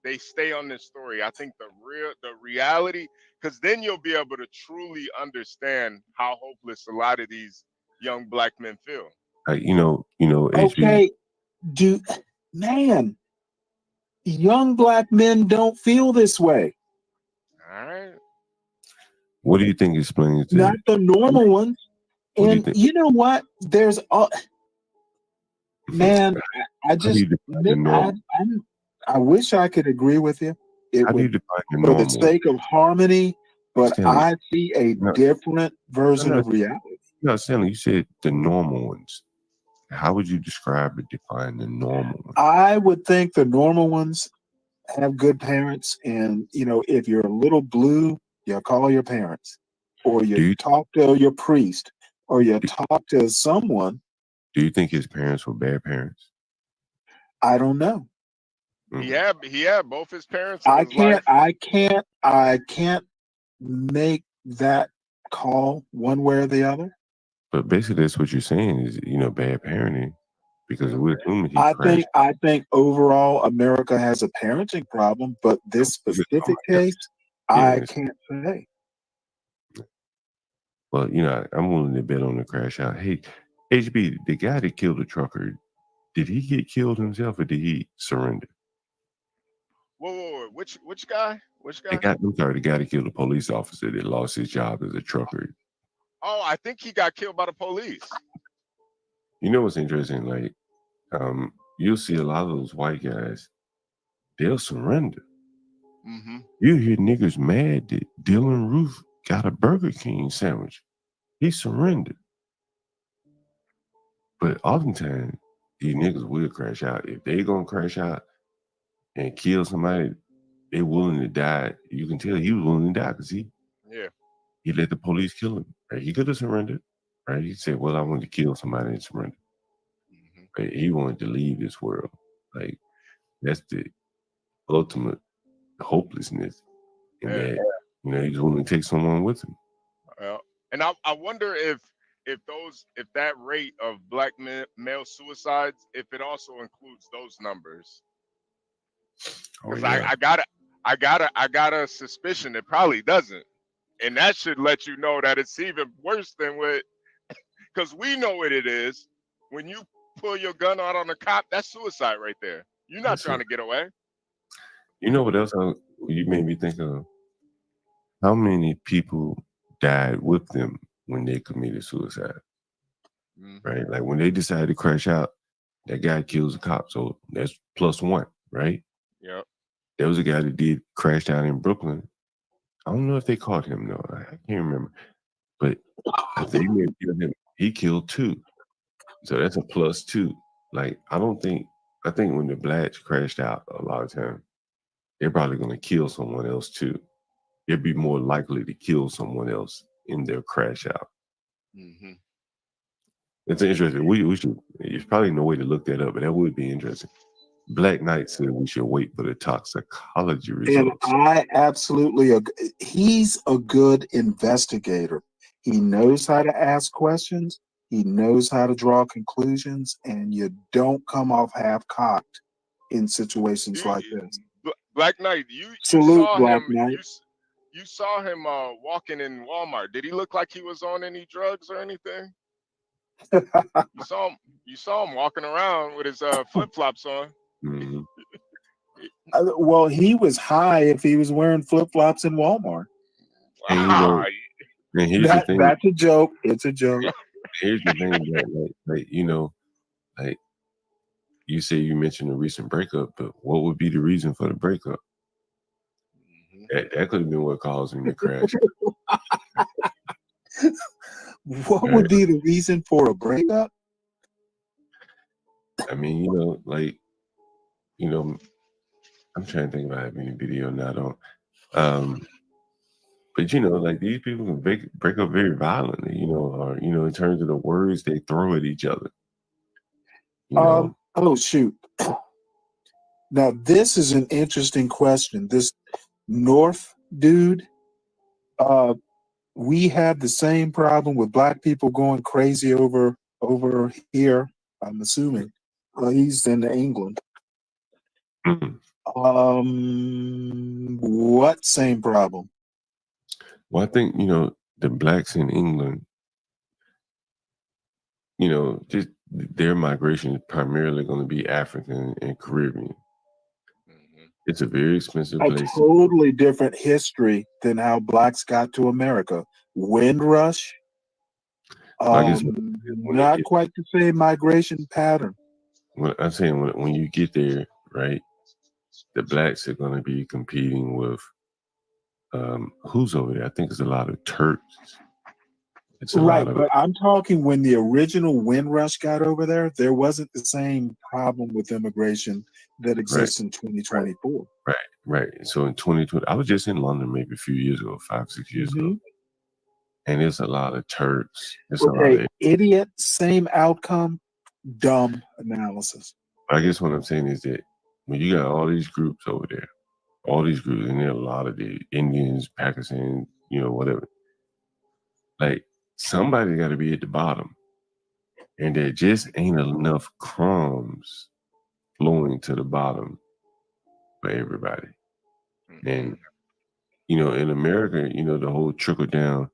they stay on this story, I think the reality, because then you'll be able to truly understand how hopeless a lot of these young black men feel. HB. Okay, man, young black men don't feel this way. All right. What do you think explains Not that? the normal ones. What do you And think? you know what? There's man, I How do you just define the normal? I wish I could agree with you. It How do you would, define the for the normal? sake of harmony, but Stanley, I see a no, different version no, of reality. no, Stanley, you said the normal ones. How would you describe or define the normal ones? I would think the normal ones have good parents, and if you're a little blue, you call your parents, or you talk to your priest, or you talk to someone. Do you think his parents were bad parents? I don't know. He had both his parents in his life. I can't make that call one way or the other. But basically, that's what you're saying is, bad parenting, because we're assuming he crashed. I think overall America has a parenting problem, but this specific case, I can't say. Well, I'm willing to bet on the crash out. Hey, HB, the guy that killed the trucker, did he get killed himself or did he surrender? Whoa. Which guy? Which guy? I'm sorry, the guy that killed the police officer that lost his job as a trucker. Oh, I think he got killed by the police. You know what's interesting? Like, you'll see a lot of those white guys, they'll surrender. Mm-hmm. You hear niggas mad that Dylan Roof got a Burger King sandwich. He surrendered. But oftentimes, these niggas will crash out. If they gonna crash out and kill somebody, they willing to die. You can tell he was willing to die because he let the police kill him. Right? He could have surrendered. Right? He said, "Well, I want to kill somebody and surrender." Right? He wanted to leave this world. Like that's the ultimate hopelessness in that. He's willing to take someone with him. And I wonder if that rate of black male suicides, if it also includes those numbers. Because I got a suspicion it probably doesn't, and that should let you know that it's even worse than what. Because we know what it is. When you pull your gun out on a cop, that's suicide right there. You're not trying to get away. You know what else you made me think of? How many people died with them when they committed suicide? Mm-hmm. Right? Like when they decided to crash out, that guy kills a cop. So that's +1, right? Yep. There was a guy that crashed out in Brooklyn. I don't know if they caught him though. I can't remember. But I think he killed 2. So that's a +2. Like I think when the blacks crashed out a lot of times, they're probably gonna kill someone else too. They'd be more likely to kill someone else in their crash out. Mm-hmm. It's interesting. We should. There's probably no way to look that up, but that would be interesting. Black Knight said we should wait for the toxicology results. And I absolutely agree. He's a good investigator. He knows how to ask questions. He knows how to draw conclusions, and you don't come off half-cocked in situations like this. Black Knight, you Salute, saw Black him. Knight. You saw him walking in Walmart. Did he look like he was on any drugs or anything? You saw him walking around with his flip-flops on. Mm-hmm. Well, he was high if he was wearing flip-flops in Walmart. And here's the thing. That's a joke. It's a joke. Here's the thing that, like you say you mentioned a recent breakup, but what would be the reason for the breakup? Mm-hmm. That could have been what caused him to crash. What would be the reason for a breakup? I mean, I'm trying to think about having a video now. But like these people can break up very violently, or in terms of the words they throw at each other. Oh shoot! Now this is an interesting question. This North dude, we have the same problem with black people going crazy over over here, I'm assuming. He's in England. What same problem? Well, I think, the blacks in England, just their migration is primarily going to be African and Caribbean. It's a very expensive A place. totally different history than how blacks got to America. Windrush, Well, I guess not quite the same migration pattern. I'm saying when you get there, right, the blacks are going to be competing with who's over there? I think it's a lot of Turks. It's a Right, lot of but I'm talking when the original Windrush got over there wasn't the same problem with immigration that exists in 2024. right. So in 2020, I was just in London maybe a few years ago, 5-6 years ago, and there's a lot of Turks. There's a lot Okay, of. idiot, same outcome, dumb analysis. I guess what I'm saying is that when you got all these groups over there, and there are a lot of the Indians, Pakistan, whatever. Like somebody got to be at the bottom, and there just ain't enough crumbs flowing to the bottom for everybody. And in America, the whole trickle down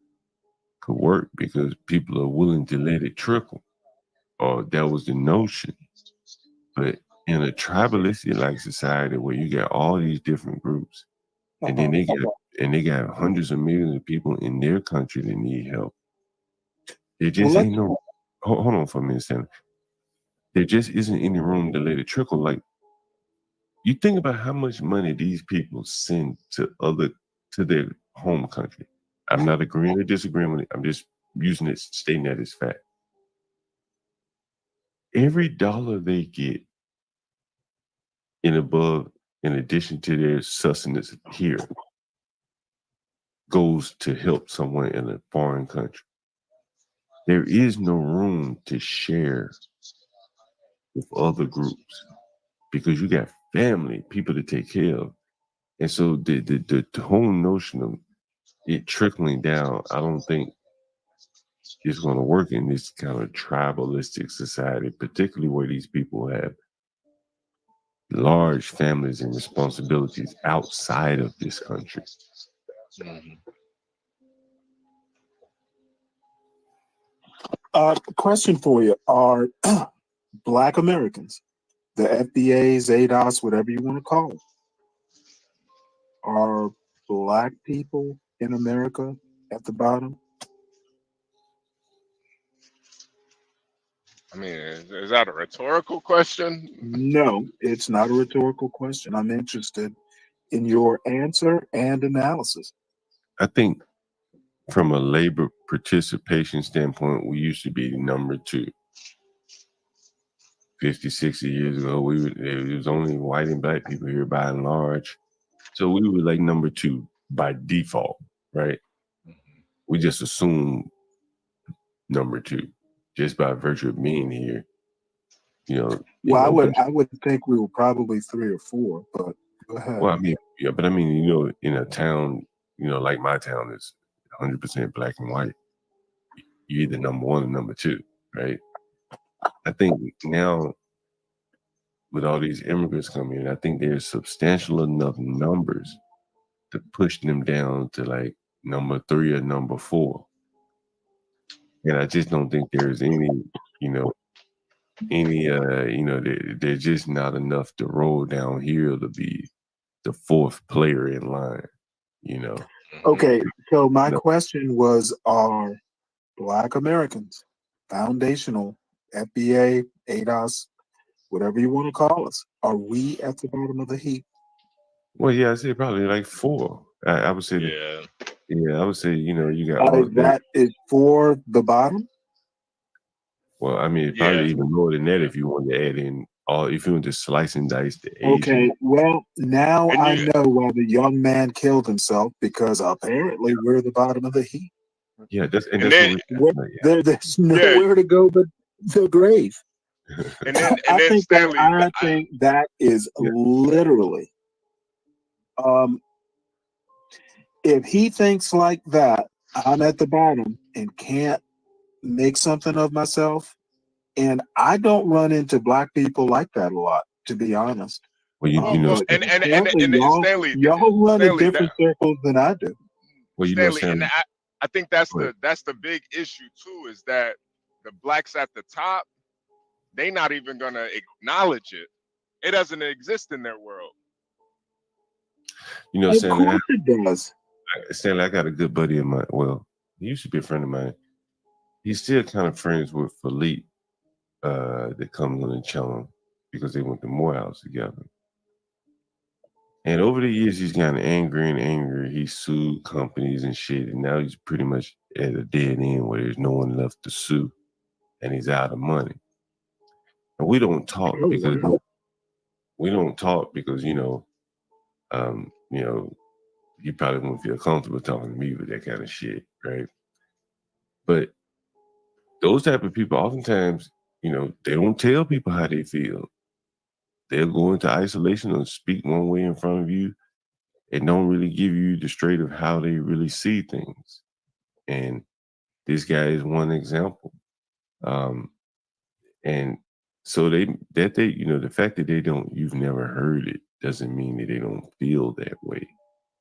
could work because people are willing to let it trickle, or that was the notion. But in a tribalistic like society where you got all these different groups, and then they got hundreds of millions of people in their country that need help. There just ain't no. Hold on for a minute, Sam. There just isn't any room to let it trickle. Like you think about how much money these people send to their home country. I'm not agreeing or disagreeing with it. I'm just using it, stating that as fact. Every dollar they get in addition to their sustenance here, goes to help someone in a foreign country. There is no room to share with other groups because you got family, people to take care of. And so the whole notion of it trickling down, I don't think is going to work in this kind of tribalistic society, particularly where these people have large families and responsibilities outside of this country. Question for you. Are Black Americans, the FBAs, ADOS, whatever you want to call them, are Black people in America at the bottom? I mean, is that a rhetorical question? No, it's not a rhetorical question. I'm interested in your answer and analysis. I think from a labor participation standpoint, we used to be number 2. 50, 60 years ago, it was only white and black people here by and large. So we were like number 2 by default, right? We just assume number 2 just by virtue of being here. Well, I would think we were probably 3 or 4, but go ahead. Well, I mean, in a town, like my town is 100% black and white. You're either number 1 or number 2, right? I think now with all these immigrants coming in, I think there's substantial enough numbers to push them down to like number 3 or number 4. And I just don't think there's there's just not enough to roll downhill to be the 4th player in line, Okay, so my question was, are Black Americans, foundational, FBA, ADOS, whatever you want to call us, are we at the bottom of the heap? Well, yeah, I'd say probably like 4. I would say I would say, you got all that is for the bottom? Well, I mean, probably even more than that if you want to add in if you want to slice and dice the Asian. Okay, well, now I know why the young man killed himself, because apparently we're the bottom of the heap. Yeah, that's there's nowhere to go but the grave. I think that is literally, if he thinks like that, I'm at the bottom and can't make something of myself, And I don't run into black people like that a lot, to be honest. Well, you know, But and apparently Stanley, y'all run in Stanley, that, different circles than I do. well, you know, Stanley, and Sam. I think that's Go ahead. the big issue too, is that the blacks at the top, they not even gonna acknowledge it. It doesn't exist in their world. You know, Of Stanley, course it does. Stanley, I got a good buddy of mine. Well, he used to be a friend of mine. He's still kind of friends with Philippe, that comes on and challenge because they went to Morehouse together. And over the years, he's gotten angry and angry. He sued companies and shit, and now he's pretty much at a dead end where there's no one left to sue, and he's out of money. And we don't talk because you probably won't feel comfortable talking to me with that kind of shit, right? But those type of people, oftentimes, they don't tell people how they feel. They'll go into isolation or speak one way in front of you and don't really give you the straight of how they really see things. And this guy is one example. And so the fact that you've never heard it doesn't mean that they don't feel that way.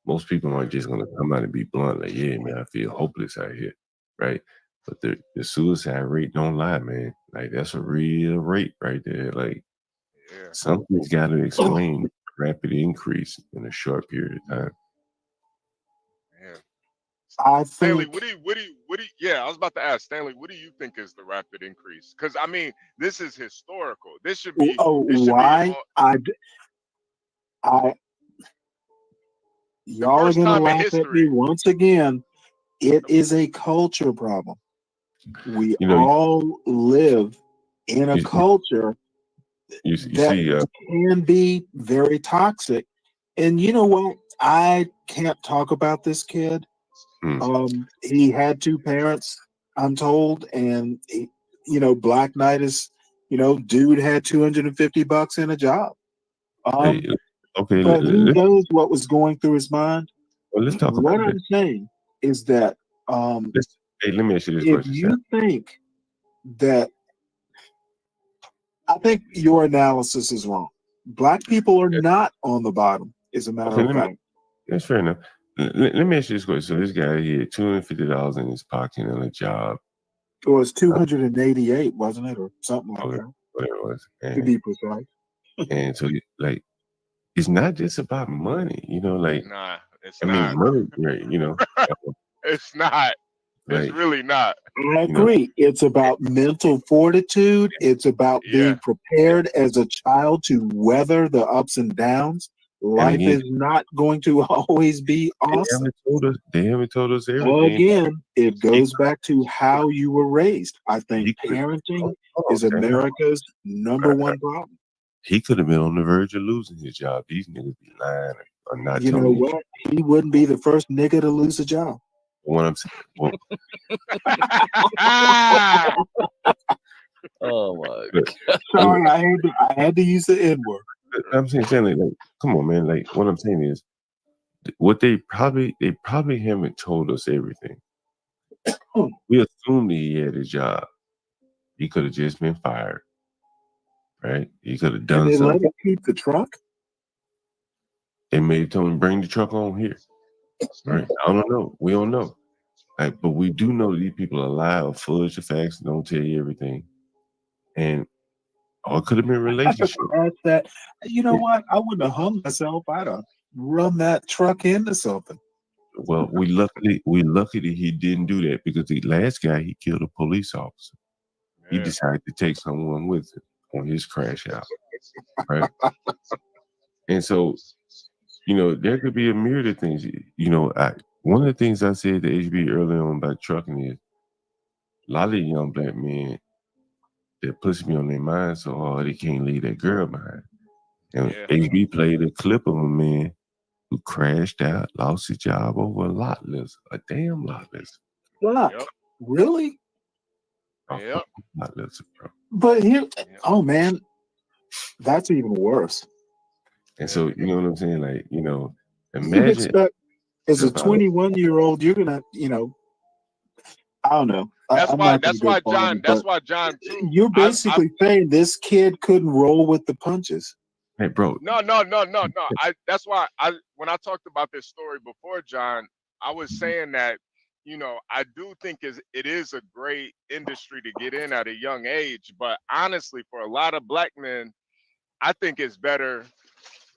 Most people aren't just gonna come out and be blunt, like, yeah, man, I feel hopeless out here, right? But the suicide rate don't lie, man. Like, that's a real rate right there. Like, something's got to explain rapid increase in a short period of time. I Stanley, think. what do you? Yeah, I was about to ask Stanley, what do you think is the rapid increase? Because I mean, this is historical. This should be. Why? Y'all are gonna laugh at me once again. It is a culture problem. We all live in a culture that can be very toxic. And you know what? I can't talk about this kid. He had two parents, I'm told, and Black Knight is, dude had $250 in a job. Okay, but who knows what was going through his mind? Well, let's talk What about I'm saying is that let me ask you this if question. you think that, I think your analysis is wrong. Black people are not on the bottom, as a matter of fact. That's fair enough. Let me ask you this question. So this guy, he had $250 in his pocket on a job. It was 288, wasn't it, or something like that? Whatever it was. To be precise. And so, like, it's not just about money, Nah, it's not. Money, right, It's not. It's really not. I agree. It's about mental fortitude. It's about being prepared as a child to weather the ups and downs. Life is not going to always be awesome. They haven't told us everything. Again, it goes back to how you were raised. I think parenting is America's number one problem. He could have been on the verge of losing his job. These niggas be lying or not. You know what? He wouldn't be the first nigga to lose a job. What I'm saying. Oh my God. Sorry, I had to use the N-word. I'm saying like, come on, man. Like, what I'm saying is, what they probably haven't told us everything. We assumed he had a job. He could have just been fired, right? He could have done something. And they let him keep the truck? They may have told him, bring the truck on here. Right? I don't know. We don't know. Like, but we do know these people are lie or fudge the facts, don't tell you everything. And it could have been a relationship. That, you know what? I wouldn't have hung myself. I'd have run that truck into something. Well, we lucky that he didn't do that, because the last guy, he killed a police officer. He decided to take someone with him on his crash out. Right? And so, there could be a myriad of things. One of the things I said to HB early on about trucking is, a lot of young black men that push me on their mind so hard they can't leave that girl behind. And HB played a clip of a man who crashed out, lost his job over a damn lot less. What? Yep. Really? Lot less, bro. But here, oh man, that's even worse. And so, you know what I'm saying? Like, imagine as a 21-year-old, you're gonna, I don't know. That's I'm why. not going to go farther, That's but why John too. you're basically saying this kid couldn't roll with the punches. Hey, bro. No. That's why when I talked about this story before, John, I was saying that, I do think it is a great industry to get in at a young age. But honestly, for a lot of black men, I think it's better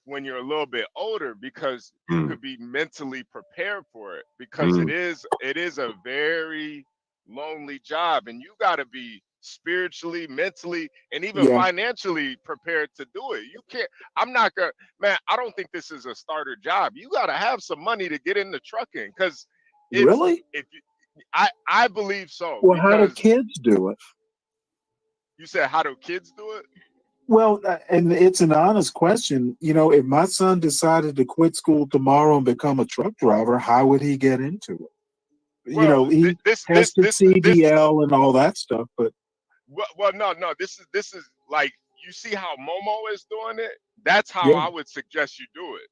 when you're a little bit older because you could be mentally prepared for it, because it is a very lonely job, and you got to be spiritually, mentally, and even Yeah. financially prepared to do it. You can't. I'm not gonna, man. I don't think this is a starter job. You got to have some money to get into trucking, because Really? if you, I believe so. Well, how do Because kids do it? you said, how do kids do it? Well, and it's an honest question. If my son decided to quit school tomorrow and become a truck driver, how would he get into it? Well, He has the CDL and all that stuff, but well, no. This is like, you see how Momo is doing it. That's how yeah. I would suggest you do it.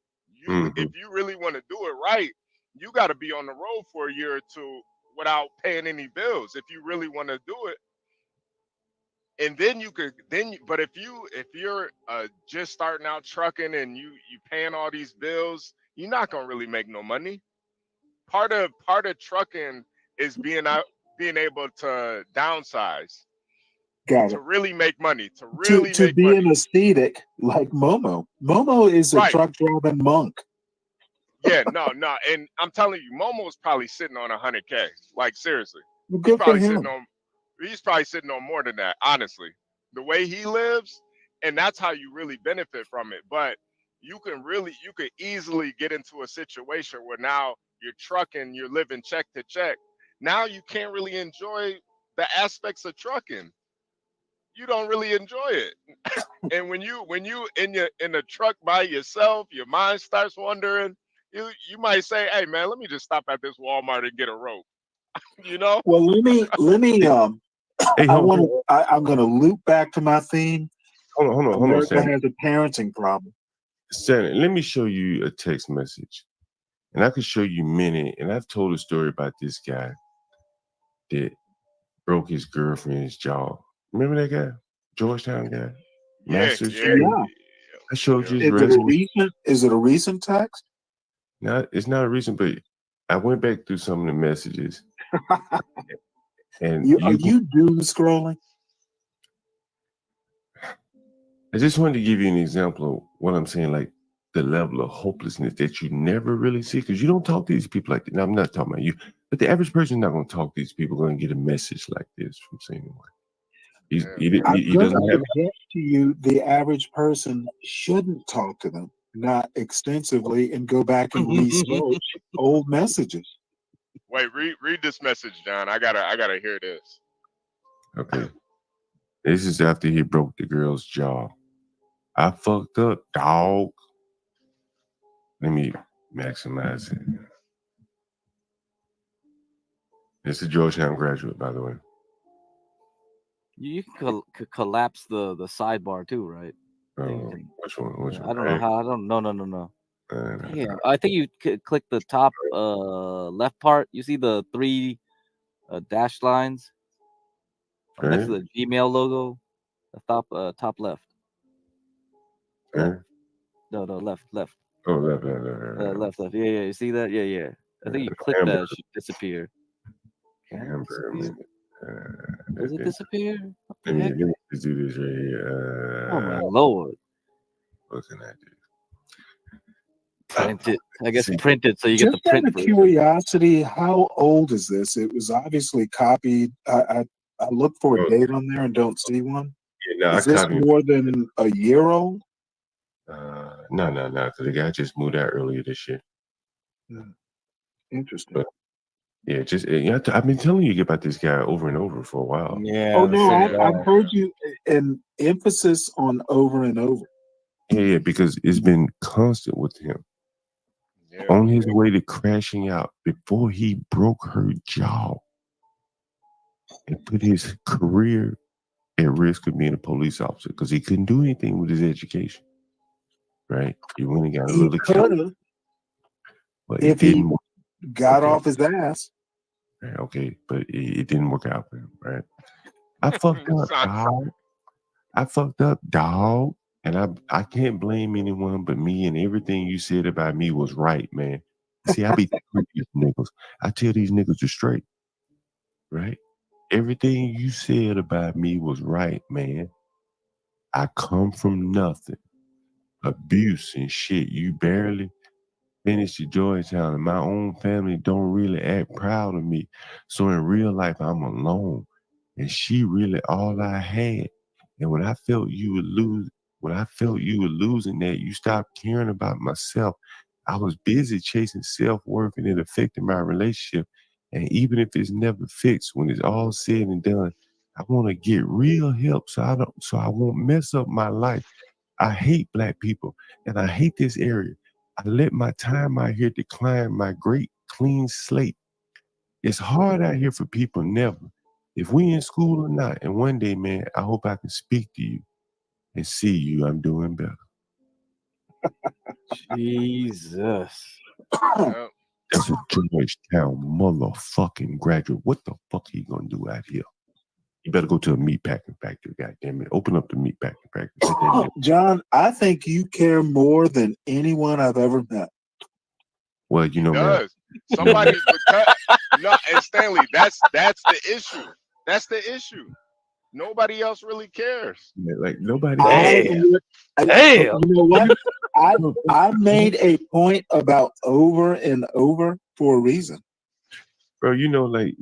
If you really want to do it right, you got to be on the road for a year or two without paying any bills. If you really want to do it, and then you could but if you're just starting out trucking and you paying all these bills, you're not gonna really make no money. Part of trucking is being able to downsize Got to it. really make money. To be an ascetic like Momo. Momo is a Right. truck driving monk. Yeah, no, and I'm telling you, Momo's probably sitting on 100K. Like, seriously, Well, good for him. He's probably sitting on more than that. Honestly, the way he lives, and that's how you really benefit from it. But you could easily get into a situation where now you're trucking, you're living check to check. Now you can't really enjoy the aspects of trucking. You don't really enjoy it. And when you in the truck by yourself, your mind starts wandering. You might say, "Hey man, let me just stop at this Walmart and get a rope." Well, let me Hey, I'm gonna loop back to my theme. Hold on, America Sam. has a parenting problem. Sam, let me show you a text message, and I could show you many. And I've told a story about this guy that broke his girlfriend's jaw. Remember that guy, Georgetown guy, master's degree? Yeah. I showed you his Is resume. Is it a recent text? No, it's not a reason, but I went back through some of the messages. And Are you doom scrolling? I just wanted to give you an example of what I'm saying, like the level of hopelessness that you never really see, because you don't talk to these people like that. Now, I'm not talking about you, but the average person is not going to talk to these people, going to get a message like this from anyone. He doesn't have. Suggest to you the average person shouldn't talk to them, not extensively, and go back and research old messages. Wait, read this message, John. I gotta hear this. Okay. This is after he broke the girl's jaw. I fucked up, dog. Let me maximize it. It's a Georgetown graduate, by the way. You can collapse the sidebar too, right? Which one? I don't know how. I don't. No. Yeah, I think you click the top left part. You see the 3 dashed lines next to the Gmail logo. The top left. Okay. No, left. Oh, left. Left. Yeah. You see that? Yeah. I think you click that, it should disappear. Does it disappear? Let me just do this right here. Oh my lord! What can I do? Print it. I guess print it so you get the Just out print of version. curiosity, how old is this? It was obviously copied. I look for a date on there and don't see one. Yeah, no, is this more than a year old? No, because the guy just moved out earlier this year. Interesting. But yeah, I've been telling you about this guy over and over for a while. Yeah. Oh no, I've heard you an emphasis on over and over. Yeah, because it's been constant with him. Yeah. On his way to crashing out before he broke her jaw and put his career at risk of being a police officer because he couldn't do anything with his education. Right? He went and got a little could have, but if he didn't. Got off his ass. Right? Okay, but it didn't work out for him, right? I fucked up, dog. I fucked up, dog. And I can't blame anyone but me, and everything you said about me was right, man. See, I be telling these niggas. I tell these niggas the straight, right? Everything you said about me was right, man. I come from nothing. Abuse and shit. You barely finished your Georgetown, and my own family don't really act proud of me. So in real life, I'm alone. And she really all I had. And when I felt you would lose, when I felt you were losing that, you stopped caring about myself. I was busy chasing self-worth, and it affected my relationship. And even if it's never fixed, when it's all said and done, I want to get real help so I won't mess up my life. I hate black people, and I hate this area. I let my time out here decline my great clean slate. It's hard out here for people, never. If we in school or not, and one day, man, I hope I can speak to you and see you. I'm doing better. Jesus. That's a Georgetown motherfucking graduate. What the fuck he gonna do out here? You better go to a meatpacking factory, goddammit. Open up the meatpacking factory. John, I think you care more than anyone I've ever met. Well, you know, man. Somebody, no, and Stanley, that's the issue. That's the issue. Nobody else really cares. Yeah, like nobody. You know what? I made a point about over and over for a reason. Bro, you know, like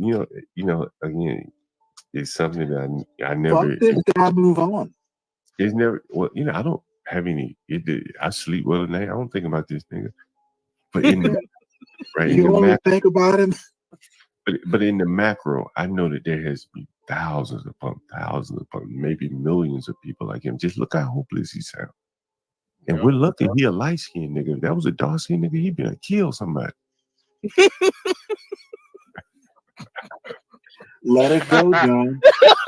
again, it's something that I never. Fuck this guy, move on. It's never. Well, I don't have any. I sleep well at night. I don't think about this nigga. But in the You always think about him. But in the macro, I know that there has been thousands upon maybe millions of people like him. Just look how hopeless he sounds. And we're lucky he a light skinned nigga. If that was a dark skinned nigga, he'd been kill somebody. Let it go, John.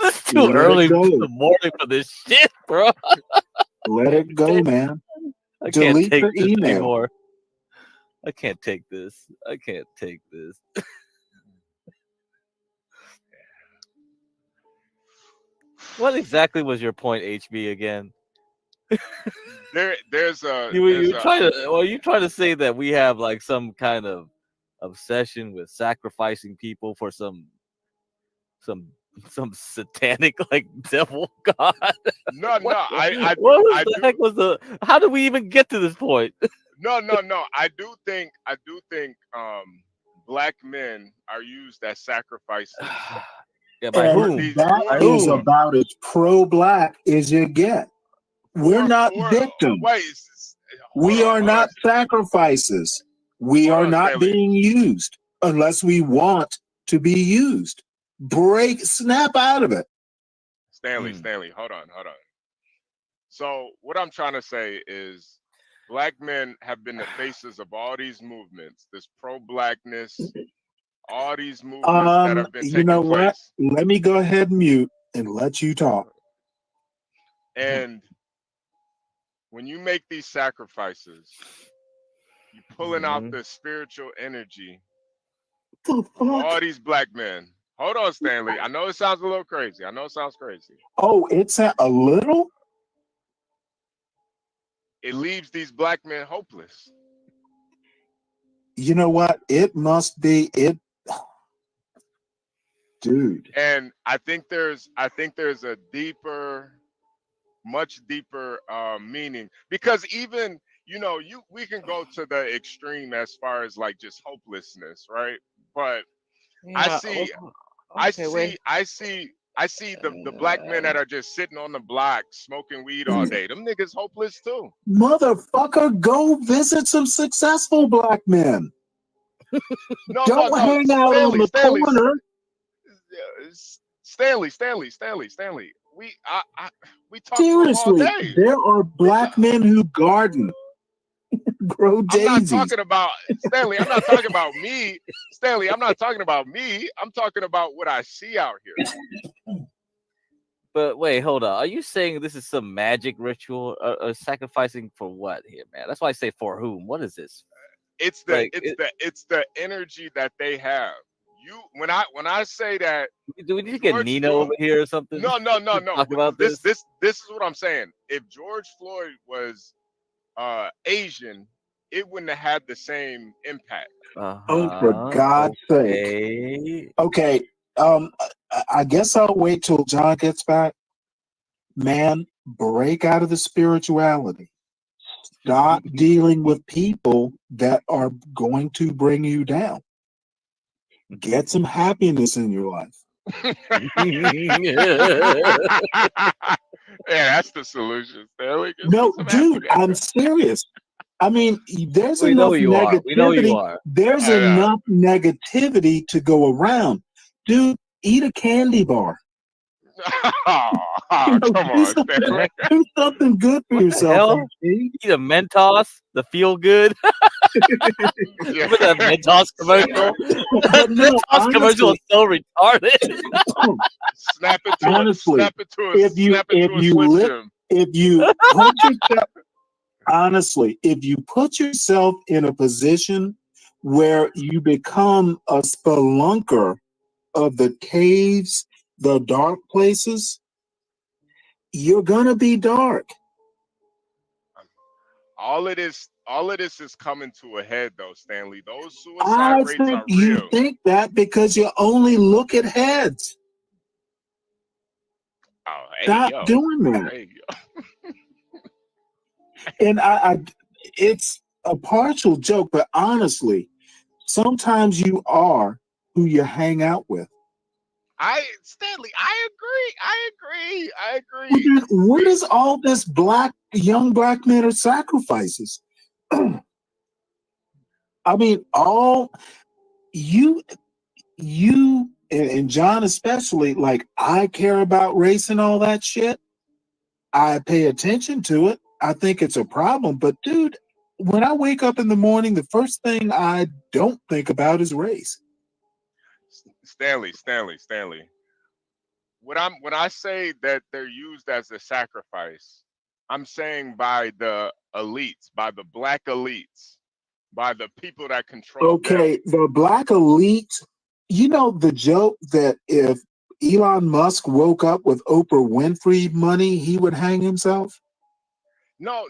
It's too early in the morning for this shit, bro. Let it go, man. I can't Delete take the this email. anymore. I can't take this. I can't take this. What exactly was your point, HB, again? There's a. You trying to say that we have like some kind of obsession with sacrificing people for some satanic like devil god? No, What the heck was the? How did we even get to this point? No. I do think black men are used as sacrifices. Yeah, by And whom? that is about as pro-black as you get. We're not victims. We are not sacrifices. We are not being used unless we want to be used. Snap out of it. Stanley, hold on. So what I'm trying to say is black men have been the faces of all these movements, this pro-blackness, all these movements that have been taking place. You know what? Let me go ahead and mute and let you talk. And when you make these sacrifices, you're pulling out the spiritual energy of all these black men. Hold on, Stanley. I know it sounds a little crazy. Oh, it's a little? It leaves these black men hopeless. You know what? It must be it. Dude. And I think there's a much deeper meaning, because even we can go to the extreme as far as like just hopelessness, right? But Yeah, I see the black men that are just sitting on the block smoking weed all day. Them niggas hopeless too. Motherfucker, go visit some successful black men. Don't hang out on the corner. Stanley. We talk to them all Seriously, day. there are black men who garden, grow daisies. I'm not talking about Stanley. I'm not talking about me. Stanley, I'm not talking about me. I'm talking about what I see out here. But wait, hold on. Are you saying this is some magic ritual? Sacrificing for what here, man? That's why I say for whom. What is this? It's the energy that they have. when I say that, do we need to get Nina over here or something? No. Talk about this is what I'm saying. If George Floyd was Asian, it wouldn't have had the same impact. Oh, for God's sake. Okay. I guess I'll wait till John gets back. Man, break out of the spirituality. Stop dealing with people that are going to bring you down. Get some happiness in your life. Yeah, that's the solution, Stanley. No, dude, I'm serious. I mean, there's We know enough you are. We know you negativity. are. There's enough negativity to go around. Dude, eat a candy bar. Come on, Stanley. Do something good for What the yourself. hell? Eat a Mentos, the feel good. Remember that Mentos commercial? But no, Mentos commercial is so retarded. Snap it to Honestly, snap it to a Slim Jim. if you put yourself honestly, if you put yourself in a position where you become a spelunker of the caves, the dark places, you're gonna be dark. All of this is coming to a head, though, Stanley. Those suicide I rates think are you real. think that because you only look at heads. Oh, hey, Stop yo. doing that. Hey, yo. And I it's a partial joke, but honestly, sometimes you are who you hang out with. Stanley, I agree. Well, then, what is all this young black men are sacrifices? I mean, all you and John especially, like, I care about race and all that shit. I pay attention to it. I think it's a problem. But dude, when I wake up in the morning, the first thing I don't think about is race. Stanley. When I say that they're used as a sacrifice, I'm saying by the elites, by the black elites, by the people that control Okay, them. the black elite, you know the joke that if Elon Musk woke up with Oprah Winfrey money, he would hang himself? No,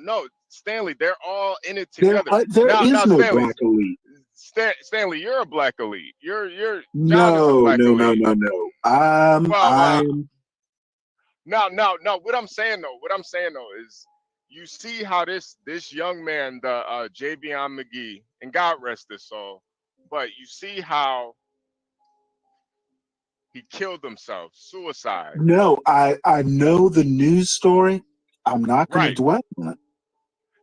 Stanley, they're all in it together. There is now, no Stanley, black elite. Stanley, you're a black elite. You're John is a No. black elite. No. What I'm saying though is, you see how this young man, the Javion McGee, and God rest his soul, but you see how he killed himself, suicide. No, I know the news story. I'm not going to Right. dwell on it.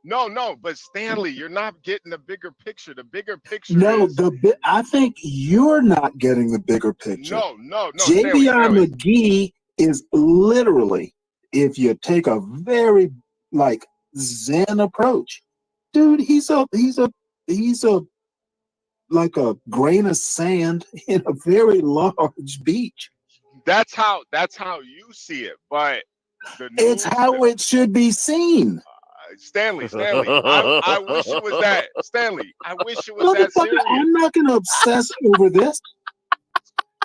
No, but Stanley, you're not getting the bigger picture. The bigger picture No, is I think you're not getting the bigger picture. no. Javion McGee is literally, if you take a very like Zen approach, dude, he's a like a grain of sand in a very large beach. That's how you see it, but It's how it should be seen. Stanley, I wish it was that. Stanley, I wish it was that serious. I'm not going to obsess over this.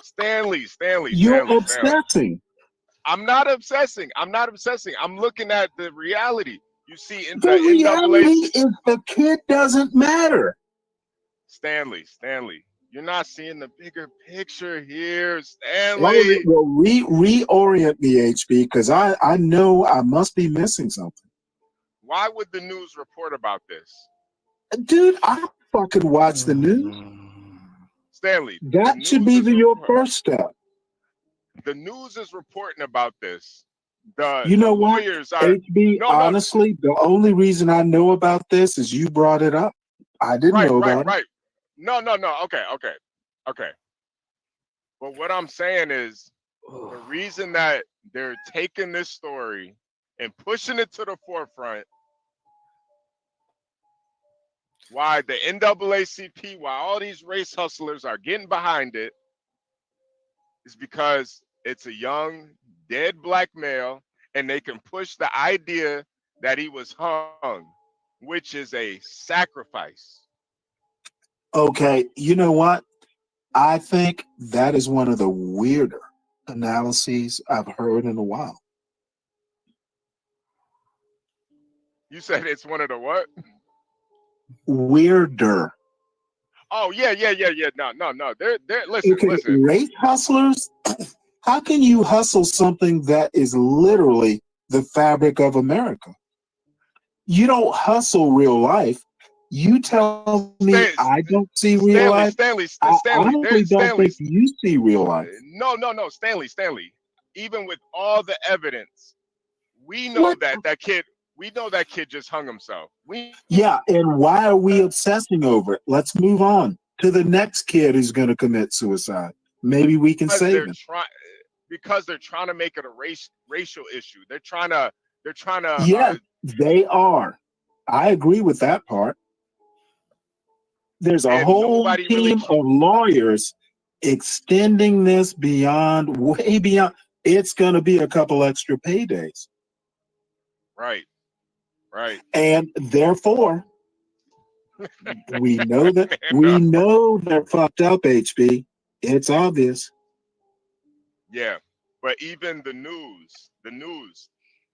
Stanley. You're obsessing. I'm not obsessing. I'm looking at the reality. You see, in the reality is the kid doesn't matter. Stanley, you're not seeing the bigger picture here, Stanley. Well, reorient me, HB, because I know I must be missing something. Why would the news report about this? Dude, I don't fucking watch the news. Stanley, that should be your first step. The news is reporting about this. You know what, HB, honestly, the only reason I know about this is you brought it up. I didn't know about it. Right. No. Okay. But what I'm saying is, the reason that they're taking this story and pushing it to the forefront, why the NAACP, why all these race hustlers are getting behind it, is because it's a young, dead black male, and they can push the idea that he was hung, which is a sacrifice. Okay, you know what? I think that is one of the weirder analyses I've heard in a while. You said it's one of the what? Weirder. Oh yeah. No. They're listen, Okay, listen. race hustlers. How can you hustle something that is literally the fabric of America? You don't hustle real life. You tell me I don't see real life. I honestly don't think you see real life. No, Stanley. Even with all the evidence, we know What? that kid. We know that kid just hung himself. Yeah, and why are we obsessing over it? Let's move on to the next kid who's going to commit suicide. Maybe we can save him. Because they're trying to make it a racial issue. They're trying to. Yeah, they are. I agree with that part. There's a whole team of lawyers extending this beyond, way beyond. It's going to be a couple extra paydays. Right. And therefore, we know that they're fucked up, HB. It's obvious. Yeah, but even the news,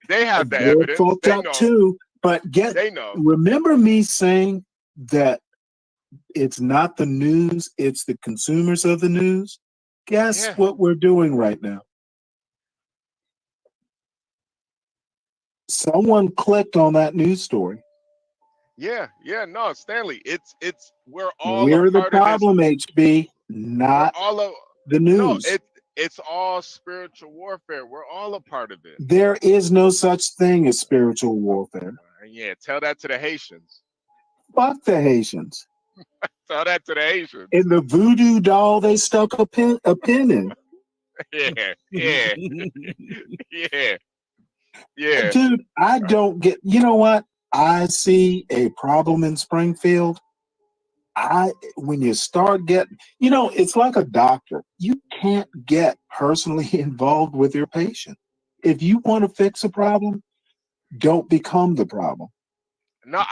they have the They're evidence. fucked They up know. too. But They know. remember me saying that it's not the news, it's the consumers of the news? Guess what we're doing right now? Someone clicked on that news story. Yeah, no, Stanley, we're We're the problem, HB, not the news. No, it's all spiritual warfare. We're all a part of it. There is no such thing as spiritual warfare. Yeah, tell that to the Haitians. Fuck the Haitians. Tell that to the Haitians. In the voodoo doll, they stuck a pin in. Yeah. Dude, I don't get. You know what? I see a problem in Springfield. When you start getting, it's like a doctor. You can't get personally involved with your patient. If you want to fix a problem, don't become the problem. No,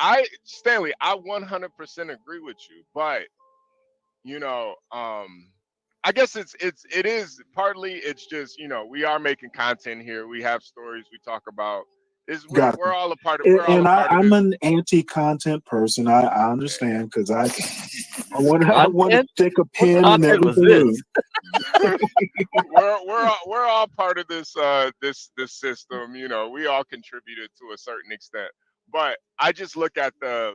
Stanley, I 100% agree with you, but I guess it is partly, it's just, we are making content here. We have stories we talk about. We're all a part of it. I'm an anti-content person. I understand, because I want to stick a pin in everything. We're all part of this this system. We all contributed to a certain extent, but I just look at the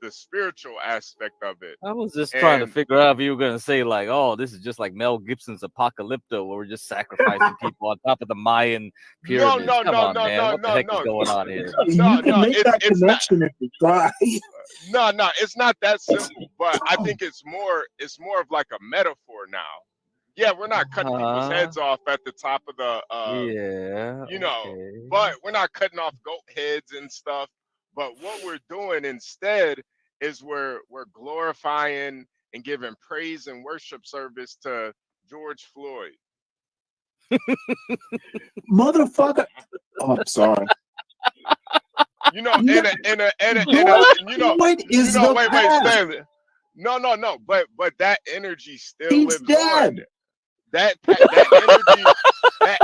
spiritual aspect of it. I was just trying to figure out if you were going to say, like, oh, this is just like Mel Gibson's Apocalypto, where we're just sacrificing people on top of the Mayan pyramids. No, what the heck is going on here? You can make that connection if you try. No, it's not that simple. But I think it's more of like a metaphor now. Yeah, we're not cutting people's heads off at the top of the but we're not cutting off goat heads and stuff. But what we're doing instead is we're glorifying and giving praise and worship service to George Floyd. Motherfucker. Oh, I'm sorry. Wait, Stanley. No. But that energy still lives on. That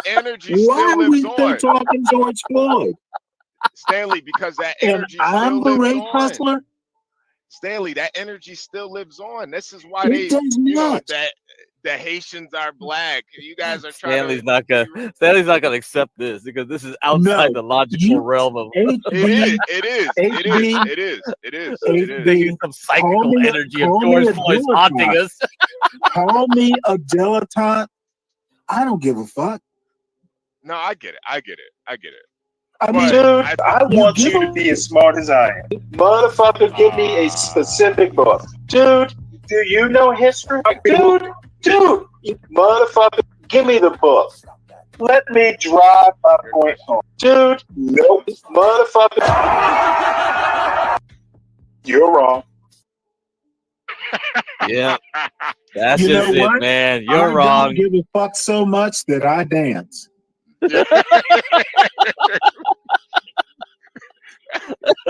energy Why still are we lives still on. talking George Floyd? Stanley, because that energy I'm the race hustler. Stanley, that energy still lives on. This is why that the Haitians are black. You guys are trying Stanley's not gonna accept this, because this is outside the logical realm of it is. Thinking some psychical energy of George Floyd's haunting us. Call me a dilettante. I don't give a fuck. No, I get it. I mean, dude, I want you to be as smart as I am. Motherfucker, give me a specific book. Dude, do you know history? Dude, motherfucker, give me the book. Let me drive my point home. Dude, nope. Motherfucker, you're wrong. Yeah, that's just it, man. You're wrong. I don't give a fuck so much that I dance.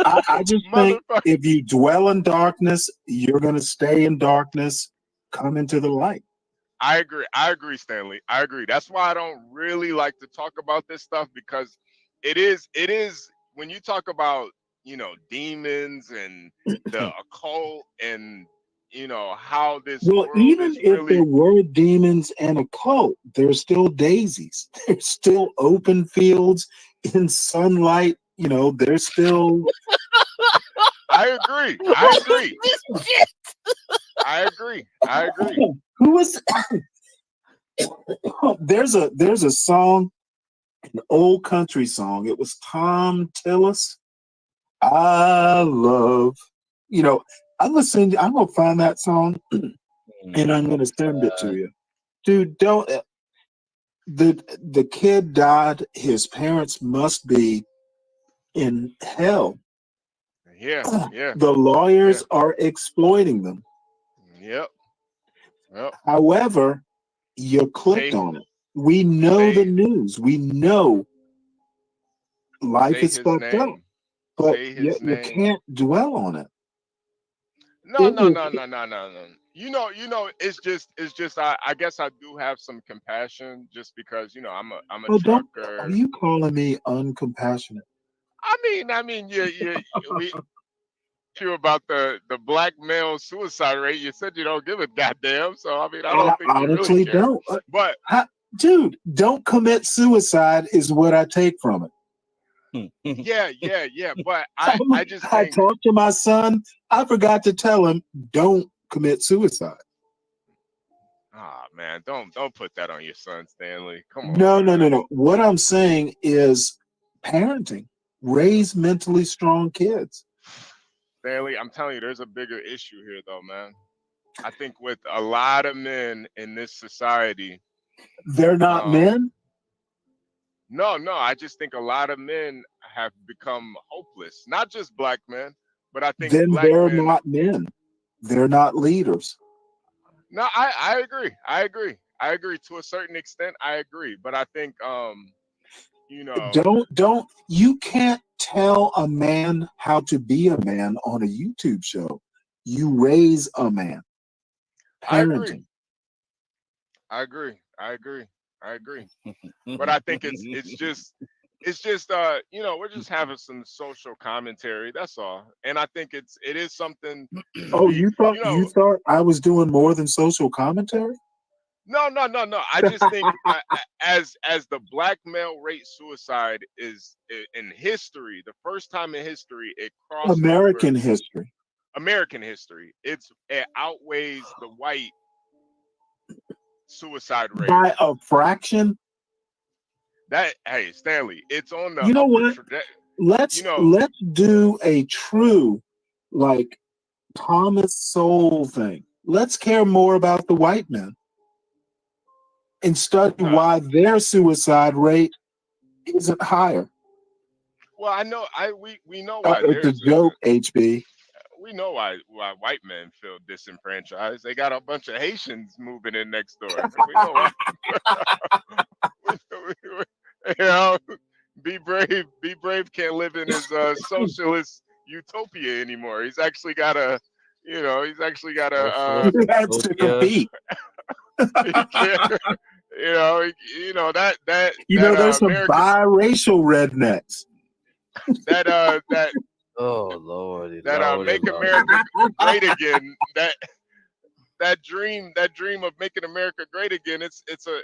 I just think if you dwell in darkness, you're going to stay in darkness come into the light. I agree, Stanley. I agree. That's why I don't really like to talk about this stuff, because it is when you talk about, demons and the occult and, how this Well, world even is if there really. were demons and a cult, there's still daisies. There's still open fields in sunlight. There's still. I agree. I agree. I agree. I agree. Who was? There's a song, an old country song. It was Tom Tillis. I love. I'm gonna find that song, and I'm gonna send it to you, dude. Don't. The kid died. His parents must be in hell. Yeah. The lawyers are exploiting them. Yep. However, you clicked on it. We know the news. We know life is fucked up, but you can't dwell on it. No. It's just I guess I do have some compassion, just because, I'm a trucker. Are you calling me uncompassionate? I mean, we you about the black male suicide rate. You said you don't give a goddamn. So I mean, I don't think you honestly really care. don't. But dude, don't commit suicide is what I take from it. yeah. But I just think, I talked to my son. I forgot to tell him, don't commit suicide. Man, don't put that on your son, Stanley. Come on. No. What I'm saying is parenting. Raise mentally strong kids. Stanley, I'm telling you, there's a bigger issue here, though, man. I think with a lot of men in this society, they're not men. No, I just think a lot of men have become hopeless. Not just black men, but I think then black they're men. Not men. They're not leaders. No, I agree. I agree to a certain extent. I agree, but I think Don't you can't tell a man how to be a man on a YouTube show. You raise a man. Parenting. I agree. But I think it's just we're just having some social commentary. That's all. And I think it is something. You thought I was doing more than social commentary? No. I just think as the black male rate suicide is in history, the first time in history it crossed American over, history. American history. It outweighs the white suicide rate by a fraction. Hey, Stanley, it's on the. You know what? Let's do a true Thomas Sowell thing. Let's care more about the white men and study why their suicide rate isn't higher. Well, I know we know why. It's a joke, HB. We know why white men feel disenfranchised. They got a bunch of Haitians moving in next door. We know why. Be brave can't live in his socialist utopia anymore. He's actually got a that's to compete. There's some biracial rednecks. That oh Lord, make America great again. That dream of making America great again. It's a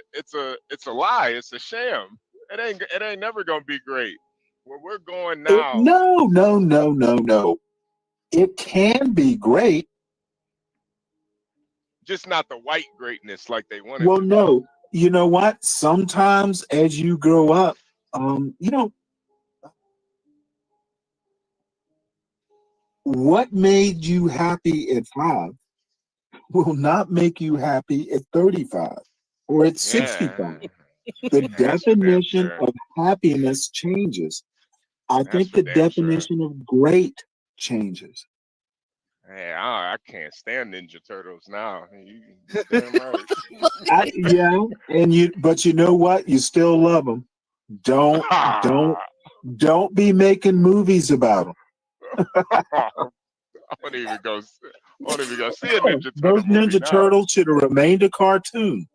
lie. It's a sham. It ain't never gonna be great. Where we're going now. No. It can be great. Just not the white greatness like they wanted. Well, no. You know what? Sometimes as you grow up, what made you happy at 5 will not make you happy at 35 or at 65. The definition of happiness changes. I think the definition of great changes. Hey, I can't stand Ninja Turtles now. You damn right. But you know what? You still love them. Don't be making movies about them. I wouldn't even go. Won't even go see a Ninja Those Turtle movie Ninja now. Turtles should have remained a cartoon.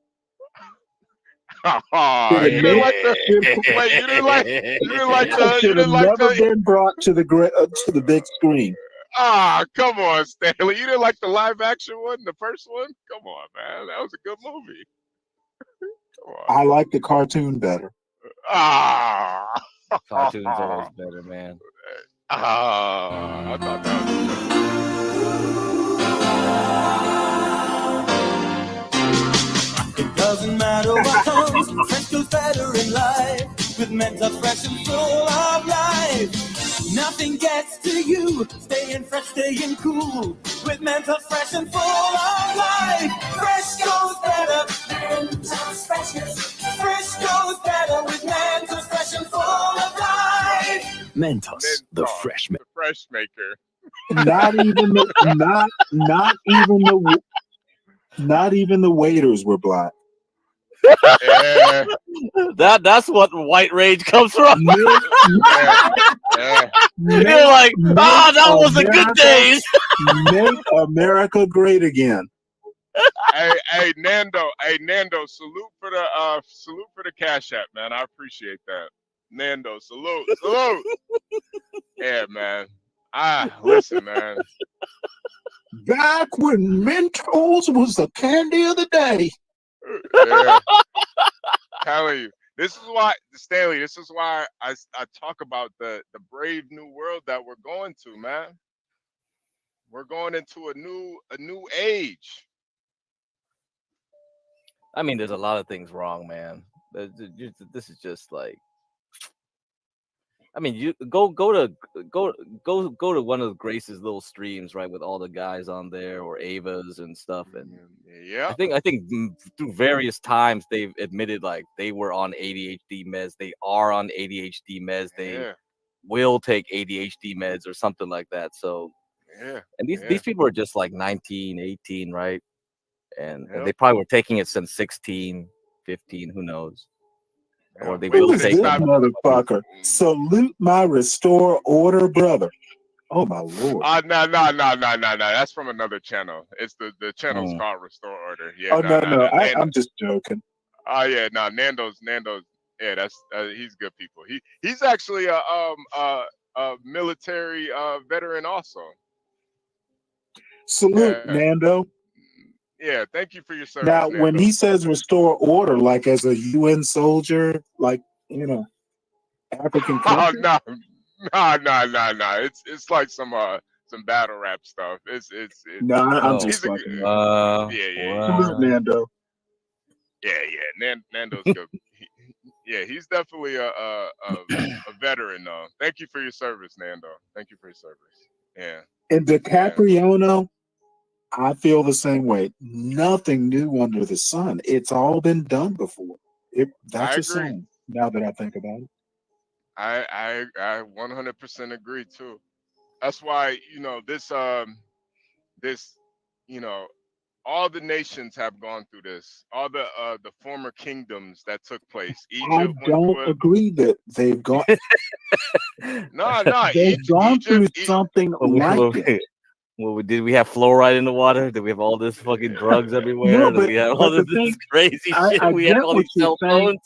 You didn't like the wait. You didn't like the. You Should have didn't like never the. been brought to the big screen. Come on, Stanley. You didn't like the live action one, the first one? Come on, man. That was a good movie. Come on. I like the cartoon better. Cartoon's always better, man. I thought that It doesn't matter what comes, fresh goes better in life. With mental fresh and full of life. Nothing gets to you, staying fresh, staying cool. With mental fresh and full of life. Fresh goes better. Mentos freshness. Fresh goes better with Mentos fresh and full of life. Mentos, the fresh maker. Not even the waiters were black. Yeah. That's what white rage comes from. Yeah. You're like, that was the good days. Make America great again. Hey, Nando, salute for the Cash App, man. I appreciate that. Nando, salute. Yeah, man. Listen, man. Back when Mentos was the candy of the day. Yeah. Telling you. This is why, Stanley, I talk about the brave new world that we're going to, man. We're going into a new age. I mean, there's a lot of things wrong, man. This is just like, I mean, you go to one of Grace's little streams, right, with all the guys on there, or Ava's and stuff, and yeah, I think through various times they've admitted like they were on ADHD meds, they are on ADHD meds, they will take ADHD meds or something like that. So and these people are just like 19, 18, right? And they probably were taking it since 16, 15, who knows? Or they will Who is take this motherfucker? Salute my restore order brother. Oh my lord. No. That's from another channel. It's the channel's called Restore Order. Yeah. No. I'm just joking. Yeah, no. Nando's. Yeah, that's he's good people. He's actually a military veteran also. Salute, Nando. Yeah, thank you for your service. Now, Nando. when he says restore order, like as a UN soldier, like African country. No. It's like some battle rap stuff. No, I'm just fucking. Salute, Nando. Yeah. Nando's good. He's definitely a veteran though. Thank you for your service, Nando. Thank you for your service. Yeah. And DiCapriono, I feel the same way. Nothing new under the sun. It's all been done before. That's a song. Now that I think about it, I 100% agree too. That's why this all the nations have gone through this. All the former kingdoms that took place. Egypt I don't agree that they've gone. No, they've gone through something like it. Well, did we have fluoride in the water? Did we have all this fucking drugs everywhere? No, Did we have all this crazy shit? We had all these cell phones.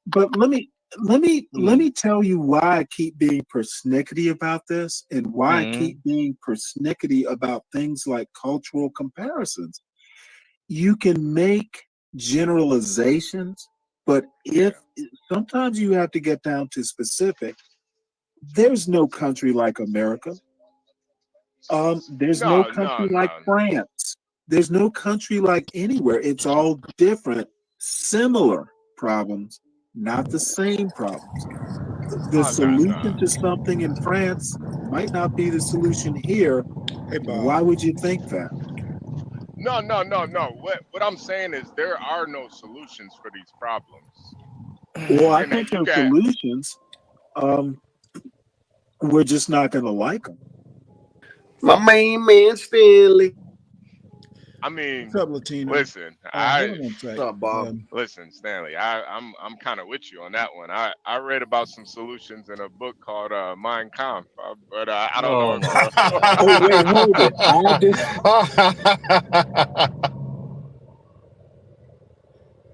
But let me tell you why I keep being persnickety about this, and why I keep being persnickety about things like cultural comparisons. You can make generalizations, but sometimes you have to get down to specific. There's no country like America. There's no country like France. There's no country like anywhere. It's all different, similar problems, not the same problems. The solution to something in France might not be the solution here. Why would you think that? No. What I'm saying is there are no solutions for these problems. Well, I think there are solutions. We're just not going to like them. My main man Stanley. I mean, What's up, Latino? listen, Hold on one sec. Listen, Stanley, I'm kind of with you on that one. I read about some solutions in a book called Mein Kampf, but I don't know if. Oh wait, hold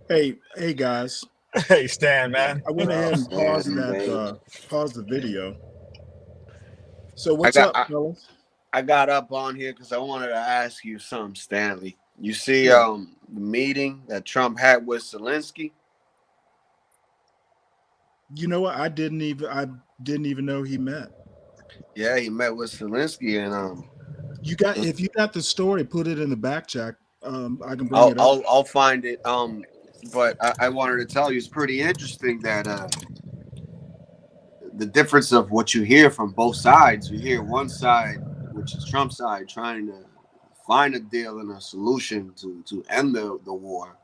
it. Hey guys. Hey Stan, man. I went ahead and paused the video. So what's up, fellas? I got up on here because I wanted to ask you something, Stanley. You see Sure. the meeting that Trump had with Zelensky? You know what? I didn't even know he met. Yeah, he met with Zelensky, and if you got the story, put it in the back check. I can bring it up. I'll find it. But I wanted to tell you, it's pretty interesting that the difference of what you hear from both sides. You hear one side, which is Trump's side, trying to find a deal and a solution to end the war.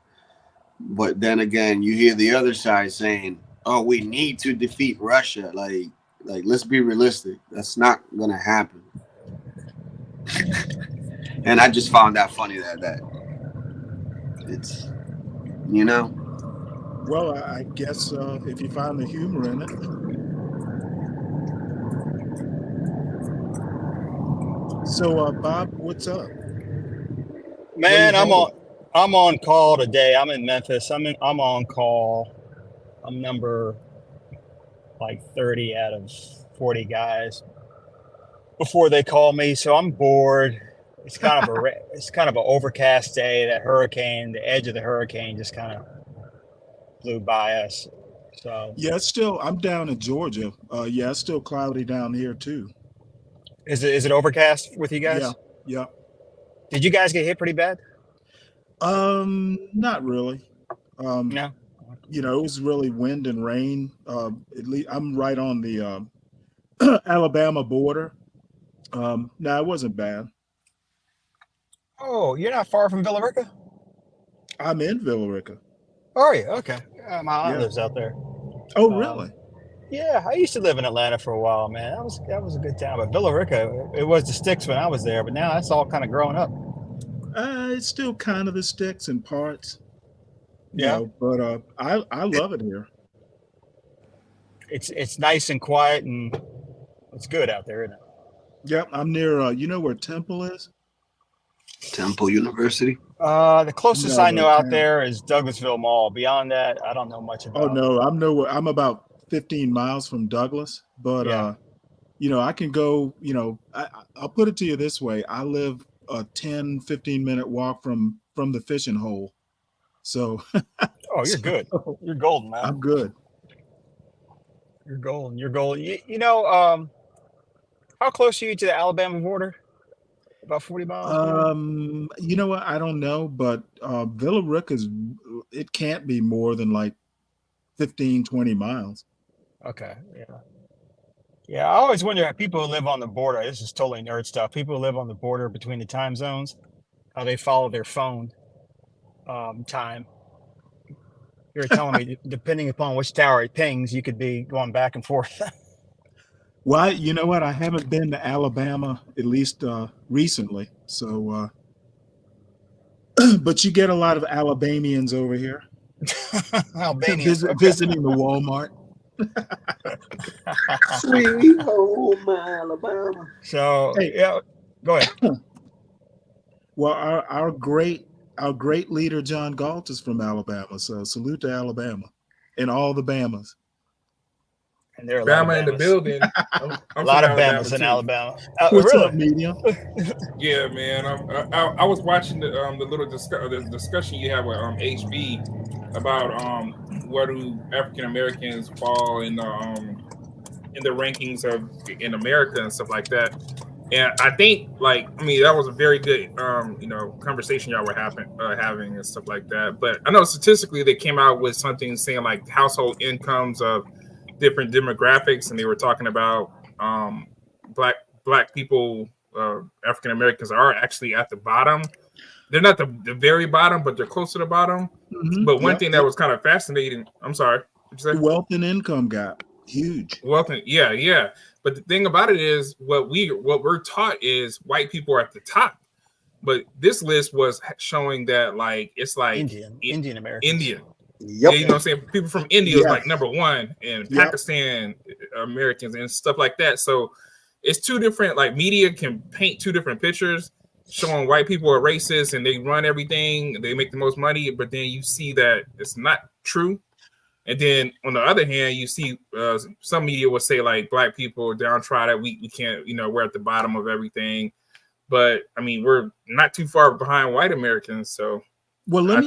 But then again, you hear the other side saying, "Oh, we need to defeat Russia." Like let's be realistic. That's not gonna happen. And I just found that funny that it's, you know. Well, I guess if you find the humor in it. So, Bob, what's up? Man, I'm on call today. I'm in Memphis. I'm on call. I'm number like 30 out of 40 guys before they call me. So I'm bored. It's kind of an overcast day. That hurricane, the edge of the hurricane just kind of blew by us. So yeah, I'm down in Georgia. Yeah, it's still cloudy down here too. Is it overcast with you guys? Yeah. Did you guys get hit pretty bad? Not really. No. You know, it was really wind and rain. At least I'm right on the Alabama border. No, it wasn't bad. Oh, you're not far from Villa Rica? I'm in Villa Rica. Are you? Okay. My aunt lives out there. Oh, really? Yeah, I used to live in Atlanta for a while, man. That was a good town. But Villa Rica, it was the sticks when I was there, but now that's all kind of grown up. It's still kind of the sticks in parts. Yeah. But I love it here. It's nice and quiet, and it's good out there, isn't it? Yep, I'm near. You know where Temple is? Temple University. The closest I know out there is Douglasville Mall. Beyond that, I don't know much about. Oh no, I'm about 15 miles from Douglas, but I can go. I'll put it to you this way: I live a 10-15 minute walk from the fishing hole. So. Oh, you're good. You're golden, man. I'm good. You're golden. You're golden. You know, how close are you to the Alabama border? About 40 miles? You know what? I don't know, but Villa Rica it can't be more than like 15, 20 miles. Okay. Yeah. I always wonder how people who live on the border, this is totally nerd stuff. People who live on the border between the time zones, how they follow their phone time. You're telling me, depending upon which tower it pings, you could be going back and forth. Well, you know what? I haven't been to Alabama, at least recently. So, but you get a lot of Alabamians over here. Albanians visiting the Walmart. Sweet home Alabama. So, yeah, go ahead. Well, our great leader John Galt is from Alabama. So salute to Alabama and all the Bamas. And there are Bama in the building. I'm a lot of Bamas in Alabama. What's really? up, Medium? Yeah, man. I was watching the little discussion you had with HB about where do African Americans fall in the rankings in America and stuff like that. And I think, that was a very good, conversation y'all were having and stuff like that. But I know statistically they came out with something saying like household incomes of different demographics, and they were talking about black people, African Americans are actually at the bottom. They're not the very bottom, but they're close to the bottom. Mm-hmm. But one thing that was kind of fascinating. I'm sorry. What'd you say? Wealth and income gap, huge. Wealth and yeah. But the thing about it is, what we're taught is white people are at the top. But this list was showing that like it's like Indian Americans. Indian. Yep. Yeah, you know what I'm saying? People from India is Yes. like number one, and Yep. Pakistan Americans and stuff like that. So it's two different, like media can paint two different pictures showing white people are racist and they run everything, they make the most money, but then you see that it's not true. And then on the other hand, you see some media will say like black people are downtrodden, we can't, you know, we're at the bottom of everything. But I mean, we're not too far behind white Americans. So well, let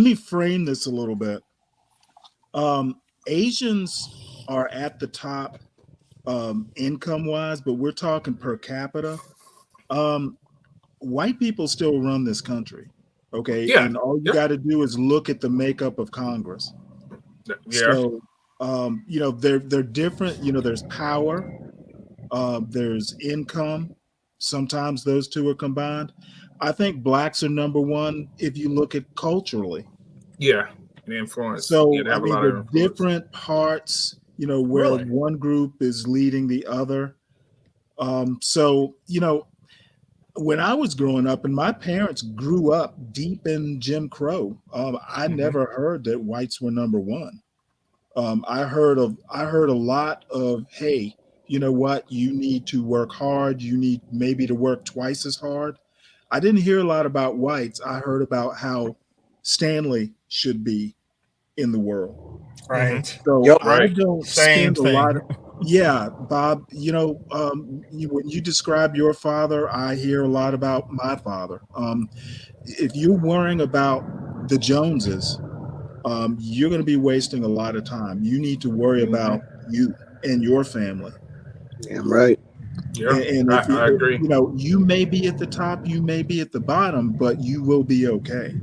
me frame this a little bit. Asians are at the top income wise, but we're talking per capita. White people still run this country. Okay. Yeah. And all you got to do is look at the makeup of Congress. Yeah. So, you know, they're different. You know, there's power, there's income. Sometimes those two are combined. I think blacks are number one if you look at culturally. Yeah, the influence. So, yeah, I mean, there are different parts, you know, where one group is leading the other. So, you know, when I was growing up and my parents grew up deep in Jim Crow, I never heard that whites were number one. I heard a lot of, hey, you know what, you need to work hard, you need maybe to work twice as hard. I didn't hear a lot about whites. I heard about how Stanley should be in the world. Right. So I don't Same spend a thing. lot of, yeah, Bob, you know, when you describe your father, I hear a lot about my father. If you're worrying about the Joneses, you're going to be wasting a lot of time. You need to worry about you and your family. Damn right. Yeah, And if I agree. you know, you may be at the top, you may be at the bottom, but you will be okay.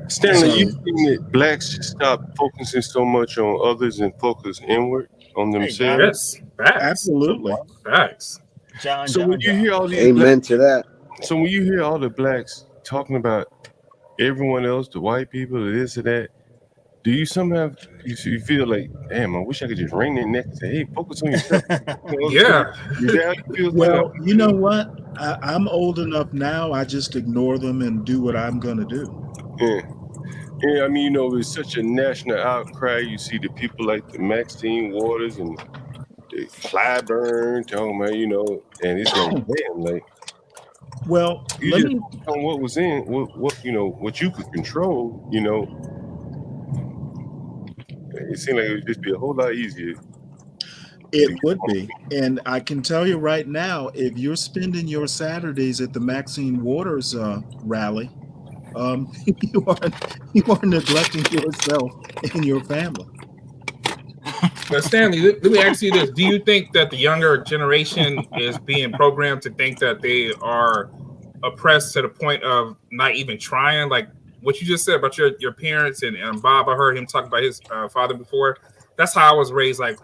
Stanley, you think that blacks should stop focusing so much on others and focus inward on themselves? Yes, facts. Absolutely. Facts. So when you hear all these Amen to that. So when you hear all the blacks talking about everyone else, the white people, this or that, do you somehow you feel like, damn, I wish I could just wring their neck and say, hey, focus on yourself. Yeah. Is that how you feel? Well, you know what? I'm old enough now. I just ignore them and do what I'm going to do. Yeah. Yeah, I mean, you know, it's such a national outcry. You see the people like the Maxine Waters and the Clyburn talking about, you know, and it's like, damn, like, well, you let just me on what was in what you know, what you could control, you know. It seemed like it would just be a whole lot easier. It would be. And I can tell you right now, if you're spending your Saturdays at the Maxine Waters rally, you are neglecting yourself and your family. But Stanley, let me ask you this: do you think that the younger generation is being programmed to think that they are oppressed to the point of not even trying? Like what you just said about your parents and Bob, I heard him talk about his father before. That's how I was raised. Like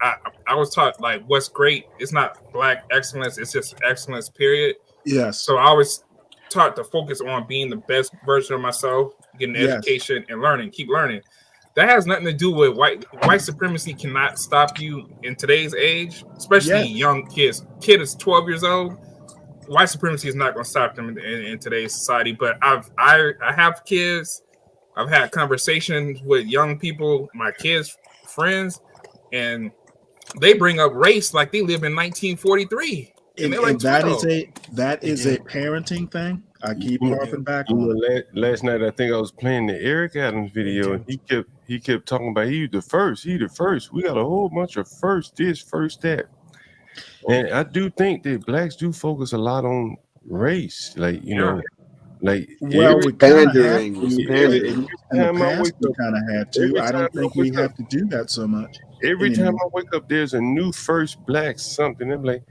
I was taught like what's great. It's not black excellence. It's just excellence. Period. Yes. So I was taught to focus on being the best version of myself, getting Yes. education and learning, keep learning. That has nothing to do with white supremacy. Cannot stop you in today's age, especially young kids. Kid is 12 years old. White supremacy is not going to stop them in today's society. But I have kids. I've had conversations with young people, my kids' friends, and they bring up race like they live in 1943. And they're like 12. that is a parenting thing. I keep harping back on. Last night I think I was playing the Eric Adams video, and he kept talking about he the first. We got a whole bunch of first this, first that. And I do think that blacks do focus a lot on race, like you know, like well, we pandering. In the past, we kind of had to. I don't think we have to do that so much. Every time I wake up, there's a new first black something. I'm like,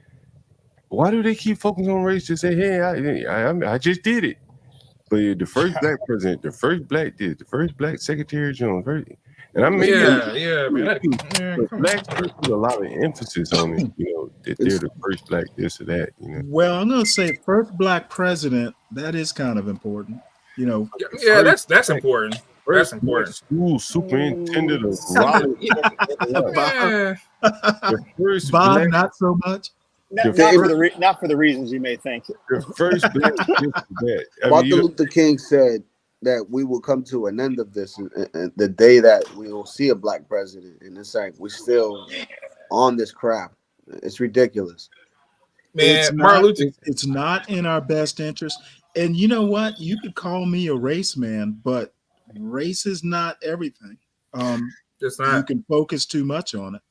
why do they keep focusing on race? To say, hey, I just did it. But the first black president, the first black this, the first black Secretary General, and I mean, man. Blacks put a lot of emphasis on it. You know, that they're the first black this or that. You know. Well, I'm gonna say first black president. That is kind of important. You know. Yeah, that's important. That's important. School superintendent of Raleigh. Bob, not so much. Not for the reasons you may think. The first black that. Martin Luther King said that we will come to an end of this the day that we will see a black president, and it's like we're still on this crap. It's ridiculous. Man, it's not in our best interest. And you know what? You could call me a race man, but race is not everything. It's not. You can focus too much on it.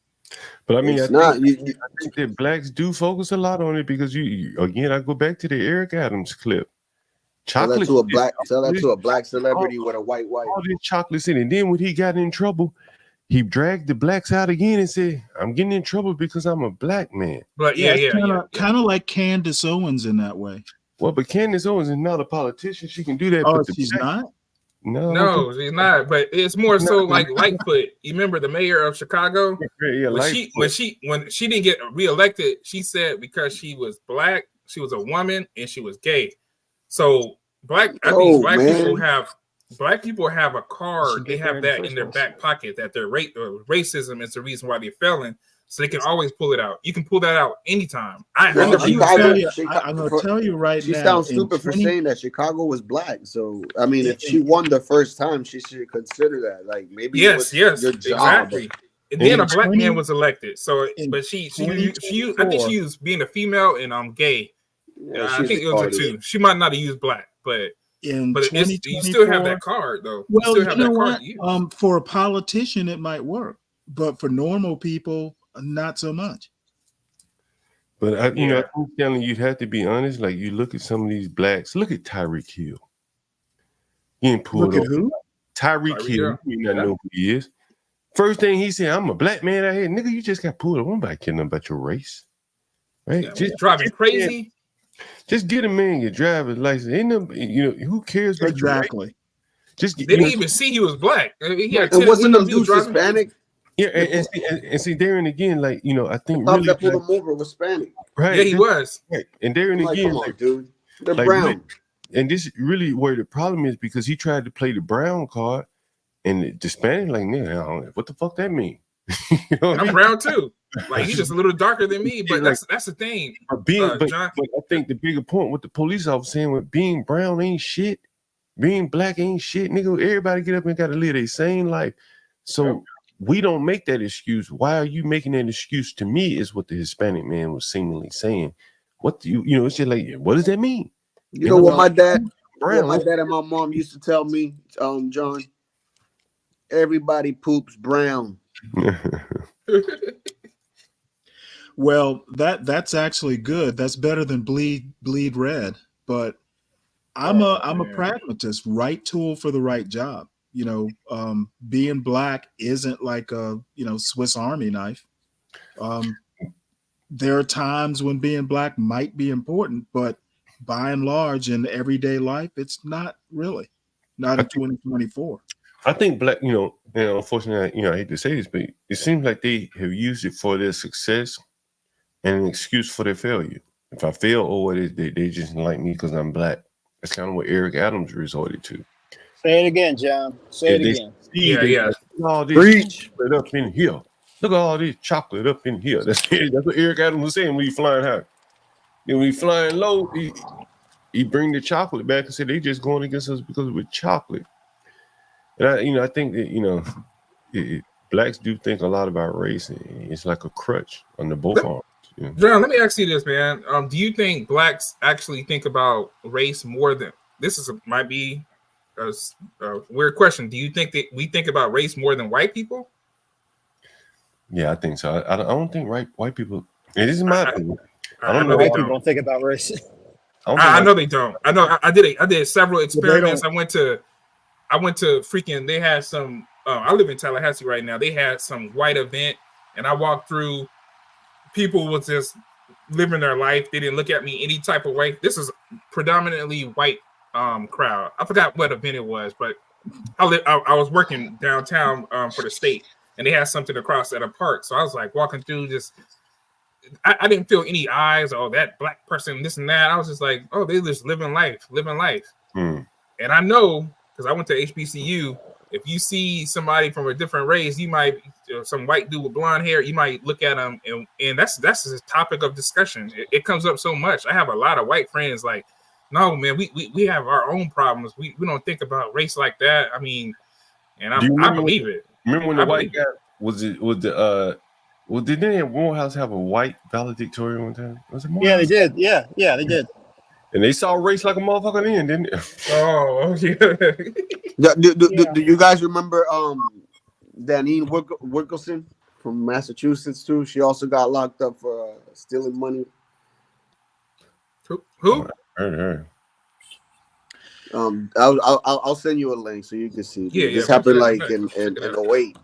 But I mean, It's I think that blacks do focus a lot on it because again, I go back to the Eric Adams clip. Tell that to a black celebrity with a white wife. All this chocolates in it. And then when he got in trouble, he dragged the blacks out again and said, "I'm getting in trouble because I'm a black man." But kind of like Candace Owens in that way. Well, but Candace Owens is not a politician. She can do that. Oh, but she's not? No, she's not. But it's more so like Lightfoot. You remember the mayor of Chicago? When she didn't get reelected, she said because she was black, she was a woman, and she was gay. So black people have a card. They have that in their back pocket that their racism is the reason why they're failing. So they can always pull it out. You can pull that out anytime. I'm going to tell you right she now. She sounds stupid for saying that Chicago was black. So I mean, if she won the first time, she should consider that. Like maybe yes, your job. Exactly. And then a black man was elected. So, but she I think she used being a female and gay. Yeah, I think it was a 2. She might not have used black, but you still have that card though. Well, you know what? For a politician, it might work, but for normal people, not so much. But I think Stanley, you'd have to be honest. Like you look at some of these blacks. Look at Tyreek Hill. He ain't pulled Look at who? Tyreek Hill. You not know who he is. First thing he said, "I'm a black man out here, nigga. You just got pulled over. Nobody caring about your race, right? Yeah, just driving crazy." Just get a man your driver's license. Ain't no, who cares about exactly. Your Just didn't even see he was black. He had and wasn't them dudes Hispanic? Yeah, and see there and again, like I think really that pulled him over was Hispanic. Right? Yeah, he was. Right. And there and again, come on, dude, they're brown. And this is really where the problem is because he tried to play the brown card, and the Hispanic like, nigga, what the fuck that mean? I'm brown too. Like he's just a little darker than me, but that's the thing. But I think the bigger point with the police officer saying with being brown ain't shit, being black ain't shit, nigga. Everybody get up and gotta live their same life. So we don't make that excuse. Why are you making that excuse to me? Is what the Hispanic man was seemingly saying. What do you it's just like, what does that mean? You know what my dad and my mom used to tell me, John. Everybody poops brown. Well, that's actually good. That's better than bleed red. But I'm a pragmatist. Right tool for the right job. Being black isn't like a Swiss Army knife. There are times when being black might be important, but by and large, in everyday life, it's not really. Not in 2024. I think black, and unfortunately, I hate to say this, but it seems like they have used it for their success and an excuse for their failure. If I fail, they just like me because I'm black. That's kind of what Eric Adams resorted to. Say it again, John. Say it again. Look at all this chocolate up in here. Look at all this chocolate up in here. That's what Eric Adams was saying when he flying high. Then when he flying low, he bring the chocolate back and say they just going against us because we're chocolate. And I think that blacks do think a lot about race. And it's like a crutch on the both arms. John, let me ask you this, man. Do you think blacks actually think about race more than might be a weird question? Do you think that we think about race more than white people? Yeah, I think so. I don't think white people. It isn't my opinion. I don't know. White people don't think about race. I know they don't. I know. I did several experiments. I went to freaking. They had some. I live in Tallahassee right now. They had some white event, and I walked through. People was just living their life. They didn't look at me any type of way. This is predominantly white crowd. I forgot what event it was, but I was working downtown for the state, and they had something across at a park. So I was like walking through, just I didn't feel any eyes. Oh, that black person, this and that. I was just like, oh, they just living life. And I know because I went to HBCU. if you see somebody from a different race, you might some white dude with blonde hair, you might look at him, and that's a topic of discussion. It comes up so much. I have a lot of white friends like, no, man, we have our own problems. We don't think about race like that. I mean, and I believe it. Remember when the white guy didn't Morehouse have a white valedictorian one time? Was it Morehouse? Yeah, they did. Yeah, they did. And they saw race like a motherfucker then, didn't they? Oh, yeah. Do you guys remember Danine Wilkerson from Massachusetts too? She also got locked up for stealing money. Who? Heard her. I'll send you a link so you can see. This happened like in 08.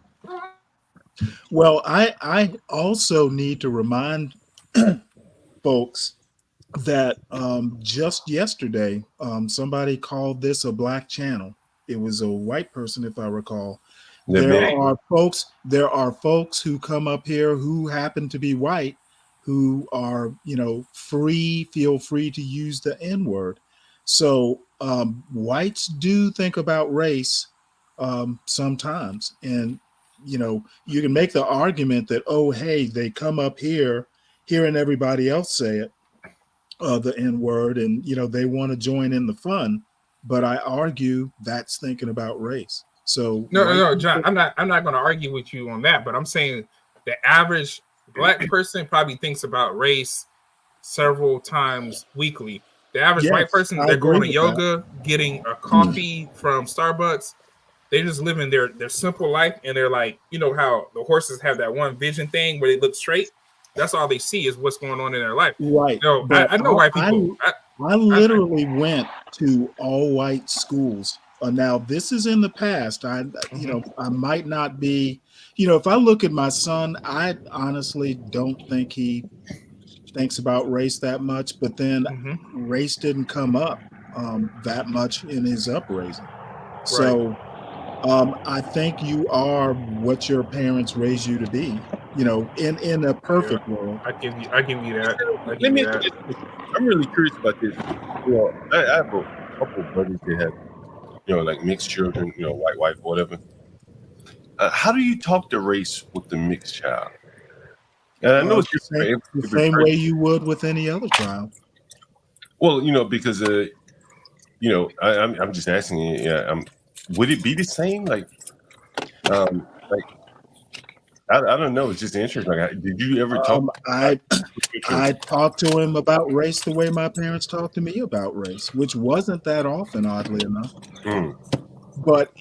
Well, I also need to remind folks that just yesterday somebody called this a black channel. It was a white person, if I recall. There are folks who come up here who happen to be white, who are, feel free to use the N-word. So whites do think about race sometimes. And, you can make the argument that, oh, hey, they come up here hearing everybody else say it, the N-word, and, they want to join in the fun. But I argue that's thinking about race. So no, John, I'm not going to argue with you on that, but I'm saying the average black person probably thinks about race several times weekly. The average white person, they're going to yoga, getting a coffee from Starbucks. They just living their simple life, and they're like, how the horses have that one vision thing where they look straight. That's all they see is what's going on in their life. Right. So I know white people. I literally went to all white schools. Now this is in the past. I might not be, if I look at my son, I honestly don't think he thinks about race that much, but then race didn't come up that much in his upraising. So I think you are what your parents raised you to be, in a perfect world. I give you that. I'm really curious about this. I have a couple of buddies that have, like mixed children, white, wife, whatever. How do you talk to race with the mixed child? And I know it's the same way you would with any other child. Well, because I'm just asking you. Yeah, would it be the same? Like I don't know. It's just interesting. Like, did you ever talk? I talked to him about race the way my parents talked to me about race, which wasn't that often, oddly enough. But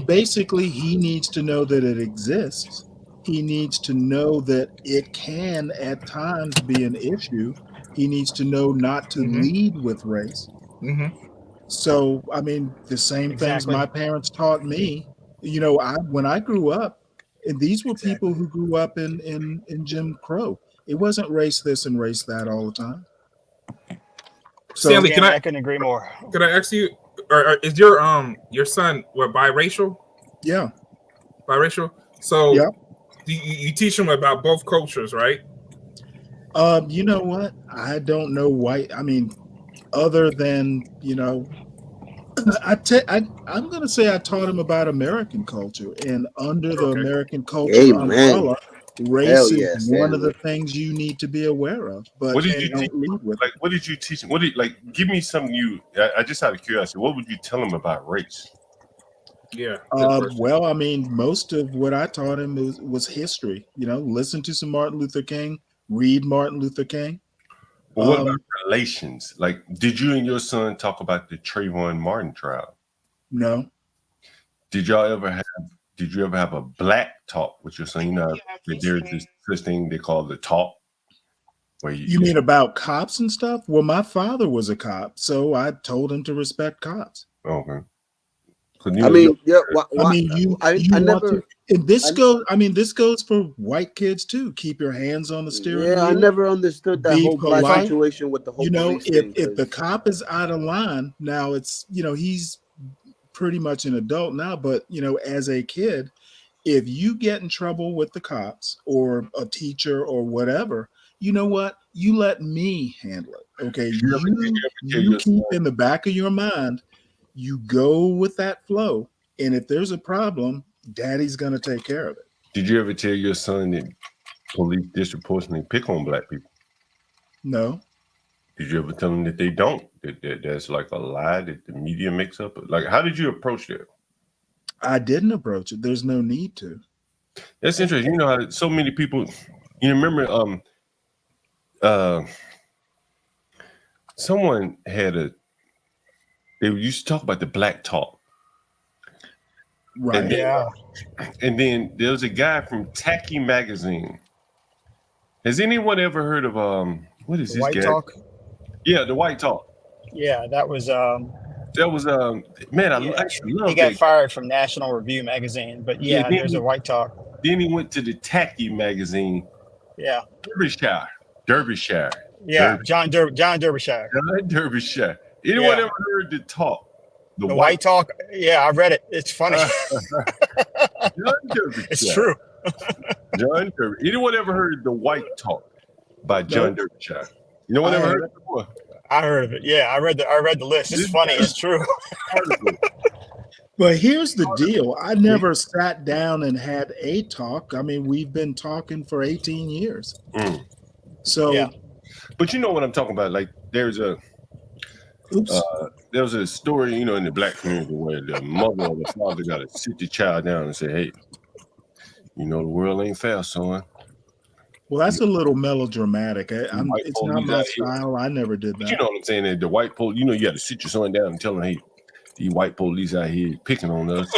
basically, he needs to know that it exists. He needs to know that it can at times be an issue. He needs to know not to lead with race. So, the same things my parents taught me. When I grew up, and these were people who grew up in Jim Crow. It wasn't race this and race that all the time. So, Stanley, I couldn't agree more. Can I ask you, or is your son biracial? Yeah, biracial. So you teach him about both cultures, right? You know what? I don't know white. Other than I'm going to say I taught him about American culture, and under the American culture umbrella, race is one of the things you need to be aware of. But what did you teach? What did you teach him? Give me something I just out of curiosity. What would you tell him about race? Yeah. Most of what I taught him was history. Listen to some Martin Luther King, read Martin Luther King. Well, what about relations? Did you and your son talk about the Trayvon Martin trial? No. Did you ever have a black talk with your son? There's this thing they call the talk. Where you mean about cops and stuff? Well, my father was a cop, so I told him to respect cops. Okay. This goes for white kids too. Keep your hands on the steering wheel. Yeah, I never understood that whole black situation with the whole. If the cop is out of line, now it's he's pretty much an adult now, but as a kid, if you get in trouble with the cops or a teacher or whatever, you know what? You let me handle it. Okay. You keep in the back of your mind, you go with that flow. And if there's a problem, daddy's going to take care of it. Did you ever tell your son that police disproportionately pick on black people? No. Did you ever tell them that they don't? That's like a lie that the media makes up? Like, how did you approach that? I didn't approach it. There's no need to. That's interesting. You know how so many people. You remember, someone had a. They used to talk about the black talk. Right. And then there was a guy from Tacky Magazine. Has anyone ever heard of what is this White guy? Talk? Yeah, the White Talk. Yeah, that was man, I actually love he got that. fired from National Review magazine, but yeah, there's a White Talk. Then he went to the Tacky Magazine. Yeah. Derbyshire. Yeah, John Derbyshire. John Derbyshire. Anyone ever heard the talk? The White Talk? Yeah, I read it. It's funny. John Derbyshire. It's true. John Derbyshire. Anyone ever heard the White Talk by John Derbyshire? No one ever heard it before? I heard of it. Yeah, I read the list. It's funny. It's true. But here's the deal. I never sat down and had a talk. I mean, we've been talking for 18 years. So, but you know what I'm talking about. Like there was a story, you know, in the black community where the mother or the father got to sit the child down and say, "Hey, you know, the world ain't fair, son." Well, that's a little melodramatic. It's not my style. I never did that. But you know what I'm saying? The white police, you know, you got to sit your son down and tell him, "Hey, these white police out here picking on us."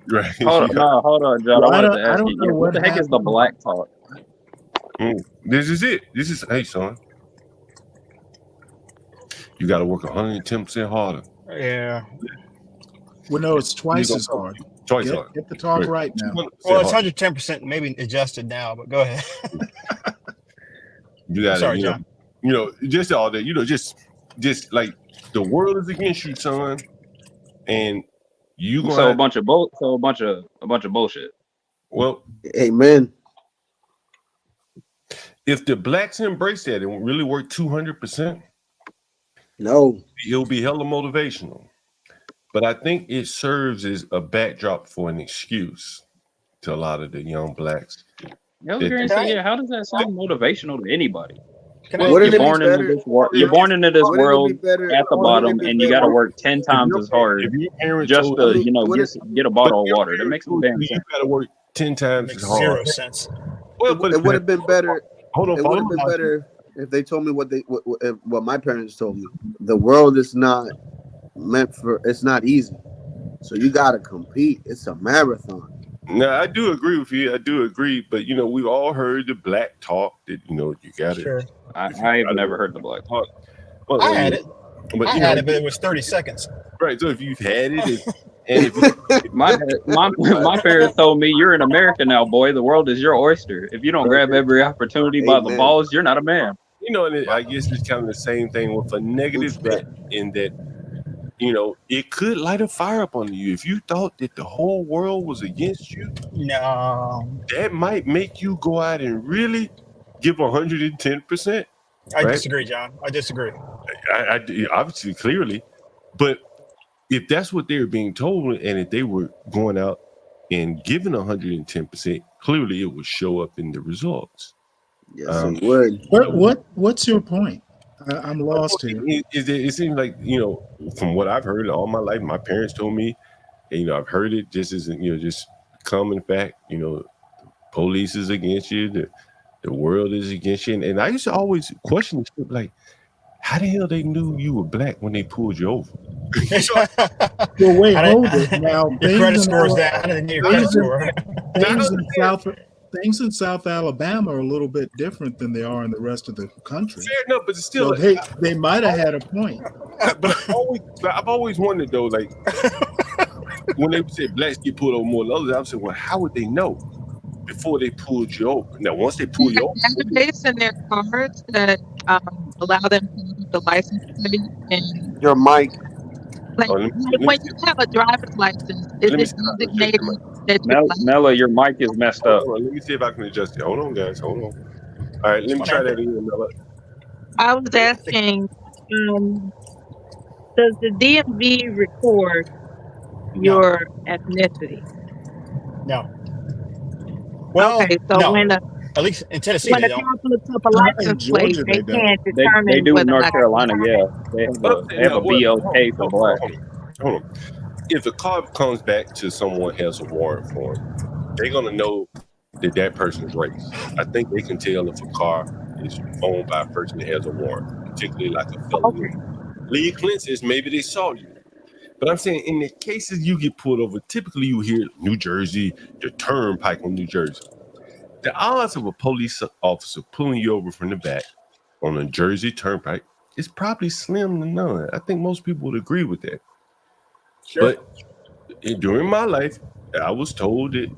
Right? Hold on, John. I wanted to ask you, what the heck is the Black Talk? This is it. Hey, son, you got to work 110% harder. Yeah. Well, no, it's twice as hard. Twice hard. Get the talk right now. Well, it's 110%, maybe adjusted now, but go ahead. You got Sorry, John. You know, just all that. You know, just like the world is against you, son, and you so a bunch of bullshit. Well, amen. If the blacks embrace that and really work 200%, no, it'll be hella motivational. But I think it serves as a backdrop for an excuse to a lot of the young blacks. How does that sound motivational to anybody? You're born into this world at the bottom, and you got to work 10 times as hard just to, get a bottle of water. That makes no damn sense. You got to work 10 times as hard. Zero sense. It would have been better. Hold on. It would have been better if they told me what my parents told me. The world is not meant for. It's not easy. So you got to compete. It's a marathon. No, I do agree with you. I do agree, but you know, we've all heard the black talk that you got it. Sure. I've never heard the black talk. Well, I had it. But but it was 30 seconds. Right. So if you've had it, and if my parents told me, "You're an American now, boy. The world is your oyster. If you don't grab every opportunity by the balls, you're not a man." You know, and I guess it's kind of the same thing with a negative bet in that. You know, it could light a fire up under you. If you thought that the whole world was against you, that might make you go out and really give 110%. I disagree, John. I disagree. I obviously, clearly, but if that's what they were being told, and if they were going out and giving 110%, clearly it would show up in the results. Yes, it would. What's your point? I'm lost here. It seems like, you know, from what I've heard all my life, my parents told me, and, you know, I've heard it just as, you know, just common fact, you know, police is against you, the world is against you. And I used to always question this, like, how the hell they knew you were black when they pulled you over? Well, wait, hold it. Now, your credit score's down. I didn't need your credit score. Things in South Alabama are a little bit different than they are in the rest of the country. Fair enough, but still, so they might have had a point. But I've always wondered though, like when they said blacks get pulled over more than others, I was saying, well, how would they know before they pulled you over? Now, once they pull you over, database in their cards that allow them to use the license plate and your mic. Like, when you have a driver's license, is it designated that Mella, your mic is messed up. Let me see if I can adjust it. Hold on, guys. Hold on. All right, let me try that again, Mella. I was asking, does the DMV record your ethnicity? No. Well, okay, so no. when At least in Tennessee, when they a don't. cop looks up a In license plate, Georgia, they they don't. can't They determine do in whether or North not Carolina. Yeah, they have a BOK for black. Hold on. If the car comes back to someone has a warrant for him, they're gonna know that person's race. I think they can tell if a car is owned by a person that has a warrant, particularly like a felony. Lee Clint says maybe they saw you. But I'm saying in the cases you get pulled over, typically you hear New Jersey, the turnpike on New Jersey. The odds of a police officer pulling you over from the back on a Jersey turnpike is probably slim to none. I think most people would agree with that. Sure. But during my life, I was told that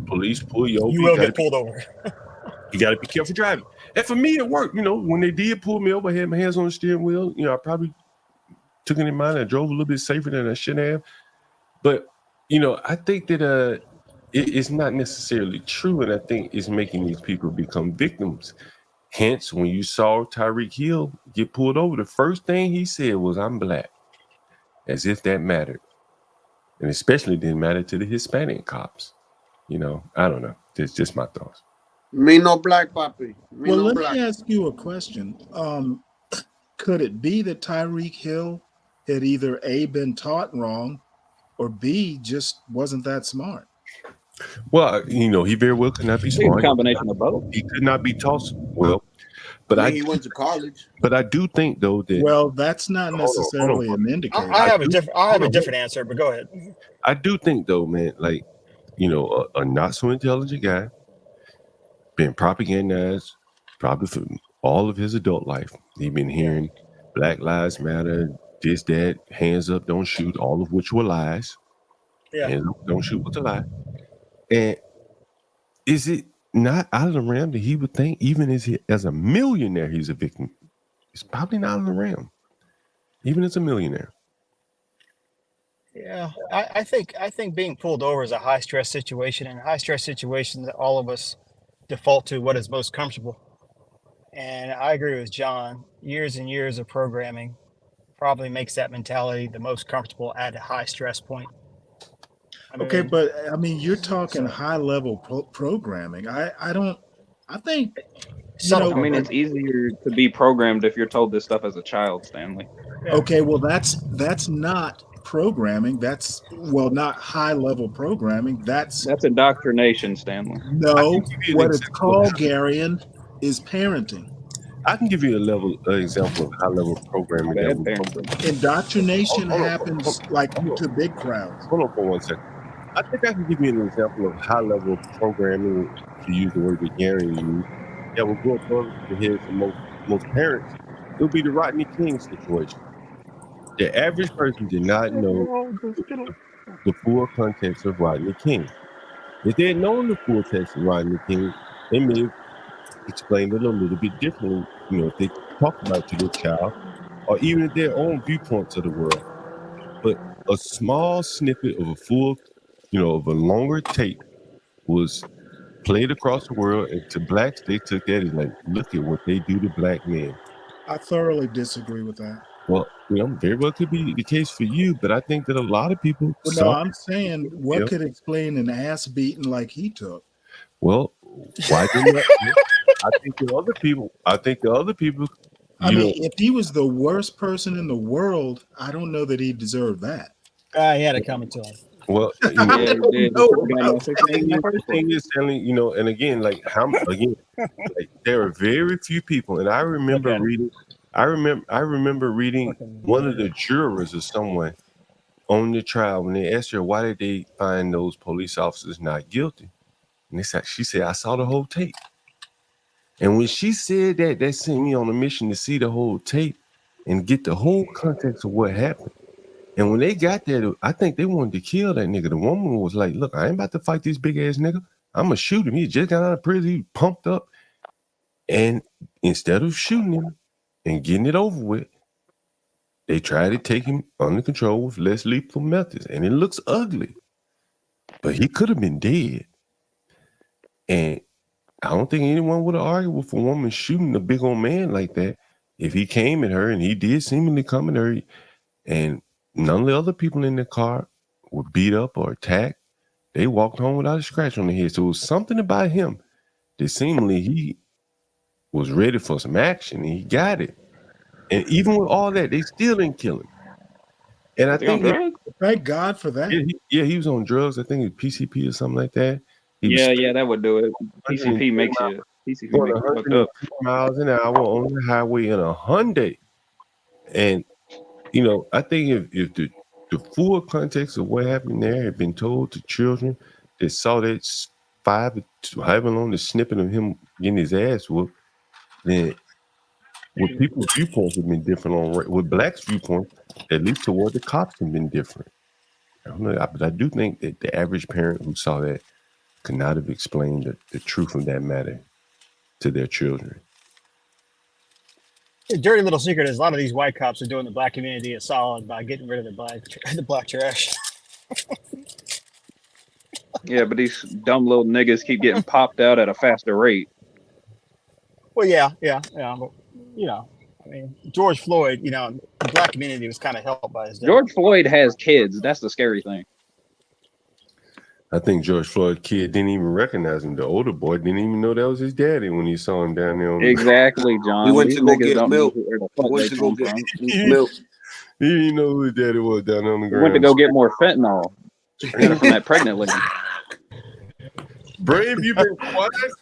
police pull you over. You will get pulled over. You got to be careful driving. And for me, it worked. You know, when they did pull me over, I had my hands on the steering wheel. You know, I probably took it in mind. I drove a little bit safer than I should have. But, you know, I think that it's not necessarily true. And I think it's making these people become victims. Hence, when you saw Tyreek Hill get pulled over, the first thing he said was, "I'm black," as if that mattered. And especially didn't matter to the Hispanic cops. You know, I don't know. It's just my thoughts. Me no black, papi. Me Well, no let black. me ask you a question. Could it be that Tyreek Hill had either A, been taught wrong, or B, just wasn't that smart? Well, you know, he very well could not be I think it's smart. a combination of both. He could not be taught well. But I mean, he went to college. But I do think though that well, that's not necessarily an indicator. I have a different answer, but go ahead. I do think though, man, like, you know, a not so intelligent guy been propagandized probably for all of his adult life. He's been hearing Black Lives Matter, this, that, hands up, don't shoot, all of which were lies. Yeah. Hands up, don't shoot was a lie. And is it not out of the realm that he would think, even as a millionaire, he's a victim? It's probably not out of the realm, even as a millionaire. Yeah, I think being pulled over is a high stress situation, and high stress situations that all of us default to what is most comfortable. And I agree with John. Years and years of programming probably makes that mentality the most comfortable at a high stress point. Okay, but I mean, you're talking high level programming. I think, you know, I mean, it's easier to be programmed if you're told this stuff as a child, Stanley. Okay, well, that's not programming. That's, well, not high level programming. That's indoctrination, Stanley. No, what it's called, Garion, is parenting. I can give you an example of high level programming. Indoctrination happens like to big crowds. Hold on for 1 second. I think I can give you an example of high level programming, to use the word that Gary used, that will go above the heads of most parents. It would be the Rodney King situation. The average person did not know the full context of Rodney King. If they had known the full text of Rodney King, they may have explained it a little bit differently, you know, if they talked about it to their child, or even their own viewpoints of the world. But a small snippet of a full, you know, of a longer tape was played across the world, and to blacks, they took that as like, look at what they do to black men. I thoroughly disagree with that. Well, you know, very well could be the case for you, but I think that a lot of people Well, saw. no, I'm saying, what could explain an ass beating like he took? Well, why didn't that? I think the other people. I mean, if he was the worst person in the world, I don't know that he deserved that. He had it coming to him. Well, you know, the thing is, Stanley, you know, and again, like like, there are very few people, and I remember reading. I remember reading one of the jurors or someone on the trial when they asked her why did they find those police officers not guilty, and she said, "I saw the whole tape." And when she said that, that sent me on a mission to see the whole tape and get the whole context of what happened. And when they got there, I think they wanted to kill that nigga. The woman was like, look, I ain't about to fight this big ass nigga. I'm going to shoot him. He just got out of prison. He pumped up. And instead of shooting him and getting it over with, they tried to take him under control with less lethal methods. And it looks ugly. But he could have been dead. And I don't think anyone would have argued with a woman shooting a big old man like that if he came at her, and he did seemingly come at her, and none of the other people in the car were beat up or attacked, they walked home without a scratch on their head. So it was something about him that seemingly he was ready for some action, and he got it. And even with all that, they still didn't kill him. And I think thank God for that. He was on drugs. I think it was PCP or something like that. Yeah, that would do it. PCP makes you fucked up. Miles an hour on the highway in a Hyundai. And I think if the full context of what happened there had been told to children that saw that 5 to however long the snippet of him getting his ass whooped, then with people's viewpoints have been different with blacks' viewpoints, at least toward the cops have been different. I don't know, but I do think that the average parent who saw that could not have explained the truth of that matter to their children. The dirty little secret is a lot of these white cops are doing the black community a solid by getting rid of the black trash. Yeah, but these dumb little niggas keep getting popped out at a faster rate. Well, yeah. But, I mean, George Floyd, the black community was kind of helped by his death. George Floyd has kids. That's the scary thing. I think George Floyd's kid didn't even recognize him. The older boy didn't even know that was his daddy when he saw him down there. Exactly, John. We went to go get milk. He didn't know who his daddy was down on the ground. Went to go get more fentanyl. From that pregnant lady. Brave, you've been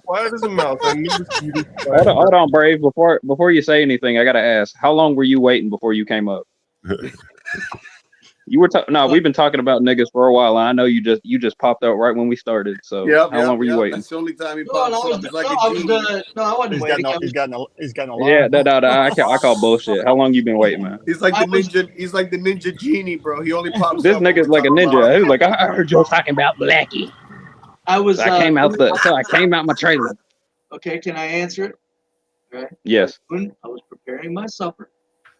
quiet as a mouse. I knew you. Hold on, Brave. Before you say anything, I gotta ask: how long were you waiting before you came up? You were we've been talking about niggas for a while. I know you just popped out right when we started. So how long were you waiting? That's the only time he pops up. It's like I wasn't waiting. He's gotten a lot. Yeah, I call bullshit. How long you been waiting, man? He's like the ninja. He's like the ninja genie, bro. He only pops this up. This nigga's like a ninja. He was like, I heard you talking about Blackie. I came out my trailer. Okay, can I answer it? Right. Yes. I was preparing my supper.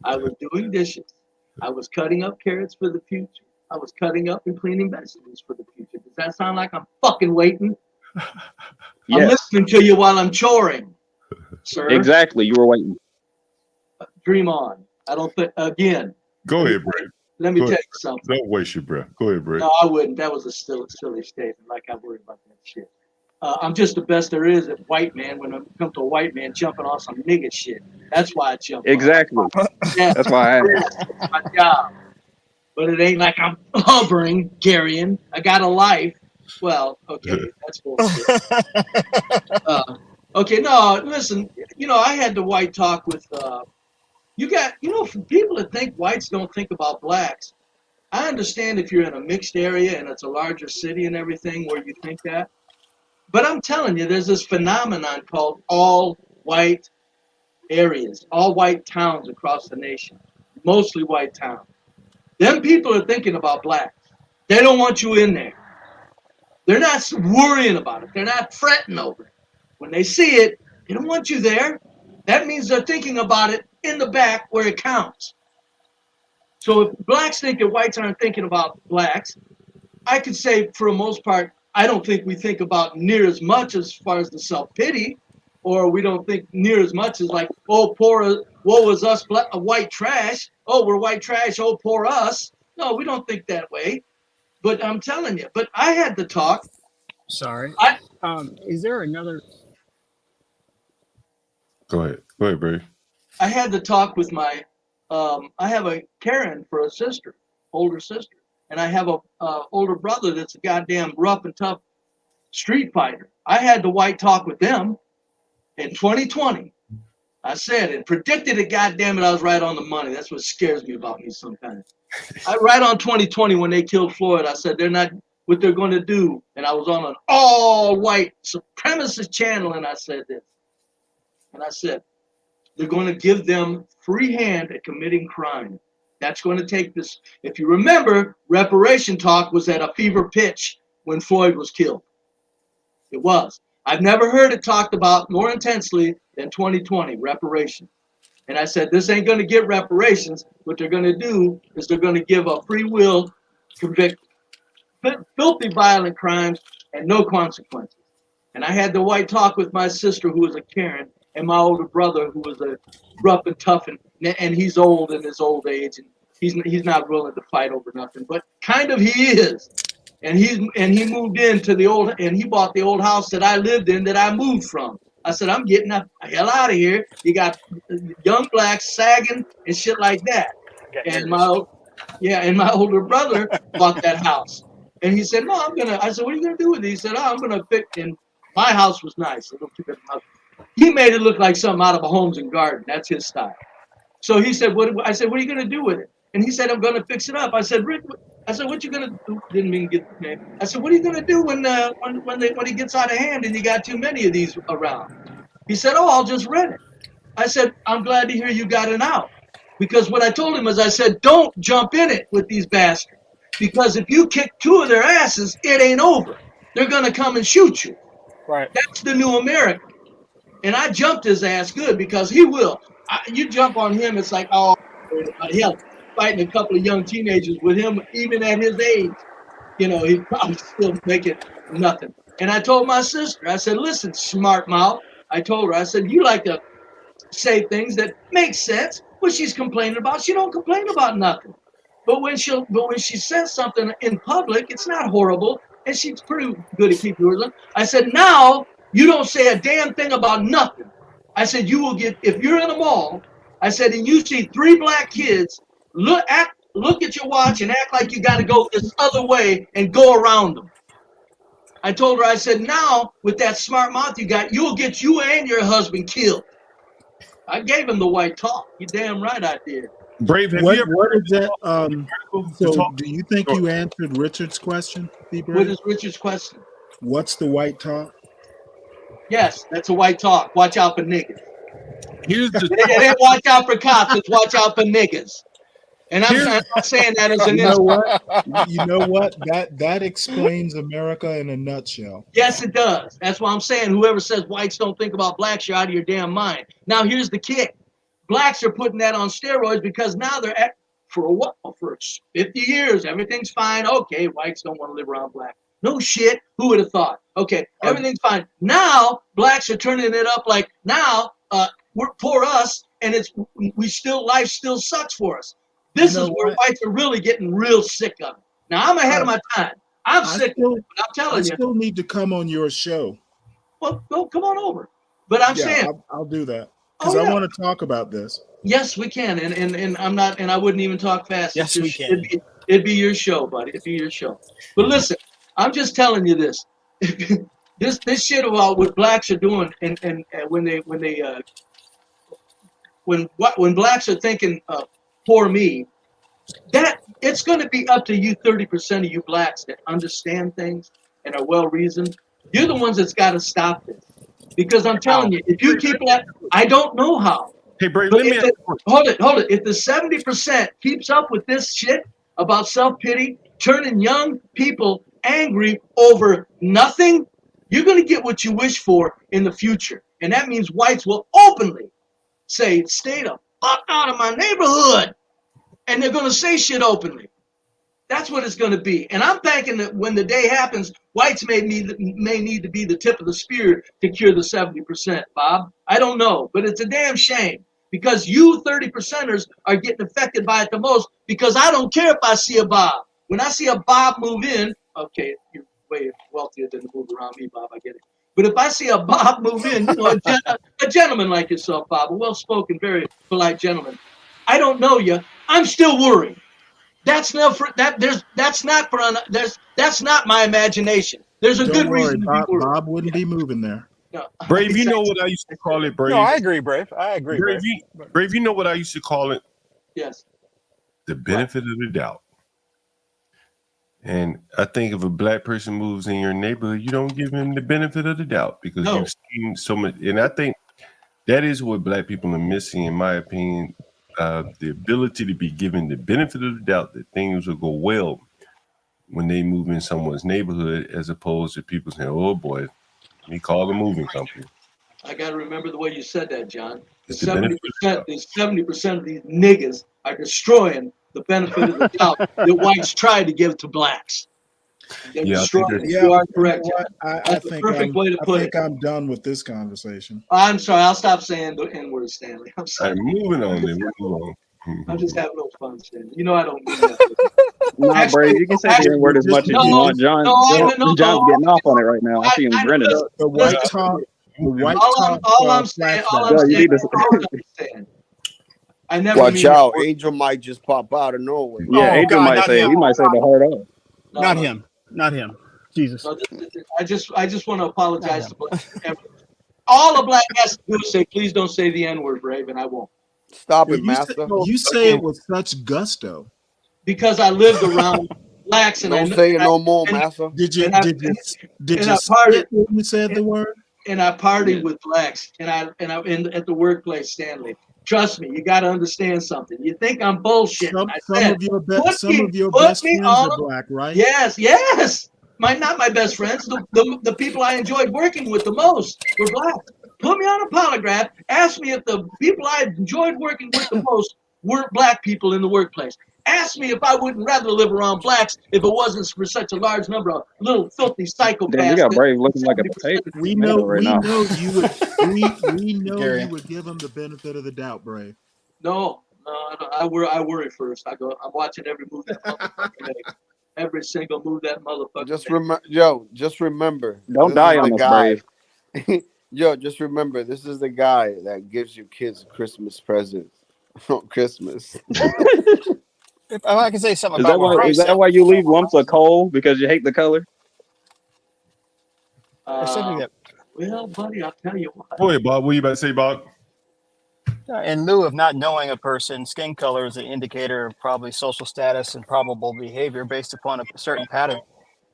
I was doing dishes. I was cutting up carrots for the future. I was cutting up and cleaning vegetables for the future. Does that sound like I'm fucking waiting? Yes. I'm listening to you while I'm choring, sir. Exactly. You were waiting. Dream on. I don't think, again. Go ahead, Brave. Let me tell you something. Don't waste your breath. Go ahead, Brave. No, I wouldn't. That was a silly statement. Like I worry about that shit. I'm just the best there is at white man when I come to a white man jumping off some nigga shit. That's why I jump. Exactly. Yeah. That's why I asked. That's my job. But it ain't like I'm hovering, Garion. I got a life. Well, okay, that's bullshit. Okay, no, listen, I had the white talk with, for people that think whites don't think about blacks, I understand if you're in a mixed area and it's a larger city and everything where you think that. But I'm telling you, there's this phenomenon called all white areas, all white towns across the nation, mostly white towns. Them people are thinking about blacks. They don't want you in there. They're not worrying about it. They're not fretting over it. When they see it, they don't want you there. That means they're thinking about it in the back where it counts. So if blacks think that whites aren't thinking about blacks, I could say for the most part, I don't think we think about near as much as far as the self-pity, or we don't think near as much as like, oh, poor, woe is us, white trash. Oh, we're white trash. Oh, poor us. No, we don't think that way. But I'm telling you, but I had to talk. Sorry. Is there another? Go ahead, Brave. I had to talk with my, I have a Karen for a sister, older sister. And I have a older brother that's a goddamn rough and tough street fighter. I had the white talk with them in 2020. I said and predicted it. Goddamn it, I was right on the money. That's what scares me about me sometimes. Right on 2020 when they killed Floyd, I said they're not what they're going to do. And I was on an all-white supremacist channel, and I said this. And I said they're going to give them free hand at committing crime. That's going to take this. If you remember, reparation talk was at a fever pitch when Floyd was killed. It was. I've never heard it talked about more intensely than 2020, reparation. And I said, this ain't going to get reparations. What they're going to do is they're going to give a free will, convict filthy violent crimes and no consequences. And I had the white talk with my sister, who was a Karen, and my older brother, who was a rough and tough, and he's old in his old age. And he's not willing to fight over nothing, but kind of he is. And he moved into the old, and he bought the old house that I lived in that I moved from. I said, I'm getting the hell out of here. You got young blacks sagging and shit like that. And my older brother bought that house. And he said, no, I said, what are you gonna do with it? He said, oh, I'm gonna pick, and my house was nice, a little too big house. He made it look like something out of a Homes and Garden. That's his style. So he said, I said, what are you gonna do with it? And he said, I'm gonna fix it up. I said, Rick, what you gonna do? Didn't mean get the name. I said, what are you gonna do when it gets out of hand and you got too many of these around? He said, oh, I'll just rent it. I said, I'm glad to hear you got it out. Because what I told him is, I said, don't jump in it with these bastards. Because if you kick 2 of their asses, it ain't over. They're gonna come and shoot you. Right. That's the new America. And I jumped his ass good because he will. You jump on him, it's like, oh, hell, fighting a couple of young teenagers with him, even at his age, he's probably still making nothing. And I told my sister, I said, listen, smart mouth. I told her, I said, you like to say things that make sense. What she's complaining about, she don't complain about nothing. But when she says something in public, it's not horrible, and she's pretty good at keeping hers. I said, now you don't say a damn thing about nothing. I said, you will get, if you're in a mall, I said, and you see 3 black kids, look at your watch and act like you got to go this other way and go around them. I told her, I said, now with that smart mouth you got, you'll get you and your husband killed. I gave him the white talk. You damn right I did. Brave, have what you ever is that? So do you think you answered Richard's question? What is Richard's question? What's the white talk? Yes, that's a white talk. Watch out for niggas. Here's the it ain't watch out for cops, it's watch out for niggas. And I'm not saying that as an insult. You know what? That explains America in a nutshell. Yes, it does. That's why I'm saying whoever says whites don't think about blacks, you're out of your damn mind. Now here's the kick. Blacks are putting that on steroids because now they're for 50 years, everything's fine. Okay, whites don't want to live around black. No shit. Who would have thought? Okay, everything's fine. Now blacks are turning it up like now we're for us, and life still sucks for us. This is where whites are really getting real sick of it. Now I'm ahead of my time. I'm sick of it, but I'm telling you. I still need to come on your show. Well, come on over. But I'm saying I'll do that because I want to talk about this. Yes, we can, and I'm not, and I wouldn't even talk fast. Yes, we can. It'd be your show, buddy. It'd be your show. But listen, I'm just telling you this. this shit about what blacks are doing, and when blacks are thinking for me, that it's going to be up to you 30% of you blacks that understand things and are well reasoned. You're the ones that's got to stop this, because I'm telling you, if you keep that, I don't know how. Hey, Brave, hold it. If the 70% keeps up with this shit about self-pity, turning young people angry over nothing, you're going to get what you wish for in the future. And that means whites will openly say, stay the fuck out of my neighborhood. And they're going to say shit openly. That's what it's going to be. And I'm thinking that when the day happens, whites may need to be the tip of the spear to cure the 70%, Bob. I don't know, but it's a damn shame. Because you 30%ers are getting affected by it the most, because I don't care if I see a Bob. When I see a Bob move in, okay, you're way wealthier than to move around me, Bob, I get it. But if I see a Bob move in, a gentleman like yourself, Bob, a well-spoken, very polite gentleman, I don't know you, I'm still worried. That's not my imagination. There's a good reason to be worried. Bob wouldn't be moving there. No. Brave, you know what I used to call it, Brave? No, I agree, Brave. I agree, Brave. Brave, you know what I used to call it? Yes. The benefit of the doubt. And I think if a black person moves in your neighborhood, you don't give him the benefit of the doubt, because you've seen so much. And I think that is what black people are missing, in my opinion, the ability to be given the benefit of the doubt that things will go well when they move in someone's neighborhood, as opposed to people saying, oh boy, let me call the moving company. I got to remember the way you said that, John. 70% of these niggas are destroying the benefit of the doubt that whites tried to give to blacks. They're destroying it. You are correct, John. That's the perfect way to put it. I think I'm done with this conversation. I'm sorry. I'll stop saying the N-word, Stanley. I'm sorry. All right, moving on then. I'm just having a little fun saying. You know, I don't mean that. Nah, Brave, you can say the N word as much as you want. John's getting off on it right now. I see him grinning. The white top, all I'm saying, I never Watch mean out, Angel might just pop out of nowhere. Yeah, Angel might say he might say the hard R. Not him. Not him. Jesus. No, I just want to apologize to all a black has to do is say, please don't say the N-word, Brave, and I won't. Stop Well, it, Master. You say it with such gusto. Because I lived around blacks and don't say it no more, Master. Did you spit when you said the word? And I partied with blacks, and I at the workplace, Stanley. Trust me, you got to understand something. You think I'm bullshit? Some of your best friends are black, right? Yes. Not my best friends. The people I enjoyed working with the most were black. Put me on a polygraph. Ask me if the people I enjoyed working with the most weren't black people in the workplace. Ask me if I wouldn't rather live around blacks if it wasn't for such a large number of little filthy psychopaths. Damn, you got Brave looking like a potato. We know you would. We know Gary. you would give him the benefit of the doubt, Brave. No, I worry first. I'm watching every move that motherfucker makes. Every single move that motherfucker. Just remember. Don't die on us, Brave. Yo, just remember, this is the guy that gives your kids Christmas presents on Christmas. If I can say something Is about that why you leave lumps of coal because you hate the color? Well, buddy, I'll tell you what. Boy, Bob, what you about to say, Bob? in lieu of not knowing a person, skin color is an indicator of probably social status and probable behavior based upon a certain pattern.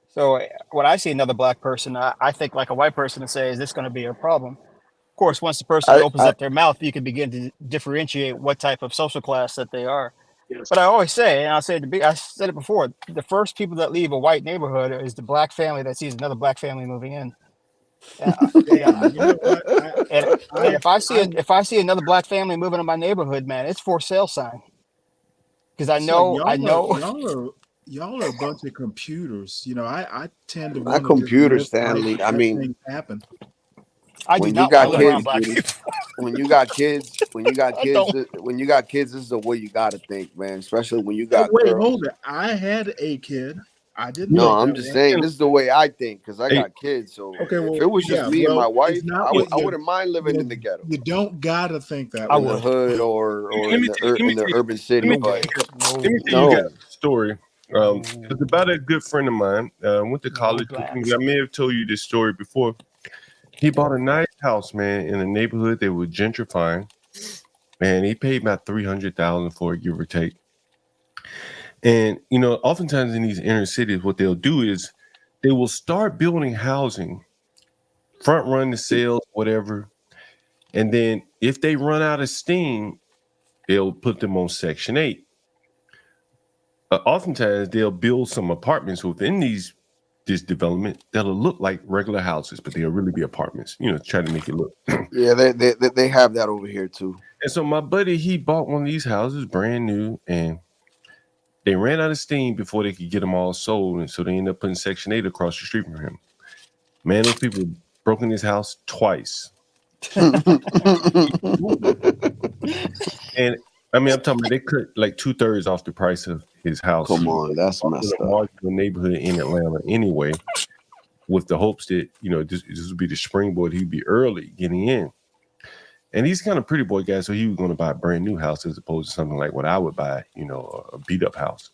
So when I see another black person, I think like a white person and say, is this going to be a problem? Of course, once the person opens up their mouth, you can begin to differentiate what type of social class that they are. Yes. But I always say, and I said it before, the first people that leave a white neighborhood is the black family that sees another black family moving in. And if I see another black family moving in my neighborhood, man, it's for sale sign. Because I know y'all are a bunch of computers. You know, I tend to want to computer, Stanley. I mean, things happen. I do not want to live around black people. When you got kids, this is the way you got to think, man. Especially when you got girls. Hold it. I had a kid. I didn't. No, I'm just saying this is the way I think because I got kids. So if it was just me and my wife, I wouldn't mind living in the ghetto. You don't gotta think that in the hood or in the urban city. But let me tell you guys a story. It's about a good friend of mine. Went to college with me. I may have told you this story before. He bought a nice house, man, in a neighborhood that was gentrifying. Man, he paid about $300,000 for it, give or take. And, you know, oftentimes in these inner cities, what they'll do is they will start building housing, front run the sales, whatever. And then if they run out of steam, they'll put them on Section 8. Oftentimes they'll build some apartments within this development that'll look like regular houses, but they'll really be apartments, you know, try to make it look. Yeah, they have that over here too. And so my buddy, he bought one of these houses brand new, and they ran out of steam before they could get them all sold. And so they ended up putting Section 8 across the street from him. Man, those people broke in his house twice. And I mean, I'm talking about they cut like 2/3 off the price of his house. Come on, that's messed up. Marginal neighborhood in Atlanta anyway, with the hopes that, you know, this would be the springboard. He'd be early getting in. And he's kind of pretty boy guy, so he was going to buy a brand new house as opposed to something like what I would buy, you know, a beat up house.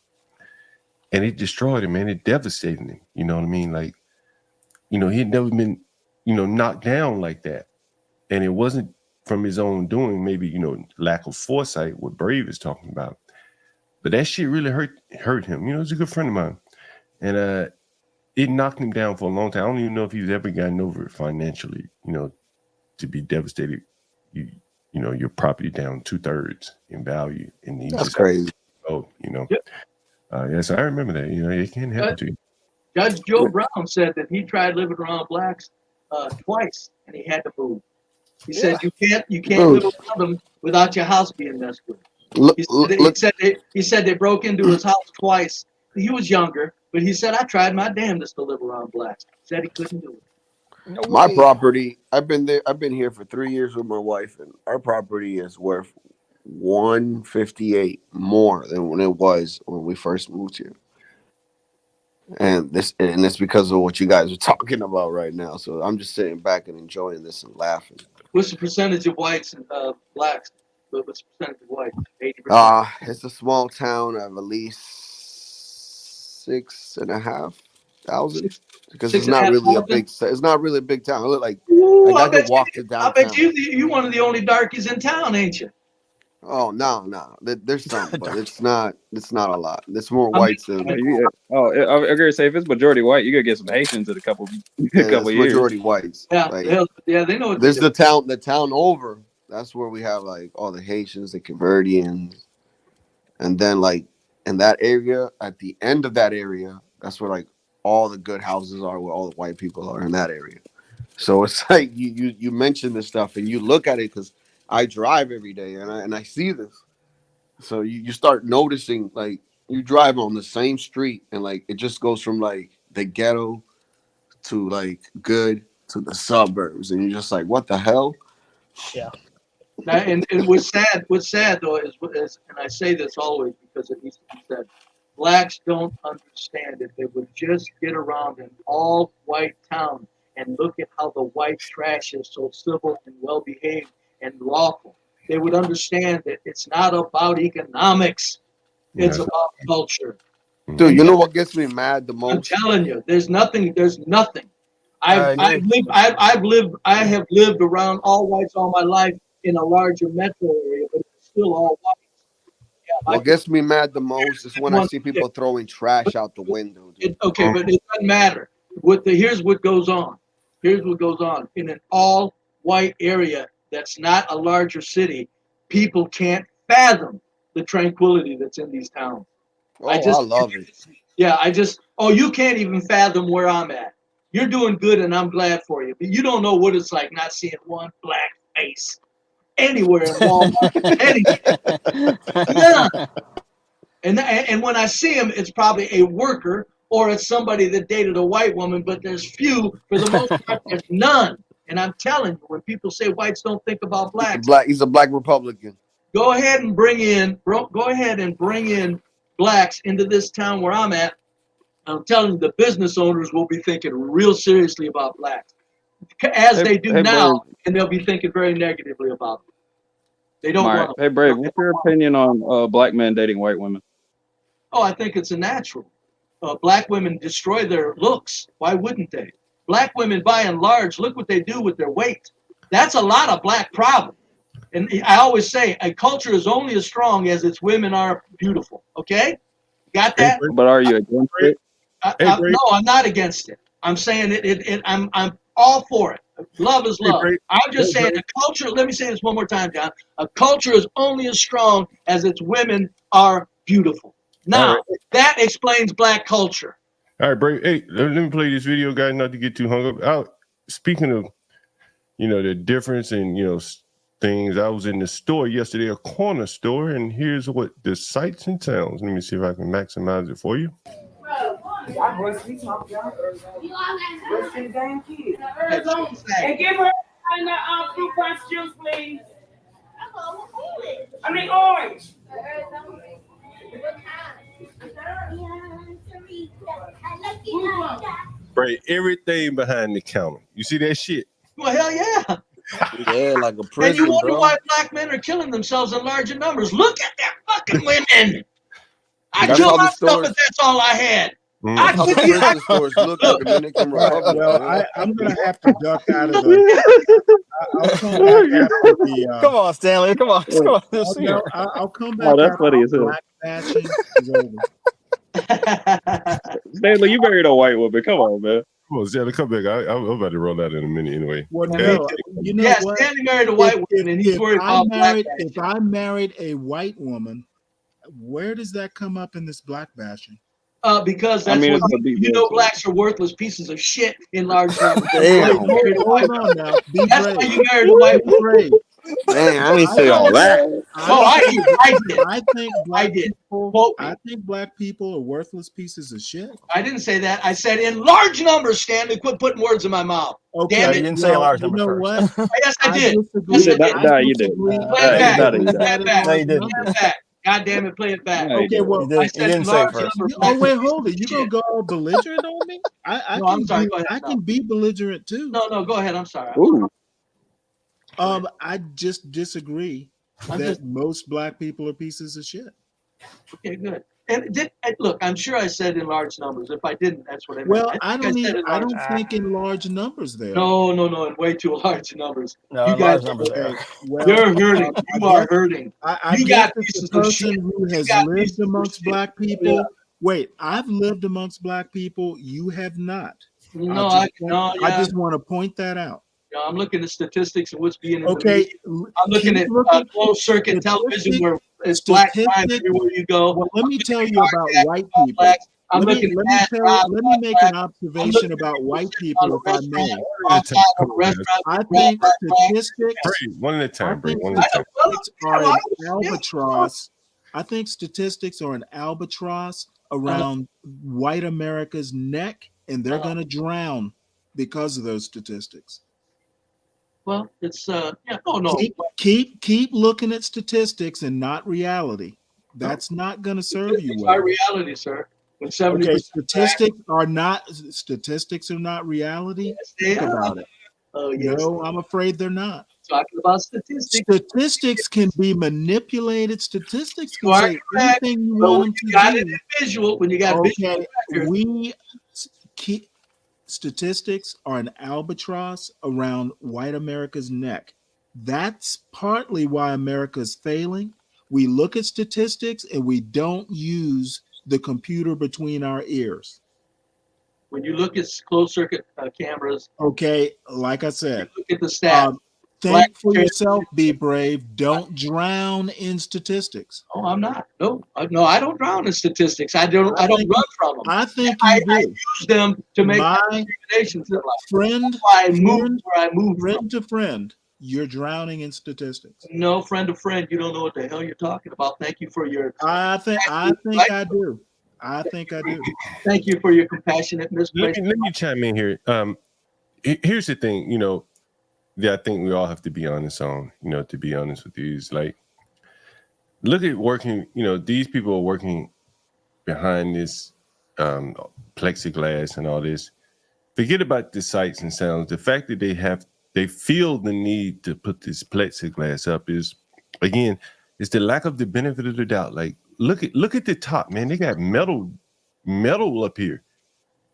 And it destroyed him, man. It devastated him. You know what I mean? Like, you know, he'd never been, you know, knocked down like that. And it wasn't from his own doing, maybe, you know, lack of foresight, what Brave is talking about. But that shit really hurt him. You know, he's a good friend of mine. And it knocked him down for a long time. I don't even know if he's ever gotten over it financially, you know, to be devastated. You know, your property down 2/3 in value. And that's crazy. Oh, you know. Yes, I remember that. You know, it can happen to you. Judge Joe Brown said that he tried living around blacks twice, and he had to move. He said you can't live around them without your house being messed with. He said they broke into his house twice. He was younger, but he said I tried my damnedest to live around blacks. He said he couldn't do it. No my property, I've been here for 3 years with my wife, and our property is worth 158 more than when it was when we first moved here. And it's because of what you guys are talking about right now. So I'm just sitting back and enjoying this and laughing. What's the percentage of whites and blacks? What's the percentage of whites? 80%. It's a small town of at least 6,500 because it's not really a big. It's not really a big town. I look like I could walk to downtown. I bet you one of the only darkies in town, ain't you? Oh no. There's some, but it's not a lot. There's more whites than. I'm gonna say if it's majority white, you gotta get some Haitians in a couple years. Majority whites. Yeah, Like, they know. There's the town over. That's where we have like all the Haitians, the Convertians, and then like in that area, at the end of that area, that's where like all the good houses are, where all the white people are in that area. So it's like you mention this stuff and you look at it because I drive every day and I see this. So you start noticing, like, you drive on the same street and like it just goes from like the ghetto to like good to the suburbs, and you're just like, what the hell? Yeah. And what's sad though is, and I say this always because it needs to be said, blacks don't understand it. They would just get around an all white town and look at how the white trash is so civil and well behaved and lawful. They would understand that it's not about economics. It's about culture. Dude, you know what gets me mad the most? I'm telling you, there's nothing. I have lived around all whites all my life in a larger metro area, but it's still all whites. Yeah, what gets me mad the most is when I see people throwing trash out the window. But it doesn't matter. Here's what goes on. Here's what goes on. In an all white area that's not a larger city, people can't fathom the tranquility that's in these towns. I love it. Yeah, you can't even fathom where I'm at. You're doing good and I'm glad for you. But you don't know what it's like not seeing one black face anywhere in Walmart. Anywhere. And when I see him, it's probably a worker or it's somebody that dated a white woman, but there's few. For the most part, there's none. And I'm telling you, when people say whites don't think about blacks, he's a black Republican. Go ahead and bring in blacks into this town where I'm at. I'm telling you, the business owners will be thinking real seriously about blacks, as they do now, and they'll be thinking very negatively about them. They don't want to. Hey, Brave, what's your opinion on black men dating white women? Oh, I think it's a natural. Black women destroy their looks. Why wouldn't they? Black women, by and large, look what they do with their weight. That's a lot of black problem. And I always say a culture is only as strong as its women are beautiful. Okay? Got that? But are you against it? No, I'm not against it. I'm saying I'm all for it. Love is love. I'm just saying the culture, let me say this one more time, John. A culture is only as strong as its women are beautiful. Now, that explains black culture. All right, Brave. Hey, let me play this video, guys, not to get too hung up. Speaking of, the difference in, things, I was in the store yesterday, a corner store, and here's what the sights and sounds. Let me see if I can maximize it for you. And give her fruit punch juice, please. I mean orange. Right, everything behind the counter. You see that shit? Well, hell yeah. Yeah, like a prison. And you wonder bro. why black men are killing themselves in larger numbers. Look at them fucking women. I kill myself if that's all I had. That's how the prison stores look at Dominican Republic. Well, I'm gonna have to duck out of the. I'll come back after the. Come on, Stanley. Come on. I'll come back. Oh, that's funny as hell. Black bashing is over. Stanley, you married a white woman. Come on, man. Well, Stanley, come back. I'm about to roll out in a minute anyway. Well, no, what? Stanley married a white woman, and he's worried about black bashing. If I married a white woman, where does that come up in this black bashing? Because that's blacks are worthless pieces of shit in large numbers. Hold on now. That's why you married a white woman. Man, I didn't say all that. I did. I think black people. I think black people are worthless pieces of shit. I didn't say that. I said in large numbers, Stanley. Quit putting words in my mouth. Okay, damn it. You didn't say large numbers first. Yes, I did. Disagree. Yes, I did. No, you did. Play No, it back. no, Play you it didn't. back. No, you didn't. Play it back. God damn it, play it back. No, you Okay, well, I said didn't say it large first. numbers. Oh wait, hold it. You gonna go all belligerent on me? I No, can I'm sorry. be, Go ahead. I can be belligerent too. No, go ahead. I'm sorry. Ooh. I just disagree that most black people are pieces of shit. Okay, good. And look, I'm sure I said in large numbers. If I didn't, that's what I meant. Well, I don't think in large numbers there. No, in way too large numbers. No, you in guys large numbers there. Well, you're hurting. You are hurting. I you guess got it's pieces the of shit. person who has got lived pieces of amongst shit. black people. Yeah. Wait, I've lived amongst black people. You have not. No, I yeah. just want to point that out. No, I'm looking at statistics and what's being in Okay, the media. I'm looking at closed circuit television where it's black crime everywhere you go. Well, let me tell you about white people. I'm let me make an observation about white people, if I may. I think statistics. One at a time, Bray. One I at a time. Are an albatross. I think statistics are an albatross around white America's neck, and they're going to drown because of those statistics. Well, it's no. Keep looking at statistics and not reality. That's not going to serve you well. By reality, sir. When 70% okay, statistics are not reality. Yes, they Think are. about it. Oh, yes. No, I'm afraid they're not. Talking about statistics. Statistics can be manipulated. Statistics can You are say correct. anything you But want when them you to got do. it in visual, when you got visual records, Statistics are an albatross around white America's neck. That's partly why America is failing. We look at statistics and we don't use the computer between our ears. when you look at closed circuit cameras, Okay, like I said, look at the stats. Think for yourself, be brave. Don't drown in statistics. Oh, I'm not. No, I don't drown in statistics. I don't run from them. I think you do. I use them to make recommendations in life. Friend to friend, you're drowning in statistics. No, friend to friend, you don't know what the hell you're talking about. Thank you for your. I think I do. I think I do. Thank you for your compassionate misplaced. Let me chime in here. Here's the thing, I think we all have to be honest on, to be honest with you, is like, look at working, these people are working behind this plexiglass and all this. Forget about the sights and sounds. The fact that they feel the need to put this plexiglass up is, again, it's the lack of the benefit of the doubt. Like, look at the top, man. They got metal up here.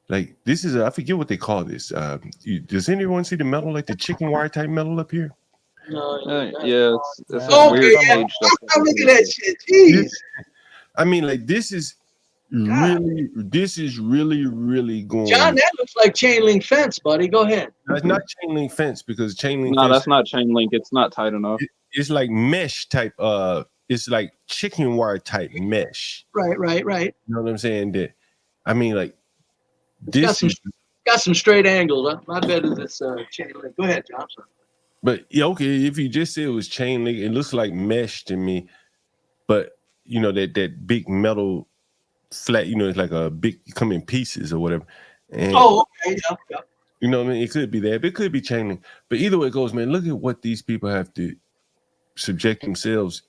Like, this is, I forget what they call this. Does anyone see the metal, like the chicken wire type metal up here? No, yeah, it's okay, yeah. I'm looking at that shit. Jeez. I mean, like, this is really going. John, that looks like chain link fence, buddy. Go ahead. That's not chain link fence, because chain link. No, that's not chain link. It's not tight enough. It's like mesh type. It's like chicken wire type mesh. Right. You know what I'm saying? That, I mean, like, this got some straight angles. Huh? My bet is it's chain link. Go ahead, Johnson. But yeah, okay, if you just say it was chain link, it looks like mesh to me. But that big metal flat, it's like a big come in pieces or whatever. And, okay, yeah. You know what I mean? It could be that, but it could be chain link. But either way it goes, man, look at what these people have to subject themselves,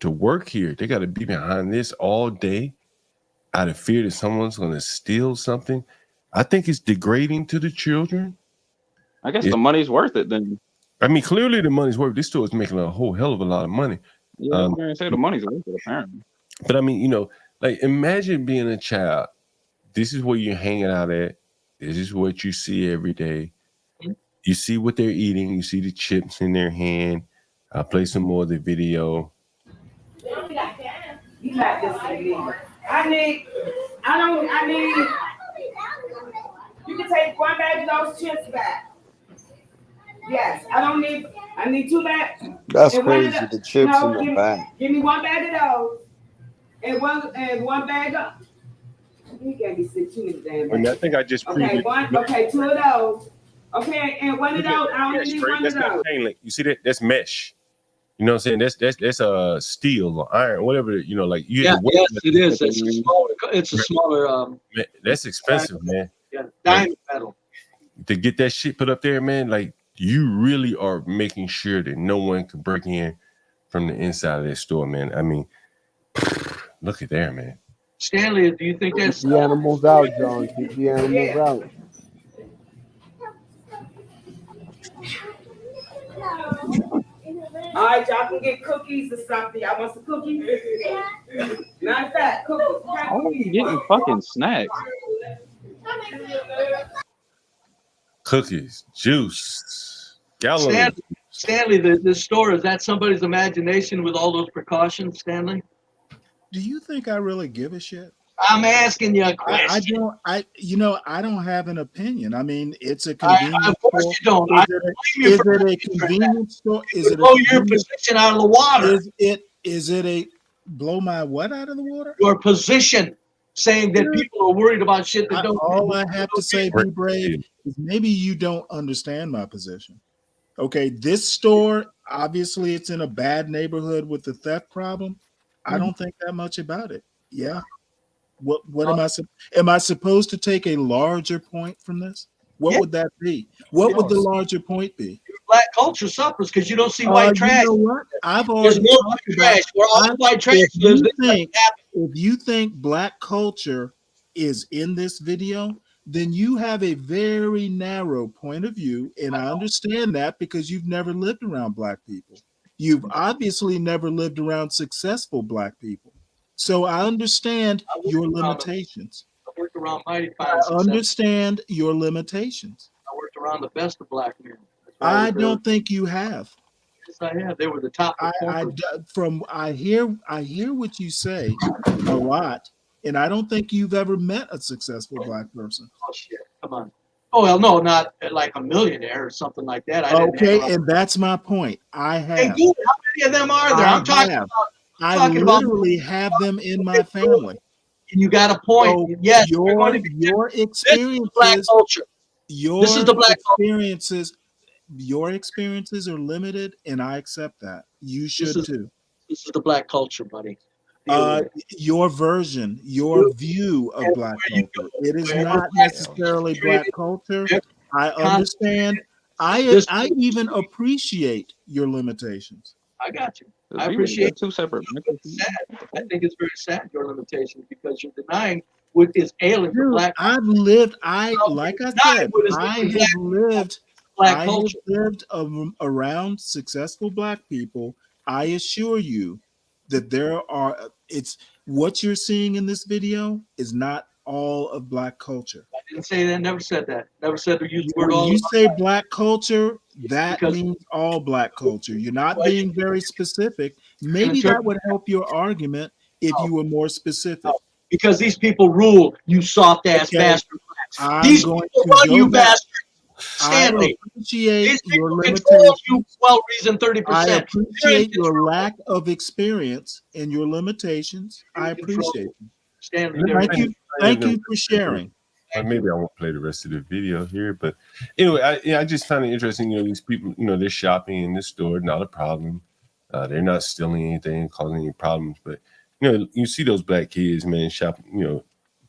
to work here. They got to be behind this all day out of fear that someone's going to steal something. I think it's degrading to the children. I guess the money's worth it then. I mean, clearly the money's worth it. This store is making a whole hell of a lot of money. Yeah, I'm going to say the money's worth it, apparently. But I mean, like, imagine being a child. This is where you're hanging out at. This is what you see every day. You see what they're eating. You see the chips in their hand. I'll play some more of the video. I need, you can take one bag of those chips back. Yes, I need 2 bags. That's crazy, the chips in the bag. Give me 1 bag of those. And one bag of, you can't be sick, you need damn bag. I think I just 2 of those. Okay, and one of those, I only need one of That's not those. chain link. You see that? That's mesh. You know what I'm saying? That's a steel or iron, whatever, you know, like you Yeah, have to yes, it is. It's a smaller. Man, that's expensive, man. Yeah, diamond metal. To get that shit put up there, man, like you really are making sure that no one can break in from the inside of that store, man. I mean, look at there, man. Stanley, do you think that's Keep the animals out, John? Keep the animals out. All right, y'all can get cookies or something. Y'all want some cookies? Matter of fact, cookies. How are you getting fucking snacks? Cookies, juice, gallon. Stanley, this store, is that somebody's imagination with all those precautions, Stanley? Do you think I really give a shit? I'm asking you a question. I don't have an opinion. I mean, it's a convenience of course store. you don't. Is it a convenience store? Is it blow your position out of the water? Is it a blow my what out of the water? Your position, saying that people are worried about shit that don't. All I have to say, be brave, is maybe you don't understand my position. Okay, this store, obviously, it's in a bad neighborhood with the theft problem. I don't think that much about it. Yeah. What am I supposed to take a larger point from this? What would that be? What would the larger point be? Black culture suffers because you don't see white trash. You know what? I've There's already no white trash. Where all white trash lives. If you think black culture is in this video, then you have a very narrow point of view, and I understand that because you've never lived around black people. You've obviously never lived around successful black people. So I understand your limitations. I worked around mighty fine. I understand your limitations. I worked around the best of black men. I don't think you have. Yes, I have. They were the top performers. I hear what you say a lot, and I don't think you've ever met a successful black person. Oh shit! Come on. Oh well, no, not like a millionaire or something like that. Okay, and that's my point. I have. Hey, dude, how many of them are there? I'm talking about. I literally have them in my family. And you got a point. So yes, your experiences. Black culture. This is the black experiences. Your experiences are limited, and I accept that. You should too. This is the black culture, buddy. Your version, your view of black culture. It is not necessarily black culture. I understand. I even appreciate your limitations. I got you. I appreciate two separate. I think it's very sad, your limitations, because you're denying what is alien to black. I've lived. I have lived around successful black people. I assure you that there are. It's what you're seeing in this video is not all of black culture. I didn't say that. Never said that. Never said to use the word all. When you say black culture, that means all black culture. You're not being very specific. Maybe that would help your argument if you were more specific. Because these people rule, you soft ass bastard. These people run, you bastard. Stanley, I appreciate your limitations. You well-reasoned 30%. I appreciate your lack of experience and your limitations. I appreciate them. Stanley, thank you for sharing. Maybe I won't play the rest of the video here, but anyway, I just found it interesting. You know, these people, you know, they're shopping in this store, not a problem. They're not stealing anything, causing any problems. But you know, you see those black kids, man, shopping. You know,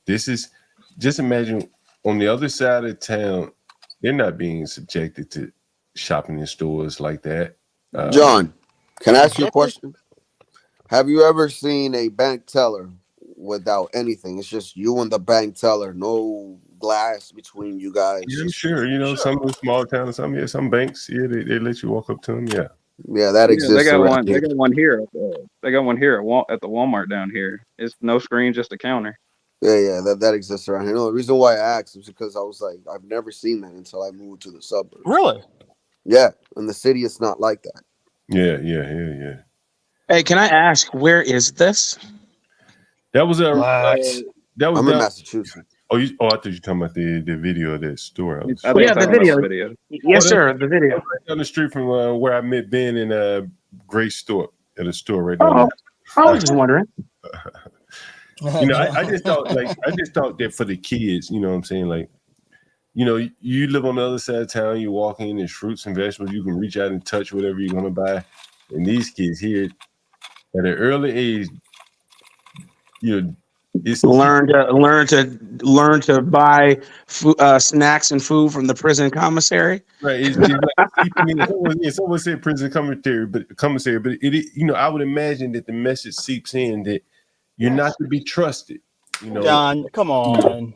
this is just imagine on the other side of town, they're not being subjected to shopping in stores like that. John, can I ask you a question? Have you ever seen a bank teller without anything? It's just you and the bank teller, no glass between you guys. Yeah, I'm sure. You know, some of the small towns, some banks, yeah, they let you walk up to them. Yeah. Yeah, that exists. They got one. They got one here. They got one here at the Walmart down here. It's no screen, just a counter. Yeah, that exists around here. No, the reason why I asked is because I was like, I've never seen that until I moved to the suburbs. Really? Yeah, in the city, it's not like that. Yeah. Hey, can I ask, where is this? That was I'm in Massachusetts. I thought you were talking about the video of that store. The video. Yes, sir, the video. Right down the street from where I met Ben in a Grace store, at a store right now. I was just wondering. You know, I just thought that for the kids, you know what I'm saying? Like, you know, you live on the other side of town, you walk in, there's fruits and vegetables, you can reach out and touch whatever you're gonna buy. And these kids here at an early age, it's learn to buy snacks and food from the prison commissary. Right. It's like someone said prison commissary, but it I would imagine that the message seeps in that you're not to be trusted. John, come on.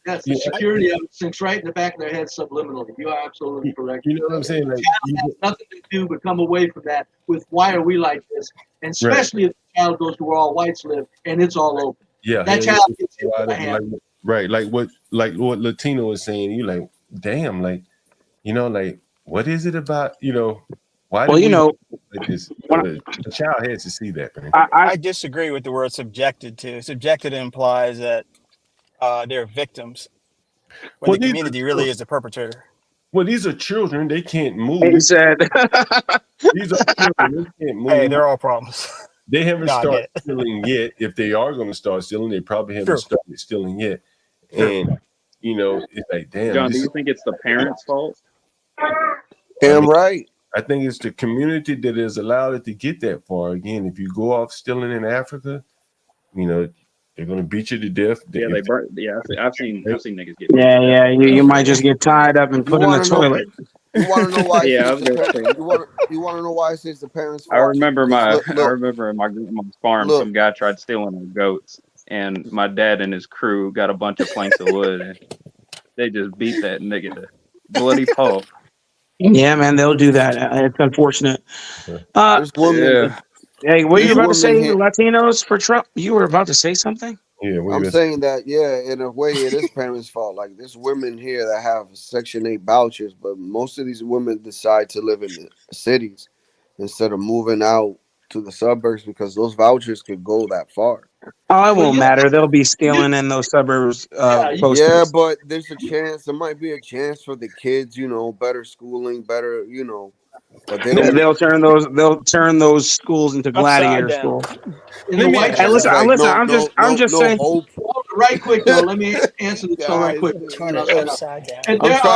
Yes, the security sinks right in the back of their head subliminally. You are absolutely correct. You know what I'm saying? Like, has nothing to do but come away from that with why are we like this? And especially if the child goes to where all whites live and it's all open. Yeah, that child gets hit with a hammer. like what Latino was saying. You like, damn, like what is it about? Why? Well, like this. The child has to see that. Man. I disagree with the word subjected to. Subjected implies that they're victims when the community really is the perpetrator. Well, these are children. They can't move. These are children. They can't move. Hey, they're all problems. They haven't started stealing yet. If they are going to start stealing, they probably haven't started stealing yet. And it's like, damn. John, do you think it's the parents' fault? Damn right. I think it's the community that has allowed it to get that far. Again, if you go off stealing in Africa, they're gonna beat you to death. Yeah, they burn. Yeah, I've seen niggas get. Yeah. You might just get tied up and put in the toilet. You want to know why? Yeah, I was gonna say. You want to know why it says the parents' fault? I remember in my grandma's farm, some guy tried stealing our goats, and my dad and his crew got a bunch of planks of wood, and they just beat that nigga to bloody pulp. Yeah, man, they'll do that. It's unfortunate. Hey, what are you about to say? Latinos for Trump? You were about to say something? Yeah, I'm saying that, in a way, it is parents' fault. Like, there's women here that have Section 8 vouchers, but most of these women decide to live in the cities instead of moving out to the suburbs because those vouchers could go that far. Oh, it won't matter. They'll be stealing in those suburbs. Yeah, but there's a chance. There might be a chance for the kids, better schooling, better, But they'll turn those schools into gladiator schools. Listen. I'm just saying. Hope. Right quick though, let me answer this right quick. I'm trying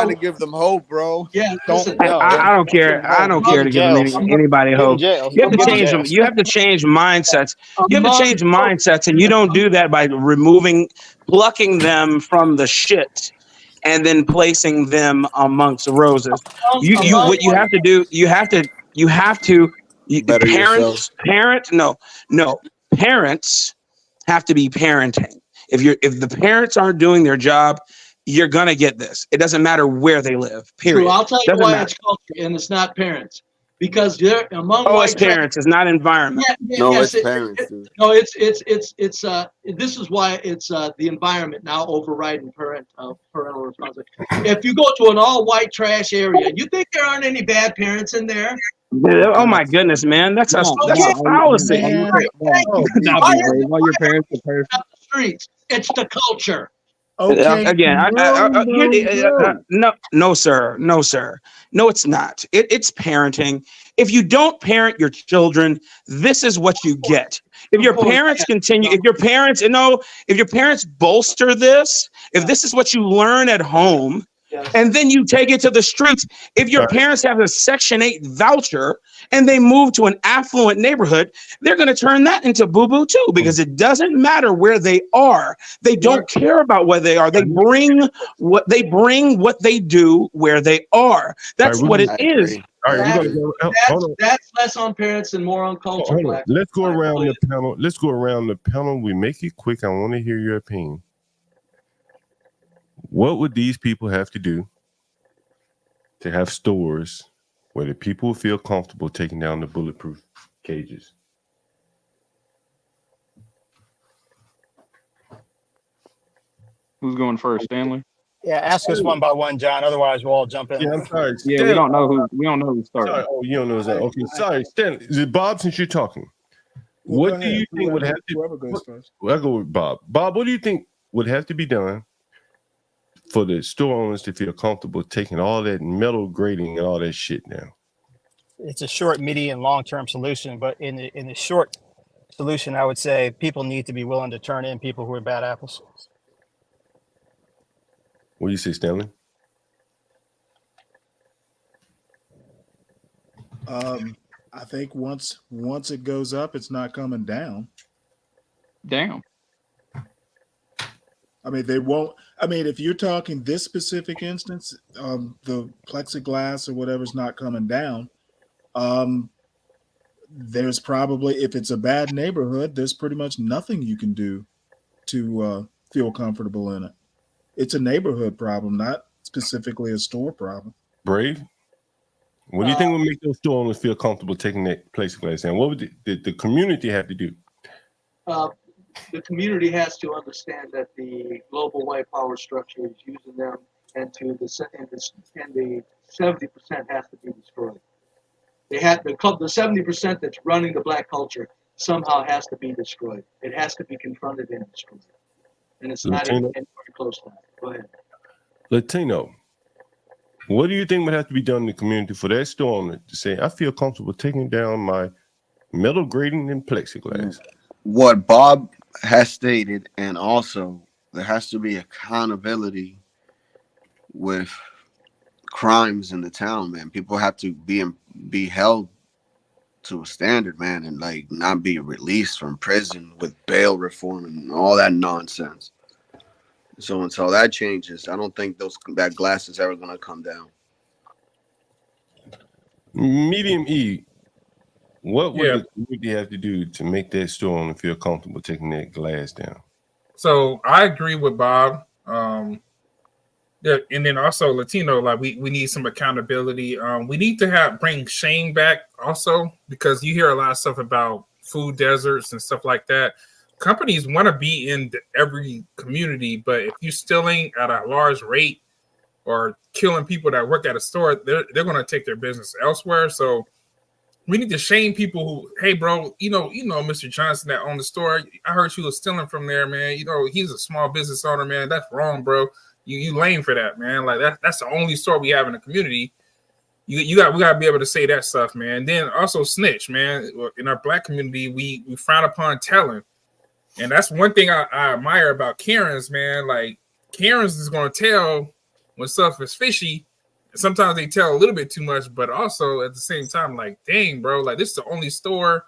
to give them hope, bro. Yeah, I don't care. I don't care to give anybody hope. You have to change mindsets. You have to change mindsets, and you don't do that by plucking them from the shit and then placing them amongst roses. What you have to do, parents have to be parenting. If the parents aren't doing their job, you're gonna get this. It doesn't matter where they live. Period. True. I'll tell you why it's culture and it's not parents. Because they're among it's parents, it's not environment. It's parents. This is why it's the environment now overriding parental responsibility. If you go to an all-white trash area, you think there aren't any bad parents in there? Oh my goodness, man! That's a fallacy. All your parents are perfect. Not the streets. It's the culture. Okay. Again, no, sir. No, it's not. It's parenting. If you don't parent your children, this is what you get. If your parents bolster this, if this is what you learn at home, and then you take it to the streets. If your parents have a Section 8 voucher and they move to an affluent neighborhood, they're going to turn that into boo-boo too, because it doesn't matter where they are. They don't care about where they are. They bring what they do where they are. That's what it is. All right, that's less on parents and more on culture. Let's go around the panel. Let's go around the panel. We make it quick. I want to hear your opinion. What would these people have to do to have stores where the people feel comfortable taking down the bulletproof cages? Who's going first, Stanley? Yeah, ask us one by one, John. Otherwise, we'll all jump in. Yeah, I'm sorry. Yeah, Stanley, we don't know who started. Sorry. Oh, you don't know that. Okay, sorry, Stanley. Is it Bob? Since you're talking, what do you think would have to? Whoever goes first. Well, I'll go with Bob. Bob, what do you think would have to be done for the store owners to feel comfortable taking all that metal grating and all that shit down? It's a short, medium, long-term solution, but in the short solution, I would say people need to be willing to turn in people who are bad apples. What do you say, Stanley? I think once it goes up, it's not coming down. Damn. I mean, they won't. I mean, if you're talking this specific instance, the plexiglass or whatever's not coming down. There's probably, if it's a bad neighborhood, there's pretty much nothing you can do to feel comfortable in it. It's a neighborhood problem, not specifically a store problem. Brave, what do you think would make those store owners feel comfortable taking that plexiglass down? What would the community have to do? The community has to understand that the global white power structure is using them, and the 70% has to be destroyed. They had the 70% that's running the black culture somehow has to be destroyed. It has to be confronted and destroyed, and it's not anywhere close to that. Go ahead. Latino, what do you think would have to be done in the community for that store owner to say, I feel comfortable taking down my metal grating and plexiglass? What Bob has stated, and also there has to be accountability with crimes in the town, man. People have to be held to a standard, man, and like not be released from prison with bail reform and all that nonsense. So until that changes, I don't think that glass is ever gonna come down. Medium E, what would the community have to do to make that store owner feel comfortable taking that glass down? So I agree with Bob. Yeah, and then also Latino, like we need some accountability. We need to bring shame back also, because you hear a lot of stuff about food deserts and stuff like that. Companies want to be in every community, but if you're stealing at a large rate or killing people that work at a store, they're going to take their business elsewhere. So we need to shame people who, hey, bro, you know, Mr. Johnson that owned the store. I heard you was stealing from there, man. You know, he's a small business owner, man. That's wrong, bro. You lame for that, man. Like that's the only store we have in the community. We gotta be able to say that stuff, man. And then also snitch, man. In our black community, we frown upon telling. And that's one thing I admire about Karens, man. Like Karens is gonna tell when stuff is fishy. Sometimes they tell a little bit too much, but also at the same time, like, dang, bro, like this is the only store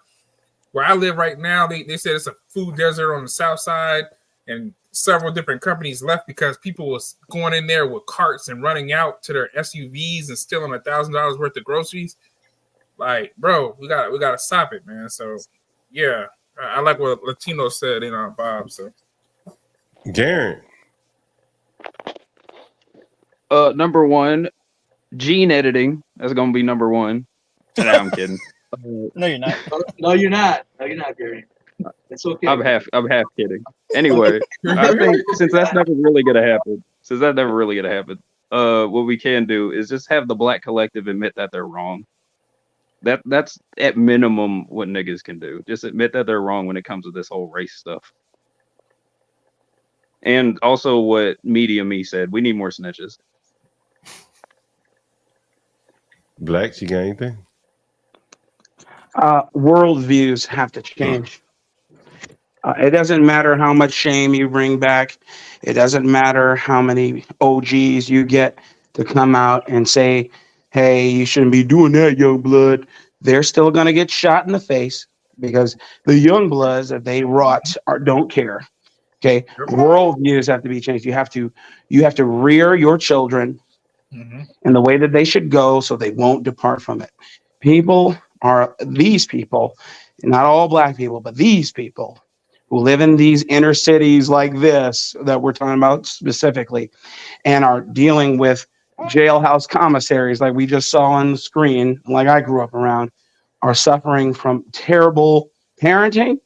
where I live right now. They said it's a food desert on the south side, and several different companies left because people was going in there with carts and running out to their SUVs and stealing $1,000 worth of groceries. Like, bro, we gotta stop it, man. So yeah, I like what Latino said in Bob. So Garrett. Number one, gene editing. That's gonna be number one. No, I'm kidding. No, you're not. No, you're not. No, you're not, Gary. It's okay. I'm half kidding. Anyway, I think since that's never really gonna happen, what we can do is just have the black collective admit that they're wrong. That's at minimum what niggas can do. Just admit that they're wrong when it comes to this whole race stuff. And also what Media Me said, we need more snitches. Blacks, you got anything? Worldviews have to change. It doesn't matter how much shame you bring back. It doesn't matter how many OGs you get to come out and say, hey, you shouldn't be doing that, young blood. They're still going to get shot in the face because the young bloods that they rot don't care. Okay. Worldviews have to be changed. You have to rear your children in the way that they should go so they won't depart from it. These people, not all black people, but these people who live in these inner cities like this that we're talking about specifically and are dealing with jailhouse commissaries like we just saw on the screen, like I grew up around, are suffering from terrible parenting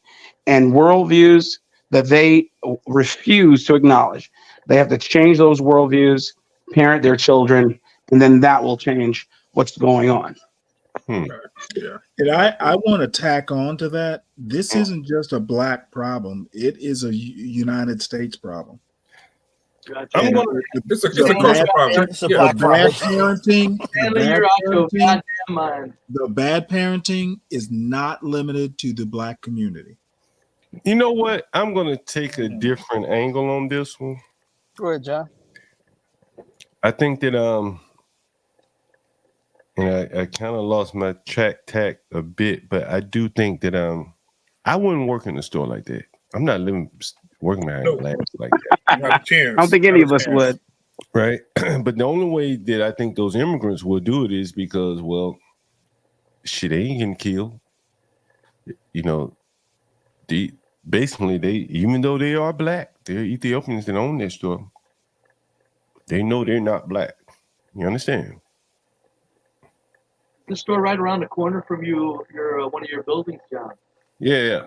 and worldviews that they refuse to acknowledge. They have to change those worldviews, parent their children, and then that will change what's going on. Yeah. And I want to tack on to that. This isn't just a black problem. It is a United States problem. It's a cultural problem. The bad parenting is not limited to the black community. You know what? I'm going to take a different angle on this one. Go ahead, John. I think that and I kind of lost my tack a bit, but I do think that I wouldn't work in a store like that. I'm not working behind glass like that. Not a chance. I don't think any of us would. Right. But the only way that I think those immigrants will do it is because, well, shit, they ain't getting killed. You know, basically even though they are black, they're Ethiopians that own their store. They know they're not black. You understand? The store right around the corner from you, your one of your buildings, John. Yeah.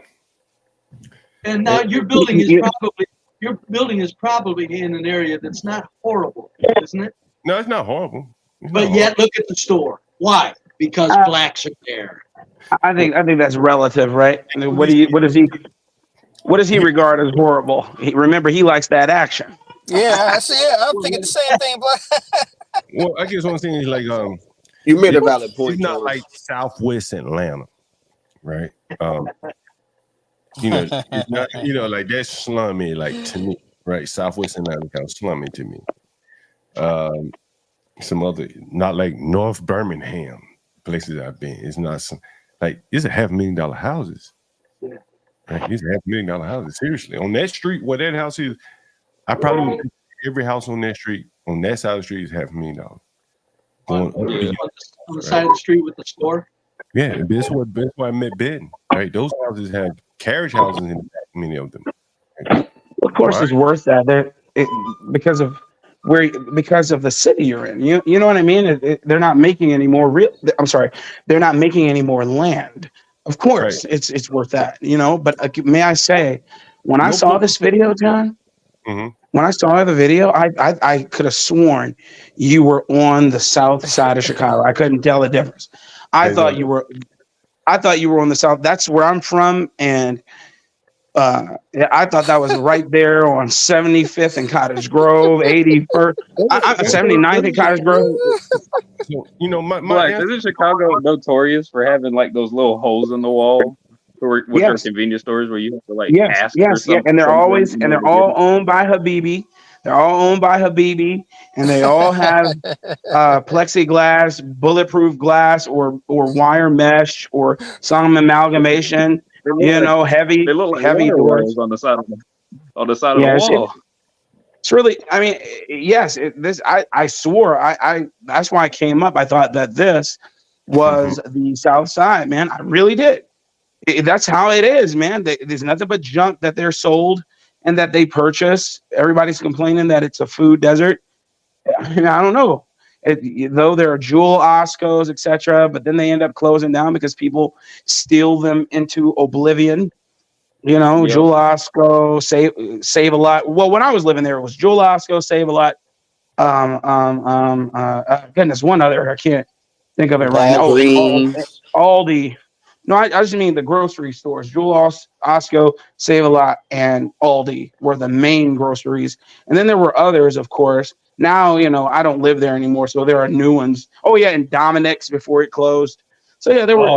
And now your building is probably in an area that's not horrible, isn't it? No, it's not horrible. But yet, look at the store. Why? Because blacks are there. I think that's relative, right? I mean, what does he regard as horrible? Remember, he likes that action. Yeah, I see. Yeah, I'm thinking the same thing, but Well, I guess one thing is like you made a valid point. It's not like Southwest Atlanta, right? You know, it's not, like that's slummy, like to me, right? Southwest Atlanta kind of slummy to me. Some other, not like North Birmingham places I've been. It's not some like these are $500,000 houses. Yeah. Right? These are $500,000 houses. Seriously, on that street where that house is, I probably would every house on that street, on that side of the street is $500,000. On the side of the street with the store. Yeah, that's why I met Ben. Right, those houses have carriage houses in the back, many of them. Of course, it's worth that. Because of the city you're in. You know what I mean? They're not making any more they're not making any more land. Of course, right. It's worth that. But may I say, when I saw this video, John, when I saw the video, I could have sworn you were on the south side of Chicago. I couldn't tell the difference. I thought you were on the south. That's where I'm from, and I thought that was right there on 75th and Cottage Grove, 81st, 79th and Cottage Grove. Isn't Chicago notorious for having like those little holes in the wall with their convenience stores where you have to like ask for something? And they're all owned by Habibi. They're all owned by Habibi, and they all have plexiglass, bulletproof glass, or wire mesh, or some amalgamation. Heavy doors on the side of the wall. It's really, I mean, yes. I swore. I that's why I came up. I thought that this was the South Side, man. I really did. That's how it is, man. There's nothing but junk that they're sold and that they purchase. Everybody's complaining that it's a food desert. I don't know. Though there are Jewel Oscos, etc., but then they end up closing down because people steal them into oblivion. Jewel Osco, save a lot. Well, when I was living there, it was Jewel Osco, Save a Lot. Goodness, one other I can't think of it right now. Aldi. No, I just mean the grocery stores. Jewel Osco, Save a Lot, and Aldi were the main groceries, and then there were others, of course. Now, I don't live there anymore, so there are new ones. Oh, yeah, and Dominic's before it closed. So, yeah, there were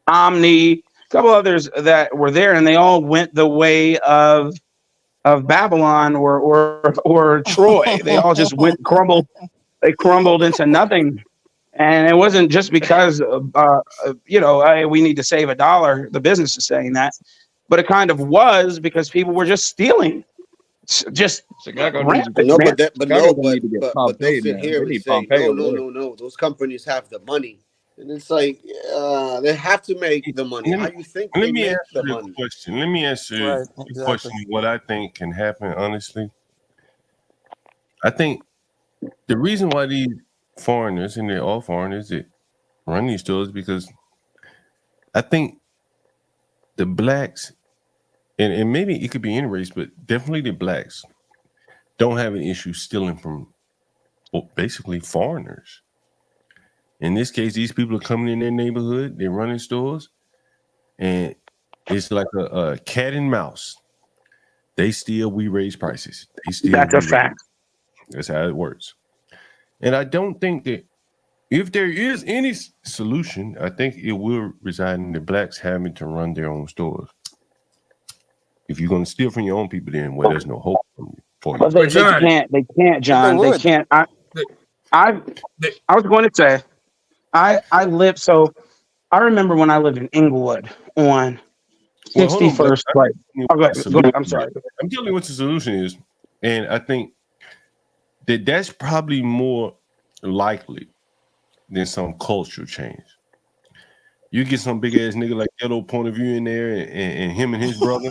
Omni, a couple others that were there, and they all went the way of Babylon or Troy. They all just crumbled. They crumbled into nothing. And it wasn't just because, we need to save $1. The business is saying that. But it kind of was because people were just stealing. Just Chicago but they'll sit here and say, no. Those companies have the money, and it's like they have to make the money. How you think they make the money? Let me ask you a question. What I think can happen, honestly, I think the reason why these foreigners, and they're all foreigners that run these stores, because I think the blacks. And maybe it could be any race, but definitely the blacks don't have an issue stealing from basically foreigners. In this case, these people are coming in their neighborhood, they're running stores, and it's like a cat and mouse. They steal, we raise prices. That's a fact. That's how it works. And I don't think that if there is any solution, I think it will reside in the blacks having to run their own stores. If you're going to steal from your own people, then there's no hope for you. But they can't, John. They can't. I was going to say, I lived. So I remember when I lived in Inglewood on Well, hold on, but 61st. Right. Oh, go ahead. Go ahead. I'm sorry. I'm telling you what the solution is, and I think that's probably more likely than some cultural change. You get some big ass nigga like Ghetto Point of View in there, and him and his brother.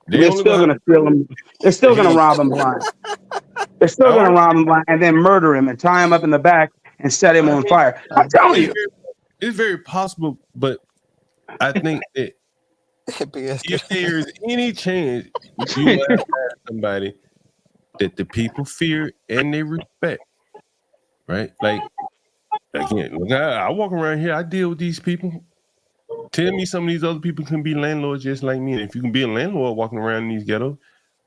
They're still going to steal him. They're still going to rob him blind. They're still going to rob him blind and then murder him and tie him up in the back and set him on fire. I'm telling you. It's very possible, but I think that if there's any chance you will have somebody that the people fear and they respect, right? Like, again, look, I walk around here, I deal with these people. Tell me some of these other people can be landlords just like me. And if you can be a landlord walking around in these ghettos,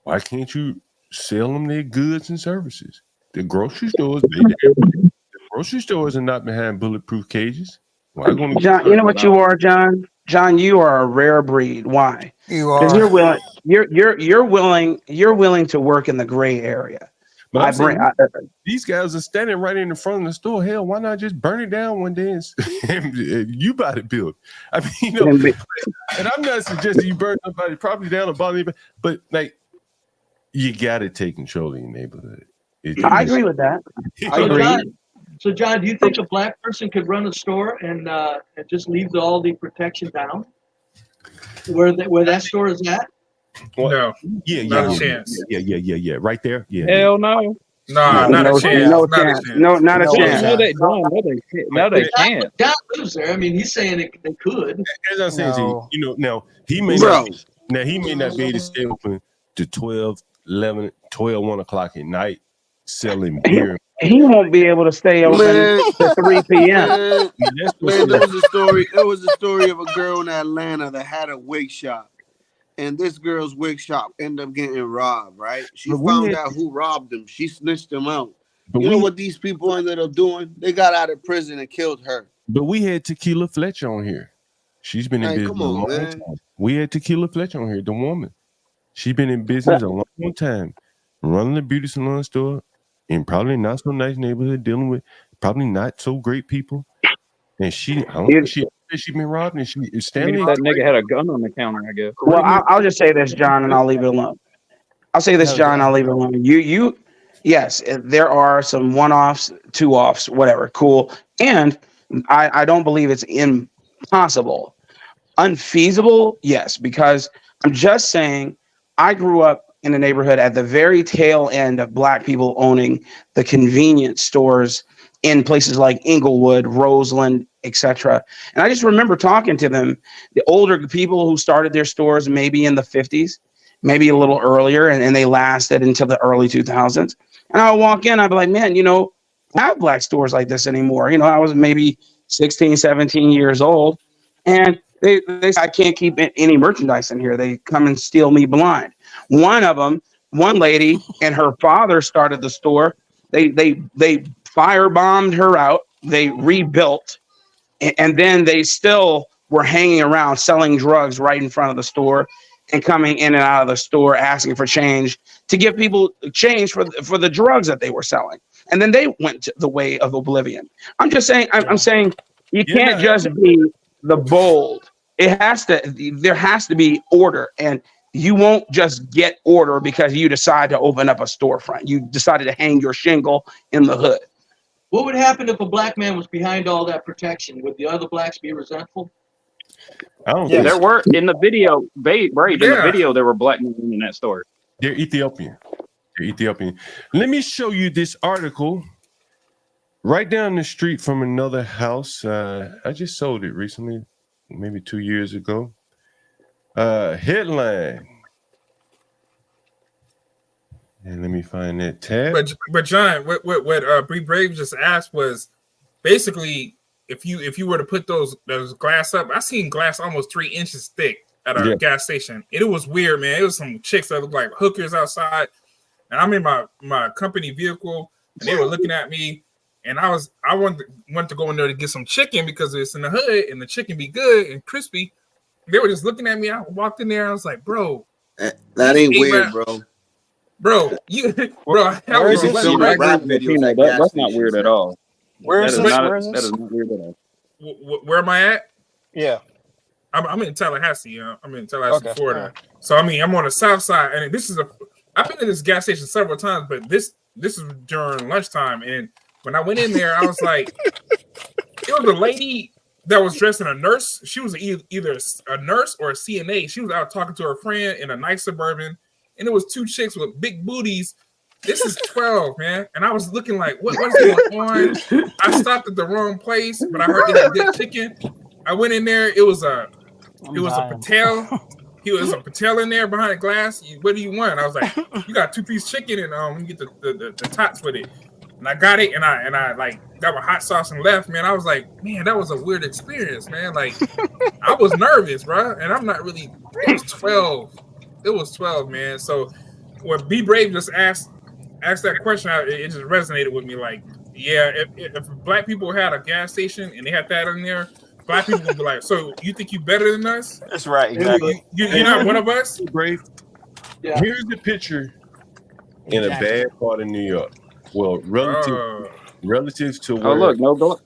why can't you sell them their goods and services? The grocery stores, the grocery stores are not behind bulletproof cages. Why going to John, you know what you are, John? John, you are a rare breed. Why? You Because are. you're willing to work in the gray area. But I'm saying, these guys are standing right in the front of the store. Hell, why not just burn it down one day and you buy the build? I mean, you know, and I'm not suggesting you burn somebody's property down or bother anybody, but like, you got to take control of your neighborhood. I agree with that. I agree. So, John, do you think a black person could run a store and just leave all the protection down where that store is at? No. Yeah, not a chance. Yeah. Right there. Yeah. Hell no. Nah, not a chance. No chance. No, not a chance. No, they can't. John lives there. I mean, he's saying they could. As I said to you, you know, now he may not be able to stay open to 12, 11, 12, 1 o'clock at night selling beer. He won't be able to stay open to 3 p.m. Man, there was a story of a girl in Atlanta that had a wig shop. And this girl's wig shop ended up getting robbed, right? She found out who robbed them. She snitched them out. You know what these people ended up doing? They got out of prison and killed her. But we had Tequila Fletcher on here. She's been in business a long time. We had Tequila Fletcher on here, the woman. She's been in business a long time, running a beauty salon store in probably not so nice neighborhood, dealing with probably not so great people. And she been robbed, and Stanley. That nigga had a gun on the counter, I guess. Well, I'll just say this, John, and I'll leave it alone. I'll say this, John, I'll leave it alone. Yes, there are some one-offs, two-offs, whatever, cool. And I don't believe it's impossible. Unfeasible, yes, because I'm just saying I grew up in a neighborhood at the very tail end of black people owning the convenience stores in places like Inglewood, Roseland, etc. And I just remember talking to them, the older people who started their stores maybe in the 50s, maybe a little earlier, and they lasted until the early 2000s. And I'll walk in, I'd be like, man, you know, I have black stores like this anymore. You know, I was maybe 16, 17 years old, and they say, I can't keep any merchandise in here. They come and steal me blind. One of them, one lady and her father started the store. They firebombed her out. They rebuilt, and then they still were hanging around selling drugs right in front of the store and coming in and out of the store asking for change to give people change for the drugs that they were selling. And then they went to the way of oblivion. I'm just saying, I'm saying you can't just be the bold. There has to be order, and you won't just get order because you decide to open up a storefront. You decided to hang your shingle in the hood. What would happen if a black man was behind all that protection? Would the other blacks be resentful? I don't There were in the video, in the video, there were black men in that store. They're Ethiopian. Let me show you this article right down the street from another house. I just sold it recently, maybe 2 years ago. Headline. And let me find that tab. But John, what Bree Brave just asked was basically if you were to put those glass up, I seen glass almost 3 inches thick at a gas station. It was weird, man. It was some chicks that looked like hookers outside, and I'm in my company vehicle, and they were looking at me, and I wanted to go in there to get some chicken because it's in the hood and the chicken be good and crispy. They were just looking at me. I walked in there. I was like, bro, that ain't weird, bro. Bro, Where is You this? see I the agree rap with videos Latino. at gas That's not weird stations at now. all. Where is That this? not Where is that this? is not weird at all. Where am I at? Yeah. I'm in Tallahassee. I'm in Tallahassee, Okay. Florida. Right. So I mean, I'm on the south side, and I've been to this gas station several times, but this is during lunchtime, and when I went in there, I was like, it was a lady that was dressed in a nurse. She was either a nurse or a CNA. She was out talking to her friend in a nice Suburban, and it was two chicks with big booties. This is 12, man. And I was looking like, what is going on? I stopped at the wrong place, but I heard they had good chicken. I went in there. It was a Patel. He was a Patel in there behind the glass. What do you want? I was like, you got 2-piece chicken and let me get the tots with it. And I got it, and I like got my hot sauce and left, man. I was like, man, that was a weird experience, man. Like, I was nervous, bro, and I'm not really. It was 12. It was 12, man. So when B Brave just asked that question, it just resonated with me. Like, yeah, if black people had a gas station and they had that in there, black people would be like, so you think you better than us? That's right. Exactly. You're not one of us? Brave. Yeah. Here's the picture in a bad part of New York. Well, relative to where. Oh look, no glass.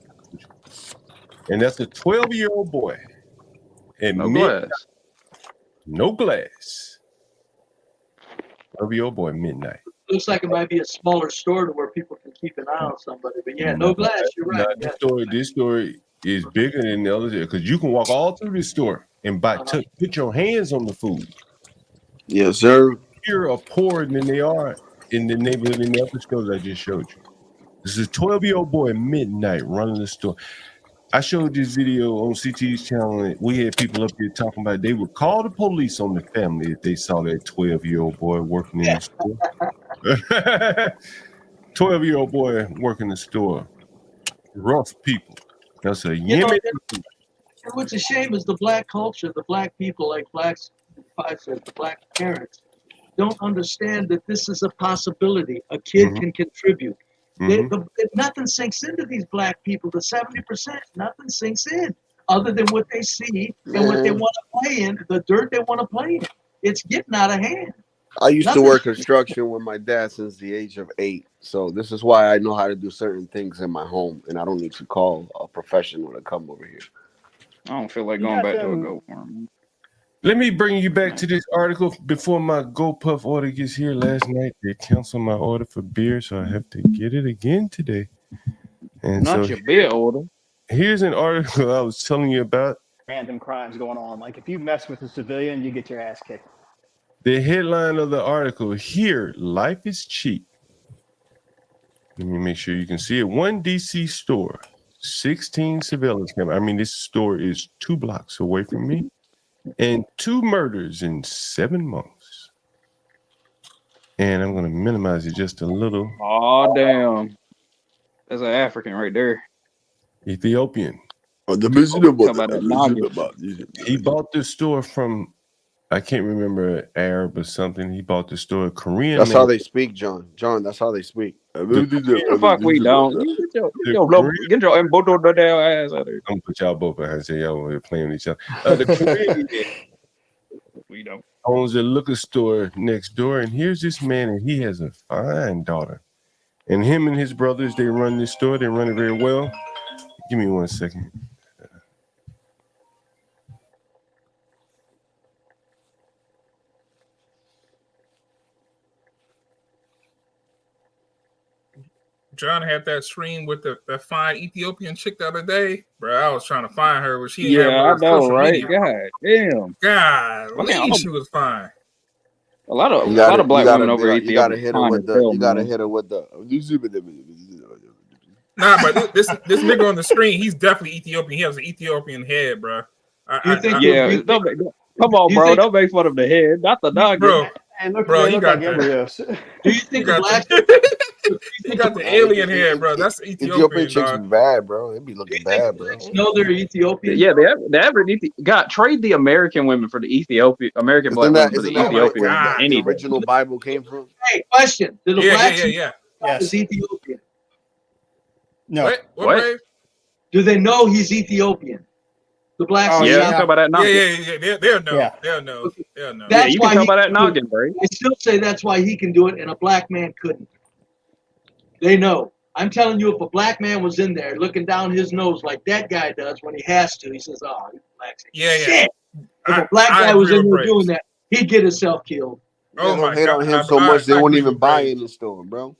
And that's a 12-year-old boy. And No glass. No glass. 12-year-old boy, midnight. Looks like it might be a smaller store to where people can keep an eye on somebody. But yeah, no glass. You're right. This story is bigger than the other because you can walk all through this store and put your hands on the food. Yes, sir. Here are poorer than they are in the neighborhood in the other stores I just showed you. This is a 12-year-old boy at midnight running the store. I showed this video on CT's channel, and we had people up here talking about they would call the police on the family if they saw that 12-year-old boy working in the store. 12-year-old boy working the store. Rough people. That's a Yemen. What's a shame is the black culture, the black people, like blacks, the black parents, don't understand that this is a possibility. A kid can contribute. Nothing sinks into these black people. The 70%, nothing sinks in other than what they see and what they want to play in, the dirt they want to play in. It's getting out of hand. I used to work construction with my dad since the age of 8. So this is why I know how to do certain things in my home, and I don't need to call a professional to come over here. I don't feel like going back to a goat farm. Let me bring you back to this article before my GoPuff order gets here. Last night they canceled my order for beer, so I have to get it again today. And not your beer order. Here's an article I was telling you about. Random crimes going on. Like if you mess with a civilian, you get your ass kicked. The headline of the article here: life is cheap. Let me make sure you can see it. One DC store, 16 surveillance cameras. I mean, this store is 2 blocks away from me. And 2 murders in 7 months. And I'm going to minimize it just a little. Oh, damn. That's an African right there. Ethiopian. He bought this store from, I can't remember, Arab or something. He bought the store, Korean. That's how they speak, John. John, that's how they speak. The fuck we don't. Get your ass out there. I'm gonna put y'all both behind and say y'all were playing with each other. The Korean we don't owns a liquor store next door, and here's this man, and he has a fine daughter. And him and his brothers, they run this store. They run it very well. Give me 1 second. John had that stream with the fine Ethiopian chick the other day, bro. I was trying to find her, but she didn't have I know, social right? media. God damn. God, she was fine. A lot of black women over Ethiopia. You gotta hit her with the. You gotta hit her with the. Nah, but this nigga on the screen, he's definitely Ethiopian. He has an Ethiopian head, bro. Come on, bro. Don't make fun of the head, not the dog. Bro, And look, bro, they you look got like embryos. Do you think the black? You got the alien head, bro. That's Ethiopian chicks dog. be bad, bro. They be looking bad, bro. No, they're Ethiopian. Yeah, the average trade the American women for the American black women for the Ethiopian women. Where the original Bible came from? Hey, question: did the black Yes. is Ethiopian? No. What? Do they know he's Ethiopian? The blacks. Oh, in yeah, South talk about that noggin. They'll know. Yeah. They'll know. They'll know. That's you why can tell he by that can do it. noggin, bro. I still say that's why he can do it and a black man couldn't. They know. I'm telling you, if a black man was in there looking down his nose like that guy does when he has to, he says, "Oh, these blacks ain't shit." If a black guy was in there doing that, he'd get himself killed. Oh my hate God! on him so much they won't agree even with buy Braves. in the store, bro.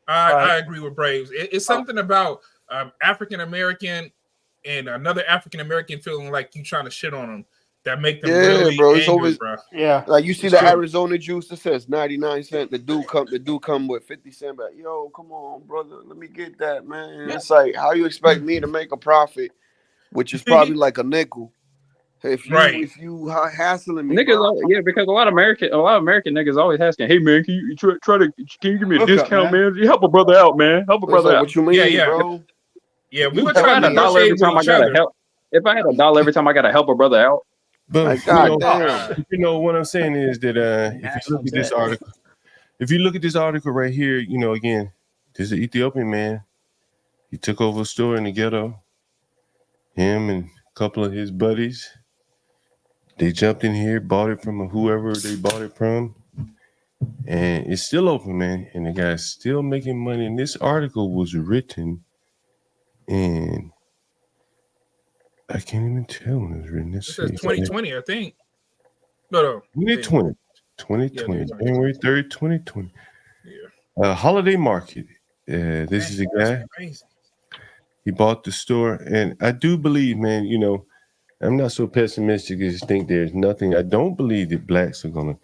I agree with Braves. It's something about African American and another African American feeling like you trying to shit on them that make them really bro. It's angry, always bro. Yeah. like you see It's the true. Arizona juice that says 99 cents. The dude come with 50 cents back. Yo, come on, brother. Let me get that, man. It's like how you expect me to make a profit, which is probably like a nickel. If you hassling me, Niggas, bro. yeah, because a lot of American niggas always asking, "Hey man, can you try to can you give me a Look up, discount, man. man? Help a brother out, man. Help a It's brother like, out." what you mean, bro? Yeah, we were If I trying had to a dollar every negotiate with time I each gotta other. help, if I had a dollar every time I gotta help a brother out, But Like, what I'm saying is that if you look at this article, right here, again, this is an Ethiopian man. He took over a store in the ghetto. Him and a couple of his buddies, they jumped in here, bought it from whoever they bought it from, and it's still open, man. And the guy's still making money. And this article was written in, I can't even tell when it was written. It says 2020, I think. No. 2020, January 3rd, 2020. Holiday Market. This is a guy. He bought the store, and I do believe, man, I'm not so pessimistic as to think there's nothing. I don't believe that blacks are going to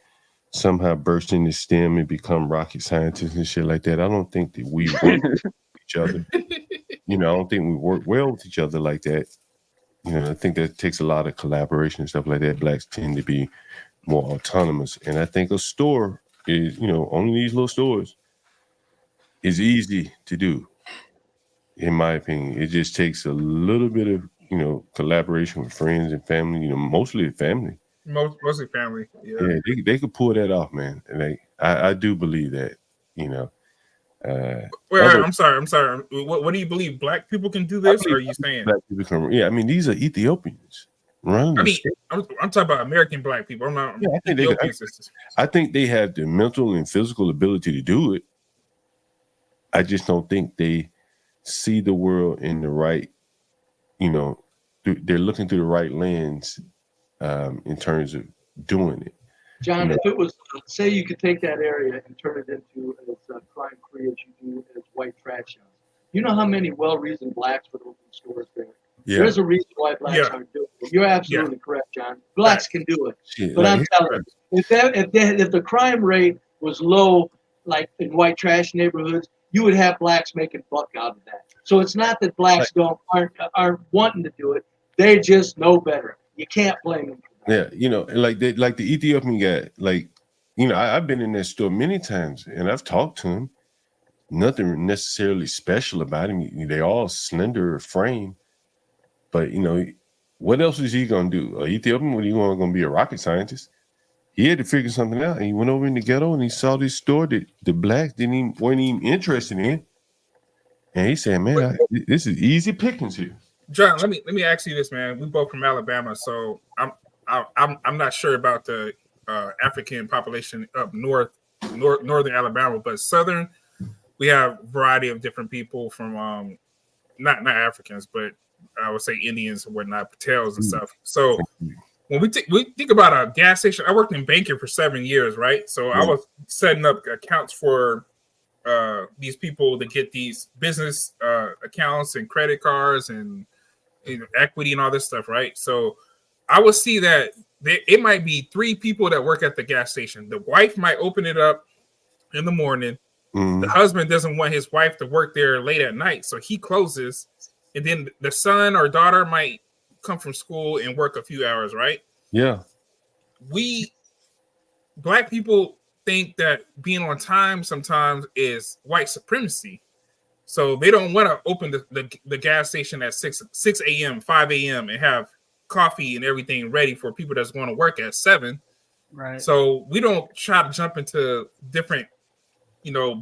somehow burst into STEM and become rocket scientists and shit like that. I don't think that we work with each other. I don't think we work well with each other like that. I think that takes a lot of collaboration and stuff like that. Blacks tend to be more autonomous. And I think a store is, only these little stores is easy to do. In my opinion, it just takes a little bit of, collaboration with friends and family, mostly family. Mostly family. Yeah, they could pull that off, man. And I do believe that, I'm sorry. What do you believe? Black people can do this, or are you saying? Black people can, I mean, these are Ethiopians. I'm talking about American black people. I'm not. I think they have the mental and physical ability to do it. I just don't think they see the world in the right, they're looking through the right lens in terms of doing it. John, if it was, say you could take that area and turn it into as crime-free as you do as white trash houses. You know how many well-reasoned blacks would open stores there? Yeah. There's a reason why blacks aren't doing it. You're absolutely correct, John. Blacks can do it. Shit, But I'm telling you, if the crime rate was low, like in white trash neighborhoods, you would have blacks making buck out of that. So it's not that blacks aren't wanting to do it. They just know better. You can't blame them. Yeah, like the Ethiopian guy, I've been in that store many times and I've talked to him. Nothing necessarily special about him. They're all slender frame. But, what else is he going to do? An Ethiopian, what, he going to be a rocket scientist? He had to figure something out. And he went over in the ghetto and he saw this store that the blacks weren't even interested in. And he said, man, this is easy pickings here. John, let me ask you this, man. We both from Alabama, so I'm not sure about the African population up northern Alabama, but southern, we have a variety of different people from not Africans, but I would say Indians and whatnot, Patels and stuff. So when we think about a gas station, I worked in banking for 7 years, right? So I was setting up accounts for these people to get these business accounts and credit cards and equity and all this stuff, right? So I would see that it might be 3 people that work at the gas station. The wife might open it up in the morning. The husband doesn't want his wife to work there late at night, so he closes. And then the son or daughter might come from school and work a few hours, right? Yeah. Black people think that being on time sometimes is white supremacy. So they don't want to open the gas station at 6 a.m., 5 a.m. and have coffee and everything ready for people that's going to work at 7. Right. So we don't try to jump into different,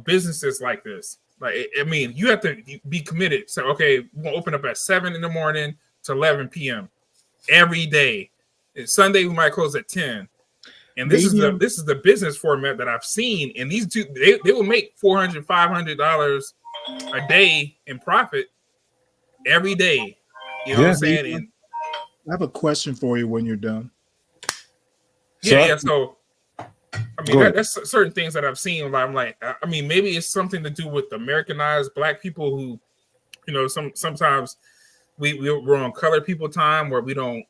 businesses like this. Like, I mean, you have to be committed. So, okay, we're going to open up at 7 in the morning to 11 p.m. every day. Sunday we might close at 10. And this is the business format that I've seen. And these two, they will make $400, $500 a day in profit every day. You know what I'm saying? And I have a question for you when you're done. yeah. So I mean, that's certain things that I've seen. I'm like, I mean, maybe it's something to do with Americanized Black people who, you know, sometimes we're on colored people time where we don't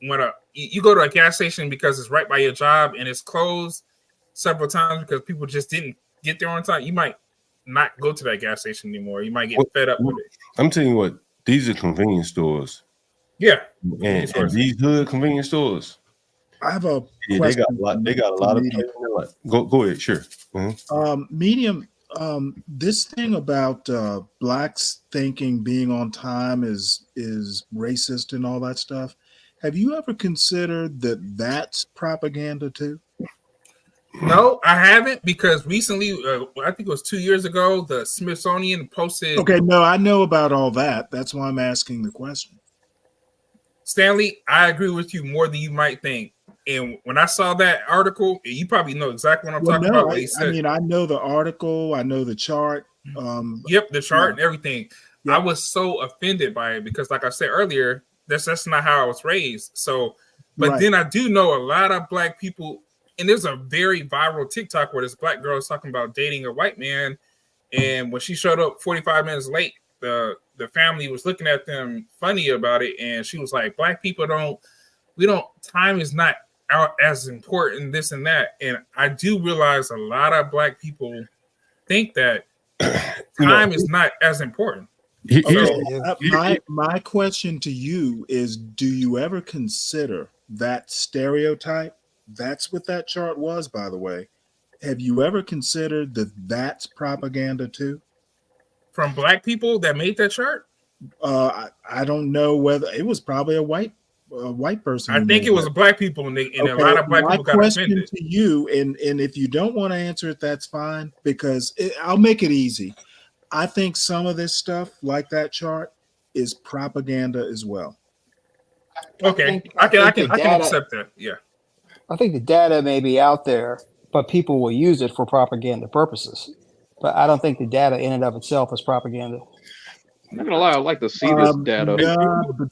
want to. You go to a gas station because it's right by your job and it's closed several times because people just didn't get there on time. You might not go to that gas station anymore. You might get fed up with it. I'm telling you what, these are convenience stores. Yeah, and these hood convenience stores. I have a question. They got a lot. They got a lot of players in their life. Go ahead, sure. Medium. This thing about blacks thinking being on time is racist and all that stuff. Have you ever considered that that's propaganda too? No, I haven't, because recently, I think it was 2 years ago, the Smithsonian posted. Okay, no, I know about all that. That's why I'm asking the question. Stanley, I agree with you more than you might think. And when I saw that article, you probably know exactly what I'm talking about. What he said. I mean, I know the article, I know the chart. Yep, the chart and everything. Yep. I was so offended by it because, like I said earlier, that's not how I was raised. So, but then I do know a lot of black people, and there's a very viral TikTok where this black girl is talking about dating a white man, and when she showed up 45 minutes late, the family was looking at them funny about it, and she was like, "Black people time is not as important, this and that." And I do realize a lot of black people think that time is not as important. My question to you is, do you ever consider that stereotype? That's what that chart was, by the way. Have you ever considered that that's propaganda too? From black people that made that chart? I don't know whether it was probably a white person. I think it was black people, and a lot of black people got offended. My question to you, and if you don't want to answer it, that's fine, because I'll make it easy. I think some of this stuff, like that chart, is propaganda as well. Okay, I can accept that. Yeah, I think the data may be out there, but people will use it for propaganda purposes. But I don't think the data in and of itself is propaganda. I'm not gonna lie, I'd like to see this data.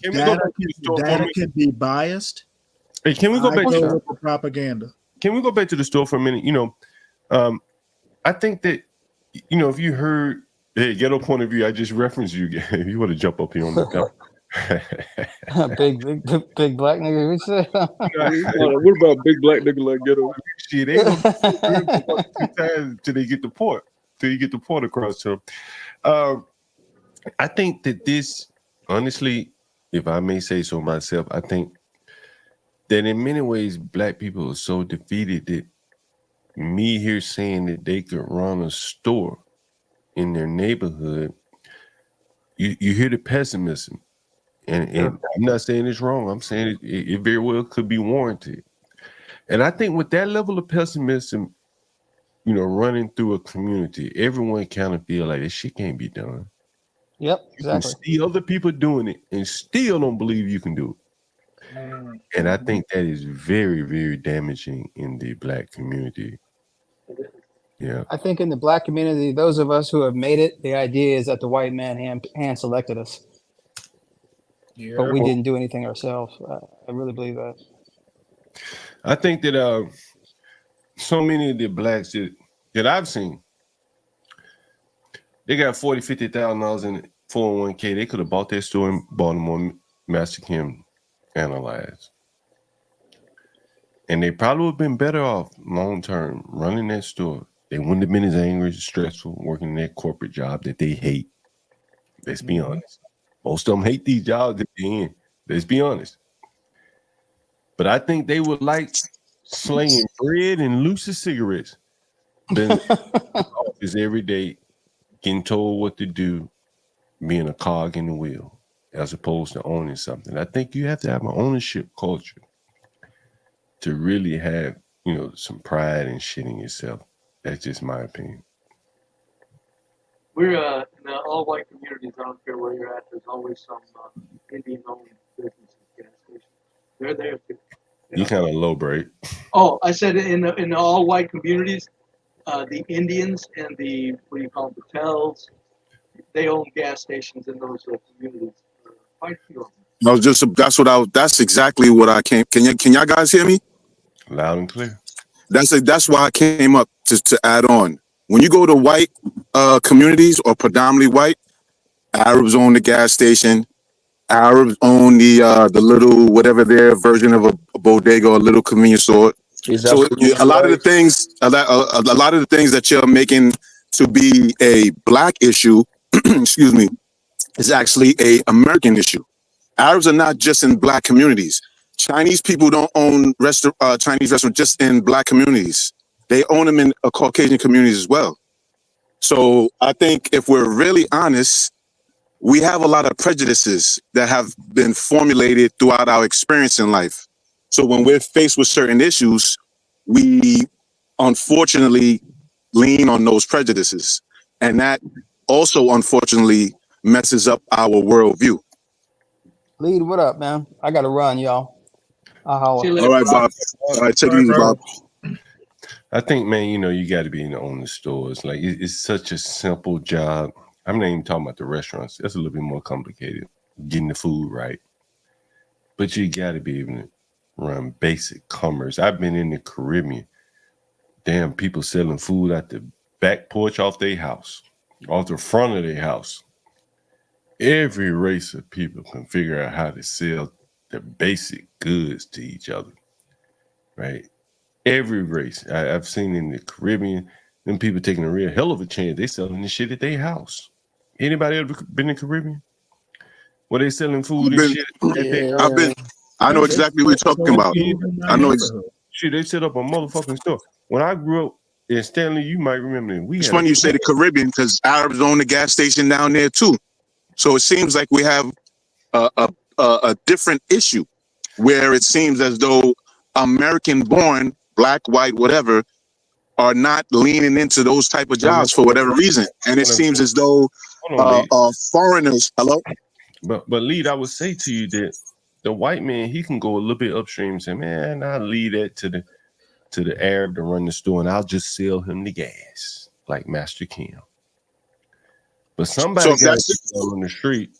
Data can be biased. Hey, can we go back to propaganda? Can we go back to the store for a minute? You know, I think that, you know, if you heard ghetto point of view, I just referenced you. If you want to jump up here on the big black nigga. What about big black nigga like ghetto? Shit, they go 2 times till they get the point. Till you get the point across to them. I think that this, honestly, if I may say so myself, I think that in many ways, black people are so defeated that me here saying that they could run a store in their neighborhood, you hear the pessimism. And I'm not saying it's wrong. I'm saying it very well could be warranted. And I think with that level of pessimism, you know, running through a community, everyone kind of feel like this shit can't be done. Yep, exactly. You can see other people doing it and still don't believe you can do it. And I think that is very, very damaging in the black community. Yeah. I think in the black community, those of us who have made it, the idea is that the white man hand selected us. Yeah. But we didn't do anything ourselves. I really believe that. I think that so many of the blacks that I've seen, they got $40,000, $50,000 in 401k. They could have bought their store in Baltimore, Master Kim, analyzed. And they probably would have been better off long term running that store. They wouldn't have been as angry, stressful, working in that corporate job that they hate. Let's be honest. Most of them hate these jobs at the end. Let's be honest. But I think they would like slinging bread and loose cigarettes than office every day, getting told what to do, being a cog in the wheel, as opposed to owning something. I think you have to have an ownership culture to really have, you know, some pride and shit in yourself. That's just my opinion. We're in the all white communities. I don't care where you're at. There's always some Indian-owned businesses, gas stations. They're there too. You kind of low, Bray. Oh, I said in the all white communities, the Indians and the what do you call them, Patels, they own gas stations in those communities. Quite a few of them. That's exactly what I came. Can y'all guys hear me? Loud and clear. That's why I came up to add on. When you go to white communities or predominantly white, Arabs own the gas station. Arabs own the little whatever their version of a bodega or a little convenience store. So a lot of the things, a lot of the things that you're making to be a black issue, excuse me, is actually a American issue. Arabs are not just in black communities. Chinese people don't own Chinese restaurants just in black communities. They own them in Caucasian communities as well. So I think if we're really honest, we have a lot of prejudices that have been formulated throughout our experience in life. So when we're faced with certain issues, we unfortunately lean on those prejudices. And that also unfortunately messes up our worldview. Lead, what up, man? I got to run, y'all. All right, Bob. All right, take it easy, Bob. I think, man, you got to be on the stores. Like, it's such a simple job. I'm not even talking about the restaurants. That's a little bit more complicated, getting the food right. But you got to be able to run basic commerce. I've been in the Caribbean. Damn, people selling food at the back porch off their house, off the front of their house. Every race of people can figure out how to sell the basic goods to each other, right? Every race. I've seen in the Caribbean, them people taking a real hell of a chance. They selling this shit at their house. Anybody ever been in the Caribbean? Where they selling food and shit at their house? I know exactly what you're talking about. I know shit, they set up a motherfucking store. When I grew up in Stanley, you might remember that it's funny you say the Caribbean because Arabs own the gas station down there too. So it seems like we have a different issue where it seems as though American-born, black, white, whatever, are not leaning into those type of jobs for whatever reason. And it seems as though foreigners, hello? But Lead, I would say to you that the white man, he can go a little bit upstream and say, man, I'll leave that to the Arab to run the store and I'll just sell him the gas like Master Kim. But somebody got to on the street.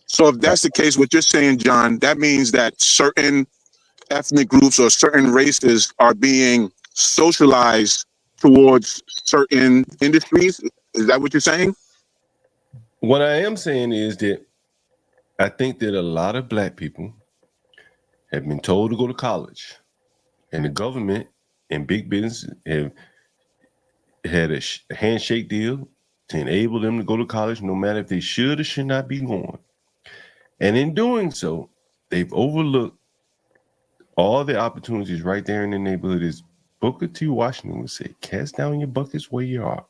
So if that's the case, what you're saying, John, that means that certain ethnic groups or certain races are being socialized towards certain industries. Is that what you're saying? What I am saying is that I think that a lot of black people have been told to go to college, and the government and big business have had a handshake deal to enable them to go to college no matter if they should or should not be going. And in doing so, they've overlooked all the opportunities right there in the neighborhood. As Booker T. Washington would say, cast down your buckets where you are.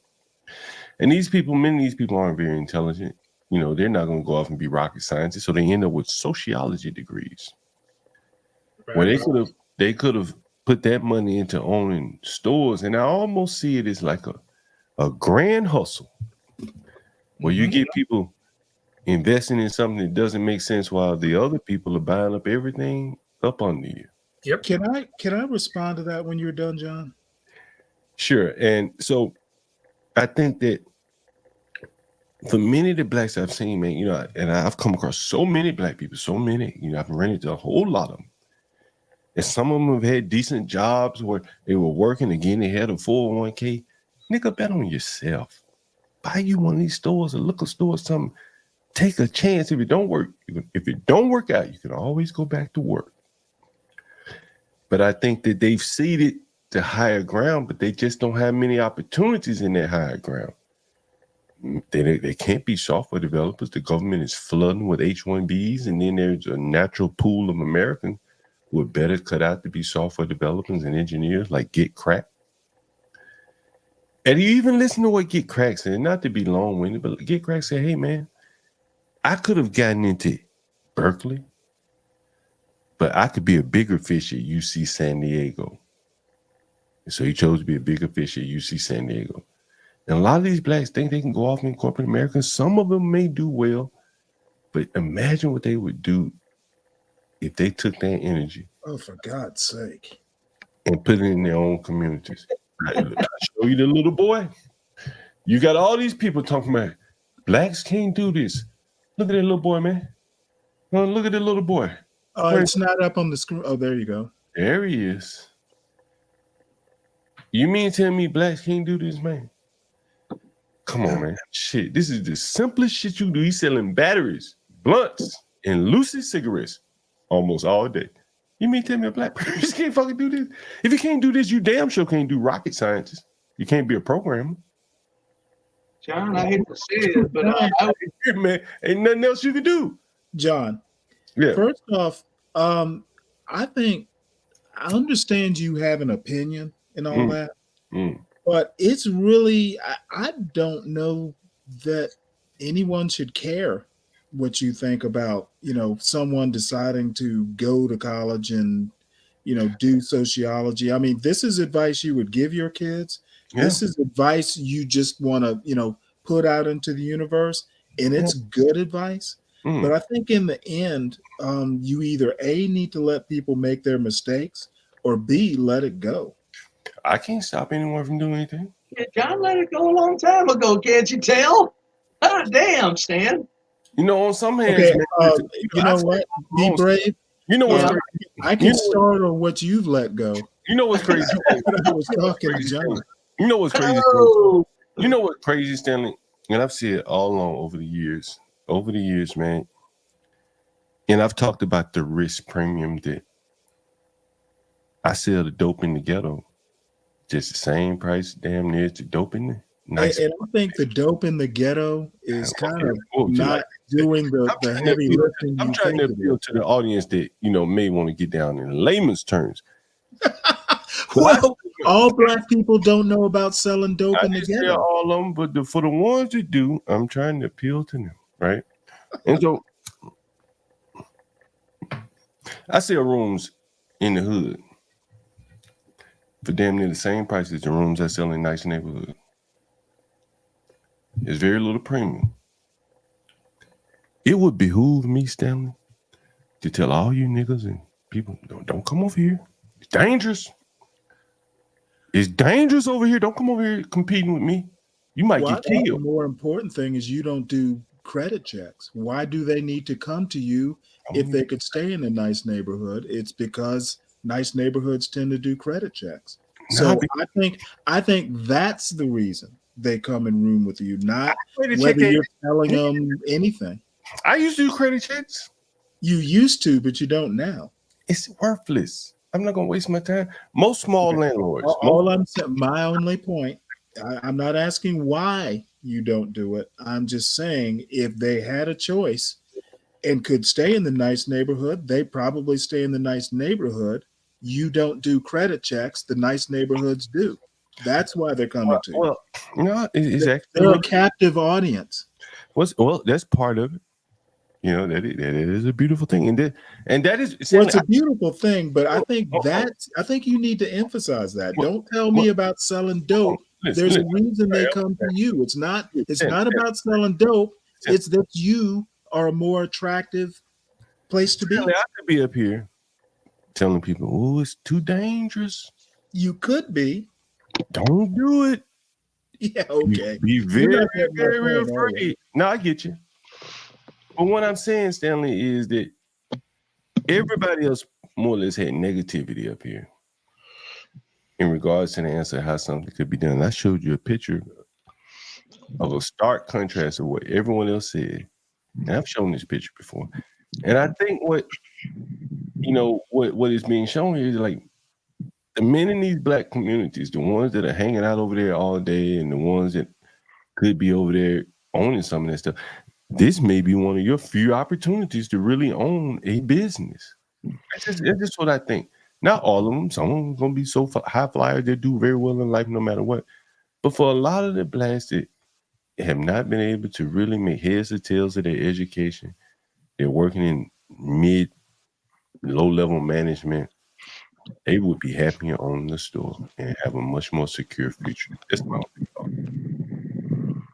And many of these people aren't very intelligent. They're not going to go off and be rocket scientists, so they end up with sociology degrees. Right. Where they could have put that money into owning stores, and I almost see it as like a grand hustle where you get people investing in something that doesn't make sense while the other people are buying up everything up under you. Yep. Can I respond to that when you're done, John? Sure. And so I think that for many of the blacks I've seen, man, and I've come across so many black people, I've run into a whole lot of them. And some of them have had decent jobs where they were working. Again, they had a 401k. Nigga, bet on yourself. Buy you one of these stores, a liquor store, something. Take a chance. If it don't work out, you can always go back to work. But I think that they've ceded to higher ground, but they just don't have many opportunities in that higher ground. They can't be software developers. The government is flooding with H-1Bs, and then there's a natural pool of Americans who are better cut out to be software developers and engineers, like Get Crack. And you even listen to what Get Crack said, not to be long-winded, but Get Crack said, hey, man, I could have gotten into Berkeley, but I could be a bigger fish at UC San Diego. And so he chose to be a bigger fish at UC San Diego. And a lot of these blacks think they can go off in corporate America. Some of them may do well, but imagine what they would do if they took that energy, oh, for God's sake, and put it in their own communities. I show you the little boy. You got all these people talking about blacks can't do this. Look at that little boy, man. Oh, look at that little boy. It's not up on the screen. Oh, there you go. There he is. You mean tell me blacks can't do this, man? Come on, man. Shit, this is the simplest shit you do. He's selling batteries, blunts, and Lucy cigarettes almost all day. You mean tell me a black person can't fucking do this? If you can't do this, you damn sure can't do rocket sciences. You can't be a programmer. John, I hate to say it, but man, ain't nothing else you can do. John, yeah. First off, I think I understand you have an opinion and all that, but it's really I don't know that anyone should care what you think about, someone deciding to go to college and, do sociology. I mean, this is advice you would give your kids. Yeah. This is advice you just want to, put out into the universe, and it's good advice. But I think in the end, you either A, need to let people make their mistakes, or B, let it go. I can't stop anyone from doing anything. Yeah, John let it go a long time ago, can't you tell? God damn, Stan. On some hands, okay, man, you know what? Be brave. You know what's crazy? I can start on what you've let go. You know what's crazy? I was talking to John. You know what's crazy? Oh. You know what's crazy, Stanley? And I've seen it all along over the years, man. And I've talked about the risk premium that I sell the dope in the ghetto. Just the same price, damn near, to dope in the nice. And I think the dope in the ghetto is kind of not doing the heavy lifting. I'm trying to appeal to the audience that, may want to get down in layman's terms. Well, all black people don't know about selling dope in the ghetto. All of them, but for the ones that do, I'm trying to appeal to them, right? And so I sell rooms in the hood for damn near the same price as the rooms I sell in nice neighborhood. There's very little premium. It would behoove me, Stanley, to tell all you niggas and people, don't come over here. It's dangerous. It's dangerous over here. Don't come over here competing with me. You might get killed. The more important thing is you don't do credit checks. Why do they need to come to you if they could stay in a nice neighborhood? It's because nice neighborhoods tend to do credit checks. So I think that's the reason they come and room with you, not whether you're telling them anything. I used to do credit checks. You used to, but you don't now. It's worthless. I'm not going to waste my time. Most small landlords. All I'm saying, my only point, I'm not asking why you don't do it. I'm just saying if they had a choice and could stay in the nice neighborhood, they probably stay in the nice neighborhood. You don't do credit checks. The nice neighborhoods do. That's why they're coming to you. Well, no, exactly. They're a captive audience. Well, that's part of it. That is a beautiful thing, and that is. Well, it's a beautiful thing, but I think I think you need to emphasize that. Don't tell me about selling dope. There's a reason they come to you. It's not about selling dope. It's that you are a more attractive place to be. I could be up here telling people, "Oh, it's too dangerous." You could be. Don't do it. Yeah, okay. Be very, very afraid. No, I get you. But what I'm saying, Stanley, is that everybody else more or less had negativity up here in regards to the answer how something could be done. I showed you a picture of a stark contrast of what everyone else said. And I've shown this picture before. And I think what is being shown here is like the men in these black communities, the ones that are hanging out over there all day and the ones that could be over there owning some of that stuff. This may be one of your few opportunities to really own a business. That's just what I think. Not all of them. Some of them are going to be so high flyers they do very well in life no matter what. But for a lot of the blacks that have not been able to really make heads or tails of their education, they're working in low-level management, they would be happier owning the store and have a much more secure future. That's my only thought.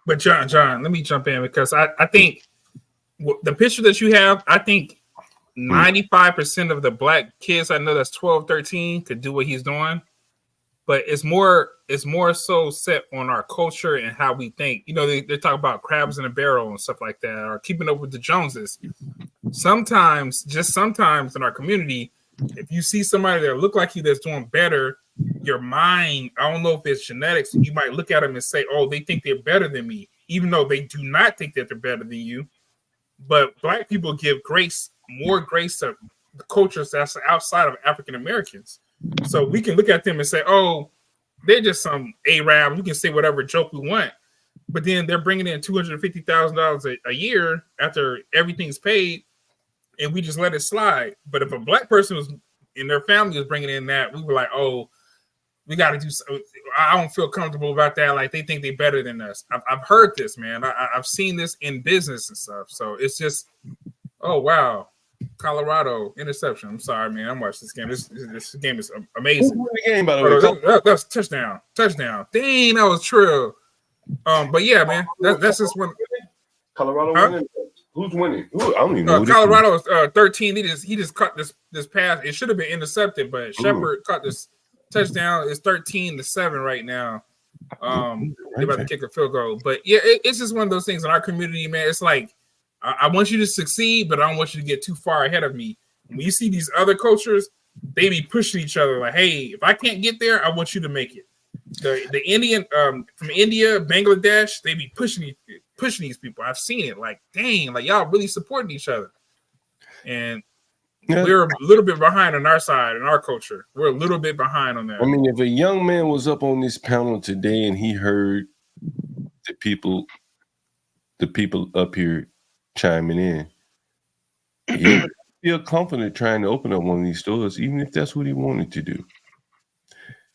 But John, let me jump in because I think the picture that you have, I think 95% of the black kids I know that's 12, 13 could do what he's doing, but it's more so set on our culture and how we think. You know, they talk about crabs in a barrel and stuff like that, or keeping up with the Joneses. Sometimes in our community, if you see somebody that look like you that's doing better, your mind, I don't know if it's genetics, you might look at them and say, oh, they think they're better than me, even though they do not think that they're better than you. But black people give more grace to the cultures that's outside of African Americans. So we can look at them and say, oh, they're just some Arab. We can say whatever joke we want. But then they're bringing in $250,000 a year after everything's paid, and we just let it slide. But if a black person was in their family was bringing in that, we were like, oh, we got to do something. I don't feel comfortable about that. Like they think they're better than us. I've heard this, man. I've seen this in business and stuff. So it's just, oh, wow. Colorado interception. I'm sorry, man. I'm watching this game. This game is amazing. Who won the game, by the way? That's touchdown. Dang, that was true. But yeah, man, that's just one. Colorado winning. Who's winning? I don't even know. Colorado is 13. He just caught this pass. It should have been intercepted, but Shepard caught this touchdown. It's 13-7 right now. They're about to kick a field goal. But yeah, it's just one of those things in our community, man. It's like I want you to succeed, but I don't want you to get too far ahead of me. When you see these other cultures, they be pushing each other like, hey, if I can't get there, I want you to make it. The Indian from India, Bangladesh, they be pushing these people. I've seen it. Like, dang, like y'all really supporting each other. And we're a little bit behind on our side, in our culture. We're a little bit behind on that. I mean, if a young man was up on this panel today and he heard the people up here chiming in, he would feel confident trying to open up one of these stores, even if that's what he wanted to do.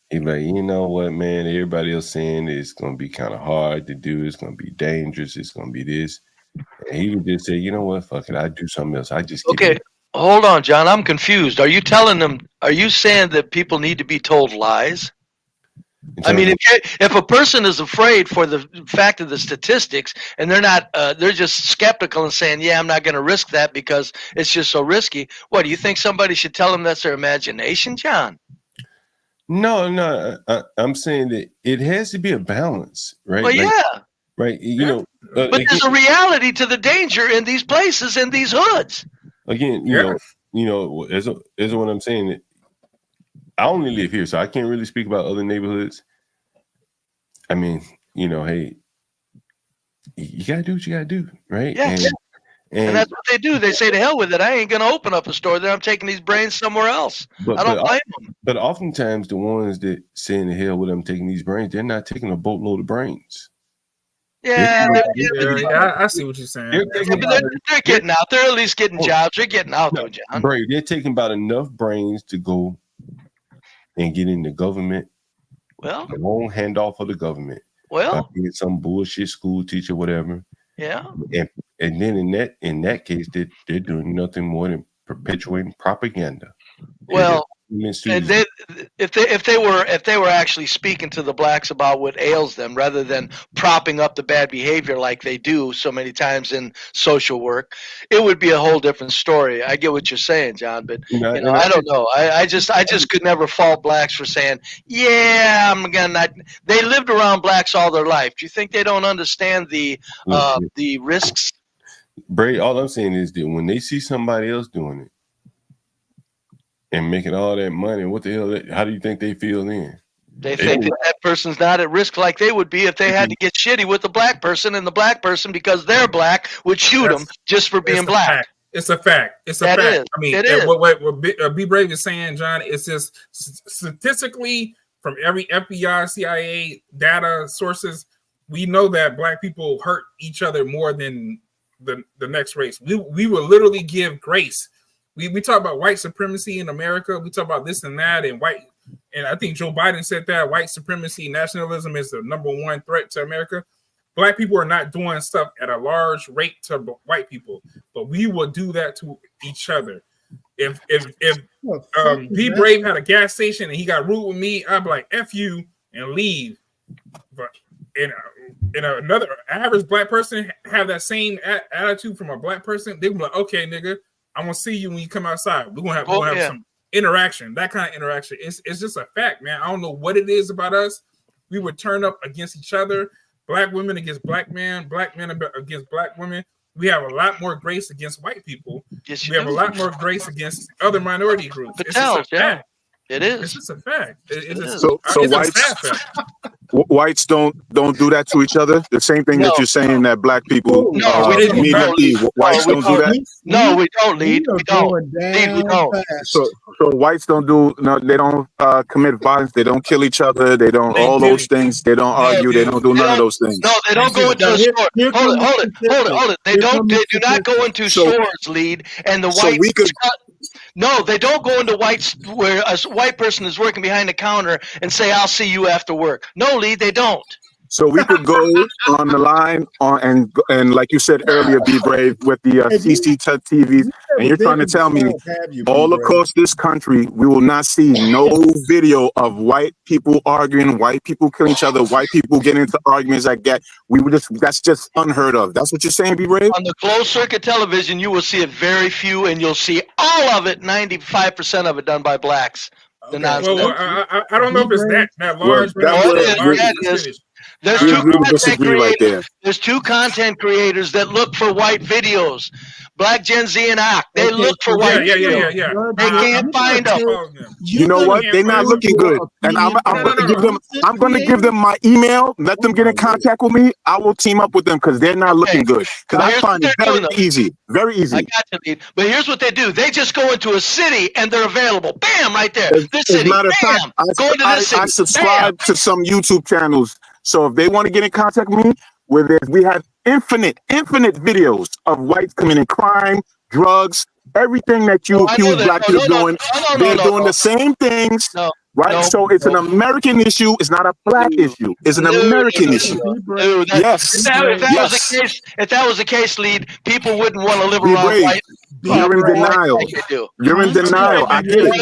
He's like, you know what, man? Everybody else saying it's going to be kind of hard to do. It's going to be dangerous. It's going to be this. And he would just say, you know what? Fuck it. I do something else. I just okay. Hold on, John. I'm confused. Are you telling them? Are you saying that people need to be told lies? I mean, if a person is afraid for the fact of the statistics, and they're not, they're just skeptical and saying, "Yeah, I'm not going to risk that because it's just so risky." What do you think? Somebody should tell them that's their imagination, John? No. I'm saying that it has to be a balance, right? Well, yeah. Right. You know, but there's a reality to the danger in these places, in these hoods. Again, you know, as what I'm saying. I only live here, so I can't really speak about other neighborhoods. I mean, you know, hey, you gotta do what you gotta do, right? Yeah, and that's what they do. They say, "To hell with it! I ain't gonna open up a store there. I'm taking these brains somewhere else." I don't blame them. But oftentimes, the ones that saying "the hell with them," taking these brains, they're not taking a boatload of brains. Yeah, I see what you're saying. They're getting out. They're at least getting jobs. They're getting out, though, John. Brave. They're taking about enough brains to go and get in the government. Well, they won't hand off of the government. Well, get some bullshit school teacher, whatever. Yeah. And then in that case, they're doing nothing more than perpetuating propaganda. Well, if they were actually speaking to the blacks about what ails them, rather than propping up the bad behavior like they do so many times in social work, it would be a whole different story. I get what you're saying, John, but I don't know. I just could never fault blacks for saying, "Yeah, I'm gonna." They lived around blacks all their life. Do you think they don't understand the risks? Bray, all I'm saying is that when they see somebody else doing it and making all that money, what the hell? How do you think they feel then? They think that person's not at risk like they would be if they had to get shitty with the black person, and the black person, because they're black, would shoot them just for being black. It's a fact. It's a fact. I mean, what B Brave is saying, John, it's just statistically from every FBI, CIA data sources, we know that black people hurt each other more than the next race. We will literally give grace. We talk about white supremacy in America. We talk about this and that, and I think Joe Biden said that white supremacy, nationalism is the #1 threat to America. Black people are not doing stuff at a large rate to white people, but we will do that to each other. If B Brave had a gas station and he got rude with me, I'd be like, F you and leave. But another average black person have that same attitude from a black person, they be like, okay, nigga, I'm gonna see you when you come outside. We're gonna have some interaction. That kind of interaction. It's just a fact, man. I don't know what it is about us. We would turn up against each other. Black women against black men against black women. We have a lot more grace against white people. Yes, we have a lot more grace against other minority groups. It's just a fact. It is. It's just a fact. It's just So it's whites, a sad fact. Whites don't do that to each other. The same thing that you're saying that black people immediately. Whites don't do that. No, we don't, Lead. We don't. Lead, we don't. So whites don't do they don't commit violence. They don't kill each other. They don't all those things. They don't argue. They don't do none of those things. No, they don't go into a store. Hold it. They do not go into stores, Lead. And the whites. No, they don't go into whites where a white person is working behind the counter and say, "I'll see you after work." No, Lee, they don't. So we could go on the line and like you said earlier, be brave with the CCTVs, and you're trying to tell me all across this country we will not see no video of white people arguing, white people killing each other, white people getting into arguments like that. That's just unheard of. That's what you're saying, be brave. On the closed circuit television, you will see it very few, and you'll see all of it, 95% of it, done by blacks. Okay. Well, I don't know if it's that large. There's two content creators that look for white videos. Black Gen Z and Ak. They look for white videos. They can't find them. You know what? They're not looking good. And I'm going to give them my email. Let them get in contact with me. I will team up with them because they're not looking good. Because I find it very easy. Very easy. I got you, Lead. But here's what they do. They just go into a city and they're available. Bam, right there. This city. Bam. Go into this city. I subscribe to some YouTube channels. So if they want to get in contact with me, we have infinite videos of whites committing crime, drugs, everything that you accuse black people of doing. They're doing the same things, right? So it's an American issue. It's not a black issue. It's an American issue. Yes. If that was the case, Lead, people wouldn't want to live around white. You're in denial. You're in denial. I get it.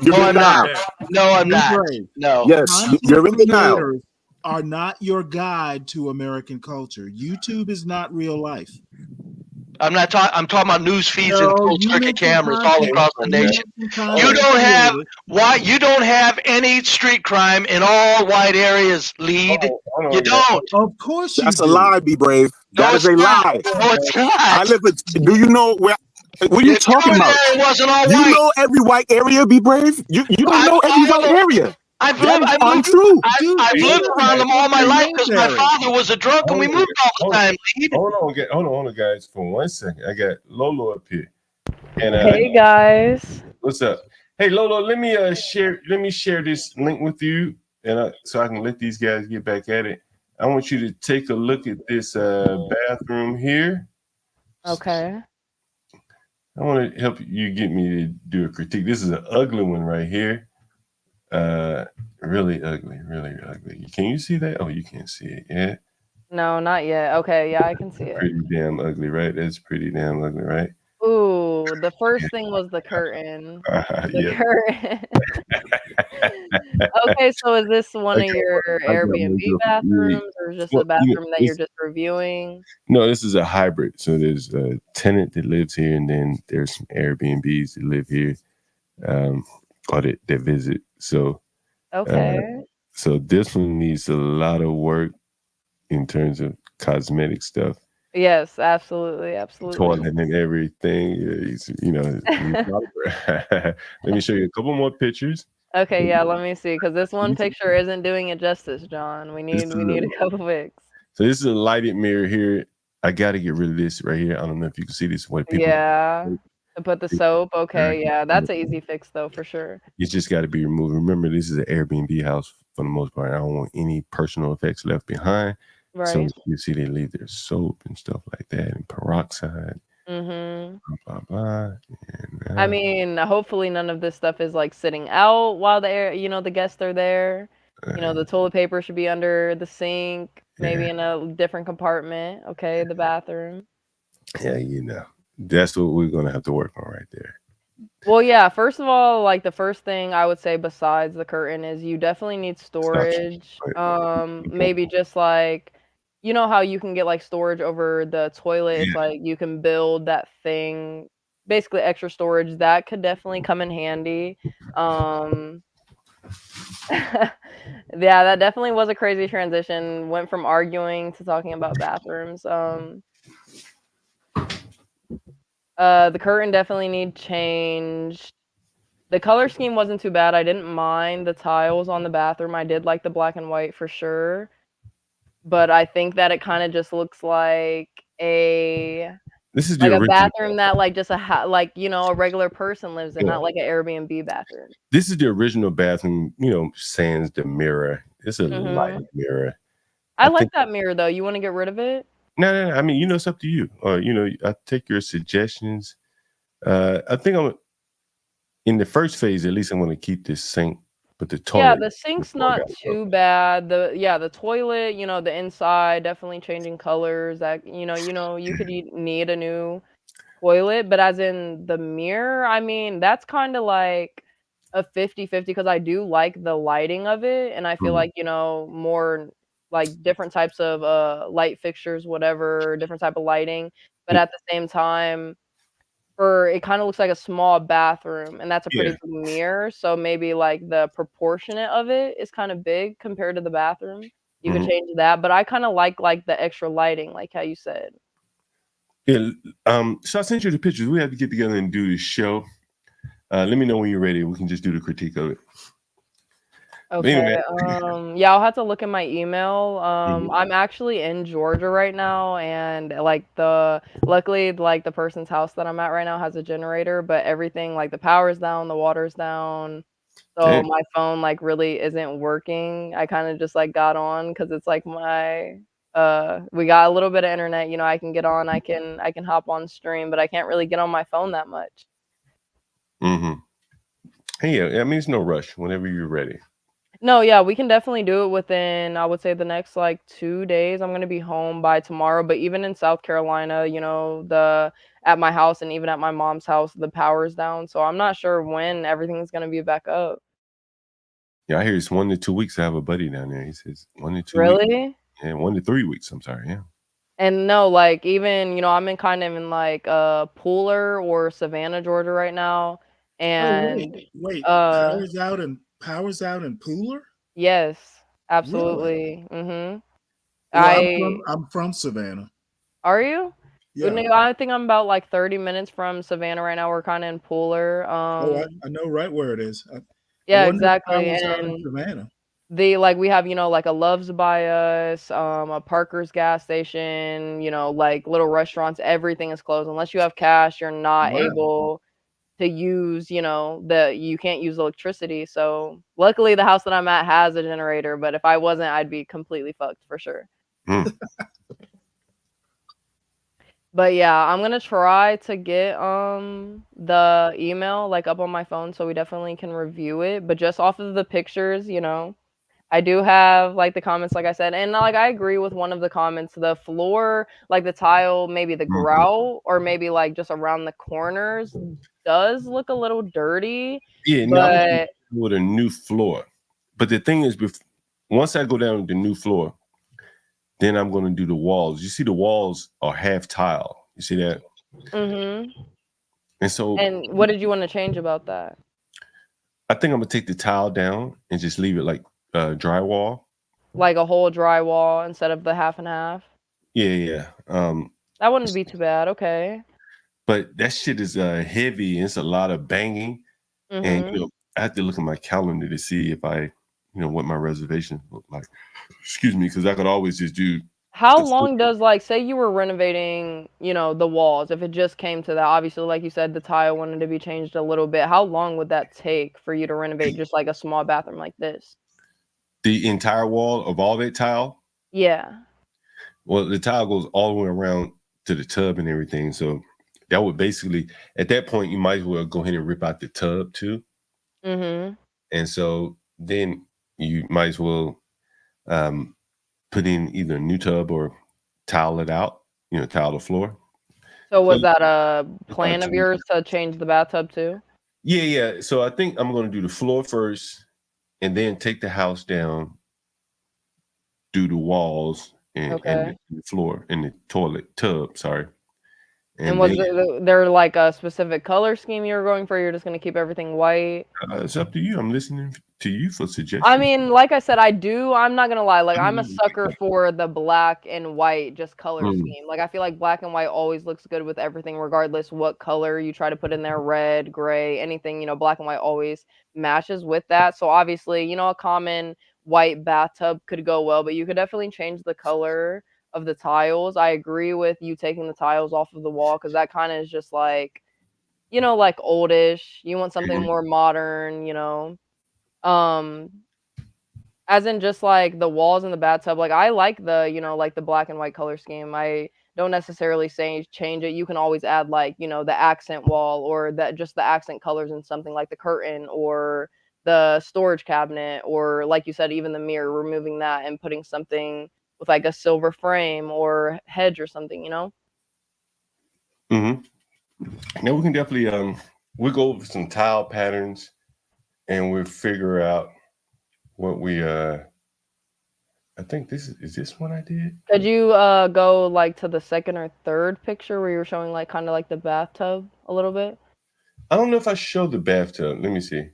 You're in denial. No, I'm not. No. Yes, you're in denial. Are not your guide to American culture. YouTube is not real life. I'm talking about news feeds and closed circuit cameras all across the nation. You don't have any street crime in all white areas, Lead. You don't. Of course you do. That's a lie, be brave. That is a lie. No, it's not. Do you know where? What are you talking about? You know every white area, be brave. You don't know every white area. I've lived around them all my life because my father was a drunk and we moved all the time. Hold on, guys, for 1 second. I got Lolo up here. And, hey guys, what's up? Hey Lolo, let me share this link with you, and so I can let these guys get back at it. I want you to take a look at this bathroom here. Okay. I want to help you get me to do a critique. This is an ugly one right here. Really ugly. Can you see that? Oh, you can't see it yet. No, not yet. Okay, yeah, I can see it. Pretty damn ugly, right? That's pretty damn ugly, right? Ooh, the first thing was the curtain. Curtain. Okay, so is this one of your Airbnb bathrooms, or just a bathroom that you're just reviewing? No, this is a hybrid. So there's a tenant that lives here, and then there's some Airbnbs that live here, or that visit. So, so this one needs a lot of work in terms of cosmetic stuff. Yes, absolutely. Toilet and everything. Let me show you a couple more pictures. Okay, yeah, let me see, because this one picture isn't doing it justice, John. We need a couple pics. So this is a lighted mirror here. I got to get rid of this right here. I don't know if you can see this. What people? Yeah. To put the soap. Okay, yeah, that's an easy fix though, for sure. It's just got to be removed. Remember, this is an Airbnb house for the most part. I don't want any personal effects left behind. Right. So you see they leave their soap and stuff like that, and peroxide. Mm-hmm. Blah, blah, blah. And, I mean, hopefully none of this stuff is like sitting out while the guests are there. The toilet paper should be under the sink, maybe in a different compartment. Okay, the bathroom. Yeah, that's what we're gonna have to work on right there. Well, yeah, first of all, like the first thing I would say besides the curtain is you definitely need storage. Maybe just like, you know how you can get like storage over the toilet? It's like you can build that thing basically extra storage. That could definitely come in handy. Yeah, that definitely was a crazy transition. Went from arguing to talking about bathrooms. The curtain definitely need changed. The color scheme wasn't too bad. I didn't mind the tiles on the bathroom. I did like the black and white for sure. But I think that it kind of just looks like a This is the like a original. bathroom that like just like a regular person lives in, Yeah. not like an Airbnb bathroom. This is the original bathroom, sans the mirror. It's a light Mhm. mirror. I like think that mirror though. You want to get rid of it? no. I mean, it's up to you. I take your suggestions. I think I'm in the first phase. At least I want to keep this sink, but the Yeah, toilet. the sink's before I not gotta go. too bad. The toilet, the inside definitely changing colors. That you could need a new toilet, but as in the mirror, I mean, that's kind of like a 50-50 because I do like the lighting of it, and I feel Mhm. like, more like different types of light fixtures, whatever, different type of lighting, but Mm. at the same time, it kind of looks like a small bathroom, and that's a pretty Yeah. big mirror, so maybe like the proportionate of it is kind of big compared to the bathroom. You could Mhm. change that, but I kind of like the extra lighting, like how you said. Yeah. So I sent you the pictures. We have to get together and do the show. Let me know when you're ready. We can just do the critique of it. But Okay, anyway. yeah, I'll have to look in my email. Mhm. I'm actually in Georgia right now, and luckily, like the person's house that I'm at right now has a generator, but everything, like the power's down, the water's down, so Dang. my phone like really isn't working. I kind of just like got on because it's like we got a little bit of internet, I can get on, I can hop on stream, but I can't really get on my phone that much. Mm-hmm. Hey, yeah, I mean, it's no rush. Whenever you're ready. No, yeah, we can definitely do it within, I would say, the next like 2 days. I'm gonna be home by tomorrow, but even in South Carolina, at my house and even at my mom's house, the power's down. So I'm not sure when everything's gonna be back up. Yeah, I hear it's 1 to 2 weeks. I have a buddy down there. He says 1 to 2 weeks. Really? Yeah, 1 to 3 weeks. I'm sorry. Yeah. And no, like even, I'm in kind of in like Pooler or Savannah, Georgia right now. Oh, And wait. uh Powers out in Pooler? yes, Really? absolutely. Mhm. Well, I I'm from Savannah. Are you? Yeah. No, I think I'm about like 30 minutes from Savannah right now. We're kind of in Pooler. Oh, I know right where it is. I Yeah, wonder if exactly. Powers out in And Savannah. we have, like a Love's by us, a Parker's gas station, like little restaurants, everything is closed. Unless you have cash, you're not Wow. able to use, you can't use electricity. So luckily the house that I'm at has a generator, but if I wasn't, I'd be completely fucked for sure. But yeah, I'm gonna try to get the email like up on my phone so we definitely can review it. But just off of the pictures, I do have like the comments, like I said, and like I agree with one of the comments. The floor, like the tile, maybe the grout, or maybe like just around the corners, does look a little dirty. Yeah, no, I'm gonna But go with a new floor. But the thing is, once I go down the new floor, then I'm going to do the walls. You see, the walls are half tile. You see that? Mhm. And so, And what did you want to change about that? I think I'm gonna take the tile down and just leave it like drywall. Like a whole drywall instead of the half and half? Yeah. That wouldn't be too bad. Okay. But that shit is heavy. And it's a lot of banging, and Mhm. I have to look at my calendar to see if I, what my reservations look like. Excuse me, because I could always just do. How long does say you were renovating, the walls, if it just came to that, obviously, like you said, the tile wanted to be changed a little bit. How long would that take for you to renovate just like a small bathroom like this? The entire wall of all that tile? Yeah. Well, the tile goes all the way around to the tub and everything. So that would basically, at that point, you might as well go ahead and rip out the tub too. Mhm. And so then you might as well put in either a new tub or tile it out, tile the floor. So was So, that a plan of yours to change the bathtub too? Yeah. So I think I'm going to do the floor first and then take the house down, do the walls and Okay. the floor and the toilet tub, sorry. And was there like a specific color scheme you were going for? You're just gonna keep everything white? It's up to you. I'm listening to you for suggestions. I mean, like I said, I'm not gonna lie, like I'm a sucker for the black and white just color scheme. Like I feel like black and white always looks good with everything, regardless what color you try to put in there, red, gray, anything, black and white always matches with that. So obviously, a common white bathtub could go well, but you could definitely change the color of the tiles. I agree with you taking the tiles off of the wall because that kind of is just like, like oldish. You want something more modern, as in just like the walls in the bathtub. Like I like the, like the black and white color scheme. I don't necessarily say change it. You can always add like, the accent wall or that just the accent colors in something like the curtain or the storage cabinet, or like you said, even the mirror, removing that and putting something with like a silver frame or hedge or something, Now we can definitely we'll go over some tile patterns and we'll figure out what we I think is this one I did? Could you go like to the second or third picture where you were showing like kind of like the bathtub a little bit? I don't know if I showed the bathtub. Let me see.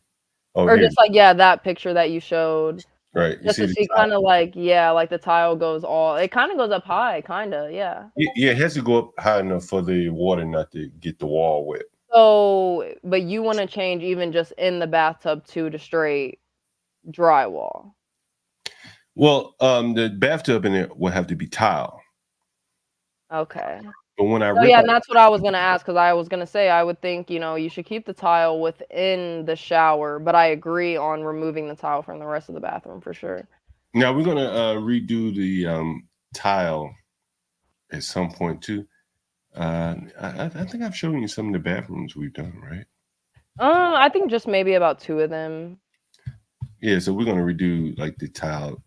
Oh, or here. just like that picture that you showed. Right. You Just to see kind of like like the tile goes it kind of goes up high, kind of, yeah. Yeah, it has to go up high enough for the water not to get the wall wet. So, but you want to change even just in the bathtub to straight drywall. Well, the bathtub in it will have to be tile. Okay. But when I and that's what I was gonna ask, because I was gonna say I would think you should keep the tile within the shower, but I agree on removing the tile from the rest of the bathroom for sure. Now we're gonna redo the tile at some point too. I think I've shown you some of the bathrooms we've done, right? I think just maybe about 2 of them. Yeah, so we're gonna redo like the tile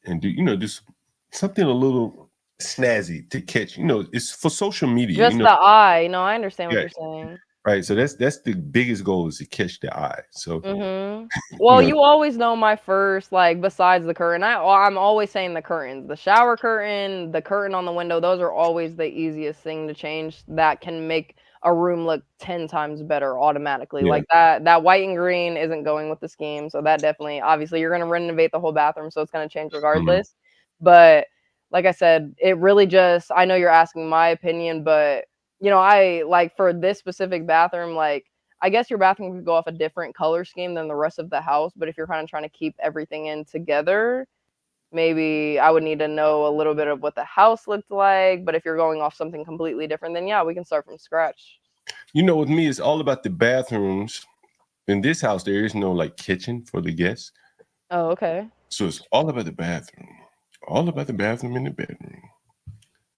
and do just something a little snazzy to catch. It's for social media. Just the eye. No, I understand what you're saying. Right. So that's the biggest goal, is to catch the eye. So well, you always know my first, like, besides the curtain. I'm always saying the curtains. The shower curtain, the curtain on the window, those are always the easiest thing to change that can make a room look 10 times better automatically. Like that white and green isn't going with the scheme. So that definitely, obviously you're gonna renovate the whole bathroom, so it's gonna change regardless. But like I said, it really just, I know you're asking my opinion, but I like for this specific bathroom, like I guess your bathroom could go off a different color scheme than the rest of the house, but if you're kind of trying to keep everything in together, maybe I would need to know a little bit of what the house looked like. But if you're going off something completely different, then we can start from scratch. With me, it's all about the bathrooms. In this house, there is no like kitchen for the guests. Oh, okay. So it's all about the bathroom. All about the bathroom and the bedroom.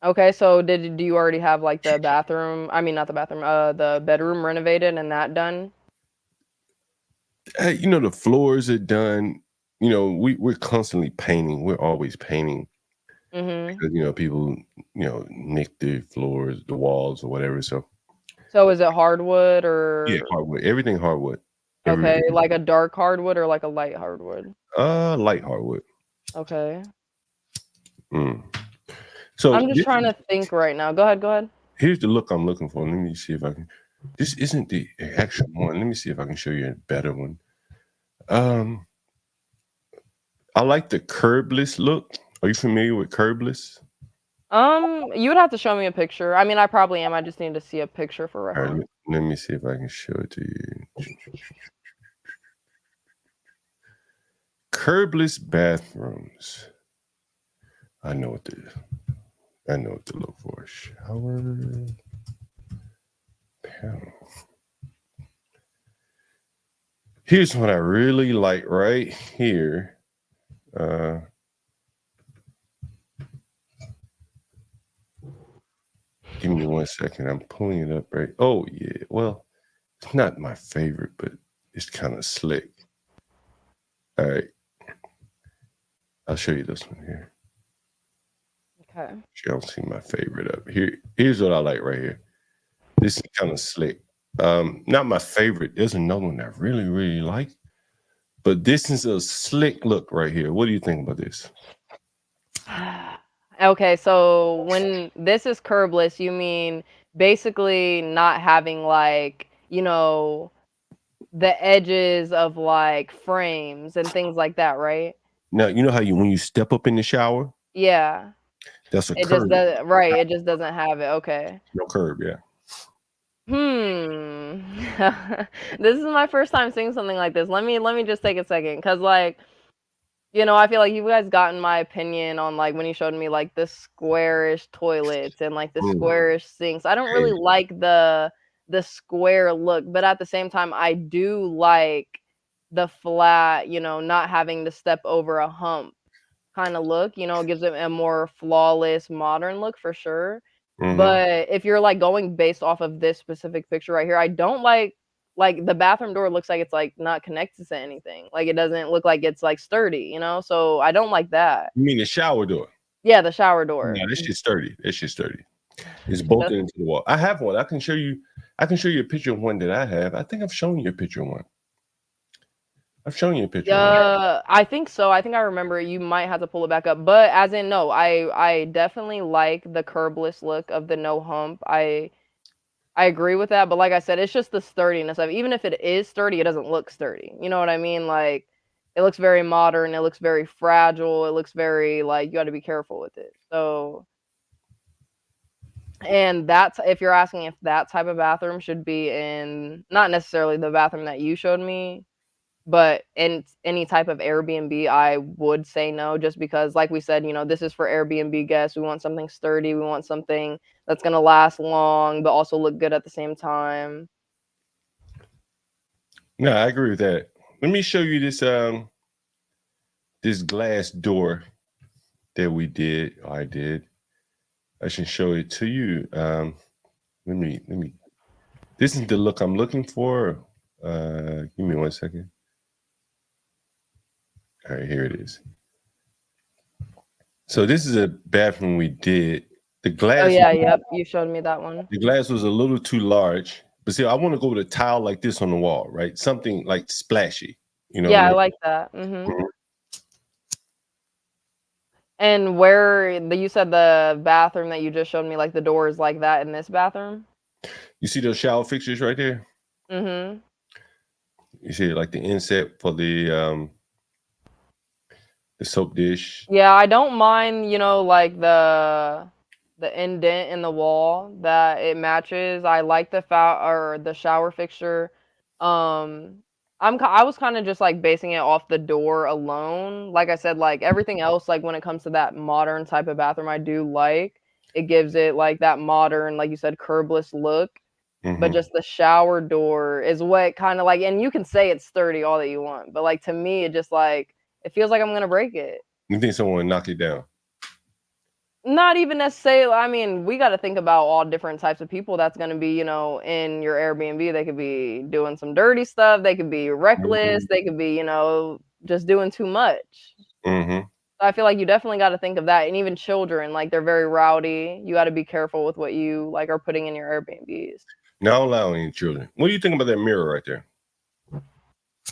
Okay, so do you already have like the bathroom? I mean, not the bathroom. The bedroom renovated and that done? The floors are done. We're constantly painting. We're always painting. Because people nick the floors, the walls, or whatever. So is it hardwood or? Yeah, hardwood. Everything hardwood. Okay, like a dark hardwood or like a light hardwood? Light hardwood. Okay. So I'm just trying to think right now. Go ahead. Here's the look I'm looking for. Let me see if I can. This isn't the actual one. Let me see if I can show you a better one. I like the curbless look. Are you familiar with curbless? You would have to show me a picture. I mean, I probably am. I just need to see a picture for reference. All right, let me see if I can show it to you. Curbless bathrooms. I know what to look for. Shower panel. Here's what I really like right here. Give me 1 second. I'm pulling it up right. Oh yeah. Well, it's not my favorite, but it's kind of slick. All right. I'll show you this one here. Okay. You don't see my favorite up here. Here's what I like right here. This is kind of slick. Not my favorite. There's another one I really, really like. But this is a slick look right here. What do you think about this? Okay, so when this is curbless, you mean basically not having like, you know, the edges of like frames and things like that, right? Now you know how when you step up in the shower, Yeah. that's a It just curb. doesn't, right, it just doesn't have it. Okay. No curb, yeah. This is my first time seeing something like this. Let me just take a second, because like, you know, I feel like you guys gotten my opinion on like when you showed me like the squarish toilets and like the squarish sinks. I don't really like the square look, but at the same time I do like the flat, you know, not having to step over a hump kind of look. You know, it gives it a more flawless modern look for sure. But if you're like going based off of this specific picture right here, I don't like the bathroom door looks like it's like not connected to anything. Like it doesn't look like it's like sturdy, you know? So I don't like that. You mean the shower door? Yeah, the shower door. No, this shit's sturdy. This shit's sturdy. It's bolted into the wall. I have one. I can show you a picture of one that I have. I think I've shown you a picture of one. I've shown you a picture. I think so. I think I remember. You might have to pull it back up. But as in, no, I definitely like the curbless look of the no hump. I agree with that. But like I said, it's just the sturdiness of it. Even if it is sturdy, it doesn't look sturdy. You know what I mean? Like it looks very modern. It looks very fragile. It looks very like you got to be careful with it. So, and that's if you're asking if that type of bathroom should be in not necessarily the bathroom that you showed me, but in any type of Airbnb, I would say no, just because, like we said, you know, this is for Airbnb guests. We want something sturdy. We want something that's gonna last long, but also look good at the same time. No, I agree with that. Let me show you this this glass door that we did. I did. I should show it to you. Let me. This is the look I'm looking for. Give me 1 second. All right, here it is. So this is a bathroom we did. The glass. Oh yeah, yep. You showed me that one. The glass was a little too large, but see, I want to go with a tile like this on the wall, right? Something like splashy. You know. Yeah, I like that. And where you said the bathroom that you just showed me, like the door is like that in this bathroom? You see those shower fixtures right there? You see like the inset for the soap dish. Yeah, I don't mind, you know, like the indent in the wall that it matches. I like the shower fixture. I was kind of just like basing it off the door alone. Like I said, like everything else, like when it comes to that modern type of bathroom, I do like. It gives it like that modern, like you said, curbless look. But just the shower door is what kind of like, and you can say it's sturdy all that you want, but like to me, it just like it feels like I'm gonna break it. You think someone would knock it down? Not even necessarily. I mean, we got to think about all different types of people that's going to be, you know, in your Airbnb. They could be doing some dirty stuff. They could be reckless. They could be, you know, just doing too much. So I feel like you definitely got to think of that. And even children, like they're very rowdy. You got to be careful with what you like are putting in your Airbnbs. Not allowing any children. What do you think about that mirror right there?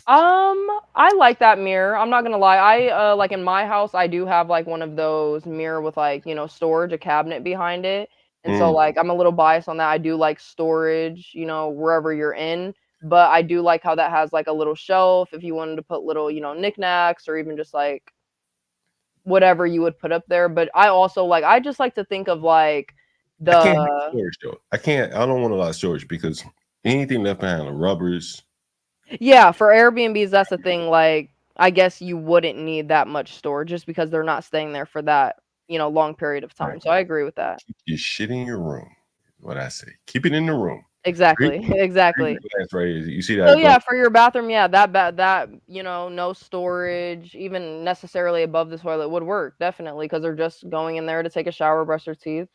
I like that mirror. I'm not gonna lie. I like in my house, I do have like one of those mirror with like, you know, storage, a cabinet behind it. And so like I'm a little biased on that. I do like storage, you know, wherever you're in. But I do like how that has like a little shelf if you wanted to put little, you know, knickknacks or even just like whatever you would put up there. But I also like I just like to think of like I can't have storage though. I don't want a lot of storage because anything left behind, the rubbers. Yeah, for Airbnbs, that's the thing. Like, I guess you wouldn't need that much storage just because they're not staying there for that, you know, long period of time. So I agree with that. Keep your shit in your room. What I say. Keep it in the room. Exactly. Exactly. That's right. You see that? So yeah, for your bathroom, yeah, that you know, no storage, even necessarily above the toilet would work definitely because they're just going in there to take a shower, brush their teeth.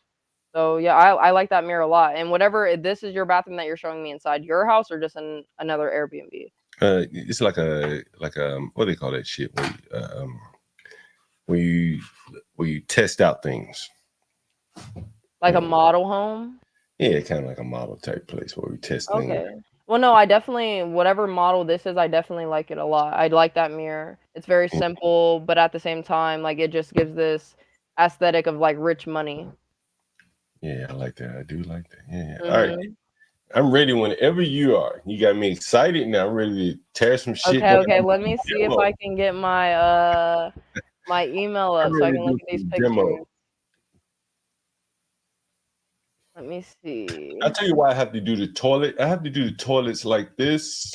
So yeah, I like that mirror a lot. And whatever, this is your bathroom that you're showing me inside your house or just in another Airbnb? It's like a what do they call that shit when you test out things. Like a model home? Yeah, kind of like a model type place where we test things. Okay. Well, no, I definitely, whatever model this is, I definitely like it a lot. I like that mirror. It's very simple, but at the same time, like it just gives this aesthetic of like rich money. Yeah, I like that. I do like that. Yeah. All right. Mhm. I'm ready whenever you are. You got me excited now. I'm ready to tear some shit Okay, down. okay. Let me see if Demo. I can get my my email I'm up so I ready can to look do at these some pictures. demo. Let me see. I'll tell you why I have to do the toilet. I have to do the toilets like this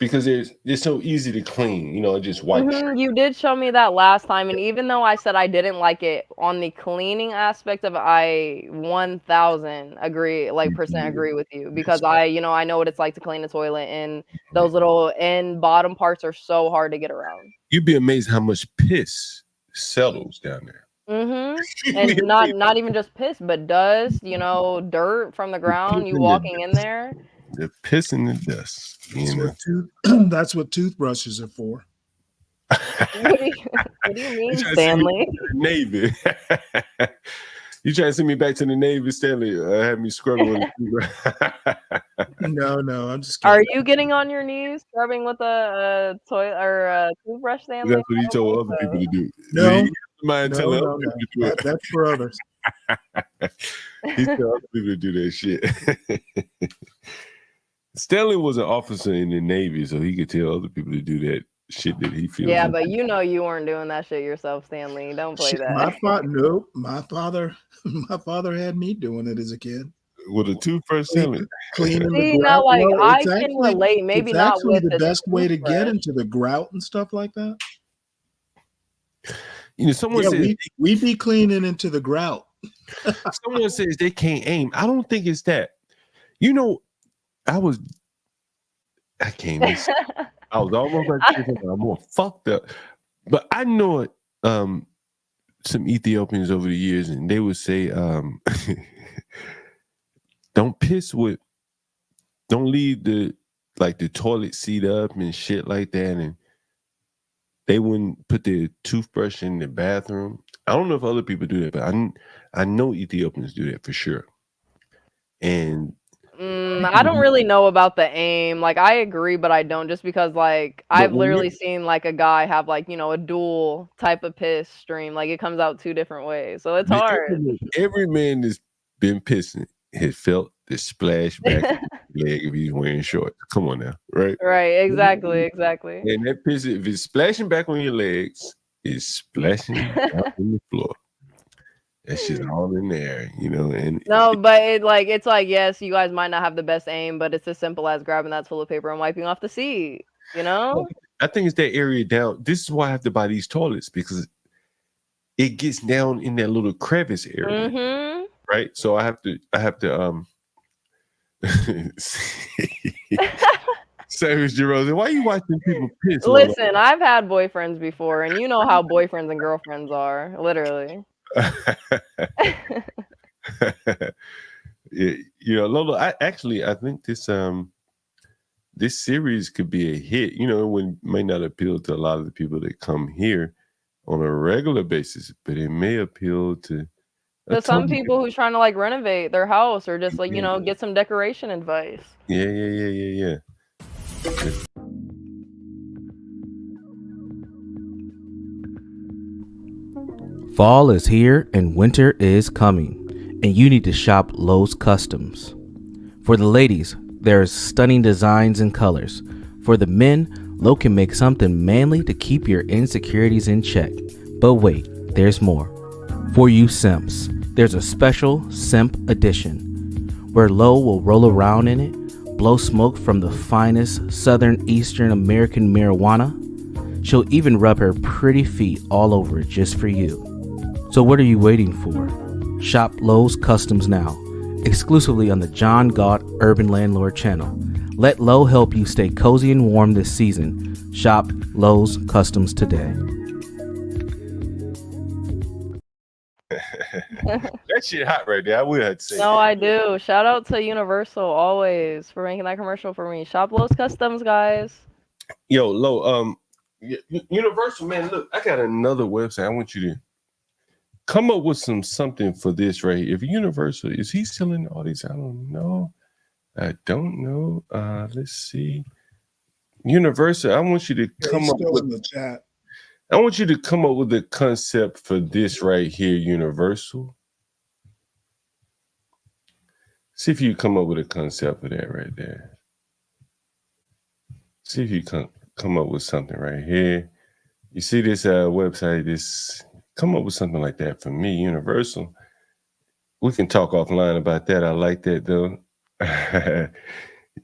because they're so easy to clean. You know, I just wipe straight. You did show me that last time, and even though I said I didn't like it on the cleaning aspect of it, I 1000 agree, like percent agree with you because I know what it's like to clean a toilet, and those little end bottom parts are so hard to get around. You'd be amazed how much piss settles down there. And not even just piss, but dust, dirt from the ground, you walking in there. The piss and the dust. That's what toothbrushes are for. What do you mean, You trying to send me Stanley? back to the Navy. You trying to send me back to the Navy, Stanley? Have me scrubbing with No, I'm just kidding. Are you getting on your knees scrubbing with a toilet or a toothbrush, Stanley? That's what he told other people to do. No, He mind telling other people to do it. That's for others. He told other people to do that shit. Stanley was an officer in the Navy, so he could tell other people to do that shit that he feels. Yeah, but you weren't doing that shit yourself, Stanley. Don't play that. My father had me doing it as a kid. With a toothbrush, Stanley. Cleaning See, the now, grout. like, I can relate, maybe it's not actually with the the best way to toothbrush. get into the grout and stuff like that. Someone says we be cleaning into the grout. Someone says they can't aim. I don't think it's that. I can't miss. I was almost like I'm more fucked up. But I know it. Some Ethiopians over the years, and they would say, don't leave the toilet seat up and shit like that. And they wouldn't put their toothbrush in the bathroom. I don't know if other people do that, but I know Ethiopians do that for sure. And I don't really know about the aim. Like, I agree, but I don't, just because I've literally seen a guy have a dual type of piss stream. Like, it comes out two different ways, so it's hard. Every man that's been pissing has felt the splash back leg if he's wearing shorts. Come on now, right? Right, exactly. And that piss, if it's splashing back on your legs, it's splashing out on the floor. That shit's all in there, and No, but it's yes, you guys might not have the best aim, but it's as simple as grabbing that toilet paper and wiping off the seat, I think it's that area down. This is why I have to buy these toilets, because it gets down in that little crevice area. Right? So I have to Savage Jerome, why are you watching people piss? Listen, I've had boyfriends before, and you know how boyfriends and girlfriends are, literally. Lola, I think this series could be a hit. It may not appeal to a lot of the people that come here on a regular basis, but it may appeal to some people who's trying to renovate their house or just get some decoration advice. Yeah. Fall is here and winter is coming, and you need to shop Lowe's Customs. For the ladies, there's stunning designs and colors. For the men, Lowe can make something manly to keep your insecurities in check. But wait, there's more. For you simps, there's a special Simp Edition, where Lowe will roll around in it, blow smoke from the finest Southern Eastern American marijuana. She'll even rub her pretty feet all over it just for you. So what are you waiting for? Shop Lowe's Customs now, exclusively on the John Galt Urban Landlord channel. Let Lowe help you stay cozy and warm this season. Shop Lowe's Customs today. That shit hot right there. I would have to say. No, I do. Shout out to Universal always for making that commercial for me. Shop Lowe's Customs, guys. Yo, Lo, Universal, man, look, I got another website. I want you to come up with something for this right here. If Universal, is he selling all these? I don't know. Let's see. Universal, I want you to come up with in the chat. I want you to come up with a concept for this right here, Universal. See if you come up with a concept of that right there. See if you come up with something right here. You see this website, come up with something like that for me, Universal. We can talk offline about that. I like that though.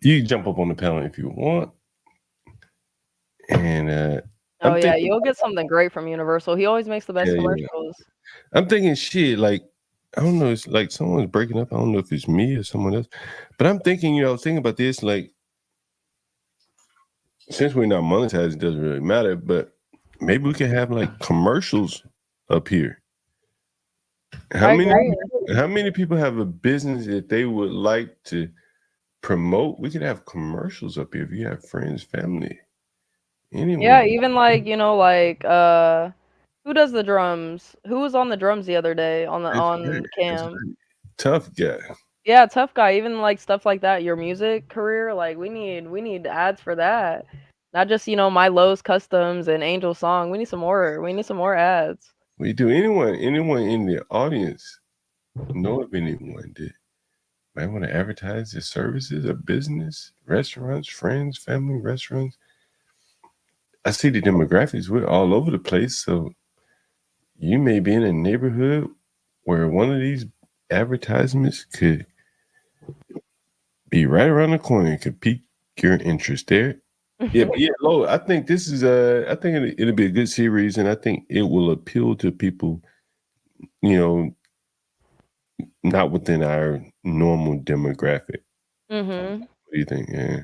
You can jump up on the panel if you want. And oh yeah, you'll get something great from Universal. He always makes the best commercials. I'm thinking shit, like, I don't know, it's like someone's breaking up. I don't know if it's me or someone else. But I'm thinking, thinking about this, like, since we're not monetized, it doesn't really matter, but maybe we can have like commercials up here. How many people have a business that they would like to promote? We could have commercials up here if you have friends, family, anyone. Yeah, even like, who does the drums? Who was on the drums the other day on cam? Tough guy. Yeah, tough guy. Even like stuff like that, your music career, like we need ads for that. Not just, my Lowe's Customs and Angel Song. We need some more ads. We do. Anyone in the audience know of anyone that might want to advertise their services, a business, restaurants, friends, family, restaurants? I see the demographics. We're all over the place. So you may be in a neighborhood where one of these advertisements could be right around the corner and could pique your interest there. Yeah, Lo, I think this is I think it'll be a good series, and I think it will appeal to people, not within our normal demographic. Mm-hmm. What do you think? Yeah.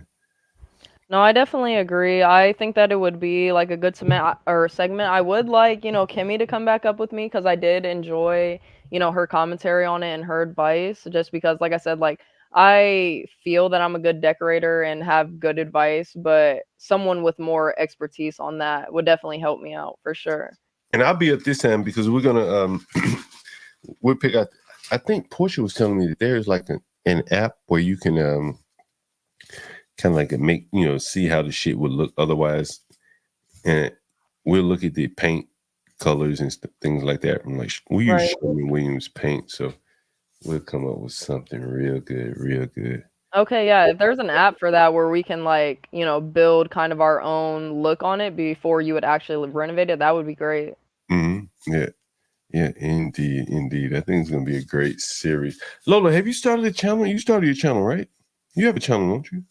No, I definitely agree. I think that it would be like a good segment. I would like, Kimmy to come back up with me because I did enjoy, her commentary on it and her advice. Just because, like I said, like I feel that I'm a good decorator and have good advice, but someone with more expertise on that would definitely help me out for sure. And I'll be up this time because we're gonna we'll pick out. I think Portia was telling me that there's like an app where you can kind of like make see how the shit would look otherwise, and we'll look at the paint colors and things like that. I'm like, we use Sherwin-Williams paint, so we'll come up with something real good. Okay, yeah, if there's an app for that where we can like, build kind of our own look on it before you would actually renovate it, that would be great. Mm-hmm. Yeah, indeed. I think it's gonna be a great series. Lola, have you started a channel? You started your channel, right? You have a channel, don't you?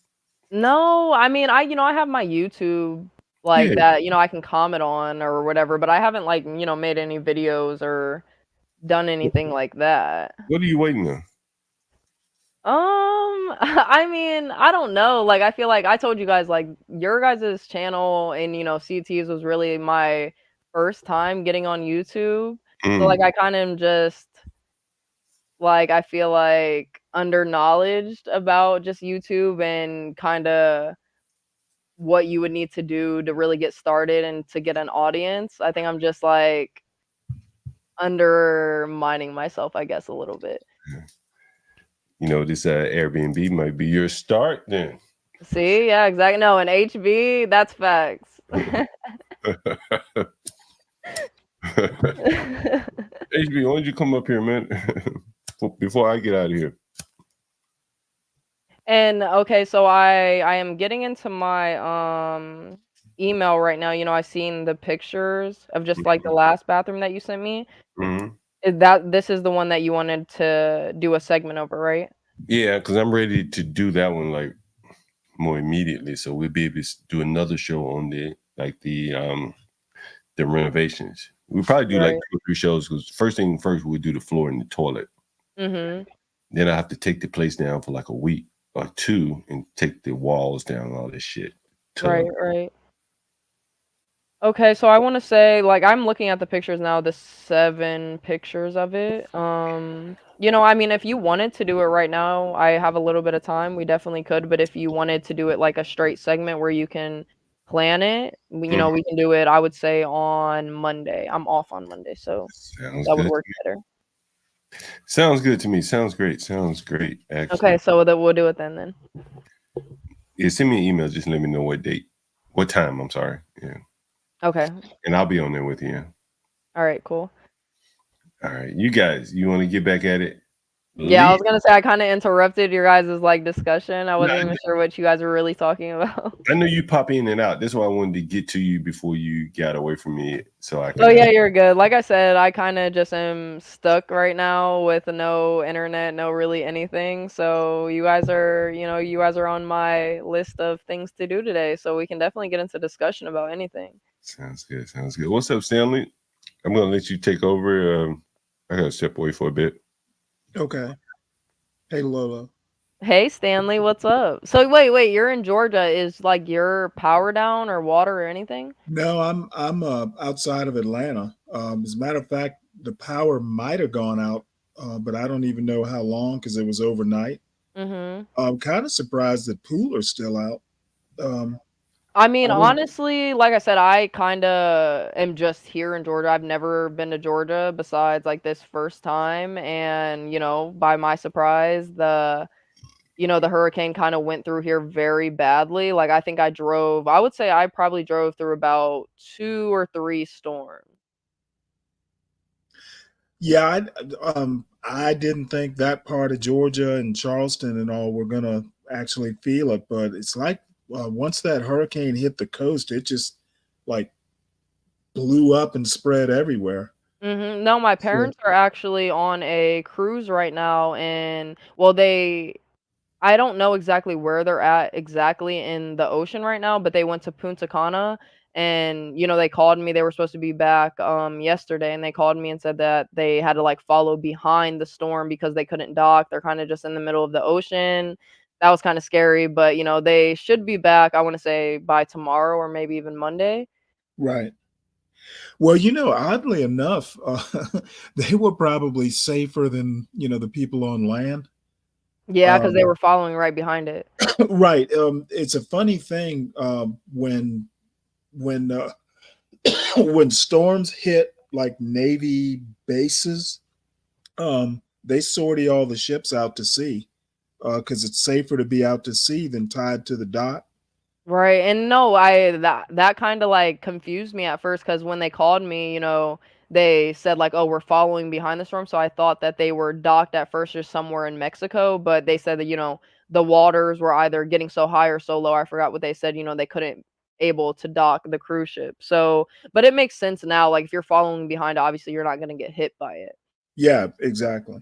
No, I mean, I have my YouTube like that, I can comment on or whatever, but I haven't like, made any videos or done anything like that. What are you waiting on? I mean, I don't know. Like, I feel like I told you guys, like, your guys' channel and, CT's was really my first time getting on YouTube. So, like, I kind of just, like, I feel like underknowledged about just YouTube and kind of what you would need to do to really get started and to get an audience. I think I'm just, like, undermining myself, I guess, a little bit. This Airbnb might be your start then. See, yeah, exactly. No, and HB, that's facts. HB, why don't you come up here, man? Before I get out of here. And okay, so I am getting into my email right now. I seen the pictures of just like the last bathroom that you sent me. Mm-hmm. This is the one that you wanted to do a segment over, right? Yeah, because I'm ready to do that one like more immediately. So we'll be able to do another show on the renovations. We'll probably do like 2 or 3 shows because first, we'll do the floor and the toilet. Mm-hmm. Then I have to take the place down for like a week or 2 and take the walls down and all this shit. Right. Okay, so I want to say, like, I'm looking at the pictures now, the 7 pictures of it. I mean, if you wanted to do it right now, I have a little bit of time. We definitely could, but if you wanted to do it like a straight segment where you can plan it, we can do it, I would say, on Monday. I'm off on Monday, so that would work better. Sounds good to me. Sounds great, actually. Okay, so we'll do it then. Yeah, send me an email. Just let me know what time, I'm sorry. Yeah. Okay. And I'll be on there with you. All right, cool. All right. You guys, you want to get back at it? Yeah, I was gonna say I kind of interrupted your guys' like discussion. I wasn't Nah, even sure what you guys were really talking about. I know you pop in and out. That's why I wanted to get to you before you got away from me, so I Oh can. yeah, you're good. Like I said, I kind of just am stuck right now with no internet, no really anything. So you guys are, you guys are on my list of things to do today. So we can definitely get into discussion about anything. Sounds good. Sounds good. What's up, Stanley? I'm gonna let you take over. I gotta step away for a bit. Okay. Hey, Lola. Hey Stanley, what's up? So wait, you're in Georgia. Is like your power down or water or anything? No, I'm outside of Atlanta. As a matter of fact, the power might have gone out, but I don't even know how long because it was overnight. Mm-hmm. I'm kind of surprised that Pooler's still out. I mean, I don't. honestly, like I said, I kind of am just here in Georgia. I've never been to Georgia besides like this first time. And, by my surprise, the hurricane kind of went through here very badly. Like, I think I would say I probably drove through about 2 or 3 storms. Yeah, I didn't think that part of Georgia and Charleston and all were gonna actually feel it, but it's like once that hurricane hit the coast, it just like blew up and spread everywhere. No, my So, parents are actually on a cruise right now. And, well, I don't know exactly where they're at exactly in the ocean right now, but they went to Punta Cana and, they called me. They were supposed to be back yesterday, and they called me and said that they had to like follow behind the storm because they couldn't dock. They're kind of just in the middle of the ocean. That was kind of scary, but they should be back, I want to say by tomorrow or maybe even Monday. right. Well, oddly enough, they were probably safer than the people on land. Yeah, because they were following right behind it. Right. It's a funny thing when when storms hit like Navy bases, they sortie all the ships out to sea because it's safer to be out to sea than tied to the dock. Right, and no, that kinda, like, confused me at first because when they called me, they said, like, "Oh, we're following behind the storm," so I thought that they were docked at first just somewhere in Mexico, but they said that, the waters were either getting so high or so low, I forgot what they said, they couldn't able to dock the cruise ship, so but it makes sense now, like, if you're following behind, obviously, you're not gonna get hit by it. Yeah, exactly.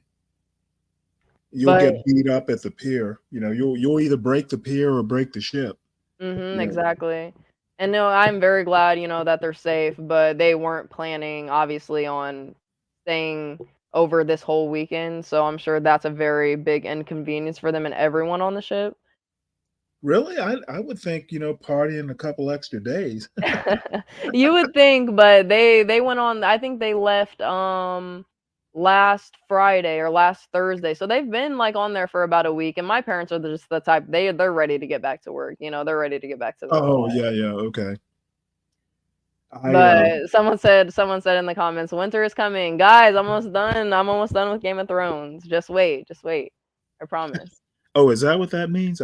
You'll But get beat up at the pier. You'll either break the pier or break the ship. Yeah. exactly. And no, I'm very glad, that they're safe, but they weren't planning obviously on staying over this whole weekend, so I'm sure that's a very big inconvenience for them and everyone on the ship. Really, I would think partying a couple extra days. You would think, but they went on. I think they left last Friday or last Thursday, so they've been like on there for about a week. And my parents are just the type they're ready to get back to work. They're ready to get back to their own Oh life. yeah, okay. But someone said in the comments, winter is coming, guys. Almost done. I'm almost done with Game of Thrones. Just wait, just wait. I promise. Oh, is that what that means?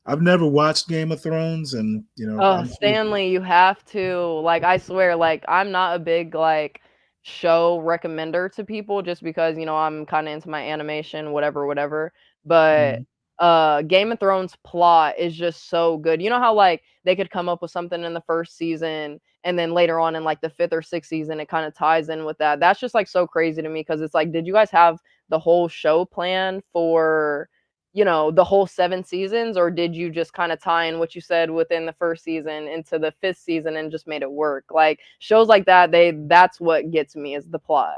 I've never watched Game of Thrones, and Oh, Stanley, you have to. Like, I swear, like, I'm not a big, like, show recommender to people just because, I'm kind of into my animation, whatever, whatever. But Mhm. Game of Thrones plot is just so good. You know how, like, they could come up with something in the first season and then later on in, like, the 5th or 6th season, it kind of ties in with that. That's just, like, so crazy to me because it's like, did you guys have the whole show plan for the whole 7 seasons, or did you just kind of tie in what you said within the first season into the 5th season and just made it work? Like shows like that, that's what gets me is the plot.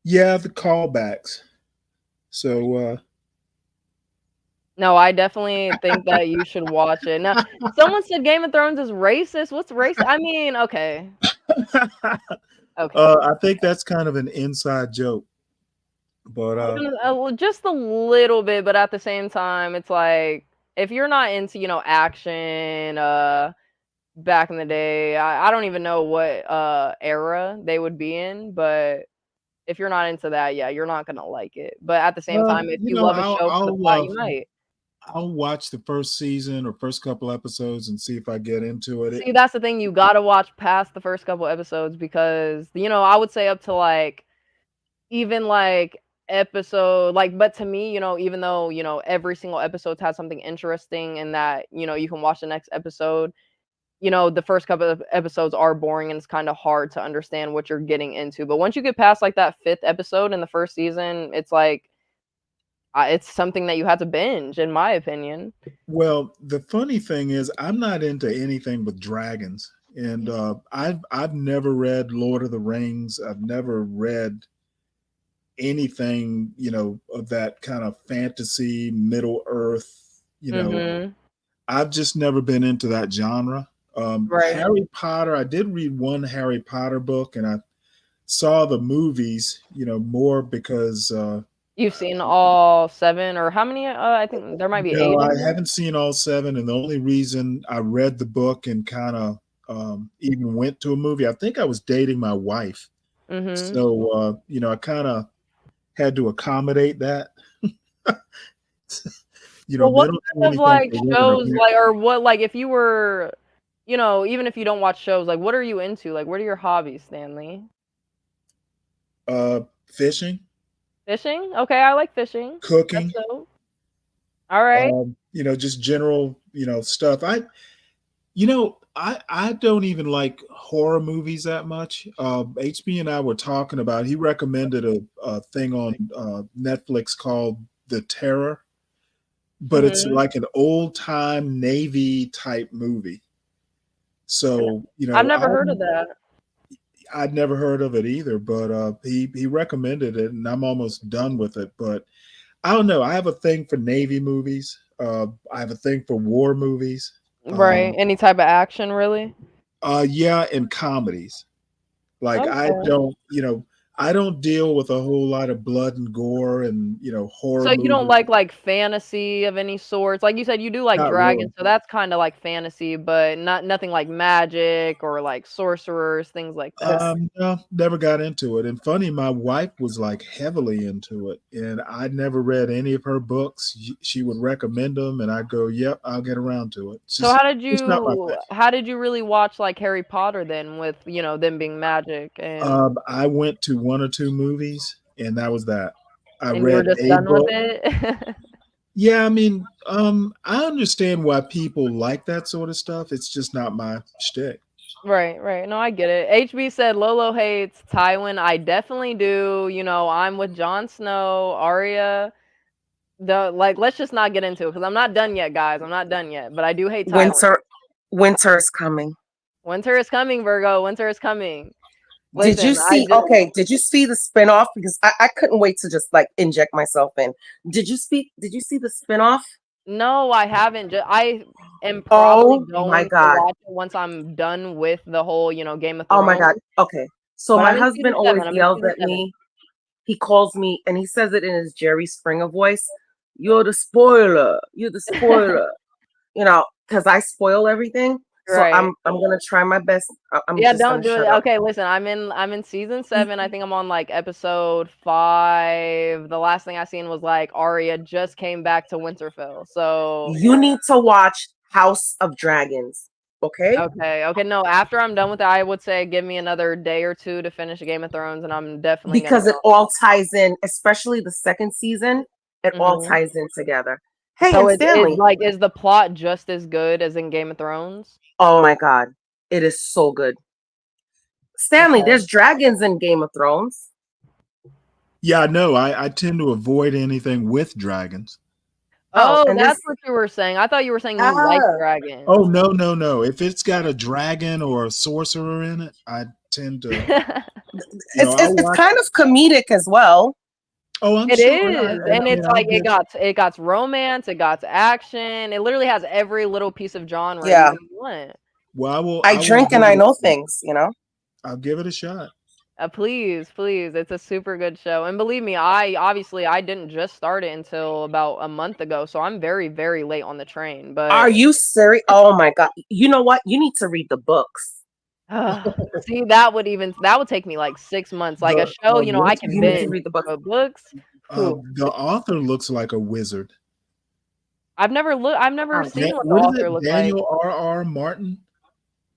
Yeah, the callbacks. So No, I definitely think that you should watch it. Now, someone said Game of Thrones is racist. What's racist? I mean, okay. Okay. I think that's kind of an inside joke. But Just a little bit, but at the same time, it's like if you're not into, action, back in the day, I don't even know what era they would be in, but if you're not into that, yeah, you're not gonna like it. But at the same time, if you love a show for the plot, you might. I'll watch the first season or first couple episodes and see if I get into it. See, that's the thing, you gotta watch past the first couple episodes because, I would say up to like even like episode, like, but to me, even though, every single episode has something interesting and that, you can watch the next episode, the first couple of episodes are boring and it's kind of hard to understand what you're getting into. But once you get past like that 5th episode in the first season, it's like, it's something that you have to binge, in my opinion. Well, the funny thing is, I'm not into anything with dragons, and I've never read Lord of the Rings. I've never read anything, of that kind of fantasy, Middle Earth. I've just never been into that genre. Right. Harry Potter, I did read one Harry Potter book, and I saw the movies, more because You've seen all 7 or how many? I think there might be 8 no, of I them. haven't seen all 7, and the only reason I read the book and kind of even went to a movie, I think I was dating my wife, so I kind of had to accommodate that. Well, they what don't do kind of anything like for women or shows, men. like, or what, like, if you were, even if you don't watch shows, like, what are you into? Like, what are your hobbies, Stanley? Fishing, Fishing? Okay, I like fishing. cooking. That's dope. All right. Just general, stuff. I don't even like horror movies that much. HB and I were talking about. He recommended a thing on Netflix called The Terror, but it's like an old time Navy type movie. So I've never heard of that. I'd never heard of it either, but he recommended it, and I'm almost done with it. But I don't know. I have a thing for Navy movies. I have a thing for war movies. Right. Any type of action, really? Yeah, and comedies. Like I Okay. don't deal with a whole lot of blood and gore and horror So you don't movies. like fantasy of any sorts? Like you said, you do like Not dragons, really. so that's kind of like fantasy, but nothing like magic or like sorcerers, things like that. No, never got into it. And funny, my wife was like heavily into it, and I never read any of her books. She would recommend them, and I'd go, "Yep, I'll get around to it." So It's not my thing. how did you really watch like Harry Potter then, with them being magic and I went to 1 or 2 movies, and that was that. I you were read just a done with book. it? Yeah, I mean, I understand why people like that sort of stuff. It's just not my shtick. Right. No, I get it. HB said Lolo hates Tywin. I definitely do. I'm with Jon Snow, Arya. Let's just not get into it because I'm not done yet, guys. I'm not done yet. But I do hate Tywin. Winter is coming. Winter is coming, Virgo. Winter is coming. Did you see? Did you see the spinoff? Because I couldn't wait to just like inject myself in. Did you see the spinoff? No, I haven't. I am probably going to God. watch it once I'm done with the whole, Game of Thrones. Oh my God. Okay. So But my I'm in husband season always 7. I'm in yells season at 7. me. He calls me and he says it in his Jerry Springer voice. You're the spoiler. You're the spoiler. Because I spoil everything. So Right. I'm gonna try my best. Yeah, just don't gonna do it. shut up. Okay, listen, I'm in season 7. I think I'm on like episode 5. The last thing I seen was like Arya just came back to Winterfell. So You need to watch House of Dragons. Okay. Okay. No, after I'm done with it, I would say give me another day or 2 to finish Game of Thrones, and I'm definitely Because gonna it all ties in, especially the second season. It all ties in together. Hey, So and Stanley. is the plot just as good as in Game of Thrones? Oh my God, it is so good. Stanley, there's dragons in Game of Thrones. Yeah, no, I tend to avoid anything with dragons. Oh, that's what you were saying. I thought you were saying you like dragons. Oh no! If it's got a dragon or a sorcerer in it, I tend to. It's kind of comedic as well. Oh, I'm It sure. is, and it's like it got romance, it got action. It literally has every little piece of genre Yeah. you want. Well, I drink and I know things, I'll give it a shot. Please, it's a super good show. And believe me, I didn't just start it until about a month ago, so I'm very, very late on the train. But Are you serious? Oh my God! You know what? You need to read the books. see, that would take me like 6 months. Like a show, I can You need to binge. read the book. But books, The author looks like a wizard. I've never seen what the What is author it? looks like. Daniel R.R. Martin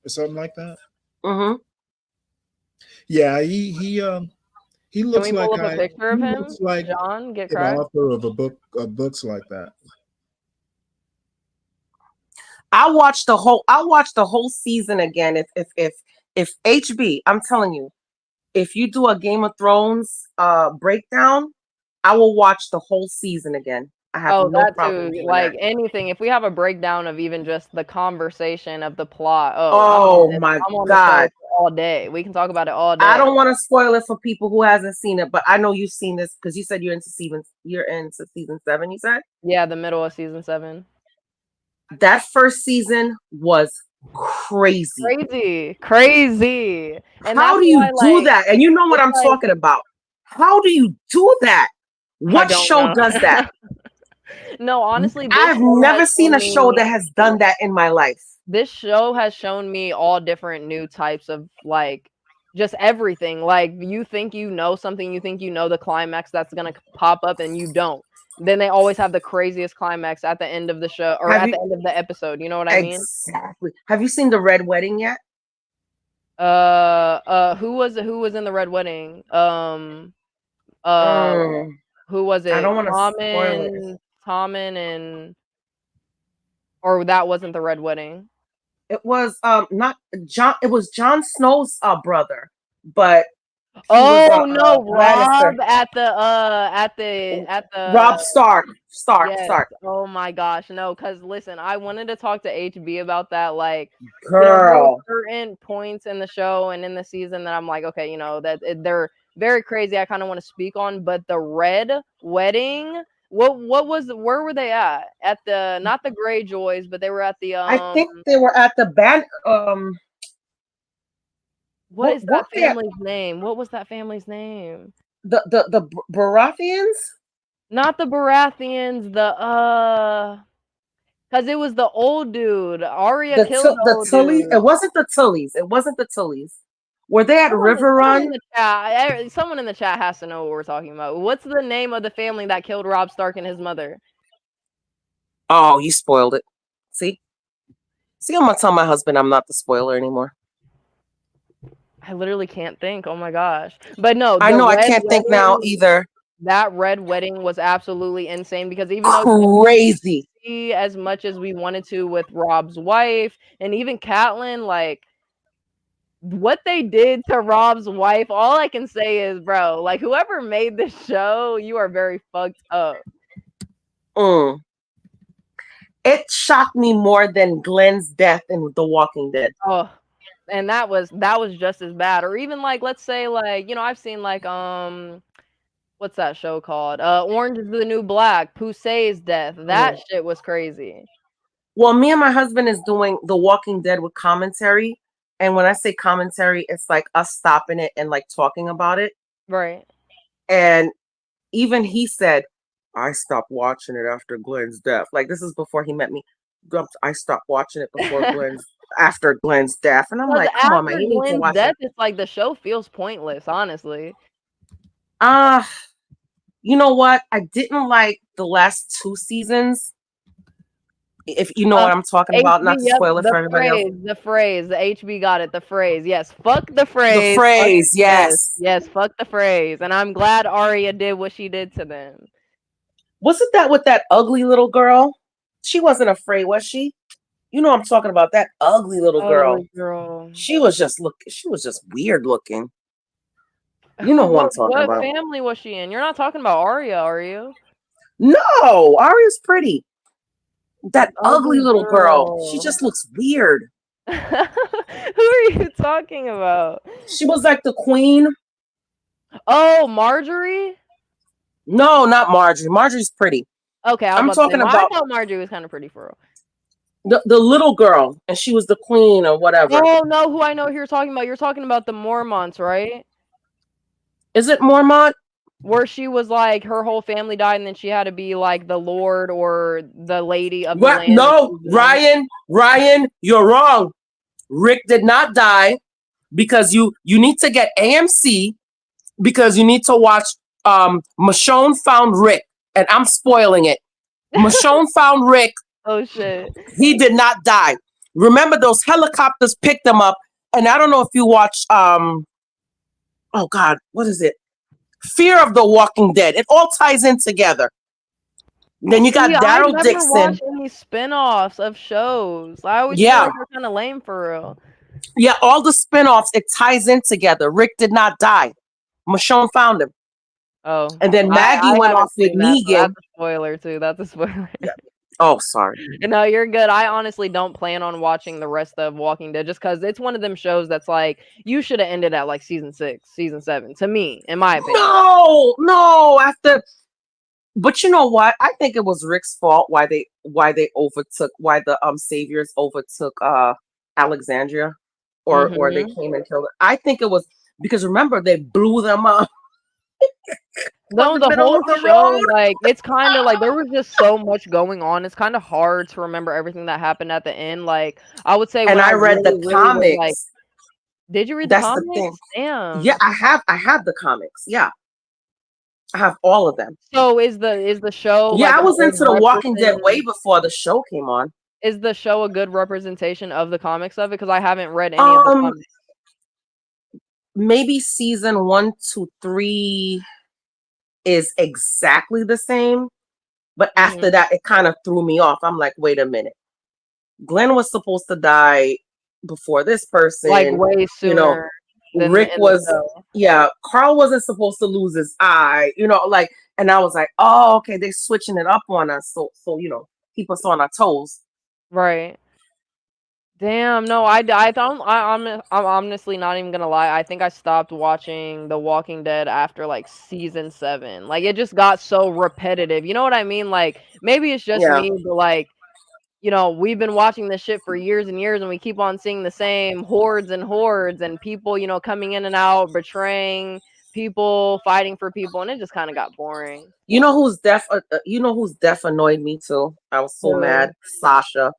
or something like that. Mm-hmm. Yeah, He Can looks we like pull up a picture of he him? looks like John, get an cracked. author of of books like that. I'll watch the whole season again if HB, I'm telling you, if you do a Game of Thrones breakdown, I will watch the whole season again. I have Oh, no that problem too. doing Like that. anything, if we have a breakdown of even just the conversation of the plot, Oh my I'm on the show God. all day. We can talk about it all I day. don't want to spoil it for people who hasn't seen it, but I know you've seen this because you said you're into season 7, you said? Yeah, the middle of season 7. That first season was crazy. Crazy. And How that's do you why, do like, that? And you know what it's I'm like, talking about. How do you do that? I What don't show know. does that? No, honestly, this I've show never has seen shown a show me that has done that in my life. this show has shown me all different new types of like just everything. Like you think you know something, you think you know the climax that's gonna pop up, and you don't. Then they always have the craziest climax at the end of the show or Have at you the end of the episode. You know what I mean? exactly? Have you seen the Red Wedding yet? Who was in the Red Wedding? Mm, Who was I it? don't want to spoil it. Tommen and or that wasn't the Red Wedding. It was not John. It was Jon Snow's brother, but he Oh was no, Lannister. Rob at the Rob Stark. Yes. Oh my gosh, no, because listen, I wanted to talk to HB about that. Like, there were Girl. certain points in the show and in the season that I'm like, okay, that they're very crazy. I kind of want to speak on, but the Red Wedding, where were they at? At the not the Greyjoys, but they were at the I think they were at the band. What is that they- family's name? What was that family's name? The Baratheons? Not the Baratheons, because it was the old dude. Arya killed the old Tullys. dude. It wasn't the Tullys. It wasn't the Tullys. Were they at River Run? Someone in the chat has to know what we're talking about. What's the name of the family that killed Robb Stark and his mother? Oh, you spoiled it. See, I'm gonna tell my husband I'm not the spoiler anymore. I literally can't think. Oh my gosh! But no, I know I can't think now either. That Red Wedding was absolutely insane because even though crazy, see as much as we wanted to with Robb's wife and even Catelyn, like what they did to Robb's wife, all I can say is, bro, like whoever made this show, you are very fucked up. It shocked me more than Glenn's death in The Walking Dead. Oh, and that was just as bad. Or even like, let's say like, I've seen like what's that show called? Orange is the New Black, Pusey's death. That shit was crazy. Well, me and my husband is doing The Walking Dead with commentary. And when I say commentary, it's like us stopping it and like talking about it. Right. And even he said, I stopped watching it after Glenn's death. Like this is before he met me. I stopped watching it before after Glenn's death. And I'm like, come on, man, you need to watch death, it. It's like the show feels pointless, honestly. You know what? I didn't like the last 2 seasons. If you know what I'm talking about, not to spoil it for everybody else. The phrase, the HB got it, the phrase. Yes, fuck the phrase. The phrase, yes. Yes, fuck the phrase. And I'm glad Arya did what she did to them. Wasn't that with that ugly little girl? She wasn't afraid, was she? You know I'm talking about, that ugly little girl. She was just weird looking. You know who I'm talking about. What family was she in? You're not talking about Arya, are you? No, Arya's pretty. That ugly little girl. She just looks weird. Who are you talking about? She was like the queen. Oh, Marjorie? No, not Marjorie. Marjorie's pretty. Okay, I'm talking about. I thought Marjorie was kind of pretty for real. The little girl, and she was the queen or whatever. Oh no, who I know who you're talking about. You're talking about the Mormonts, right? Is it Mormont? Where she was like, her whole family died, and then she had to be like the Lord or the Lady of the Land. No, Ryan, you're wrong. Rick did not die because you need to get AMC because you need to watch Michonne Found Rick, and I'm spoiling it. Michonne Found Rick. Oh shit. He did not die. Remember those helicopters picked him up, and I don't know if you watch oh God, what is it? Fear of the Walking Dead. It all ties in together. Then you got I Daryl never Dixon. watched any spin-offs of shows. I always feel like they're kind of lame for real. Yeah, all the spin-offs, it ties in together. Rick did not die. Michonne found him. Oh. And then Maggie went off with that, so Negan. that's a spoiler too. That's a spoiler. Yeah. Oh, sorry. No, you're good. I honestly don't plan on watching the rest of Walking Dead just because it's one of them shows that's like you should have ended at like season 6, season 7. To me, in my opinion. No. But you know what? I think it was Rick's fault why the saviors overtook Alexandria, or they came and killed her. I think it was because remember they blew them up. No, the whole show, like, it's kind of like there was just so much going on. It's kind of hard to remember everything that happened at the end. Like, I would say, And when I read the really was, comics. like, did you read That's the the thing. comics? Damn. Yeah, I have the comics. Yeah, I have all of them. So is the show? Yeah, like, I was a into good The Walking Dead way representation- before the show came on. Is the show a good representation of the comics of it? Because I haven't read any of the comics. Maybe season 1, 2, 3 is exactly the same, but after that, it kind of threw me off. I'm like, wait a minute. Glenn was supposed to die before this person, Like, way sooner than Rick in the was, show. Carl wasn't supposed to lose his eye, like, and I was like, oh, okay, they're switching it up on us, so keep us on our toes. Right. Damn, no, I'm honestly not even gonna lie. I think I stopped watching The Walking Dead after like season 7. Like, it just got so repetitive. You know what I mean? Like, maybe it's just me, but like, we've been watching this shit for years and years, and we keep on seeing the same hordes and hordes and people, coming in and out, betraying people, fighting for people, and it just kind of got boring. You know who's deaf annoyed me too? I was so mad. Sasha.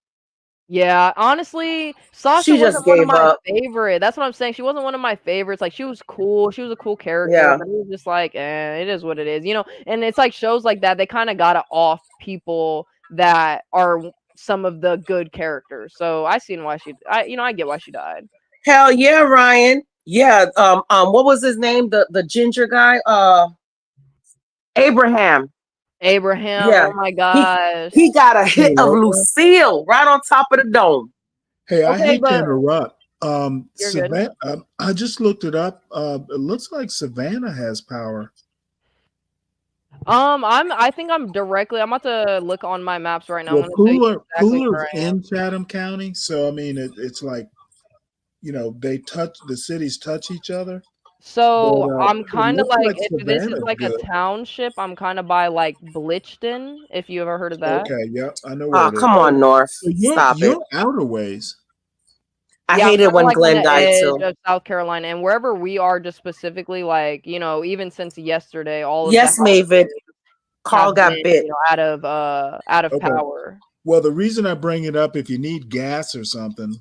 Yeah, honestly, Sasha She just wasn't one of gave my up. favorite. That's what I'm saying. She wasn't one of my favorites. Like, she was cool. She was a cool character, Yeah. but it was just like, it is what it is, And it's like shows like that, they kind of gotta off people that are some of the good characters. So I get why she died. Hell yeah, Ryan. Yeah. What was his name? The ginger guy? Abraham. Yeah. Oh my gosh. He got a hit of Lucille right on top of the dome. Hey, I Okay, hate to but- interrupt. You're good. Savannah, I just looked it up. It looks like Savannah has power. I think I'm about to look on my maps right now. Well, I'm gonna tell you exactly Cooler's where I am. in Chatham County, so I mean it's like the cities touch each other. So But, I'm it kind of looks like, like if this is Savannah's like a good. township, I'm kind of by like Blychton, if you ever heard of that. Okay, yeah, I know where it is. Come on, North. So Stop you're it. outer ways. I Yeah, I'm hate it kinda when like on Glenn the died edge too. of South Carolina, and wherever we are, just specifically, like, even since yesterday, all of Yes, the Mavid. houses Carl have got been, bit. out of Okay. power. Well, the reason I bring it up, if you need gas or something,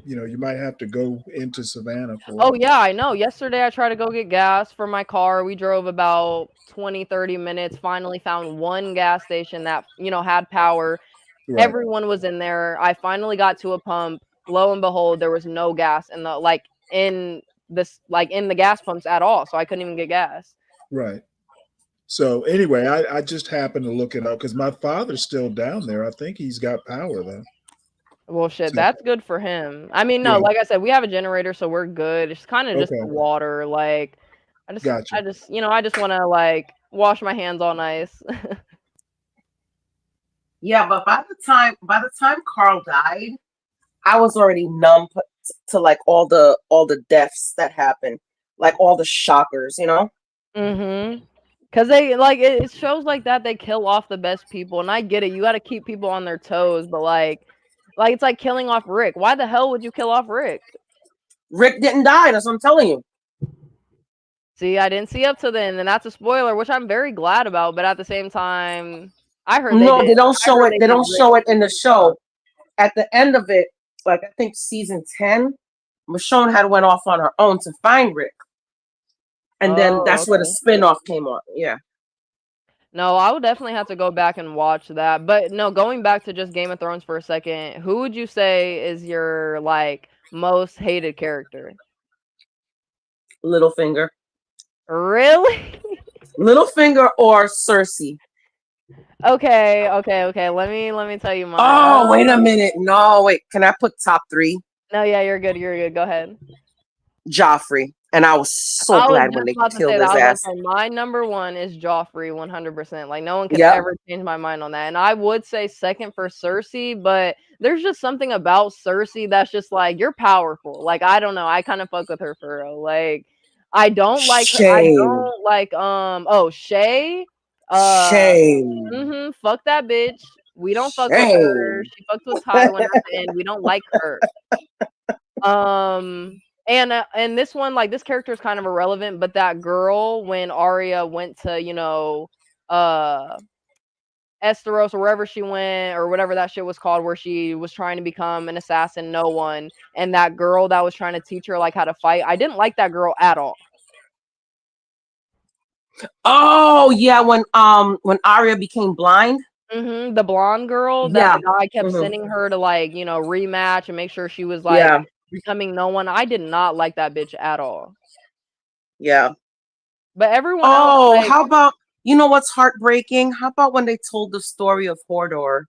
you might have to go into Savannah for Oh it. yeah, I know. Yesterday I tried to go get gas for my car. We drove about 20-30 minutes, finally found one gas station that, had power. Right. Everyone was in there. I finally got to a pump. Lo and behold, there was no gas in the gas pumps at all. So I couldn't even get gas. Right. So anyway, I just happened to look it up because my father's still down there. I think he's got power though. Well, shit, So- that's good for him. I mean, no, Yeah. like I said, we have a generator, so we're good. It's kind of just Okay. the water. Like, Gotcha. I just want to like wash my hands all nice. Yeah, but by the time Carl died, I was already numb to like all the deaths that happened, like all the shockers, Because they it shows like that they kill off the best people, and I get it. You got to keep people on their toes, but like it's like killing off Rick. Why the hell would you kill off Rick? Rick didn't die. That's what I'm telling you. See, I didn't see up to then, and that's a spoiler, which I'm very glad about. But at the same time, I heard They don't show it. They don't show it in the Rick. show. At the end of it, like I think season 10, Michonne had went off on her own to find Rick, and then that's where the spinoff came on. Yeah. No, I would definitely have to go back and watch that. But no, going back to just Game of Thrones for a second, who would you say is your like most hated character? Littlefinger. Really? Littlefinger or Cersei? Okay. Let me tell you mine. Oh, wait a minute. No, wait. Can I put top 3? No, yeah, you're good. You're good. Go ahead. Joffrey. And I was so I was glad just when they about to killed say that. his I was ass. like, my number 1 is Joffrey, 100%. Like, no one could Yep. ever change my mind on that. And I would say second for Cersei, but there's just something about Cersei that's just like, you're powerful. Like, I don't know. I kind of fuck with her for real. Like, I don't like her. I Shame. don't like Shay. Shame. Fuck that bitch. We don't fuck with her. Shame. She fucked with Tywin at the end. We don't like her. And this one, like, this character is kind of irrelevant, but that girl, when Arya went to, Esteros or wherever she went, or whatever that shit was called, where she was trying to become an assassin, no one, and that girl that was trying to teach her like how to fight, I didn't like that girl at all. Oh yeah, when Arya became blind. The blonde girl that the guy kept sending her to, like, rematch and make sure she was like becoming no one. I did not like that bitch at all. Yeah. But everyone else. like, How about, you know what's heartbreaking? How about when they told the story of Hodor?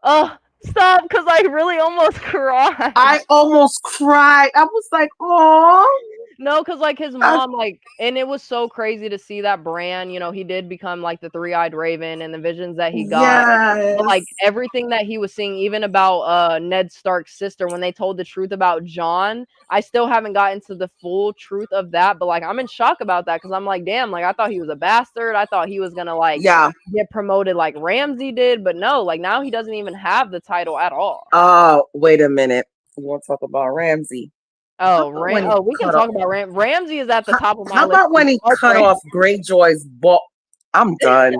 Oh, stop, because I really almost cried. I almost cried. I was like, oh. No, because like his mom, like, and it was so crazy to see that Bran, he did become like the 3-eyed raven and the visions that he got. Yes. But like everything that he was seeing, even about Ned Stark's sister, when they told the truth about Jon, I still haven't gotten to the full truth of that. But like, I'm in shock about that, because I'm like, damn, like I thought he was a bastard. I thought he was gonna like get promoted like Ramsay did, but no, like now he doesn't even have the title at all. Oh, wait a minute. We want to talk about Ramsay. Oh, we can talk about Ramsay is at the top of my list. How about when he cut off Greyjoy's ball? I'm done.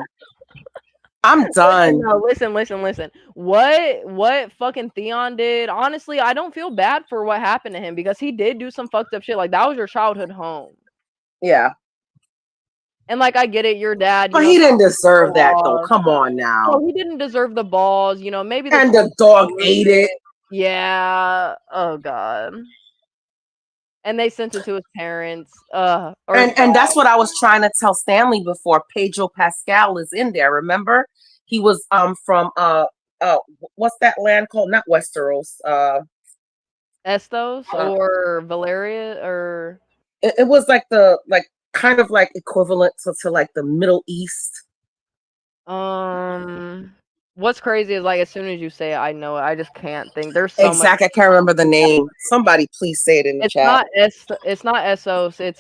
I'm done. No, listen. What fucking Theon did, honestly, I don't feel bad for what happened to him, because he did do some fucked up shit. Like, that was your childhood home. Yeah. And like, I get it, your dad. But he didn't deserve that, though. Come on now. No, he didn't deserve the balls. Maybe and the dog ate it. Yeah. Oh God. And they sent it to his parents. And that's what I was trying to tell Stanley before. Pedro Pascal is in there. Remember, he was from what's that land called? Not Westeros. Estos or Valeria, or it was like the kind of like equivalent to like the Middle East. What's crazy is, like, as soon as you say it, I know it. I just can't think. There's so much. I can't remember the name. Somebody please say it in the chat. It's not Essos. It's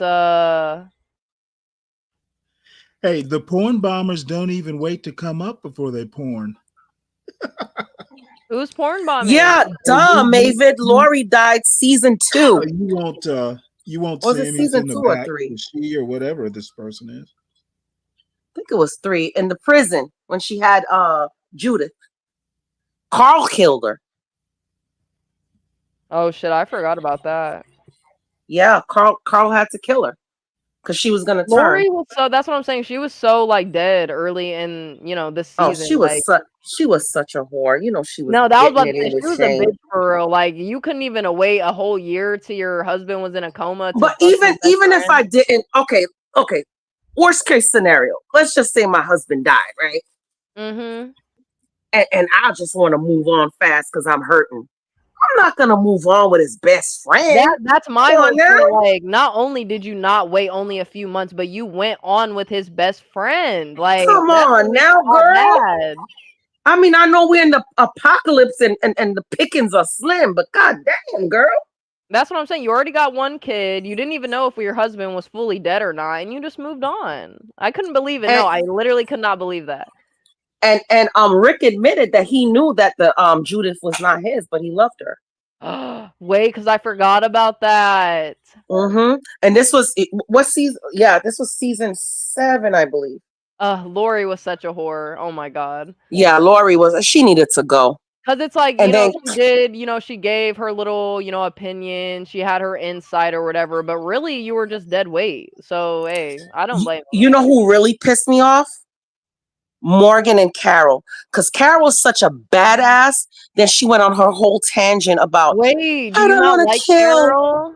Hey, the porn bombers don't even wait to come up before they porn. Who's porn bombing? Yeah, duh, Mavid. Laurie died season 2. You won't was see it anything season in the 2 or back, 3? She or whatever this person is. I think it was 3 in the prison when she had Judith. Carl killed her. Oh shit, I forgot about that. Yeah, Carl had to kill her because she was gonna turn. Laurie was that's what I'm saying. She was so like dead early in this season. Oh, she was such a whore. She was. No, that was about to say, she was a bitch for real. Like, you couldn't even wait a whole year till your husband was in a coma. But even if I didn't, okay. Worst case scenario, let's just say my husband died, right? Mm-hmm. And I just want to move on fast because I'm hurting. I'm not gonna move on with his best friend. That's my whole thing. Like, not only did you not wait only a few months, but you went on with his best friend. Like, come on now, girl. Bad. I mean, I know we're in the apocalypse and the pickings are slim, but god damn, girl. That's what I'm saying. You already got one kid. You didn't even know if your husband was fully dead or not, and you just moved on. I couldn't believe it. No, I literally could not believe that. And Rick admitted that he knew that the Judith was not his, but he loved her. Wait, because I forgot about that. Mm-hmm. And this was what season? Yeah, this was season 7, I believe. Laurie was such a whore. Oh my god. Yeah, Laurie was. She needed to go. Because it's like, she did, she gave her little, opinion. She had her insight or whatever. But really, you were just dead weight. So, hey, I don't blame her. You know who really pissed me off? Morgan and Carol. Because Carol's such a badass. Then she went on her whole tangent about, wait, I don't want to kill. Carol?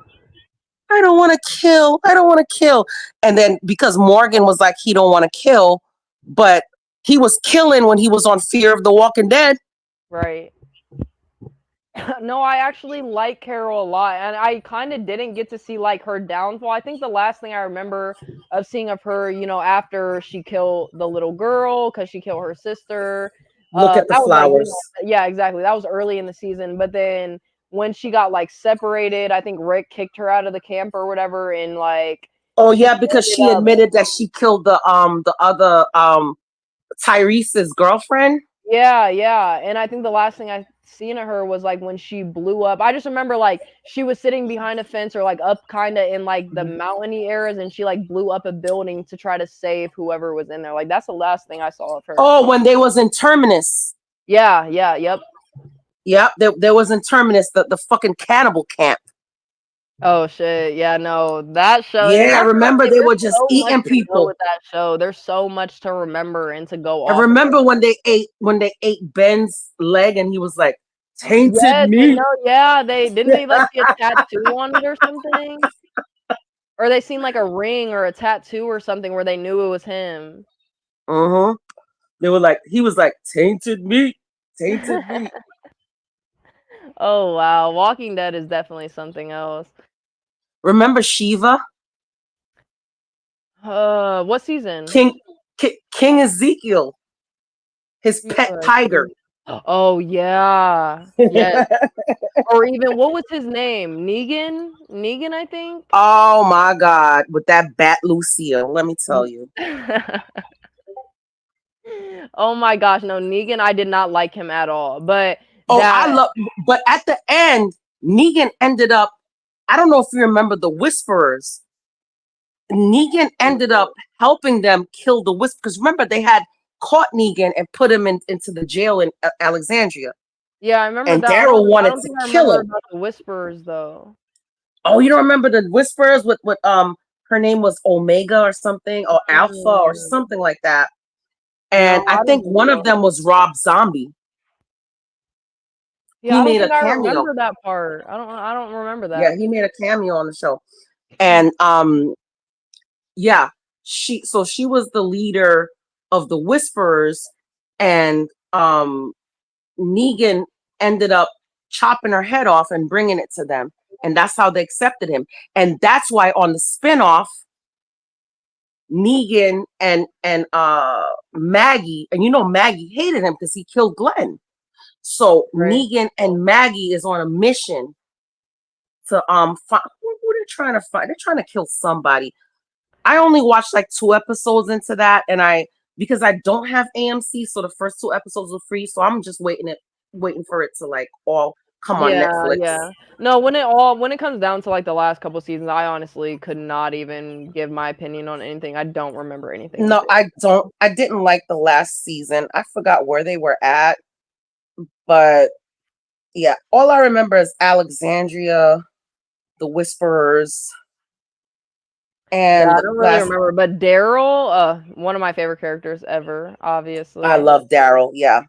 I don't want to kill. I don't want to kill. And then because Morgan was like, he don't want to kill, but he was killing when he was on Fear of the Walking Dead. Right. No, I actually like Carol a lot, and I kind of didn't get to see like her downfall. I think the last thing I remember of seeing of her, you know, after she killed the little girl because she killed her sister. Look at the that was like, flowers. yeah, exactly. That was early in the season, but then when she got like separated, I think Rick kicked her out of the camp or whatever, and like. Oh yeah, because she admitted that she killed the other Tyrese's girlfriend. Yeah, and I think the last thing I seen of her was like when she blew up. I just remember like she was sitting behind a fence or like up kind of in like the mountainy areas, and she like blew up a building to try to save whoever was in there. Like that's the last thing I saw of her. Oh, when they was in Terminus. Yep. There was in Terminus the fucking cannibal camp. Oh shit, yeah, no, that show. Yeah, I remember they were just eating people. With that show, there's so much to remember and to go I off. remember when they ate Ben's leg, and he was like, "Tainted yes, meat." Didn't they like see a tattoo on it or something, or they seen like a ring or a tattoo or something where they knew it was him. They were like, he was like, "Tainted meat, tainted meat." Oh wow, Walking Dead is definitely something else. Remember Shiva? What season? King Ezekiel, his pet tiger. Oh yeah, yes. Or even what was his name? Negan, I think. Oh my God, with that bat Lucille, let me tell you. Oh my gosh, no, Negan, I did not like him at all. But but at the end, Negan ended up. I don't know if you remember the Whisperers. Negan ended up helping them kill the Whisperers. Remember, they had caught Negan and put him into the jail in Alexandria. Yeah, I remember and that. Daryl wanted to kill him. About the Whisperers, though. Oh, you don't remember the Whisperers with her name was Omega or something, or Alpha or something like that. And No, I think one of them was Rob Zombie. Yeah, he made a I cameo. remember that part. I don't remember that. Yeah, he made a cameo on the show. And yeah, she was the leader of the Whisperers, and Negan ended up chopping her head off and bringing it to them, and that's how they accepted him. And that's why on the spinoff, Negan and Maggie, and Maggie hated him because he killed Glenn. So Negan and Maggie is on a mission to find who they're trying to find. They're trying to kill somebody. I only watched like 2 episodes into that, and because I don't have AMC, so the first 2 episodes were free. So I'm just waiting for it to like all come on Netflix. Yeah. No, when it comes down to like the last couple seasons, I honestly could not even give my opinion on anything. I don't remember anything. No, I don't. I didn't like the last season. I forgot where they were at, but yeah, all I remember is Alexandria, the Whisperers. And I don't really remember, but Daryl, one of my favorite characters ever, obviously. I love Daryl, yeah.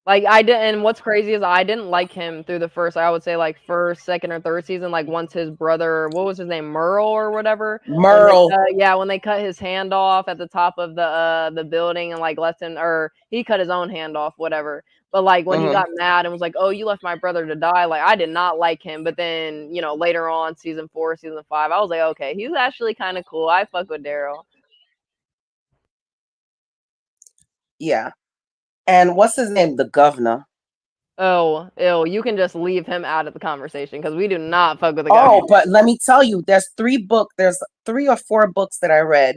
Like and what's crazy is I didn't like him through the first, I would say like first, second, or third season. Like once his brother, what was his name, Merle or whatever. Merle. When they cut his hand off at the top of the building and like left him, or he cut his own hand off, whatever. But like when he got mad and was like, "Oh, you left my brother to die," like I did not like him. But then later on, season 4, season 5, I was like, okay, he's actually kind of cool. I fuck with Daryl. Yeah. And what's his name? The governor. Oh, ew, you can just leave him out of the conversation because we do not fuck with the governor. Oh, but let me tell you, there's 3 or 4 books that I read,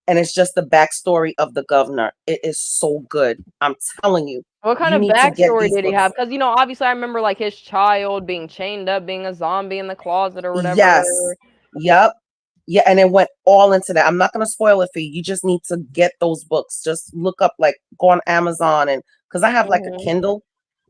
and it's just the backstory of the governor. It is so good. I'm telling you. What kind of backstory did he have? Because obviously I remember like his child being chained up, being a zombie in the closet or whatever. Yes. Yep. Yeah, and it went all into that. I'm not going to spoil it for you. You just need to get those books. Just look up, like, go on Amazon, and because I have like a Kindle,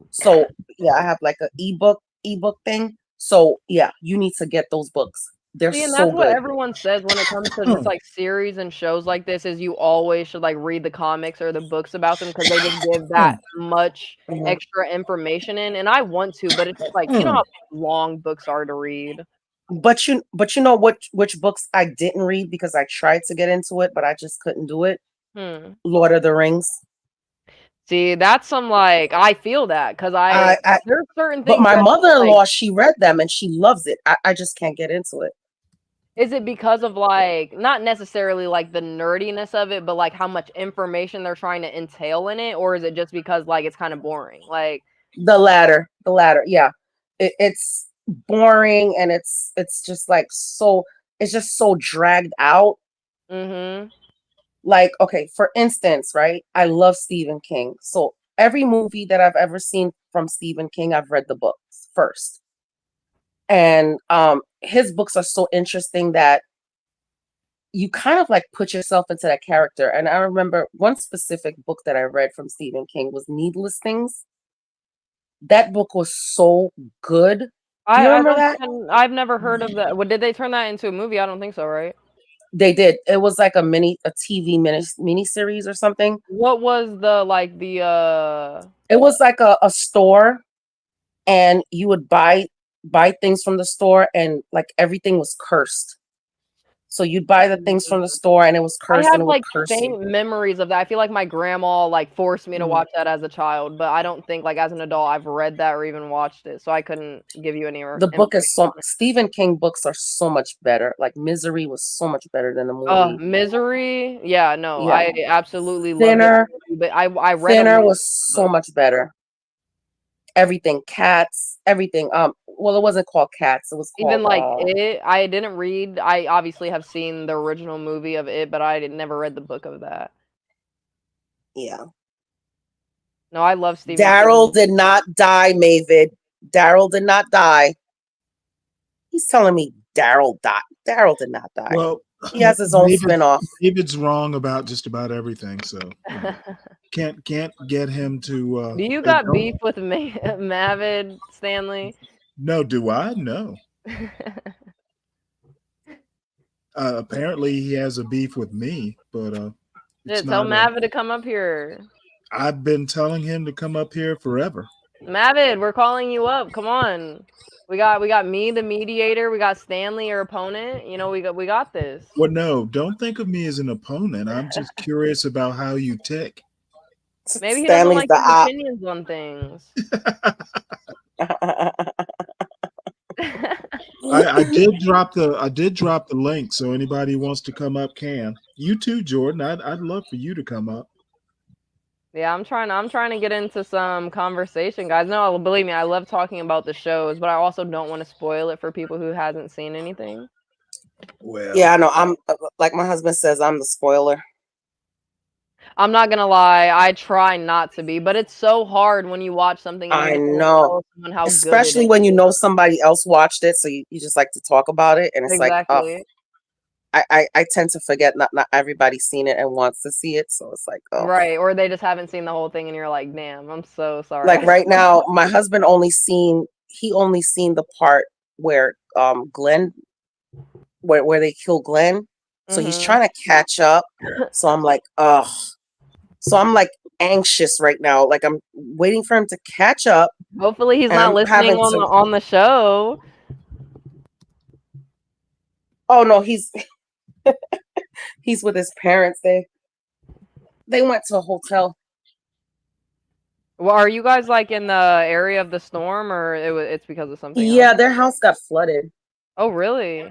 so yeah, I have like an ebook thing. So yeah, you need to get those books. They're and so that's good. what everyone says when it comes to just like series and shows like this, is you always should like read the comics or the books about them because they just give that much extra information in. And I want to, but it's just like how long books are to read. But you know which books I didn't read because I tried to get into it, but I just couldn't do it. Lord of the Rings. See, that's some like I feel that because there's certain but things. my that, mother-in-law, like, she read them and she loves it. I just can't get into it. is it because of like not necessarily like the nerdiness of it, but like how much information they're trying to entail in it, or is it just because like it's kind of boring? Like The latter, yeah. It's boring and it's just like it's just so dragged out. Like, okay, for instance, right? I love Stephen King. So every movie that I've ever seen from Stephen King, I've read the books first. And his books are so interesting that you kind of like put yourself into that character. And I remember one specific book that I read from Stephen King was Needless Things. That book was so good. Do you remember that? I've never heard of that. What did they turn that into a movie? I don't think so, right? They did. It was like a TV mini series or something. What was the It was like a store, and you would buy things from the store, and like everything was cursed. So you'd buy the things from the store, and it was I cursed, and have it would like curse you. faint memories of that. I feel like my grandma like forced me to watch that as a child, but I don't think like as an adult I've read that or even watched it, so I couldn't give you any. The book is Stephen King books are so much better. Like Misery was so much better than the movie. Misery, yeah, no, Yeah. I absolutely love Thinner, it, but I read Thinner was so much better. Everything, Cats, everything. Well, it wasn't called Cats. It was called even like It. I didn't read. I obviously have seen the original movie of It, but I never read the book of that. Yeah. No, I love Stephen Daryl did not die, Mavid. Daryl did not die. He's telling me Daryl died. Daryl did not die. Well, he has his own spinoff. David's wrong about just about everything, so can't get him to. Do you got beef with Mavid, Stanley? No, do I? No. Apparently, he has a beef with me, but tell Mavid to come up here. I've been telling him to come up here forever. Mavid, we're calling you up. Come on. We got me, the mediator. We got Stanley, your opponent. You know, we got this. Well, no, don't think of me as an opponent. I'm just curious about how you tick. Maybe he doesn't like your opinions on things. I did drop the link, so anybody who wants to come up can. You too, Jordan. I'd love for you to come up. Yeah, I'm trying to get into some conversation, guys. No, believe me, I love talking about the shows, but I also don't want to spoil it for people who hasn't seen anything. Well, yeah, I know. I'm like my husband says, I'm the spoiler. I'm not gonna lie, I try not to be, but it's so hard when you watch something. And I know, especially when you know somebody else watched it, so you just like to talk about it, and it's exactly. Like, I tend to forget not everybody's seen it and wants to see it, so it's like, oh. Right, or they just haven't seen the whole thing, and you're like, damn, I'm so sorry. Like right now, my husband only seen the part where Glenn, where they kill Glenn, so he's trying to catch up. So I'm like, ugh. So I'm like anxious right now. Like I'm waiting for him to catch up. Hopefully he's not listening on the show. Oh no, he's he's with his parents. They went to a hotel. Well, are you guys like in the area of the storm, or it's because of something Yeah, else? their house got flooded. Oh, really?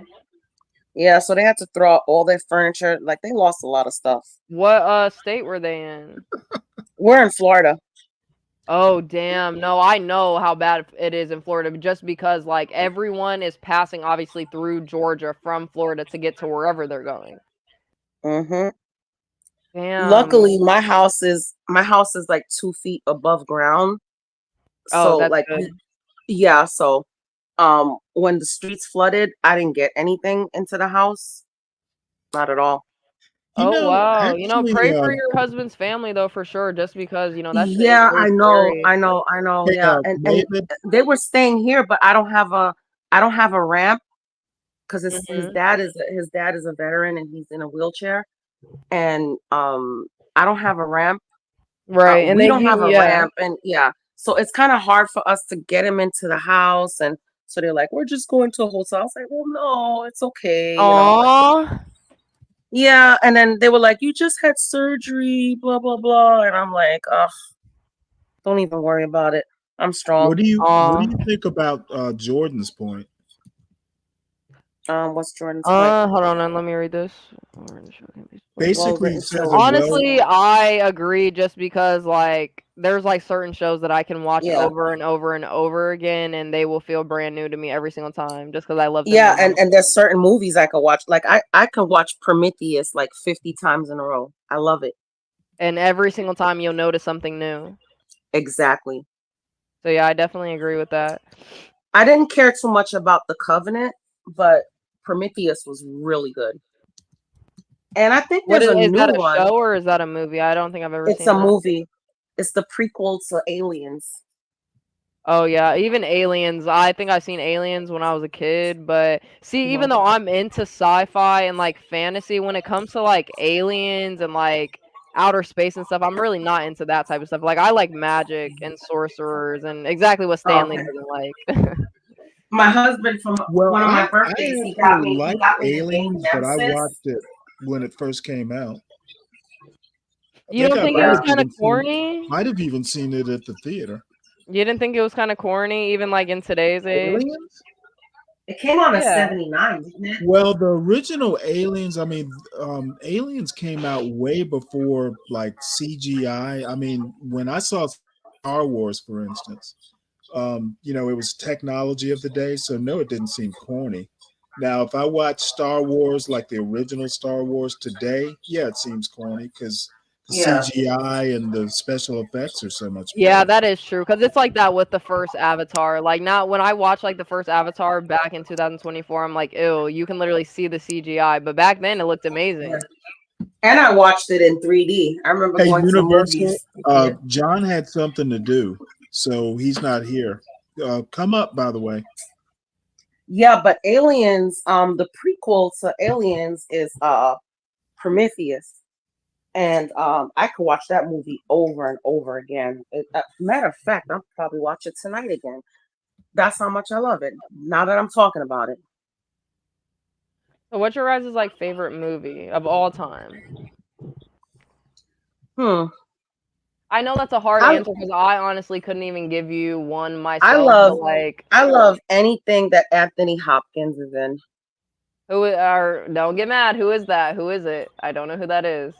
Yeah, so they had to throw out all their furniture. Like they lost a lot of stuff. What state were they in? We're in Florida. Oh, damn. No, I know how bad it is in Florida, just because like everyone is passing obviously through Georgia from Florida to get to wherever they're going. Mm-hmm. Damn. Luckily, my house is like 2 feet above ground. So that's like, good. yeah. So, when the streets flooded, I didn't get anything into the house. Not at all. Wow. Actually, pray for your husband's family though, for sure, just because, that's Yeah, really I know. Hey, Yeah, and they were staying here, but I don't have a ramp because his dad is a veteran and he's in a wheelchair, and I don't have a ramp. Right, and we don't have a ramp, and yeah, so it's kind of hard for us to get him into the house, and So they're like, we're just going to a hotel. I was like, well, no, it's okay. Aww. Yeah, and then they were like, you just had surgery, blah, blah, blah. And I'm like, ugh, don't even worry about it. I'm strong. What do you think about Jordan's point? What's Jordan's point? Hold on, let me read this. Basically, it says honestly, I agree just because like there's like certain shows that I can watch Yeah. over and over and over again and they will feel brand new to me every single time just because I love them. Yeah, and there's certain movies I could watch. Like I could watch Prometheus like 50 times in a row. I love it. And every single time you'll notice something new. Exactly. So yeah, I definitely agree with that. I didn't care too much about The Covenant, but Prometheus was really good. And I think there's a is new that a one. show or is that a movie? I don't think I've ever seen It's a that. movie. It's the prequel to Aliens. Oh yeah, even Aliens. I think I've seen Aliens when I was a kid, but see, even though I'm into sci-fi and like fantasy, when it comes to like aliens and like outer space and stuff, I'm really not into that type of stuff. Like I like magic and sorcerers and exactly what Stanley doesn't like. My husband from one of my I birthdays, he actually got me liked the game Aliens, but I Nemesis. watched it when it first came out. You don't think it was kind of corny? Might have even seen it at the theater. You didn't think it was kind of corny, even like in today's age? Aliens? It came out in Yeah. 79, didn't it? Well, the original Aliens, I mean, Aliens came out way before like CGI. I mean, when I saw Star Wars, for instance, you know, it was technology of the day, so no, it didn't seem corny. Now, if I watch Star Wars, like the original Star Wars today, yeah, it seems corny because the Yeah. CGI and the special effects are so much better. Yeah, that is true because it's like that with the first Avatar. Like, not when I watched like the first Avatar back in 2024, I'm like, ew, you can literally see the CGI. But back then, it looked amazing. And I watched it in 3D. I remember Hey, going to Universal, movies. John had something to do, so he's not here. Come up, by the way. Yeah, but Aliens, the prequel to Aliens is Prometheus. And I could watch that movie over and over again. Matter of fact, I'll probably watch it tonight again. That's how much I love it. Now that I'm talking about it. So, what's your guys' like favorite movie of all time? I know that's a hard answer because I honestly couldn't even give you one myself. I love anything that Anthony Hopkins is in. Don't get mad. Who is that? Who is it? I don't know who that is.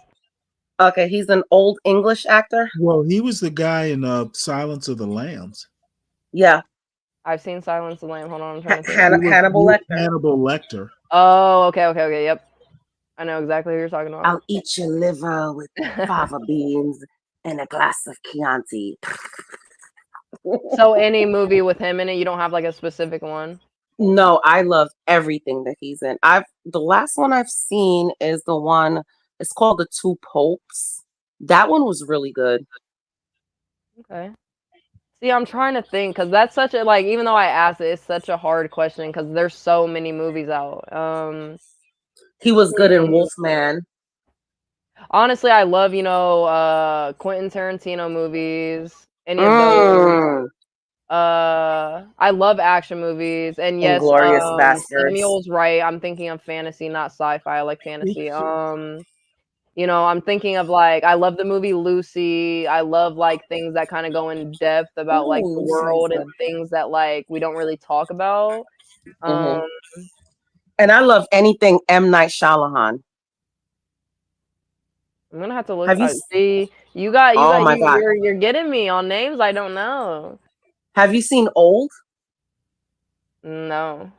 Okay, he's an old English actor. Well, he was the guy in Silence of the Lambs. Yeah. I've seen Silence of the Lambs. Hold on, I'm trying to think. Hannibal Lecter. Hannibal Lecter. Oh, okay. Yep. I know exactly who you're talking about. I'll eat your liver with fava beans and a glass of Chianti. So any movie with him in it, you don't have like a specific one? No, I love everything that he's in. The last one I've seen is the one, it's called The Two Popes. That one was really good. Okay. See, I'm trying to think because that's such a like. Even though I asked it, it's such a hard question because there's so many movies out. He was good in Wolfman. Honestly, I love Quentin Tarantino movies. Any of those. I love action movies, and yes, Inglourious Basterds. Samuel's right. I'm thinking of fantasy, not sci-fi. I like fantasy. I'm thinking of like I love the movie Lucy. I love like things that kind of go in depth about like the world and things that like we don't really talk about. And I love anything M. Night Shyamalan. I'm gonna have to look. Have you See, God. You're getting me on names I don't know. Have you seen Old? No.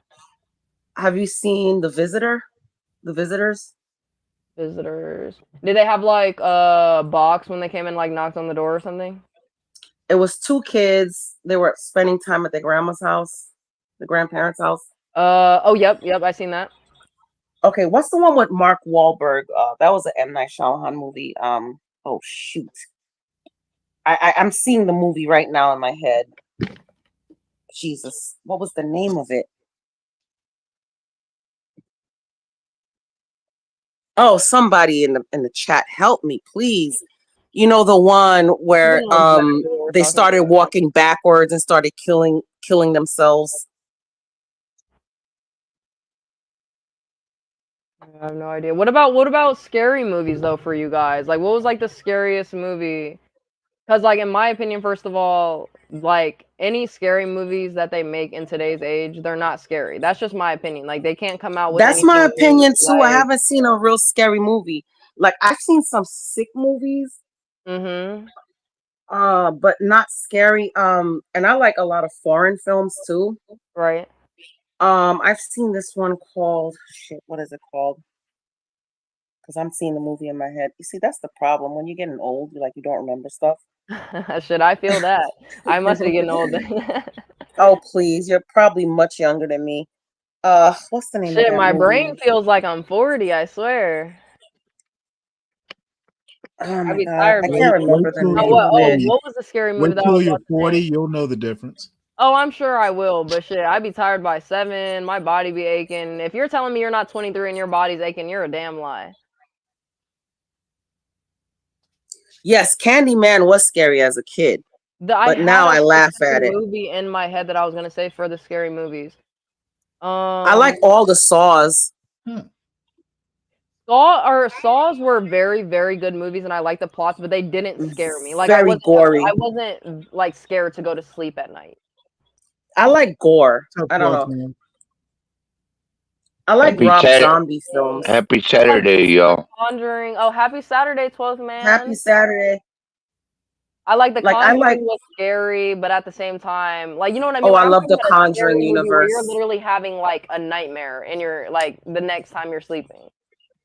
Have you seen The Visitor? The Visitors? Visitors. Did they have like a box when they came and like knocked on the door or something? It was two kids. They were spending time at their grandma's house, the grandparents' house. Oh, yep, I seen that. Okay, what's the one with Mark Wahlberg? That was an M. Night Shyamalan movie. Oh shoot, I'm seeing the movie right now in my head. Jesus, what was the name of it? Oh, somebody in the chat, help me, please. You know the one where they started walking backwards and started killing themselves. I have no idea. What about scary movies though for you guys? Like, what was like the scariest movie? Because like in my opinion, first of all, like any scary movies that they make in today's age, they're not scary. That's just my opinion. Like they can't come out with That's my anything new. opinion too. I Like, haven't seen a real scary movie. Like I've seen some sick movies, but not scary. And I like a lot of foreign films too. Right. I've seen this one called shit. What is it called? Because I'm seeing the movie in my head. You see, that's the problem. When you're getting old, you don't remember stuff. Should I feel that? I must be getting old. Oh please, you're probably much younger than me. What's the name of Shit, that my movie? brain feels like I'm 40, I swear. Oh I'd my be god, tired I by can't then. remember the till name you're of it. 40. What was the scary movie Wait that I till was you're about to 40, say? you'll know the difference. Oh, I'm sure I will, but shit, I'd be tired by 7. My body be aching. If you're telling me you're not 23 and your body's aching, you're a damn lie. Yes, Candyman was scary as a kid, I but now had I a laugh specific at it. movie in my head that I was gonna say for the scary movies. I like all the Saws. Saws were very, very good movies, and I like the plots, but they didn't scare me. Like I Very gory. wasn't like scared to go to sleep at night. I like gore. Tough I don't luck, know. man. I like Happy Rob Saturday, Zombie films. Happy Saturday, y'all. Conjuring. Oh, happy Saturday, 12th man. Happy Saturday. I like the Like, I Conjuring like- was scary, but at the same time, like you know what I mean. Oh, Like, I I'm love the thinking of a Conjuring scary movie where you're universe. literally having like a nightmare in your like the next time you're sleeping.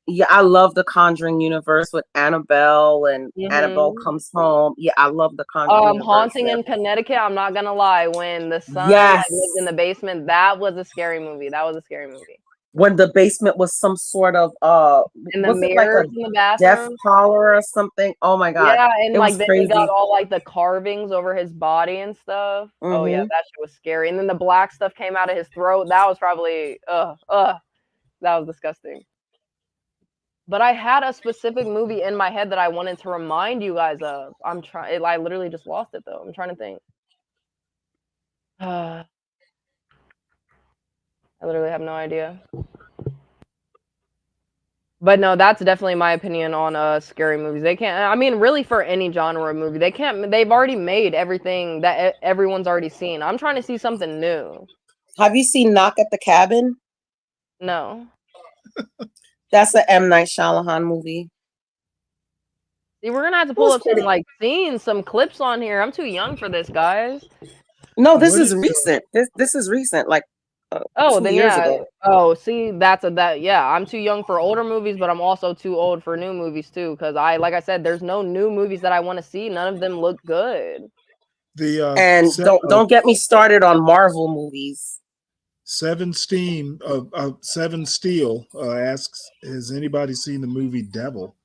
Yeah, I love the Conjuring universe with Annabelle and Annabelle Mhm. Comes Home. Yeah, I love the Conjuring universe. Haunting Yeah. in Connecticut. I'm not gonna lie. When the son Yes. like, lived in the basement, that was a scary movie. That was a scary movie. When the basement was some sort of And the was it like a mirrors in the death bathroom. parlor or something? Oh my god. Yeah, and It like was then crazy. you got all like the carvings over his body and stuff. Oh yeah, Mhm. that shit was scary. And then the black stuff came out of his throat. That was probably that was disgusting. But I had a specific movie in my head that I wanted to remind you guys of. I'm trying. I literally just lost it though. I'm trying to think. I literally have no idea. But no, that's definitely my opinion on scary movies. They can't. I mean, really, for any genre of movie, they can't. They've already made everything that everyone's already seen. I'm trying to see something new. Have you seen Knock at the Cabin? No. That's a M. Night Shyamalan movie. See, we're gonna have to pull up some like scenes, some clips on here. I'm too young for this, guys. No, this is recent. This is recent, like Oh, 2 then years yeah. ago. Oh, see, yeah. I'm too young for older movies, but I'm also too old for new movies too. Because like I said, there's no new movies that I want to see. None of them look good. The And don't get me started on Marvel movies. Seven Steel asks, has anybody seen the movie Devil?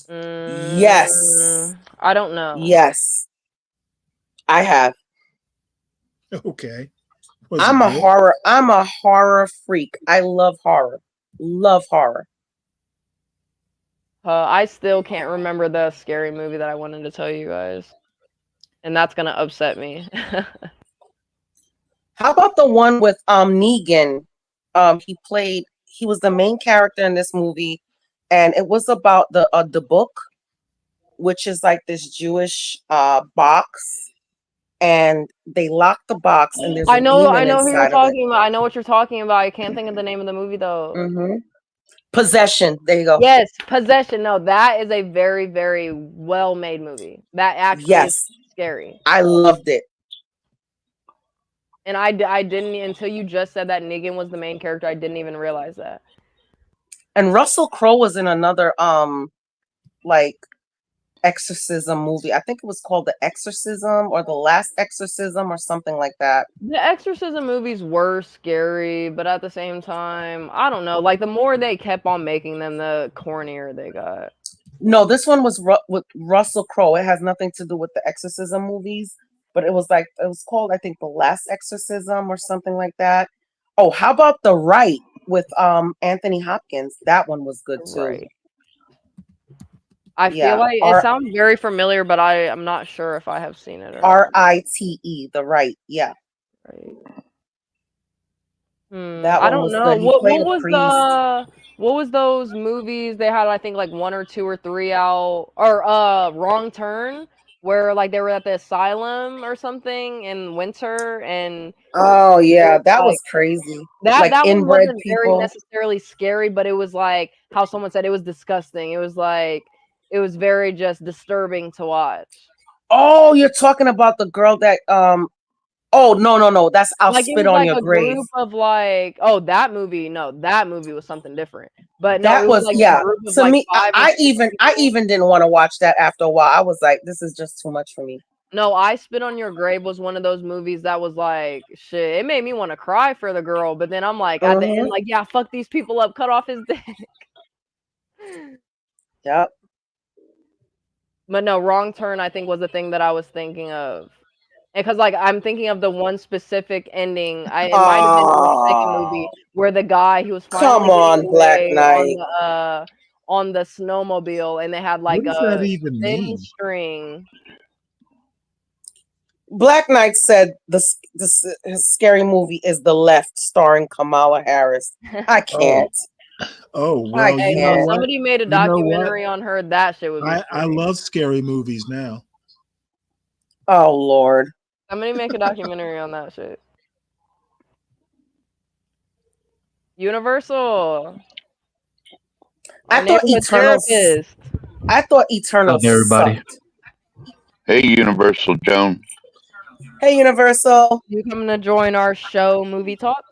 Yes. I don't know. Yes. I have. Okay. I'm a horror freak. I love horror. Love horror. I still can't remember the scary movie that I wanted to tell you guys. And that's gonna upset me. How about the one with Negan? He was the main character in this movie, and it was about the book, which is like this Jewish box, and they lock the box and there's a I know demon who you're inside of it. talking about. I know what you're talking about. I can't think of the name of the movie though. Possession. There you go. Yes, Possession. No, that is a very, very well made movie. That actually is scary. I loved it. And I didn't until you just said that Negan was the main character. I didn't even realize that. And Russell Crowe was in another like exorcism movie. I think it was called The Exorcism or The Last Exorcism or something like that. The exorcism movies were scary, but at the same time, I don't know. Like the more they kept on making them, the cornier they got. No, this one was with Russell Crowe. It has nothing to do with the exorcism movies, but it was called, I think, The Last Exorcism or something like that. Oh, how about The Right with Anthony Hopkins? That one was good too. Right. I feel like it sounds very familiar, but I'm not sure if I have seen it. R-I-T-E, The Right. Yeah. Right. That I one don't was know. good. He What played a was priest. what was those movies they had? I think like 1 or 2 or 3 out, or Wrong Turn, where like they were at the asylum or something in winter, and Oh it yeah, was that like was crazy. that Like that one inbred wasn't very people. necessarily scary, but it was like how someone said it was disgusting. It was like it was very just disturbing to watch. Oh, you're talking about the girl that oh no, that's I'll Like it Spit was on like Your a Grave. group of like, oh, that movie. No, that movie was something different. But no, That it was was like a yeah. group of To like me, 5 or I 6 even people. didn't want to watch that after a while. I was like, this is just too much for me. No, I Spit on Your Grave was one of those movies that was like, shit, it made me want to cry for the girl, but then I'm like, at the end, like, yeah, fuck these people up, cut off his dick. Yep. But no, Wrong Turn, I think, was the thing that I was thinking of. Because, like, I'm thinking of the one specific ending. It might have been in the second movie where the guy, he was finally Come getting on, Black away Knight. on the snowmobile, and they had like What does that a even thin mean? string. Black Knight said his scary movie is The Left, starring Kamala Harris. I can't. Oh I well, Hey, you know if can't. what? somebody made a You know what? documentary on her, that shit would be I scary. love scary movies now. Oh Lord. Somebody make a documentary on that shit. Universal. I Our thought neighborhood Eternals. therapist. I thought Eternals Up, everybody? sucked. Hey, Universal Joan. Hey Universal. You coming to join our show, Movie Talk?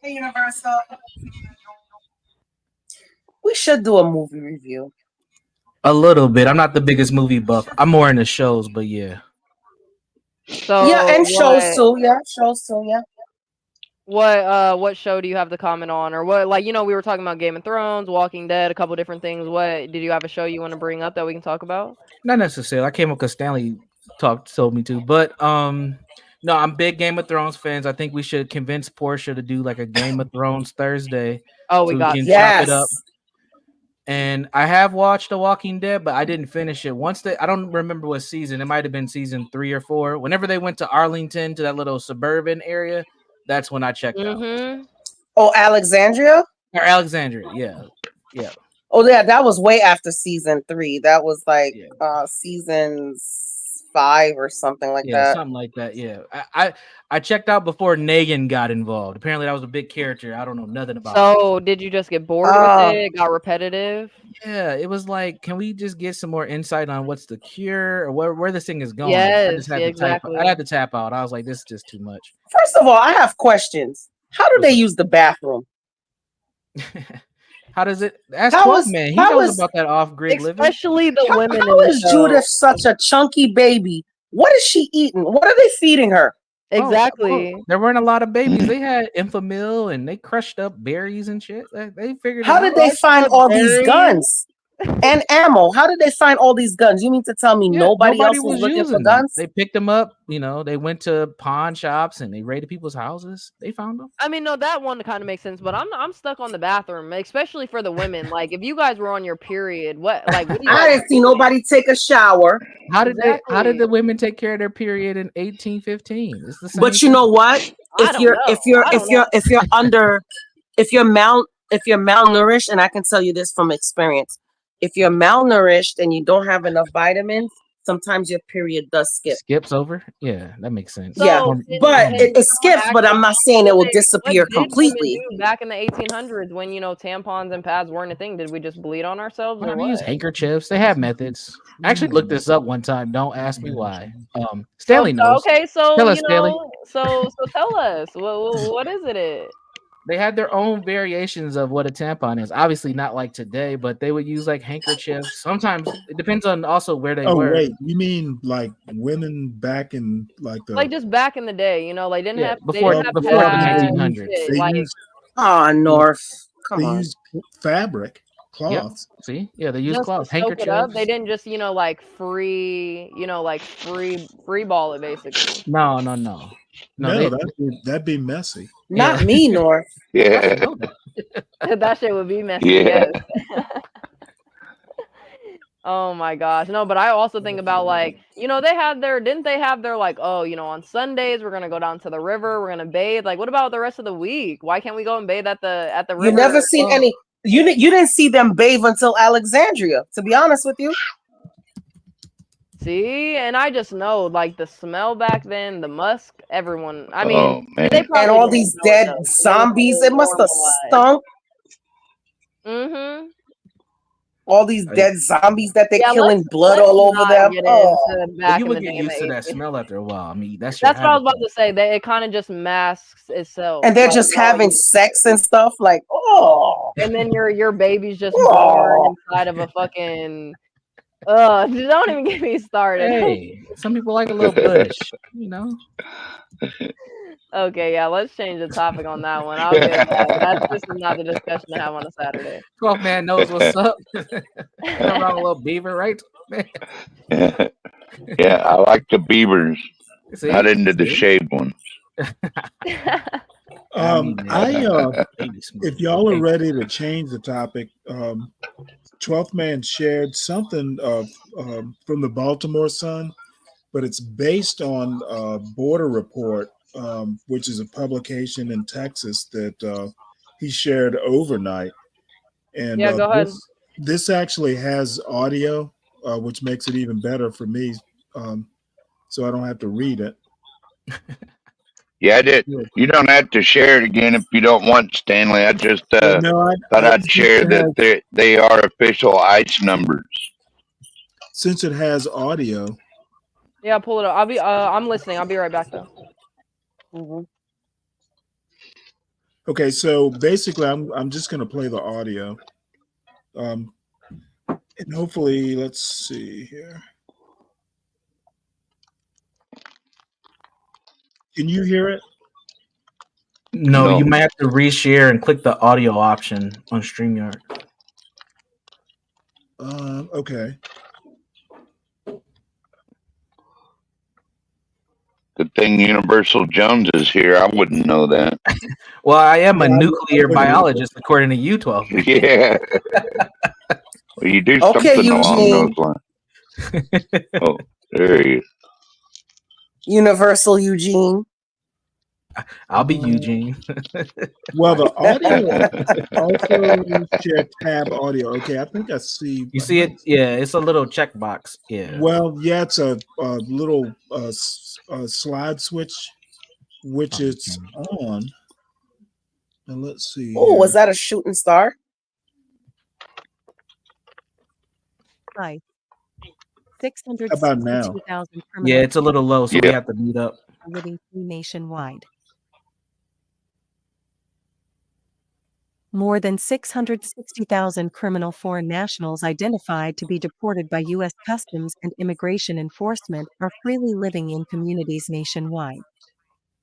Hey Universal. We should do a movie review. A little bit. I'm not the biggest movie buff. I'm more into shows, but yeah. So Yeah, and shows what? too. Yeah, shows too. Yeah. What show do you have to comment on, or what? Like, we were talking about Game of Thrones, Walking Dead, a couple different things. What did you have a show you want to bring up that we can talk about? Not necessarily. I came up because Stanley told me to, but no, I'm big Game of Thrones fans. I think we should convince Portia to do like a Game of Thrones Thursday, Oh, we so we got can to. chop it up. Yes. And I have watched The Walking Dead, but I didn't finish it. I don't remember what season. It might have been season 3 or 4. Whenever they went to Arlington, to that little suburban area, that's when I checked out. Oh, Alexandria? Or Alexandria, yeah. Oh yeah, that was way after season 3. That was like seasons 5 or something like Yeah, that. something like that. Yeah, I checked out before Negan got involved. Apparently, that was a big character. I don't know nothing about. So, did you just get bored with it? Got repetitive? Yeah, it was like, can we just get some more insight on what's the cure or where this thing is going? I just Yes, had yeah, to type. exactly. I had to tap out. I was like, this is just too much. First of all, I have questions. How do they use the bathroom? How does it? Ask Clubman. He knows about that off-grid living. Especially the women. How is Judith such a chunky baby? What is she eating? What are they feeding her? Exactly. There weren't a lot of babies. They had Infamil and they crushed up berries and shit. They figured. How did they find all these guns and ammo? How did they find all these guns? You mean to tell me nobody else was looking for using guns? Them. They picked them up. They went to pawn shops and they raided people's houses. They found them. I mean, no, that one kind of makes sense, but I'm stuck on the bathroom, especially for the women. Like, if you guys were on your period, what do you I didn't see nobody take a shower. How did the women take care of their period in 1815? It's the same. But you know what? If you're malnourished, and I can tell you this from experience, if you're malnourished and you don't have enough vitamins, sometimes your period does skip. Skips over? Yeah, that makes sense. Yeah, but it skips, but I'm not saying it will disappear What did completely. women do back in the 1800s when tampons and pads weren't a thing? Did we just bleed on ourselves or They use what? handkerchiefs. They have methods. I actually looked this up one time. Don't ask me why. Stanley knows. Okay, so tell us, Stanley. so tell us what is it? They had their own variations of what a tampon is. Obviously, not like today, but they would use like handkerchiefs. Sometimes it depends on also where they were. Wait, you mean like women back in like the Like just back in the day, like didn't have before they didn't have the pads, 1900s. They like, used North. Come they on. used fabric, cloths. Yep. See, yeah, they use just cloths, to soak it up. handkerchiefs. They didn't just like free ball it basically. No, that'd be messy. Not me, North. Yeah. That shit would be messy. Yeah. Yes. Oh my gosh. No, but I also think about they had didn't they have their on Sundays we're gonna go down to the river, we're gonna bathe. Like, what about the rest of the week? Why can't we go and bathe at the river? You never seen any You didn't see them bathe until Alexandria, to be honest with you. See, and I just know, like, the smell back then, the musk, everyone. I mean, Oh man. they probably And all didn't these know it, dead though, 'cause it was zombies, so it must have normalized. stunk. Mm-hmm. All these dead zombies that they're Yeah, killing, blood let's all over not them. get Oh. into But back you in would the get day in used to the that 80s. smell after a while. I mean, that's your That's what I was habitat. about to say. That it kind of just masks itself. And they're Like, just oh, having sex and stuff. Like, oh. and then your baby's just born Oh. inside of a fucking. Don't even get me started. Hey, some people like a little bush, you know. Okay, yeah, let's change the topic on that one. I'll get that. That's just not the discussion to have on a Saturday. 12 man knows what's up. Nothing wrong with a little beaver, right? Yeah, I like the beavers. See? Not into the See? shaved ones. I mean, If y'all are ready to change the topic, 12th Man shared something from the Baltimore Sun, but it's based on Border Report, which is a publication in Texas that he shared overnight. And Yeah, go ahead. this actually has audio, which makes it even better for me, so I don't have to read it. Yeah, I did. You don't have to share it again if you don't want, Stanley. I just No, thought I'd since share it that they are official ICE numbers. since it has audio. Yeah, pull it up. I'm listening. I'll be right back though. Mm-hmm. Okay, so basically, I'm just going to play the audio, and hopefully, let's see here. Can you hear it? No, you might have to reshare and click the audio option on StreamYard. Okay. Good thing Universal Jones is here. I wouldn't know that. Well, I am a nuclear biologist, according to you, 12. Yeah. Well, you do Okay, something along Eugene. those lines. Oh, there he is. Universal Eugene. I'll be Eugene. Well, the audio also share tab audio. Okay, I think I see. You see it? Yeah, it's a little checkbox. Yeah. Well, yeah, it's a little slide switch, which is on. And let's see. Oh, here. was that a shooting star? Hi. How about now? 662,000 Yeah, it's a little low, so we have to meet up. are living free nationwide. More than 660,000 criminal foreign nationals identified to be deported by U.S. Customs and Immigration Enforcement are freely living in communities nationwide.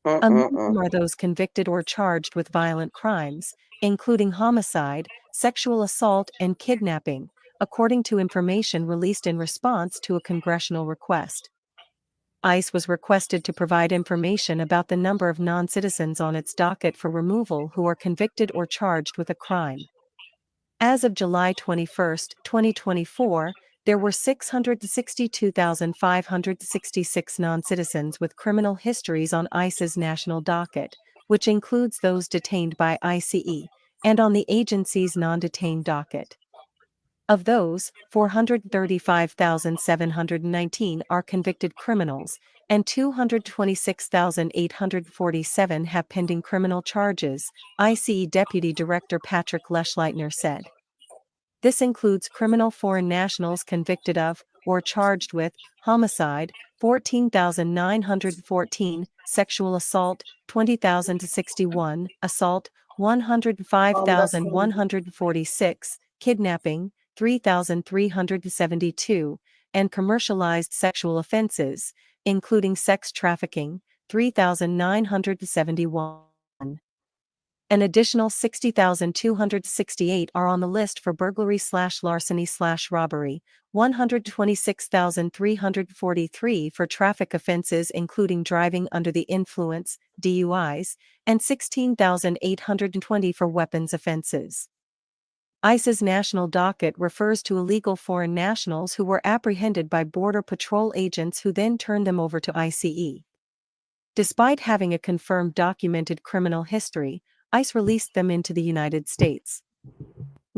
Among them are those convicted or charged with violent crimes, including homicide, sexual assault, and kidnapping, according to information released in response to a congressional request. ICE was requested to provide information about the number of non-citizens on its docket for removal who are convicted or charged with a crime. As of July 21, 2024, there were 662,566 non-citizens with criminal histories on ICE's national docket, which includes those detained by ICE, and on the agency's non-detained docket. Of those, 435,719 are convicted criminals, and 226,847 have pending criminal charges, ICE Deputy Director Patrick Leshleitner said. This includes criminal foreign nationals convicted of, or charged with, homicide, 14,914, sexual assault, 20,061, assault, 105,146, kidnapping, 3,372, and commercialized sexual offenses, including sex trafficking, 3,971. An additional 60,268 are on the list for burglary/larceny/robbery, 126,343 for traffic offenses including driving under the influence, DUIs, and 16,820 for weapons offenses. ICE's national docket refers to illegal foreign nationals who were apprehended by Border Patrol agents who then turned them over to ICE. Despite having a confirmed documented criminal history, ICE released them into the United States.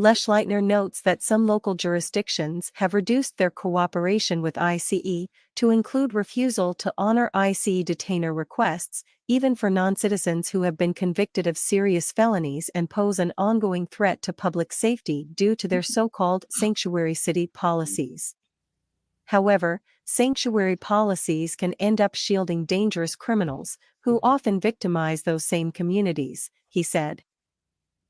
Leschleitner notes that some local jurisdictions have reduced their cooperation with ICE to include refusal to honor ICE detainer requests, even for non-citizens who have been convicted of serious felonies and pose an ongoing threat to public safety due to their so-called sanctuary city policies. However, sanctuary policies can end up shielding dangerous criminals, who often victimize those same communities, he said.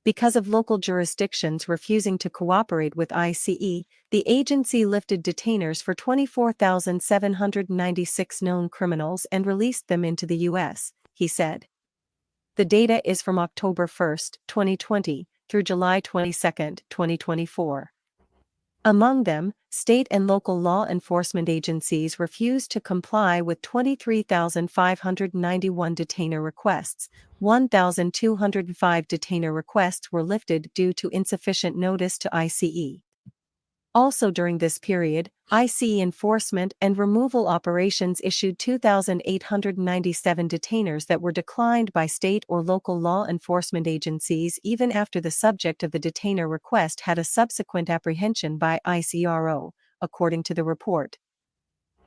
Because of local jurisdictions refusing to cooperate with ICE, the agency lifted detainers for 24,796 known criminals and released them into the U.S., he said. The data is from October 1, 2020, through July 22, 2024. Among them, state and local law enforcement agencies refused to comply with 23,591 detainer requests. 1,205 detainer requests were lifted due to insufficient notice to ICE. Also during this period, ICE enforcement and removal operations issued 2,897 detainers that were declined by state or local law enforcement agencies even after the subject of the detainer request had a subsequent apprehension by ICRO, according to the report.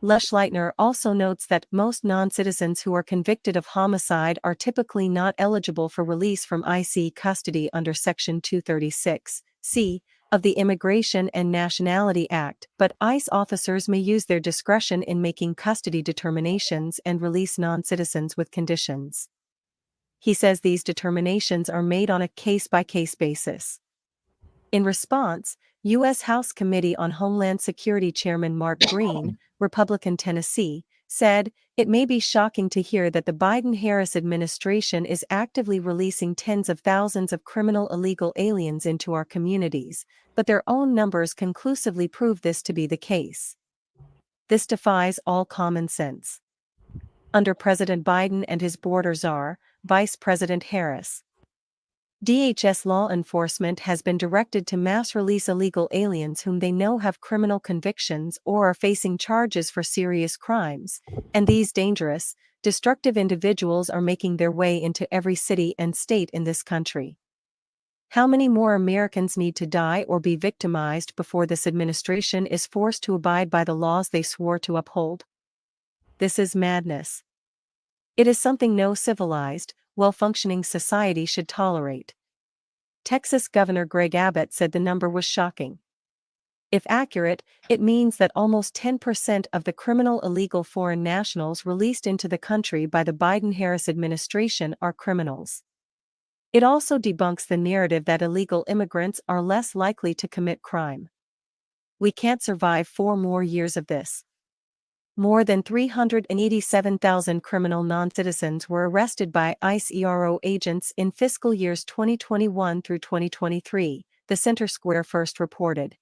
Leschleitner also notes that most non-citizens who are convicted of homicide are typically not eligible for release from ICE custody under Section 236(c) of the Immigration and Nationality Act, but ICE officers may use their discretion in making custody determinations and release non-citizens with conditions. He says these determinations are made on a case-by-case basis. In response, U.S. House Committee on Homeland Security Chairman Mark Green, Republican Tennessee, said, "It may be shocking to hear that the Biden-Harris administration is actively releasing tens of thousands of criminal illegal aliens into our communities, but their own numbers conclusively prove this to be the case. This defies all common sense." Under President Biden and his border czar, Vice President Harris, DHS law enforcement has been directed to mass release illegal aliens whom they know have criminal convictions or are facing charges for serious crimes, and these dangerous, destructive individuals are making their way into every city and state in this country. How many more Americans need to die or be victimized before this administration is forced to abide by the laws they swore to uphold? This is madness. It is something no civilized, well-functioning society should tolerate. Texas Governor Greg Abbott said the number was shocking. If accurate, it means that almost 10% of the criminal illegal foreign nationals released into the country by the Biden-Harris administration are criminals. It also debunks the narrative that illegal immigrants are less likely to commit crime. We can't survive 4 more years of this. More than 387,000 criminal non-citizens were arrested by ICRO agents in fiscal years 2021 through 2023, the Center Square First reported.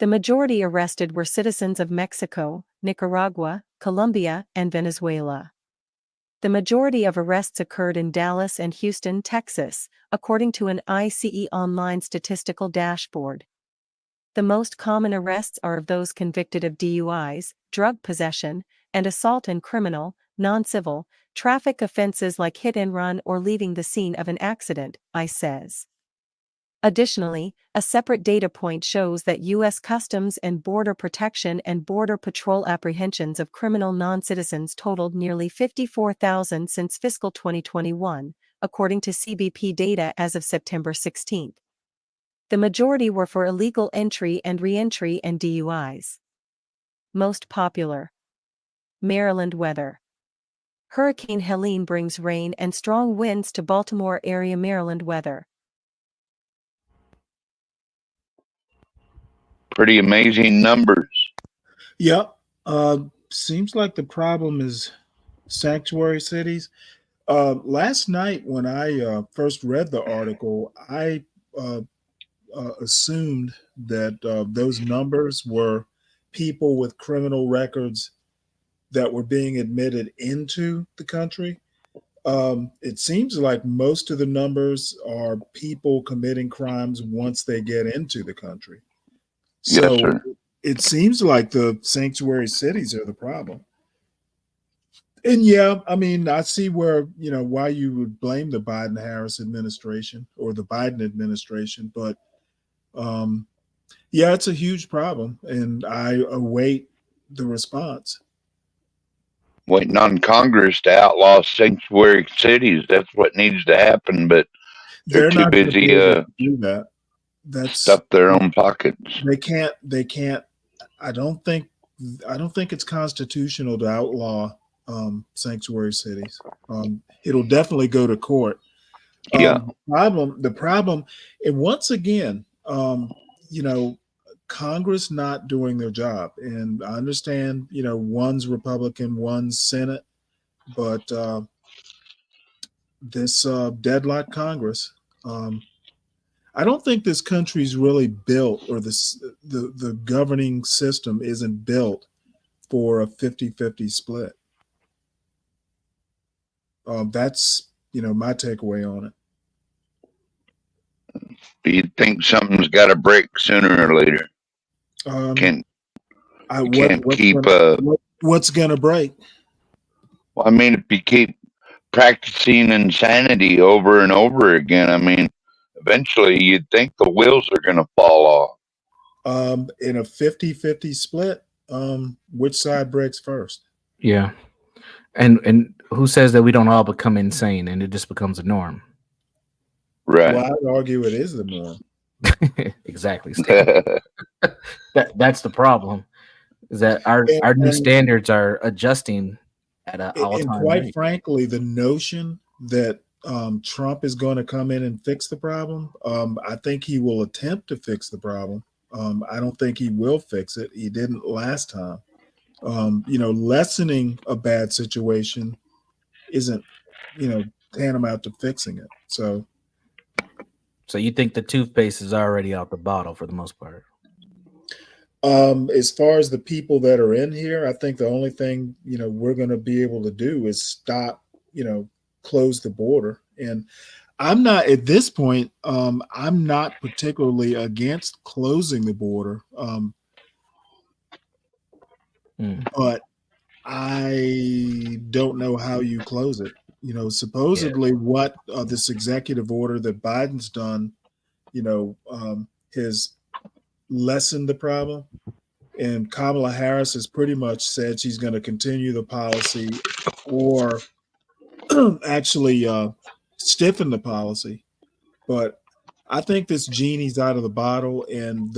The majority arrested were citizens of Mexico, Nicaragua, Colombia, and Venezuela. The majority of arrests occurred in Dallas and Houston, Texas, according to an ICE online statistical dashboard. The most common arrests are of those convicted of DUIs, drug possession, and assault and criminal, non-civil, traffic offenses like hit and run or leaving the scene of an accident, ICE says. Additionally, a separate data point shows that U.S. Customs and Border Protection and Border Patrol apprehensions of criminal non-citizens totaled nearly 54,000 since fiscal 2021, according to CBP data as of September 16. The majority were for illegal entry and re-entry and DUIs. Most popular. Maryland weather. Hurricane Helene brings rain and strong winds to Baltimore area. Maryland weather. Pretty amazing numbers. Yep. Seems like the problem is sanctuary cities. Last night when I first read the article, I assumed that those numbers were people with criminal records that were being admitted into the country. It seems like most of the numbers are people committing crimes once they get into the country. So Yes, sir. it seems like the sanctuary cities are the problem. And yeah, I mean, I see where, why you would blame the Biden-Harris administration or the Biden administration, but Yeah, it's a huge problem, and I await the response. Waiting on Congress to outlaw sanctuary cities. That's what needs to happen, but they're They're too not going to be busy able to do that. stuff their own pockets. They can't. They can't. I don't think. I don't think it's constitutional to outlaw sanctuary cities. It'll definitely go to court. Yeah. The problem, and once again, you know, Congress not doing their job. And I understand, you know, one's Republican, one's Senate, but this deadlock Congress, I don't think this country's really built, or the governing system isn't built for a 50-50 split. That's, you know, my takeaway on it. You'd think something's got to break sooner or later. What's gonna break? Well, I mean, if you keep practicing insanity over and over again, I mean, eventually you'd think the wheels are going to fall off. In a 50-50 split, which side breaks first? Yeah. And who says that we don't all become insane and it just becomes a norm? Right. Well, I'd argue it is the norm. Exactly. That's the problem. Is that our new standards are adjusting at an all-time and quite rate. frankly, the notion that Trump is going to come in and fix the problem, I think he will attempt to fix the problem. I don't think he will fix it. He didn't last time. You know, lessening a bad situation isn't, you know, tantamount to fixing it. So you think the toothpaste is already out the bottle for the most part? As far as the people that are in here, I think the only thing, you know, we're going to be able to do is stop, you know, close the border. And I'm not at this point, I'm not particularly against closing the border. But I don't know how you close it. You know, supposedly what this executive order that Biden's done, you know, has lessened the problem. And Kamala Harris has pretty much said she's going to continue the policy or actually stiffen the policy. But I think this genie's out of the bottle, and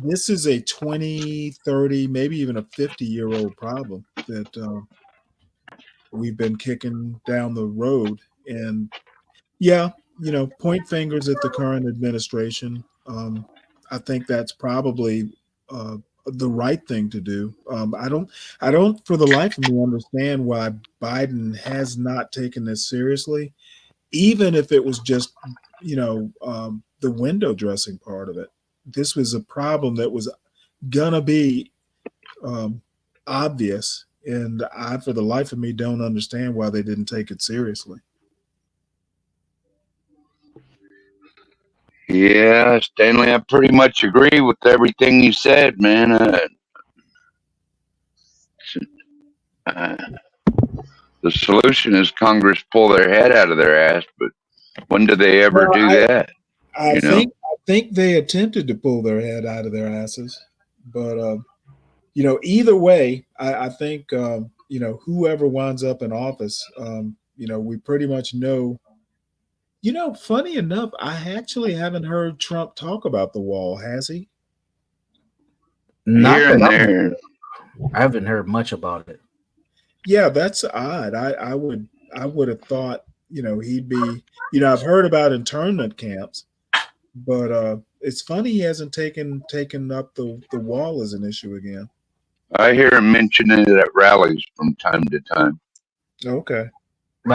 this is a 20, 30, maybe even a 50-year-old problem that we've been kicking down the road. And yeah, you know, point fingers at the current administration. I think that's probably the right thing to do. I don't for the life of me understand why Biden has not taken this seriously, even if it was just, you know, the window dressing part of it. This was a problem that was gonna be obvious, and I, for the life of me, don't understand why they didn't take it seriously. Yeah, Stanley, I pretty much agree with everything you said, man. The solution is Congress pull their head out of their ass, but when do they ever do that? I think they attempted to pull their head out of their asses, but you know, either way, I think you know, whoever winds up in office, you know, we pretty much know. You know, funny enough, I actually haven't heard Trump talk about the wall. Has he? Not that there. I haven't heard much about it. Yeah, that's odd. I would have thought, you know, he'd be, you know, I've heard about internment camps, but it's funny he hasn't taken up the wall as an issue again. I hear him mentioning it at rallies from time to time. Okay. But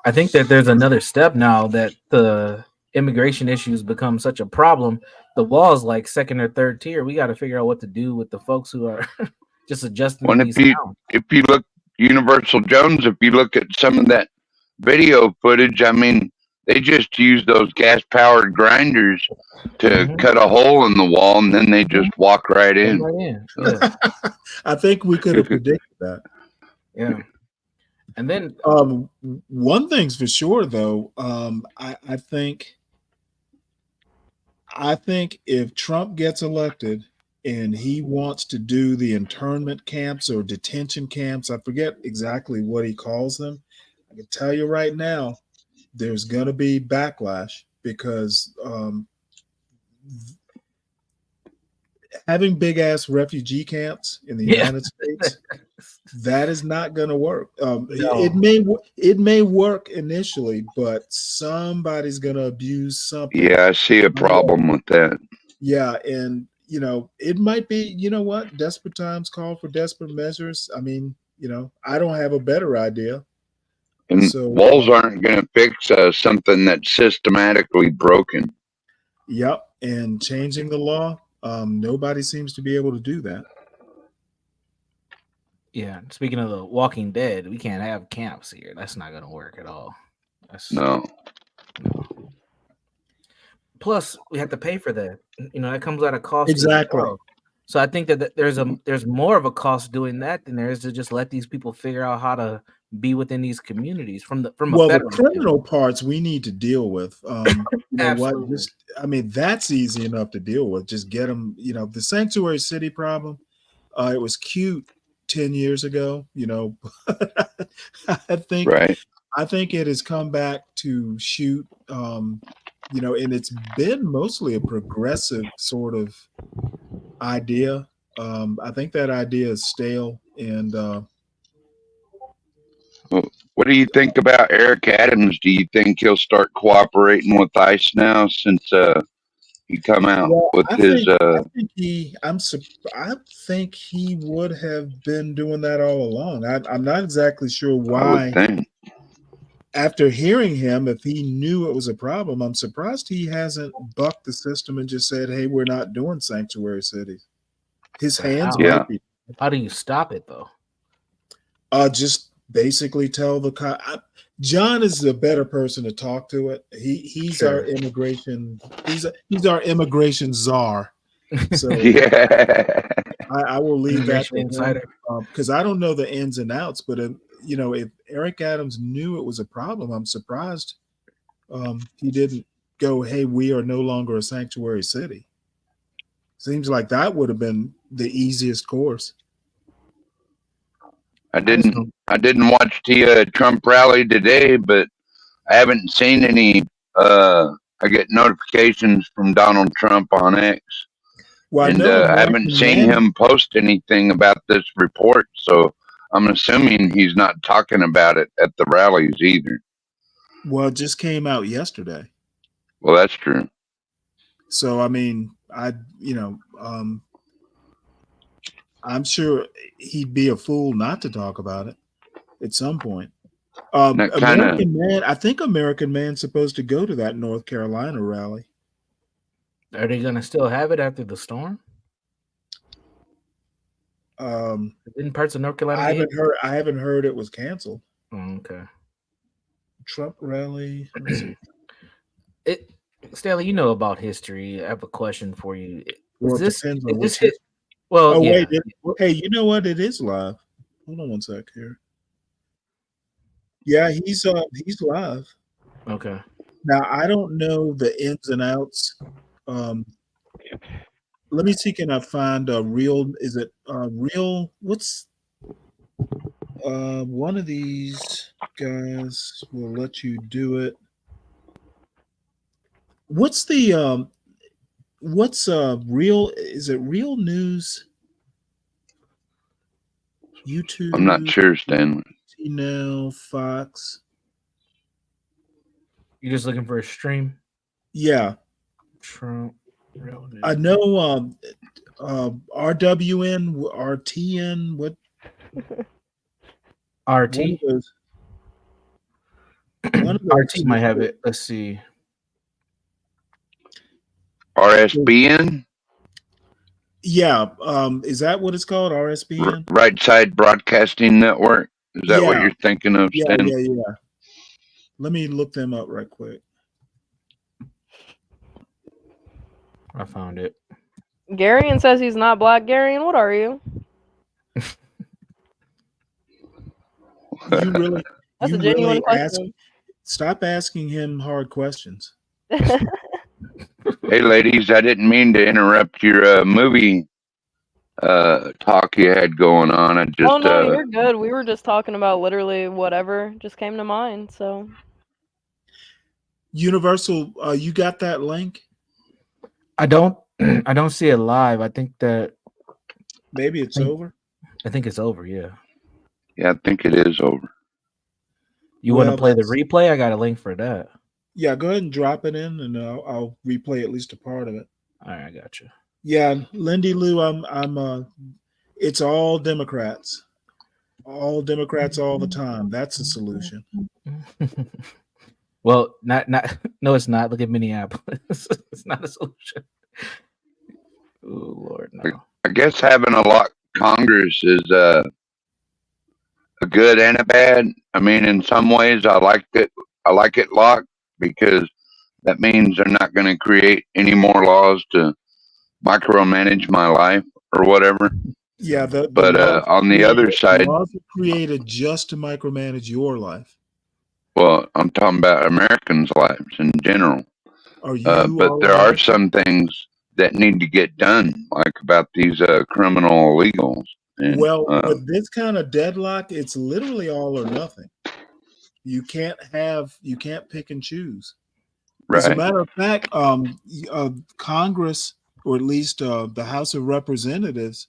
I think that there's another step now that the immigration issues become such a problem. The wall is like second or third tier. We got to figure out what to do with the folks who are just adjusting to these towns. If you look, Universal Jones, if you look at some of that video footage, I mean, they just use those gas-powered grinders to cut a hole in the wall, and then they just walk right in. Yeah. I think we could have predicted that. Yeah. And then one thing's for sure, though, I think I think if Trump gets elected and he wants to do the internment camps or detention camps, I forget exactly what he calls them. I can tell you right now, there's going to be backlash because having big ass refugee camps in the United States, that is not going to work. It may work initially, but somebody's going to abuse something. Yeah, I see a problem with that. Yeah, and it might be, what, desperate times call for desperate measures. I mean, I don't have a better idea. And So walls aren't going to fix something that's systematically broken. Yep, and changing the law, nobody seems to be able to do that. Yeah, speaking of the Walking Dead, we can't have camps here. That's not going to work at all. No. Plus, we have to pay for that. That comes at a cost. Exactly. As well. So I think that there's more of a cost doing that than there is to just let these people figure out how to be within these communities from the criminal parts we need to deal with. What? That's easy enough to deal with. Just get them. The sanctuary city problem. It was cute 10 years ago. I think it has come back to shoot. And it's been mostly a progressive sort of idea. I think that idea is stale. And what do you think about Eric Adams? Do you think he'll start cooperating with ICE now since he come out with his? I think he would have been doing that all along. I'm not exactly sure why. After hearing him, if he knew it was a problem, I'm surprised he hasn't bucked the system and just said, "Hey, we're not doing sanctuary cities." His hands might be. How do you stop it though? Just basically tell the cop. John is a better person to talk to it. He's our immigration. He's our immigration czar. So I will leave that to him because I don't know the ins and outs. But if Eric Adams knew it was a problem, I'm surprised he didn't go, "Hey, we are no longer a sanctuary city." Seems like that would have been the easiest course. I didn't watch the Trump rally today, but I haven't seen any. I get notifications from Donald Trump on X, and I haven't seen him post anything about this report. So I'm assuming he's not talking about it at the rallies either. Well, it just came out yesterday. Well, that's true. So I'm sure he'd be a fool not to talk about it at some point. American Man, I think American Man's supposed to go to that North Carolina rally. Are they going to still have it after the storm? In parts of North Carolina, I haven't heard it was canceled. Oh, okay. Trump rally. Let's see. Stanley, you know about history. I have a question for you. Well, depends on which. Well, wait. Hey, you know what? It is live. Hold on one sec here. Yeah, he's live. Okay. Now I don't know the ins and outs. Let me see. Can I find a real? Is it real? What's one of these guys will let you do it? What's the real? Is it Real News? YouTube. I'm not sure, Stanley. Now Fox. You're just looking for a stream? Yeah. Trump. Real News. I know RWN, RTN, what? RT? One of those RT might have it. Let's see. RSBN? Yeah. Is that what it's called? RSBN? Right Side Broadcasting Network? Is that what you're thinking of, Stan? Yeah. Let me look them up right quick. I found it. Garion says he's not black. Garion, what are you? You really? That's a genuine question. Stop asking him hard questions. Hey, ladies, I didn't mean to interrupt your movie talk you had going on. I Oh just no, you're good. We were just talking about literally whatever just came to mind. So Universal, you got that link? I don't see it live. I think that maybe it's over. I think it's over. Yeah. Yeah, I think it is over. You want to play the replay? I got a link for that. Yeah, go ahead and drop it in, and I'll replay at least a part of it. All right, I got you. Yeah, Lindy Lou, it's all Democrats. All Democrats all the time. That's the solution. Well, not no, it's not. Look at Minneapolis. It's not a solution. Oh Lord, no. I guess having a locked Congress is a good and a bad. I mean, in some ways, I like it. I like it locked because that means they're not going to create any more laws to micromanage my life or whatever. Yeah, but on the other side, laws are created just to micromanage your life. well, I'm talking about Americans' lives in general. Are you? But there are some things that need to get done, like about these criminal illegals. And, well, with this kind of deadlock, it's literally all or nothing. You can't pick and choose. Right. As a matter of fact, Congress, or at least the House of Representatives,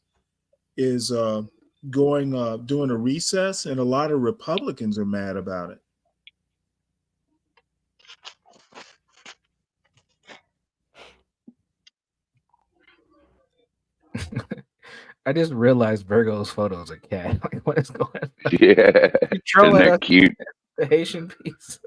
is doing a recess, and a lot of Republicans are mad about it. I just realized Virgo's photo is a cat. Like, what is going on? Yeah, isn't that cute? The Haitian piece.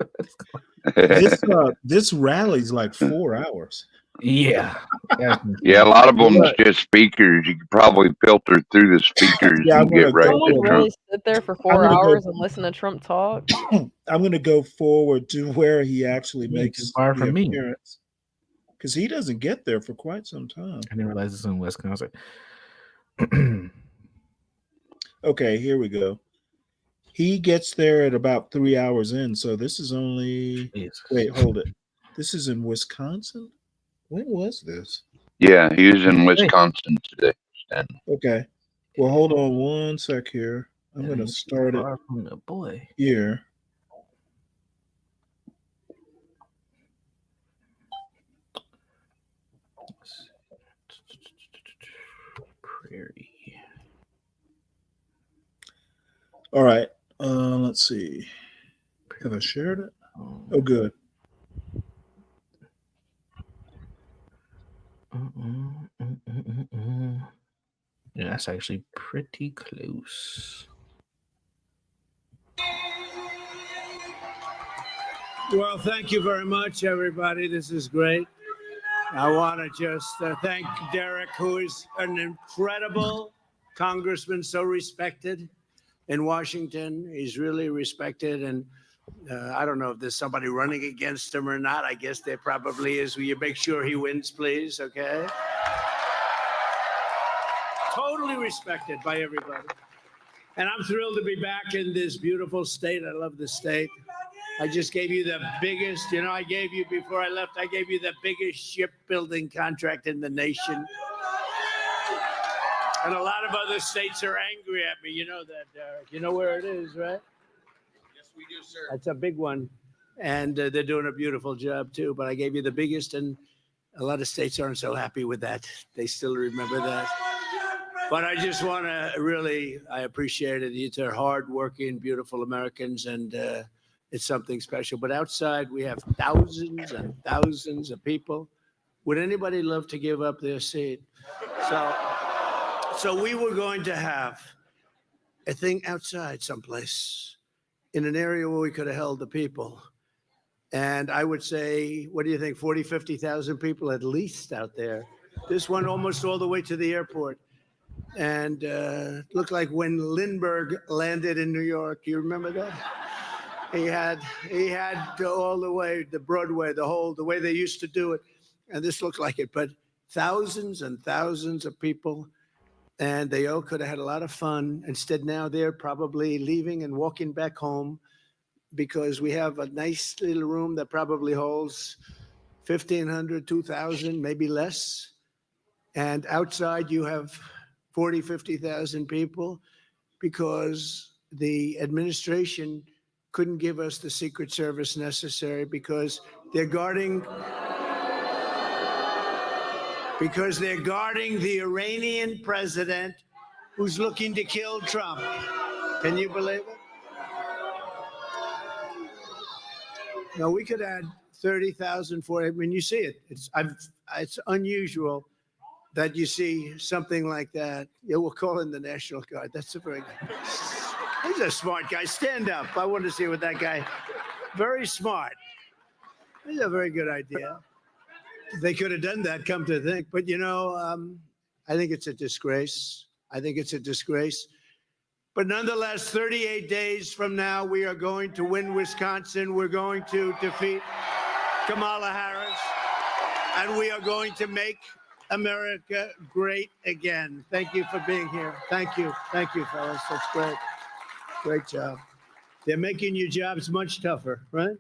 This rally's like 4 hours. Yeah. Yeah, a lot of them's just speakers. You could probably filter through the speakers and get right someone to really Trump. sit there for 4 hours and listen to Trump talk. I'm going to go forward to where he actually makes far the from me. appearance, because he doesn't get there for quite some time. I didn't realize it's in Wisconsin. Okay, here we go. He gets there at about 3 hours in, so this is only. Wait, hold it. This is in Wisconsin. When was this? Yeah, he was in Wisconsin today. Okay. Well, hold on one sec here. I'm going to start it from the boy here. Prairie. All right. Let's see. Have I shared it? Oh, good. Yeah, that's actually pretty close. Well, thank you very much, everybody. This is great. I want to just thank Derek, who is an incredible congressman, so respected in Washington. He's really respected, and I don't know if there's somebody running against him or not. I guess there probably is. Will you make sure he wins, please? Okay. Totally respected by everybody. And I'm thrilled to be back in this beautiful state. I love the state. I just gave you the biggest, I gave you, before I left, I gave you the biggest shipbuilding contract in the nation. And a lot of other states are angry at me. You know that, Derek. You know where it is, right? Yes, we do, sir. That's a big one. And they're doing a beautiful job, too. But I gave you the biggest, and a lot of states aren't so happy with that. They still remember that. But I just want to really, I appreciate it. These are hardworking, beautiful Americans, and it's something special. But outside, we have thousands and thousands of people. Would anybody love to give up their seat? So we were going to have a thing outside someplace in an area where we could have held the people. And I would say, what do you think, 40, 50,000 people at least out there. This went almost all the way to the airport. And looked like when Lindbergh landed in New York. You remember that? He had all the way, the Broadway, the way they used to do it. And this looked like it, but thousands and thousands of people. And they all could have had a lot of fun. Instead, now they're probably leaving and walking back home because we have a nice little room that probably holds 1,500, 2,000, maybe less. And outside you have 40, 50,000 people because the administration couldn't give us the Secret Service necessary because they're guarding the Iranian president who's looking to kill Trump. Can you believe it? No, we could add 30,000 for it. When you see it, it's unusual that you see something like that. Yeah, we'll call in the National Guard. That's a very good. He's a smart guy. Stand up. I want to see what that guy. Very smart. He's a very good idea. They could have done that, come to think. But, you know, I think it's a disgrace. I think it's a disgrace. But nonetheless, 38 days from now, we are going to win Wisconsin. We're going to defeat Kamala Harris. And we are going to make America great again. Thank you for being here. Thank you. Thank you, fellas. That's great. Great job. They're making your jobs much tougher, right?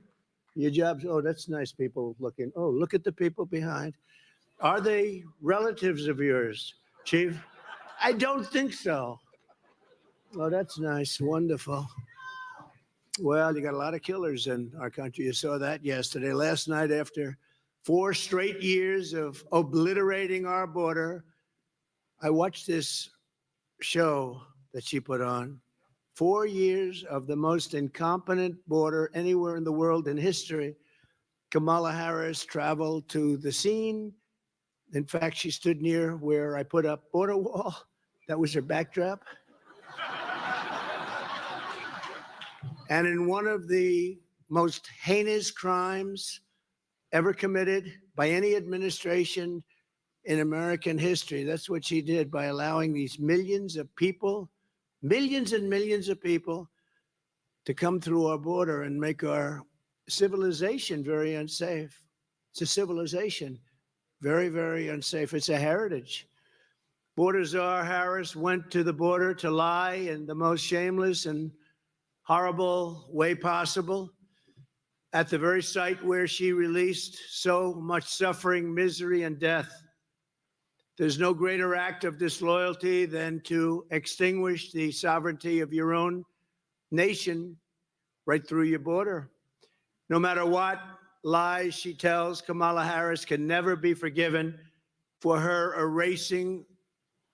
Your jobs, oh, that's nice people looking. Oh, look at the people behind. Are they relatives of yours, Chief? I don't think so. Oh, that's nice. Wonderful. Well, you got a lot of killers in our country. You saw that yesterday. Last night, after 4 straight years of obliterating our border, I watched this show that she put on. 4 years of the most incompetent border anywhere in the world in history. Kamala Harris traveled to the scene. In fact, she stood near where I put up border wall. That was her backdrop. And in one of the most heinous crimes ever committed by any administration in American history, that's what she did by allowing these millions of people, millions and millions of people, to come through our border and make our civilization very unsafe. It's a civilization, very, very unsafe. It's a heritage. Border Czar Harris went to the border to lie in the most shameless and horrible way possible at the very site where she released so much suffering, misery, and death. There's no greater act of disloyalty than to extinguish the sovereignty of your own nation right through your border. No matter what lies she tells, Kamala Harris can never be forgiven for her erasing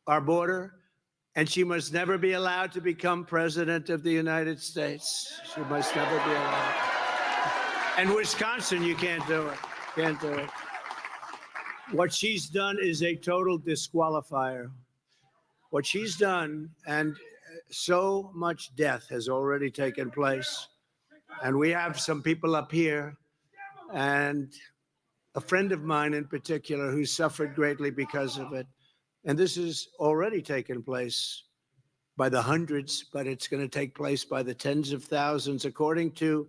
our border, and she must never be allowed to become president of the United States. She must never be allowed. And Wisconsin, you can't do it. Can't do it. What she's done is a total disqualifier. What she's done, and so much death has already taken place. And we have some people up here, and a friend of mine in particular who suffered greatly because of it. And this has already taken place by the hundreds, but it's going to take place by the tens of thousands, according to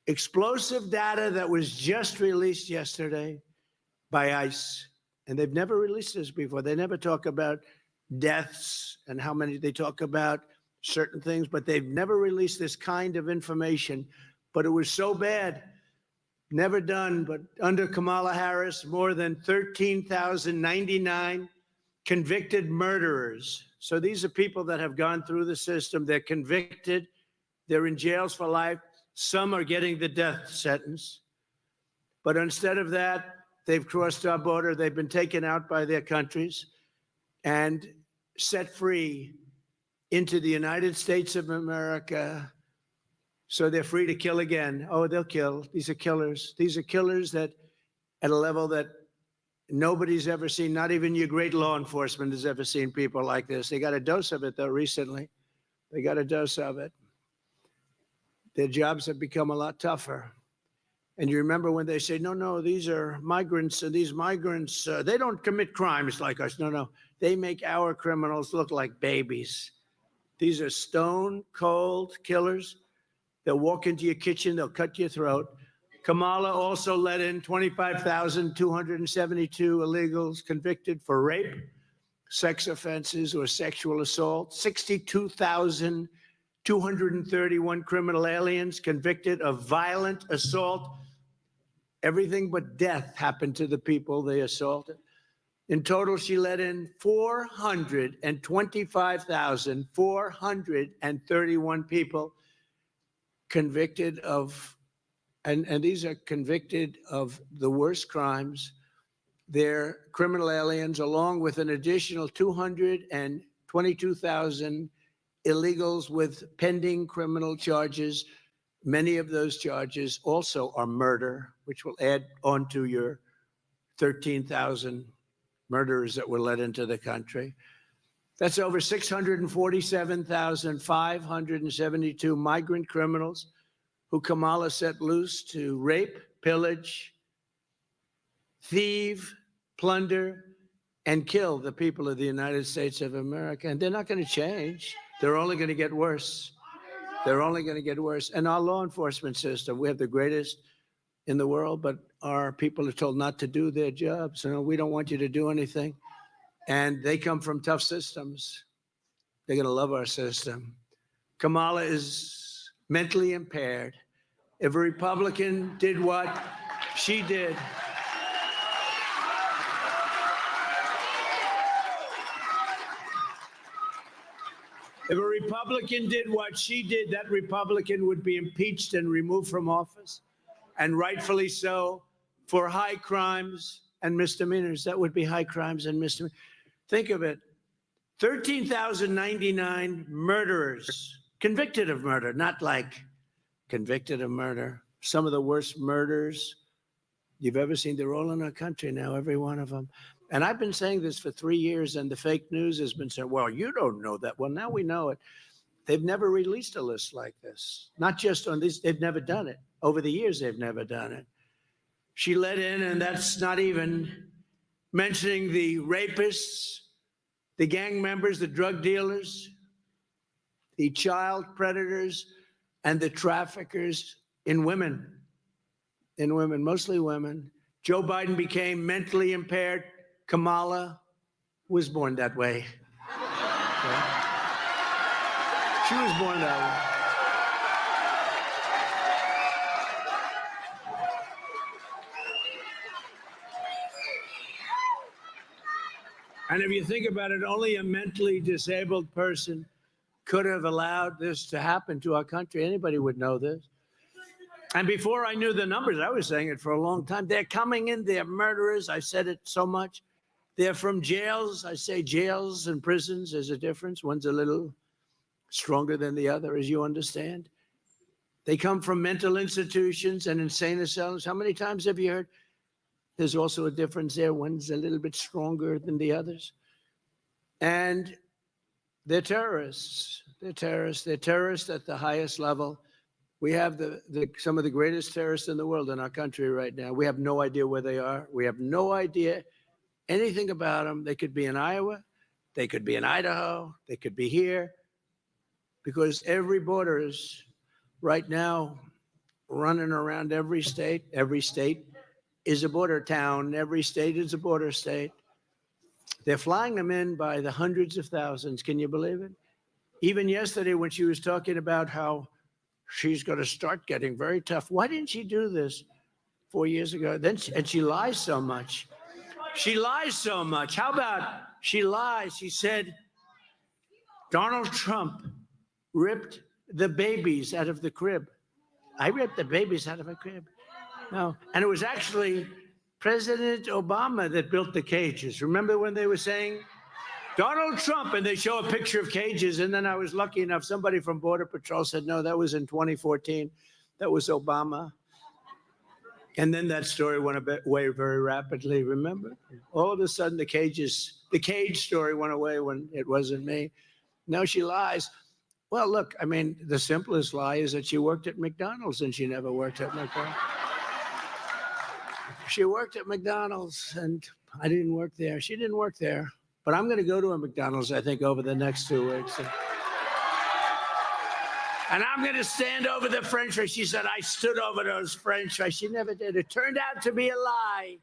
explosive data that was just released yesterday by ICE. And they've never released this before. They never talk about deaths and how many. They talk about certain things, but they've never released this kind of information. But it was so bad, never done, but under Kamala Harris, more than 13,099 convicted murderers. So these are people that have gone through the system. They're convicted. They're in jails for life. Some are getting the death sentence. But instead of that, they've crossed our border. They've been taken out by their countries and set free into the United States of America. So they're free to kill again. Oh, they'll kill. These are killers. These are killers that at a level that nobody's ever seen, not even your great law enforcement has ever seen people like this. They got a dose of it, though, recently. They got a dose of it. Their jobs have become a lot tougher. And you remember when they say, no, these are migrants, and these migrants, they don't commit crimes like us. No, they make our criminals look like babies. These are stone cold killers. They'll walk into your kitchen, they'll cut your throat. Kamala also let in 25,272 illegals convicted for rape, sex offenses, or sexual assault. 62,231 criminal aliens convicted of violent assault Everything but death happened to the people they assaulted. In total, she let in 425,431 people convicted of, and these are convicted of the worst crimes. They're criminal aliens, along with an additional 222,000 illegals with pending criminal charges. Many of those charges also are murder, which will add on to your 13,000 murderers that were let into the country. That's over 647,572 migrant criminals who Kamala set loose to rape, pillage, thieve, plunder, and kill the people of the United States of America. And they're not going to change. They're only going to get worse. They're only going to get worse. And our law enforcement system, we have the greatest in the world, but our people are told not to do their jobs. You know, we don't want you to do anything. And they come from tough systems. They're going to love our system. Kamala is mentally impaired. If a Republican did what she did, if a Republican did what she did, that Republican would be impeached and removed from office, and rightfully so, for high crimes and misdemeanors. That would be high crimes and misdemeanors. Think of it. 13,099 murderers convicted of murder, not like convicted of murder. Some of the worst murders you've ever seen. They're all in our country now, every one of them. And I've been saying this for 3 years, and the fake news has been saying, well, you don't know that. Well, now we know it. They've never released a list like this. Not just on this, they've never done it. Over the years, they've never done it. She let in, and that's not even mentioning the rapists, the gang members, the drug dealers, the child predators, and the traffickers in women, mostly women. Joe Biden became mentally impaired. Kamala was born that way. Okay? She was born that way. And if you think about it, only a mentally disabled person could have allowed this to happen to our country. Anybody would know this. And before I knew the numbers, I was saying it for a long time. They're coming in, they're murderers. I said it so much. They're from jails. I say jails and prisons, there's a difference. One's a little stronger than the other, as you understand. They come from mental institutions and insane asylums. How many times have you heard? There's also a difference there. One's a little bit stronger than the others. And they're terrorists. They're terrorists. They're terrorists at the highest level. We have some of the greatest terrorists in the world in our country right now. We have no idea where they are. We have no idea anything about them. They could be in Iowa. They could be in Idaho. They could be here. Because every border is right now running around every state. Every state is a border town. Every state is a border state. They're flying them in by the hundreds of thousands. Can you believe it? Even yesterday when she was talking about how she's going to start getting very tough. Why didn't she do this 4 years ago? And she lies so much. She lies so much. How about she lies? She said Donald Trump ripped the babies out of the crib. I ripped the babies out of a crib. No, and it was actually President Obama that built the cages. Remember when they were saying Donald Trump, and they show a picture of cages, and then I was lucky enough, somebody from Border Patrol said, no, that was in 2014. That was Obama. And then that story went away very rapidly, remember? All of a sudden, the cage story went away when it wasn't me. No, she lies. Well, look, I mean, the simplest lie is that she worked at McDonald's, and she never worked at McDonald's. She worked at McDonald's, and I didn't work there. She didn't work there. But I'm going to go to a McDonald's, I think, over the next 2 weeks. And I'm going to stand over the French fries. She said, I stood over those French fries. She never did. It turned out to be a lie.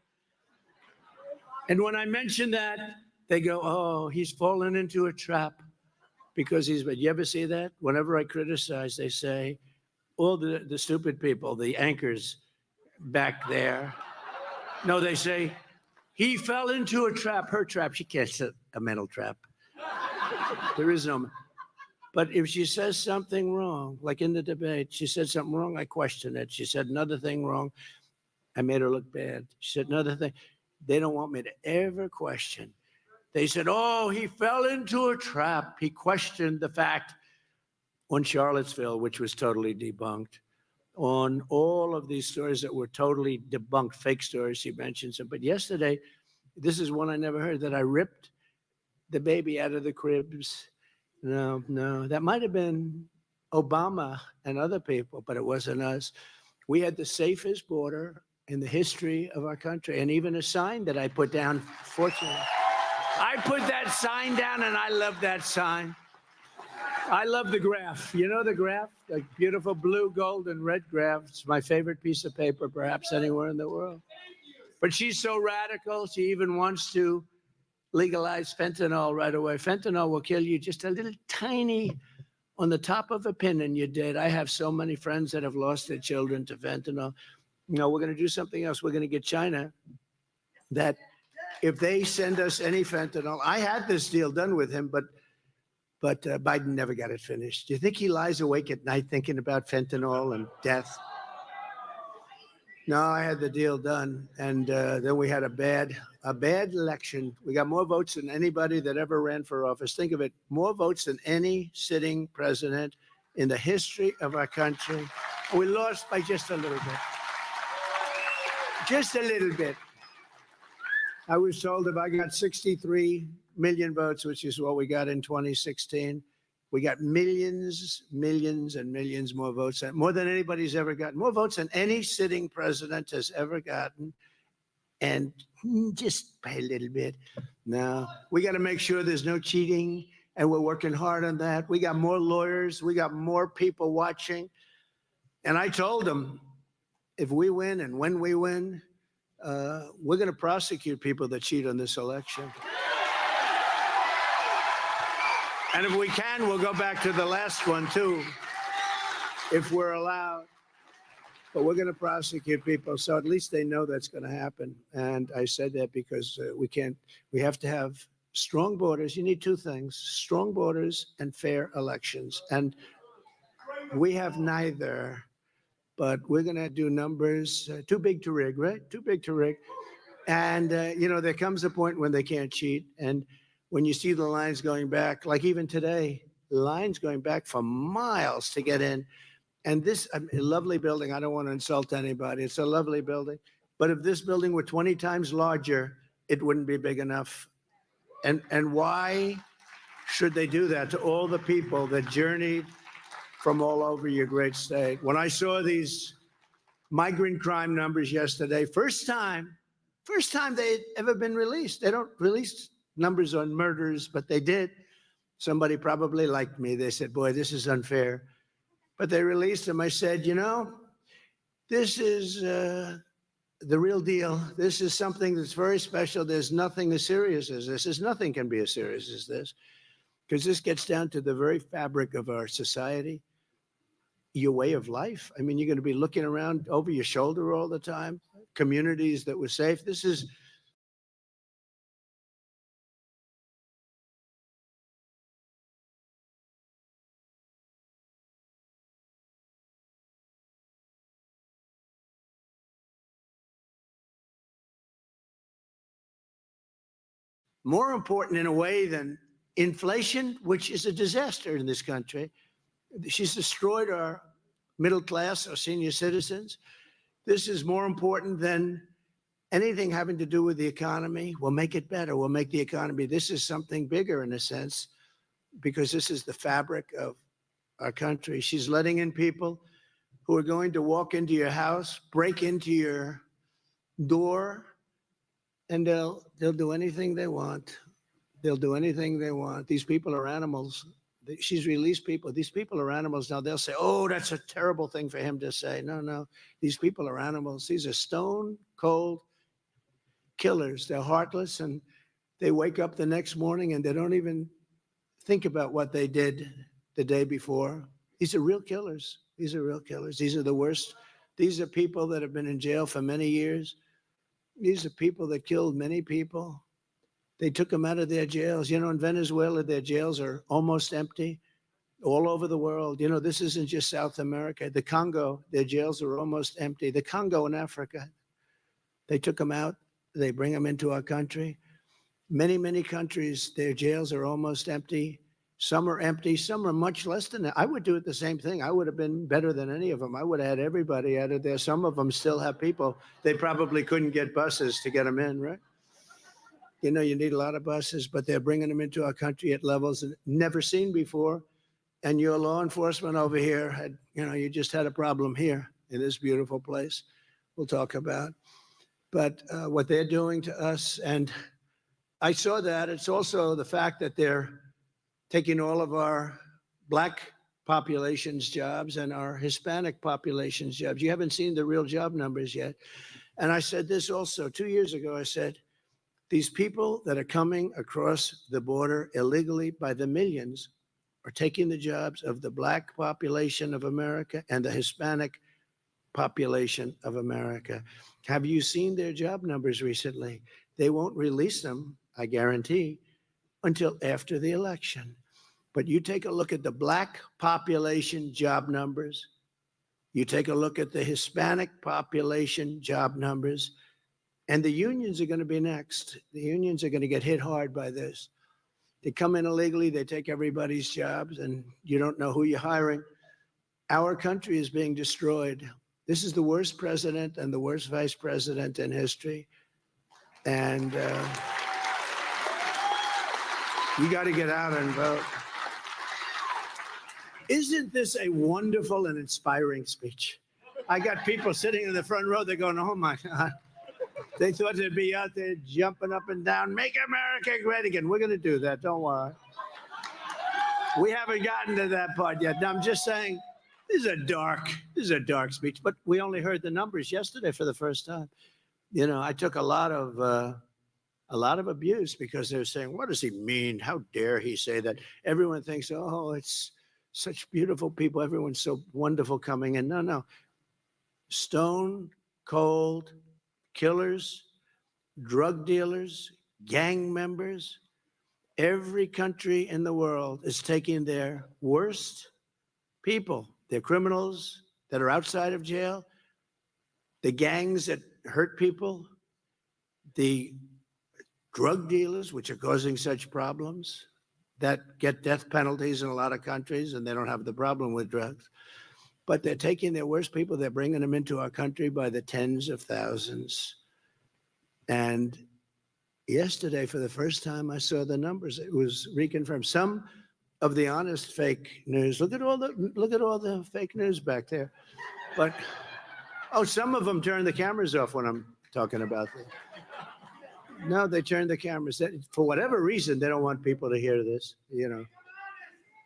And when I mention that, they go, oh, he's fallen into a trap because but you ever see that? Whenever I criticize, they say, all the stupid people, the anchors, back there. No, they say, he fell into a trap, her trap. She can't set a mental trap. There is no. But if she says something wrong, like in the debate, she said something wrong, I question it. She said another thing wrong, I made her look bad. She said another thing. They don't want me to ever question. They said, oh, he fell into a trap. He questioned the fact on Charlottesville, which was totally debunked, on all of these stories that were totally debunked, fake stories, she mentions them. But yesterday, this is one I never heard, that I ripped the baby out of the cribs. No, that might have been Obama and other people, but it wasn't us. We had the safest border in the history of our country, and even a sign that I put down, fortunately. I put that sign down, and I love that sign. I love the graph. You know the graph? The beautiful blue, gold, and red graph. It's my favorite piece of paper, perhaps anywhere in the world. But she's so radical, she even wants to legalize fentanyl right away. Fentanyl will kill you just a little tiny on the top of a pin and you're dead. I have so many friends that have lost their children to fentanyl. No, we're going to do something else. We're going to get China that if they send us any fentanyl, I had this deal done with him, but Biden never got it finished. Do you think he lies awake at night thinking about fentanyl and death? No, I had the deal done, and then we had a bad election. We got more votes than anybody that ever ran for office. Think of it, more votes than any sitting president in the history of our country. We lost by just a little bit. Just a little bit. I was told if I got 63 million votes, which is what we got in 2016, we got millions, millions, and millions more votes, more than anybody's ever gotten, more votes than any sitting president has ever gotten, and just by a little bit. Now, we got to make sure there's no cheating, and we're working hard on that. We got more lawyers. We got more people watching. And I told them, if we win and when we win, we're going to prosecute people that cheat on this election. And if we can, we'll go back to the last one, too, if we're allowed. But we're going to prosecute people, so at least they know that's going to happen. And I said that because we have to have strong borders. You need two things, strong borders and fair elections. And we have neither, but we're going to do numbers too big to rig, right? Too big to rig. And, there comes a point when they can't cheat. And when you see the lines going back, like even today, lines going back for miles to get in. And this a lovely building, I don't want to insult anybody. It's a lovely building. But if this building were 20 times larger, it wouldn't be big enough. And why should they do that to all the people that journeyed from all over your great state? When I saw these migrant crime numbers yesterday, first time they'd ever been released. They don't release numbers on murders, but they did. Somebody probably liked me. They said, boy, this is unfair. But they released them. I said, this is the real deal. This is something that's very special. There's nothing as serious as this. There's nothing can be as serious as this, because this gets down to the very fabric of our society, your way of life. I mean, you're going to be looking around over your shoulder all the time, communities that were safe. This is more important in a way than inflation, which is a disaster in this country. She's destroyed our middle class, our senior citizens. This is more important than anything having to do with the economy. We'll make it better. We'll make the economy. This is something bigger in a sense, because this is the fabric of our country. She's letting in people who are going to walk into your house, break into your door, and they'll do anything they want. They'll do anything they want. These people are animals. She's released people. These people are animals. Now they'll say, oh, that's a terrible thing for him to say. No. These people are animals. These are stone cold killers. They're heartless, and they wake up the next morning and they don't even think about what they did the day before. These are real killers. These are real killers. These are the worst These are people that have been in jail for many years. These are people that killed many people. They took them out of their jails. You know, in Venezuela, their jails are almost empty. All over the world. You know, this isn't just South America. The Congo, their jails are almost empty. The Congo in Africa, they took them out. They bring them into our country. Many, many countries, their jails are almost empty. Some are empty. Some are much less than that. I would do it the same thing. I would have been better than any of them. I would have had everybody out of there. Some of them still have people. They probably couldn't get buses to get them in, right? You know, you need a lot of buses, but they're bringing them into our country at levels never seen before. And your law enforcement over here had, you know, you just had a problem here in this beautiful place we'll talk about. But what they're doing to us, and I saw that. It's also the fact that they're taking all of our black population's jobs and our Hispanic population's jobs. You haven't seen the real job numbers yet. And I said this also 2 years ago. I said, these people that are coming across the border illegally by the millions are taking the jobs of the black population of America and the Hispanic population of America. Have you seen their job numbers recently? They won't release them, I guarantee, until after the election. But you take a look at the black population job numbers, you take a look at the Hispanic population job numbers, and the unions are going to be next. The unions are going to get hit hard by this. They come in illegally, they take everybody's jobs, and you don't know who you're hiring. Our country is being destroyed. This is the worst president and the worst vice president in history. And you got to get out and vote. Isn't this a wonderful and inspiring speech? I got people sitting in the front row, they're going, oh my God. They thought they'd be out there jumping up and down, make America great again. We're going to do that, don't worry. We haven't gotten to that part yet. Now, I'm just saying, this is a dark speech, but we only heard the numbers yesterday for the first time. You know, I took a lot of abuse because they're saying, what does he mean? How dare he say that? Everyone thinks, oh, it's such beautiful people. Everyone's so wonderful coming in. No. Stone cold killers, drug dealers, gang members. Every country in the world is taking their worst people, their criminals that are outside of jail, the gangs that hurt people, the drug dealers, which are causing such problems, that get death penalties in a lot of countries, and they don't have the problem with drugs. But they're taking their worst people, they're bringing them into our country by the tens of thousands. And yesterday, for the first time, I saw the numbers. It was reconfirmed. Some of the honest fake news. Look at all the fake news back there. But some of them turn the cameras off when I'm talking about this. No, they turn the cameras. For whatever reason, they don't want people to hear this. You know.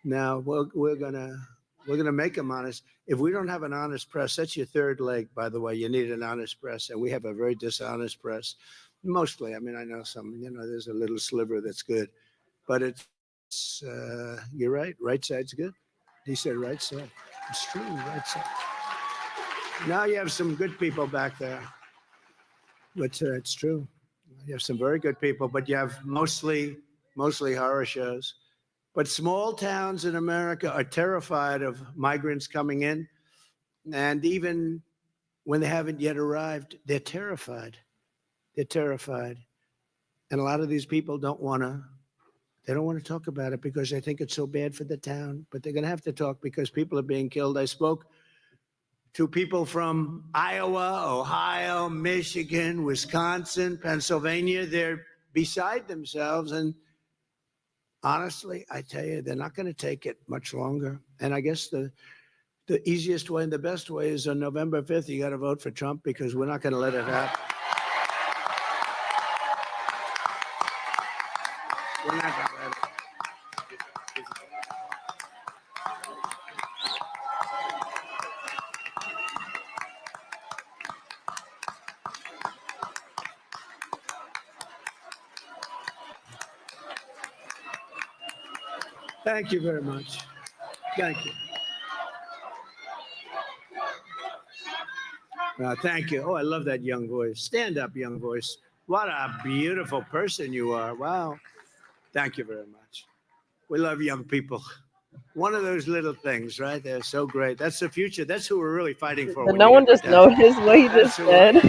Now we're gonna make them honest. If we don't have an honest press, that's your third leg, by the way. You need an honest press, and we have a very dishonest press. Mostly, I mean, I know some. You know, there's a little sliver that's good, but it's you're right. Right side's good. He said right side. It's true. Right side. Now you have some good people back there, but it's true. You have some very good people, but you have mostly horror shows. But small towns in America are terrified of migrants coming in. And even when they haven't yet arrived, they're terrified. They're terrified. And a lot of these people don't want to talk about it because they think it's so bad for the town. But they're going to have to talk because people are being killed. I spoke to people from Iowa, Ohio, Michigan, Wisconsin, Pennsylvania. They're beside themselves. And honestly, I tell you, they're not going to take it much longer. And I guess the easiest way and the best way is on November 5th, you got to vote for Trump because we're not going to let it happen. We're not going to let it. Thank you very much. Thank you. Thank you. Oh, I love that young voice. Stand up, young voice. What a beautiful person you are. Wow. Thank you very much. We love young people. One of those little things, right? They're so great. That's the future. That's who we're really fighting for. But when no you one get just retired. noticed what he That's just who said.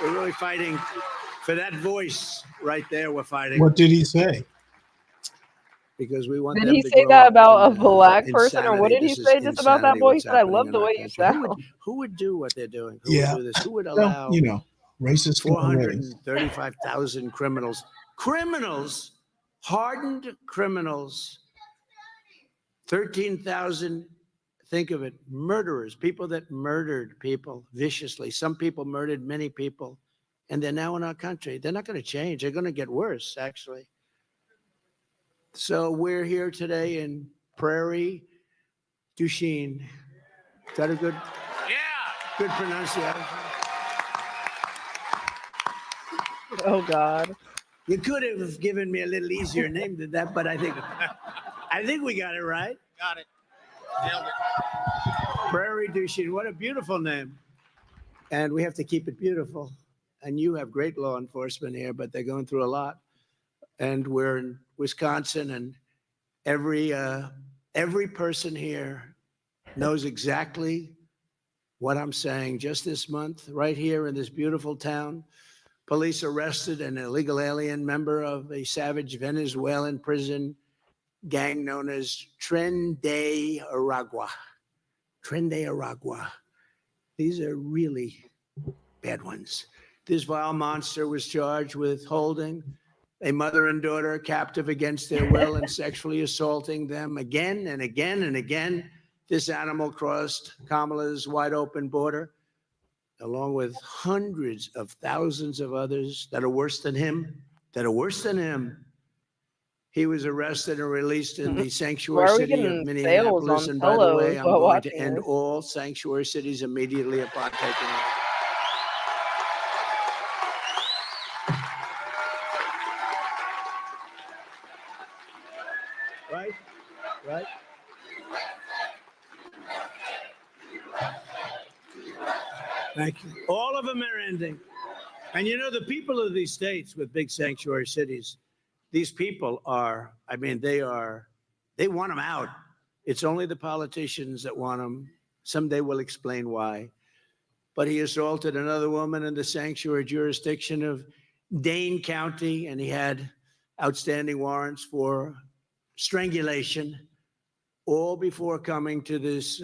we're really fighting for that voice right there. We're fighting. What did he say? Because we want Did them he to say grow that up about a in, black person, or what insanity. did he This is say just about that insanity. boy? He What's said, "I happening love in the our way you country. sound." Who would do what they're doing? Who Yeah. would do this? Who would Well, allow you know, racist gonna raise. 435,000 criminals, hardened criminals, 13,000, think of it, murderers, people that murdered people viciously. Some people murdered many people, and they're now in our country. They're not going to change. They're going to get worse, actually. So we're here today in Prairie du Chien. Is that a good pronunciation? Oh God. You could have given me a little easier name than that, but I think we got it right. Got it. Nailed it. Prairie du Chien. What a beautiful name. And we have to keep it beautiful. And you have great law enforcement here, but they're going through a lot. And we're in Wisconsin, and every person here knows exactly what I'm saying. Just this month, right here in this beautiful town, police arrested an illegal alien member of a savage Venezuelan prison gang known as Tren de Aragua. Tren de Aragua. These are really bad ones. This vile monster was charged with holding a mother and daughter captive against their will and sexually assaulting them again and again and again. This animal crossed Kamala's wide open border, along with hundreds of thousands of others that are worse than him, He was arrested and released in the Why sanctuary are we city of getting sales Minneapolis. on And by the way, pillows I'm while going to watching end this? all sanctuary cities immediately upon taking over. Right? Right? Thank you. All of them are ending. And you know, the people of these states with big sanctuary cities, these people are, I mean, they want them out. It's only the politicians that want them. Someday we'll explain why. But he assaulted another woman in the sanctuary jurisdiction of Dane County, and he had outstanding warrants for strangulation, all before coming to this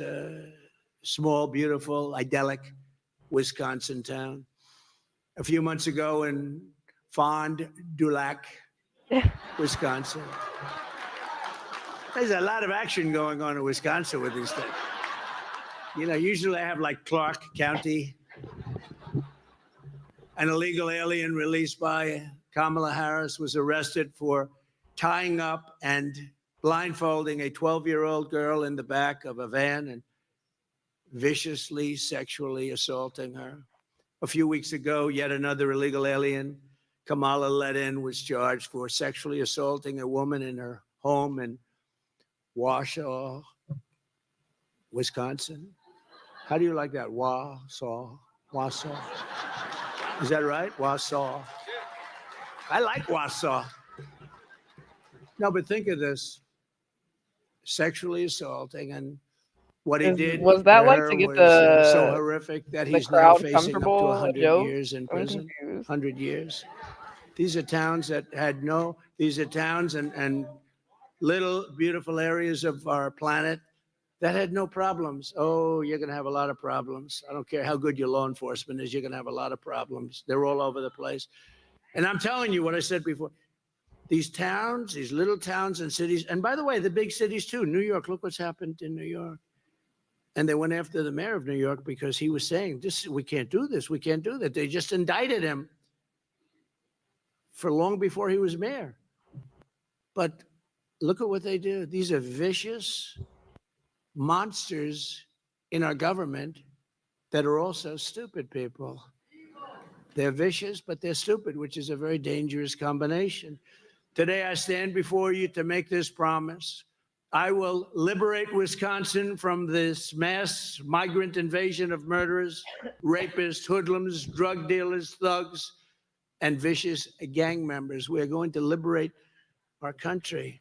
small, beautiful, idyllic Wisconsin town. A few months ago in Fond du Lac, Wisconsin. There's a lot of action going on in Wisconsin with these things. You know, usually I have like Clark County, an illegal alien released by Kamala Harris was arrested for tying up and blindfolding a 12-year-old girl in the back of a van and viciously sexually assaulting her. A few weeks ago, yet another illegal alien Kamala let in was charged for sexually assaulting a woman in her home in Wausau, Wisconsin. How do you like that? Wausau. Is that right? Wausau. I like Wausau. No, but think of this. Sexually assaulting, and what he did Was that to like her to get was so horrific that the he's now crowd facing up to comfortable? 100 Joke? years in I'm prison. confused. 100 years. These are towns that had no, these are towns and little beautiful areas of our planet that had no problems. Oh, you're going to have a lot of problems. I don't care how good your law enforcement is, you're going to have a lot of problems. They're all over the place. And I'm telling you what I said before. These towns, these little towns and cities, and by the way, the big cities too. New York, look what's happened in New York. And they went after the mayor of New York because he was saying, "This, we can't do this. We can't do that." They just indicted him for long before he was mayor. But look at what they do. These are vicious monsters in our government that are also stupid people. They're vicious, but they're stupid, which is a very dangerous combination. Today, I stand before you to make this promise. I will liberate Wisconsin from this mass migrant invasion of murderers, rapists, hoodlums, drug dealers, thugs, and vicious gang members. We're going to liberate our country.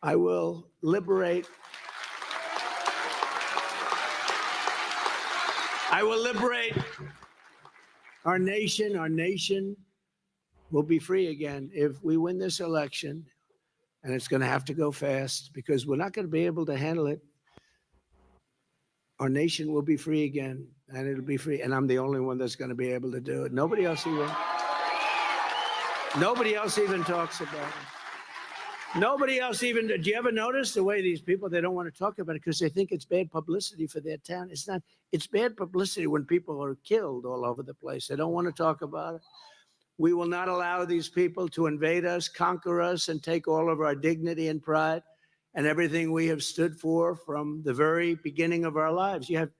I will liberate. I will liberate our nation. Our nation will be free again if we win this election. And it's going to have to go fast because we're not going to be able to handle it. Our nation will be free again, and it'll be free. And I'm the only one that's going to be able to do it. Nobody else even talks about it. Nobody else even, do you ever notice the way these people, they don't want to talk about it because they think it's bad publicity for their town. It's not. It's bad publicity when people are killed all over the place. They don't want to talk about it. We will not allow these people to invade us, conquer us, and take all of our dignity and pride and everything we have stood for from the very beginning of our lives. You have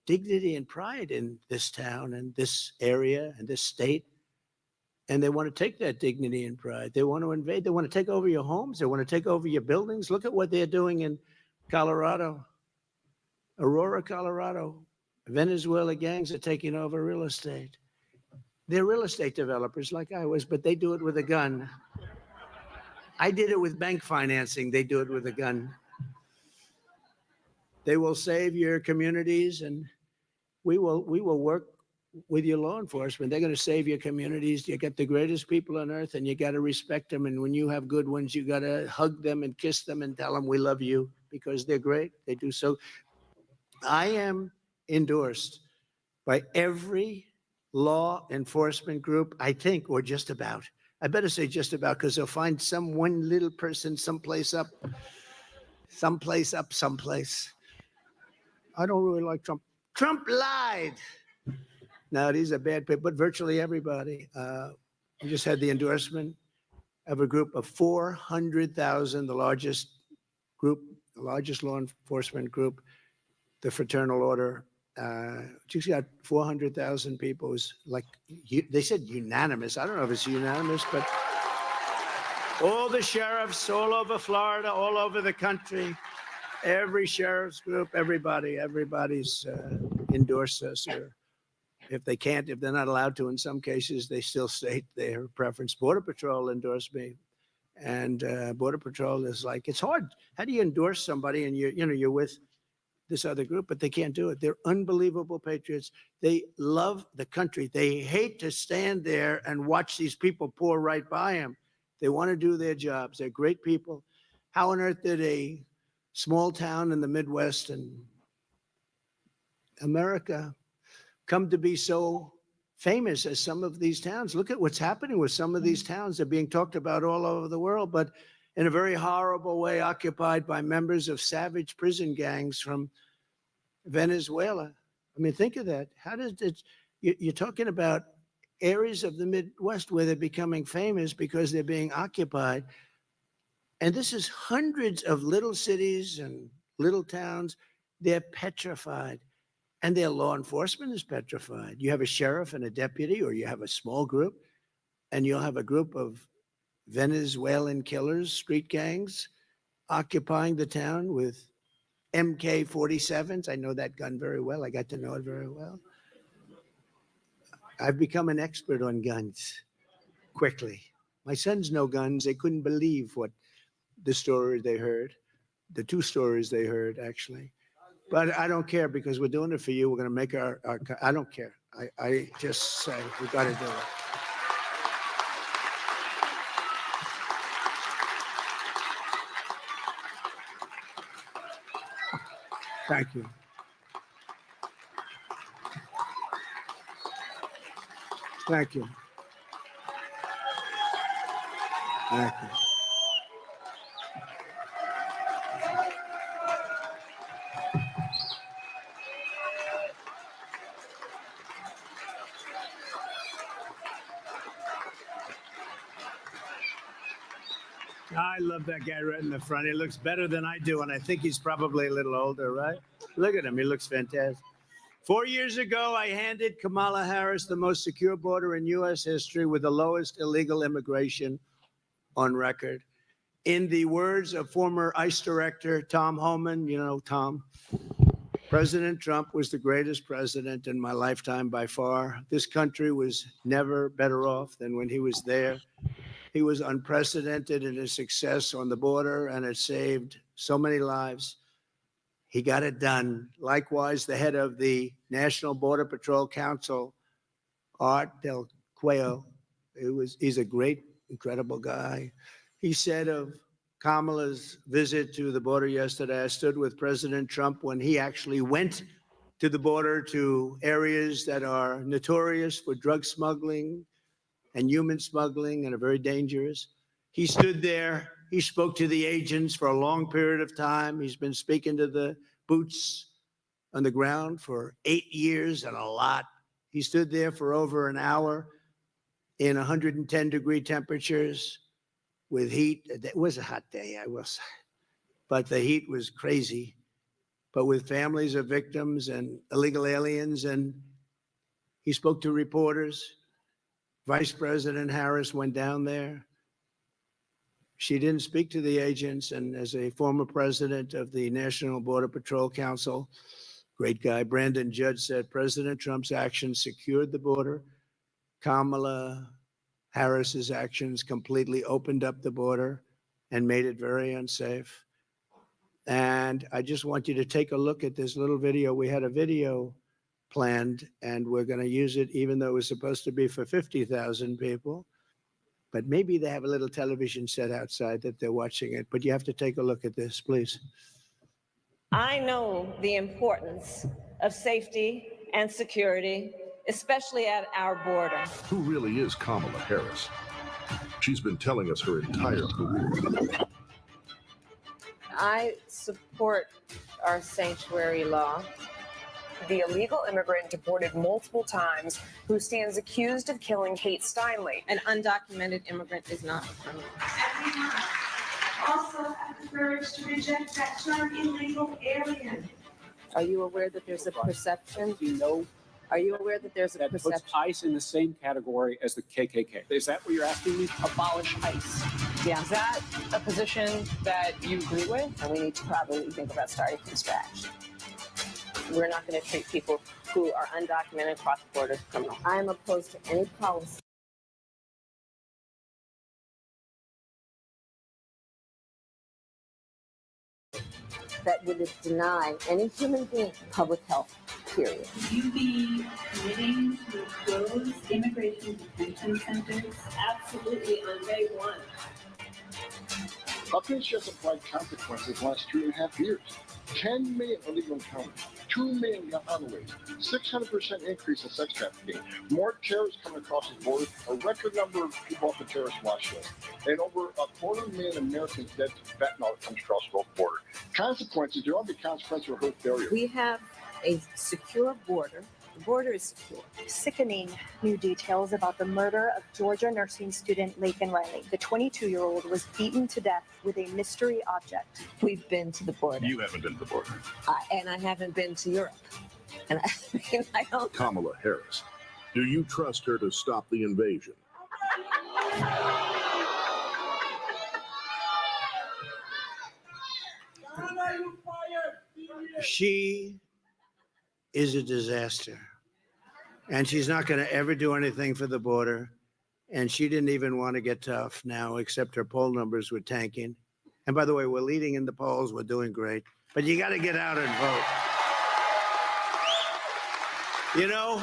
dignity and pride in this town and this area and this state, and they want to take that dignity and pride. They want to invade. They want to take over your homes. They want to take over your buildings. Look at what they're doing in Colorado, Aurora, Colorado. Venezuela gangs are taking over real estate. They're real estate developers like I was, but they do it with a gun. I did it with bank financing. They do it with a gun. They will save your communities, and we will work with your law enforcement. They're going to save your communities. You got the greatest people on earth, and you got to respect them. And when you have good ones, you got to hug them and kiss them and tell them we love you because they're great. They do so. I am endorsed by every law enforcement group, I think, or just about. I better say just about because they'll find some one little person someplace up. I don't really like Trump. Trump lied. Now, these are bad people, but virtually everybody. We just had the endorsement of a group of 400,000, the largest law enforcement group, the Fraternal Order. Just got 400,000 people. It was like, they said unanimous. I don't know if it's unanimous, but all the sheriffs all over Florida, all over the country, every sheriff's group, everybody's endorsed us. Or if they're not allowed to in some cases, they still state their preference. Border Patrol endorsed me. And Border Patrol is like, it's hard. How do you endorse somebody and you're with this other group, but they can't do it. They're unbelievable patriots. They love the country. They hate to stand there and watch these people pour right by them. They want to do their jobs. They're great people. How on earth did a small town in the Midwest and America come to be so famous as some of these towns? Look at what's happening with some of these towns. They're being talked about all over the world, but in a very horrible way, occupied by members of savage prison gangs from Venezuela. I mean, think of that. How does it? You're talking about areas of the Midwest where they're becoming famous because they're being occupied. And this is hundreds of little cities and little towns. They're petrified. And their law enforcement is petrified. You have a sheriff and a deputy, or you have a small group, and you'll have a group of Venezuelan killers, street gangs, occupying the town with MK-47s. I know that gun very well. I got to know it very well. I've become an expert on guns quickly. My sons know guns. They couldn't believe what the story they heard, the two stories they heard, actually. But I don't care because we're doing it for you. We're going to make our I don't care. I just say we got to do it. Thank you. Thank you. Thank you. I love that guy right in the front. He looks better than I do, and I think he's probably a little older, right? Look at him. He looks fantastic. 4 years ago, I handed Kamala Harris the most secure border in U.S. history with the lowest illegal immigration on record. In the words of former ICE director Tom Homan, you know Tom, President Trump was the greatest president in my lifetime by far. This country was never better off than when he was there. He was unprecedented in his success on the border, and it saved so many lives. He got it done. Likewise, the head of the National Border Patrol Council, Art Del Cuello, he's a great, incredible guy. He said of Kamala's visit to the border yesterday, I stood with President Trump when he actually went to the border to areas that are notorious for drug smuggling and human smuggling and are very dangerous. He stood there. He spoke to the agents for a long period of time. He's been speaking to the boots on the ground for 8 years and a lot. He stood there for over an hour in 110-degree temperatures with heat. It was a hot day, I will say, but the heat was crazy. But with families of victims and illegal aliens, and he spoke to reporters. Vice President Harris went down there. She didn't speak to the agents, and as a former president of the National Border Patrol Council, great guy, Brandon Judge said President Trump's actions secured the border. Kamala Harris's actions completely opened up the border and made it very unsafe. And I just want you to take a look at this little video. We had a video planned, and we're going to use it, even though it was supposed to be for 50,000 people. But maybe they have a little television set outside that they're watching it. But you have to take a look at this, please. I know the importance of safety and security, especially at our border. Who really is Kamala Harris? She's been telling us her entire career. I support our sanctuary law. The illegal immigrant deported multiple times who stands accused of killing Kate Steinle. An undocumented immigrant is not a criminal. Also have the courage to reject that term illegal alien. Are you aware that there's a perception? You know, Are you aware that there's a that perception? puts ICE in the same category as the KKK. Is that what you're asking me? Abolish ICE. Yeah. Is that a position that you agree with? And we need to probably think about starting from scratch. We're not going to treat people who are undocumented across the border as criminals. I am opposed to any policy that would deny any human being public health, period. Will you be committing to close immigration detention centers? Absolutely, on day one. Upton just applied consequences the last 2.5 years. 10 million illegal encounters, 2 million got on the way, 600% increase in sex trafficking, more terrorists coming across the border, a record number of people off the terrorist watch list, and over 250,000 Americans dead to fentanyl that comes across the border. Consequences, there will be consequences of her failure. We have a secure border. The border is secure. Sickening new details about the murder of Georgia nursing student Laken Riley. The 22-year-old was beaten to death with a mystery object. We've been to the border. You haven't been to the border. And I haven't been to Europe. And I don't. Kamala Harris, do you trust her to stop the invasion? She is a disaster. And she's not going to ever do anything for the border. And she didn't even want to get tough now, except her poll numbers were tanking. And by the way, we're leading in the polls. We're doing great. But you got to get out and vote. You know,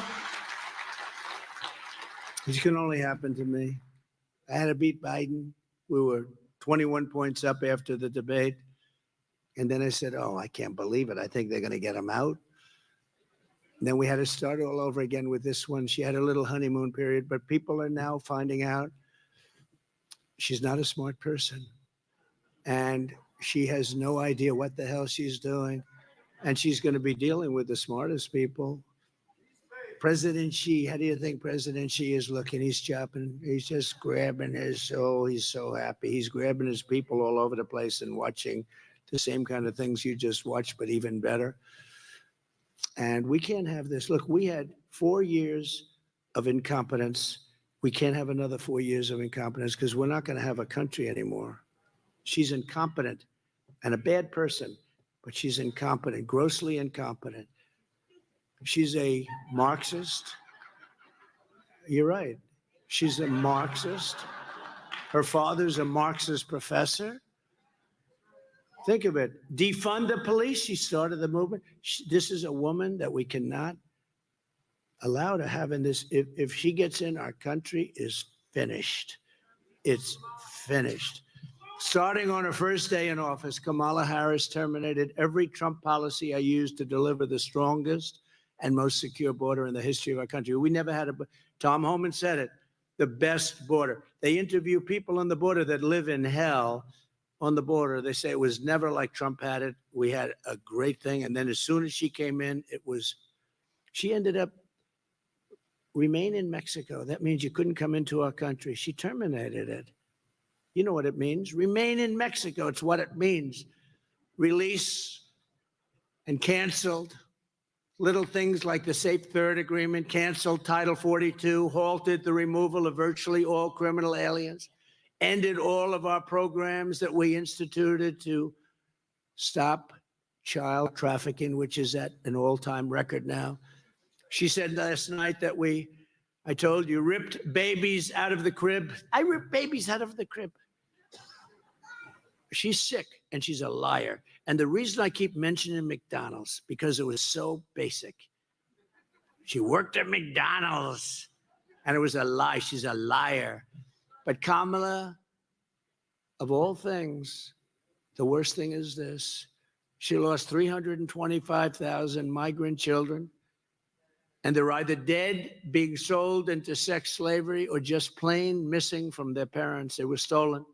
this can only happen to me. I had to beat Biden. We were 21 points up after the debate. And then I said, oh, I can't believe it. I think they're going to get him out. And then we had to start all over again with this one. She had a little honeymoon period, but people are now finding out she's not a smart person. And she has no idea what the hell she's doing. And she's going to be dealing with the smartest people. President Xi, how do you think President Xi is looking? He's chopping, he's just grabbing his, oh, he's so happy. He's grabbing his people all over the place and watching the same kind of things you just watched, but even better. And we can't have this. Look, we had 4 years of incompetence. We can't have another 4 years of incompetence because we're not going to have a country anymore. She's incompetent and a bad person, but she's incompetent, grossly incompetent. She's a Marxist. You're right. She's a Marxist. Her father's a Marxist professor. Think of it. Defund the police. She started the movement. This is a woman that we cannot allow to have in this. If she gets in, our country is finished. It's finished. Starting on her first day in office, Kamala Harris terminated every Trump policy I used to deliver the strongest and most secure border in the history of our country. We never had Tom Homan said it, the best border. They interview people on the border that live in hell on the border. They say it was never like Trump had it. We had a great thing. And then as soon as she came in, she ended up remain in Mexico. That means you couldn't come into our country. She terminated it. You know what it means. Remain in Mexico. It's what it means. Release and canceled little things like the Safe Third Agreement, canceled Title 42, halted the removal of virtually all criminal aliens, ended all of our programs that we instituted to stop child trafficking, which is at an all-time record now. She said last night that I told you, ripped babies out of the crib. I ripped babies out of the crib. She's sick and she's a liar. And the reason I keep mentioning McDonald's, because it was so basic. She worked at McDonald's and it was a lie. She's a liar. But Kamala, of all things, the worst thing is this. She lost 325,000 migrant children. And they're either dead, being sold into sex slavery, or just plain missing from their parents. They were stolen.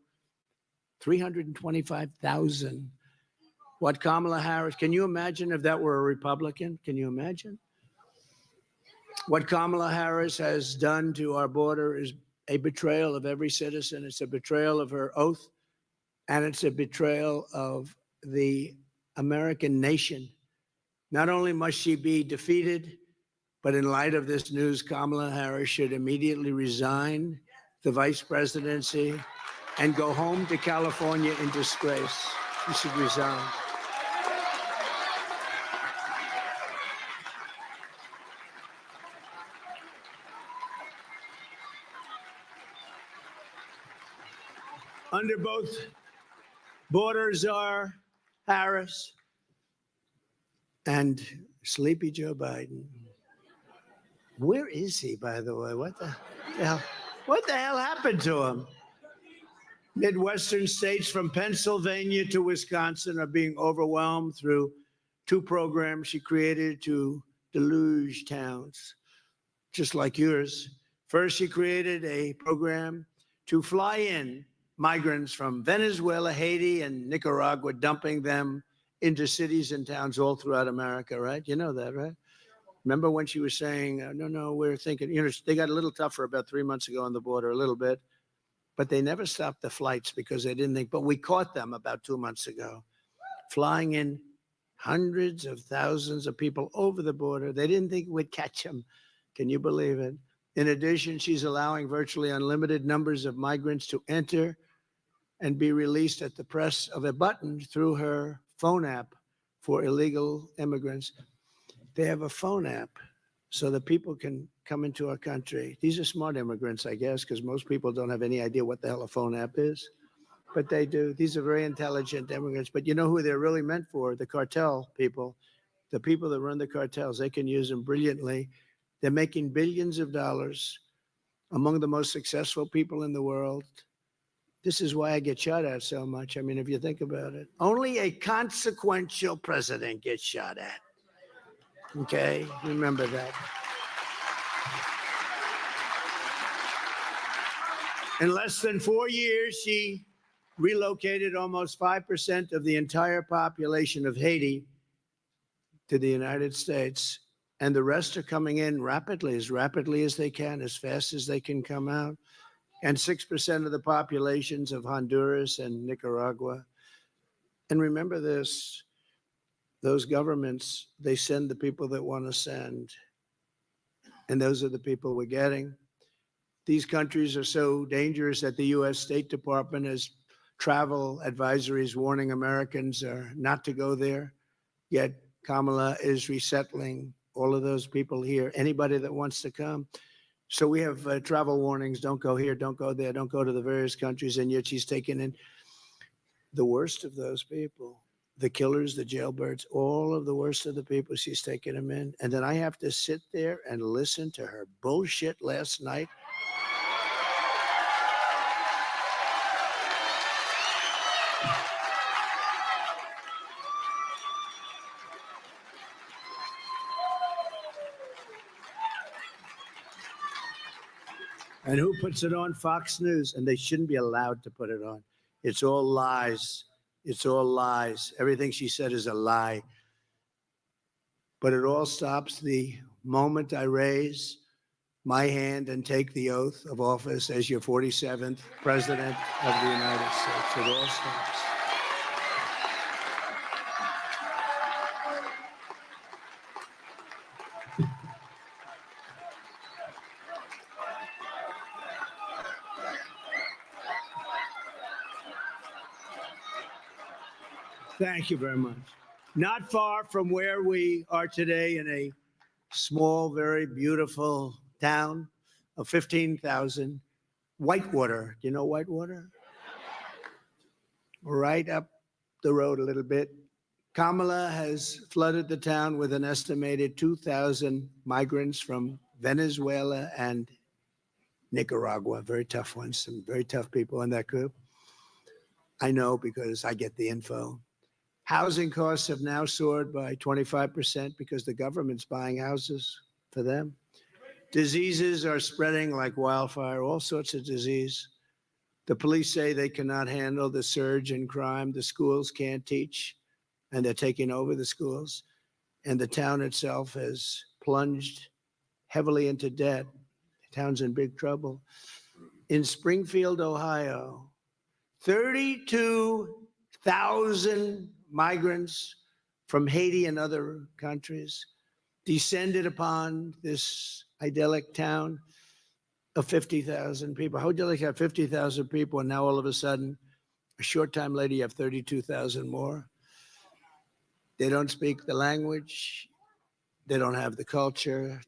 325,000. What Kamala Harris, can you imagine if that were a Republican? Can you imagine? What Kamala Harris has done to our border is a betrayal of every citizen. It's a betrayal of her oath, and it's a betrayal of the American nation. Not only must she be defeated, but in light of this news, Kamala Harris should immediately resign the vice presidency and go home to California in disgrace. She should resign. Under both borders are Harris and Sleepy Joe Biden. Where is he, by the way? What the hell? What the hell happened to him? Midwestern states from Pennsylvania to Wisconsin are being overwhelmed through two programs she created to deluge towns, just like yours. First, she created a program to fly in migrants from Venezuela, Haiti, and Nicaragua, dumping them into cities and towns all throughout America, right? You know that, right? Remember when she was saying, no, we're thinking, they got a little tougher about 3 months ago on the border, a little bit. But they never stopped the flights because they didn't think, but we caught them about 2 months ago, flying in hundreds of thousands of people over the border. They didn't think we'd catch them. Can you believe it? In addition, she's allowing virtually unlimited numbers of migrants to enter and be released at the press of a button through her phone app for illegal immigrants. They have a phone app so that people can come into our country. These are smart immigrants, I guess, because most people don't have any idea what the hell a phone app is. But they do. These are very intelligent immigrants. But you know who they're really meant for? The cartel people. The people that run the cartels. They can use them brilliantly. They're making billions of dollars, among the most successful people in the world. This is why I get shot at so much. I mean, if you think about it. Only a consequential president gets shot at. Okay? Remember that. In less than 4 years, she relocated almost 5% of the entire population of Haiti to the United States. And the rest are coming in rapidly as they can, as fast as they can come out. And 6% of the populations of Honduras and Nicaragua. And remember this, those governments, they send the people that want to send. And those are the people we're getting. These countries are so dangerous that the U.S. State Department has travel advisories warning Americans not to go there. Yet Kamala is resettling all of those people here, anybody that wants to come. So we have travel warnings, don't go here, don't go there, don't go to the various countries, and yet she's taken in the worst of those people, the killers, the jailbirds, all of the worst of the people, she's taken them in. And then I have to sit there and listen to her bullshit last night. And who puts it on? Fox News. And they shouldn't be allowed to put it on. It's all lies. It's all lies. Everything she said is a lie. But it all stops the moment I raise my hand and take the oath of office as your 47th President of the United States. It all stops. Thank you very much. Not far from where we are today, in a small, very beautiful town of 15,000, Whitewater. Do you know Whitewater? Right up the road a little bit. Kamala has flooded the town with an estimated 2,000 migrants from Venezuela and Nicaragua. Very tough ones, some very tough people in that group. I know because I get the info. Housing costs have now soared by 25% because the government's buying houses for them. Diseases are spreading like wildfire, all sorts of disease. The police say they cannot handle the surge in crime. The schools can't teach, and they're taking over the schools. And the town itself has plunged heavily into debt. The town's in big trouble. In Springfield, Ohio, 32,000 migrants from Haiti and other countries descended upon this idyllic town of 50,000 people. How would you like to have 50,000 people and now all of a sudden, a short time later, you have 32,000 more? They don't speak the language. They don't have the culture,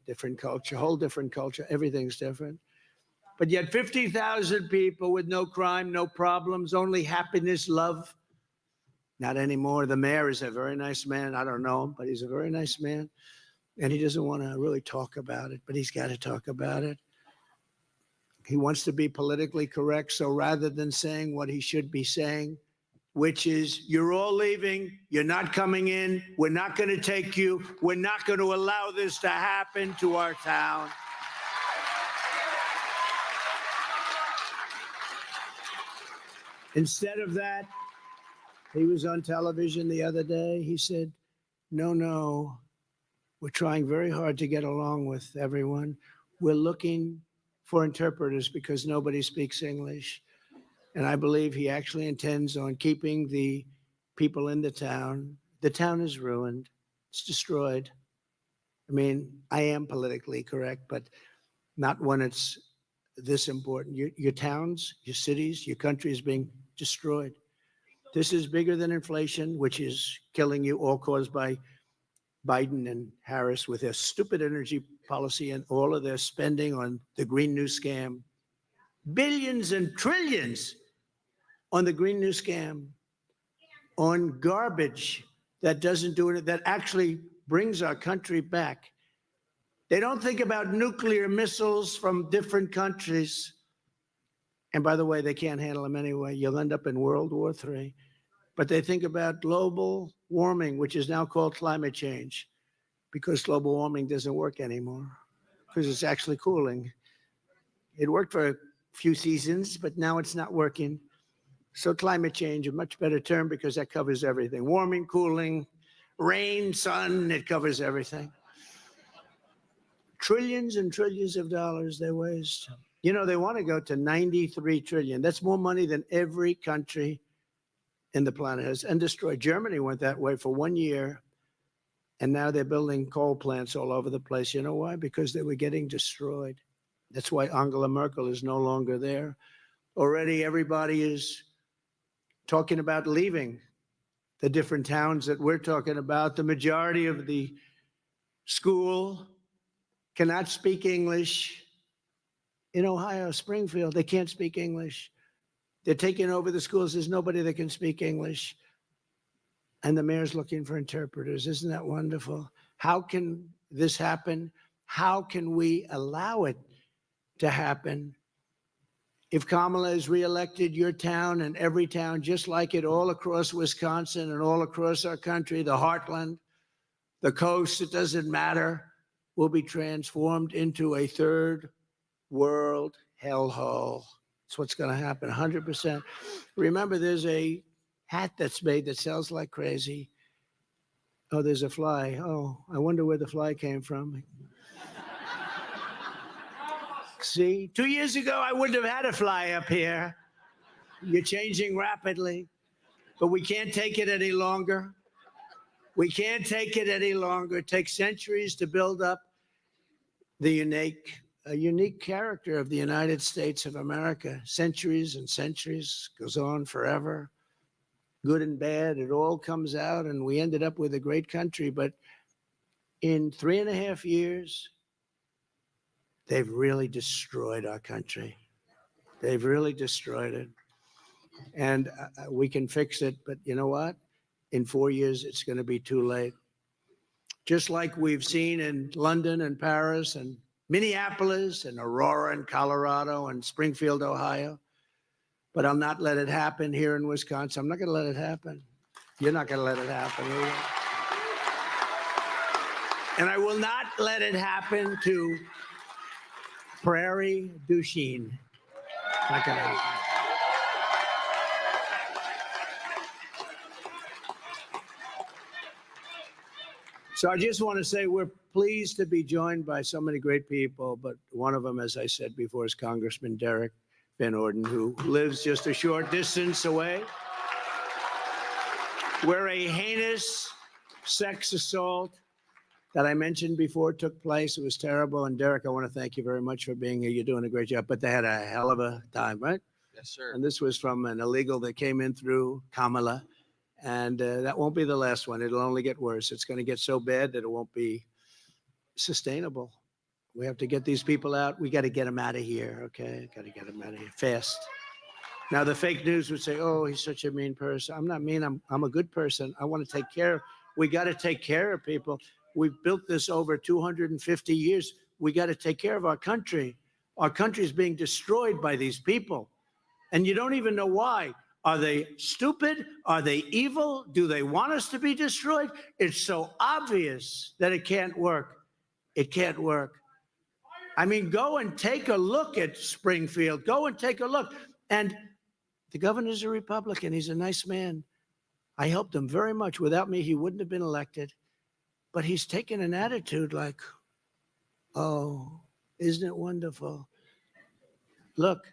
whole different culture. Everything's different. But yet 50,000 people with no crime, no problems, only happiness, love. Not anymore. The mayor is a very nice man. I don't know him, but he's a very nice man. And he doesn't want to really talk about it, but he's got to talk about it. He wants to be politically correct. So rather than saying what he should be saying, which is, you're all leaving, you're not coming in, we're not going to take you, we're not going to allow this to happen to our town. Instead of that, he was on television the other day. He said, no, we're trying very hard to get along with everyone. We're looking for interpreters because nobody speaks English. And I believe he actually intends on keeping the people in the town. The town is ruined. It's destroyed. I mean, I am politically correct, but not when it's this important. Your towns, your cities, your country is being destroyed. This is bigger than inflation, which is killing you, all caused by Biden and Harris with their stupid energy policy and all of their spending on the Green New Scam. Billions and trillions on the Green New Scam, on garbage that doesn't do it, that actually brings our country back. They don't think about nuclear missiles from different countries. And by the way, they can't handle them anyway. You'll end up in World War III. But they think about global warming, which is now called climate change, because global warming doesn't work anymore, because it's actually cooling. It worked for a few seasons, but now it's not working. So climate change, a much better term because that covers everything. Warming, cooling, rain, sun, it covers everything. Trillions and trillions of dollars they waste. You know, they want to go to 93 trillion. That's more money than every country in the planet has, and destroyed. Germany went that way for 1 year, and now they're building coal plants all over the place. You know why? Because they were getting destroyed. That's why Angela Merkel is no longer there. Already everybody is talking about leaving the different towns that we're talking about. The majority of the school cannot speak English. In Ohio, Springfield, they can't speak English. They're taking over the schools. There's nobody that can speak English. And the mayor's looking for interpreters. Isn't that wonderful? How can this happen? How can we allow it to happen? If Kamala is reelected, your town and every town, just like it all across Wisconsin and all across our country, the heartland, the coast, it doesn't matter, will be transformed into a third world hellhole. That's what's going to happen, 100%. Remember, there's a hat that's made that sells like crazy. Oh, there's a fly. Oh, I wonder where the fly came from. See, 2 years ago, I wouldn't have had a fly up here. You're changing rapidly, but we can't take it any longer. We can't take it any longer. It takes centuries to build up the unique character of the United States of America. Centuries and centuries, goes on forever. Good and bad, it all comes out, and we ended up with a great country. But in 3.5 years, they've really destroyed our country. They've really destroyed it. And we can fix it, but you know what? In 4 years, it's going to be too late. Just like we've seen in London and Paris and Minneapolis and Aurora in Colorado and Springfield, Ohio. But I'll not let it happen here in Wisconsin. I'm not going to let it happen. You're not going to let it happen either. And I will not let it happen to Prairie du Chien. Not going to happen. So I just want to say we're pleased to be joined by so many great people, but one of them, as I said before, is Congressman Derek Van Orden, who lives just a short distance away, where a heinous sex assault that I mentioned before took place. It was terrible. And Derek, I want to thank you very much for being here. You're doing a great job. But they had a hell of a time, right? Yes, sir. And this was from an illegal that came in through Kamala. And that won't be the last one. It'll only get worse. It's going to get so bad that it won't be sustainable. We have to get these people out. We got to get them out of here, okay? Got to get them out of here fast. Now, the fake news would say, oh, he's such a mean person. I'm not mean. I'm a good person. I want to take care. We got to take care of people. We've built this over 250 years. We got to take care of our country. Our country is being destroyed by these people. And you don't even know why. Are they stupid? Are they evil? Do they want us to be destroyed? It's so obvious that it can't work. It can't work. I mean, go and take a look at Springfield. Go and take a look. And the governor's a Republican. He's a nice man. I helped him very much. Without me, he wouldn't have been elected. But he's taken an attitude like, oh, isn't it wonderful? Look,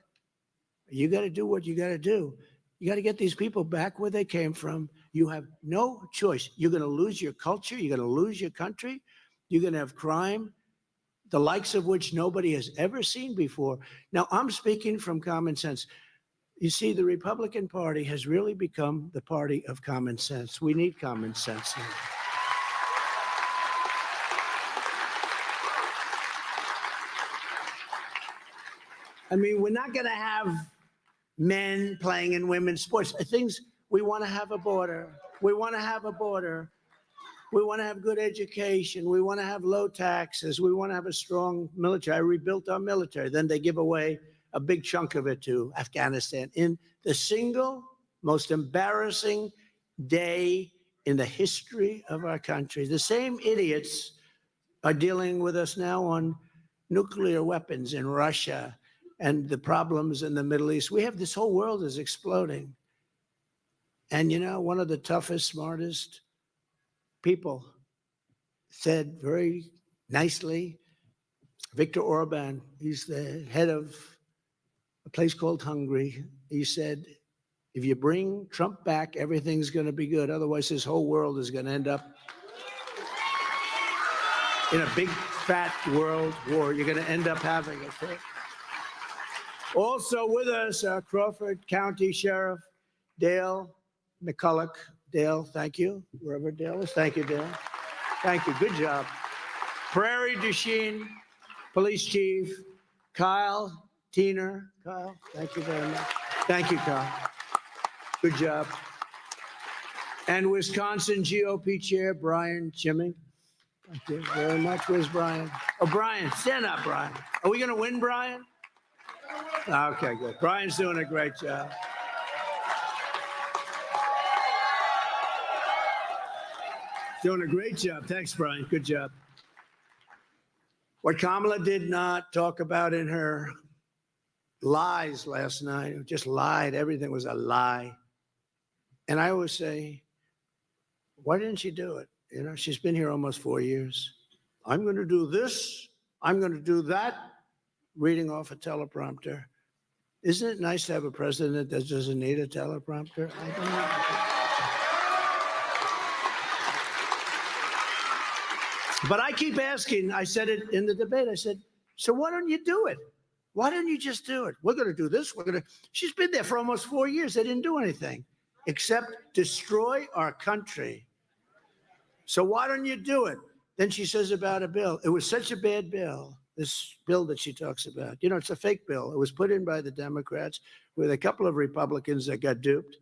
you got to do what you got to do. You got to get these people back where they came from. You have no choice. You're going to lose your culture. You're going to lose your country. You're going to have crime, the likes of which nobody has ever seen before. Now, I'm speaking from common sense. You see, the Republican Party has really become the party of common sense. We need common sense now. I mean, we're not going to have men playing in women's sports. Things, we want to have a border. We want to have a border. We want to have good education. We want to have low taxes. We want to have a strong military. I rebuilt our military. Then they give away a big chunk of it to Afghanistan in the single most embarrassing day in the history of our country. The same idiots are dealing with us now on nuclear weapons in Russia and the problems in the Middle East. We have this whole world is exploding. And you know, one of the toughest, smartest people said very nicely, Viktor Orban, he's the head of a place called Hungary. He said, if you bring Trump back, everything's going to be good. Otherwise, this whole world is going to end up in a big, fat world war. You're going to end up having it. Also with us, Crawford County Sheriff Dale McCulloch. Dale, thank you. Wherever Dale is, thank you, Dale. Thank you. Good job. Prairie du Chien, Police Chief, Kyle Teener. Kyle, thank you very much. Thank you, Kyle. Good job. And Wisconsin GOP Chair Brian Chimming. Thank you very much. Where's Brian? Oh, Brian, stand up, Brian. Are we going to win, Brian? Okay, good. Brian's doing a great job. Doing a great job. Thanks, Brian. Good job. What Kamala did not talk about in her lies last night, just lied. Everything was a lie. And I always say, why didn't she do it? You know, she's been here almost 4 years. I'm going to do this. I'm going to do that. Reading off a teleprompter. Isn't it nice to have a president that doesn't need a teleprompter? I don't know. But I keep asking, I said it in the debate, I said, so why don't you do it? Why don't you just do it? We're going to do this. She's been there for almost 4 years. They didn't do anything except destroy our country. So why don't you do it? Then she says about a bill. It was such a bad bill, this bill that she talks about. You know, it's a fake bill. It was put in by the Democrats with a couple of Republicans that got duped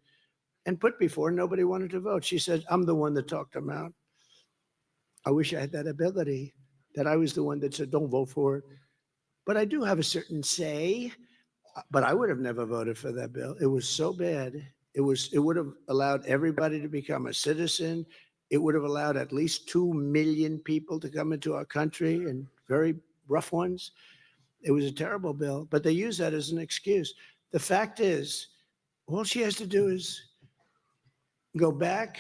and put before. Nobody wanted to vote. She said, I'm the one that talked them out. I wish I had that ability, that I was the one that said, don't vote for it. But I do have a certain say, but I would have never voted for that bill. It was so bad. It would have allowed everybody to become a citizen. It would have allowed at least 2 million people to come into our country, and very rough ones. It was a terrible bill, but they use that as an excuse. The fact is, all she has to do is go back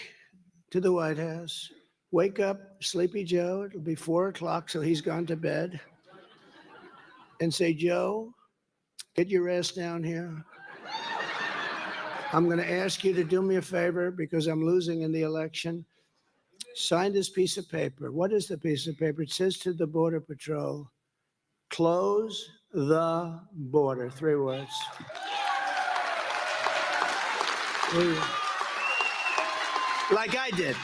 to the White House, wake up Sleepy Joe. It'll be 4 o'clock, so he's gone to bed. And say, Joe, get your ass down here. I'm going to ask you to do me a favor because I'm losing in the election. Sign this piece of paper. What is the piece of paper? It says to the Border Patrol, close the border. 3 words. Like I did.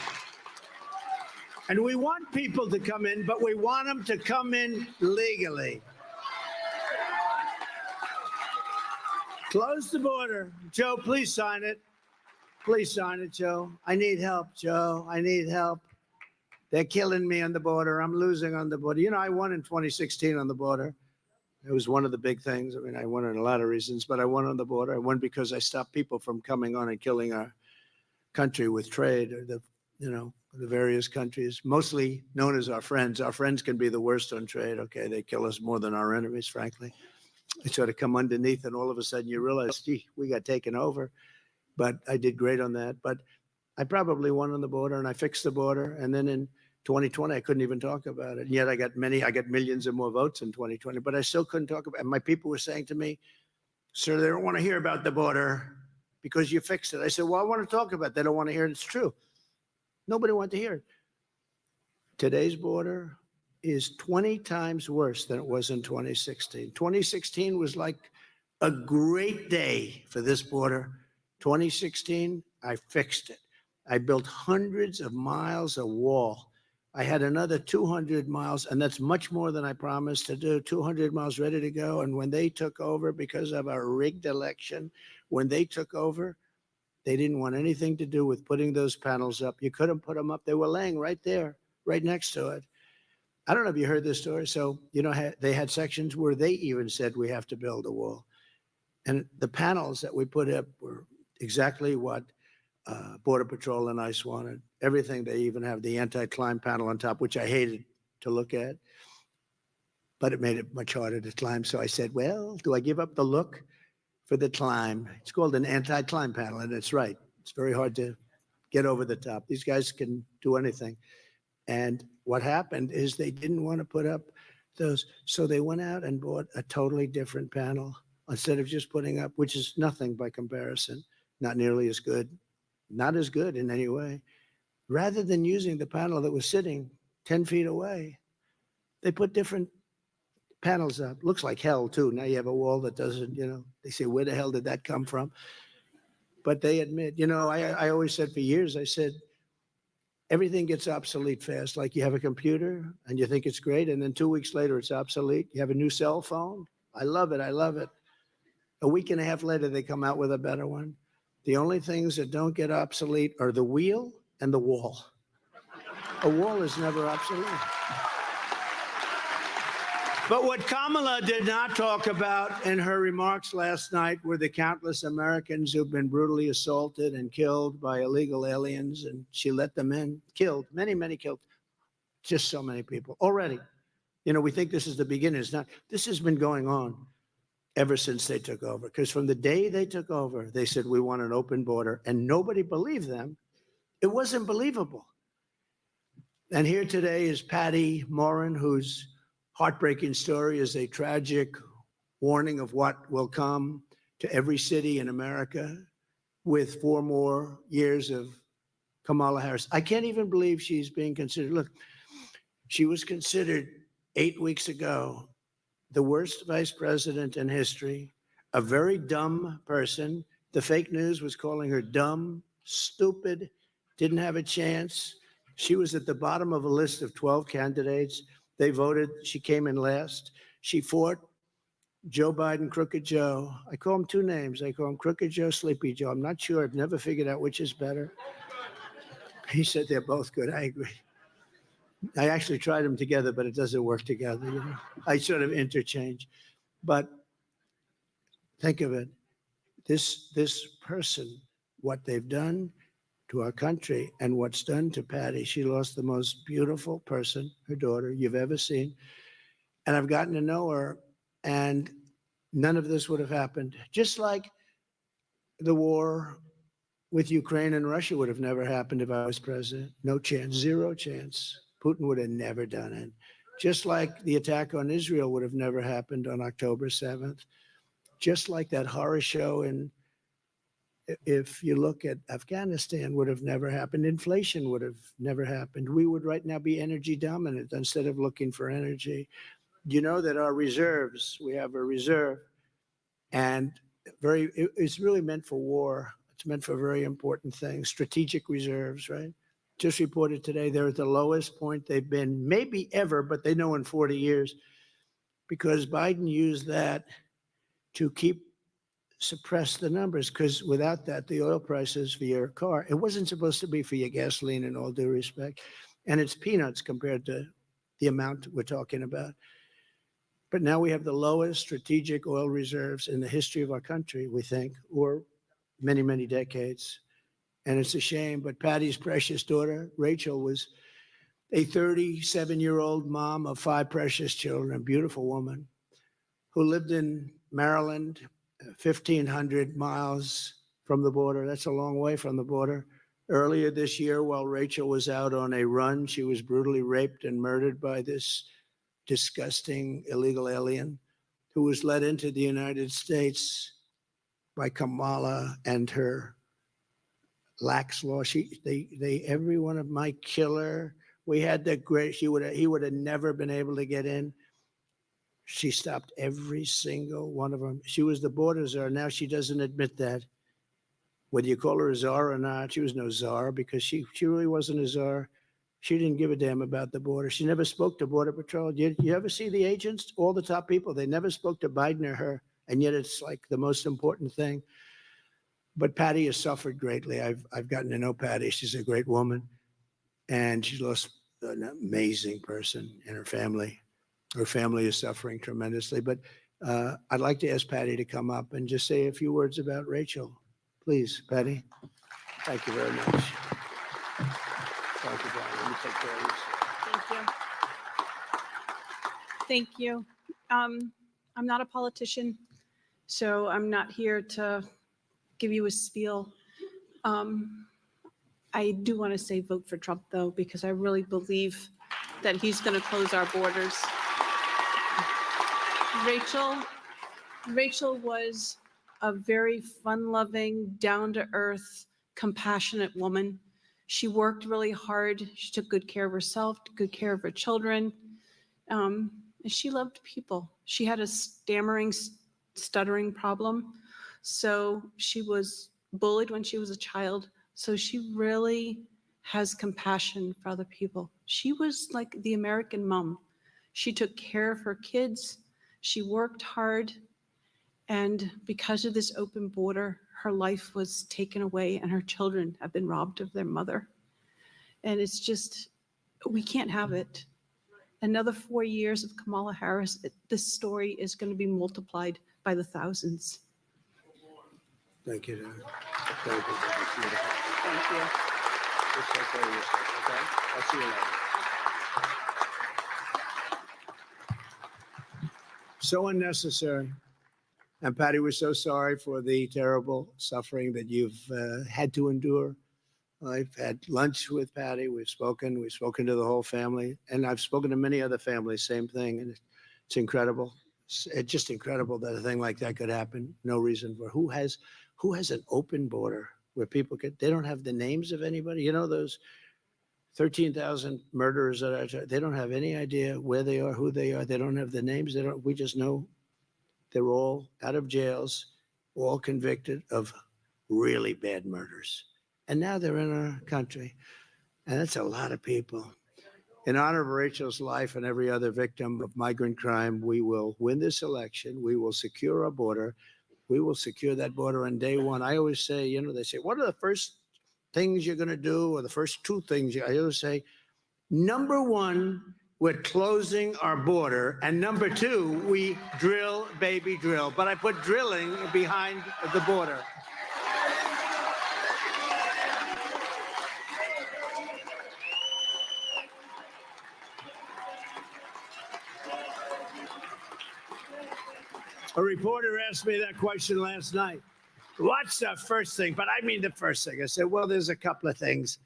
And we want people to come in, but we want them to come in legally. Close the border. Joe, please sign it. Please sign it, Joe. I need help, Joe. I need help. They're killing me on the border. I'm losing on the border. You know, I won in 2016 on the border. It was one of the big things. I mean, I won on a lot of reasons, but I won on the border. I won because I stopped people from coming on and killing our country with trade, or the various countries, mostly known as our friends. Our friends can be the worst on trade. Okay, they kill us more than our enemies, frankly. They sort of come underneath, and all of a sudden you realize, gee, we got taken over. But I did great on that. But I probably won on the border, and I fixed the border. And then in 2020, I couldn't even talk about it. And yet I got millions of more votes in 2020, but I still couldn't talk about it. And my people were saying to me, sir, they don't want to hear about the border because you fixed it. I said, well, I want to talk about it. They don't want to hear it. It's true. Nobody wanted to hear it. Today's border is 20 times worse than it was in 2016. 2016 was like a great day for this border. 2016, I fixed it. I built hundreds of miles of wall. I had another 200 miles, and that's much more than I promised to do, 200 miles ready to go. And when they took over, because of a rigged election, when they took over, they didn't want anything to do with putting those panels up. You couldn't put them up. They were laying right there, right next to it. I don't know if you heard this story. So, you know, they had sections where they even said we have to build a wall. And the panels that we put up were exactly what Border Patrol and ICE wanted. Everything. They even have the anti-climb panel on top, which I hated to look at. But it made it much harder to climb. So I said, well, do I give up the look for the climb? It's called an anti-climb panel, and it's right. It's very hard to get over the top. These guys can do anything. And what happened is they didn't want to put up those. So they went out and bought a totally different panel instead of just putting up, which is nothing by comparison, not nearly as good, not as good in any way. Rather than using the panel that was sitting 10 feet away, they put different panels up. Looks like hell, too. Now you have a wall that doesn't, you know, they say, where the hell did that come from? But they admit, I always said for years, I said, everything gets obsolete fast. Like you have a computer and you think it's great, and then 2 weeks later it's obsolete. You have a new cell phone. I love it. I love it. A week and a half later, they come out with a better one. The only things that don't get obsolete are the wheel and the wall. A wall is never obsolete. But what Kamala did not talk about in her remarks last night were the countless Americans who've been brutally assaulted and killed by illegal aliens, and she let them in, killed, many, many killed, just so many people already. We think this is the beginning. It's not. This has been going on ever since they took over, because from the day they took over, they said, we want an open border, and nobody believed them. It wasn't believable. And here today is Patty Morin, whose heartbreaking story is a tragic warning of what will come to every city in America with 4 more years of Kamala Harris. I can't even believe she's being considered. Look, she was considered 8 weeks ago the worst vice president in history, a very dumb person. The fake news was calling her dumb, stupid, didn't have a chance. She was at the bottom of a list of 12 candidates. They voted. She came in last. She fought Joe Biden, Crooked Joe. I call him 2 names. I call him Crooked Joe, Sleepy Joe. I'm not sure. I've never figured out which is better. He said they're both good. I agree. I actually tried them together, but it doesn't work together. I sort of interchange. But think of it. This person, what they've done to our country and what's done to Patty, she lost the most beautiful person, her daughter, you've ever seen. And I've gotten to know her, and none of this would have happened. Just like the war with Ukraine and Russia would have never happened if I was president. No chance, 0 chance. Putin would have never done it. Just like the attack on Israel would have never happened on October 7th. Just like that horror show if you look at Afghanistan, would have never happened. Inflation would have never happened. We would right now be energy dominant instead of looking for energy. You know that our reserves, we have a reserve, and it's really meant for war. It's meant for very important things, strategic reserves, right? Just reported today, they're at the lowest point they've been maybe ever, but they know in 40 years, because Biden used that to suppress the numbers, because without that, the oil prices for your car, it wasn't supposed to be for your gasoline, in all due respect. And it's peanuts compared to the amount we're talking about. But now we have the lowest strategic oil reserves in the history of our country, we think, or many, many decades. And it's a shame. But Patty's precious daughter, Rachel, was a 37-year-old mom of 5 precious children, a beautiful woman who lived in Maryland, 1,500 miles from the border. That's a long way from the border. Earlier this year, while Rachel was out on a run, she was brutally raped and murdered by this disgusting illegal alien who was led into the United States by Kamala and her lax law. Every one of my killer, we had the great, he would have never been able to get in. She stopped every single one of them. She was the border czar. Now she doesn't admit that. Whether you call her a czar or not, she was no czar, because she really wasn't a czar. She didn't give a damn about the border. She never spoke to Border Patrol. You ever see the agents, all the top people? They never spoke to Biden or her, and yet it's like the most important thing. But Patty has suffered greatly. I've gotten to know Patty. She's a great woman, and she's lost an amazing person in her family. Her family is suffering tremendously. But I'd like to ask Patty to come up and just say a few words about Rachel. Please, Patty. Thank you very much. Thank you, Patty. Let me take care of this. Thank you. Thank you. I'm not a politician, so I'm not here to give you a spiel. I do want to say vote for Trump, though, because I really believe that he's going to close our borders. Rachel was a very fun-loving, down-to-earth, compassionate woman. She worked really hard. She took good care of herself, took good care of her children. And she loved people. She had a stuttering problem. So she was bullied when she was a child. So she really has compassion for other people. She was like the American mom. She took care of her kids. She worked hard. And because of this open border, her life was taken away and her children have been robbed of their mother. And it's just, we can't have it. Another 4 years of Kamala Harris, this story is going to be multiplied by the thousands. Thank you, Dad. Thank you. Thank you. Just take care of yourself, okay? I'll see you later. So unnecessary. And Patty, we're so sorry for the terrible suffering that you've had to endure. I've had lunch with Patty. We've spoken to the whole family, and I've spoken to many other families, same thing. And it's incredible. It's just incredible that a thing like that could happen. No reason for who has an open border where people they don't have the names of anybody. You know, those 13,000 murderers that are, they don't have any idea where they are, who they are. They don't have the names. We just know they're all out of jails, all convicted of really bad murders. And now they're in our country. And that's a lot of people. In honor of Rachel's life and every other victim of migrant crime, we will win this election. We will secure our border. We will secure that border on day one. I always say, you know, they say, what are the first things you're going to do, or the first two things? I always say, number one, we're closing our border. And number two, we drill, baby, drill. But I put drilling behind the border. A reporter asked me that question last night. What's the first thing? But I mean the first thing. I said, well, there's a couple of things.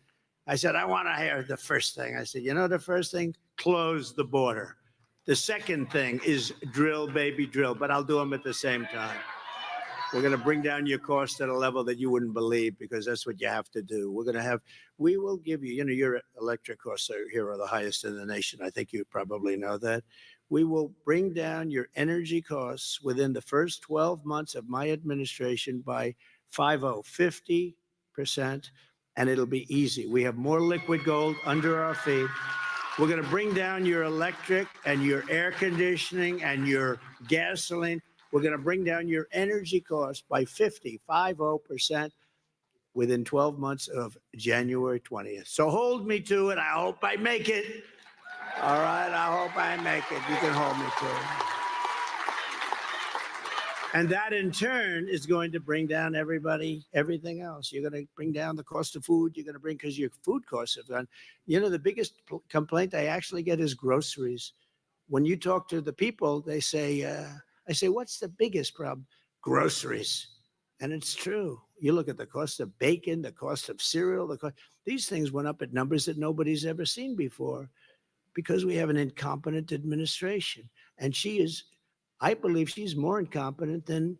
I said, I want to hear the first thing. I said, you know, the first thing, close the border. The second thing is drill, baby, drill. But I'll do them at the same time. We're going to bring down your cost at a level that you wouldn't believe, because that's what you have to do. We will give you, you know, your electric costs here are the highest in the nation. I think you probably know that. We will bring down your energy costs within the first 12 months of my administration by 50%, and it'll be easy. We have more liquid gold under our feet. We're going to bring down your electric and your air conditioning and your gasoline. We're going to bring down your energy costs by 50% within 12 months of January 20th. So hold me to it. I hope I make it. All right, I hope I make it. You can hold me to it. And that in turn is going to bring down everything else. You're going to bring down the cost of food. You're going to bring, because your food costs have gone. You know, the biggest complaint I actually get is groceries. When you talk to the people, they say, I say, what's the biggest problem? Groceries. And it's true. You look at the cost of bacon, the cost of cereal, these things went up at numbers that nobody's ever seen before, because we have an incompetent administration. And I believe she's more incompetent than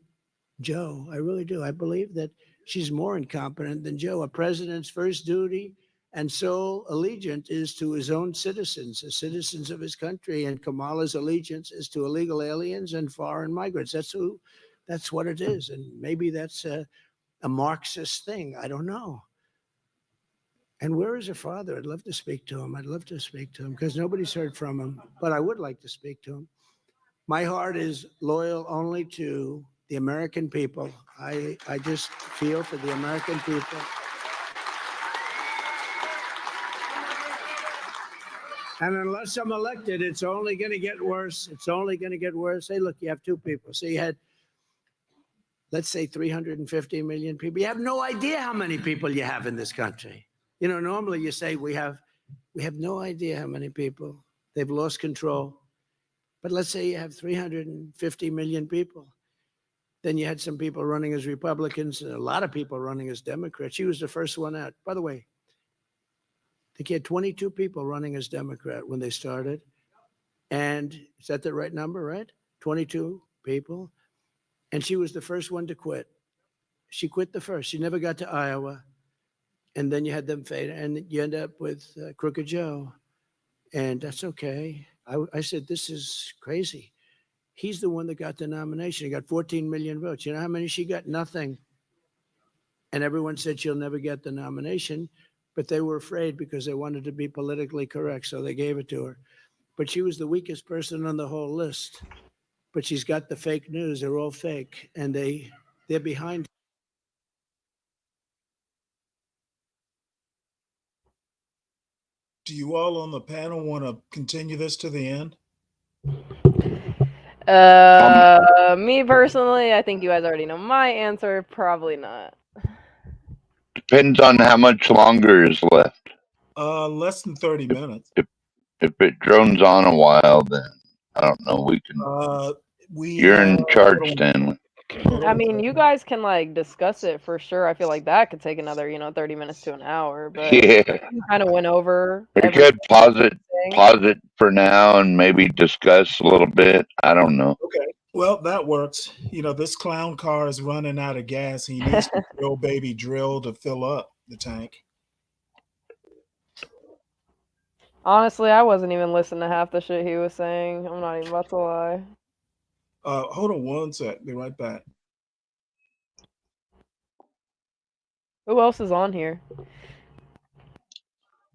Joe. I really do. I believe that she's more incompetent than Joe. A president's first duty and sole allegiance is to his own citizens, the citizens of his country. And Kamala's allegiance is to illegal aliens and foreign migrants. That's what it is. And maybe that's a Marxist thing. I don't know. And where is her father? I'd love to speak to him. I'd love to speak to him, because nobody's heard from him, but I would like to speak to him. My heart is loyal only to the American people. I just feel for the American people. And unless I'm elected, it's only going to get worse. It's only going to get worse. Hey, look, you have two people. So you had, let's say, 350 million people. You have no idea how many people you have in this country. You know, normally you say we have no idea how many people. They've lost control. But let's say you have 350 million people. Then you had some people running as Republicans and a lot of people running as Democrats. She was the first one out. By the way, I think you had 22 people running as Democrat when they started. And is that the right number, right? 22 people. And she was the first one to quit. She quit the first. She never got to Iowa. And then you had them fade, and you end up with Crooked Joe. And that's okay. I said, this is crazy. He's the one that got the nomination. He got 14 million votes. You know how many she got? Nothing. and everyone said she'll never get the nomination, but they were afraid because they wanted to be politically correct, so they gave it to her. But she was the weakest person on the whole list. But she's got the fake news. They're all fake, and they're behind. Do you all on the panel want to continue this to the end? Me personally, I think you guys already know my answer. Probably not. Depends on how much longer is left. Less than 30 minutes. If it drones on a while, then I don't know. We can. You're in charge, Stanley. I mean, you guys can like discuss it for sure. I feel like that could take another, 30 minutes to an hour. But Yeah. you kind of went over. We could pause it for now and maybe discuss a little bit. I don't know. Okay. Well, that works. This clown car is running out of gas. He needs to drill baby drill to fill up the tank. Honestly, I wasn't even listening to half the shit he was saying. I'm not even about to lie. Hold on one sec. Be right back. Who else is on here?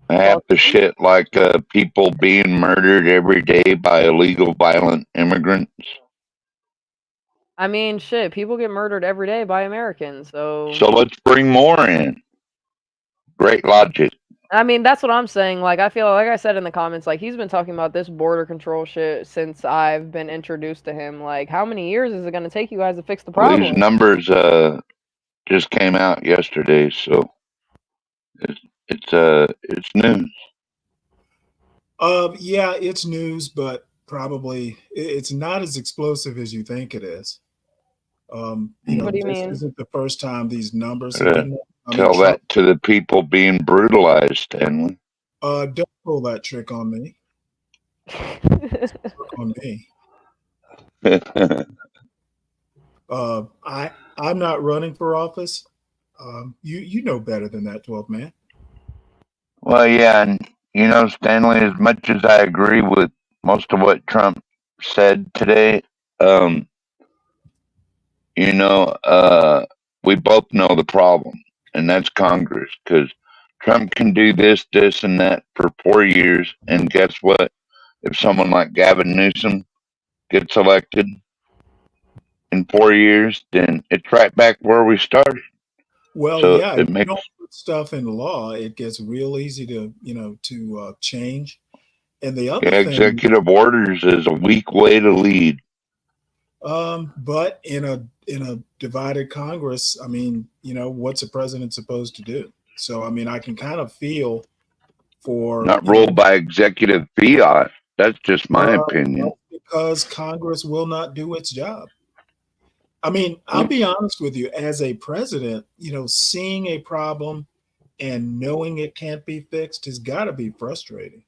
Half the shit like people being murdered every day by illegal violent immigrants. I mean, shit, people get murdered every day by Americans, so let's bring more in. Great logic. I mean, that's what I'm saying. Like, I feel like I said in the comments, like, he's been talking about this border control shit since I've been introduced to him. Like, how many years is it going to take you guys to fix the problem? These numbers just came out yesterday, so it's news. Yeah, it's news, but probably it's not as explosive as you think it is. What do you mean? This isn't the first time these numbers have been. Tell that to the people being brutalized, Stanley. Don't pull that trick on me. On me. I'm not running for office. You know better than that, 12 man. Well, yeah, and Stanley, as much as I agree with most of what Trump said today, we both know the problem, and that's Congress, because Trump can do this, and that for 4 years, and guess what? If someone like Gavin Newsom gets elected in 4 years, then it's right back where we started. Well, so yeah, it if makes you don't put stuff in law, it gets real easy to change. And the other thing, executive orders is a weak way to lead. But in a divided Congress, I mean, what's a president supposed to do? So, I mean, I can kind of feel for not ruled by executive fiat. That's just my opinion. Because Congress will not do its job. I mean, I'll be honest with you, as a president, seeing a problem and knowing it can't be fixed has got to be frustrating.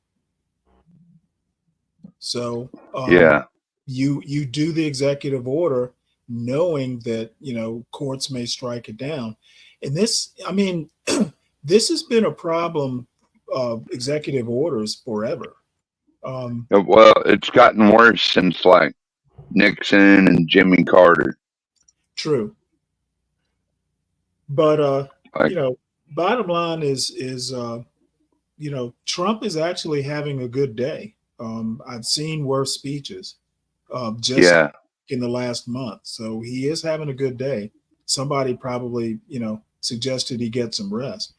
So, yeah. You do the executive order knowing that, courts may strike it down. And this, I mean, this has been a problem of executive orders forever. Well, it's gotten worse since like Nixon and Jimmy Carter. True. But, bottom line is Trump is actually having a good day. I've seen worse speeches just in the last month. So he is having a good day. Somebody probably, suggested he get some rest.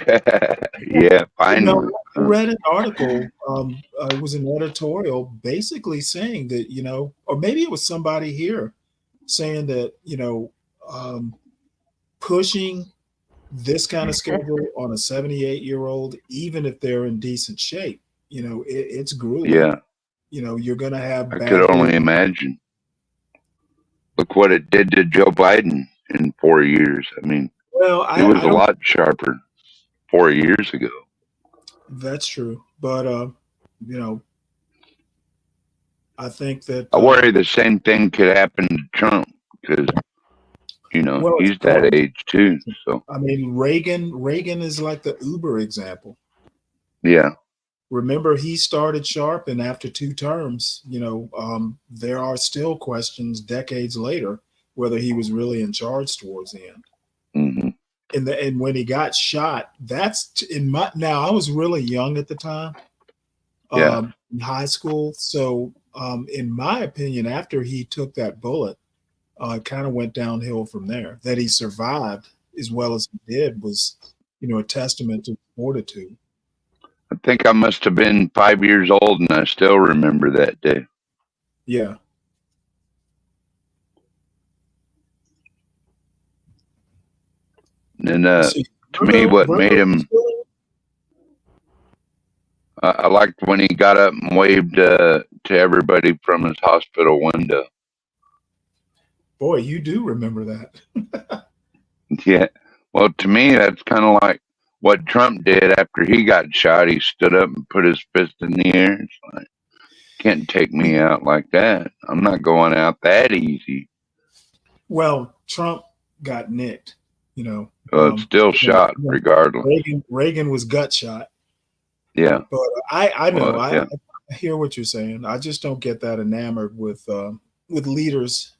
Yeah, fine. I read an article. It was an editorial basically saying that, or maybe it was somebody here saying that, pushing this kind of schedule on a 78-year-old, even if they're in decent shape, it's grueling. Yeah. You're going to have. I could only imagine. Look what it did to Joe Biden in 4 years. I mean, he was a lot sharper 4 years ago. That's true. But, I think that. I worry the same thing could happen to Trump because, he's that age too. So I mean, Reagan is like the Uber example. Yeah. Remember, he started sharp, and after 2 terms, there are still questions decades later whether he was really in charge towards the end. Mm-hmm. and when he got shot, that's in my now I was really young at the time, Yeah. in high school. So in my opinion, after he took that bullet, it kind of went downhill from there. That he survived as well as he did was, a testament to fortitude. I think I must have been 5 years old, and I still remember that day. Yeah. And Let's see. to me, what made him, I liked when he got up and waved to everybody from his hospital window. Boy, you do remember that. Yeah. Well, to me, that's kind of like what Trump did after he got shot. He stood up and put his fist in the air. It's like, can't take me out like that. I'm not going out that easy. Well, Trump got nicked, It's still shot regardless. Reagan was gut shot. Yeah. But I know, Well, I, yeah. I hear what you're saying. I just don't get that enamored with leaders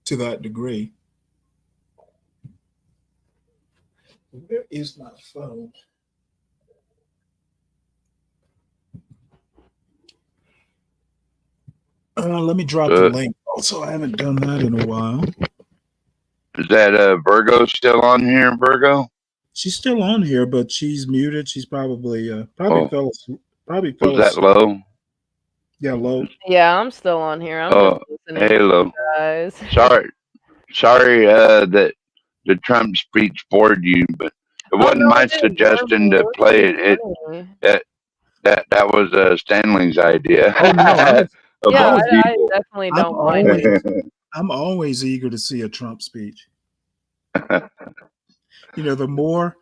to that degree. Where is my phone? Let me drop the link. Also, I haven't done that in a while. Is that Virgo still on here, Virgo? She's still on here, but she's muted. She's probably fell asleep. Was that low? Yeah, low. Yeah, I'm still on here. I'm just listening. Hey, to low. you guys. Sorry that the Trump speech bored you, but it wasn't no, my it didn't bore suggestion me. It to was play pretty it. funny. That was Stanley's idea. Oh no, of Yeah, all I people. definitely don't mind it. I'm always eager to see a Trump speech. The more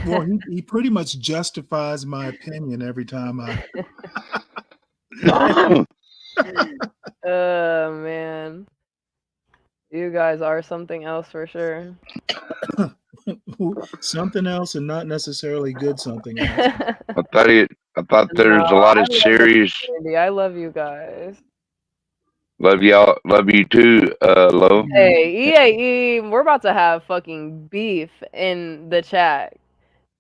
well, he pretty much justifies my opinion every time I. Oh man, you guys are something else for sure. Something else, and not necessarily good something else. I thought there's a lot of serious. I love you guys. Love y'all. Love you too, Lo. Hey, EAE, we're about to have fucking beef in the chat.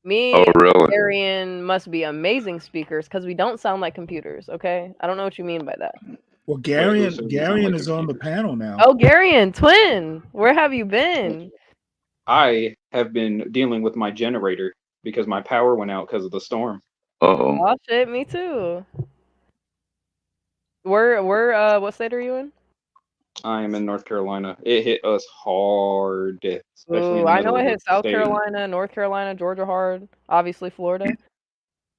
Me Oh, and really? Arian must be amazing speakers because we don't sound like computers, okay? I don't know what you mean by that. Well, Garion is on the panel now. Oh, Garion, twin, where have you been? I have been dealing with my generator because my power went out because of the storm. Oh shit, me too. What state are you in? I am in North Carolina. It hit us hard, especially in the I middle know of it the hit South state. Carolina, North Carolina, Georgia hard. Obviously, Florida.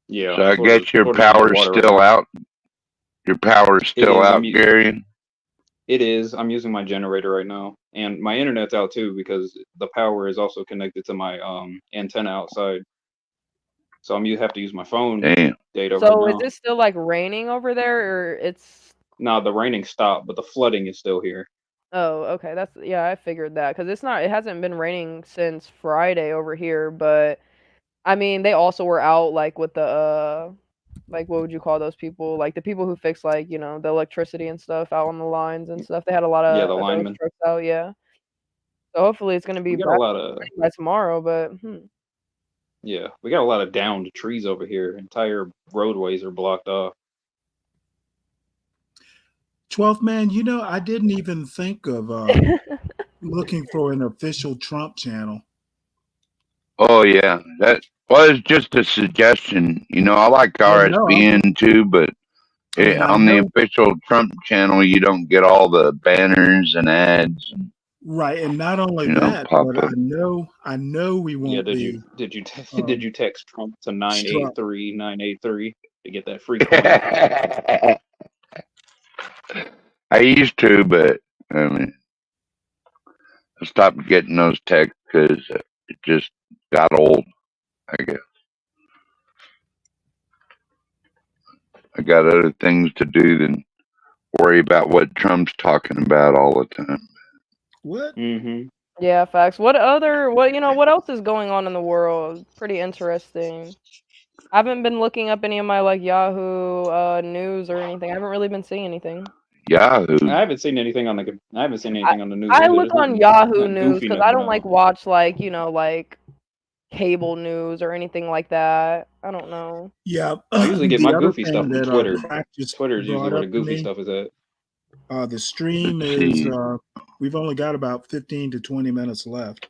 Yeah. So I guess your power's still out. Your power's still out, Gary. It is. I'm using my generator right now, and my internet's out too because the power is also connected to my antenna outside. So I'm have to use my phone data right So now. is it still like raining over there, or it's? No, the raining stopped, but the flooding is still here. Oh, okay. I figured that because it hasn't been raining since Friday over here, but I mean, they also were out like with the like what would you call those people? Like the people who fix like, the electricity and stuff out on the lines and stuff. They had a lot Yeah, of the those linemen. trucks out, yeah. So hopefully it's gonna be We got a lot of by tomorrow, but yeah, we got a lot of downed trees over here. Entire roadways are blocked off. 12th man, I didn't even think of looking for an official Trump channel. Oh yeah, that was just a suggestion. I like RSBN too, but on the official Trump channel, you don't get all the banners and ads. Right, and not only that, but I know we won't be. Did you text Trump to 983 to get that free coin? I used to, but I mean, I stopped getting those texts because it just got old. I guess I got other things to do than worry about what Trump's talking about all the time. What? Mm-hmm. Yeah, facts. What else is going on in the world? Pretty interesting. I haven't been looking up any of my like Yahoo news or anything. I haven't really been seeing anything. Yahoo. I haven't seen anything on the. I haven't seen anything on the news. I either. look There's on nothing, Yahoo not News goofy, because I nothing don't like on. watch like like cable news or anything like that. I don't know. Yeah. I usually get The my other goofy stuff thing from that Twitter. Crack just Twitter is usually brought where the up to goofy me, stuff is at. the stream Let's is see. we've only got about 15 to 20 minutes left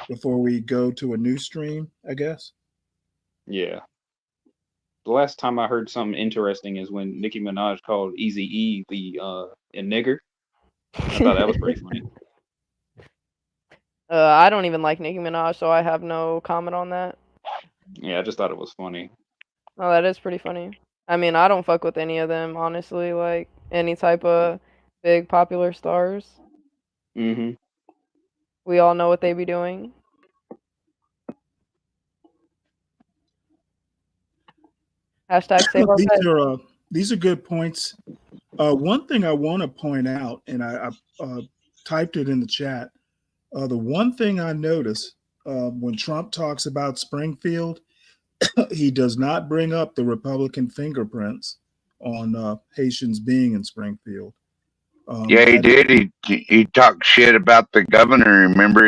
before we go to a new stream, I guess. Yeah. The last time I heard something interesting is when Nicki Minaj called Eazy-E the a nigger. I thought that was pretty funny. I don't even like Nicki Minaj, so I have no comment on that. Yeah, I just thought it was funny. Oh, that is pretty funny. I mean, I don't fuck with any of them, honestly. Like any type of big popular stars. Mm-hmm. We all know what they be doing. Hashtag save our pets. These are good points. One thing I want to point out, and I typed it in the chat. The one thing I notice when Trump talks about Springfield, he does not bring up the Republican fingerprints on Haitians being in Springfield. Yeah, he did. He talked shit about the governor. Remember,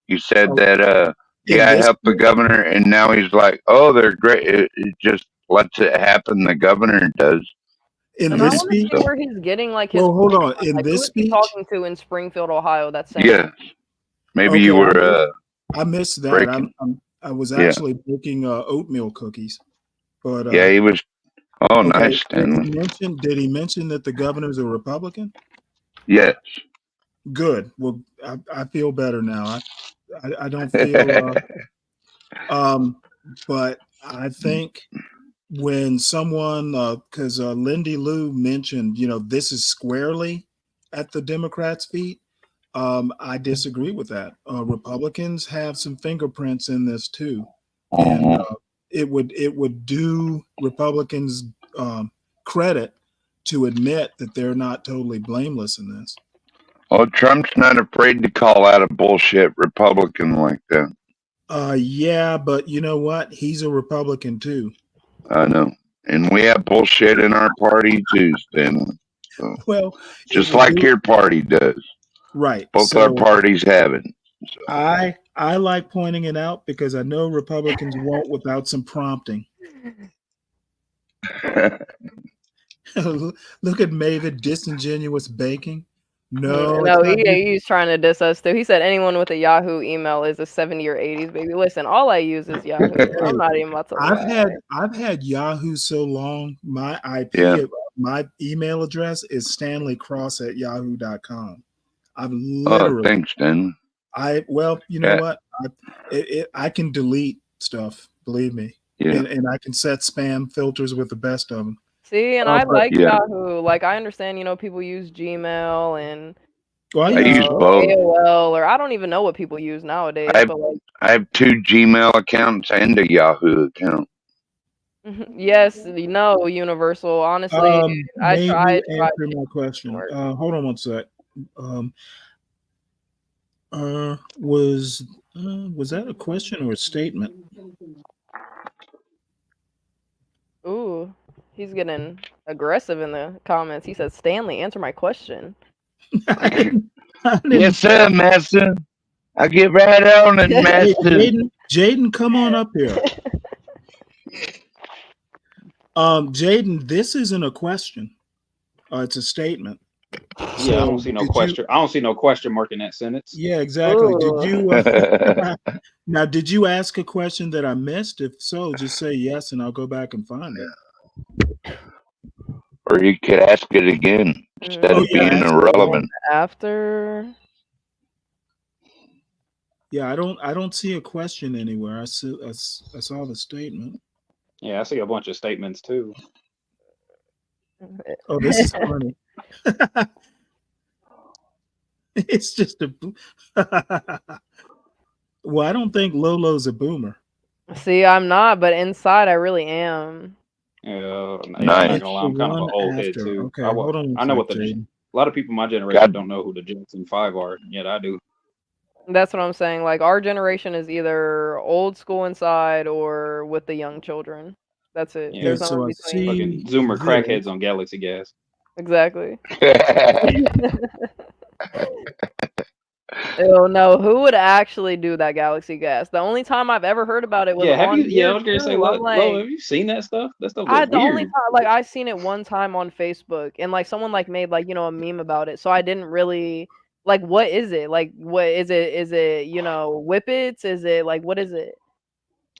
he said that he in got this help the governor, and now he's like, oh, they're great. It just lets it happen. The governor does. in And I this want to see speech. where he's getting like his. Well, hold points on. from. In Like, who this is he speech, talking to in Springfield, Ohio? That's saying. Yes. Maybe okay, you were I missed that. breaking. I was Yeah. actually making oatmeal cookies, but Yeah, he was. Oh, okay. nice, Stanley. Did he mention that the governor's a Republican? Yes. Good. Well, I feel better now. I don't feel. But I think when someone, because Lindy Lou mentioned, this is squarely at the Democrats' feet. I disagree with that. Republicans have some fingerprints in this too, and it would do Republicans credit to admit that they're not totally blameless in this. Oh, Trump's not afraid to call out a bullshit Republican like that. Yeah, but you know what? He's a Republican too. I know, and we have bullshit in our party too, Stanley. So, well, just like your party does, right? Both our parties have it. So. I like pointing it out because I know Republicans won't without some prompting. Look at Mavid, disingenuous baking. No, he's trying to diss us too. He said anyone with a Yahoo email is a 70s or 80s baby. Listen, all I use is Yahoo. I'm not even about to lie. I've had Yahoo so long. My IP, my email address is stanleycross@yahoo.com. I've literally. Oh, thanks, Stanley. You know what? I can delete stuff. Believe me. Yeah. And I can set spam filters with the best of them. See, and I like Yahoo. Like, I understand, people use Gmail and I use both. AOL, or I don't even know what people use nowadays. I have 2 Gmail accounts and a Yahoo account. Yes, Universal. Honestly, I tried. Answer my question. Hold on one sec. Was that a question or a statement? Ooh, he's getting aggressive in the comments. He says, "Stanley, answer my question." Yes, sir, master. I get right on it, master. Jaden, come on up here. Jaden, this isn't a question. It's a statement. Yeah, I don't see no question. I don't see no question mark in that sentence. Yeah, exactly. Did you now? Did you ask a question that I missed? If so, just say yes, and I'll go back and find it. Or you could ask it again instead of being irrelevant. After. Yeah, I don't see a question anywhere. I saw the statement. Yeah, I see a bunch of statements too. Oh, this is funny. It's just a. Well, I don't think Lolo's a boomer. See, I'm not, but inside I really am. Yeah, nice. I'm not gonna lie, I'm kind of an old head too. Okay, hold on. I know what a lot of people in my generation don't know who the Jackson 5 are, yet I do. That's what I'm saying. Like, our generation is either old school inside or with the young children. That's it. Yeah. There's no so in I between. Fucking see Zoomer crackheads this. on Galaxy Gas. Exactly. Oh no, who would actually do that Galaxy Gas? The only time I've ever heard about it was Yeah, have you? on Yeah, I here was gonna say, too. I'm Lo, like, have you seen that stuff? That stuff I look the only weird. time like I seen it one time on Facebook and like someone like made like a meme about it. So I didn't really like what is it? Like what is it? Is it, whippets? Is it like what is it?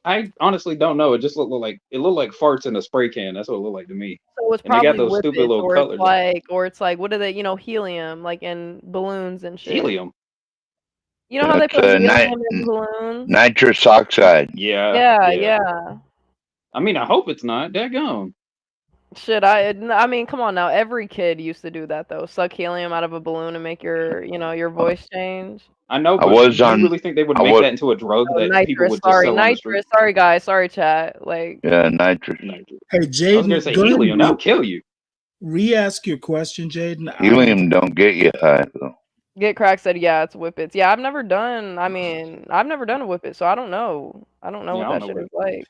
I honestly don't know. It just looked like farts in a spray can. That's what it looked like to me. So it's And they got probably those stupid whippets little or colors. it's like what are they, helium like in balloons and shit. Helium. You know how they That's put helium in balloons? nitrous oxide. Yeah, Yeah, yeah. yeah. I mean, I hope it's not. Daggone. Shit, I mean, come on now. Every kid used to do that though. Suck helium out of a balloon and make your voice change. I know, I but was do you on. really think they would I make was that into a drug Oh, that people nitrous. would just Sorry, sell on the street? nitrous. Sorry, guys. Sorry, chat. Like, yeah, nitrous. Hey, I was gonna Jaden, say go ahead helium. and That'll kill you. re-ask your question, Jaden. Helium don't get you high though. Get Crack said, yeah, it's whippets. Yeah, I've never done. I mean, I've never done a whippet, so I don't know. I don't know Yeah, what I don't that know shit what. is like.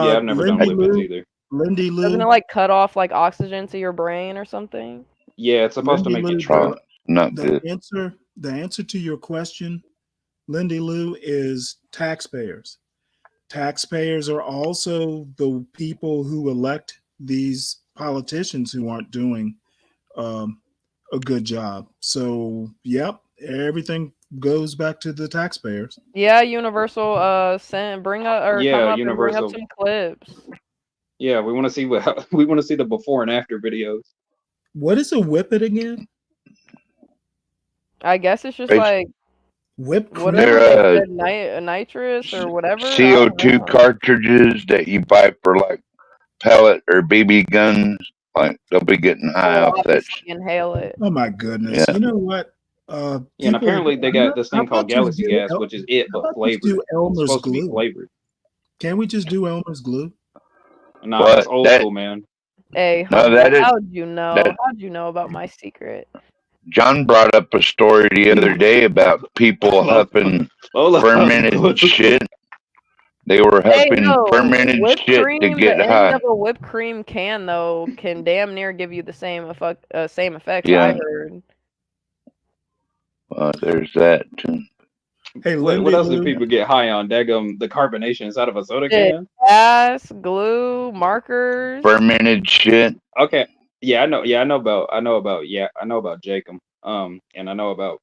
Yeah, I've never done Lindy whippets Lou, either. Lindy Doesn't it Lou, like cut off like oxygen to your brain or something? Yeah, it's supposed to Lindy make it Lou, trip. Not the good. answer to your question, Lindy Lou, is taxpayers. Taxpayers are also the people who elect these politicians who aren't doing a good job. So, yep, everything goes back to the taxpayers. Yeah, Universal. Bring up or come Yeah, up and bring up Universal. some clips. Yeah, we want to see we want to see the before and after videos. What is a whippet again? I guess it's just Bas- like Whipped whatever cream? they said, nitrous or whatever. I don't CO2 know. cartridges that you buy for like pellet or BB guns. Like they'll be getting high Well, off that obviously shit. inhale it. Oh my goodness! Yeah. You know what? Yeah, and People, apparently they got this how thing called about just Galaxy do Gas, which is it how but about just do flavored. It's Elmer's supposed to be glue? flavored. Can't we just do Elmer's glue? Nah, But that's old that school, man. Hey, no, that is how'd you know? that How'd you know about my secret? John brought up a story the other day about people huffing fermented shit. They were Hey, huffing no, fermented whipped shit to cream. get The end high. of a whipped cream can though can damn near give you the same effects. I Yeah. heard. There's that too. Hey, What Lindy else do Lou. people get high on? Daggum, the carbonation inside of a soda Shit, can? gas, glue, markers. Fermented shit. Okay. Yeah, I know. Yeah, I know about. Jacob. And I know about.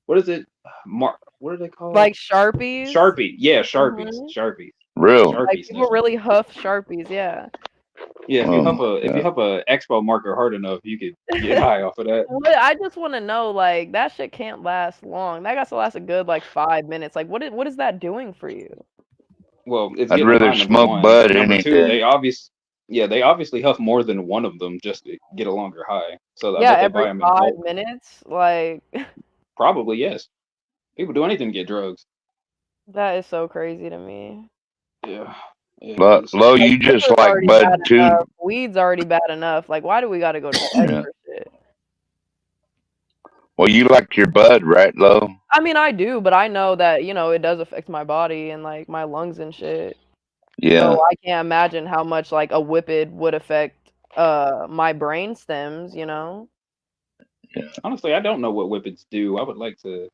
What is it? What are they called? Like Sharpies. Sharpie. Yeah, Sharpies. Mhm. Sharpies. Real. Sharpie Like people sniffers. really huff Sharpies. Yeah. Yeah, Oh my if you God. huff a expo marker hard enough, you could get high off of that. But I just want to know, like, that shit can't last long. That got to last a good like 5 minutes. Like, what is that doing for you? Well, it's I'd getting them rather high, number smoke one. bud Number any two, day. they obviously huff more than one of them just to get a longer high. So I Yeah, bet they buy every them in 5 bulk. minutes. Like, Probably yes. People do anything to get drugs. that is so crazy to me. Yeah, it is. Lo, Like, you just liquor's like already bud bad too. enough. Weed's already bad enough. Like, why do we got to go to the Yeah. extra shit? Well, you like your bud, right, Lo? I mean, I do, but I know that it does affect my body and like my lungs and shit. Yeah. So I can't imagine how much like a whippet would affect my brain stems. Honestly, I don't know what whippets do. I would like to.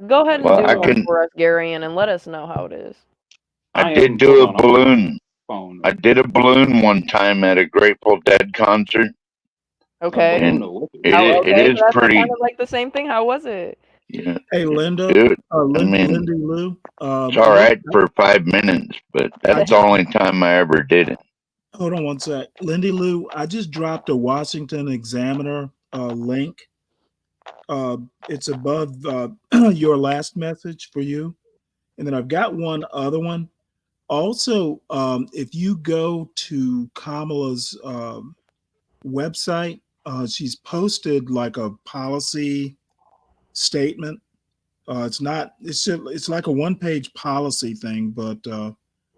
Go ahead and Well, do I one can. for us, Gary, and let us know how it is. I I did am. do Hold a on, I'm on my balloon. phone. I did a balloon one time at a Grateful Dead concert, A Okay. balloon and or whippet? it How, it okay, is so that's kind pretty. of like the same thing. How was it? Yeah, Hey, Linda. dude. I mean, Lindy Lou. it's all right for 5 minutes, but that's the only time I ever did it. Hold on one sec. Lindy Lou, I just dropped a Washington Examiner link. It's above your last message for you. And then I've got one other one. Also, if you go to Kamala's website, she's posted like a policy statement. It's like a one-page policy thing, but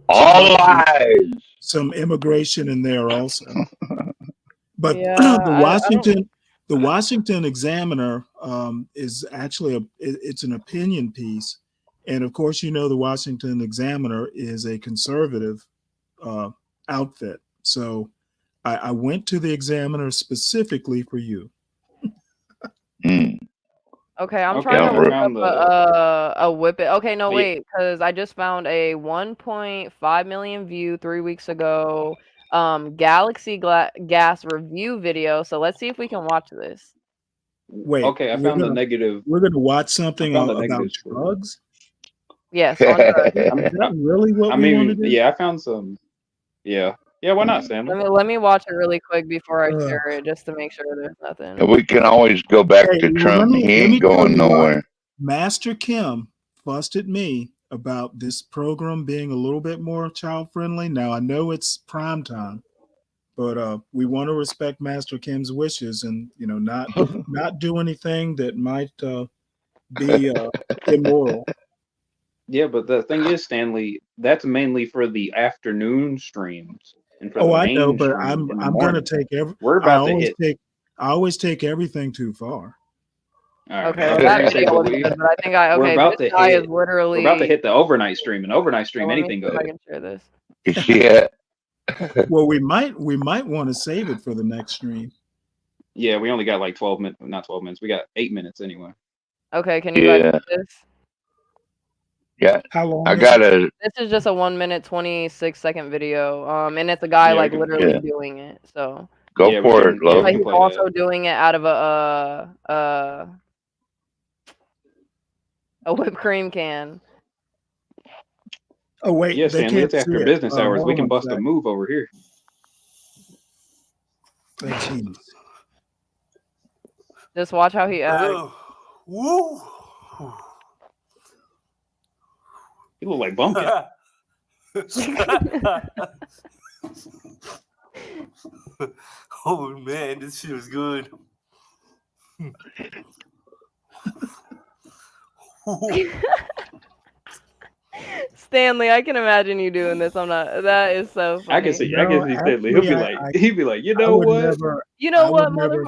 All lies. some immigration in there also. But Yeah, the Washington Examiner is actually it's an opinion piece, and of course, the Washington Examiner is a conservative outfit. So I went to the Examiner specifically for you. Okay, I'm Okay, trying to I look found up a whippet. Okay, no, Oh, yeah. wait, because I just found a 1.5 million view 3 weeks ago Galaxy Gas review video. So let's see if we can watch this. Wait, Okay, I found the negative. We're gonna watch I something found the about negatives for. drugs. Yes, on drugs. Is that really what I we want to mean, do? yeah, I found some. Yeah, why not, Stanley? Let me watch it really quick before I Ugh. share it, just to make sure there's nothing. And we can always go back Hey, to well, Trump. He let ain't me tell going you what. nowhere. Master Kim fussed at me about this program being a little bit more child friendly. Now I know it's prime time, but we want to respect Master Kim's wishes and not do anything that might be immoral. Yeah, but the thing is, Stanley, that's mainly for the afternoon streams and for Oh, the I know, main but stream in the I'm gonna morning. take We're about to hit. I always take everything too far. All right. Okay, I was that gonna say, video but was good, but I think this guy is literally. We're about to hit the overnight stream, and overnight stream, Let me anything see if goes. I can share this. Yeah. Well, we might want to save it for the next stream. Yeah, we only got like 12 minutes, not 12 minutes. We got 8 minutes anyway. Okay, can you guys Yeah. see this? Yeah. How long? I got a. This is just a 1 minute 26-second video, and it's a guy Yeah, like we can- literally Yeah. doing it. So Go Yeah, we for can- it, yeah, we love. but can he's play also that. doing it out of a whipped cream can. Oh wait, Yeah, they Stanley, can't it's see after it. business hours. Hold We on can a bust a sec. move over here. Oh, jeez. Just watch how he acts. Woo! You look like Bumpkin. Oh man, this feels good. Stanley, I can imagine you doing this. I'm not. That is so funny. I can see Stanley. Actually, He'd be like, you know I would what? never. You know I what, would never. motherfucker?